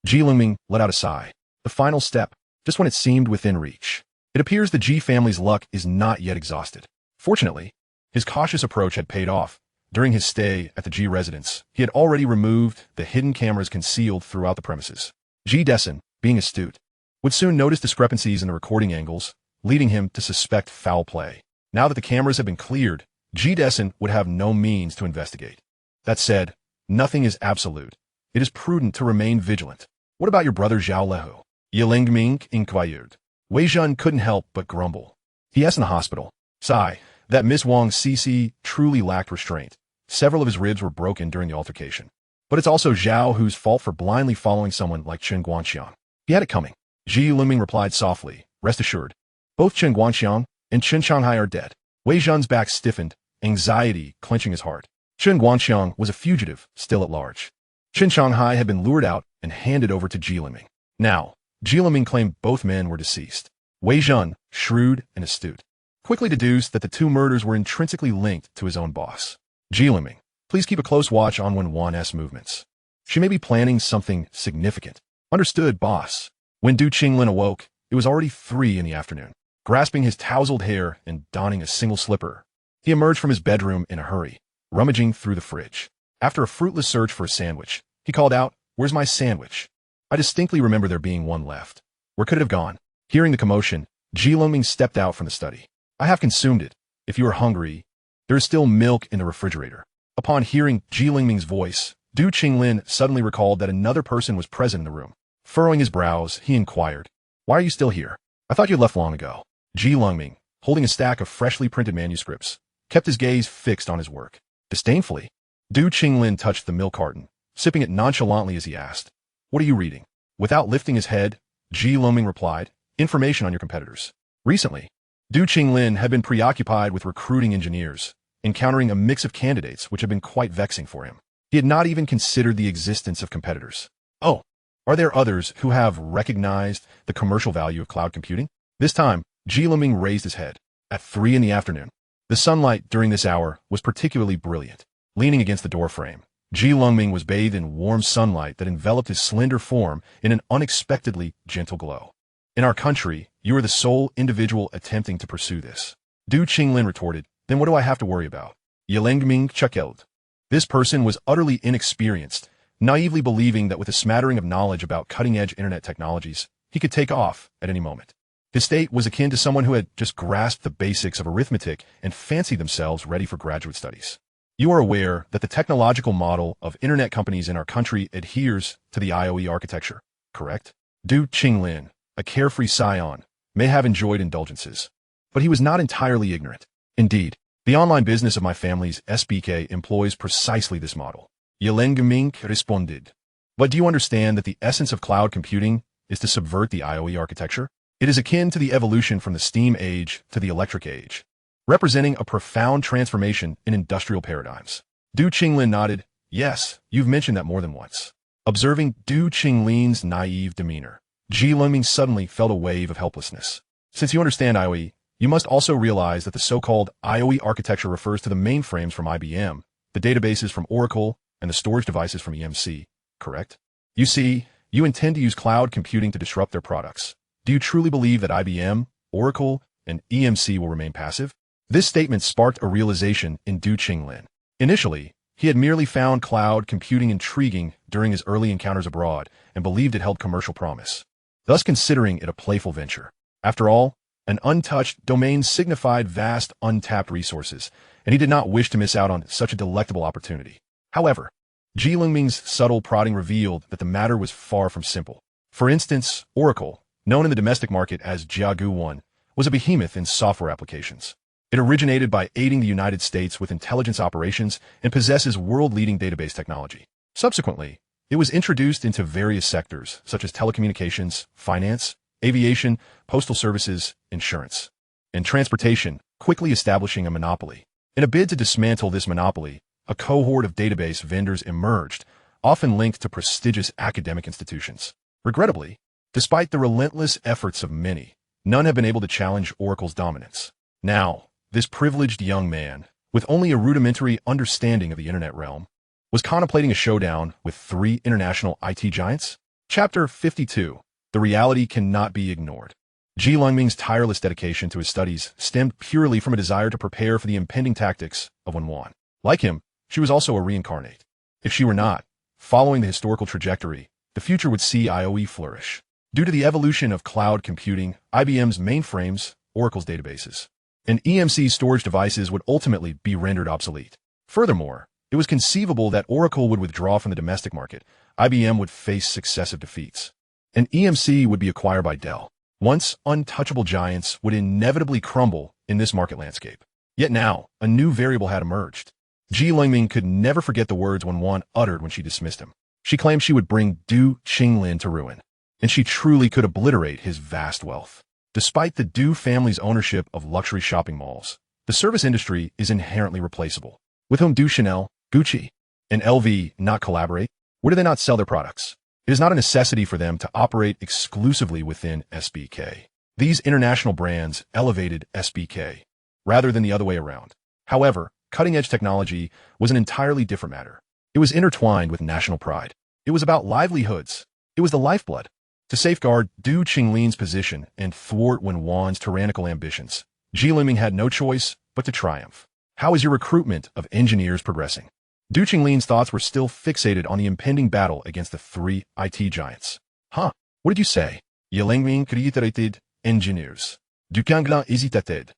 Ji Lengming let out a sigh. The final step, just when it seemed within reach. It appears the Ji family's luck is not yet exhausted. Fortunately, his cautious approach had paid off. During his stay at the Ji residence, he had already removed the hidden cameras concealed throughout the premises. G. Dessen, being astute, would soon notice discrepancies in the recording angles, leading him to suspect foul play. Now that the cameras had been cleared, G. Dessen would have no means to investigate. That said, nothing is absolute. It is prudent to remain vigilant. What about your brother Zhao Lehu? Lengming inquired. Wei Zhan couldn't help but grumble. He's in the hospital. Sigh, that Miss Wang's CC truly lacked restraint. Several of his ribs were broken during the altercation. But it's also Zhao whose fault for blindly following someone like Chen Guangxiang. He had it coming. Ji Lengming replied softly, rest assured. Both Chen Guangxiang and Chen Shanghai are dead. Wei Zhan's back stiffened, anxiety clenching his heart. Chen Guangxiang was a fugitive, still at large. Chen Shanghai had been lured out and handed over to Ji Lengming. Now, Ji Lengming claimed both men were deceased. Wei Zhan, shrewd and astute, quickly deduced that the two murders were intrinsically linked to his own boss. Ji Lengming, please keep a close watch on Wen Wan's movements. She may be planning something significant. Understood, boss. When Du Qinglin awoke, it was already 3 in the afternoon. Grasping his tousled hair and donning a single slipper, he emerged from his bedroom in a hurry, rummaging through the fridge. After a fruitless search for a sandwich, he called out, "Where's my sandwich?" I distinctly remember there being one left. Where could it have gone? Hearing the commotion, Ji Lengming stepped out from the study. I have consumed it. If you are hungry, there is still milk in the refrigerator. Upon hearing Ji Lengming's voice, Du Qinglin suddenly recalled that another person was present in the room. Furrowing his brows, he inquired, "Why are you still here? I thought you had left long ago." Ji Lengming, holding a stack of freshly printed manuscripts, kept his gaze fixed on his work. Disdainfully, Du Qinglin touched the milk carton, sipping it nonchalantly as he asked, "What are you reading?" Without lifting his head, Ji Lengming replied, "Information on your competitors." Recently, Du Qinglin had been preoccupied with recruiting engineers, encountering a mix of candidates which had been quite vexing for him. He had not even considered the existence of competitors. Oh, are there others who have recognized the commercial value of cloud computing? This time, Ji Lengming raised his head. At 3 in the afternoon, the sunlight during this hour was particularly brilliant. Leaning against the doorframe, Ji Lengming was bathed in warm sunlight that enveloped his slender form in an unexpectedly gentle glow. In our country, you are the sole individual attempting to pursue this. Du Qinglin retorted, then what do I have to worry about? Lengming chuckled. This person was utterly inexperienced, naively believing that with a smattering of knowledge about cutting-edge internet technologies, he could take off at any moment. His state was akin to someone who had just grasped the basics of arithmetic and fancied themselves ready for graduate studies. You are aware that the technological model of internet companies in our country adheres to the IOE architecture, correct? Du Qinglin, a carefree scion, may have enjoyed indulgences, but he was not entirely ignorant. Indeed, the online business of my family's SBK employs precisely this model. Lengming responded. But do you understand that the essence of cloud computing is to subvert the IOE architecture? It is akin to the evolution from the steam age to the electric age, representing a profound transformation in industrial paradigms. Du Qinglin nodded. Yes, you've mentioned that more than once. Observing Du Qinglin's naive demeanor, Ji Lengming suddenly felt a wave of helplessness. Since you understand IOE, you must also realize that the so-called IOE architecture refers to the mainframes from IBM, the databases from Oracle, and the storage devices from EMC, correct? You see, you intend to use cloud computing to disrupt their products. Do you truly believe that IBM, Oracle, and EMC will remain passive? This statement sparked a realization in Du Qinglin. Initially, he had merely found cloud computing intriguing during his early encounters abroad and believed it held commercial promise, thus considering it a playful venture. After all, An untouched domain signified vast, untapped resources, and he did not wish to miss out on such a delectable opportunity. However, Lengming's subtle prodding revealed that the matter was far from simple. For instance, Oracle, known in the domestic market as Jiagu One, was a behemoth in software applications. It originated by aiding the United States with intelligence operations and possesses world-leading database technology. Subsequently, it was introduced into various sectors such as telecommunications, finance, aviation, postal services, insurance, and transportation, quickly establishing a monopoly. In a bid to dismantle this monopoly, a cohort of database vendors emerged, often linked to prestigious academic institutions. Regrettably, despite the relentless efforts of many, none have been able to challenge Oracle's dominance. Now, this privileged young man, with only a rudimentary understanding of the internet realm, was contemplating a showdown with 3 international IT giants. Chapter 52. The reality cannot be ignored. Lengming's tireless dedication to his studies stemmed purely from a desire to prepare for the impending tactics of Wen Wan. Like him, she was also a reincarnate. If she were not, following the historical trajectory, the future would see IOE flourish. Due to the evolution of cloud computing, IBM's mainframes, Oracle's databases, and EMC's storage devices would ultimately be rendered obsolete. Furthermore, it was conceivable that Oracle would withdraw from the domestic market, IBM would face successive defeats, and EMC would be acquired by Dell. Once untouchable giants would inevitably crumble in this market landscape. Yet now, a new variable had emerged. Lengming could never forget the words Wen Wan uttered when she dismissed him. She claimed she would bring Du Qinglin to ruin, and she truly could obliterate his vast wealth. Despite the Du family's ownership of luxury shopping malls, the service industry is inherently replaceable. With whom do Chanel, Gucci, and LV not collaborate? Where do they not sell their products? It is not a necessity for them to operate exclusively within SBK. These international brands elevated SBK, rather than the other way around. However, cutting-edge technology was an entirely different matter. It was intertwined with national pride. It was about livelihoods. It was the lifeblood. To safeguard Du Qinglin's position and thwart Wen Wan's tyrannical ambitions, Lengming had no choice but to triumph. How is your recruitment of engineers progressing? Du Qinglin's thoughts were still fixated on the impending battle against the 3 IT giants. Huh? What did you say? Lengming reiterated, engineers. Du Qinglin hesitated,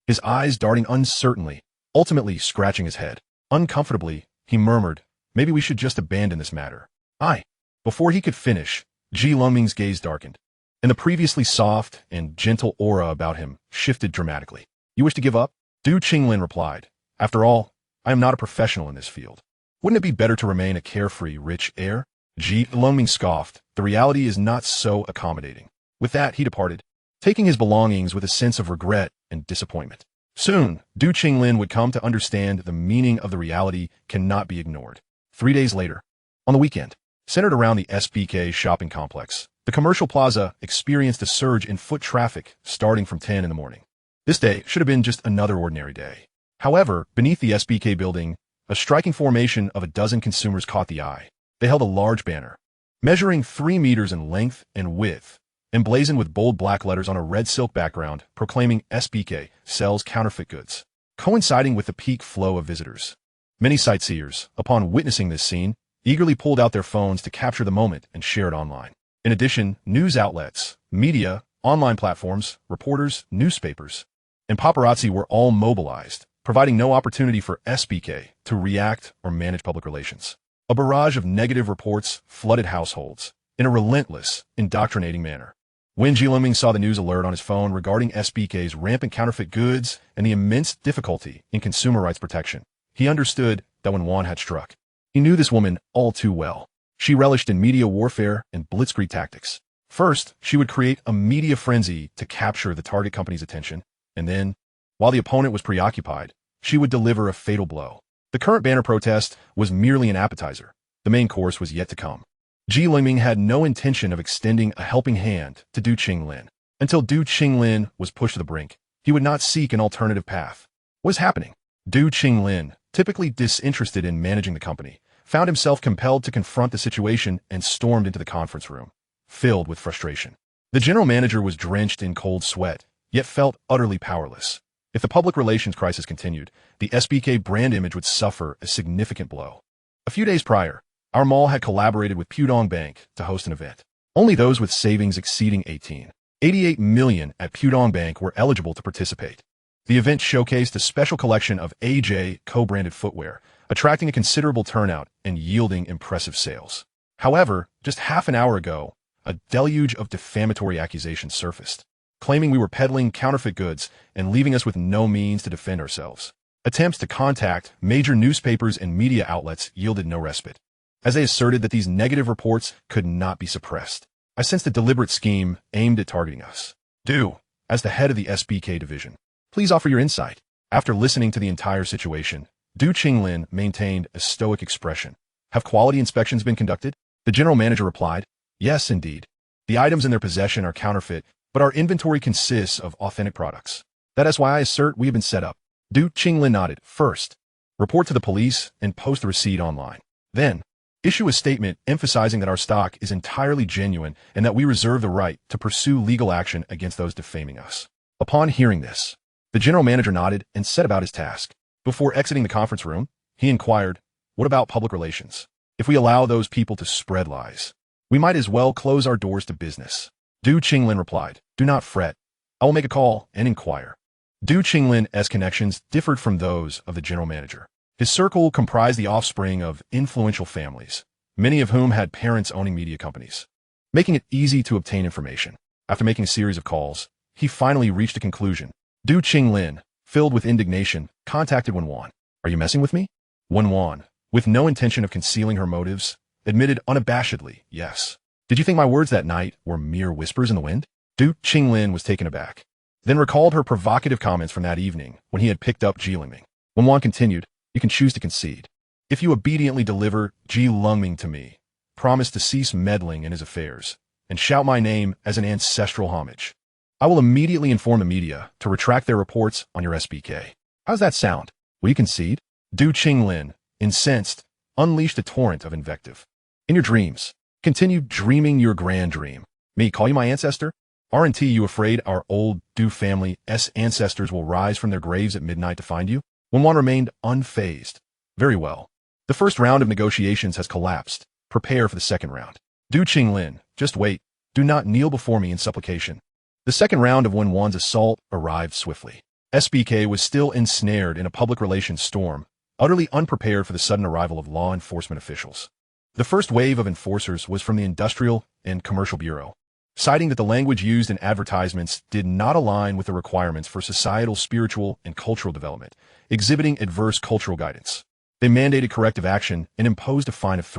his eyes darting uncertainly, ultimately scratching his head. Uncomfortably, he murmured, maybe we should just abandon this matter. Aye. Before he could finish, Lengming's gaze darkened, and the previously soft and gentle aura about him shifted dramatically. You wish to give up? Du Qinglin replied, after all, I am not a professional in this field. Wouldn't it be better to remain a carefree, rich heir? Lengming scoffed. The reality is not so accommodating. With that, he departed, taking his belongings with a sense of regret and disappointment. Soon, Du Qinglin would come to understand the meaning of the reality cannot be ignored. 3 days later, on the weekend, centered around the SBK shopping complex, the commercial plaza experienced a surge in foot traffic starting from 10 in the morning. This day should have been just another ordinary day. However, beneath the SBK building, a striking formation of a dozen consumers caught the eye. They held a large banner, measuring 3 meters in length and width, emblazoned with bold black letters on a red silk background, proclaiming SBK sells counterfeit goods, coinciding with the peak flow of visitors. Many sightseers, upon witnessing this scene, eagerly pulled out their phones to capture the moment and share it online. In addition, news outlets, media, online platforms, reporters, newspapers, and paparazzi were all mobilized, providing no opportunity for SBK to react or manage public relations. A barrage of negative reports flooded households in a relentless, indoctrinating manner. When Lengming saw the news alert on his phone regarding SBK's rampant counterfeit goods and the immense difficulty in consumer rights protection, he understood that Wen Wan had struck. He knew this woman all too well. She relished in media warfare and blitzkrieg tactics. First, she would create a media frenzy to capture the target company's attention, and then, while the opponent was preoccupied, she would deliver a fatal blow. The current banner protest was merely an appetizer. The main course was yet to come. Lengming had no intention of extending a helping hand to Du Qinglin. Until Du Qinglin was pushed to the brink, he would not seek an alternative path. What is happening? Du Qinglin, typically disinterested in managing the company, found himself compelled to confront the situation and stormed into the conference room, filled with frustration. The general manager was drenched in cold sweat, yet felt utterly powerless. If the public relations crisis continued, the SBK brand image would suffer a significant blow. A few days prior, our mall had collaborated with Pudong Bank to host an event. Only those with savings exceeding 18 88 million at Pudong Bank were eligible to participate. The event showcased a special collection of AJ co-branded footwear, attracting a considerable turnout and yielding impressive sales. However, just half an hour ago, a deluge of defamatory accusations surfaced, claiming we were peddling counterfeit goods and leaving us with no means to defend ourselves. Attempts to contact major newspapers and media outlets yielded no respite, as they asserted that these negative reports could not be suppressed. I sensed a deliberate scheme aimed at targeting us. Do, as the head of the SBK division, please offer your insight. After listening to the entire situation, Du Qinglin maintained a stoic expression. Have quality inspections been conducted? The general manager replied, yes, indeed. The items in their possession are counterfeit, but our inventory consists of authentic products. That is why I assert we have been set up. Du Qinglin nodded. First, report to the police and post the receipt online. Then, issue a statement emphasizing that our stock is entirely genuine and that we reserve the right to pursue legal action against those defaming us. Upon hearing this, the general manager nodded and set about his task. Before exiting the conference room, he inquired, what about public relations? If we allow those people to spread lies, we might as well close our doors to business. Du Qinglin replied, do not fret. I will make a call and inquire. Du Qinglin's connections differed from those of the general manager. His circle comprised the offspring of influential families, many of whom had parents owning media companies, making it easy to obtain information. After making a series of calls, he finally reached a conclusion. Du Qinglin, filled with indignation, contacted Wen Wan. Are you messing with me? Wen Wan, with no intention of concealing her motives, admitted unabashedly, yes. Did you think my words that night were mere whispers in the wind? Du Qinglin was taken aback, then recalled her provocative comments from that evening when he had picked up Lengming. Wen Wan continued, you can choose to concede. If you obediently deliver Lengming to me, promise to cease meddling in his affairs, and shout my name as an ancestral homage, I will immediately inform the media to retract their reports on your SBK. How's that sound? Will you concede? Du Qinglin, incensed, unleashed a torrent of invective. In your dreams, continue dreaming your grand dream. Me call you my ancestor? Aren't you afraid our old Du family's ancestors will rise from their graves at midnight to find you? Wen Wan remained unfazed. Very well. The first round of negotiations has collapsed. Prepare for the second round. Du Qinglin, just wait. Do not kneel before me in supplication. The second round of Wen Wan's assault arrived swiftly. SBK was still ensnared in a public relations storm, utterly unprepared for the sudden arrival of law enforcement officials. The first wave of enforcers was from the Industrial and Commercial Bureau, citing that the language used in advertisements did not align with the requirements for societal, spiritual, and cultural development, exhibiting adverse cultural guidance. They mandated corrective action and imposed a fine of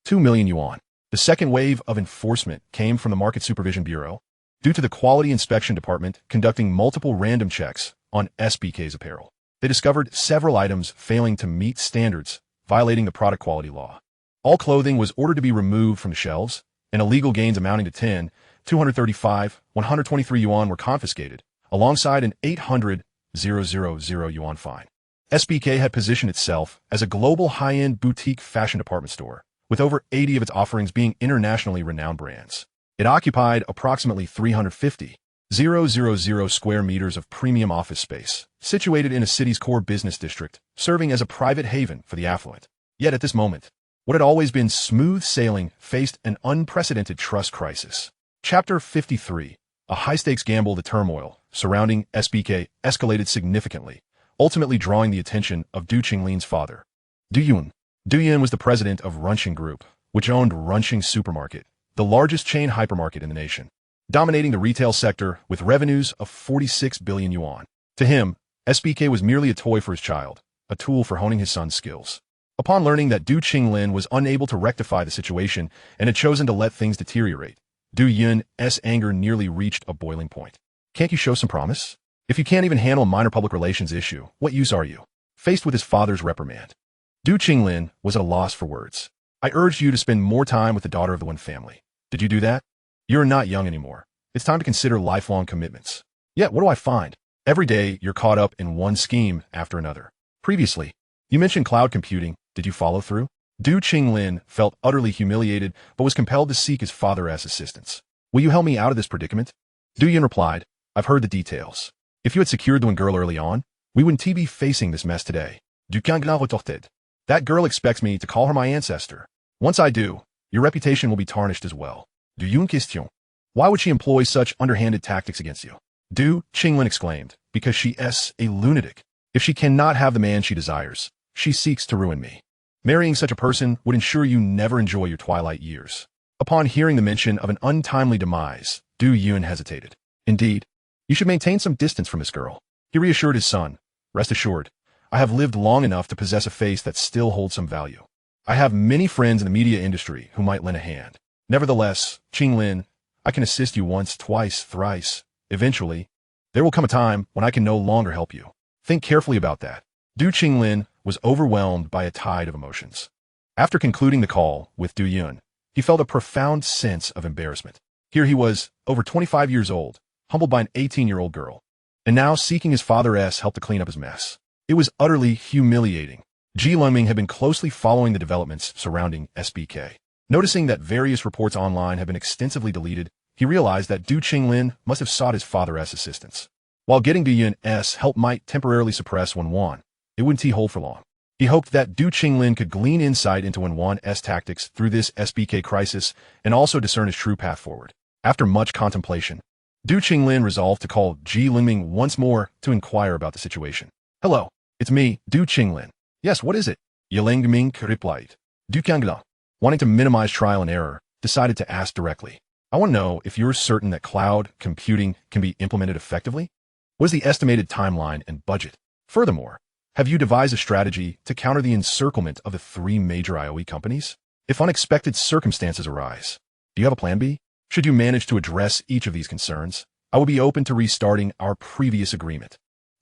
2 million yuan. The second wave of enforcement came from the Market Supervision Bureau, due to the Quality Inspection Department conducting multiple random checks on SBK's apparel. They discovered several items failing to meet standards, violating the product quality law. All clothing was ordered to be removed from the shelves, and illegal gains amounting to 235, 123 yuan were confiscated, alongside an 800,000 yuan fine. SBK had positioned itself as a global high-end boutique fashion department store, with over 80 of its offerings being internationally renowned brands. It occupied approximately 350,000 square meters of premium office space, situated in a city's core business district, serving as a private haven for the affluent. Yet at this moment, what had always been smooth sailing faced an unprecedented trust crisis. Chapter 53, a high-stakes gamble. The turmoil surrounding SBK escalated significantly, ultimately drawing the attention of Du Qinglin's father, Du Yun. Du Yun was the president of Runxing Group, which owned Runxing Supermarket, the largest chain hypermarket in the nation, dominating the retail sector with revenues of 46 billion yuan. To him, SBK was merely a toy for his child, a tool for honing his son's skills. Upon learning that Du Qinglin was unable to rectify the situation and had chosen to let things deteriorate, Du Yun's anger nearly reached a boiling point. Can't you show some promise? If you can't even handle a minor public relations issue, what use are you? Faced with his father's reprimand, Du Qinglin was at a loss for words. I urged you to spend more time with the daughter of the Wen family. Did you do that? You're not young anymore. It's time to consider lifelong commitments. Yet, what do I find? Every day, you're caught up in one scheme after another. Previously, you mentioned cloud computing. Did you follow through? Du Qinglin felt utterly humiliated, but was compelled to seek his father's assistance. Will you help me out of this predicament? Du Yun replied, I've heard the details. If you had secured the Wen girl early on, we wouldn't be facing this mess today. Du Qinglin retorted. That girl expects me to call her my ancestor. Once I do, your reputation will be tarnished as well. Du Yun question. Why would she employ such underhanded tactics against you? Du Qinglin exclaimed, because she is a lunatic. If she cannot have the man she desires, she seeks to ruin me. Marrying such a person would ensure you never enjoy your twilight years. Upon hearing the mention of an untimely demise, Du Yun hesitated. Indeed, you should maintain some distance from this girl. He reassured his son. Rest assured, I have lived long enough to possess a face that still holds some value. I have many friends in the media industry who might lend a hand. Nevertheless, Qinglin, I can assist you once, twice, thrice. Eventually, there will come a time when I can no longer help you. Think carefully about that. Du Qinglin was overwhelmed by a tide of emotions. After concluding the call with Du Yun, he felt a profound sense of embarrassment. Here he was, over 25 years old, humbled by an 18-year-old girl, and now seeking his father's help to clean up his mess. It was utterly humiliating. Lengming had been closely following the developments surrounding SBK. Noticing that various reports online had been extensively deleted, he realized that Du Qinglin must have sought his father's assistance. While getting Du Yun's help might temporarily suppress Wen Wan, it wouldn't hold for long. He hoped that Du Qinglin could glean insight into Wen Wan's tactics through this SBK crisis and also discern his true path forward. After much contemplation, Du Qinglin resolved to call Lengming once more to inquire about the situation. Hello, it's me, Du Qinglin. Yes, what is it? Lengming replied. Du Qinglin, wanting to minimize trial and error, decided to ask directly. I want to know if you're certain that cloud computing can be implemented effectively? What is the estimated timeline and budget? Furthermore, have you devised a strategy to counter the encirclement of the 3 major IOE companies? If unexpected circumstances arise, do you have a plan B? Should you manage to address each of these concerns, I will be open to restarting our previous agreement.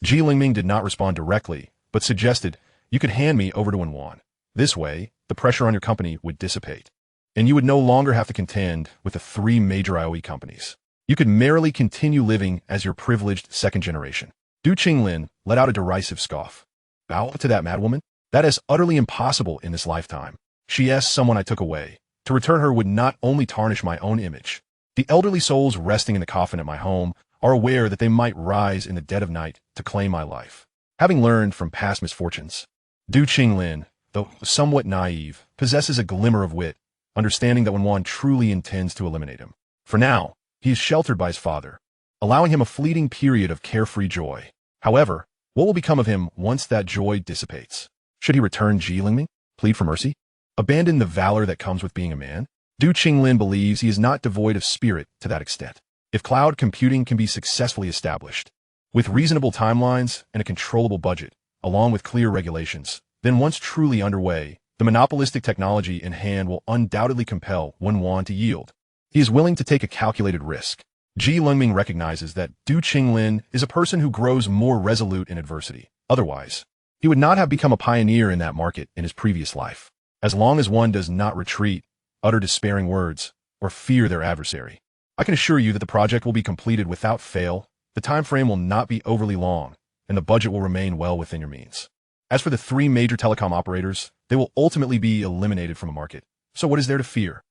Lengming did not respond directly, but suggested you could hand me over to Wen Wan. This way, the pressure on your company would dissipate, and you would no longer have to contend with the 3 major IOE companies. You could merrily continue living as your privileged second generation. Du Qinglin let out a derisive scoff. Bow to that madwoman? That is utterly impossible in this lifetime. She is someone I took away. To return her would not only tarnish my own image. The elderly souls resting in the coffin at my home are aware that they might rise in the dead of night to claim my life. Having learned from past misfortunes, Du Qinglin, though somewhat naive, possesses a glimmer of wit, understanding that Wen Wan truly intends to eliminate him. For now, he is sheltered by his father, allowing him a fleeting period of carefree joy. However, what will become of him once that joy dissipates? Should he return Lengming? Plead for mercy? Abandon the valor that comes with being a man? Du Qinglin believes he is not devoid of spirit to that extent. If cloud computing can be successfully established, with reasonable timelines and a controllable budget, along with clear regulations, then once truly underway, the monopolistic technology in hand will undoubtedly compel Wen Wan to yield. He is willing to take a calculated risk. Lengming recognizes that Du Qinglin is a person who grows more resolute in adversity. Otherwise, he would not have become a pioneer in that market in his previous life. As long as one does not retreat, utter despairing words, or fear their adversary, I can assure you that the project will be completed without fail, the time frame will not be overly long, and the budget will remain well within your means. As for the 3 major telecom operators, they will ultimately be eliminated from the market. So what is there to fear?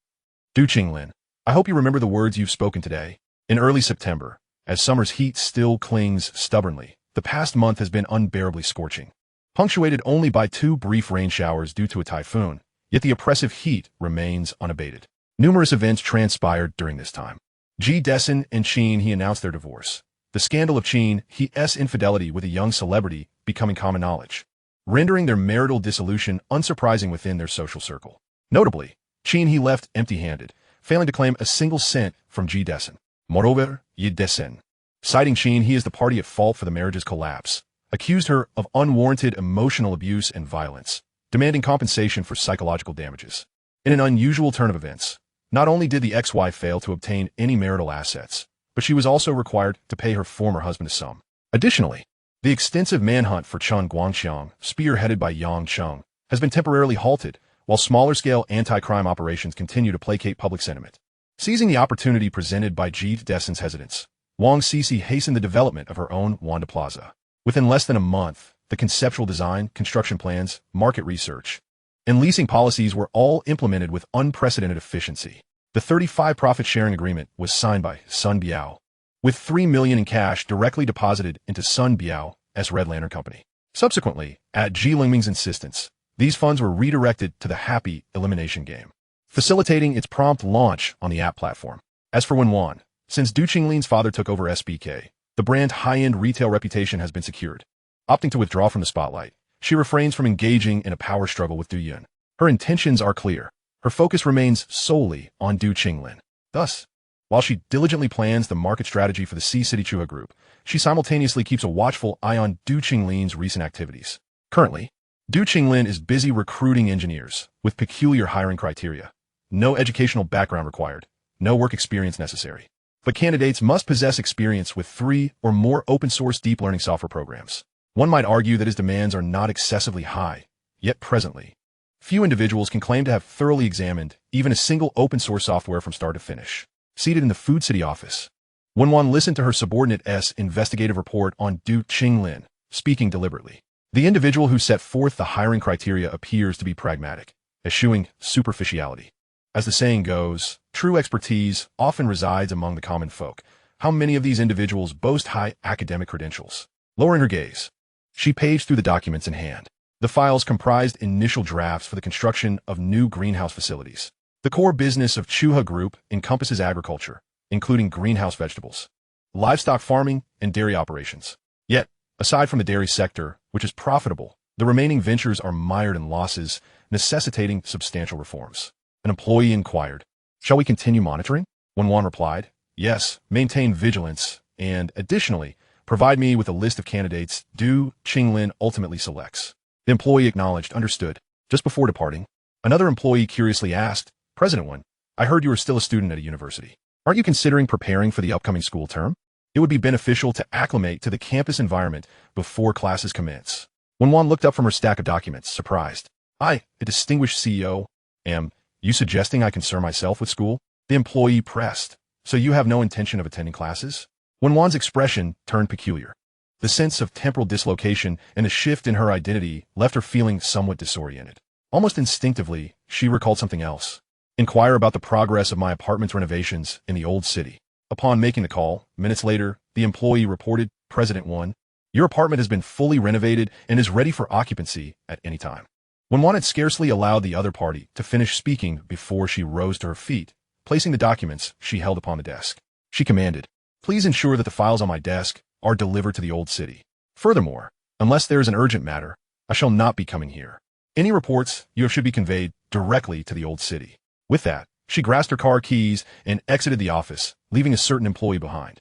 Du Qinglin, I hope you remember the words you've spoken today. In early September, as summer's heat still clings stubbornly, the past month has been unbearably scorching. Punctuated only by 2 brief rain showers due to a typhoon, yet the oppressive heat remains unabated. Numerous events transpired during this time. Dessin and Qin he announced their divorce. The scandal of Qin he's infidelity with a young celebrity becoming common knowledge, rendering their marital dissolution unsurprising within their social circle. Notably, Qin he left empty-handed, failing to claim a single cent from Dessin. Moreover, Dessin, citing Qin he is the party at fault for the marriage's collapse, accused her of unwarranted emotional abuse and violence, demanding compensation for psychological damages. In an unusual turn of events, not only did the ex-wife fail to obtain any marital assets, but she was also required to pay her former husband a sum. Additionally, the extensive manhunt for Chen Guangxiang, spearheaded by Yang Cheng, has been temporarily halted, while smaller-scale anti-crime operations continue to placate public sentiment. Seizing the opportunity presented by Dessin's hesitance, Wang Cixi hastened the development of her own Wanda Plaza. Within less than a month, the conceptual design, construction plans, market research, and leasing policies were all implemented with unprecedented efficiency. The 35 profit-sharing agreement was signed by Sun Biao, with $3 million in cash directly deposited into Sun Biao's Red Lantern Company. Subsequently, at Lengming's insistence, these funds were redirected to the Happy Elimination game, facilitating its prompt launch on the app platform. As for Wen Wan, Since Du Qinglin's father took over SBK, the brand's high-end retail reputation has been secured. Opting to withdraw from the spotlight, she refrains from engaging in a power struggle with Du Yun. Her intentions are clear. Her focus remains solely on Du Qinglin. Thus, while she diligently plans the market strategy for the C-City Chuha Group, she simultaneously keeps a watchful eye on Du Qinglin's recent activities. Currently, Du Qinglin is busy recruiting engineers with peculiar hiring criteria. No educational background required, no work experience necessary. But candidates must possess experience with 3 or more open-source deep learning software programs. One might argue that his demands are not excessively high, yet presently, few individuals can claim to have thoroughly examined even a single open-source software from start to finish. Seated in the Food City office, Wen Wan listened to her subordinate's investigative report on Du Qinglin, speaking deliberately. The individual who set forth the hiring criteria appears to be pragmatic, eschewing superficiality. As the saying goes, true expertise often resides among the common folk. How many of these individuals boast high academic credentials? Lowering her gaze, she paged through the documents in hand. The files comprised initial drafts for the construction of new greenhouse facilities. The core business of Chuha Group encompasses agriculture, including greenhouse vegetables, livestock farming, and dairy operations. Yet, aside from the dairy sector, which is profitable, the remaining ventures are mired in losses, necessitating substantial reforms. An employee inquired, "Shall we continue monitoring?" Wen Wan replied, "Yes, maintain vigilance, and additionally, provide me with a list of candidates Du Qinglin ultimately selects." The employee acknowledged, understood. Just before departing, another employee curiously asked, "President Wen, I heard you are still a student at a university. Aren't you considering preparing for the upcoming school term? It would be beneficial to acclimate to the campus environment before classes commence." Wen Wan looked up from her stack of documents, surprised. "I, a distinguished CEO, am you suggesting I concern myself with school?" The employee pressed. "So you have no intention of attending classes?" Wen Wan's expression turned peculiar. The sense of temporal dislocation and a shift in her identity left her feeling somewhat disoriented. Almost instinctively, she recalled something else. "Inquire about the progress of my apartment's renovations in the old city." Upon making the call, minutes later, the employee reported, "President Wen, your apartment has been fully renovated and is ready for occupancy at any time." Wen Wan had scarcely allowed the other party to finish speaking before she rose to her feet, placing the documents she held upon the desk. She commanded, "Please ensure that the files on my desk are delivered to the old city. Furthermore, unless there is an urgent matter, I shall not be coming here. Any reports you have should be conveyed directly to the old city." With that, she grasped her car keys and exited the office, leaving a certain employee behind.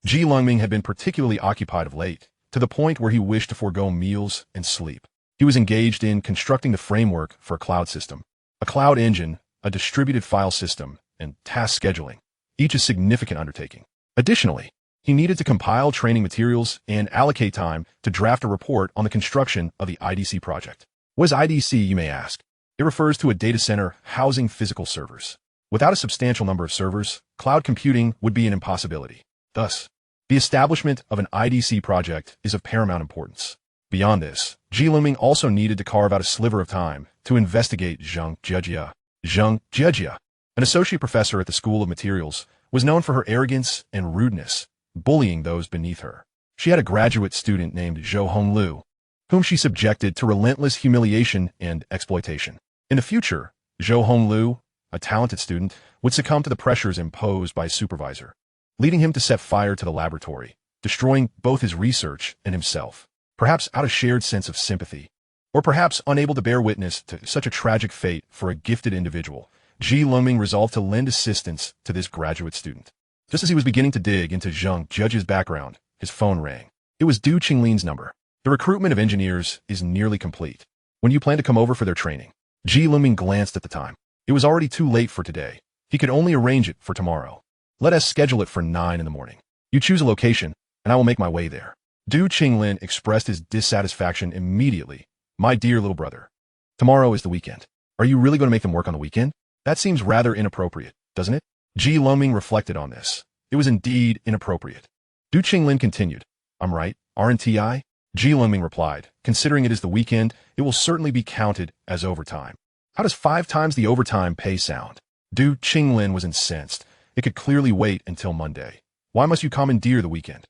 Lengming had been particularly occupied of late, to the point where he wished to forego meals and sleep. He was engaged in constructing the framework for a cloud system, a cloud engine, a distributed file system, and task scheduling, each a significant undertaking. Additionally, he needed to compile training materials and allocate time to draft a report on the construction of the IDC project. What is IDC, you may ask? It refers to a data center housing physical servers. Without a substantial number of servers, cloud computing would be an impossibility. Thus, the establishment of an IDC project is of paramount importance. Beyond this, Lengming also needed to carve out a sliver of time to investigate Zhang Jiejia. Zhang Jiejia, an associate professor at the School of Materials, was known for her arrogance and rudeness, bullying those beneath her. She had a graduate student named Zhou Honglu, whom she subjected to relentless humiliation and exploitation. In the future, Zhou Honglu, a talented student, would succumb to the pressures imposed by his supervisor, leading him to set fire to the laboratory, destroying both his research and himself, perhaps out of shared sense of sympathy, or perhaps unable to bear witness to such a tragic fate for a gifted individual. Lengming resolved to lend assistance to this graduate student. Just as he was beginning to dig into Zhang Jiejie's background, his phone rang. It was Du Qinglin's number. "The recruitment of engineers is nearly complete. When you plan to come over for their training?" Lengming glanced at the time. It was already too late for today. He could only arrange it for tomorrow. "Let us schedule it for 9 in the morning. You choose a location, and I will make my way there." Du Qinglin expressed his dissatisfaction immediately. "My dear little brother, tomorrow is the weekend. Are you really going to make them work on the weekend? That seems rather inappropriate, doesn't it?" Lengming reflected on this. It was indeed inappropriate. Du Qinglin continued, "I'm right, aren't I?" Lengming replied, "Considering it is the weekend, it will certainly be counted as overtime." "How does 5 times the overtime pay sound?" Du Qinglin was incensed. It could clearly wait until Monday. "Why must you commandeer the weekend?"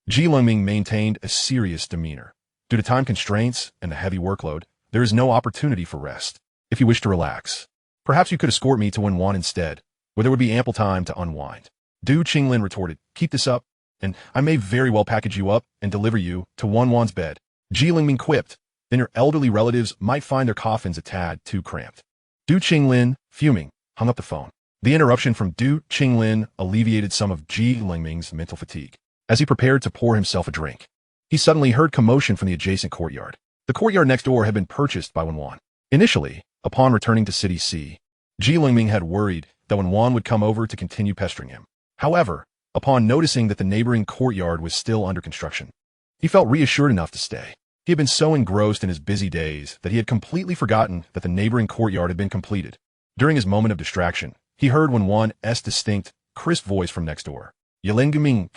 Lengming maintained a serious demeanor. "Due to time constraints and the heavy workload, there is no opportunity for rest. If you wish to relax, perhaps you could escort me to Wen Wan instead, where there would be ample time to unwind." Du Qinglin retorted, keep this up, and I may very well package you up and deliver you to Wen Wan's bed. Ji Lingming quipped, then your elderly relatives might find their coffins a tad too cramped. Du Qinglin, fuming, hung up the phone. The interruption from Du Qinglin alleviated some of Ji Lingming's mental fatigue. As he prepared to pour himself a drink, he suddenly heard commotion from the adjacent courtyard. The courtyard next door had been purchased by Wen Wan. Initially, upon returning to City C, Ji Lingming had worried that Wen Wan would come over to continue pestering him. However, upon noticing that the neighboring courtyard was still under construction, he felt reassured enough to stay. He had been so engrossed in his busy days that he had completely forgotten that the neighboring courtyard had been completed. During his moment of distraction, he heard Wen Wan's distinct, crisp voice from next door. Lengming,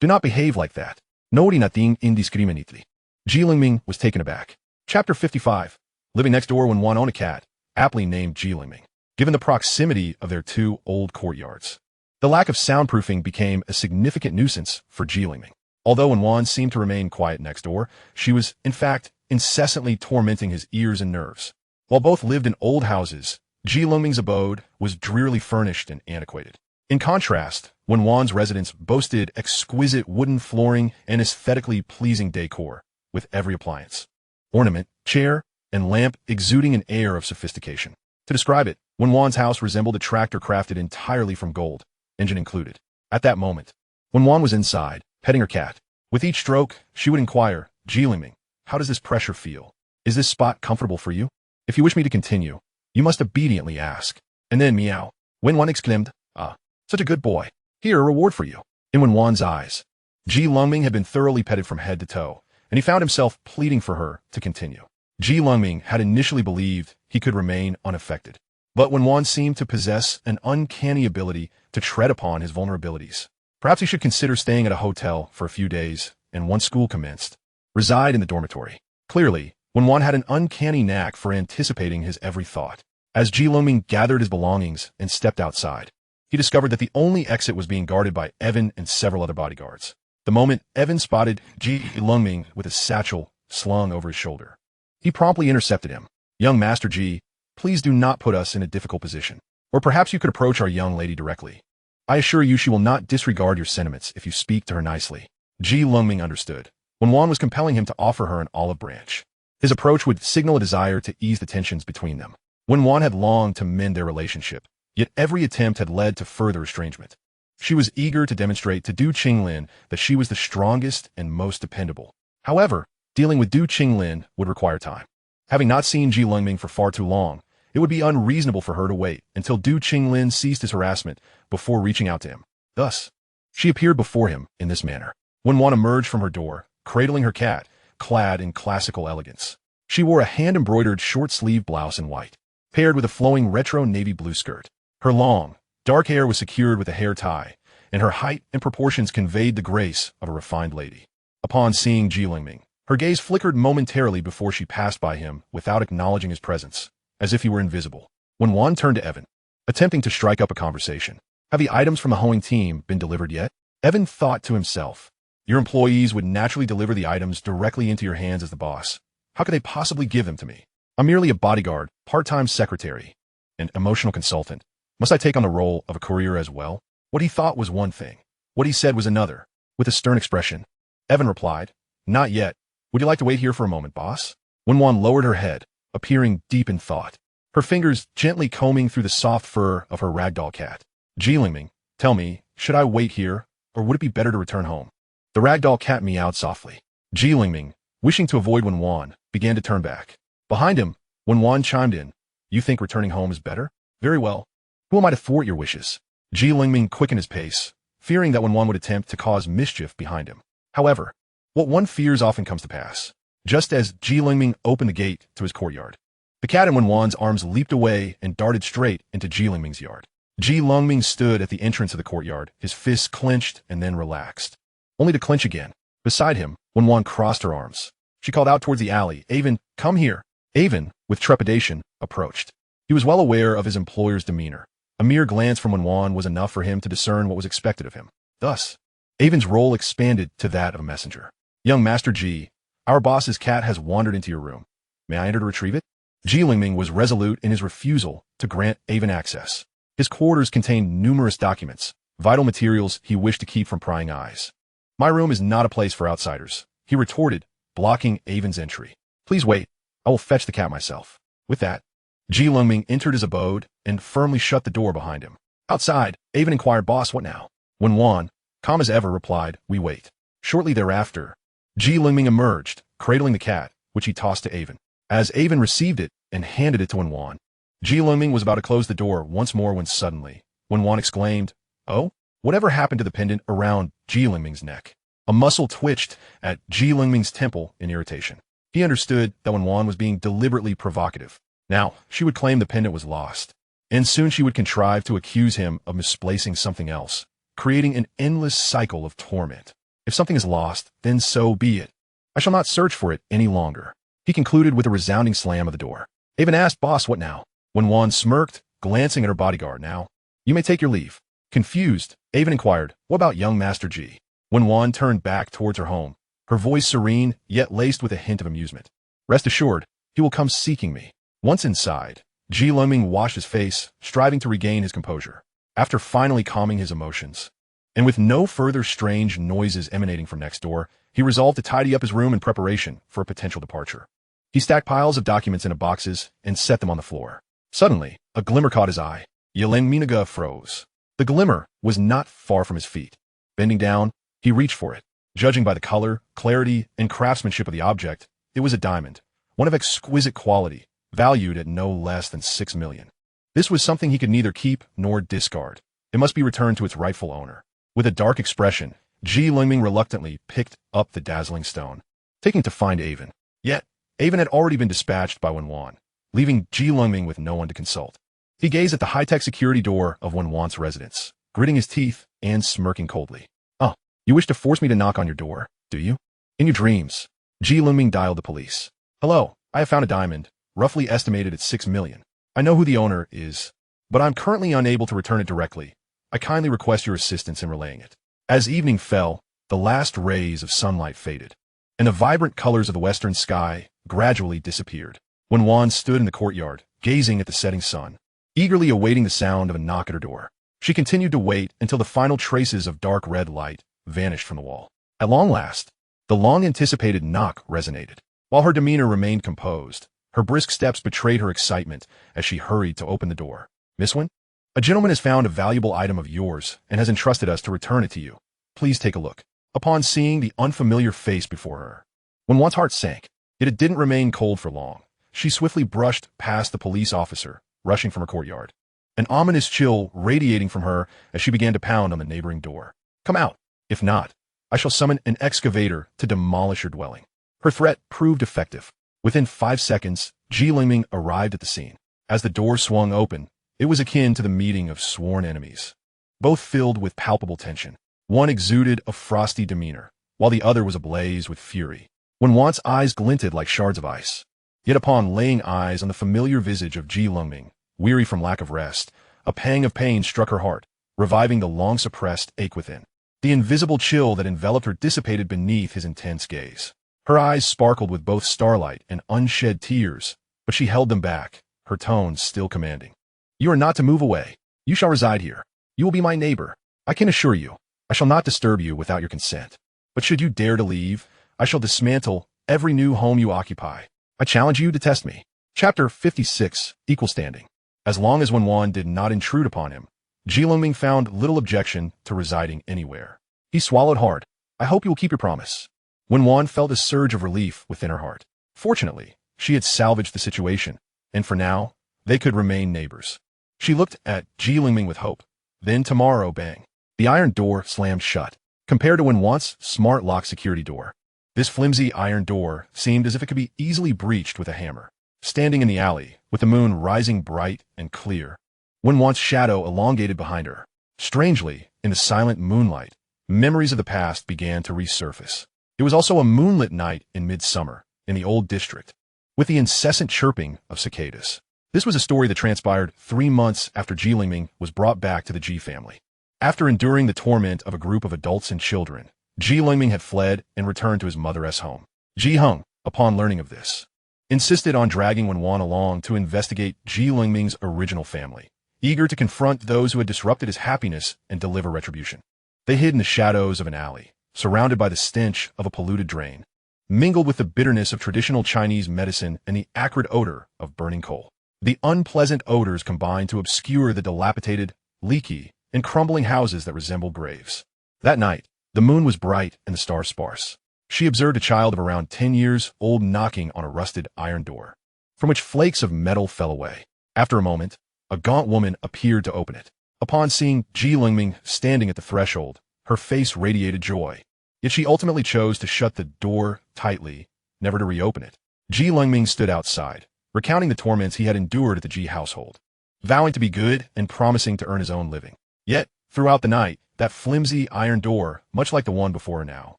do not behave like that. Nori nating indiscriminately. Ji Lingming was taken aback. Chapter 55. Living next door Wen Wan owned a cat, aptly named Ji Lingming. Given the proximity of their two old courtyards, the lack of soundproofing became a significant nuisance for Ji Lingming. Although Wen Wan seemed to remain quiet next door, she was, in fact, incessantly tormenting his ears and nerves. While both lived in old houses, Ji Lingming's abode was drearily furnished and antiquated. In contrast, Wen Wan's residence boasted exquisite wooden flooring and aesthetically pleasing decor, with every appliance, ornament, chair, and lamp exuding an air of sophistication. To describe it, Wen Wan's house resembled a tractor crafted entirely from gold, engine included. At that moment, Wen Wan was inside, petting her cat. With each stroke, she would inquire, Ji Lingming, how does this pressure feel? Is this spot comfortable for you? If you wish me to continue, you must obediently ask. And then meow. Wen Wan exclaimed, ah, such a good boy. Here, a reward for you. In Wen Wan's eyes, Ji Lingming had been thoroughly petted from head to toe, and he found himself pleading for her to continue. Ji Lingming had initially believed he could remain unaffected, but Wen Wan seemed to possess an uncanny ability to tread upon his vulnerabilities. Perhaps he should consider staying at a hotel for a few days, and once school commenced, reside in the dormitory. Clearly, Wen Wan had an uncanny knack for anticipating his every thought. As Ji Lingming gathered his belongings and stepped outside, he discovered that the only exit was being guarded by Evan and several other bodyguards. The moment Evan spotted Ji Lingming with a satchel slung over his shoulder, he promptly intercepted him. Young Master Ji, please do not put us in a difficult position. Or perhaps you could approach our young lady directly. I assure you she will not disregard your sentiments if you speak to her nicely. Ji Lingming understood. Wen Wan was compelling him to offer her an olive branch. His approach would signal a desire to ease the tensions between them. Wen Wan had longed to mend their relationship, yet every attempt had led to further estrangement. She was eager to demonstrate to Du Qinglin that she was the strongest and most dependable. However, dealing with Du Qinglin would require time. Having not seen Ji Lingming for far too long, it would be unreasonable for her to wait until Du Qinglin ceased his harassment before reaching out to him. Thus, she appeared before him in this manner. Wen Wan emerged from her door, cradling her cat, clad in classical elegance. She wore a hand-embroidered short-sleeved blouse in white, paired with a flowing retro navy blue skirt. Her long, dark hair was secured with a hair tie, and her height and proportions conveyed the grace of a refined lady. Upon seeing Ji Lingming, her gaze flickered momentarily before she passed by him without acknowledging his presence, as if he were invisible. Wen Wan turned to Evan, attempting to strike up a conversation. Have the items from the hoeing team been delivered yet? Evan thought to himself. Your employees would naturally deliver the items directly into your hands as the boss. How could they possibly give them to me? I'm merely a bodyguard, part-time secretary, and emotional consultant. Must I take on the role of a courier as well? What he thought was one thing. What he said was another. With a stern expression, Evan replied, not yet. Would you like to wait here for a moment, boss? Wen Wan lowered her head, appearing deep in thought, her fingers gently combing through the soft fur of her ragdoll cat. Ji Lingming, tell me, should I wait here, or would it be better to return home? The ragdoll cat meowed softly. Ji Lingming, wishing to avoid Wen Wan, began to turn back. Behind him, Wen Wan chimed in, you think returning home is better? Very well. Who am I to thwart your wishes? Ji Lingming quickened his pace, fearing that Wen Wan would attempt to cause mischief behind him. However, what one fears often comes to pass. Just as Ji Lingming opened the gate to his courtyard, the cat in Wen Wan's arms leaped away and darted straight into Ji Lingming's yard. Ji Lingming stood at the entrance of the courtyard, his fists clenched and then relaxed, only to clench again. Beside him, Wen Wan crossed her arms. She called out towards the alley, Avon, come here. Avon, with trepidation, approached. He was well aware of his employer's demeanor. A mere glance from Wen Wan was enough for him to discern what was expected of him. Thus, Avon's role expanded to that of a messenger. Young Master Ji, our boss's cat has wandered into your room. May I enter to retrieve it? Ji Lingming was resolute in his refusal to grant Avon access. His quarters contained numerous documents, vital materials he wished to keep from prying eyes. My room is not a place for outsiders, he retorted, blocking Avon's entry. Please wait, I will fetch the cat myself. With that, Lengming entered his abode and firmly shut the door behind him. Outside, Avon inquired, Boss, what now? Wen Wan, calm as ever, replied, We wait. Shortly thereafter, Lengming emerged, cradling the cat, which he tossed to Avon. As Avon received it and handed it to Wen Wan, Lengming was about to close the door once more when suddenly, Wen Wan exclaimed, Oh, whatever happened to the pendant around Lengming's neck? A muscle twitched at Lengming's temple in irritation. He understood that Wen Wan was being deliberately provocative. Now, she would claim the pendant was lost, and soon she would contrive to accuse him of misplacing something else, creating an endless cycle of torment. If something is lost, then so be it. I shall not search for it any longer. He concluded with a resounding slam of the door. Avon asked, Boss, what now? Wen Wan smirked, glancing at her bodyguard. Now, you may take your leave. Confused, Avon inquired, What about young Master G? Wen Wan turned back towards her home, her voice serene, yet laced with a hint of amusement. Rest assured, he will come seeking me. Once inside, Lengming washed his face, striving to regain his composure. After finally calming his emotions, and with no further strange noises emanating from next door, he resolved to tidy up his room in preparation for a potential departure. He stacked piles of documents into boxes and set them on the floor. Suddenly, a glimmer caught his eye. Lengming froze. The glimmer was not far from his feet. Bending down, he reached for it. Judging by the color, clarity, and craftsmanship of the object, it was a diamond, one of exquisite quality, valued at no less than 6 million. This was something he could neither keep nor discard. It must be returned to its rightful owner. With a dark expression, Lengming reluctantly picked up the dazzling stone, taking to find Avon. Yet, Avon had already been dispatched by Wen Wan, leaving Lengming with no one to consult. He gazed at the high-tech security door of Wen Wan's residence, gritting his teeth and smirking coldly. Oh, you wish to force me to knock on your door, do you? In your dreams. Lengming dialed the police. Hello, I have found a diamond, roughly estimated at 6 million. I know who the owner is, but I'm currently unable to return it directly. I kindly request your assistance in relaying it. As evening fell, the last rays of sunlight faded, and the vibrant colors of the western sky gradually disappeared. Wen Wan stood in the courtyard, gazing at the setting sun, eagerly awaiting the sound of a knock at her door. She continued to wait until the final traces of dark red light vanished from the wall. At long last, the long-anticipated knock resonated. While her demeanor remained composed, her brisk steps betrayed her excitement as she hurried to open the door. Miss Wen? A gentleman has found a valuable item of yours and has entrusted us to return it to you. Please take a look. Upon seeing the unfamiliar face before her, Wen Wan's heart sank. Yet it didn't remain cold for long. She swiftly brushed past the police officer, rushing from her courtyard, an ominous chill radiating from her as she began to pound on the neighboring door. Come out. If not, I shall summon an excavator to demolish your dwelling. Her threat proved effective. Within 5 seconds, Lengming arrived at the scene. As the door swung open, it was akin to the meeting of sworn enemies, both filled with palpable tension. One exuded a frosty demeanor, while the other was ablaze with fury. Wen Wan's eyes glinted like shards of ice. Yet upon laying eyes on the familiar visage of Lengming, weary from lack of rest, a pang of pain struck her heart, reviving the long-suppressed ache within. The invisible chill that enveloped her dissipated beneath his intense gaze. Her eyes sparkled with both starlight and unshed tears, but she held them back, her tones still commanding. You are not to move away. You shall reside here. You will be my neighbor. I can assure you, I shall not disturb you without your consent. But should you dare to leave, I shall dismantle every new home you occupy. I challenge you to test me. Chapter 56, Equal Standing. As long as Wen Wan did not intrude upon him, Lengming found little objection to residing anywhere. He swallowed hard. I hope you will keep your promise. Wen Wan felt a surge of relief within her heart. Fortunately, she had salvaged the situation, and for now, they could remain neighbors. She looked at Lengming with hope. Then tomorrow, bang. The iron door slammed shut. Compared to Wen Wan's smart lock security door, this flimsy iron door seemed as if it could be easily breached with a hammer. Standing in the alley, with the moon rising bright and clear, Wen Wan's shadow elongated behind her. Strangely, in the silent moonlight, memories of the past began to resurface. It was also a moonlit night in midsummer, in the old district, with the incessant chirping of cicadas. This was a story that transpired 3 months after Lengming was brought back to the Ji family. After enduring the torment of a group of adults and children, Lengming had fled and returned to his mother's home. Ji Hung, upon learning of this, insisted on dragging Wen Wan along to investigate Lengming's original family. eager to confront those who had disrupted his happiness and deliver retribution. They hid in the shadows of an alley, surrounded by the stench of a polluted drain, mingled with the bitterness of traditional Chinese medicine and the acrid odor of burning coal. The unpleasant odors combined to obscure the dilapidated, leaky, and crumbling houses that resembled graves. That night, the moon was bright and the stars sparse. She observed a child of around 10 years old knocking on a rusted iron door, from which flakes of metal fell away. After a moment, a gaunt woman appeared to open it. Upon seeing Lengming standing at the threshold, her face radiated joy. Yet she ultimately chose to shut the door tightly, never to reopen it. Lengming stood outside, recounting the torments he had endured at the Ji household, vowing to be good and promising to earn his own living. Yet, throughout the night, that flimsy iron door, much like the one before her now,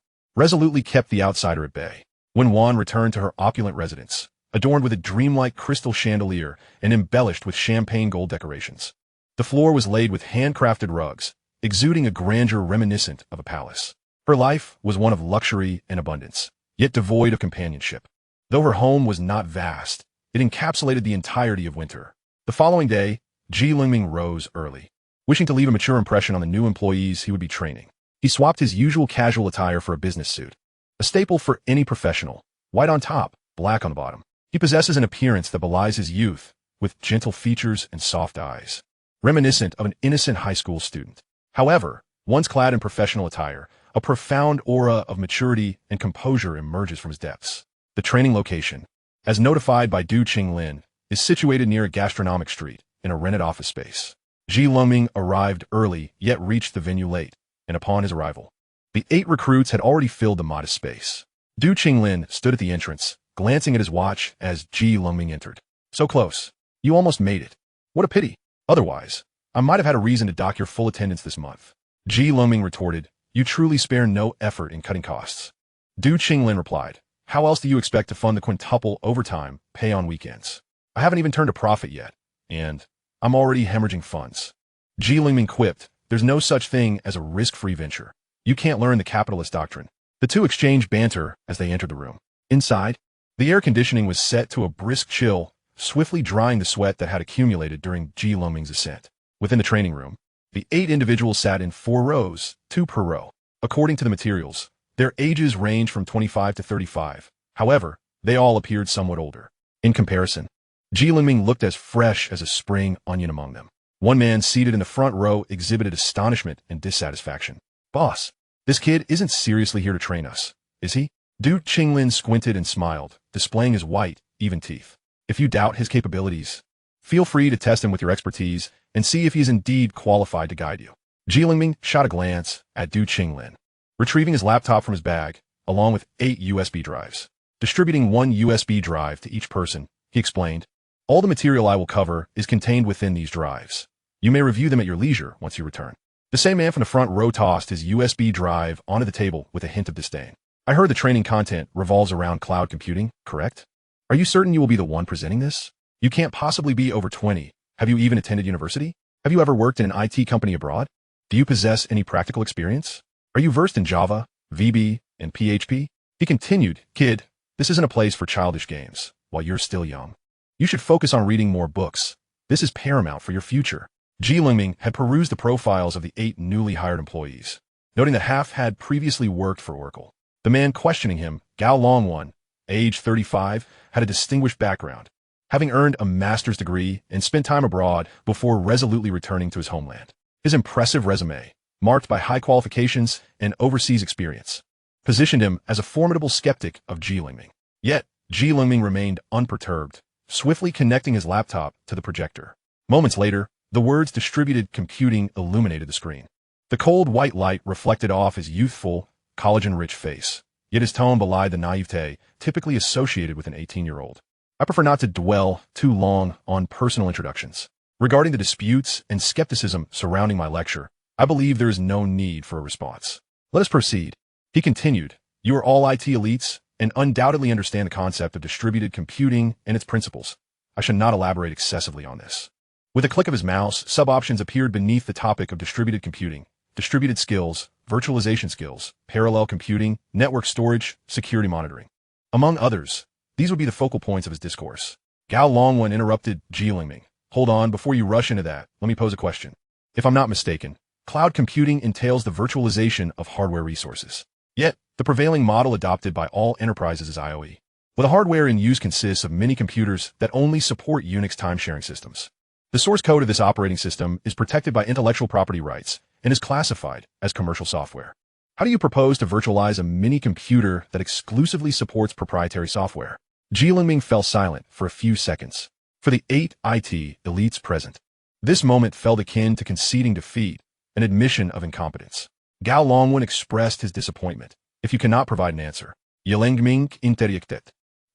resolutely kept the outsider at bay. Wen Wan returned to her opulent residence, adorned with a dreamlike crystal chandelier and embellished with champagne gold decorations. The floor was laid with handcrafted rugs, exuding a grandeur reminiscent of a palace. Her life was one of luxury and abundance, yet devoid of companionship. Though her home was not vast, it encapsulated the entirety of winter. The following day, Lengming rose early, wishing to leave a mature impression on the new employees he would be training. He swapped his usual casual attire for a business suit, a staple for any professional, white on top, black on the bottom. He possesses an appearance that belies his youth, with gentle features and soft eyes, reminiscent of an innocent high school student. However, once clad in professional attire, a profound aura of maturity and composure emerges from his depths. The training location, as notified by Du Qinglin, is situated near a gastronomic street in a rented office space. Lengming arrived early, yet reached the venue late, and upon his arrival, the 8 recruits had already filled the modest space. Du Qinglin stood at the entrance, glancing at his watch as Lengming entered. So close. You almost made it. What a pity. Otherwise, I might have had a reason to dock your full attendance this month. Lengming retorted, you truly spare no effort in cutting costs. Du Qinglin replied, how else do you expect to fund the quintuple overtime pay on weekends? I haven't even turned a profit yet, and I'm already hemorrhaging funds. Lengming quipped, there's no such thing as a risk-free venture. You can't learn the capitalist doctrine. The two exchanged banter as they entered the room. Inside, the air conditioning was set to a brisk chill, swiftly drying the sweat that had accumulated during Lengming's ascent. Within the training room, the 8 individuals sat in 4 rows, 2 per row. According to the materials, their ages ranged from 25 to 35. However, they all appeared somewhat older. In comparison, Lengming looked as fresh as a spring onion among them. One man seated in the front row exhibited astonishment and dissatisfaction. Boss, this kid isn't seriously here to train us, is he? Du Qinglin squinted and smiled, displaying his white, even teeth. If you doubt his capabilities, feel free to test him with your expertise and see if he is indeed qualified to guide you. Lengming shot a glance at Du Qinglin, retrieving his laptop from his bag, along with 8 USB drives. Distributing 1 USB drive to each person, he explained, all the material I will cover is contained within these drives. You may review them at your leisure once you return. The same man from the front row tossed his USB drive onto the table with a hint of disdain. I heard the training content revolves around cloud computing, correct? Are you certain you will be the one presenting this? You can't possibly be over 20. Have you even attended university? Have you ever worked in an IT company abroad? Do you possess any practical experience? Are you versed in Java, VB, and PHP? He continued, kid, this isn't a place for childish games while you're still young. You should focus on reading more books. This is paramount for your future. Lengming had perused the profiles of the 8 newly hired employees, noting that half had previously worked for Oracle. The man questioning him, Gao Longwan, age 35, had a distinguished background, having earned a master's degree and spent time abroad before resolutely returning to his homeland. His impressive resume, marked by high qualifications and overseas experience, positioned him as a formidable skeptic of Lengming. Yet, Lengming remained unperturbed, swiftly connecting his laptop to the projector. Moments later, the words distributed computing illuminated the screen. The cold white light reflected off his youthful, collagen-rich face, yet his tone belied the naivete typically associated with an 18-year-old. I prefer not to dwell too long on personal introductions. Regarding the disputes and skepticism surrounding my lecture, I believe there is no need for a response. Let us proceed. He continued, you are all IT elites and undoubtedly understand the concept of distributed computing and its principles. I should not elaborate excessively on this. With a click of his mouse, sub-options appeared beneath the topic of distributed computing, distributed skills, virtualization skills, parallel computing, network storage, security monitoring. Among others, these would be the focal points of his discourse. Gao Longwan interrupted Lengming. Hold on, before you rush into that, let me pose a question. If I'm not mistaken, cloud computing entails the virtualization of hardware resources. Yet, the prevailing model adopted by all enterprises is IoE, where the hardware in use consists of mini computers that only support Unix time-sharing systems. The source code of this operating system is protected by intellectual property rights and is classified as commercial software. How do you propose to virtualize a mini computer that exclusively supports proprietary software? Lengming fell silent for a few seconds. For the 8 IT elites present, this moment felt akin to conceding defeat, an admission of incompetence. Gao Longwen expressed his disappointment. If you cannot provide an answer, Lengming interjected.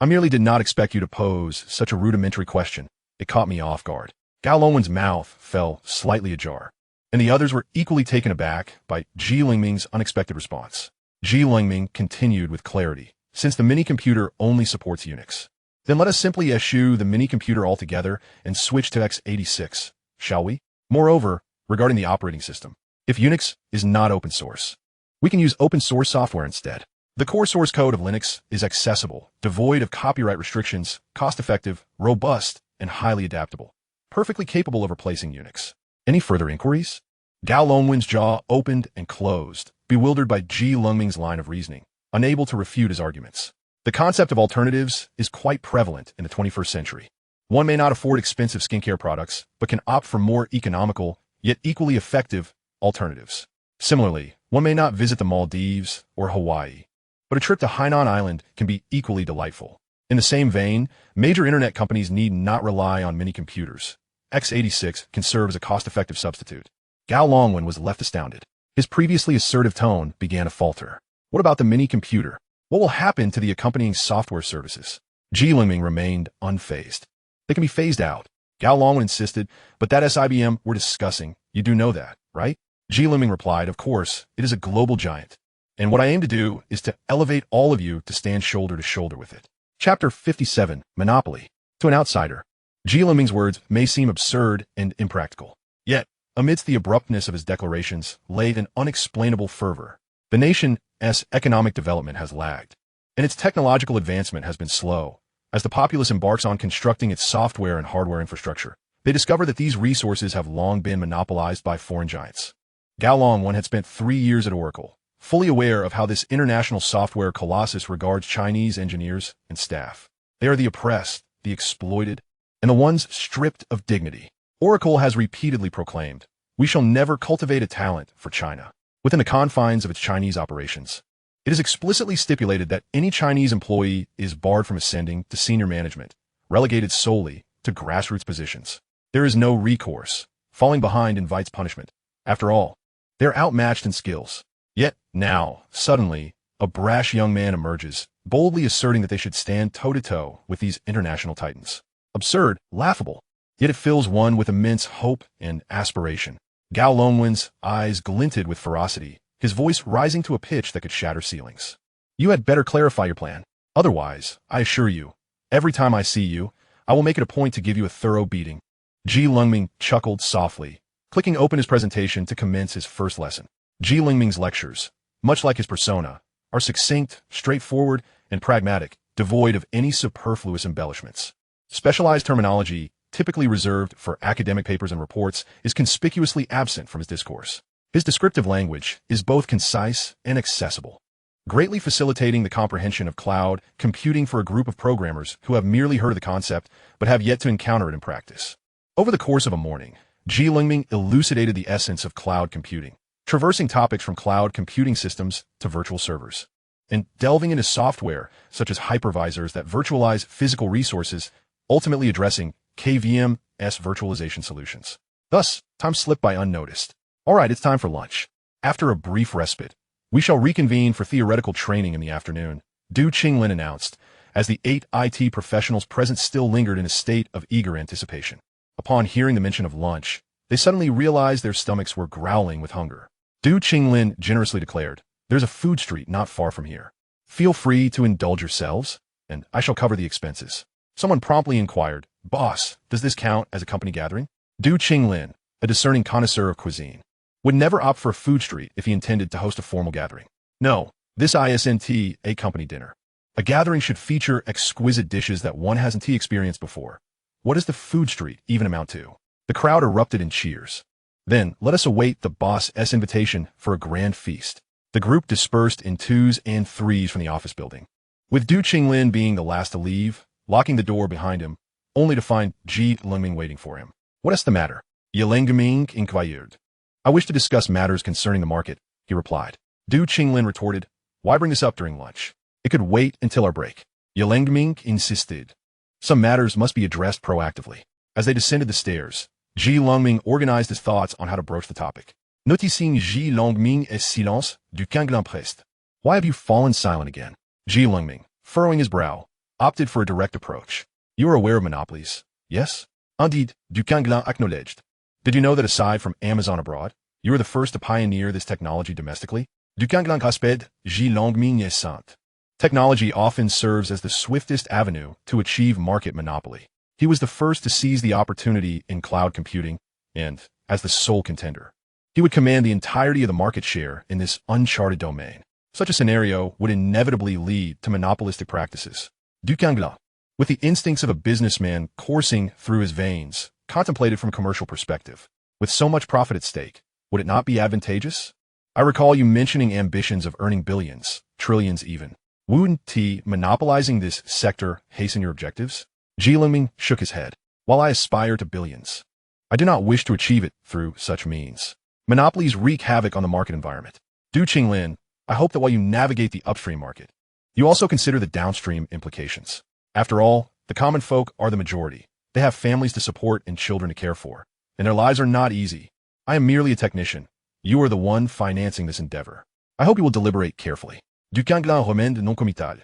I merely did not expect you to pose such a rudimentary question. It caught me off guard. Gao Longwen's mouth fell slightly ajar, and the others were equally taken aback by Lengming's unexpected response. Lengming continued with clarity. Since the mini-computer only supports Unix, then let us simply eschew the mini-computer altogether and switch to x86, shall we? Moreover, regarding the operating system, if Unix is not open source, we can use open source software instead. The core source code of Linux is accessible, devoid of copyright restrictions, cost-effective, robust, and highly adaptable, perfectly capable of replacing Unix. Any further inquiries? Gao Longwen's jaw opened and closed, bewildered by Lengming's line of reasoning, unable to refute his arguments. The concept of alternatives is quite prevalent in the 21st century. One may not afford expensive skincare products, but can opt for more economical, yet equally effective, alternatives. Similarly, one may not visit the Maldives or Hawaii, but a trip to Hainan Island can be equally delightful. In the same vein, major internet companies need not rely on mini computers. x86 can serve as a cost-effective substitute. Gao Longwen was left astounded. His previously assertive tone began to falter. What about the mini computer? What will happen to the accompanying software services? Lengming remained unfazed. They can be phased out. Gao Longwen insisted, but that SIBM we're discussing, you do know that, right? Lengming replied, of course, it is a global giant. And what I aim to do is to elevate all of you to stand shoulder to shoulder with it. Chapter 57, Monopoly. To an outsider, Lengming's words may seem absurd and impractical. Yet, amidst the abruptness of his declarations lay an unexplainable fervor. The nation's economic development has lagged, and its technological advancement has been slow. As the populace embarks on constructing its software and hardware infrastructure, they discover that these resources have long been monopolized by foreign giants. Gao Longwen had spent 3 years at Oracle, fully aware of how this international software colossus regards Chinese engineers and staff. They are the oppressed, the exploited, and the ones stripped of dignity. Oracle has repeatedly proclaimed, we shall never cultivate a talent for China. Within the confines of its Chinese operations, it is explicitly stipulated that any Chinese employee is barred from ascending to senior management, relegated solely to grassroots positions. There is no recourse. Falling behind invites punishment. After all, they are outmatched in skills. Yet now, suddenly, a brash young man emerges, boldly asserting that they should stand toe-to-toe with these international titans. Absurd, laughable, yet it fills one with immense hope and aspiration. Gao Longwen's eyes glinted with ferocity, his voice rising to a pitch that could shatter ceilings. You had better clarify your plan. Otherwise, I assure you, every time I see you, I will make it a point to give you a thorough beating. Lengming chuckled softly, clicking open his presentation to commence his first lesson. Lengming's lectures, much like his persona, are succinct, straightforward, and pragmatic, devoid of any superfluous embellishments. Specialized terminology, typically reserved for academic papers and reports, is conspicuously absent from his discourse. His descriptive language is both concise and accessible, greatly facilitating the comprehension of cloud computing for a group of programmers who have merely heard of the concept but have yet to encounter it in practice. Over the course of a morning, Lengming elucidated the essence of cloud computing, traversing topics from cloud computing systems to virtual servers, and delving into software such as hypervisors that virtualize physical resources, ultimately addressing KVM's virtualization solutions. Thus, time slipped by unnoticed. All right, it's time for lunch. After a brief respite, we shall reconvene for theoretical training in the afternoon, Du Qinglin announced, as the 8 IT professionals present still lingered in a state of eager anticipation. Upon hearing the mention of lunch, they suddenly realized their stomachs were growling with hunger. Du Qinglin generously declared, there's a food street not far from here. Feel free to indulge yourselves, and I shall cover the expenses. Someone promptly inquired, Boss, does this count as a company gathering? Du Qinglin, a discerning connoisseur of cuisine, would never opt for a food street if he intended to host a formal gathering. No, this isn't a company dinner. A gathering should feature exquisite dishes that one hasn't experienced before, What does the food street even amount to? The crowd erupted in cheers. Then, let us await the boss's invitation for a grand feast. The group dispersed in twos and threes from the office building, with Du Qinglin being the last to leave, locking the door behind him, only to find Ji Lengming waiting for him. What is the matter? Lengming inquired. I wish to discuss matters concerning the market, he replied. Du Qinglin retorted, why bring this up during lunch? It could wait until our break. Lengming insisted. Some matters must be addressed proactively. As they descended the stairs, Ji Lengming organized his thoughts on how to broach the topic. Noticing Ji Lengming et silence, du Qinglin pressed. Why have you fallen silent again? Ji Lengming, furrowing his brow, opted for a direct approach. You are aware of monopolies, yes? Indeed, du Qinglin acknowledged. Did you know that aside from Amazon abroad, you are the first to pioneer this technology domestically? Du Qinglin casped, Ji Lengming est. Technology often serves as the swiftest avenue to achieve market monopoly. He was the first to seize the opportunity in cloud computing, and, as the sole contender, he would command the entirety of the market share in this uncharted domain. Such a scenario would inevitably lead to monopolistic practices. Du Qinglin, with the instincts of a businessman coursing through his veins, contemplated from a commercial perspective. With so much profit at stake, would it not be advantageous? I recall you mentioning ambitions of earning billions, trillions even. Wouldn't monopolizing this sector hasten your objectives? Ji Lengming shook his head. While I aspire to billions, I do not wish to achieve it through such means. Monopolies wreak havoc on the market environment. Du Qinglin, I hope that while you navigate the upstream market, you also consider the downstream implications. After all, the common folk are the majority. They have families to support and children to care for, and their lives are not easy. I am merely a technician. You are the one financing this endeavor. I hope you will deliberate carefully. Du Qinglin remende non committal.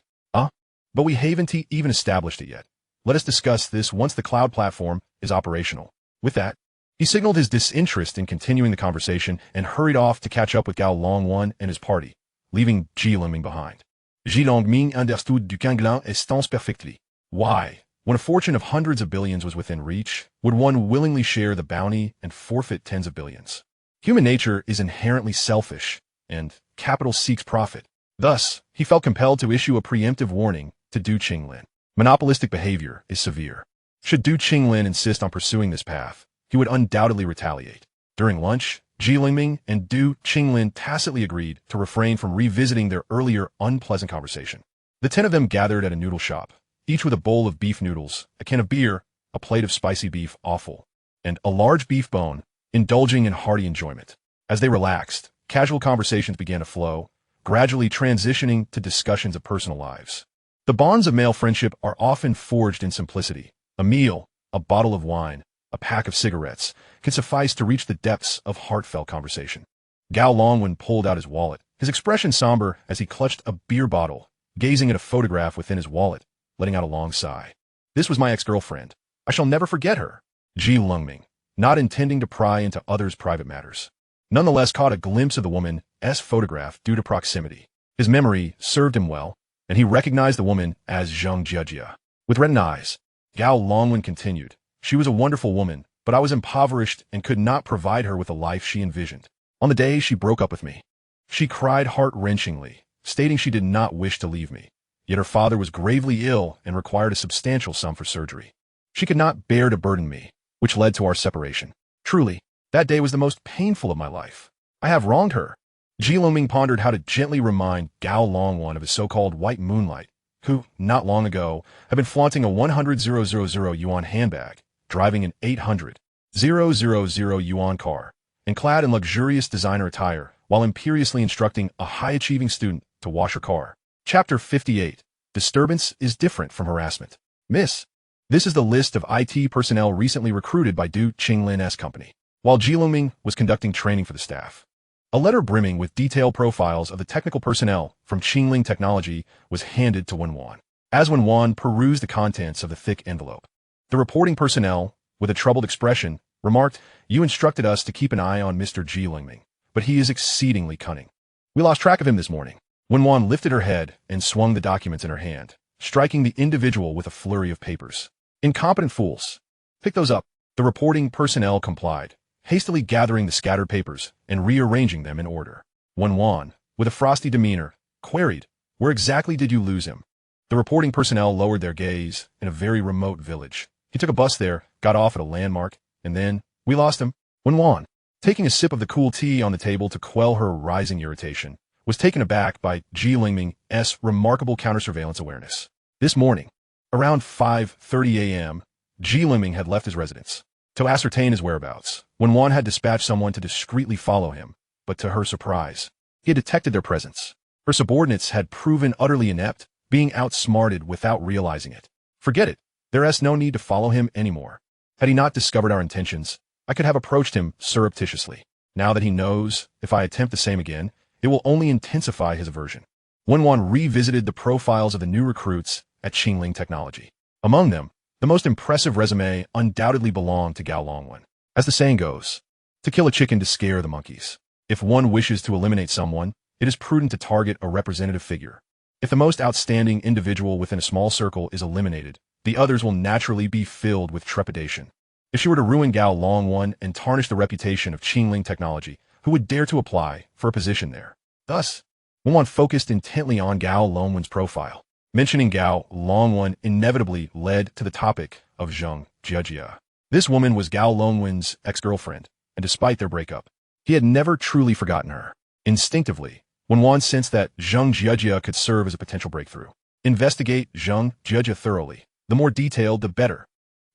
But we haven't even established it yet. Let us discuss this once the cloud platform is operational. With that, he signaled his disinterest in continuing the conversation and hurried off to catch up with Gao Longwan and his party, leaving Ji Lengming behind. Ji Lengming understood Du Qinglin's stance perfectly. Why, when a fortune of hundreds of billions was within reach, would one willingly share the bounty and forfeit tens of billions? Human nature is inherently selfish, and capital seeks profit. Thus, he felt compelled to issue a preemptive warning to Du Qinglin. Monopolistic behavior is severe. Should Du Qinglin insist on pursuing this path, he would undoubtedly retaliate. During lunch, Ji Lengming and Du Qinglin tacitly agreed to refrain from revisiting their earlier unpleasant conversation. The 10 of them gathered at a noodle shop, each with a bowl of beef noodles, a can of beer, a plate of spicy beef offal, and a large beef bone, indulging in hearty enjoyment. As they relaxed, casual conversations began to flow, gradually transitioning to discussions of personal lives. The bonds of male friendship are often forged in simplicity. A meal, a bottle of wine, a pack of cigarettes can suffice to reach the depths of heartfelt conversation. Gao Longwan pulled out his wallet, his expression somber as he clutched a beer bottle, gazing at a photograph within his wallet, letting out a long sigh. This was my ex-girlfriend. I shall never forget her. Ji Lengming, not intending to pry into others' private matters, nonetheless caught a glimpse of the woman's photograph due to proximity. His memory served him well, and he recognized the woman as Zheng Jiejia. With reddened eyes, Gao Longwan continued, she was a wonderful woman, but I was impoverished and could not provide her with the life she envisioned. On the day she broke up with me, she cried heart-wrenchingly, stating she did not wish to leave me. Yet her father was gravely ill and required a substantial sum for surgery. She could not bear to burden me, which led to our separation. Truly, that day was the most painful of my life. I have wronged her. Ji Lengming pondered how to gently remind Gao Longwan of his so-called white-moonlight, who, not long ago, had been flaunting a 100,000 yuan handbag, driving an 800,000 yuan car, and clad in luxurious designer attire, while imperiously instructing a high-achieving student to wash her car. Chapter 58. Disturbance is different from harassment. Miss. This is the list of IT personnel recently recruited by Du Qinglin's company, while Ji Lengming was conducting training for the staff. A letter brimming with detailed profiles of the technical personnel from Qingling Technology was handed to Wen Wan. As Wen Wan perused the contents of the thick envelope, the reporting personnel, with a troubled expression, remarked, "You instructed us to keep an eye on Mr. Ji Lengming, but he is exceedingly cunning. We lost track of him this morning." Wen Wan lifted her head and swung the documents in her hand, striking the individual with a flurry of papers. "Incompetent fools. Pick those up." The reporting personnel complied, hastily gathering the scattered papers and rearranging them in order. Wen Wan, with a frosty demeanor, queried, "Where exactly did you lose him?" The reporting personnel lowered their gaze. "In a very remote village. He took a bus there, got off at a landmark, and then we lost him. Wen Wan, taking a sip of the cool tea on the table to quell her rising irritation, was taken aback by Lengming's remarkable counter-surveillance awareness. This morning, around 5:30 a.m., Lengming had left his residence. To ascertain his whereabouts, Wen Wan had dispatched someone to discreetly follow him, but to her surprise, he had detected their presence. Her subordinates had proven utterly inept, being outsmarted without realizing it. Forget it. There's no need to follow him anymore. Had he not discovered our intentions, I could have approached him surreptitiously. Now that he knows, if I attempt the same again, it will only intensify his aversion. Wen Wan revisited the profiles of the new recruits at Qingling Technology. Among them, the most impressive resume undoubtedly belonged to Gao Longwen. As the saying goes, to kill a chicken to scare the monkeys. If one wishes to eliminate someone, it is prudent to target a representative figure. If the most outstanding individual within a small circle is eliminated, the others will naturally be filled with trepidation. If she were to ruin Gao Longwen and tarnish the reputation of Qingling Technology, who would dare to apply for a position there? Thus, Wen Wan focused intently on Gao Longwen's profile. Mentioning Gao Longwen inevitably led to the topic of Zheng Jiejia. This woman was Gao Longwen's ex-girlfriend, and despite their breakup, he had never truly forgotten her. Instinctively, Wen Wan sensed that Zheng Jiejia could serve as a potential breakthrough. Investigate Zheng Jiejia thoroughly. The more detailed, the better.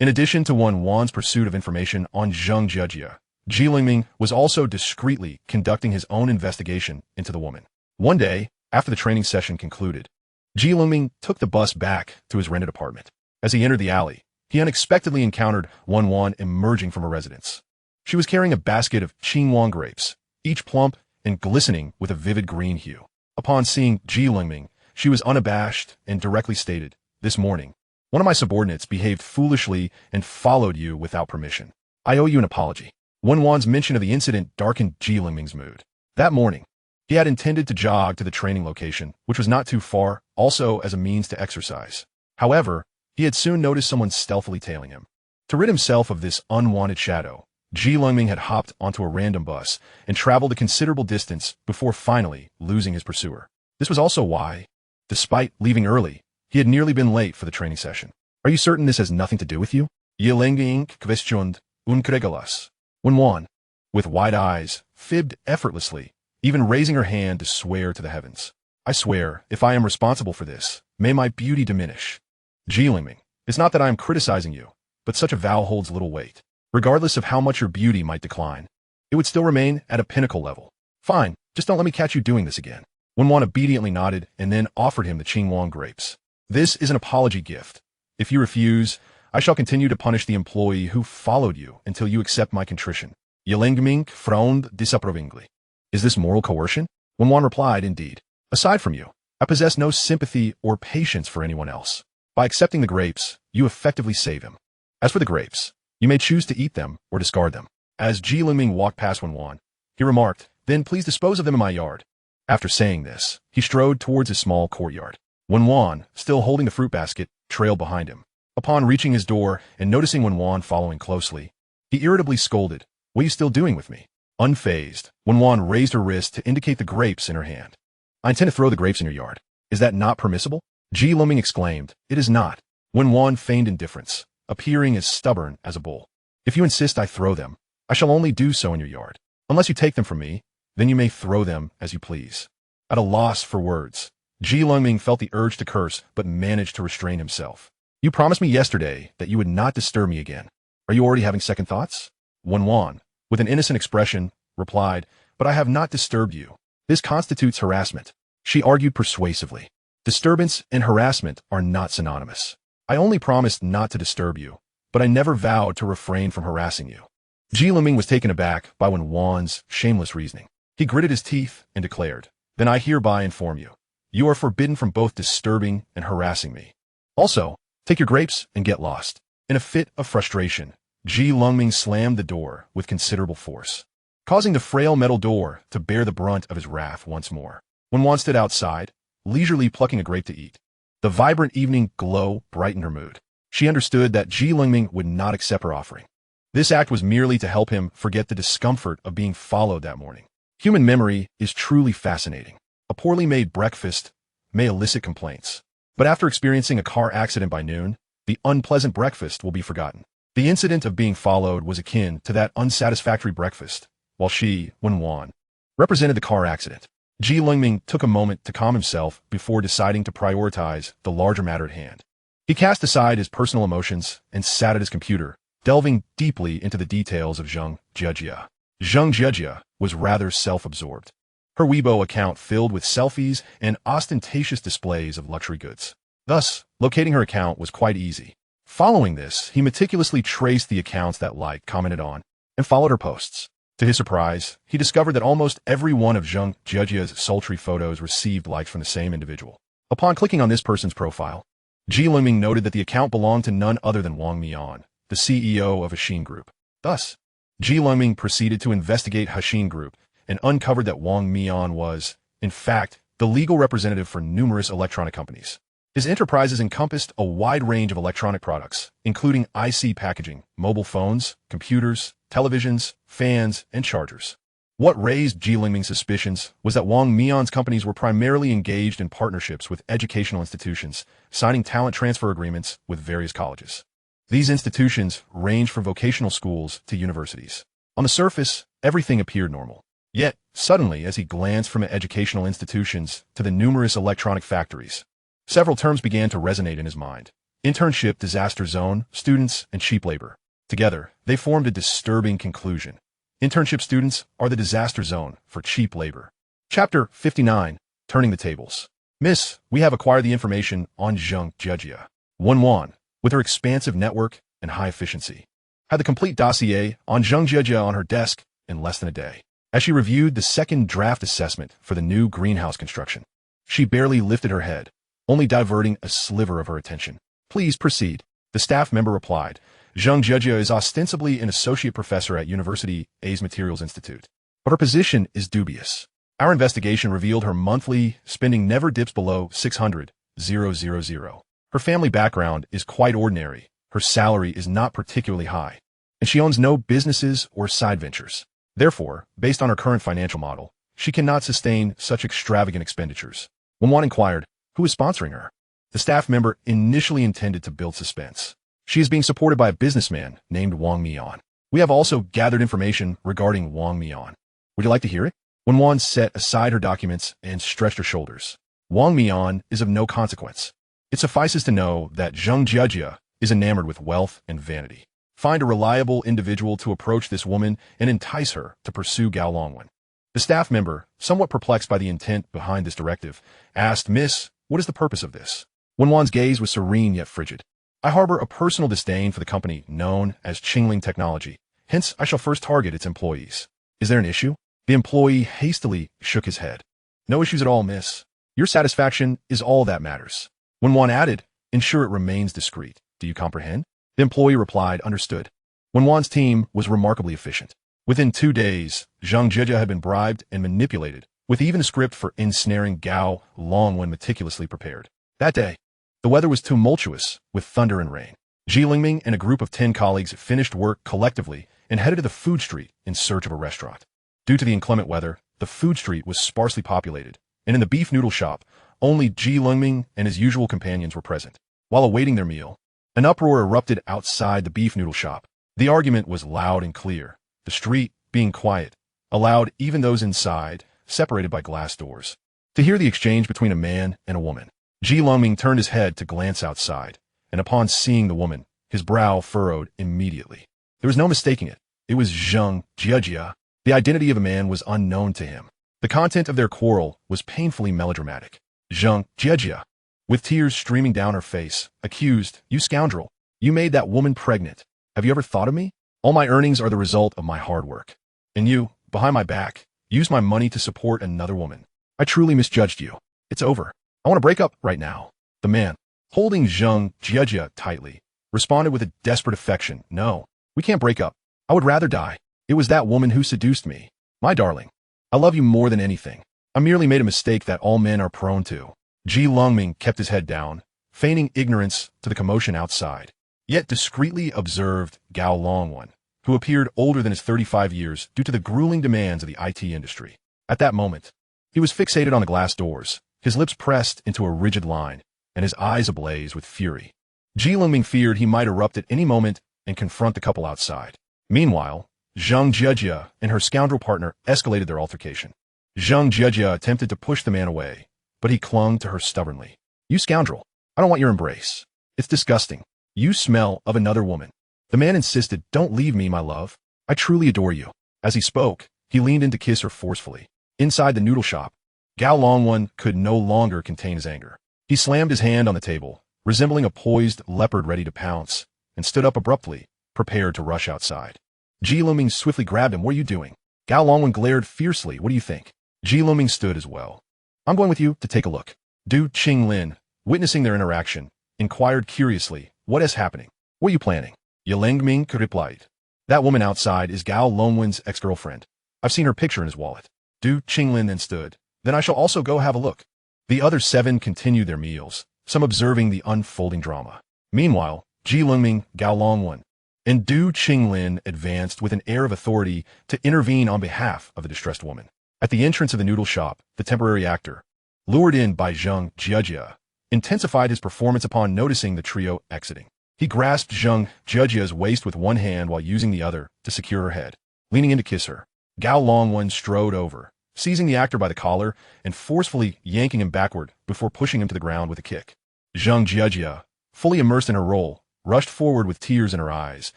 In addition to Wen Wan's pursuit of information on Zheng Jiejia, Lengming was also discreetly conducting his own investigation into the woman. One day, after the training session concluded, Lengming took the bus back to his rented apartment. As he entered the alley, he unexpectedly encountered Wen Wan emerging from her residence. She was carrying a basket of Qingwang grapes, each plump and glistening with a vivid green hue. Upon seeing Lengming, she was unabashed and directly stated, "This morning, one of my subordinates behaved foolishly and followed you without permission. I owe you an apology." Wen Wan's mention of the incident darkened Lengming's mood. That morning, he had intended to jog to the training location, which was not too far, also as a means to exercise. However, he had soon noticed someone stealthily tailing him. To rid himself of this unwanted shadow, Lengming had hopped onto a random bus and traveled a considerable distance before finally losing his pursuer. This was also why, despite leaving early, he had nearly been late for the training session. "Are you certain this has nothing to do with you?" Lengming questioned incredulous. Wen Wan, with wide eyes, fibbed effortlessly, even raising her hand to swear to the heavens. "I swear, if I am responsible for this, may my beauty diminish." Lengming, it's not that I am criticizing you, but such a vow holds little weight. Regardless of how much your beauty might decline, it would still remain at a pinnacle level. Fine, just don't let me catch you doing this again. Wen Wan obediently nodded and then offered him the Qingwang grapes. "This is an apology gift. If you refuse, I shall continue to punish the employee who followed you until you accept my contrition." Lengming frowned disapprovingly. "Is this moral coercion?" Wen Wan replied, "Indeed. Aside from you, I possess no sympathy or patience for anyone else. By accepting the grapes, you effectively save him. As for the grapes, you may choose to eat them or discard them." As Lengming walked past Wen Wan, he remarked, "Then please dispose of them in my yard." After saying this, he strode towards his small courtyard. Wen Wan, still holding the fruit basket, trailed behind him. Upon reaching his door and noticing Wen Wan following closely, he irritably scolded, "What are you still doing with me?" Unfazed, Wen Wan raised her wrist to indicate the grapes in her hand. "I intend to throw the grapes in your yard. Is that not permissible?" Lengming exclaimed, "It is not." Wen Wan feigned indifference, appearing as stubborn as a bull. "If you insist I throw them, I shall only do so in your yard. Unless you take them from me, then you may throw them as you please." At a loss for words, Lengming felt the urge to curse, but managed to restrain himself. "You promised me yesterday that you would not disturb me again. Are you already having second thoughts?" Wen Wan, with an innocent expression, replied, "But I have not disturbed you. This constitutes harassment." She argued persuasively. "Disturbance and harassment are not synonymous. I only promised not to disturb you, but I never vowed to refrain from harassing you." Lengming was taken aback by Wen Wan's shameless reasoning. He gritted his teeth and declared, "Then I hereby inform you, you are forbidden from both disturbing and harassing me. Also, take your grapes and get lost." In a fit of frustration, Lengming slammed the door with considerable force, causing the frail metal door to bear the brunt of his wrath once more. Wen Wan stood outside, leisurely plucking a grape to eat. The vibrant evening glow brightened her mood. She understood that Lengming would not accept her offering. This act was merely to help him forget the discomfort of being followed that morning. Human memory is truly fascinating. A poorly made breakfast may elicit complaints, but after experiencing a car accident by noon, the unpleasant breakfast will be forgotten. The incident of being followed was akin to that unsatisfactory breakfast, while she, Wen Wan, represented the car accident. Lengming took a moment to calm himself before deciding to prioritize the larger matter at hand. He cast aside his personal emotions and sat at his computer, delving deeply into the details of Zheng Jiejia. Zheng Jiejia was rather self-absorbed. Her Weibo account filled with selfies and ostentatious displays of luxury goods. Thus, locating her account was quite easy. Following this, he meticulously traced the accounts that liked, commented on, and followed her posts. To his surprise, he discovered that almost every one of Zheng Jiejia's sultry photos received likes from the same individual. Upon clicking on this person's profile, Lengming noted that the account belonged to none other than Wang Mian, the CEO of Hashin Group. Thus, Lengming proceeded to investigate Hashin Group and uncovered that Wang Mian was, in fact, the legal representative for numerous electronic companies. His enterprises encompassed a wide range of electronic products, including IC packaging, mobile phones, computers, televisions, fans, and chargers. What raised Lengming's suspicions was that Wang Mian's companies were primarily engaged in partnerships with educational institutions, signing talent transfer agreements with various colleges. These institutions ranged from vocational schools to universities. On the surface, everything appeared normal. Yet, suddenly, as he glanced from educational institutions to the numerous electronic factories, several terms began to resonate in his mind. Internship, disaster zone, students, and cheap labor. Together, they formed a disturbing conclusion. Internship students are the disaster zone for cheap labor. Chapter 59, Turning the Tables. Miss, we have acquired the information on Zheng Jiejia. Wen Wan, with her expansive network and high efficiency, had the complete dossier on Zheng Jiejia on her desk in less than a day. As she reviewed the second draft assessment for the new greenhouse construction, she barely lifted her head, only diverting a sliver of her attention. Please proceed. The staff member replied. Zheng Jiejia is ostensibly an associate professor at University A's Materials Institute, but her position is dubious. Our investigation revealed her monthly spending never dips below 600,000. Her family background is quite ordinary, her salary is not particularly high, and she owns no businesses or side ventures. Therefore, based on her current financial model, she cannot sustain such extravagant expenditures. When one inquired, who is sponsoring her? The staff member initially intended to build suspense. She is being supported by a businessman named Wang Mian. We have also gathered information regarding Wang Mian. Would you like to hear it? Wen Wan set aside her documents and stretched her shoulders. Wang Mian is of no consequence. It suffices to know that Zheng Jiejia is enamored with wealth and vanity. Find a reliable individual to approach this woman and entice her to pursue Gao Longwen. The staff member, somewhat perplexed by the intent behind this directive, asked, Miss, what is the purpose of this? Wen Wan's gaze was serene yet frigid. I harbor a personal disdain for the company known as Qingling Technology. Hence, I shall first target its employees. Is there an issue? The employee hastily shook his head. No issues at all, miss. Your satisfaction is all that matters. Wen Wan added, ensure it remains discreet. Do you comprehend? The employee replied, understood. Wen Wan's team was remarkably efficient. Within 2 days, Zheng Jiejia had been bribed and manipulated, with even a script for ensnaring Gao Longwen meticulously prepared. That day, the weather was tumultuous, with thunder and rain. Lengming and a group of 10 colleagues finished work collectively and headed to the food street in search of a restaurant. Due to the inclement weather, the food street was sparsely populated, and in the beef noodle shop, only Lengming and his usual companions were present. While awaiting their meal, an uproar erupted outside the beef noodle shop. The argument was loud and clear. The street, being quiet, allowed even those inside, separated by glass doors, to hear the exchange between a man and a woman. Lengming turned his head to glance outside, and upon seeing the woman, his brow furrowed immediately. There was no mistaking it. It was Zheng Jiejia. The identity of the man was unknown to him. The content of their quarrel was painfully melodramatic. Zheng Jiejia, with tears streaming down her face, accused, you scoundrel, you made that woman pregnant. Have you ever thought of me? All my earnings are the result of my hard work. And you, behind my back, used my money to support another woman. I truly misjudged you. It's over. I want to break up right now. The man, holding Zheng Jiejia tightly, responded with a desperate affection. No, we can't break up. I would rather die. It was that woman who seduced me. My darling, I love you more than anything. I merely made a mistake that all men are prone to. Lengming kept his head down, feigning ignorance to the commotion outside, yet discreetly observed Gao Longwen, who appeared older than his 35 years due to the grueling demands of the IT industry. At that moment, he was fixated on the glass doors, his lips pressed into a rigid line, and his eyes ablaze with fury. Ji Lengming feared he might erupt at any moment and confront the couple outside. Meanwhile, Zhang Jiejia and her scoundrel partner escalated their altercation. Zhang Jiejia attempted to push the man away, but he clung to her stubbornly. "You scoundrel, I don't want your embrace. It's disgusting. You smell of another woman." The man insisted, "Don't leave me, my love. I truly adore you." As he spoke, he leaned in to kiss her forcefully. Inside the noodle shop, Gao Longwan could no longer contain his anger. He slammed his hand on the table, resembling a poised leopard ready to pounce, and stood up abruptly, prepared to rush outside. Ji Lengming swiftly grabbed him. "What are you doing?" Gao Longwan glared fiercely. "What do you think?" Ji Lengming stood as well. "I'm going with you to take a look." Du Qinglin, witnessing their interaction, inquired curiously, "What is happening? What are you planning?" Lengming replied, "That woman outside is Gao Longwan's ex-girlfriend. I've seen her picture in his wallet." Du Qinglin then stood. "Then I shall also go have a look." The other 7 continued their meals, some observing the unfolding drama. Meanwhile, Ji Lengming, Gao Longwan, and Du Qinglin advanced with an air of authority to intervene on behalf of the distressed woman. At the entrance of the noodle shop, the temporary actor, lured in by Zhang Jiejia, intensified his performance upon noticing the trio exiting. He grasped Zhang Jiejia's waist with one hand while using the other to secure her head. Leaning in to kiss her, Gao Longwan strode over, seizing the actor by the collar and forcefully yanking him backward before pushing him to the ground with a kick. Zhang Jiejia, fully immersed in her role, rushed forward with tears in her eyes,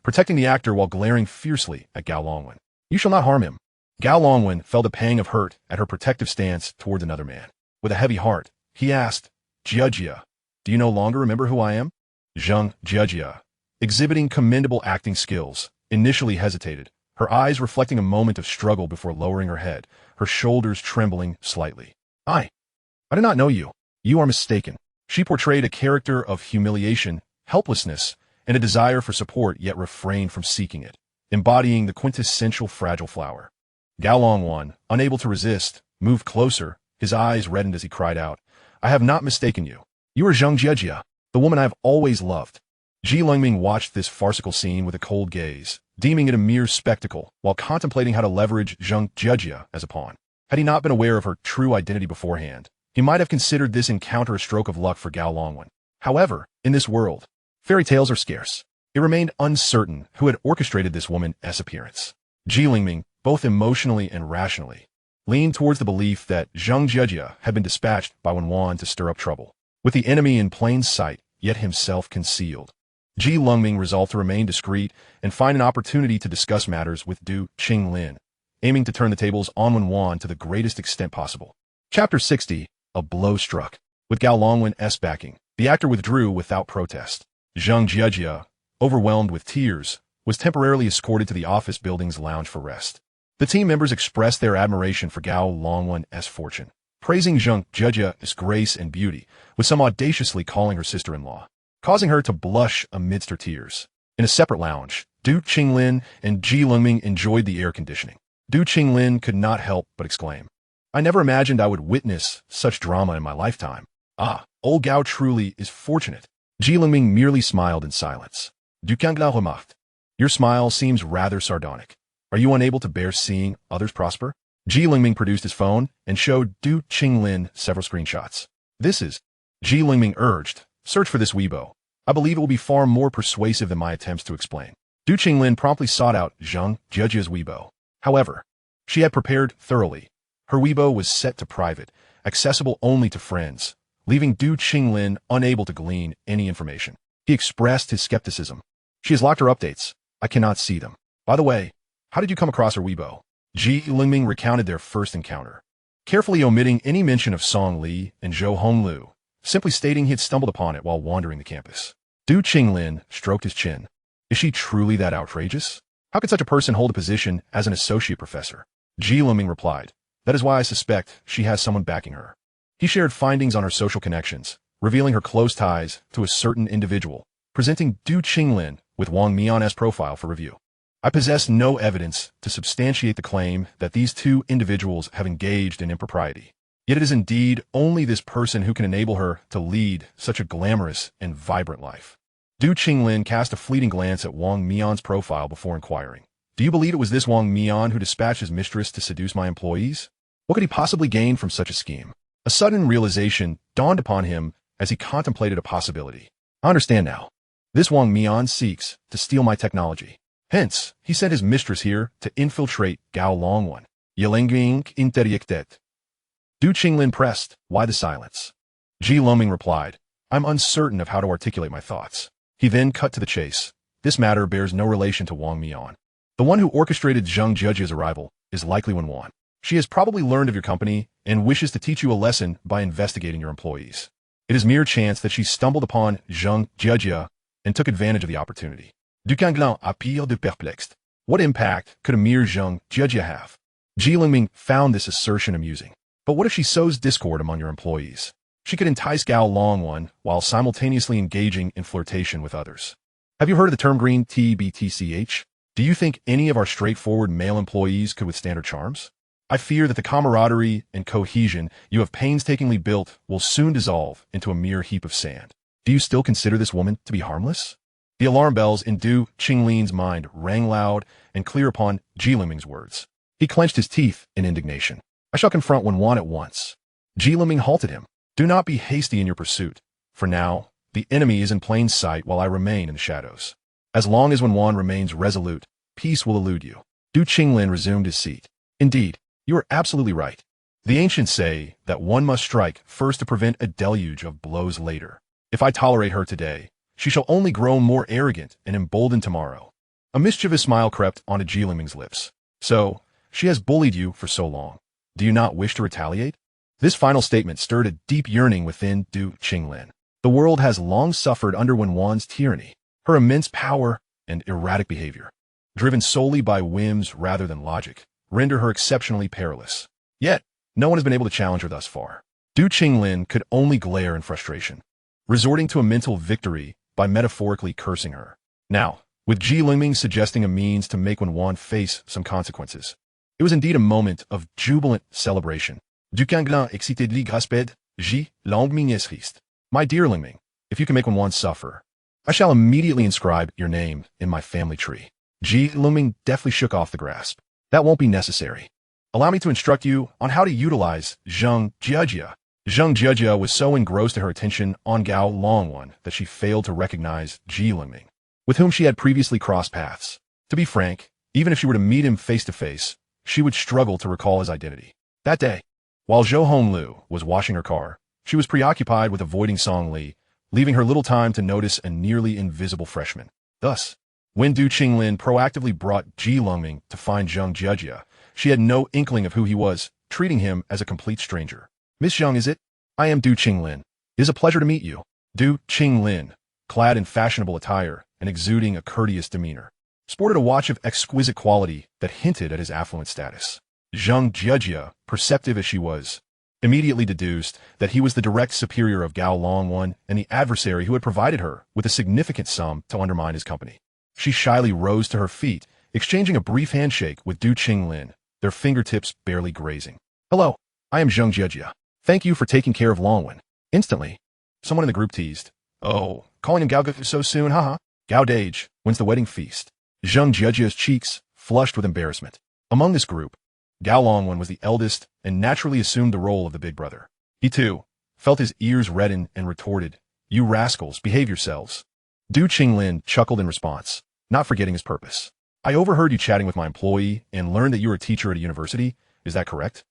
protecting the actor while glaring fiercely at Gao Longwan. "You shall not harm him." Gao Longwan felt a pang of hurt at her protective stance towards another man. With a heavy heart, he asked, "Jiejia, do you no longer remember who I am?" Zhang Jiejia, exhibiting commendable acting skills, initially hesitated, her eyes reflecting a moment of struggle before lowering her head, her shoulders trembling slightly. I do not know you. You are mistaken." She portrayed a character of humiliation, helplessness, and a desire for support yet refrained from seeking it, embodying the quintessential fragile flower. Gao Longwan, unable to resist, moved closer, his eyes reddened as he cried out, "I have not mistaken you. You are Zhang Jiejia, the woman I have always loved." Ji Lengming watched this farcical scene with a cold gaze, deeming it a mere spectacle, while contemplating how to leverage Zhang Jiejia as a pawn. Had he not been aware of her true identity beforehand, he might have considered this encounter a stroke of luck for Gao Longwan. However, in this world, fairy tales are scarce. It remained uncertain who had orchestrated this woman's appearance. Ji Lengming, both emotionally and rationally, leaned towards the belief that Zhang Jiejia had been dispatched by Wen Wan to stir up trouble, with the enemy in plain sight, yet himself concealed. Ji Lengming resolved to remain discreet and find an opportunity to discuss matters with Du Qinglin, aiming to turn the tables on Wen Wan to the greatest extent possible. Chapter 60, A Blow Struck. With Gao Longwan's backing, the actor withdrew without protest. Zhang Jiejia, overwhelmed with tears, was temporarily escorted to the office building's lounge for rest. The team members expressed their admiration for Gao Longwan's fortune, praising Zhang Jiejia's grace and beauty, with some audaciously calling her sister-in-law, causing her to blush amidst her tears. In a separate lounge, Du Qinglin and Ji Lengming enjoyed the air conditioning. Du Qinglin could not help but exclaim, "I never imagined I would witness such drama in my lifetime. Ah, old Gao truly is fortunate." Ji Lengming merely smiled in silence. "Du Qinglin remarked, your smile seems rather sardonic. Are you unable to bear seeing others prosper?" Ji Lengming produced his phone and showed Du Qinglin several screenshots. "This is," Ji Lengming urged, "search for this Weibo. I believe it will be far more persuasive than my attempts to explain." Du Qinglin promptly sought out Zhang Jiejia's Weibo. However, she had prepared thoroughly. Her Weibo was set to private, accessible only to friends, leaving Du Qinglin unable to glean any information. He expressed his skepticism. "She has locked her updates. I cannot see them. By the way, how did you come across her Weibo?" Ji Lengming recounted their first encounter, carefully omitting any mention of Song Li and Zhou Honglu, simply stating he had stumbled upon it while wandering the campus. Du Qinglin stroked his chin. "Is she truly that outrageous? How could such a person hold a position as an associate professor?" Ji Lengming replied, "That is why I suspect she has someone backing her." He shared findings on her social connections, revealing her close ties to a certain individual, presenting Du Qinglin with Wang Mian's profile for review. "I possess no evidence to substantiate the claim that these two individuals have engaged in impropriety. Yet it is indeed only this person who can enable her to lead such a glamorous and vibrant life." Du Qinglin cast a fleeting glance at Wang Mian's profile before inquiring, "Do you believe it was this Wang Mian who dispatched his mistress to seduce my employees? What could he possibly gain from such a scheme?" A sudden realization dawned upon him as he contemplated a possibility. I understand now. This Wang Mian seeks to steal my technology. Hence, he sent his mistress here to infiltrate Gao Longwan. Lengming interdicted. Du Qinglin pressed, why the silence? Ji Lengming replied, I'm uncertain of how to articulate my thoughts. He then cut to the chase. This matter bears no relation to Wang Mian. The one who orchestrated Zheng Jiejia's arrival is likely Wen Wan. She has probably learned of your company and wishes to teach you a lesson by investigating your employees. It is mere chance that she stumbled upon Zheng Jiejia and took advantage of the opportunity. Du Canglin appeal de perplexed. What impact could a mere Zheng Jiejia have? Ji Lengming found this assertion amusing. But what if she sows discord among your employees? She could entice Gao Longwan while simultaneously engaging in flirtation with others. Have you heard of the term green TBTCH? Do you think any of our straightforward male employees could withstand her charms? I fear that the camaraderie and cohesion you have painstakingly built will soon dissolve into a mere heap of sand. Do you still consider this woman to be harmless? The alarm bells in Du Qinglin's mind rang loud and clear upon Ji Lengming's words. He clenched his teeth in indignation. I shall confront Wen Wan at once. Ji Lengming halted him. Do not be hasty in your pursuit. For now, the enemy is in plain sight while I remain in the shadows. As long as Wen Wan remains resolute, peace will elude you. Du Qinglin resumed his seat. Indeed, you are absolutely right. The ancients say that one must strike first to prevent a deluge of blows later. If I tolerate her today, she shall only grow more arrogant and emboldened tomorrow. A mischievous smile crept onto Ji Lengming's lips. So, she has bullied you for so long. Do you not wish to retaliate? This final statement stirred a deep yearning within Du Qinglin. The world has long suffered under Wen Wan's tyranny. Her immense power and erratic behavior, driven solely by whims rather than logic, render her exceptionally perilous. Yet, no one has been able to challenge her thus far. Du Qinglin could only glare in frustration, resorting to a mental victory by metaphorically cursing her. Now, with Ji Lengming suggesting a means to make Wen Wan face some consequences, it was indeed a moment of jubilant celebration. Du Canglin excitedly grasped, Ji Lengming est triste. My dear Lengming, if you can make Wen Wan suffer, I shall immediately inscribe your name in my family tree. Ji Lengming deftly shook off the grasp. That won't be necessary. Allow me to instruct you on how to utilize Zheng Jiejia. Zheng Jiejia was so engrossed in her attention on Gao Longwan that she failed to recognize Ji Lengming, with whom she had previously crossed paths. To be frank, even if she were to meet him face to face, she would struggle to recall his identity. That day, while Zhou Honglu was washing her car, she was preoccupied with avoiding Song Li, leaving her little time to notice a nearly invisible freshman. Thus, when Du Qinglin proactively brought Ji Lengming to find Zheng Jiejia, she had no inkling of who he was, treating him as a complete stranger. Miss Zheng, is it? I am Du Qinglin. It is a pleasure to meet you. Du Qinglin, clad in fashionable attire and exuding a courteous demeanor, sported a watch of exquisite quality that hinted at his affluent status. Zheng Jiejia, perceptive as she was, immediately deduced that he was the direct superior of Gao Longwan and the adversary who had provided her with a significant sum to undermine his company. She shyly rose to her feet, exchanging a brief handshake with Du Qinglin, their fingertips barely grazing. Hello, I am Zheng Jiejia. Thank you for taking care of Longwan. Instantly, someone in the group teased. Oh, calling him Gao so soon, haha. Gao Dage, when's the wedding feast? Zheng Jiejia's cheeks flushed with embarrassment. Among this group, Gao Longwan was the eldest and naturally assumed the role of the big brother. He too felt his ears redden and retorted, You rascals, behave yourselves. Du Qinglin chuckled in response, not forgetting his purpose. I overheard you chatting with my employee and learned that you are a teacher at a university. Is that correct?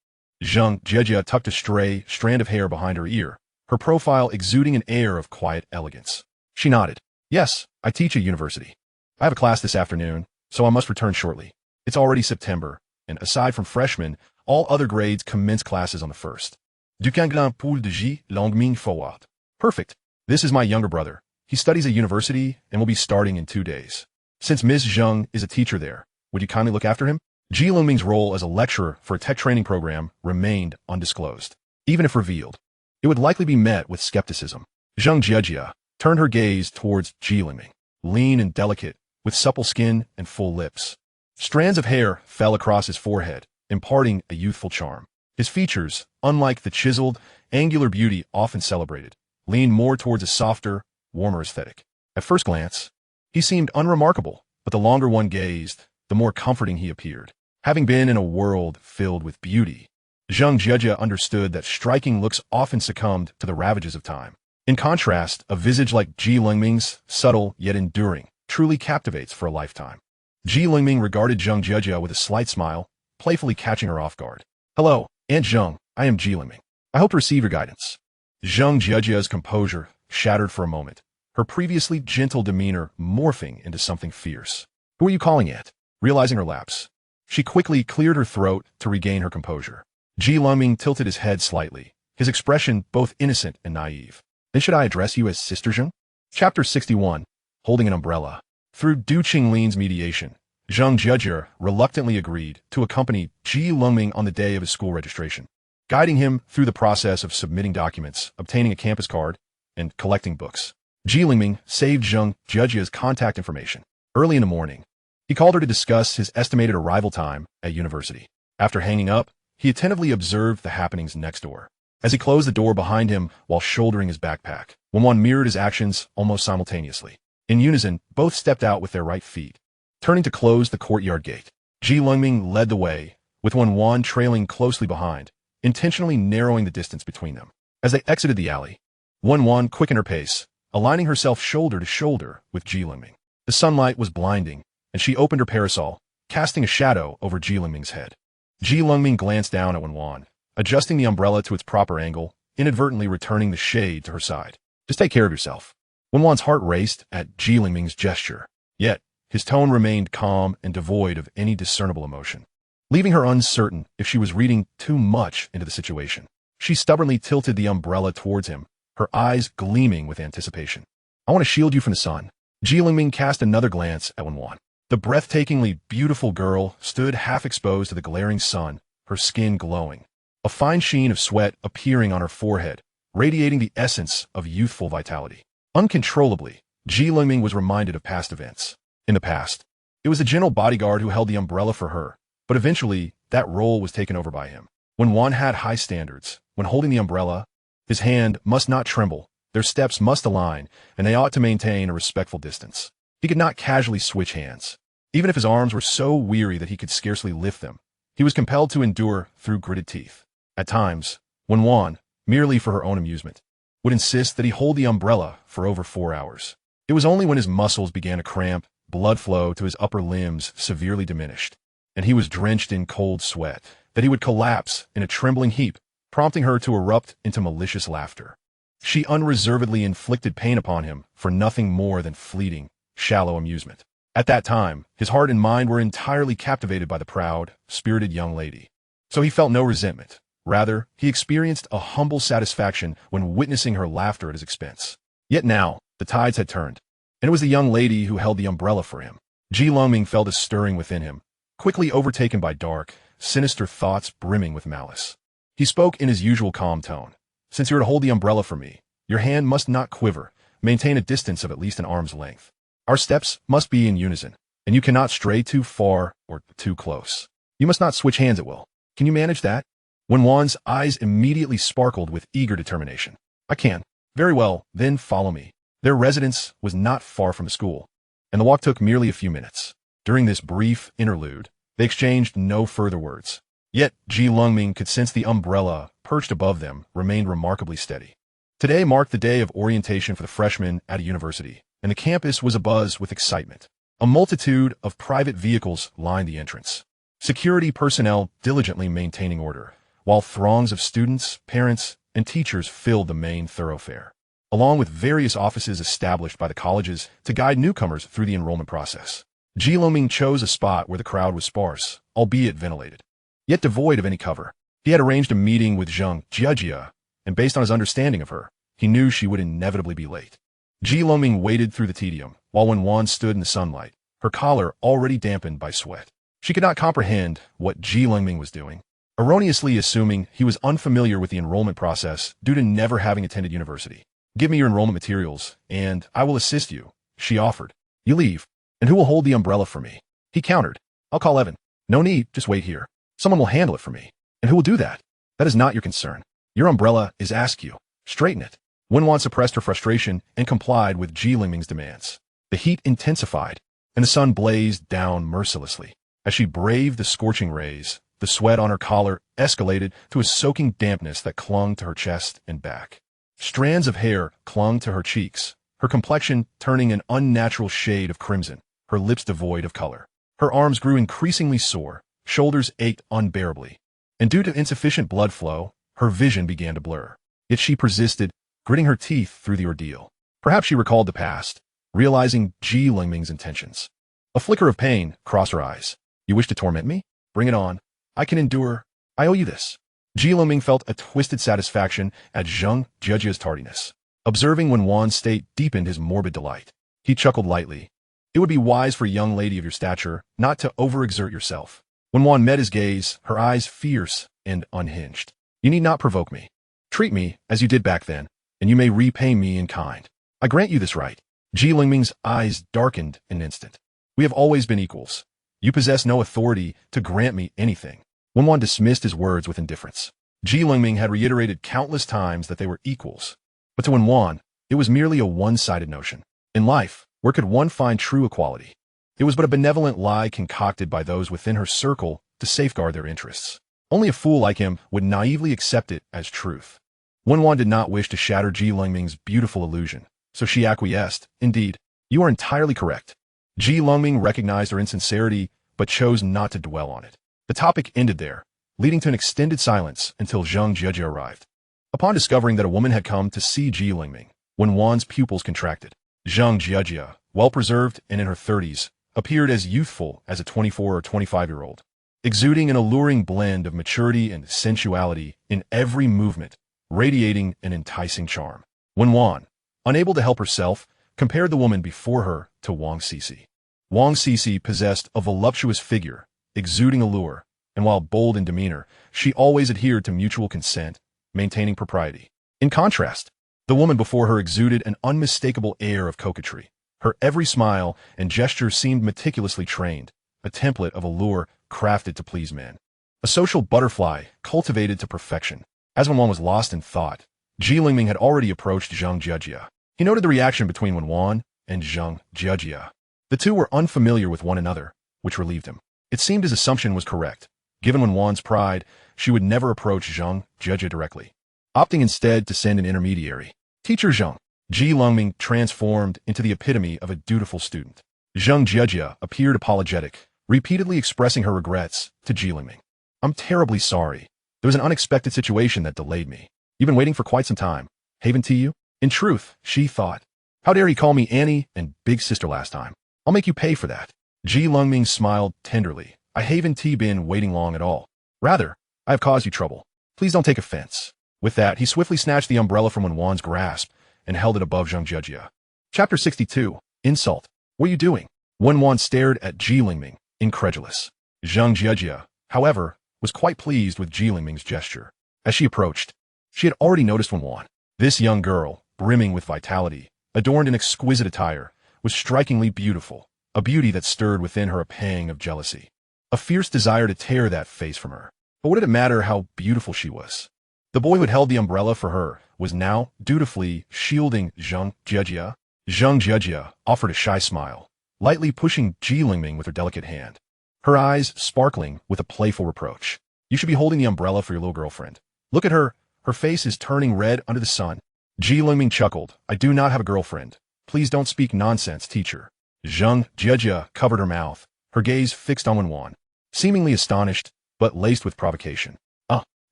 Zheng Jiejia tucked a stray strand of hair behind her ear, her profile exuding an air of quiet elegance. She nodded. Yes, I teach at university. I have a class this afternoon, so I must return shortly. It's already September, and aside from freshmen, all other grades commence classes on the 1st. Du Canglin Poul de Ji Lengming forward. Perfect. This is my younger brother. He studies at university and will be starting in 2 days. Since Ms. Zheng is a teacher there, would you kindly look after him? Ji Lengming's role as a lecturer for a tech training program remained undisclosed. Even if revealed, it would likely be met with skepticism. Zheng Jiejia turned her gaze towards Ji Lengming, lean and delicate, with supple skin and full lips. Strands of hair fell across his forehead, imparting a youthful charm. His features, unlike the chiseled, angular beauty often celebrated, leaned more towards a softer, warmer aesthetic. At first glance, he seemed unremarkable, but the longer one gazed, the more comforting he appeared. Having been in a world filled with beauty, Zheng Jiejia understood that striking looks often succumbed to the ravages of time. In contrast, a visage like Ji Lengming's, subtle yet enduring, truly captivates for a lifetime. Ji Lengming regarded Zheng Jiejie with a slight smile, playfully catching her off guard. "Hello, Aunt Zheng, I am Ji Lengming. I hope to receive your guidance." Zheng Jiejie's composure shattered for a moment, her previously gentle demeanor morphing into something fierce. "Who are you calling Aunt?" Realizing her lapse, she quickly cleared her throat to regain her composure. Ji Lengming tilted his head slightly, his expression both innocent and naive. "Then should I address you as Sister Zheng?" Chapter 61, Holding an Umbrella. Through Du Qinglian's mediation, Zheng Jiejie reluctantly agreed to accompany Ji Lengming on the day of his school registration, guiding him through the process of submitting documents, obtaining a campus card, and collecting books. Ji Lengming saved Zheng Jiejie's contact information. Early in the morning, he called her to discuss his estimated arrival time at university. After hanging up, he attentively observed the happenings next door. As he closed the door behind him while shouldering his backpack, Wen Wan mirrored his actions almost simultaneously. In unison, both stepped out with their right feet. Turning to close the courtyard gate, Ji Lengming led the way, with Wen Wan trailing closely behind, intentionally narrowing the distance between them. As they exited the alley, Wen Wan quickened her pace, aligning herself shoulder to shoulder with Ji Lengming. The sunlight was blinding, and she opened her parasol, casting a shadow over Ji Lengming's head. Ji Lengming glanced down at Wen Wan, adjusting the umbrella to its proper angle, inadvertently returning the shade to her side. "Just take care of yourself." Wen Wan's heart raced at Ji Lengming's gesture, yet his tone remained calm and devoid of any discernible emotion. Leaving her uncertain if she was reading too much into the situation, she stubbornly tilted the umbrella towards him, her eyes gleaming with anticipation. "I want to shield you from the sun." Ji Lengming cast another glance at Wen Wan. The breathtakingly beautiful girl stood half exposed to the glaring sun, her skin glowing, a fine sheen of sweat appearing on her forehead, radiating the essence of youthful vitality. Uncontrollably, Ji Lengming was reminded of past events. In the past, it was the gentle bodyguard who held the umbrella for her, but eventually that role was taken over by him. When one had high standards, when holding the umbrella, his hand must not tremble, their steps must align, and they ought to maintain a respectful distance. He could not casually switch hands. Even if his arms were so weary that he could scarcely lift them, he was compelled to endure through gritted teeth. At times, Wen Wan, merely for her own amusement, would insist that he hold the umbrella for over 4 hours. It was only when his muscles began to cramp, blood flow to his upper limbs severely diminished, and he was drenched in cold sweat, that he would collapse in a trembling heap, prompting her to erupt into malicious laughter. She unreservedly inflicted pain upon him for nothing more than fleeting, shallow amusement. At that time, his heart and mind were entirely captivated by the proud, spirited young lady. So he felt no resentment. Rather, he experienced a humble satisfaction when witnessing her laughter at his expense. Yet now, the tides had turned, and it was the young lady who held the umbrella for him. Ji Lengming felt a stirring within him, quickly overtaken by dark, sinister thoughts brimming with malice. He spoke in his usual calm tone. "Since you are to hold the umbrella for me, your hand must not quiver. Maintain a distance of at least an arm's length. Our steps must be in unison, and you cannot stray too far or too close. You must not switch hands at will. Can you manage that?" Wen Wan's eyes immediately sparkled with eager determination. "I can." "Very well, then follow me." Their residence was not far from the school, and the walk took merely a few minutes. During this brief interlude, they exchanged no further words. Yet Ji Lengming could sense the umbrella, perched above them, remained remarkably steady. Today marked the day of orientation for the freshmen at a university, and the campus was abuzz with excitement. A multitude of private vehicles lined the entrance, security personnel diligently maintaining order, while throngs of students, parents, and teachers filled the main thoroughfare, along with various offices established by the colleges to guide newcomers through the enrollment process. Ji Lengming chose a spot where the crowd was sparse, albeit ventilated, yet devoid of any cover. He had arranged a meeting with Zheng Jiejie, and based on his understanding of her, he knew she would inevitably be late. Ji Lengming waded through the tedium, while Wen Wan stood in the sunlight, her collar already dampened by sweat. She could not comprehend what Ji Lengming was doing, erroneously assuming he was unfamiliar with the enrollment process due to never having attended university. "Give me your enrollment materials, and I will assist you," she offered. "You leave, and who will hold the umbrella for me?" He countered. "I'll call Evan." "No need, just wait here. Someone will handle it for me." "And who will do that?" "That is not your concern. Your umbrella is askew. Straighten it." Wen Wan suppressed her frustration and complied with Ji Lengming's demands. The heat intensified, and the sun blazed down mercilessly. As she braved the scorching rays, the sweat on her collar escalated to a soaking dampness that clung to her chest and back. Strands of hair clung to her cheeks, her complexion turning an unnatural shade of crimson, her lips devoid of color. Her arms grew increasingly sore, shoulders ached unbearably, and due to insufficient blood flow, her vision began to blur. Yet she persisted, gritting her teeth through the ordeal. Perhaps she recalled the past, realizing Lengming's intentions. A flicker of pain crossed her eyes. You wish to torment me? Bring it on. I can endure. I owe you this. Lengming felt a twisted satisfaction at Zhang Jiejia's tardiness. Observing Wen Wan's state deepened his morbid delight. He chuckled lightly. It would be wise for a young lady of your stature not to overexert yourself. Wen Wan met his gaze, her eyes fierce and unhinged. You need not provoke me. Treat me as you did back then, and you may repay me in kind. I grant you this right. Lengming's eyes darkened in an instant. We have always been equals. You possess no authority to grant me anything. Wen Wan dismissed his words with indifference. Lengming had reiterated countless times that they were equals. But to Wen Wan, it was merely a one-sided notion. In life, where could one find true equality? It was but a benevolent lie concocted by those within her circle to safeguard their interests. Only a fool like him would naively accept it as truth. Wen Wan did not wish to shatter Lengming's beautiful illusion, so she acquiesced. Indeed, you are entirely correct. Lengming recognized her insincerity, but chose not to dwell on it. The topic ended there, leading to an extended silence until Zhang Jiejie arrived. Upon discovering that a woman had come to see Lengming, Wen Wan's pupils contracted. Zhang Jiejie, well-preserved and in her 30s, appeared as youthful as a 24 or 25-year-old, exuding an alluring blend of maturity and sensuality in every movement, radiating an enticing charm. Wen Wan, unable to help herself, compared the woman before her to Wang Cici. Wang Cici possessed a voluptuous figure, exuding allure, and while bold in demeanor, she always adhered to mutual consent, maintaining propriety. In contrast, the woman before her exuded an unmistakable air of coquetry. Her every smile and gesture seemed meticulously trained, a template of allure crafted to please men. A social butterfly cultivated to perfection. As Wen Wan was lost in thought, Lengming had already approached Zhang Jiejie. He noted the reaction between Wen Wan and Zhang Jiejie. The two were unfamiliar with one another, which relieved him. It seemed his assumption was correct. Given Wen Wan's pride, she would never approach Zhang Jiejie directly, opting instead to send an intermediary. Teacher Zhang. Lengming transformed into the epitome of a dutiful student. Zhang Jiejie appeared apologetic, repeatedly expressing her regrets to Lengming. I'm terribly sorry. There was an unexpected situation that delayed me. You've been waiting for quite some time. Haven't you? In truth, she thought. How dare he call me Annie and Big Sister last time? I'll make you pay for that. Lengming smiled tenderly. I haven't been waiting long at all. Rather, I have caused you trouble. Please don't take offense. With that, he swiftly snatched the umbrella from Wen Wan's grasp and held it above Zhang Jiejie. Chapter 62. Insult. What are you doing? Wen Wan stared at Lengming, incredulous. Zhang Jiejie, however, was quite pleased with Lengming's gesture. As she approached, she had already noticed Wen Wan. This young girl, brimming with vitality, adorned in exquisite attire, was strikingly beautiful, a beauty that stirred within her a pang of jealousy, a fierce desire to tear that face from her. But what did it matter how beautiful she was? The boy who had held the umbrella for her was now dutifully shielding Zhang Jiejie. Zhang Jiejie offered a shy smile, lightly pushing Lengming with her delicate hand, her eyes sparkling with a playful reproach. You should be holding the umbrella for your little girlfriend. Look at her. Her face is turning red under the sun. Lengming chuckled. I do not have a girlfriend. Please don't speak nonsense, teacher. Zhang Jiejie covered her mouth, her gaze fixed on Wen Wan, seemingly astonished, but laced with provocation.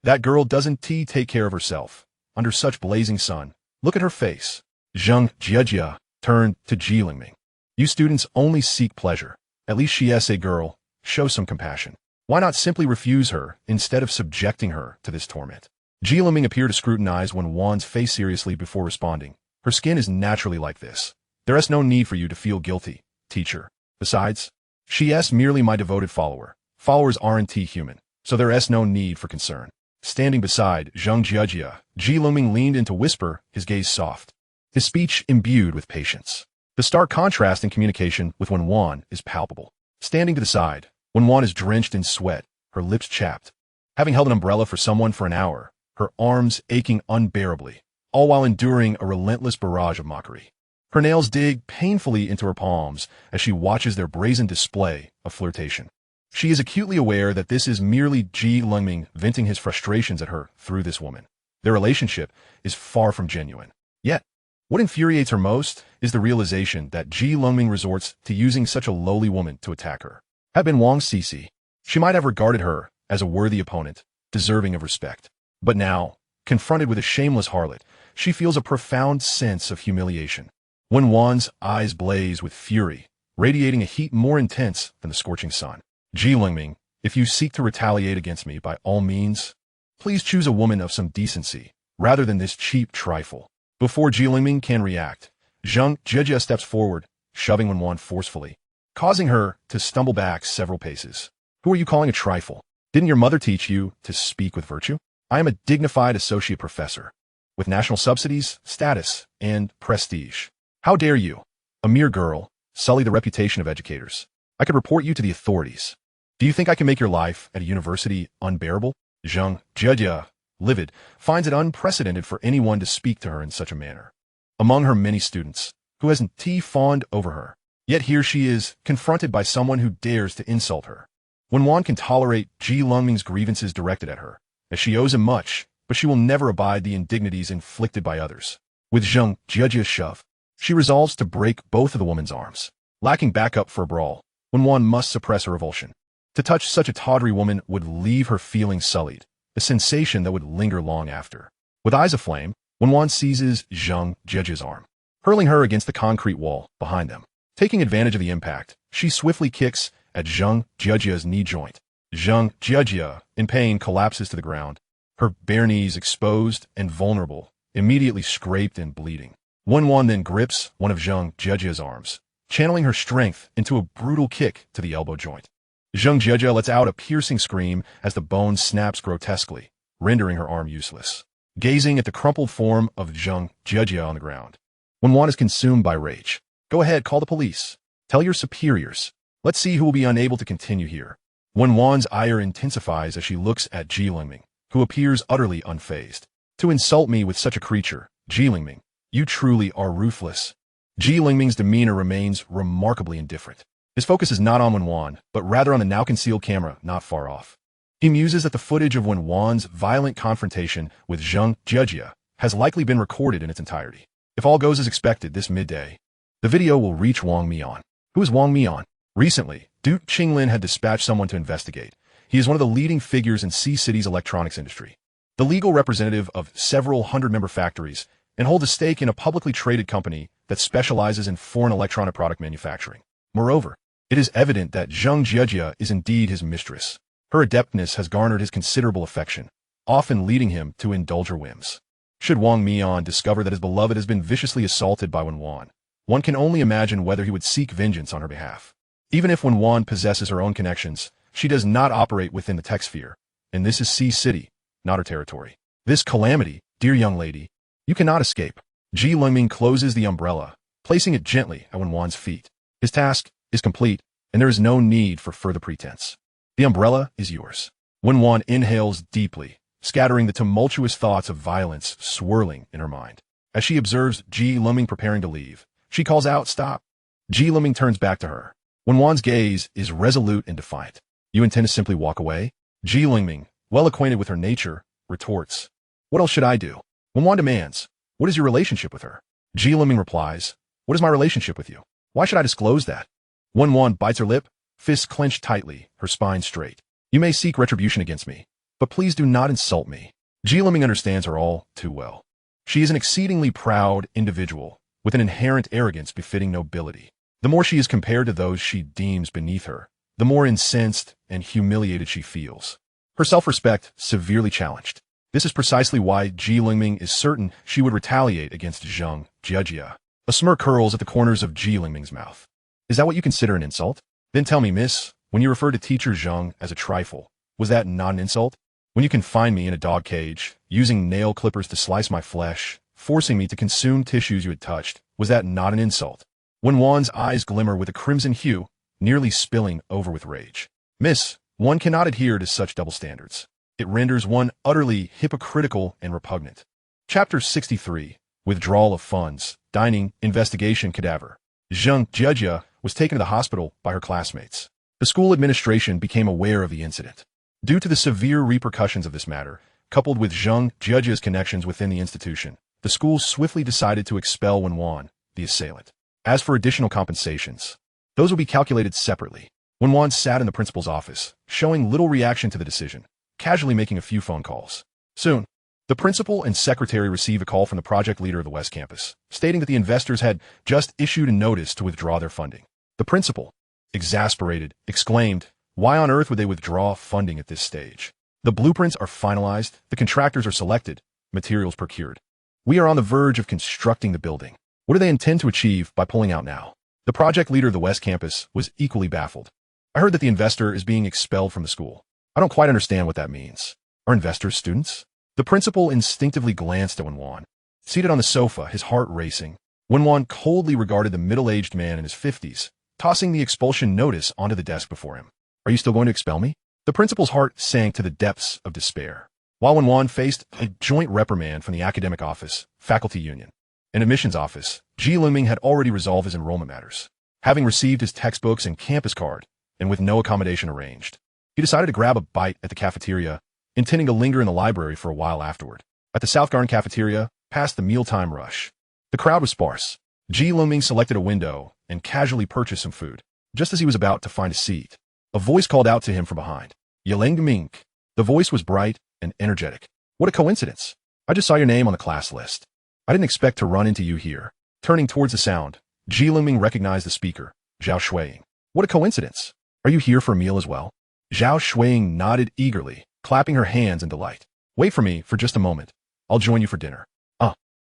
That girl doesn't take care of herself. Under such blazing sun, look at her face. Zhang Jiejie turned to Lengming. You students only seek pleasure. At least she is a girl. Show some compassion. Why not simply refuse her instead of subjecting her to this torment? Lengming appeared to scrutinize Wen Wan's face seriously before responding. Her skin is naturally like this. There is no need for you to feel guilty, teacher. Besides, she is merely my devoted follower. Followers aren't human, so there is no need for concern. Standing beside Zhang Jiejie, Lengming leaned in to whisper, his gaze soft, his speech imbued with patience. The stark contrast in communication with Wen Wan is palpable. Standing to the side, Wen Wan is drenched in sweat, her lips chapped. Having held an umbrella for someone for an hour, her arms aching unbearably, all while enduring a relentless barrage of mockery. Her nails dig painfully into her palms as she watches their brazen display of flirtation. She is acutely aware that this is merely Lengming venting his frustrations at her through this woman. Their relationship is far from genuine. Yet, what infuriates her most is the realization that Lengming resorts to using such a lowly woman to attack her. Had been Wang Cici, she might have regarded her as a worthy opponent, deserving of respect. But now, confronted with a shameless harlot, she feels a profound sense of humiliation. Wen Wan's eyes blaze with fury, radiating a heat more intense than the scorching sun. Lengming, if you seek to retaliate against me by all means, please choose a woman of some decency, rather than this cheap trifle. Before Lengming can react, Zhang Jejia steps forward, shoving Wen Wan forcefully, causing her to stumble back several paces. Who are you calling a trifle? Didn't your mother teach you to speak with virtue? I am a dignified associate professor, with national subsidies, status, and prestige. How dare you, a mere girl, sully the reputation of educators? I could report you to the authorities. Do you think I can make your life at a university unbearable? Zhang Jejia, livid, finds it unprecedented for anyone to speak to her in such a manner. Among her many students, who hasn't fawned over her, yet here she is, confronted by someone who dares to insult her. Wen Wan can tolerate Lengming's grievances directed at her, as she owes him much, but she will never abide the indignities inflicted by others. With Zhang Jejia's shove, she resolves to break both of the woman's arms. Lacking backup for a brawl, Wen Wan must suppress her revulsion. To touch such a tawdry woman would leave her feelings sullied, a sensation that would linger long after. With eyes aflame, Wen Wan seizes Zhang Jejia's arm, hurling her against the concrete wall behind them. Taking advantage of the impact, she swiftly kicks at Zhang Jejia's knee joint. Zhang Jejia, in pain, collapses to the ground, her bare knees exposed and vulnerable, immediately scraped and bleeding. Wen Wan then grips one of Zhang Jejia's arms, channeling her strength into a brutal kick to the elbow joint. Zhang Jejia lets out a piercing scream as the bone snaps grotesquely, rendering her arm useless. Gazing at the crumpled form of Zhang Jejia on the ground, Wen Wan is consumed by rage. Go ahead, call the police. Tell your superiors. Let's see who will be unable to continue here. Wen Wan's ire intensifies as she looks at Lengming, who appears utterly unfazed. To insult me with such a creature, Lengming, you truly are ruthless. Lengming's demeanor remains remarkably indifferent. His focus is not on Wen Wan, but rather on the now concealed camera not far off. He muses that the footage of Wen Wan's violent confrontation with Zhang Jejia has likely been recorded in its entirety. If all goes as expected this midday, the video will reach Wang Mian. Who is Wang Mian? Recently, Duke Qinglin had dispatched someone to investigate. He is one of the leading figures in Sea City's electronics industry, the legal representative of several hundred-member factories, and holds a stake in a publicly traded company that specializes in foreign electronic product manufacturing. Moreover, it is evident that Zhang Jejia is indeed his mistress. Her adeptness has garnered his considerable affection, often leading him to indulge her whims. Should Wang Mian discover that his beloved has been viciously assaulted by Wen Wan, one can only imagine whether he would seek vengeance on her behalf. Even if Wen Wan possesses her own connections, she does not operate within the tech sphere, and this is Sea City, not her territory. This calamity, dear young lady, you cannot escape. Lengming closes the umbrella, placing it gently at Wen Wan's feet. His task is complete, and there is no need for further pretense. The umbrella is yours. Wen Wan inhales deeply, scattering the tumultuous thoughts of violence swirling in her mind. As she observes Lengming preparing to leave, she calls out, "Stop." Lengming turns back to her. Wen Wan's gaze is resolute and defiant. You intend to simply walk away? Lengming, well acquainted with her nature, retorts. What else should I do? Wen Wan demands, what is your relationship with her? Lengming replies, what is my relationship with you? Why should I disclose that? Wen Wan bites her lip, fists clenched tightly, her spine straight. You may seek retribution against me, but please do not insult me. Lengming understands her all too well. She is an exceedingly proud individual, with an inherent arrogance befitting nobility. The more she is compared to those she deems beneath her, the more incensed and humiliated she feels. Her self-respect severely challenged. This is precisely why Lengming is certain she would retaliate against Zhang Jejia. A smirk curls at the corners of Lengming's mouth. Is that what you consider an insult? Then tell me, miss, when you refer to teacher Zhang as a trifle, was that not an insult? When you confined me in a dog cage, using nail clippers to slice my flesh, forcing me to consume tissues you had touched, was that not an insult? Wen Wan's eyes glimmer with a crimson hue, nearly spilling over with rage. Miss, one cannot adhere to such double standards. It renders one utterly hypocritical and repugnant. Chapter 63. Withdrawal of funds, dining, investigation, cadaver. Zhang Jejia was taken to the hospital by her classmates. The school administration became aware of the incident. Due to the severe repercussions of this matter, coupled with Zheng Jiejia's connections within the institution, the school swiftly decided to expel Wen Wan, the assailant. As for additional compensations, those will be calculated separately. Wen Wan sat in the principal's office, showing little reaction to the decision, casually making a few phone calls. Soon, the principal and secretary received a call from the project leader of the West Campus, stating that the investors had just issued a notice to withdraw their funding. The principal, exasperated, exclaimed, "Why on earth would they withdraw funding at this stage? The blueprints are finalized, the contractors are selected, materials procured. We are on the verge of constructing the building. What do they intend to achieve by pulling out now?" The project leader of the West Campus was equally baffled. "I heard that the investor is being expelled from the school. I don't quite understand what that means. Are investors students?" The principal instinctively glanced at Wen Wan. Seated on the sofa, his heart racing, Wen Wan coldly regarded the middle-aged man in his 50s, tossing the expulsion notice onto the desk before him. "Are you still going to expel me?" The principal's heart sank to the depths of despair. While Wen Wan faced a joint reprimand from the academic office, faculty union, and admissions office, Lengming had already resolved his enrollment matters. Having received his textbooks and campus card, and with no accommodation arranged, he decided to grab a bite at the cafeteria, intending to linger in the library for a while afterward. At the South Garden cafeteria, past the mealtime rush, the crowd was sparse. Lengming selected a window and casually purchased some food. Just as he was about to find a seat, a voice called out to him from behind. "Lengming." The voice was bright and energetic. "What a coincidence. I just saw your name on the class list. I didn't expect to run into you here." Turning towards the sound, Lengming recognized the speaker, Zhao Shuiying. "What a coincidence. Are you here for a meal as well?" Zhao Shuiying nodded eagerly, clapping her hands in delight. "Wait for me for just a moment. I'll join you for dinner."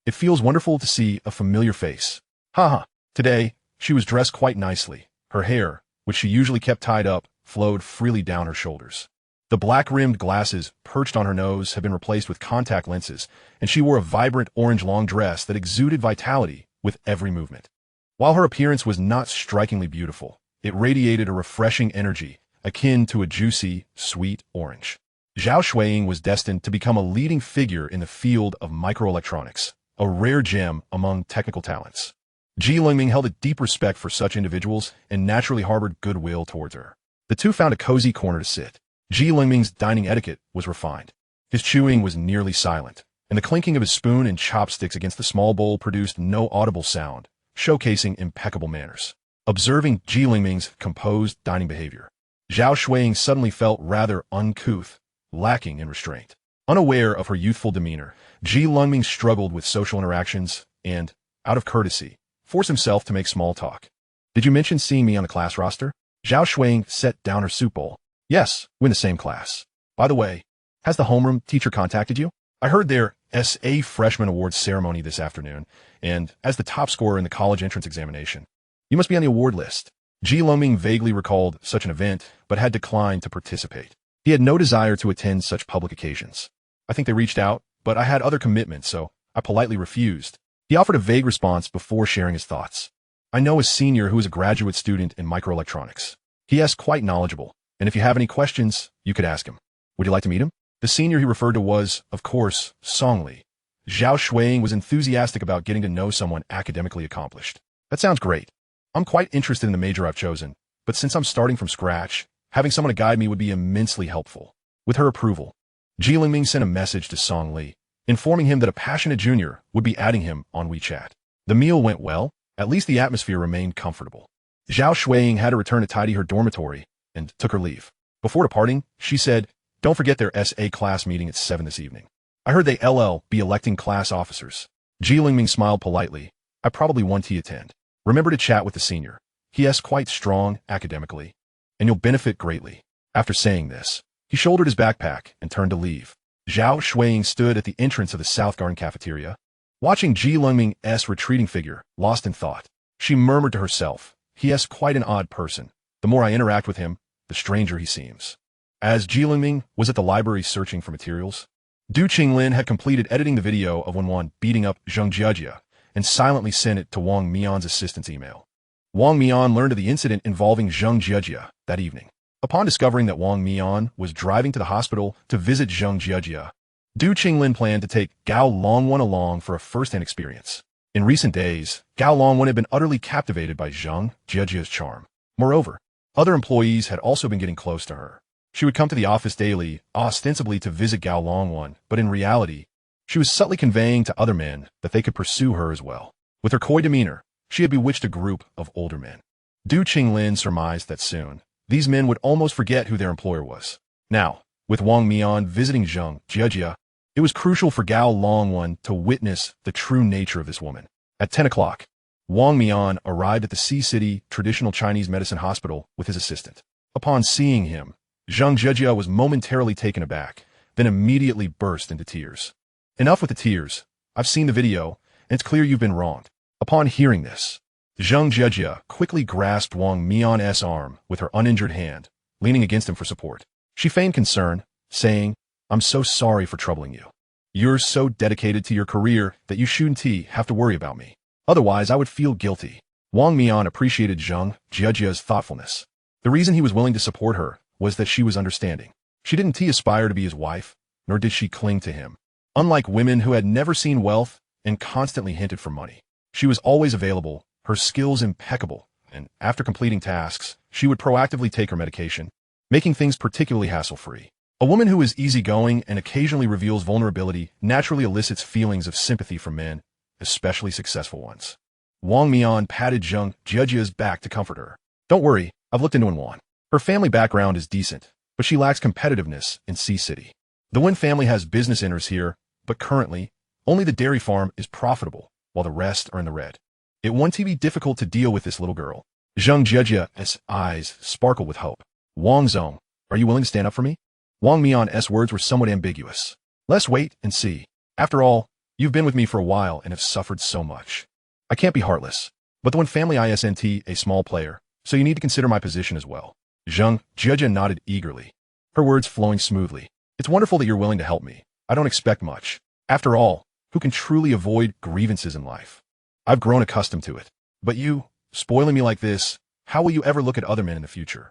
It feels wonderful to see a familiar face. Haha. Today, she was dressed quite nicely. Her hair, which she usually kept tied up, flowed freely down her shoulders. The black-rimmed glasses perched on her nose had been replaced with contact lenses, and she wore a vibrant orange long dress that exuded vitality with every movement. While her appearance was not strikingly beautiful, it radiated a refreshing energy, akin to a juicy, sweet orange. Zhao Shuiying was destined to become a leading figure in the field of microelectronics, a rare gem among technical talents. Lengming held a deep respect for such individuals and naturally harbored goodwill towards her. The two found a cozy corner to sit. Lengming's dining etiquette was refined. His chewing was nearly silent, and the clinking of his spoon and chopsticks against the small bowl produced no audible sound, showcasing impeccable manners. Observing Lengming's composed dining behavior, Zhao Shuiying suddenly felt rather uncouth, lacking in restraint. Unaware of her youthful demeanor, Lengming struggled with social interactions and, out of courtesy, forced himself to make small talk. "Did you mention seeing me on the class roster?" Zhao Shuiying set down her soup bowl. "Yes, we're in the same class. By the way, has the homeroom teacher contacted you? I heard their SA Freshman Awards ceremony this afternoon, and as the top scorer in the college entrance examination, you must be on the award list." Lengming vaguely recalled such an event, but had declined to participate. He had no desire to attend such public occasions. "I think they reached out, but I had other commitments, so I politely refused." He offered a vague response before sharing his thoughts. "I know a senior who is a graduate student in microelectronics. He is quite knowledgeable, and if you have any questions, you could ask him. Would you like to meet him?" The senior he referred to was, of course, Song Li. Zhao Shuiying was enthusiastic about getting to know someone academically accomplished. "That sounds great. I'm quite interested in the major I've chosen, but since I'm starting from scratch, having someone to guide me would be immensely helpful." With her approval, Lengming sent a message to Song Li, informing him that a passionate junior would be adding him on WeChat. The meal went well, at least the atmosphere remained comfortable. Zhao Shuiying had to return to tidy her dormitory and took her leave. Before departing, she said, "Don't forget their SA class meeting at 7 this evening. I heard they be electing class officers." Lengming smiled politely. "I probably want to attend. Remember to chat with the senior. He is quite strong academically, and you'll benefit greatly." After saying this, he shouldered his backpack and turned to leave. Zhao Shuiying stood at the entrance of the South Garden cafeteria, watching Lengming's retreating figure, lost in thought. She murmured to herself, "He is quite an odd person. The more I interact with him, the stranger he seems." As Lengming was at the library searching for materials, Du Qinglin had completed editing the video of Wen Wan beating up Zheng Jiejia and silently sent it to Wang Mian's assistant's email. Wang Mian learned of the incident involving Zheng Jiejia that evening. Upon discovering that Wang Mian was driving to the hospital to visit Zheng Jiejia, Du Qinglin planned to take Gao Longwan along for a first-hand experience. In recent days, Gao Longwan had been utterly captivated by Zheng Jiejia's charm. Moreover, other employees had also been getting close to her. She would come to the office daily, ostensibly to visit Gao Longwan, but in reality, she was subtly conveying to other men that they could pursue her as well. With her coy demeanor, she had bewitched a group of older men. Du Qinglin surmised that soon, these men would almost forget who their employer was. Now, with Wang Mian visiting Zheng Jejia, it was crucial for Gao Longwan to witness the true nature of this woman. At 10 o'clock, Wang Mian arrived at the Sea-City Traditional Chinese Medicine Hospital with his assistant. Upon seeing him, Zheng Jejia was momentarily taken aback, then immediately burst into tears. Enough with the tears. I've seen the video, and it's clear you've been wronged. Upon hearing this, Zheng Jejia quickly grasped Wang Mian's arm with her uninjured hand, leaning against him for support. She feigned concern, saying, I'm so sorry for troubling you. You're so dedicated to your career that you shouldn't have to worry about me. Otherwise, I would feel guilty. Wang Mian appreciated Zheng Jejia's thoughtfulness. The reason he was willing to support her was that she was understanding. She didn't aspire to be his wife, nor did she cling to him. Unlike women who had never seen wealth and constantly hinted for money, she was always available, her skills impeccable, and after completing tasks, she would proactively take her medication, making things particularly hassle-free. A woman who is easygoing and occasionally reveals vulnerability naturally elicits feelings of sympathy from men, especially successful ones. Wang Mian patted Zheng Jejia's back to comfort her. Don't worry, I've looked into Wen Wan. Her family background is decent, but she lacks competitiveness in Sea-City. The Wen family has business interests here, but currently, only the dairy farm is profitable, while the rest are in the red. It won't be difficult to deal with this little girl. Zheng Jejia's eyes sparkled with hope. Wang Zong, are you willing to stand up for me? Wang Mian's words were somewhat ambiguous. Let's wait and see. After all, you've been with me for a while and have suffered so much. I can't be heartless, but the Wen family isn't a small player, so you need to consider my position as well. Zheng Jejia nodded eagerly, her words flowing smoothly. It's wonderful that you're willing to help me. I don't expect much. After all, who can truly avoid grievances in life? I've grown accustomed to it. But you, spoiling me like this, how will you ever look at other men in the future?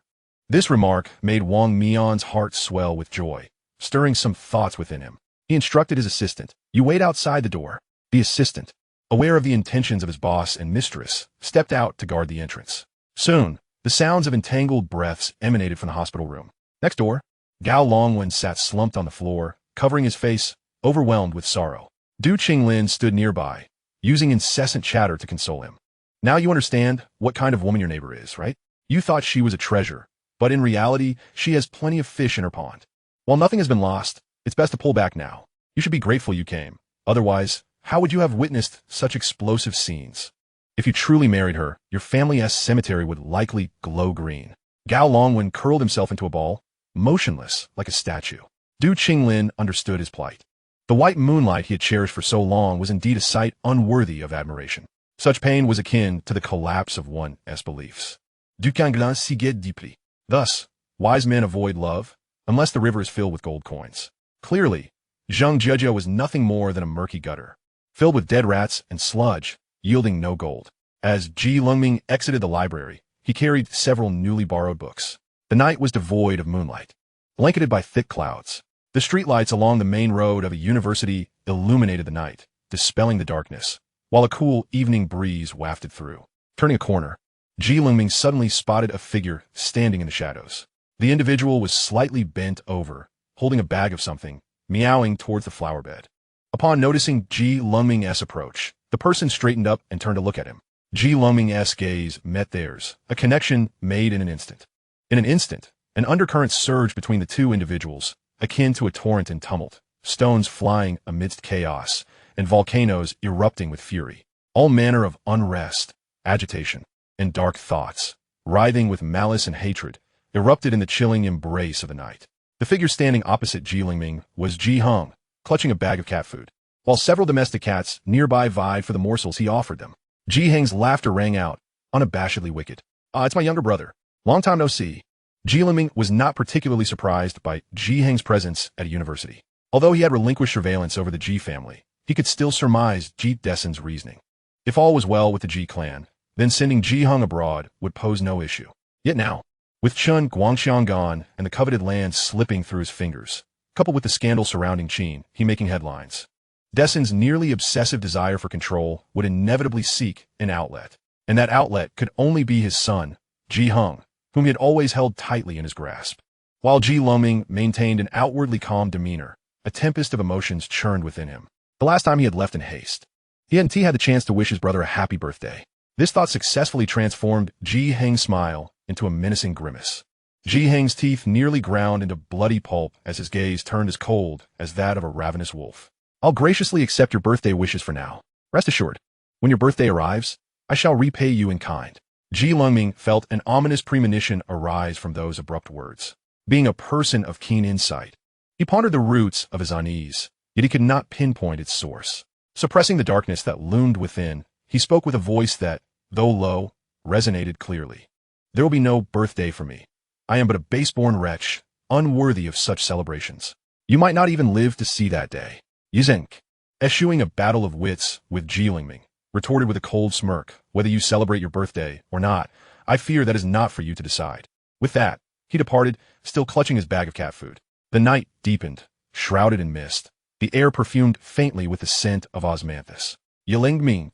This remark made Wang Mian's heart swell with joy, stirring some thoughts within him. He instructed his assistant, you wait outside the door. The assistant, aware of the intentions of his boss and mistress, stepped out to guard the entrance. Soon, the sounds of entangled breaths emanated from the hospital room. Next door, Gao Longwan sat slumped on the floor, covering his face, overwhelmed with sorrow. Du Qinglin stood nearby, using incessant chatter to console him. Now you understand what kind of woman your neighbor is, right? You thought she was a treasure, but in reality, she has plenty of fish in her pond. While nothing has been lost, it's best to pull back now. You should be grateful you came. Otherwise, how would you have witnessed such explosive scenes? If you truly married her, your family's cemetery would likely glow green. Gao Longwan curled himself into a ball, motionless like a statue. Du Qinglin understood his plight. The white moonlight he had cherished for so long was indeed a sight unworthy of admiration. Such pain was akin to the collapse of one's beliefs. Du Qinglin s'y deeply. Thus, wise men avoid love, unless the river is filled with gold coins. Clearly, Zheng Jejia was nothing more than a murky gutter, filled with dead rats and sludge, yielding no gold. As Lengming exited the library, he carried several newly borrowed books. The night was devoid of moonlight, blanketed by thick clouds. The streetlights along the main road of a university illuminated the night, dispelling the darkness, while a cool evening breeze wafted through. Turning a corner, Lengming suddenly spotted a figure standing in the shadows. The individual was slightly bent over, holding a bag of something, meowing towards the flower bed. Upon noticing Lengming's approach, the person straightened up and turned to look at him. Lengming's gaze met theirs, a connection made in an instant. In an instant, an undercurrent surged between the two individuals, akin to a torrent in tumult, stones flying amidst chaos, and volcanoes erupting with fury. All manner of unrest, agitation, and dark thoughts, writhing with malice and hatred, erupted in the chilling embrace of the night. The figure standing opposite Lengming was Ji Hung, clutching a bag of cat food, while several domestic cats nearby vied for the morsels he offered them. Ji Hung's laughter rang out, unabashedly wicked. It's my younger brother. Long time no see. Lengming was not particularly surprised by Ji Hung's presence at a university. Although he had relinquished surveillance over the Ji family, he could still surmise Ji Dessen's reasoning. If all was well with the Ji clan, then sending Ji Hung abroad would pose no issue. Yet now, with Chun Guangxiang gone and the coveted land slipping through his fingers, coupled with the scandal surrounding Qin, he making headlines. Dessen's nearly obsessive desire for control would inevitably seek an outlet, and that outlet could only be his son, Ji Hung, whom he had always held tightly in his grasp. While Lengming maintained an outwardly calm demeanor, a tempest of emotions churned within him. The last time he had left in haste, he hadn't had the chance to wish his brother a happy birthday. This thought successfully transformed Ji Heng's smile into a menacing grimace. Ji Heng's teeth nearly ground into bloody pulp as his gaze turned as cold as that of a ravenous wolf. I'll graciously accept your birthday wishes for now. Rest assured, when your birthday arrives, I shall repay you in kind. Ji Lengming felt an ominous premonition arise from those abrupt words. Being a person of keen insight, he pondered the roots of his unease, yet he could not pinpoint its source. Suppressing the darkness that loomed within, he spoke with a voice that, though low, resonated clearly. There will be no birthday for me. I am but a base-born wretch, unworthy of such celebrations. You might not even live to see that day. Yizeng, eschewing a battle of wits with Ji Lengming, retorted with a cold smirk, whether you celebrate your birthday or not, I fear that is not for you to decide. With that, he departed, still clutching his bag of cat food. The night deepened, shrouded in mist, the air perfumed faintly with the scent of osmanthus. Lengming,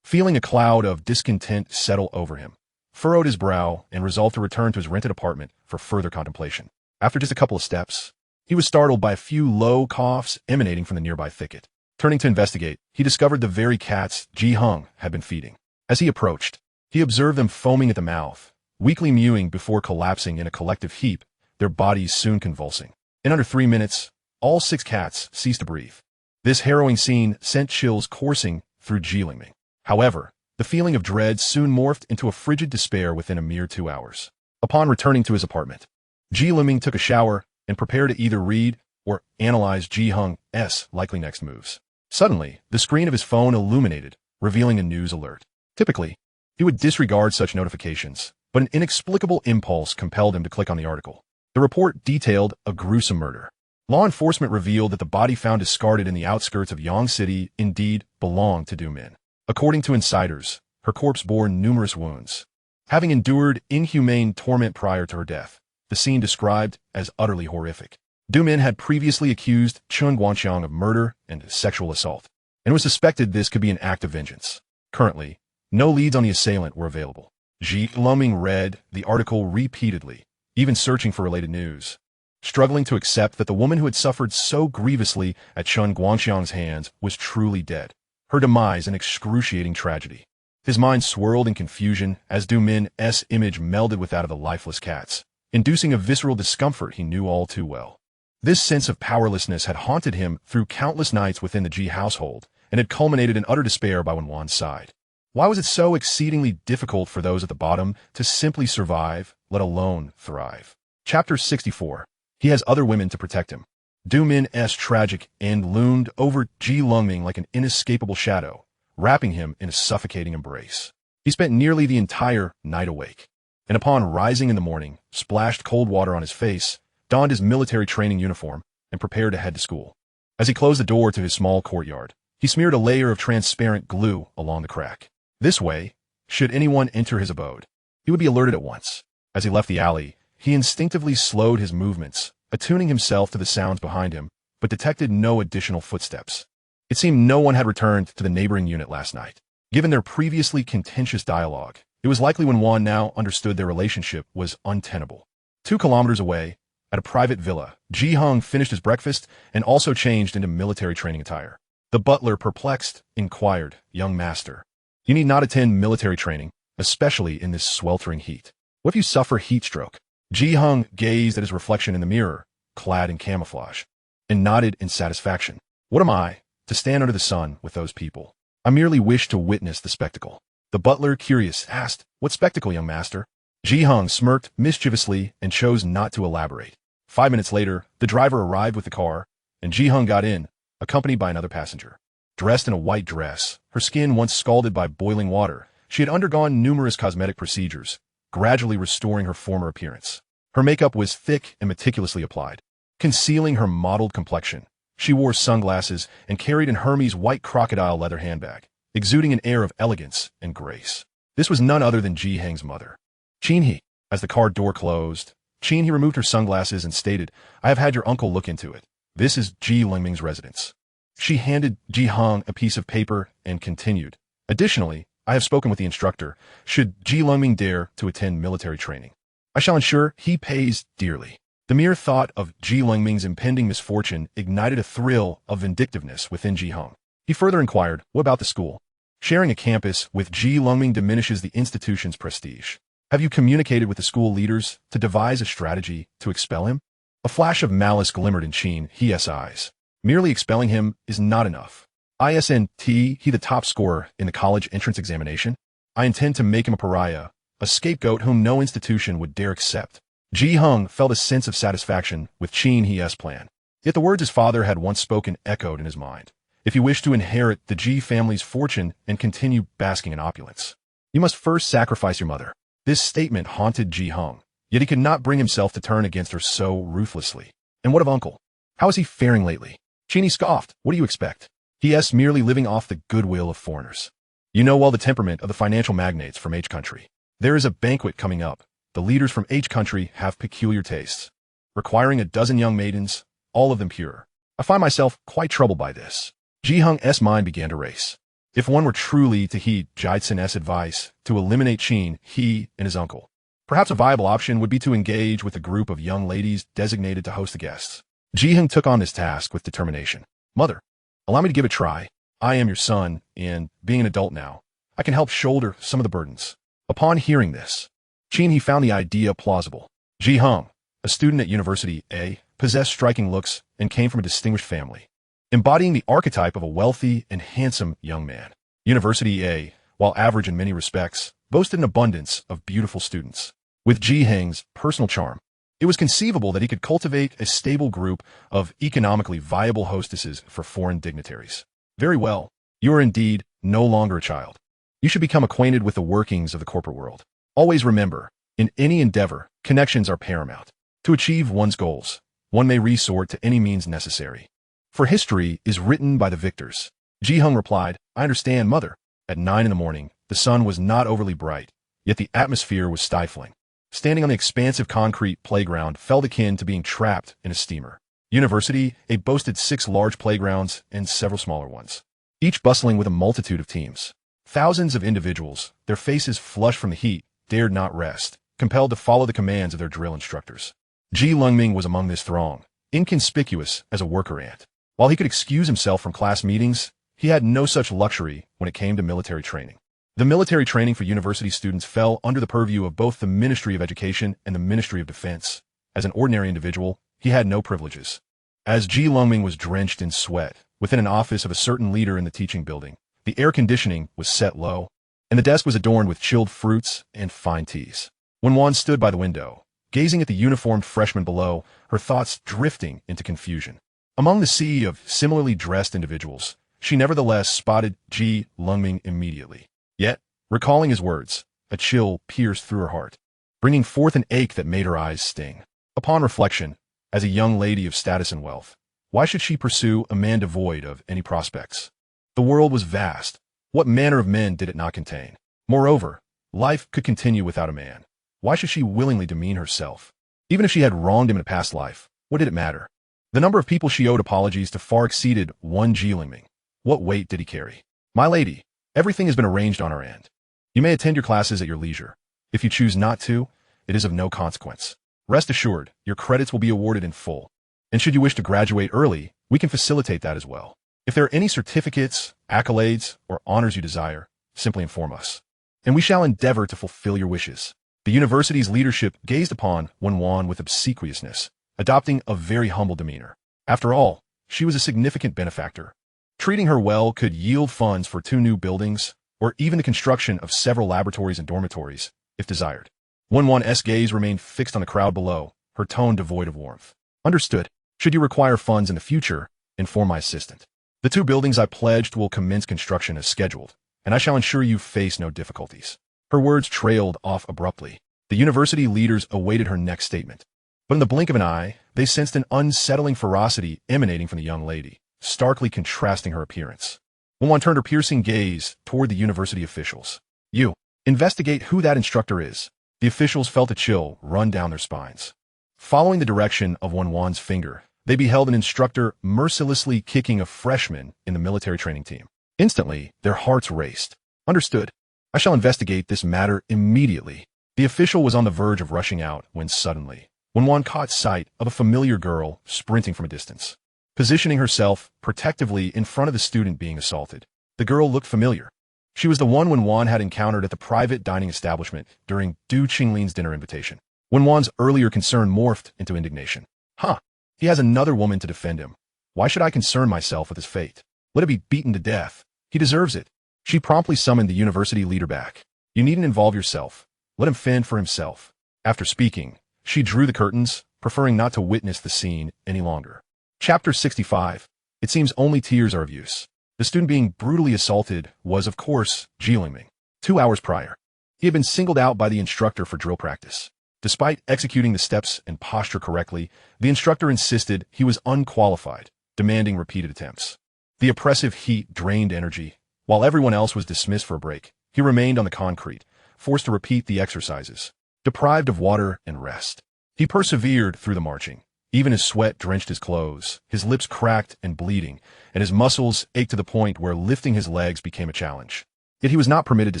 feeling a cloud of discontent settle over him, furrowed his brow and resolved to return to his rented apartment for further contemplation. After just a couple of steps, he was startled by a few low coughs emanating from the nearby thicket. Turning to investigate, he discovered the very cats Ji Heng had been feeding. As he approached, he observed them foaming at the mouth, weakly mewing before collapsing in a collective heap, their bodies soon convulsing. In under 3 minutes, all 6 cats ceased to breathe. This harrowing scene sent chills coursing through Ji Lengming. However, the feeling of dread soon morphed into a frigid despair within a mere 2 hours. Upon returning to his apartment, Ji Lengming took a shower and prepared to either read or analyze Ji Heng's likely next moves. Suddenly, the screen of his phone illuminated, revealing a news alert. Typically, he would disregard such notifications, but an inexplicable impulse compelled him to click on the article. The report detailed a gruesome murder. Law enforcement revealed that the body found discarded in the outskirts of Yang City indeed belonged to Du Min. According to insiders, her corpse bore numerous wounds. Having endured inhumane torment prior to her death, the scene described as utterly horrific. Du Min had previously accused Chun Guangxiang of murder and sexual assault, and was suspected this could be an act of vengeance. Currently, no leads on the assailant were available. Ji Lengming read the article repeatedly, even searching for related news, struggling to accept that the woman who had suffered so grievously at Chun Guangxiang's hands was truly dead. Her demise an excruciating tragedy. His mind swirled in confusion as Du Min's image melded with that of the lifeless cats, inducing a visceral discomfort he knew all too well. This sense of powerlessness had haunted him through countless nights within the Ji household, and had culminated in utter despair by Wen Wan's side. Why was it so exceedingly difficult for those at the bottom to simply survive, let alone thrive? Chapter 64. He has other women to protect him. Du Min's tragic end loomed over Ji Lengming like an inescapable shadow, wrapping him in a suffocating embrace. He spent nearly the entire night awake, and upon rising in the morning, splashed cold water on his face, donned his military training uniform, and prepared to head to school. As he closed the door to his small courtyard, he smeared a layer of transparent glue along the crack. This way, should anyone enter his abode, he would be alerted at once. As he left the alley, he instinctively slowed his movements, attuning himself to the sounds behind him, but detected no additional footsteps. It seemed no one had returned to the neighboring unit last night. Given their previously contentious dialogue, it was likely Wen Wan now understood their relationship was untenable. 2 kilometers away, at a private villa, Ji Heng finished his breakfast and also changed into military training attire. The butler, perplexed, inquired, "Young master, you need not attend military training, especially in this sweltering heat. What if you suffer heat stroke?" Ji Heng gazed at his reflection in the mirror, clad in camouflage, and nodded in satisfaction. "What am I, to stand under the sun with those people? I merely wish to witness the spectacle." The butler, curious, asked, "What spectacle, young master?" Ji Heng smirked mischievously and chose not to elaborate. 5 minutes later, the driver arrived with the car, and Ji Heng got in, accompanied by another passenger. Dressed in a white dress, her skin once scalded by boiling water, she had undergone numerous cosmetic procedures, gradually restoring her former appearance. Her makeup was thick and meticulously applied, concealing her mottled complexion. She wore sunglasses and carried an Hermes white crocodile leather handbag, exuding an air of elegance and grace. This was none other than Ji Heng's mother. "Qin." As the car door closed, Qin removed her sunglasses and stated, "I have had your uncle look into it. This is Ji Lengming's residence." She handed Ji Heng a piece of paper and continued, "Additionally, I have spoken with the instructor. Should Ji Lengming dare to attend military training, I shall ensure he pays dearly." The mere thought of Ji Lengming's impending misfortune ignited a thrill of vindictiveness within Ji Hung. He further inquired, what about the school? Sharing a campus with Ji Lengming diminishes the institution's prestige. Have you communicated with the school leaders to devise a strategy to expel him? A flash of malice glimmered in Qin He's eyes. Merely expelling him is not enough. Isn't he the top scorer in the college entrance examination? I intend to make him a pariah, a scapegoat whom no institution would dare accept. Ji Hung felt a sense of satisfaction with Qin He's plan. Yet the words his father had once spoken echoed in his mind. If you wish to inherit the Ji family's fortune and continue basking in opulence, you must first sacrifice your mother. This statement haunted Ji Hung, yet he could not bring himself to turn against her so ruthlessly. And what of Uncle? How is he faring lately? Qin scoffed. What do you expect? He's merely living off the goodwill of foreigners. You know well the temperament of the financial magnates from H country. There is a banquet coming up. The leaders from H country have peculiar tastes, requiring a dozen young maidens, all of them pure. I find myself quite troubled by this. Ji Hung's mind began to race. If one were truly to heed Jitsun's advice to eliminate Qin, he and his uncle, perhaps a viable option would be to engage with a group of young ladies designated to host the guests. Ji Hung took on this task with determination. Mother, allow me to give it a try. I am your son, and, being an adult now, I can help shoulder some of the burdens. Upon hearing this, Qin found the idea plausible. Ji Hung, a student at University A, possessed striking looks and came from a distinguished family, embodying the archetype of a wealthy and handsome young man. University A, while average in many respects, boasted an abundance of beautiful students. With Ji Hung's personal charm, it was conceivable that he could cultivate a stable group of economically viable hostesses for foreign dignitaries. Very well, you are indeed no longer a child. You should become acquainted with the workings of the corporate world. Always remember, in any endeavor, connections are paramount. To achieve one's goals, one may resort to any means necessary. For history is written by the victors. Ji Hung replied, I understand, mother. At 9 in the morning, the sun was not overly bright, yet the atmosphere was stifling. Standing on the expansive concrete playground felt akin to being trapped in a steamer. University A boasted 6 large playgrounds and several smaller ones, each bustling with a multitude of teams. Thousands of individuals, their faces flushed from the heat, dared not rest, compelled to follow the commands of their drill instructors. Ji Lengming was among this throng, inconspicuous as a worker ant. While he could excuse himself from class meetings, he had no such luxury when it came to military training. The military training for university students fell under the purview of both the Ministry of Education and the Ministry of Defense. As an ordinary individual, he had no privileges. As Ji Lengming was drenched in sweat within an office of a certain leader in the teaching building, the air conditioning was set low, and the desk was adorned with chilled fruits and fine teas. Wen Wan stood by the window, gazing at the uniformed freshmen below, her thoughts drifting into confusion. Among the sea of similarly dressed individuals, she nevertheless spotted Ji Lengming immediately. Yet, recalling his words, a chill pierced through her heart, bringing forth an ache that made her eyes sting. Upon reflection, as a young lady of status and wealth, why should she pursue a man devoid of any prospects? The world was vast. What manner of men did it not contain? Moreover, life could continue without a man. Why should she willingly demean herself? Even if she had wronged him in a past life, what did it matter? The number of people she owed apologies to far exceeded one Ji Lengming. What weight did he carry? My lady, everything has been arranged on our end. You may attend your classes at your leisure. If you choose not to, it is of no consequence. Rest assured, your credits will be awarded in full. And should you wish to graduate early, we can facilitate that as well. If there are any certificates, accolades, or honors you desire, simply inform us, and we shall endeavor to fulfill your wishes. The university's leadership gazed upon Wen Wan with obsequiousness, adopting a very humble demeanor. After all, she was a significant benefactor. Treating her well could yield funds for 2 new buildings, or even the construction of several laboratories and dormitories, if desired. Wen Wan's gaze remained fixed on the crowd below, her tone devoid of warmth. Understood. Should you require funds in the future, inform my assistant. The 2 buildings I pledged will commence construction as scheduled, and I shall ensure you face no difficulties. Her words trailed off abruptly. The university leaders awaited her next statement. But in the blink of an eye, they sensed an unsettling ferocity emanating from the young lady, starkly contrasting her appearance. Wen Wan turned her piercing gaze toward the university officials. You, investigate who that instructor is. The officials felt a chill run down their spines. Following the direction of Wen Wan's finger, they beheld an instructor mercilessly kicking a freshman in the military training team. Instantly, their hearts raced. Understood. I shall investigate this matter immediately. The official was on the verge of rushing out when suddenly, Wen Wan caught sight of a familiar girl sprinting from a distance, positioning herself protectively in front of the student being assaulted. The girl looked familiar. She was the one Wen Wan had encountered at the private dining establishment during Du Qinglin's dinner invitation. Wen Wan's earlier concern morphed into indignation. Huh, he has another woman to defend him. Why should I concern myself with his fate? Let him be beaten to death. He deserves it. She promptly summoned the university leader back. You needn't involve yourself. Let him fend for himself. After speaking, she drew the curtains, preferring not to witness the scene any longer. Chapter 65. It seems only tears are of use. The student being brutally assaulted was, of course, Lengming. 2 hours prior, he had been singled out by the instructor for drill practice. Despite executing the steps and posture correctly, the instructor insisted he was unqualified, demanding repeated attempts. The oppressive heat drained energy. While everyone else was dismissed for a break, he remained on the concrete, forced to repeat the exercises. Deprived of water and rest, he persevered through the marching. Even as sweat drenched his clothes, his lips cracked and bleeding, and his muscles ached to the point where lifting his legs became a challenge. Yet he was not permitted to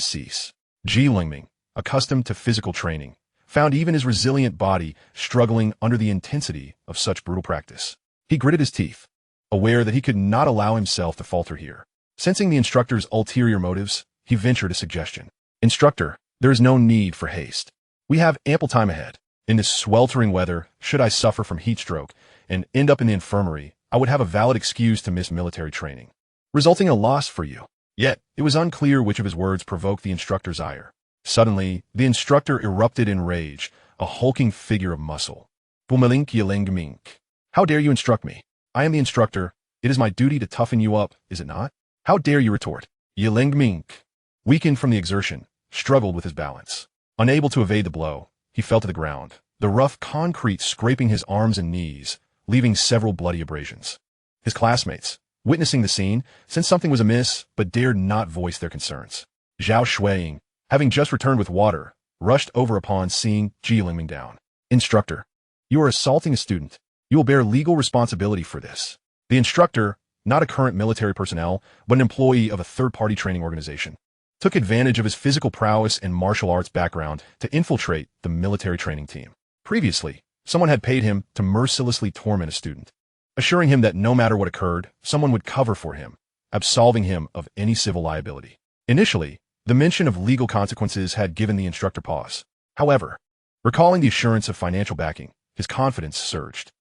cease. Lengming, accustomed to physical training, found even his resilient body struggling under the intensity of such brutal practice. He gritted his teeth, aware that he could not allow himself to falter here. Sensing the instructor's ulterior motives, he ventured a suggestion. Instructor, there is no need for haste. We have ample time ahead. In this sweltering weather, should I suffer from heat stroke and end up in the infirmary, I would have a valid excuse to miss military training, resulting in a loss for you. Yet, it was unclear which of his words provoked the instructor's ire. Suddenly, the instructor erupted in rage, a hulking figure of muscle. Lengming. How dare you instruct me? I am the instructor. It is my duty to toughen you up, is it not? How dare you retort? Lengming, weakened from the exertion, struggled with his balance. Unable to evade the blow, he fell to the ground, the rough concrete scraping his arms and knees, leaving several bloody abrasions. His classmates, witnessing the scene, sensed something was amiss but dared not voice their concerns. Zhao Shuiying, having just returned with water, rushed over upon seeing Lengming down. Instructor, you are assaulting a student. You will bear legal responsibility for this. The instructor, not a current military personnel, but an employee of a third-party training organization, took advantage of his physical prowess and martial arts background to infiltrate the military training team. Previously, someone had paid him to mercilessly torment a student, assuring him that no matter what occurred, someone would cover for him, absolving him of any civil liability. Initially, the mention of legal consequences had given the instructor pause. However, recalling the assurance of financial backing, his confidence surged.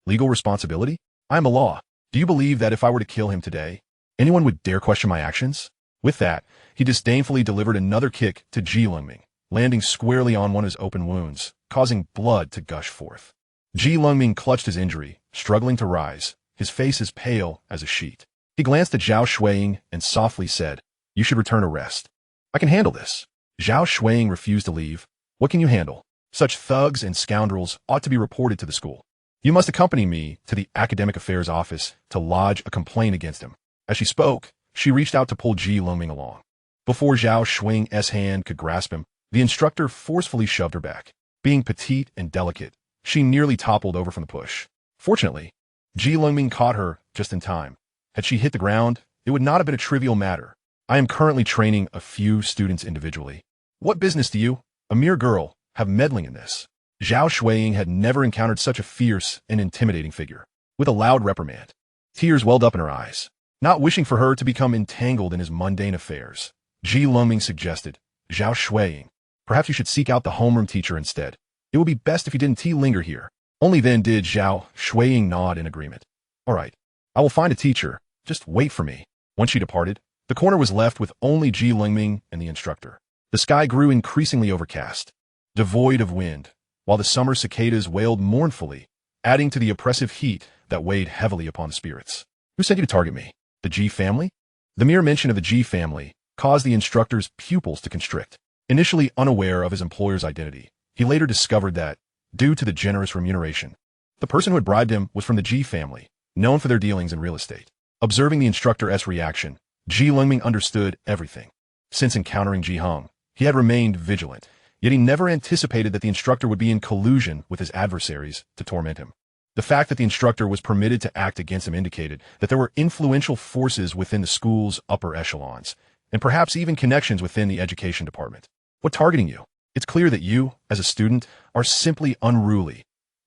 Legal responsibility? I am a law. Do you believe that if I were to kill him today, anyone would dare question my actions? With that, he disdainfully delivered another kick to Lengming, landing squarely on one of his open wounds, causing blood to gush forth. Lengming clutched his injury, struggling to rise, his face as pale as a sheet. He glanced at Zhao Shuiying and softly said, You should return to rest. I can handle this. Zhao Shuiying refused to leave. What can you handle? Such thugs and scoundrels ought to be reported to the school. You must accompany me to the academic affairs office to lodge a complaint against him. As she spoke, she reached out to pull Lengming along. Before Zhao Shuiying's hand could grasp him, the instructor forcefully shoved her back. Being petite and delicate, she nearly toppled over from the push. Fortunately, Lengming caught her just in time. Had she hit the ground, it would not have been a trivial matter. I am currently training a few students individually. What business do you, a mere girl, have meddling in this? Zhao Shuiying had never encountered such a fierce and intimidating figure. With a loud reprimand, tears welled up in her eyes. Not wishing for her to become entangled in his mundane affairs, Lengming suggested, Zhao Shuiying, perhaps you should seek out the homeroom teacher instead. It would be best if you didn't linger here. Only then did Zhao Shuiying nod in agreement. All right, I will find a teacher. Just wait for me. Once she departed, the corner was left with only Lengming and the instructor. The sky grew increasingly overcast, devoid of wind, while the summer cicadas wailed mournfully, adding to the oppressive heat that weighed heavily upon the spirits. Who sent you to target me? The G family? The mere mention of the G family caused the instructor's pupils to constrict. Initially unaware of his employer's identity, he later discovered that, due to the generous remuneration, the person who had bribed him was from the G family, known for their dealings in real estate. Observing the instructor's reaction, Lengming understood everything. Since encountering Ji Hung, he had remained vigilant, yet he never anticipated that the instructor would be in collusion with his adversaries to torment him. The fact that the instructor was permitted to act against him indicated that there were influential forces within the school's upper echelons, and perhaps even connections within the education department. What targeting you? It's clear that you, as a student, are simply unruly,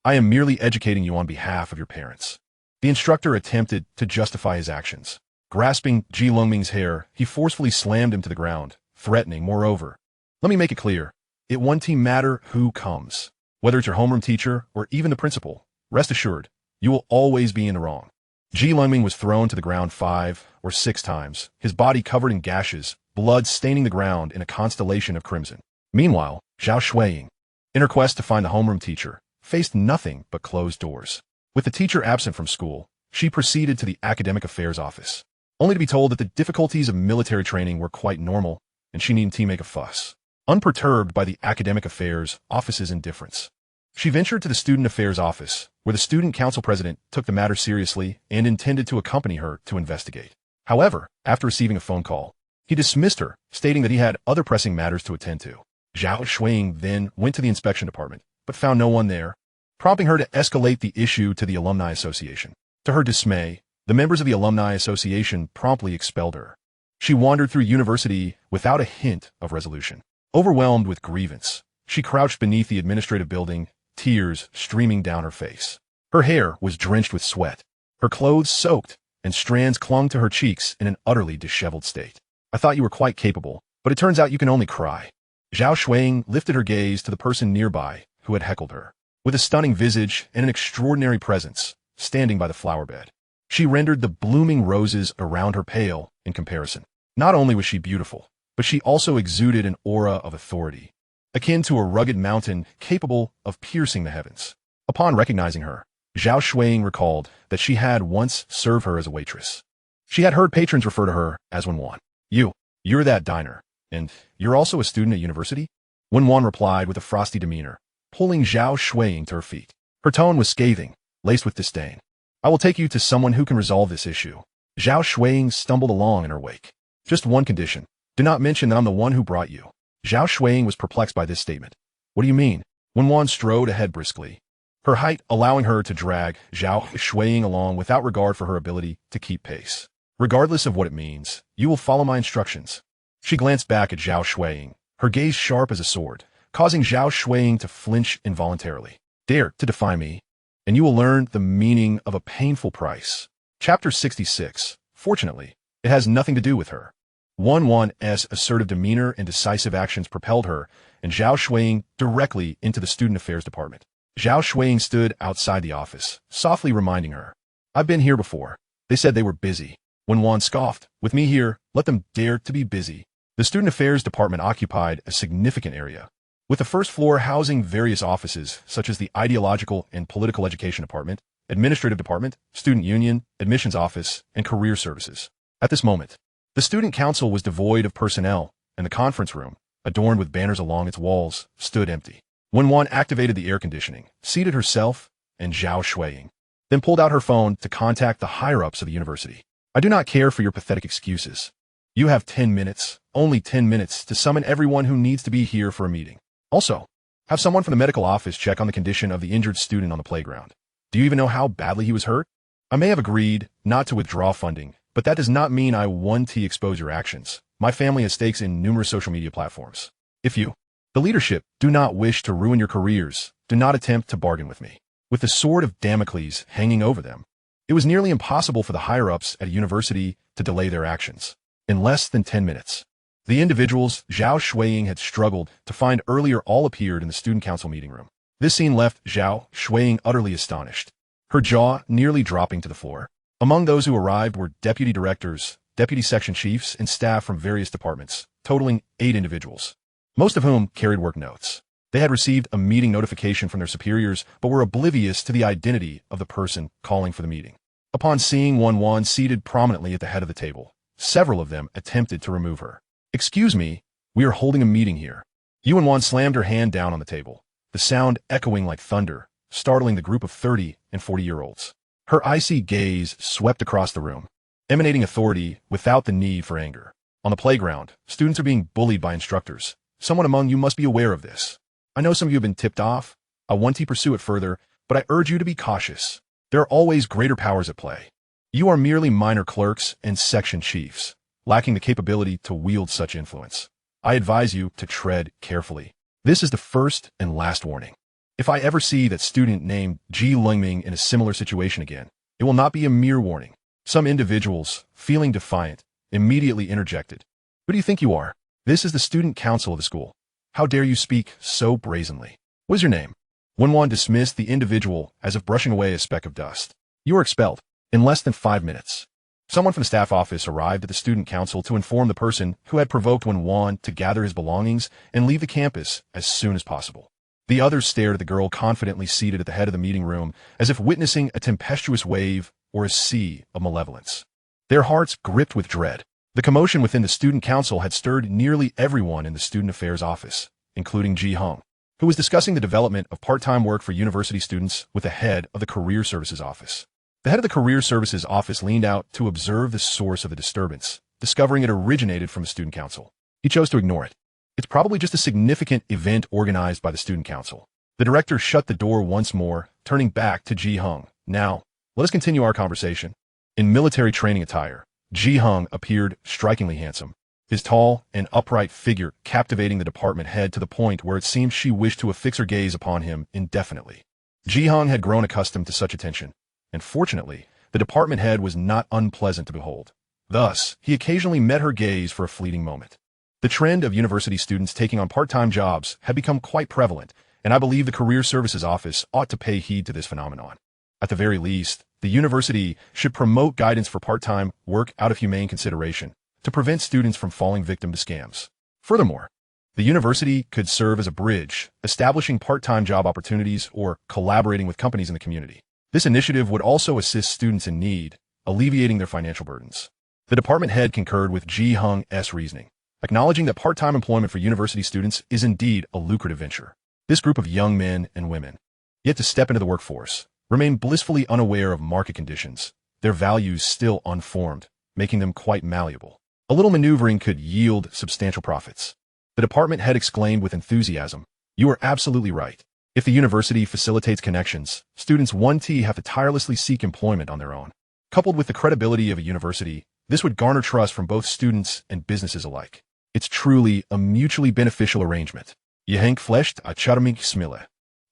I am merely educating you on behalf of your parents. The instructor attempted to justify his actions. Grasping Lengming's hair, he forcefully slammed him to the ground, threatening, moreover, "Let me make it clear. It won't matter who comes. Whether it's your homeroom teacher or even the principal, rest assured, you will always be in the wrong." Lengming was thrown to the ground 5 or 6 times, his body covered in gashes, blood staining the ground in a constellation of crimson. Meanwhile, Zhao Shuiying, in her quest to find the homeroom teacher, faced nothing but closed doors. With the teacher absent from school, she proceeded to the academic affairs office, only to be told that the difficulties of military training were quite normal and she needn't make a fuss. Unperturbed by the academic affairs office's indifference, she ventured to the student affairs office, where the student council president took the matter seriously and intended to accompany her to investigate. However, after receiving a phone call, he dismissed her, stating that he had other pressing matters to attend to. Zhao Shuiying then went to the inspection department, but found no one there, prompting her to escalate the issue to the Alumni Association. To her dismay, the members of the Alumni Association promptly expelled her. She wandered through university without a hint of resolution. Overwhelmed with grievance, she crouched beneath the administrative building, tears streaming down her face. Her hair was drenched with sweat, her clothes soaked, and strands clung to her cheeks in an utterly disheveled state. "I thought you were quite capable, but it turns out you can only cry." Zhao Shuiying lifted her gaze to the person nearby who had heckled her. With a stunning visage and an extraordinary presence, standing by the flower bed, she rendered the blooming roses around her pale in comparison. Not only was she beautiful, but she also exuded an aura of authority, akin to a rugged mountain capable of piercing the heavens. Upon recognizing her, Zhao Shuiying recalled that she had once served her as a waitress. She had heard patrons refer to her as Wen Wan. You're that diner, and you're also a student at university?" Wen Wan replied with a frosty demeanor, pulling Zhao Shuiying to her feet. Her tone was scathing, laced with disdain. "I will take you to someone who can resolve this issue." Zhao Shuiying stumbled along in her wake. "Just one condition. Do not mention that I'm the one who brought you." Zhao Shuiying was perplexed by this statement. "What do you mean?" Wen Wan strode ahead briskly, her height allowing her to drag Zhao Shuiying along without regard for her ability to keep pace. "Regardless of what it means, you will follow my instructions." She glanced back at Zhao Shuiying, her gaze sharp as a sword, causing Zhao Shuiying to flinch involuntarily. "Dare to defy me, and you will learn the meaning of a painful price." Chapter 66. Fortunately, it has nothing to do with her. Wen Wan's assertive demeanor and decisive actions propelled her and Zhao Shuiying directly into the student affairs department. Zhao Shuiying stood outside the office, softly reminding her, "I've been here before. They said they were busy." Wen Wan scoffed, "With me here, let them dare to be busy." The student affairs department occupied a significant area, with the first floor housing various offices such as the ideological and political education department, administrative department, student union, admissions office, and career services. At this moment, the student council was devoid of personnel, and the conference room, adorned with banners along its walls, stood empty. Wen Wan activated the air conditioning, seated herself and Zhao Shuiying, then pulled out her phone to contact the higher-ups of the university. "I do not care for your pathetic excuses. You have 10 minutes, only 10 minutes, to summon everyone who needs to be here for a meeting. Also, have someone from the medical office check on the condition of the injured student on the playground. Do you even know how badly he was hurt? I may have agreed not to withdraw funding, but that does not mean I want to expose your actions. My family has stakes in numerous social media platforms. If you, the leadership, do not wish to ruin your careers, do not attempt to bargain with me." With the sword of Damocles hanging over them, it was nearly impossible for the higher-ups at a university to delay their actions. In less than 10 minutes, the individuals Zhao Shuiying had struggled to find earlier all appeared in the student council meeting room. This scene left Zhao Shuiying utterly astonished, her jaw nearly dropping to the floor. Among those who arrived were deputy directors, deputy section chiefs, and staff from various departments, totaling 8 individuals, most of whom carried work notes. They had received a meeting notification from their superiors, but were oblivious to the identity of the person calling for the meeting. Upon seeing Wen Wan seated prominently at the head of the table, several of them attempted to remove her. "Excuse me, we are holding a meeting here." Wen Wan slammed her hand down on the table, the sound echoing like thunder, startling the group of 30 and 40-year-olds. Her icy gaze swept across the room, emanating authority without the need for anger. On the playground, students are being bullied by instructors. Someone among you must be aware of this. I know some of you have been tipped off. I want to pursue it further, but I urge you to be cautious. There are always greater powers at play. You are merely minor clerks and section chiefs, lacking the capability to wield such influence. I advise you to tread carefully. This is the first and last warning. If I ever see that student named Ji Lengming in a similar situation again, it will not be a mere warning. Some individuals, feeling defiant, immediately interjected. Who do you think you are? This is the student council of the school. How dare you speak so brazenly? What is your name? Wen Wan dismissed the individual as if brushing away a speck of dust. You are expelled. In less than 5 minutes. Someone from the staff office arrived at the student council to inform the person who had provoked Wen Wan to gather his belongings and leave the campus as soon as possible. The others stared at the girl confidently seated at the head of the meeting room as if witnessing a tempestuous wave or a sea of malevolence. Their hearts gripped with dread. The commotion within the student council had stirred nearly everyone in the student affairs office, including Ji Hung, who was discussing the development of part-time work for university students with the head of the career services office. The head of the career services office leaned out to observe the source of the disturbance, discovering it originated from the student council. He chose to ignore it. It's probably just a significant event organized by the student council. The director shut the door once more, turning back to Ji Hung. Now, let us continue our conversation. In military training attire, Ji Hung appeared strikingly handsome, his tall and upright figure captivating the department head to the point where it seemed she wished to affix her gaze upon him indefinitely. Ji Hung had grown accustomed to such attention, and fortunately, the department head was not unpleasant to behold. Thus, he occasionally met her gaze for a fleeting moment. The trend of university students taking on part-time jobs had become quite prevalent, and I believe the Career Services Office ought to pay heed to this phenomenon. At the very least, the university should promote guidance for part-time work out of humane consideration to prevent students from falling victim to scams. Furthermore, the university could serve as a bridge, establishing part-time job opportunities or collaborating with companies in the community. This initiative would also assist students in need, alleviating their financial burdens. The department head concurred with Ji Hung's reasoning, acknowledging that part-time employment for university students is indeed a lucrative venture. This group of young men and women, yet to step into the workforce, remain blissfully unaware of market conditions, their values still unformed, making them quite malleable. A little maneuvering could yield substantial profits. The department head exclaimed with enthusiasm, "You are absolutely right. If the university facilitates connections, students have to tirelessly seek employment on their own. Coupled with the credibility of a university, this would garner trust from both students and businesses alike. It's truly a mutually beneficial arrangement." Yehank fleshed a charming smile,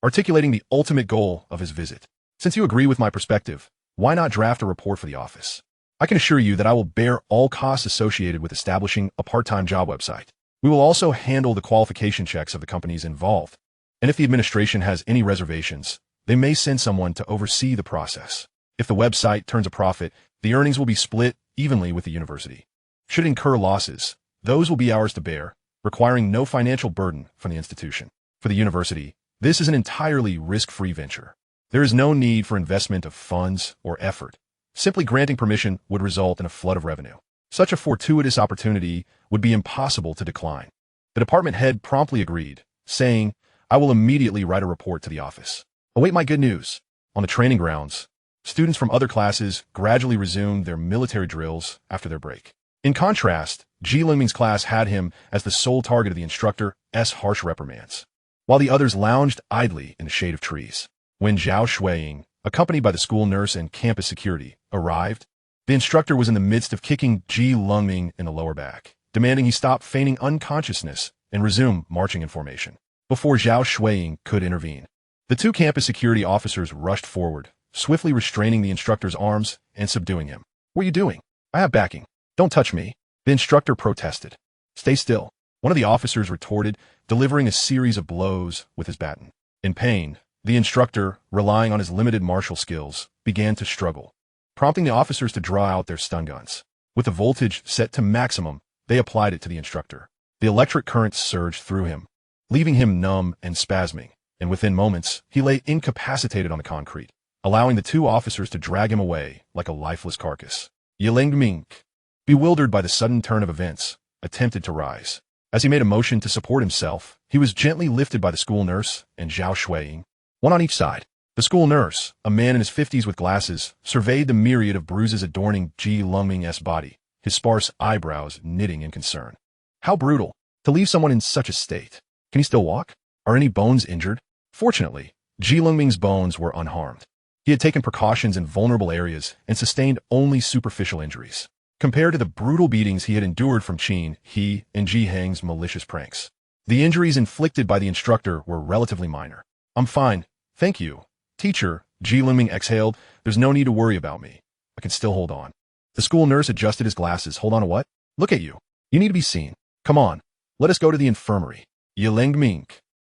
articulating the ultimate goal of his visit. "Since you agree with my perspective, why not draft a report for the office? I can assure you that I will bear all costs associated with establishing a part-time job website. We will also handle the qualification checks of the companies involved. And if the administration has any reservations, they may send someone to oversee the process. If the website turns a profit, the earnings will be split evenly with the university. Should it incur losses, those will be ours to bear, requiring no financial burden from the institution. For the university, this is an entirely risk-free venture. There is no need for investment of funds or effort. Simply granting permission would result in a flood of revenue. Such a fortuitous opportunity would be impossible to decline." The department head promptly agreed, saying, "I will immediately write a report to the office. Await my good news." On the training grounds, students from other classes gradually resumed their military drills after their break. In contrast, Ji Lingming's class had him as the sole target of the instructor's harsh reprimands, while the others lounged idly in the shade of trees. When Zhao Shuiying, accompanied by the school nurse and campus security, arrived, the instructor was in the midst of kicking Ji Lingming in the lower back, demanding he stop feigning unconsciousness and resume marching in formation. Before Zhao Shuiying could intervene, the two campus security officers rushed forward, swiftly restraining the instructor's arms and subduing him. "What are you doing? I have backing. Don't touch me." The instructor protested. "Stay still," one of the officers retorted, delivering a series of blows with his baton. In pain, the instructor, relying on his limited martial skills, began to struggle, prompting the officers to draw out their stun guns. With the voltage set to maximum, they applied it to the instructor. The electric current surged through him, leaving him numb and spasming, and within moments, he lay incapacitated on the concrete, allowing the two officers to drag him away like a lifeless carcass. Lengming, bewildered by the sudden turn of events, attempted to rise. As he made a motion to support himself, he was gently lifted by the school nurse and Zhao Shuiying, one on each side. The school nurse, a man in his 50s with glasses, surveyed the myriad of bruises adorning Ji Lengming's body, his sparse eyebrows knitting in concern. "How brutal, to leave someone in such a state. Can he still walk? Are any bones injured?" Fortunately, Ji Lengming's bones were unharmed. He had taken precautions in vulnerable areas and sustained only superficial injuries. Compared to the brutal beatings he had endured from Qin, he, and Ji Heng's malicious pranks, the injuries inflicted by the instructor were relatively minor. I'm fine, thank you. Teacher, Lengming exhaled. There's no need to worry about me. I can still hold on. The school nurse adjusted his glasses. Hold on to what? Look at you. You need to be seen. Come on. Let us go to the infirmary. Lengming.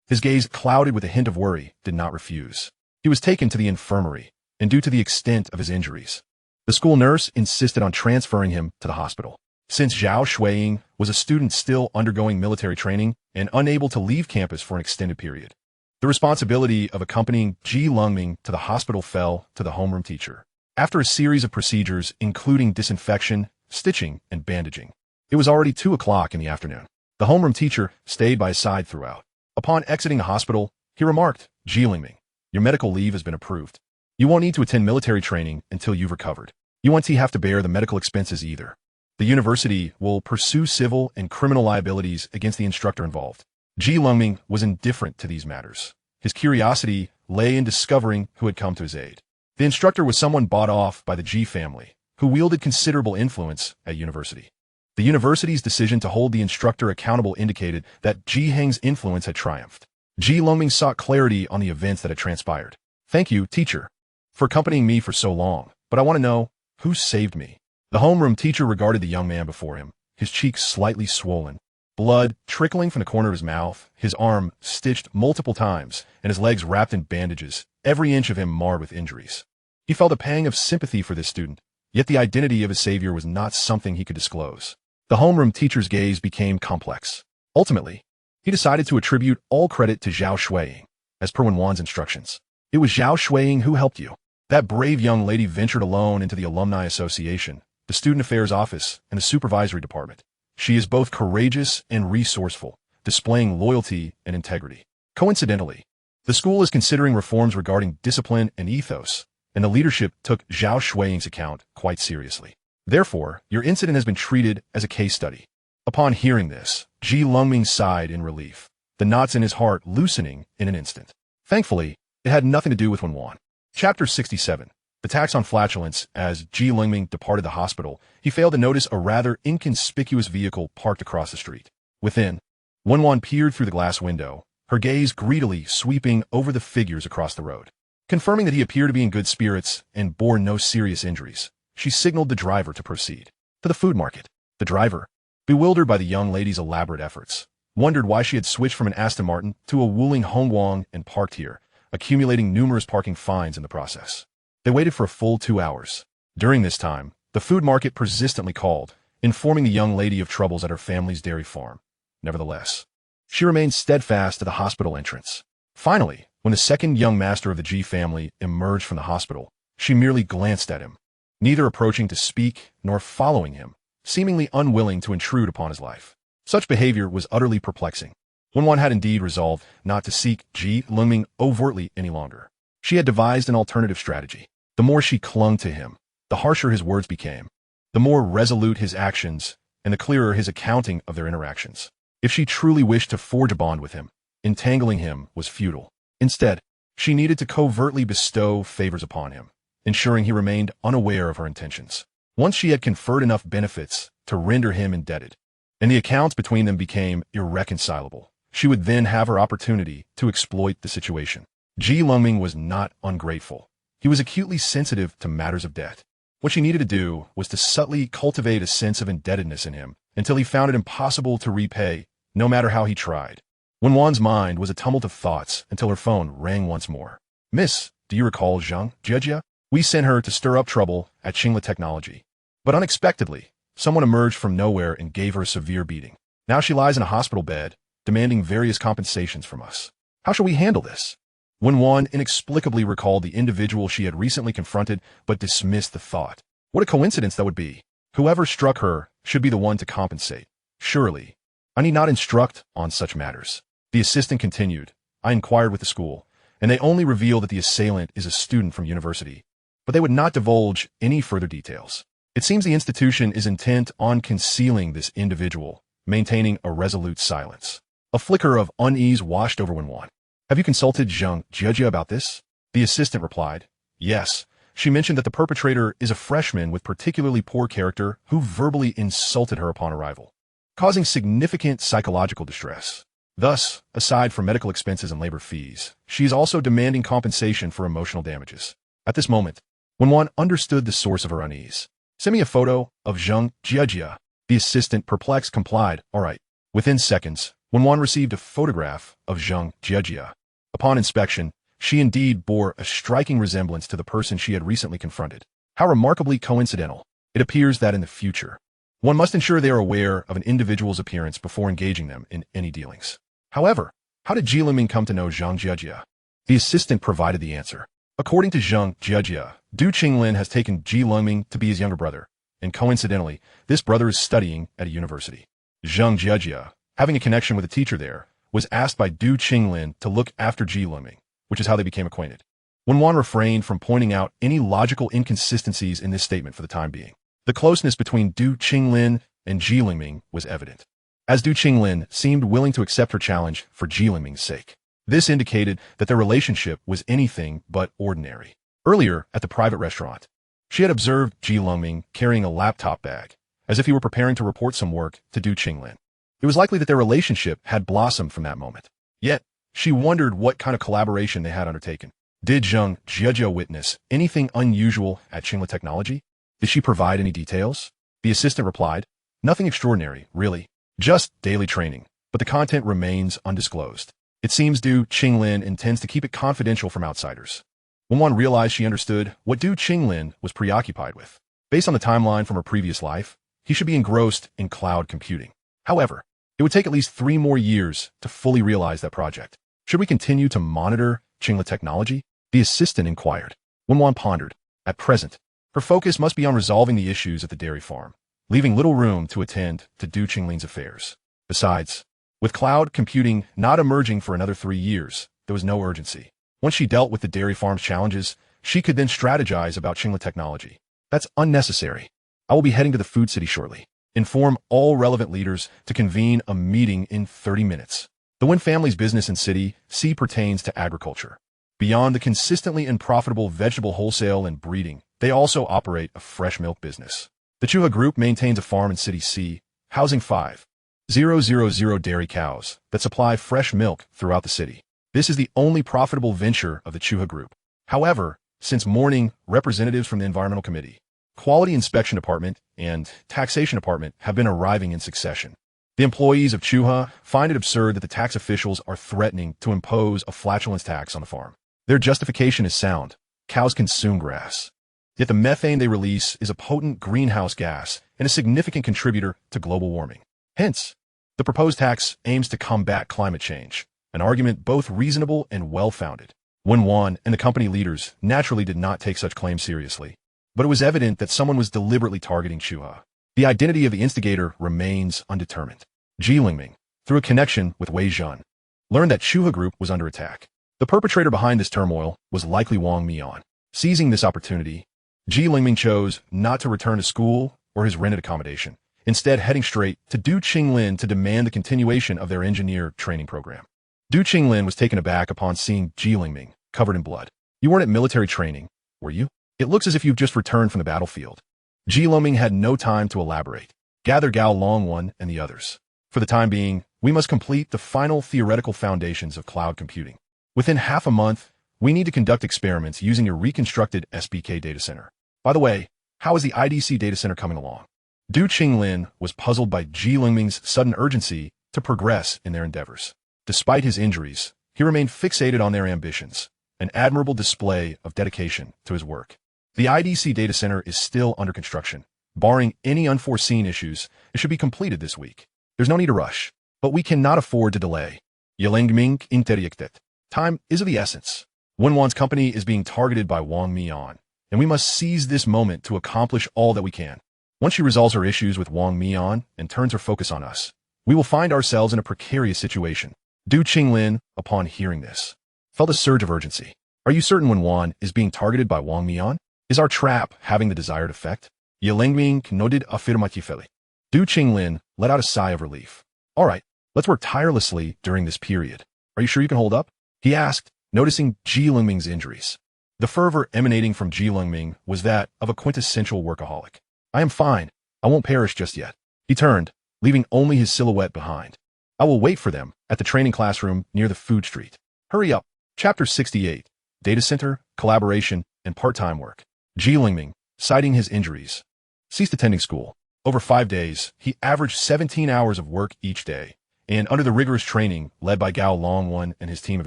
His gaze, clouded with a hint of worry, did not refuse. He was taken to the infirmary, and due to the extent of his injuries, the school nurse insisted on transferring him to the hospital. Since Zhao Shuiying was a student still undergoing military training and unable to leave campus for an extended period, the responsibility of accompanying Lengming to the hospital fell to the homeroom teacher. After a series of procedures including disinfection, stitching, and bandaging, it was already 2 o'clock in the afternoon. The homeroom teacher stayed by his side throughout. Upon exiting the hospital, he remarked, Lengming, your medical leave has been approved. You won't need to attend military training until you've recovered. You won't have to bear the medical expenses either. The university will pursue civil and criminal liabilities against the instructor involved. Lengming was indifferent to these matters. His curiosity lay in discovering who had come to his aid. The instructor was someone bought off by the Ji family, who wielded considerable influence at university. The university's decision to hold the instructor accountable indicated that Ji Heng's influence had triumphed. Lengming sought clarity on the events that had transpired. Thank you, teacher, for accompanying me for so long, but I want to know, who saved me? The homeroom teacher regarded the young man before him, his cheeks slightly swollen, blood trickling from the corner of his mouth, his arm stitched multiple times, and his legs wrapped in bandages, every inch of him marred with injuries. He felt a pang of sympathy for this student, yet the identity of his savior was not something he could disclose. The homeroom teacher's gaze became complex. Ultimately, he decided to attribute all credit to Zhao Shuiying, as per Wen Wan's instructions. It was Zhao Shuiying who helped you. That brave young lady ventured alone into the Alumni Association, the Student Affairs Office, and the Supervisory Department. She is both courageous and resourceful, displaying loyalty and integrity. Coincidentally, the school is considering reforms regarding discipline and ethos, and the leadership took Zhao Shuiying's account quite seriously. Therefore, your incident has been treated as a case study. Upon hearing this, Lengming sighed in relief, the knots in his heart loosening in an instant. Thankfully, it had nothing to do with Wen Wan. Chapter 67. The tax on flatulence. As Lengming departed the hospital, he failed to notice a rather inconspicuous vehicle parked across the street. Within, Wen Wan peered through the glass window, her gaze greedily sweeping over the figures across the road. Confirming that he appeared to be in good spirits and bore no serious injuries, she signaled the driver to proceed to the food market. The driver, bewildered by the young lady's elaborate efforts, wondered why she had switched from an Aston Martin to a Wuling Hongguang and parked here, accumulating numerous parking fines in the process. They waited for a full 2 hours. During this time, the food market persistently called, informing the young lady of troubles at her family's dairy farm. Nevertheless, she remained steadfast to the hospital entrance. Finally, when the second young master of the Ji family emerged from the hospital, she merely glanced at him, neither approaching to speak nor following him, seemingly unwilling to intrude upon his life. Such behavior was utterly perplexing. Wen Wan had indeed resolved not to seek Lengming overtly any longer. She had devised an alternative strategy. The more she clung to him, the harsher his words became, the more resolute his actions, and the clearer his accounting of their interactions. If she truly wished to forge a bond with him, entangling him was futile. Instead, she needed to covertly bestow favors upon him, ensuring he remained unaware of her intentions. Once she had conferred enough benefits to render him indebted, and the accounts between them became irreconcilable, she would then have her opportunity to exploit the situation. Lengming was not ungrateful. He was acutely sensitive to matters of debt. What she needed to do was to subtly cultivate a sense of indebtedness in him until he found it impossible to repay, no matter how he tried. Wen Wan's mind was a tumult of thoughts until her phone rang once more. Miss, do you recall Zhang Jejia? We sent her to stir up trouble at Qingla Technology. But unexpectedly, someone emerged from nowhere and gave her a severe beating. Now she lies in a hospital bed, demanding various compensations from us. How shall we handle this? Wen Wan inexplicably recalled the individual she had recently confronted, but dismissed the thought. What a coincidence that would be. Whoever struck her should be the one to compensate. Surely, I need not instruct on such matters. The assistant continued. I inquired with the school, and they only reveal that the assailant is a student from university, but they would not divulge any further details. It seems the institution is intent on concealing this individual, maintaining a resolute silence. A flicker of unease washed over Wen Wan. Have you consulted Zhang Jejia about this? The assistant replied. Yes. She mentioned that the perpetrator is a freshman with particularly poor character who verbally insulted her upon arrival, causing significant psychological distress. Thus, aside from medical expenses and labor fees, she is also demanding compensation for emotional damages. At this moment, Wen Wan understood the source of her unease. "Send me a photo of Zhang Jiejia." The assistant, perplexed, complied. "All right." Within seconds, Wen Wan received a photograph of Zhang Jiejia. Upon inspection, she indeed bore a striking resemblance to the person she had recently confronted. How remarkably coincidental. It appears that in the future, one must ensure they are aware of an individual's appearance before engaging them in any dealings. However, how did Lengming come to know Zhang Jiejia? The assistant provided the answer. According to Zhang Jiejia, Du Qinglin has taken Lengming to be his younger brother, and coincidentally, this brother is studying at a university. Zhang Jiejia, having a connection with a teacher there, was asked by Du Qinglin to look after Lengming, which is how they became acquainted. Wen Wan refrained from pointing out any logical inconsistencies in this statement for the time being. The closeness between Du Qinglin and Lengming was evident, as Du Qinglin seemed willing to accept her challenge for Lengming's sake. This indicated that their relationship was anything but ordinary. Earlier, at the private restaurant, she had observed Lengming carrying a laptop bag, as if he were preparing to report some work to Du Qinglin. It was likely that their relationship had blossomed from that moment. Yet, she wondered what kind of collaboration they had undertaken. Did Zhang Jiejia witness anything unusual at Qingla Technology? Did she provide any details? The assistant replied, "Nothing extraordinary, really. Just daily training, but the content remains undisclosed. It seems Du Qinglin intends to keep it confidential from outsiders." Wen Wan realized she understood what Du Qinglin was preoccupied with. Based on the timeline from her previous life, he should be engrossed in cloud computing. However, it would take at least 3 more years to fully realize that project. Should we continue to monitor Qingla Technology? The assistant inquired. Wen Wan pondered. At present, her focus must be on resolving the issues at the dairy farm, leaving little room to attend to Du Qinglin's affairs. Besides, with cloud computing not emerging for another 3 years, there was no urgency. Once she dealt with the dairy farm's challenges, she could then strategize about Qingla Technology. That's unnecessary. I will be heading to the food city shortly. Inform all relevant leaders to convene a meeting in 30 minutes. The Wen family's business in City C pertains to agriculture. Beyond the consistently and profitable vegetable wholesale and breeding, they also operate a fresh milk business. The Chuha Group maintains a farm in City C, housing 5,000 dairy cows that supply fresh milk throughout the city. This is the only profitable venture of the Chuha Group. However, since morning, representatives from the Environmental Committee, Quality Inspection Department, and Taxation Department have been arriving in succession. The employees of Chuha find it absurd that the tax officials are threatening to impose a flatulence tax on the farm. Their justification is sound. Cows consume grass. Yet the methane they release is a potent greenhouse gas and a significant contributor to global warming. Hence, the proposed tax aims to combat climate change, an argument both reasonable and well-founded. Wen Wan and the company leaders naturally did not take such claims seriously, but it was evident that someone was deliberately targeting Chuha. The identity of the instigator remains undetermined. Lengming, through a connection with Wei Zhan, learned that Chuha Group was under attack. The perpetrator behind this turmoil was likely Wang Mian. Seizing this opportunity, Lengming chose not to return to school or his rented accommodation, instead heading straight to Du Qinglin to demand the continuation of their engineer training program. Du Qinglin was taken aback upon seeing Lengming covered in blood. "You weren't at military training, were you? It looks as if you've just returned from the battlefield." Lengming had no time to elaborate. "Gather Gao Longwan and the others. For the time being, we must complete the final theoretical foundations of cloud computing. Within half a month, we need to conduct experiments using your reconstructed SBK data center. By the way, how is the IDC data center coming along?" Du Qinglin was puzzled by Lengming's sudden urgency to progress in their endeavors. Despite his injuries, he remained fixated on their ambitions, an admirable display of dedication to his work. The IDC data center is still under construction. Barring any unforeseen issues, it should be completed this week. There's no need to rush, but we cannot afford to delay. Lengming interjected. Time is of the essence. Wen Wan's company is being targeted by Wang Mian, and we must seize this moment to accomplish all that we can. Once she resolves her issues with Wang Mian and turns her focus on us, we will find ourselves in a precarious situation. Du Qinglin, upon hearing this, felt a surge of urgency. "Are you certain Wen Wan is being targeted by Wang Mian? Is our trap having the desired effect?" Lengming nodded affirmatively. Du Qinglin let out a sigh of relief. "All right, let's work tirelessly during this period. Are you sure you can hold up?" he asked, noticing Lengming's injuries. The fervor emanating from Lengming was that of a quintessential workaholic. "I am fine. I won't perish just yet." He turned, leaving only his silhouette behind. I will wait for them at the training classroom near the food street. Hurry up. Chapter 68. Data Center, Collaboration, and Part-Time Work. Lengming, citing his injuries, ceased attending school. Over 5 days, he averaged 17 hours of work each day, and under the rigorous training led by Wen Wan and his team of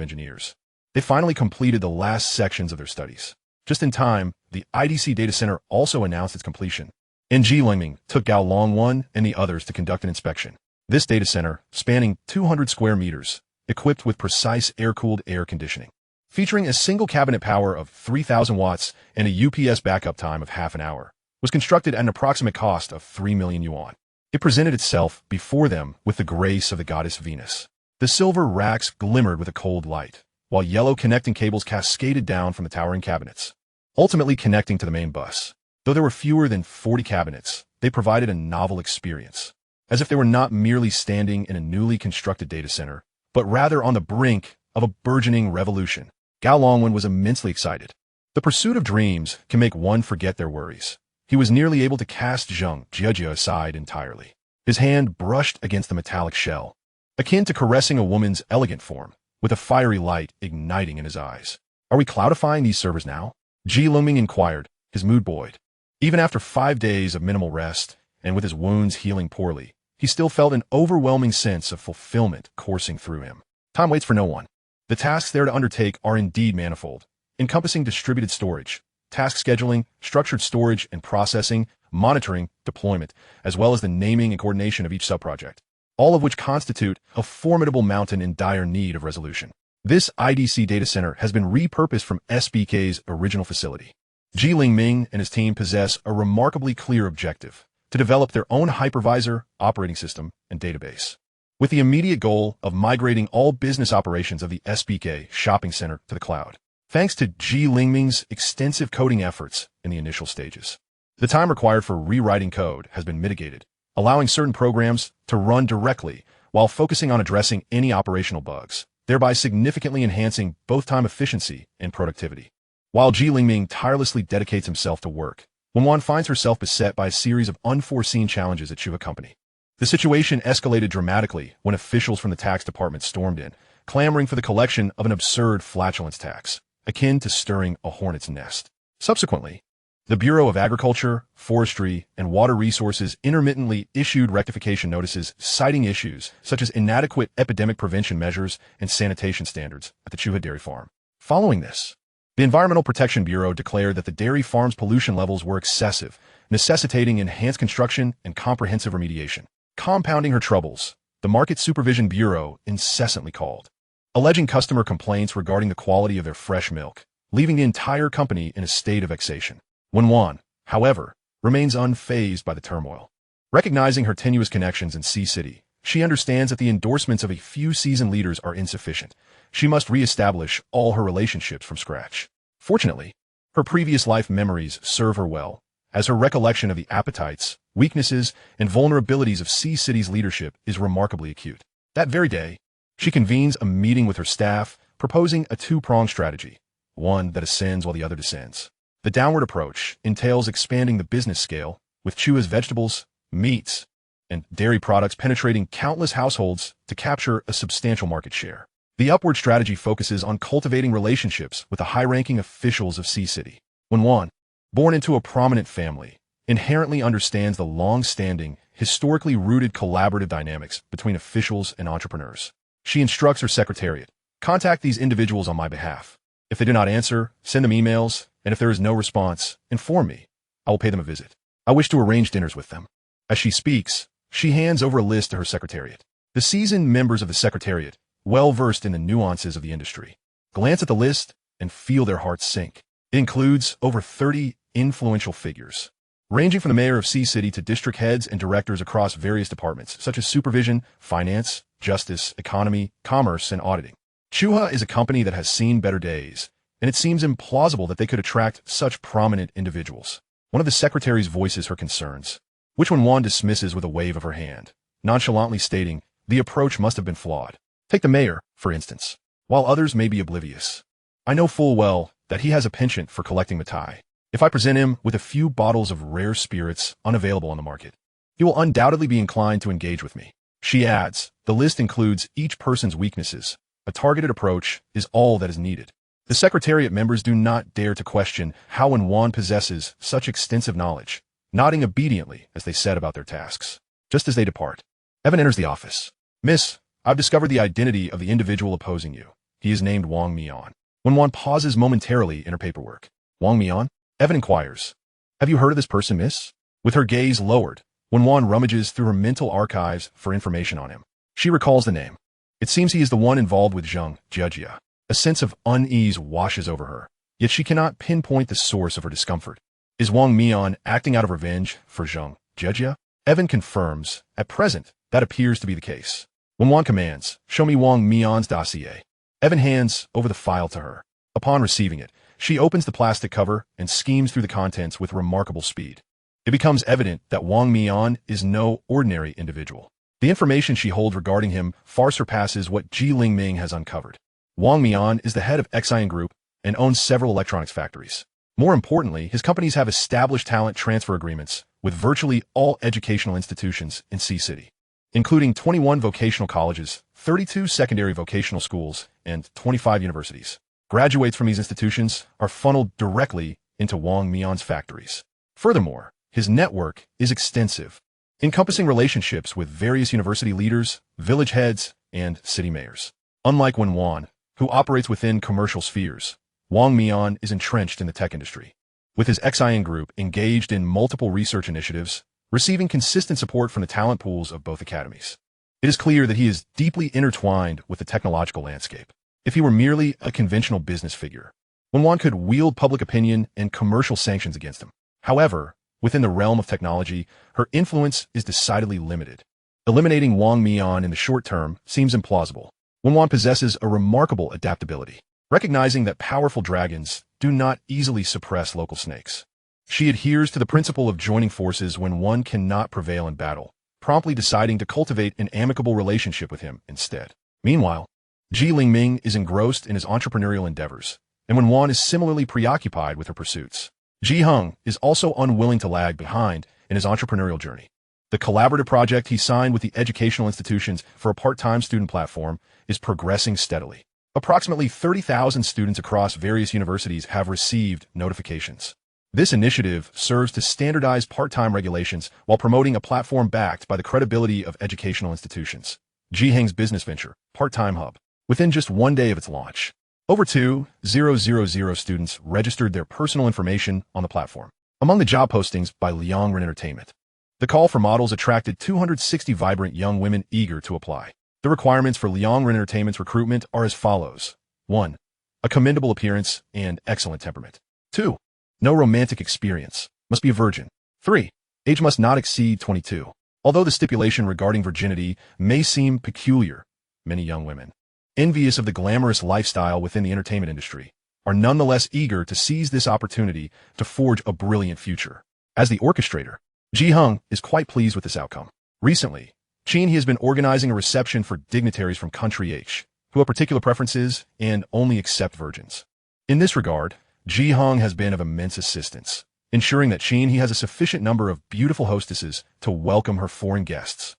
engineers, they finally completed the last sections of their studies. Just in time, the IDC data center also announced its completion, and Lengming took Wen Wan and the others to conduct an inspection. This data center, spanning 200 square meters, equipped with precise air-cooled air conditioning, featuring a single cabinet power of 3,000 watts and a UPS backup time of half an hour, was constructed at an approximate cost of 3 million yuan. It presented itself before them with the grace of the goddess Venus. The silver racks glimmered with a cold light, while yellow connecting cables cascaded down from the towering cabinets, ultimately connecting to the main bus. Though there were fewer than 40 cabinets, they provided a novel experience, as if they were not merely standing in a newly constructed data center, but rather on the brink of a burgeoning revolution. Wen Wan was immensely excited. The pursuit of dreams can make one forget their worries. He was nearly able to cast Zheng Jiejie aside entirely. His hand brushed against the metallic shell, akin to caressing a woman's elegant form, with a fiery light igniting in his eyes. Are we cloudifying these servers now? Lengming inquired, his mood buoyed. Even after 5 days of minimal rest, and with his wounds healing poorly, he still felt an overwhelming sense of fulfillment coursing through him. Time waits for no one. The tasks there to undertake are indeed manifold, encompassing distributed storage, task scheduling, structured storage and processing, monitoring, deployment, as well as the naming and coordination of each subproject, all of which constitute a formidable mountain in dire need of resolution. This IDC data center has been repurposed from SBK's original facility. Lengming and his team possess a remarkably clear objective: to develop their own hypervisor, operating system, and database, with the immediate goal of migrating all business operations of the SBK shopping center to the cloud. Thanks to Lengming's extensive coding efforts in the initial stages, the time required for rewriting code has been mitigated, allowing certain programs to run directly while focusing on addressing any operational bugs, thereby significantly enhancing both time efficiency and productivity. While Lengming tirelessly dedicates himself to work, Wen Wan finds herself beset by a series of unforeseen challenges at Chuha Company. The situation escalated dramatically when officials from the tax department stormed in, clamoring for the collection of an absurd flatulence tax, akin to stirring a hornet's nest. Subsequently, the Bureau of Agriculture, Forestry, and Water Resources intermittently issued rectification notices citing issues such as inadequate epidemic prevention measures and sanitation standards at the Chuha dairy farm. Following this, the Environmental Protection Bureau declared that the dairy farm's pollution levels were excessive, necessitating enhanced construction and comprehensive remediation. Compounding her troubles, the Market Supervision Bureau incessantly called, alleging customer complaints regarding the quality of their fresh milk, leaving the entire company in a state of vexation. Wen Wan, however, remains unfazed by the turmoil. Recognizing her tenuous connections in Sea City, she understands that the endorsements of a few seasoned leaders are insufficient. She must re-establish all her relationships from scratch. Fortunately, her previous life memories serve her well, as her recollection of the appetites, weaknesses, and vulnerabilities of Sea City's leadership is remarkably acute. That very day, she convenes a meeting with her staff, proposing a two-pronged strategy, one that ascends while the other descends. The downward approach entails expanding the business scale, with Chuha's vegetables, meats, and dairy products penetrating countless households to capture a substantial market share. The upward strategy focuses on cultivating relationships with the high-ranking officials of Sea City. Wen Wan, born into a prominent family, inherently understands the long-standing, historically rooted collaborative dynamics between officials and entrepreneurs. She instructs her secretariat, contact these individuals on my behalf. If they do not answer, send them emails, and if there is no response, inform me. I will pay them a visit. I wish to arrange dinners with them. As she speaks, she hands over a list to her secretariat. The seasoned members of the secretariat, well-versed in the nuances of the industry, glance at the list and feel their hearts sink. It includes over 30 influential figures, ranging from the mayor of Sea City to district heads and directors across various departments, such as supervision, finance, justice, economy, commerce, and auditing. Chuha is a company that has seen better days, and it seems implausible that they could attract such prominent individuals. One of the secretaries voices her concerns, which Wen Wan dismisses with a wave of her hand, nonchalantly stating the approach must have been flawed. Take the mayor, for instance. While others may be oblivious, I know full well that he has a penchant for collecting mitai. If I present him with a few bottles of rare spirits unavailable on the market, he will undoubtedly be inclined to engage with me. She adds, the list includes each person's weaknesses. A targeted approach is all that is needed. The Secretariat members do not dare to question how Wen Wan possesses such extensive knowledge, nodding obediently as they set about their tasks. Just as they depart, Evan enters the office. Miss, I've discovered the identity of the individual opposing you. He is named Wang Mian. Wen Wan pauses momentarily in her paperwork. Wang Mian? Evan inquires. Have you heard of this person, miss? With her gaze lowered, Wen Wan rummages through her mental archives for information on him. She recalls the name. It seems he is the one involved with Zheng Jejia. A sense of unease washes over her, yet she cannot pinpoint the source of her discomfort. Is Wang Mian acting out of revenge for Zheng Jejia? Evan confirms, at present, that appears to be the case. Wen Wan commands, show me Wang Mian's dossier. Evan hands over the file to her. Upon receiving it, she opens the plastic cover and skims through the contents with remarkable speed. It becomes evident that Wang Mian is no ordinary individual. The information she holds regarding him far surpasses what Lengming has uncovered. Wang Mian is the head of Xian Group and owns several electronics factories. More importantly, his companies have established talent transfer agreements with virtually all educational institutions in Sea City, including 21 vocational colleges, 32 secondary vocational schools, and 25 universities. Graduates from these institutions are funneled directly into Wang Mian's factories. Furthermore, his network is extensive, encompassing relationships with various university leaders, village heads, and city mayors. Unlike Wen Wan, who operates within commercial spheres, Wang Mian is entrenched in the tech industry, with his Xian Group engaged in multiple research initiatives, receiving consistent support from the talent pools of both academies. It is clear that he is deeply intertwined with the technological landscape. If he were merely a conventional business figure, Wen Wan could wield public opinion and commercial sanctions against him. However, within the realm of technology, her influence is decidedly limited. Eliminating Wang Mian in the short term seems implausible. Wen Wan possesses a remarkable adaptability, recognizing that powerful dragons do not easily suppress local snakes. She adheres to the principle of joining forces when one cannot prevail in battle, promptly deciding to cultivate an amicable relationship with him instead. Meanwhile, Lengming is engrossed in his entrepreneurial endeavors, and Wen Wan is similarly preoccupied with her pursuits. Heng is also unwilling to lag behind in his entrepreneurial journey. The collaborative project he signed with the educational institutions for a part-time student platform is progressing steadily. Approximately 30,000 students across various universities have received notifications. This initiative serves to standardize part-time regulations while promoting a platform backed by the credibility of educational institutions. Heng's business venture, Part-Time Hub. Within just one day of its launch, over 2,000 students registered their personal information on the platform. Among the job postings by Liang Entertainment, the call for models attracted 260 vibrant young women eager to apply. The requirements for Liang Entertainment's recruitment are as follows. 1. A commendable appearance and excellent temperament. 2. No romantic experience. Must be a virgin. 3. Age must not exceed 22. Although the stipulation regarding virginity may seem peculiar, many young women, envious of the glamorous lifestyle within the entertainment industry, are nonetheless eager to seize this opportunity to forge a brilliant future. As the orchestrator, Heng is quite pleased with this outcome. Recently, he has been organizing a reception for dignitaries from Country H, who have particular preferences and only accept virgins. In this regard, Heng has been of immense assistance, ensuring that he has a sufficient number of beautiful hostesses to welcome her foreign guests.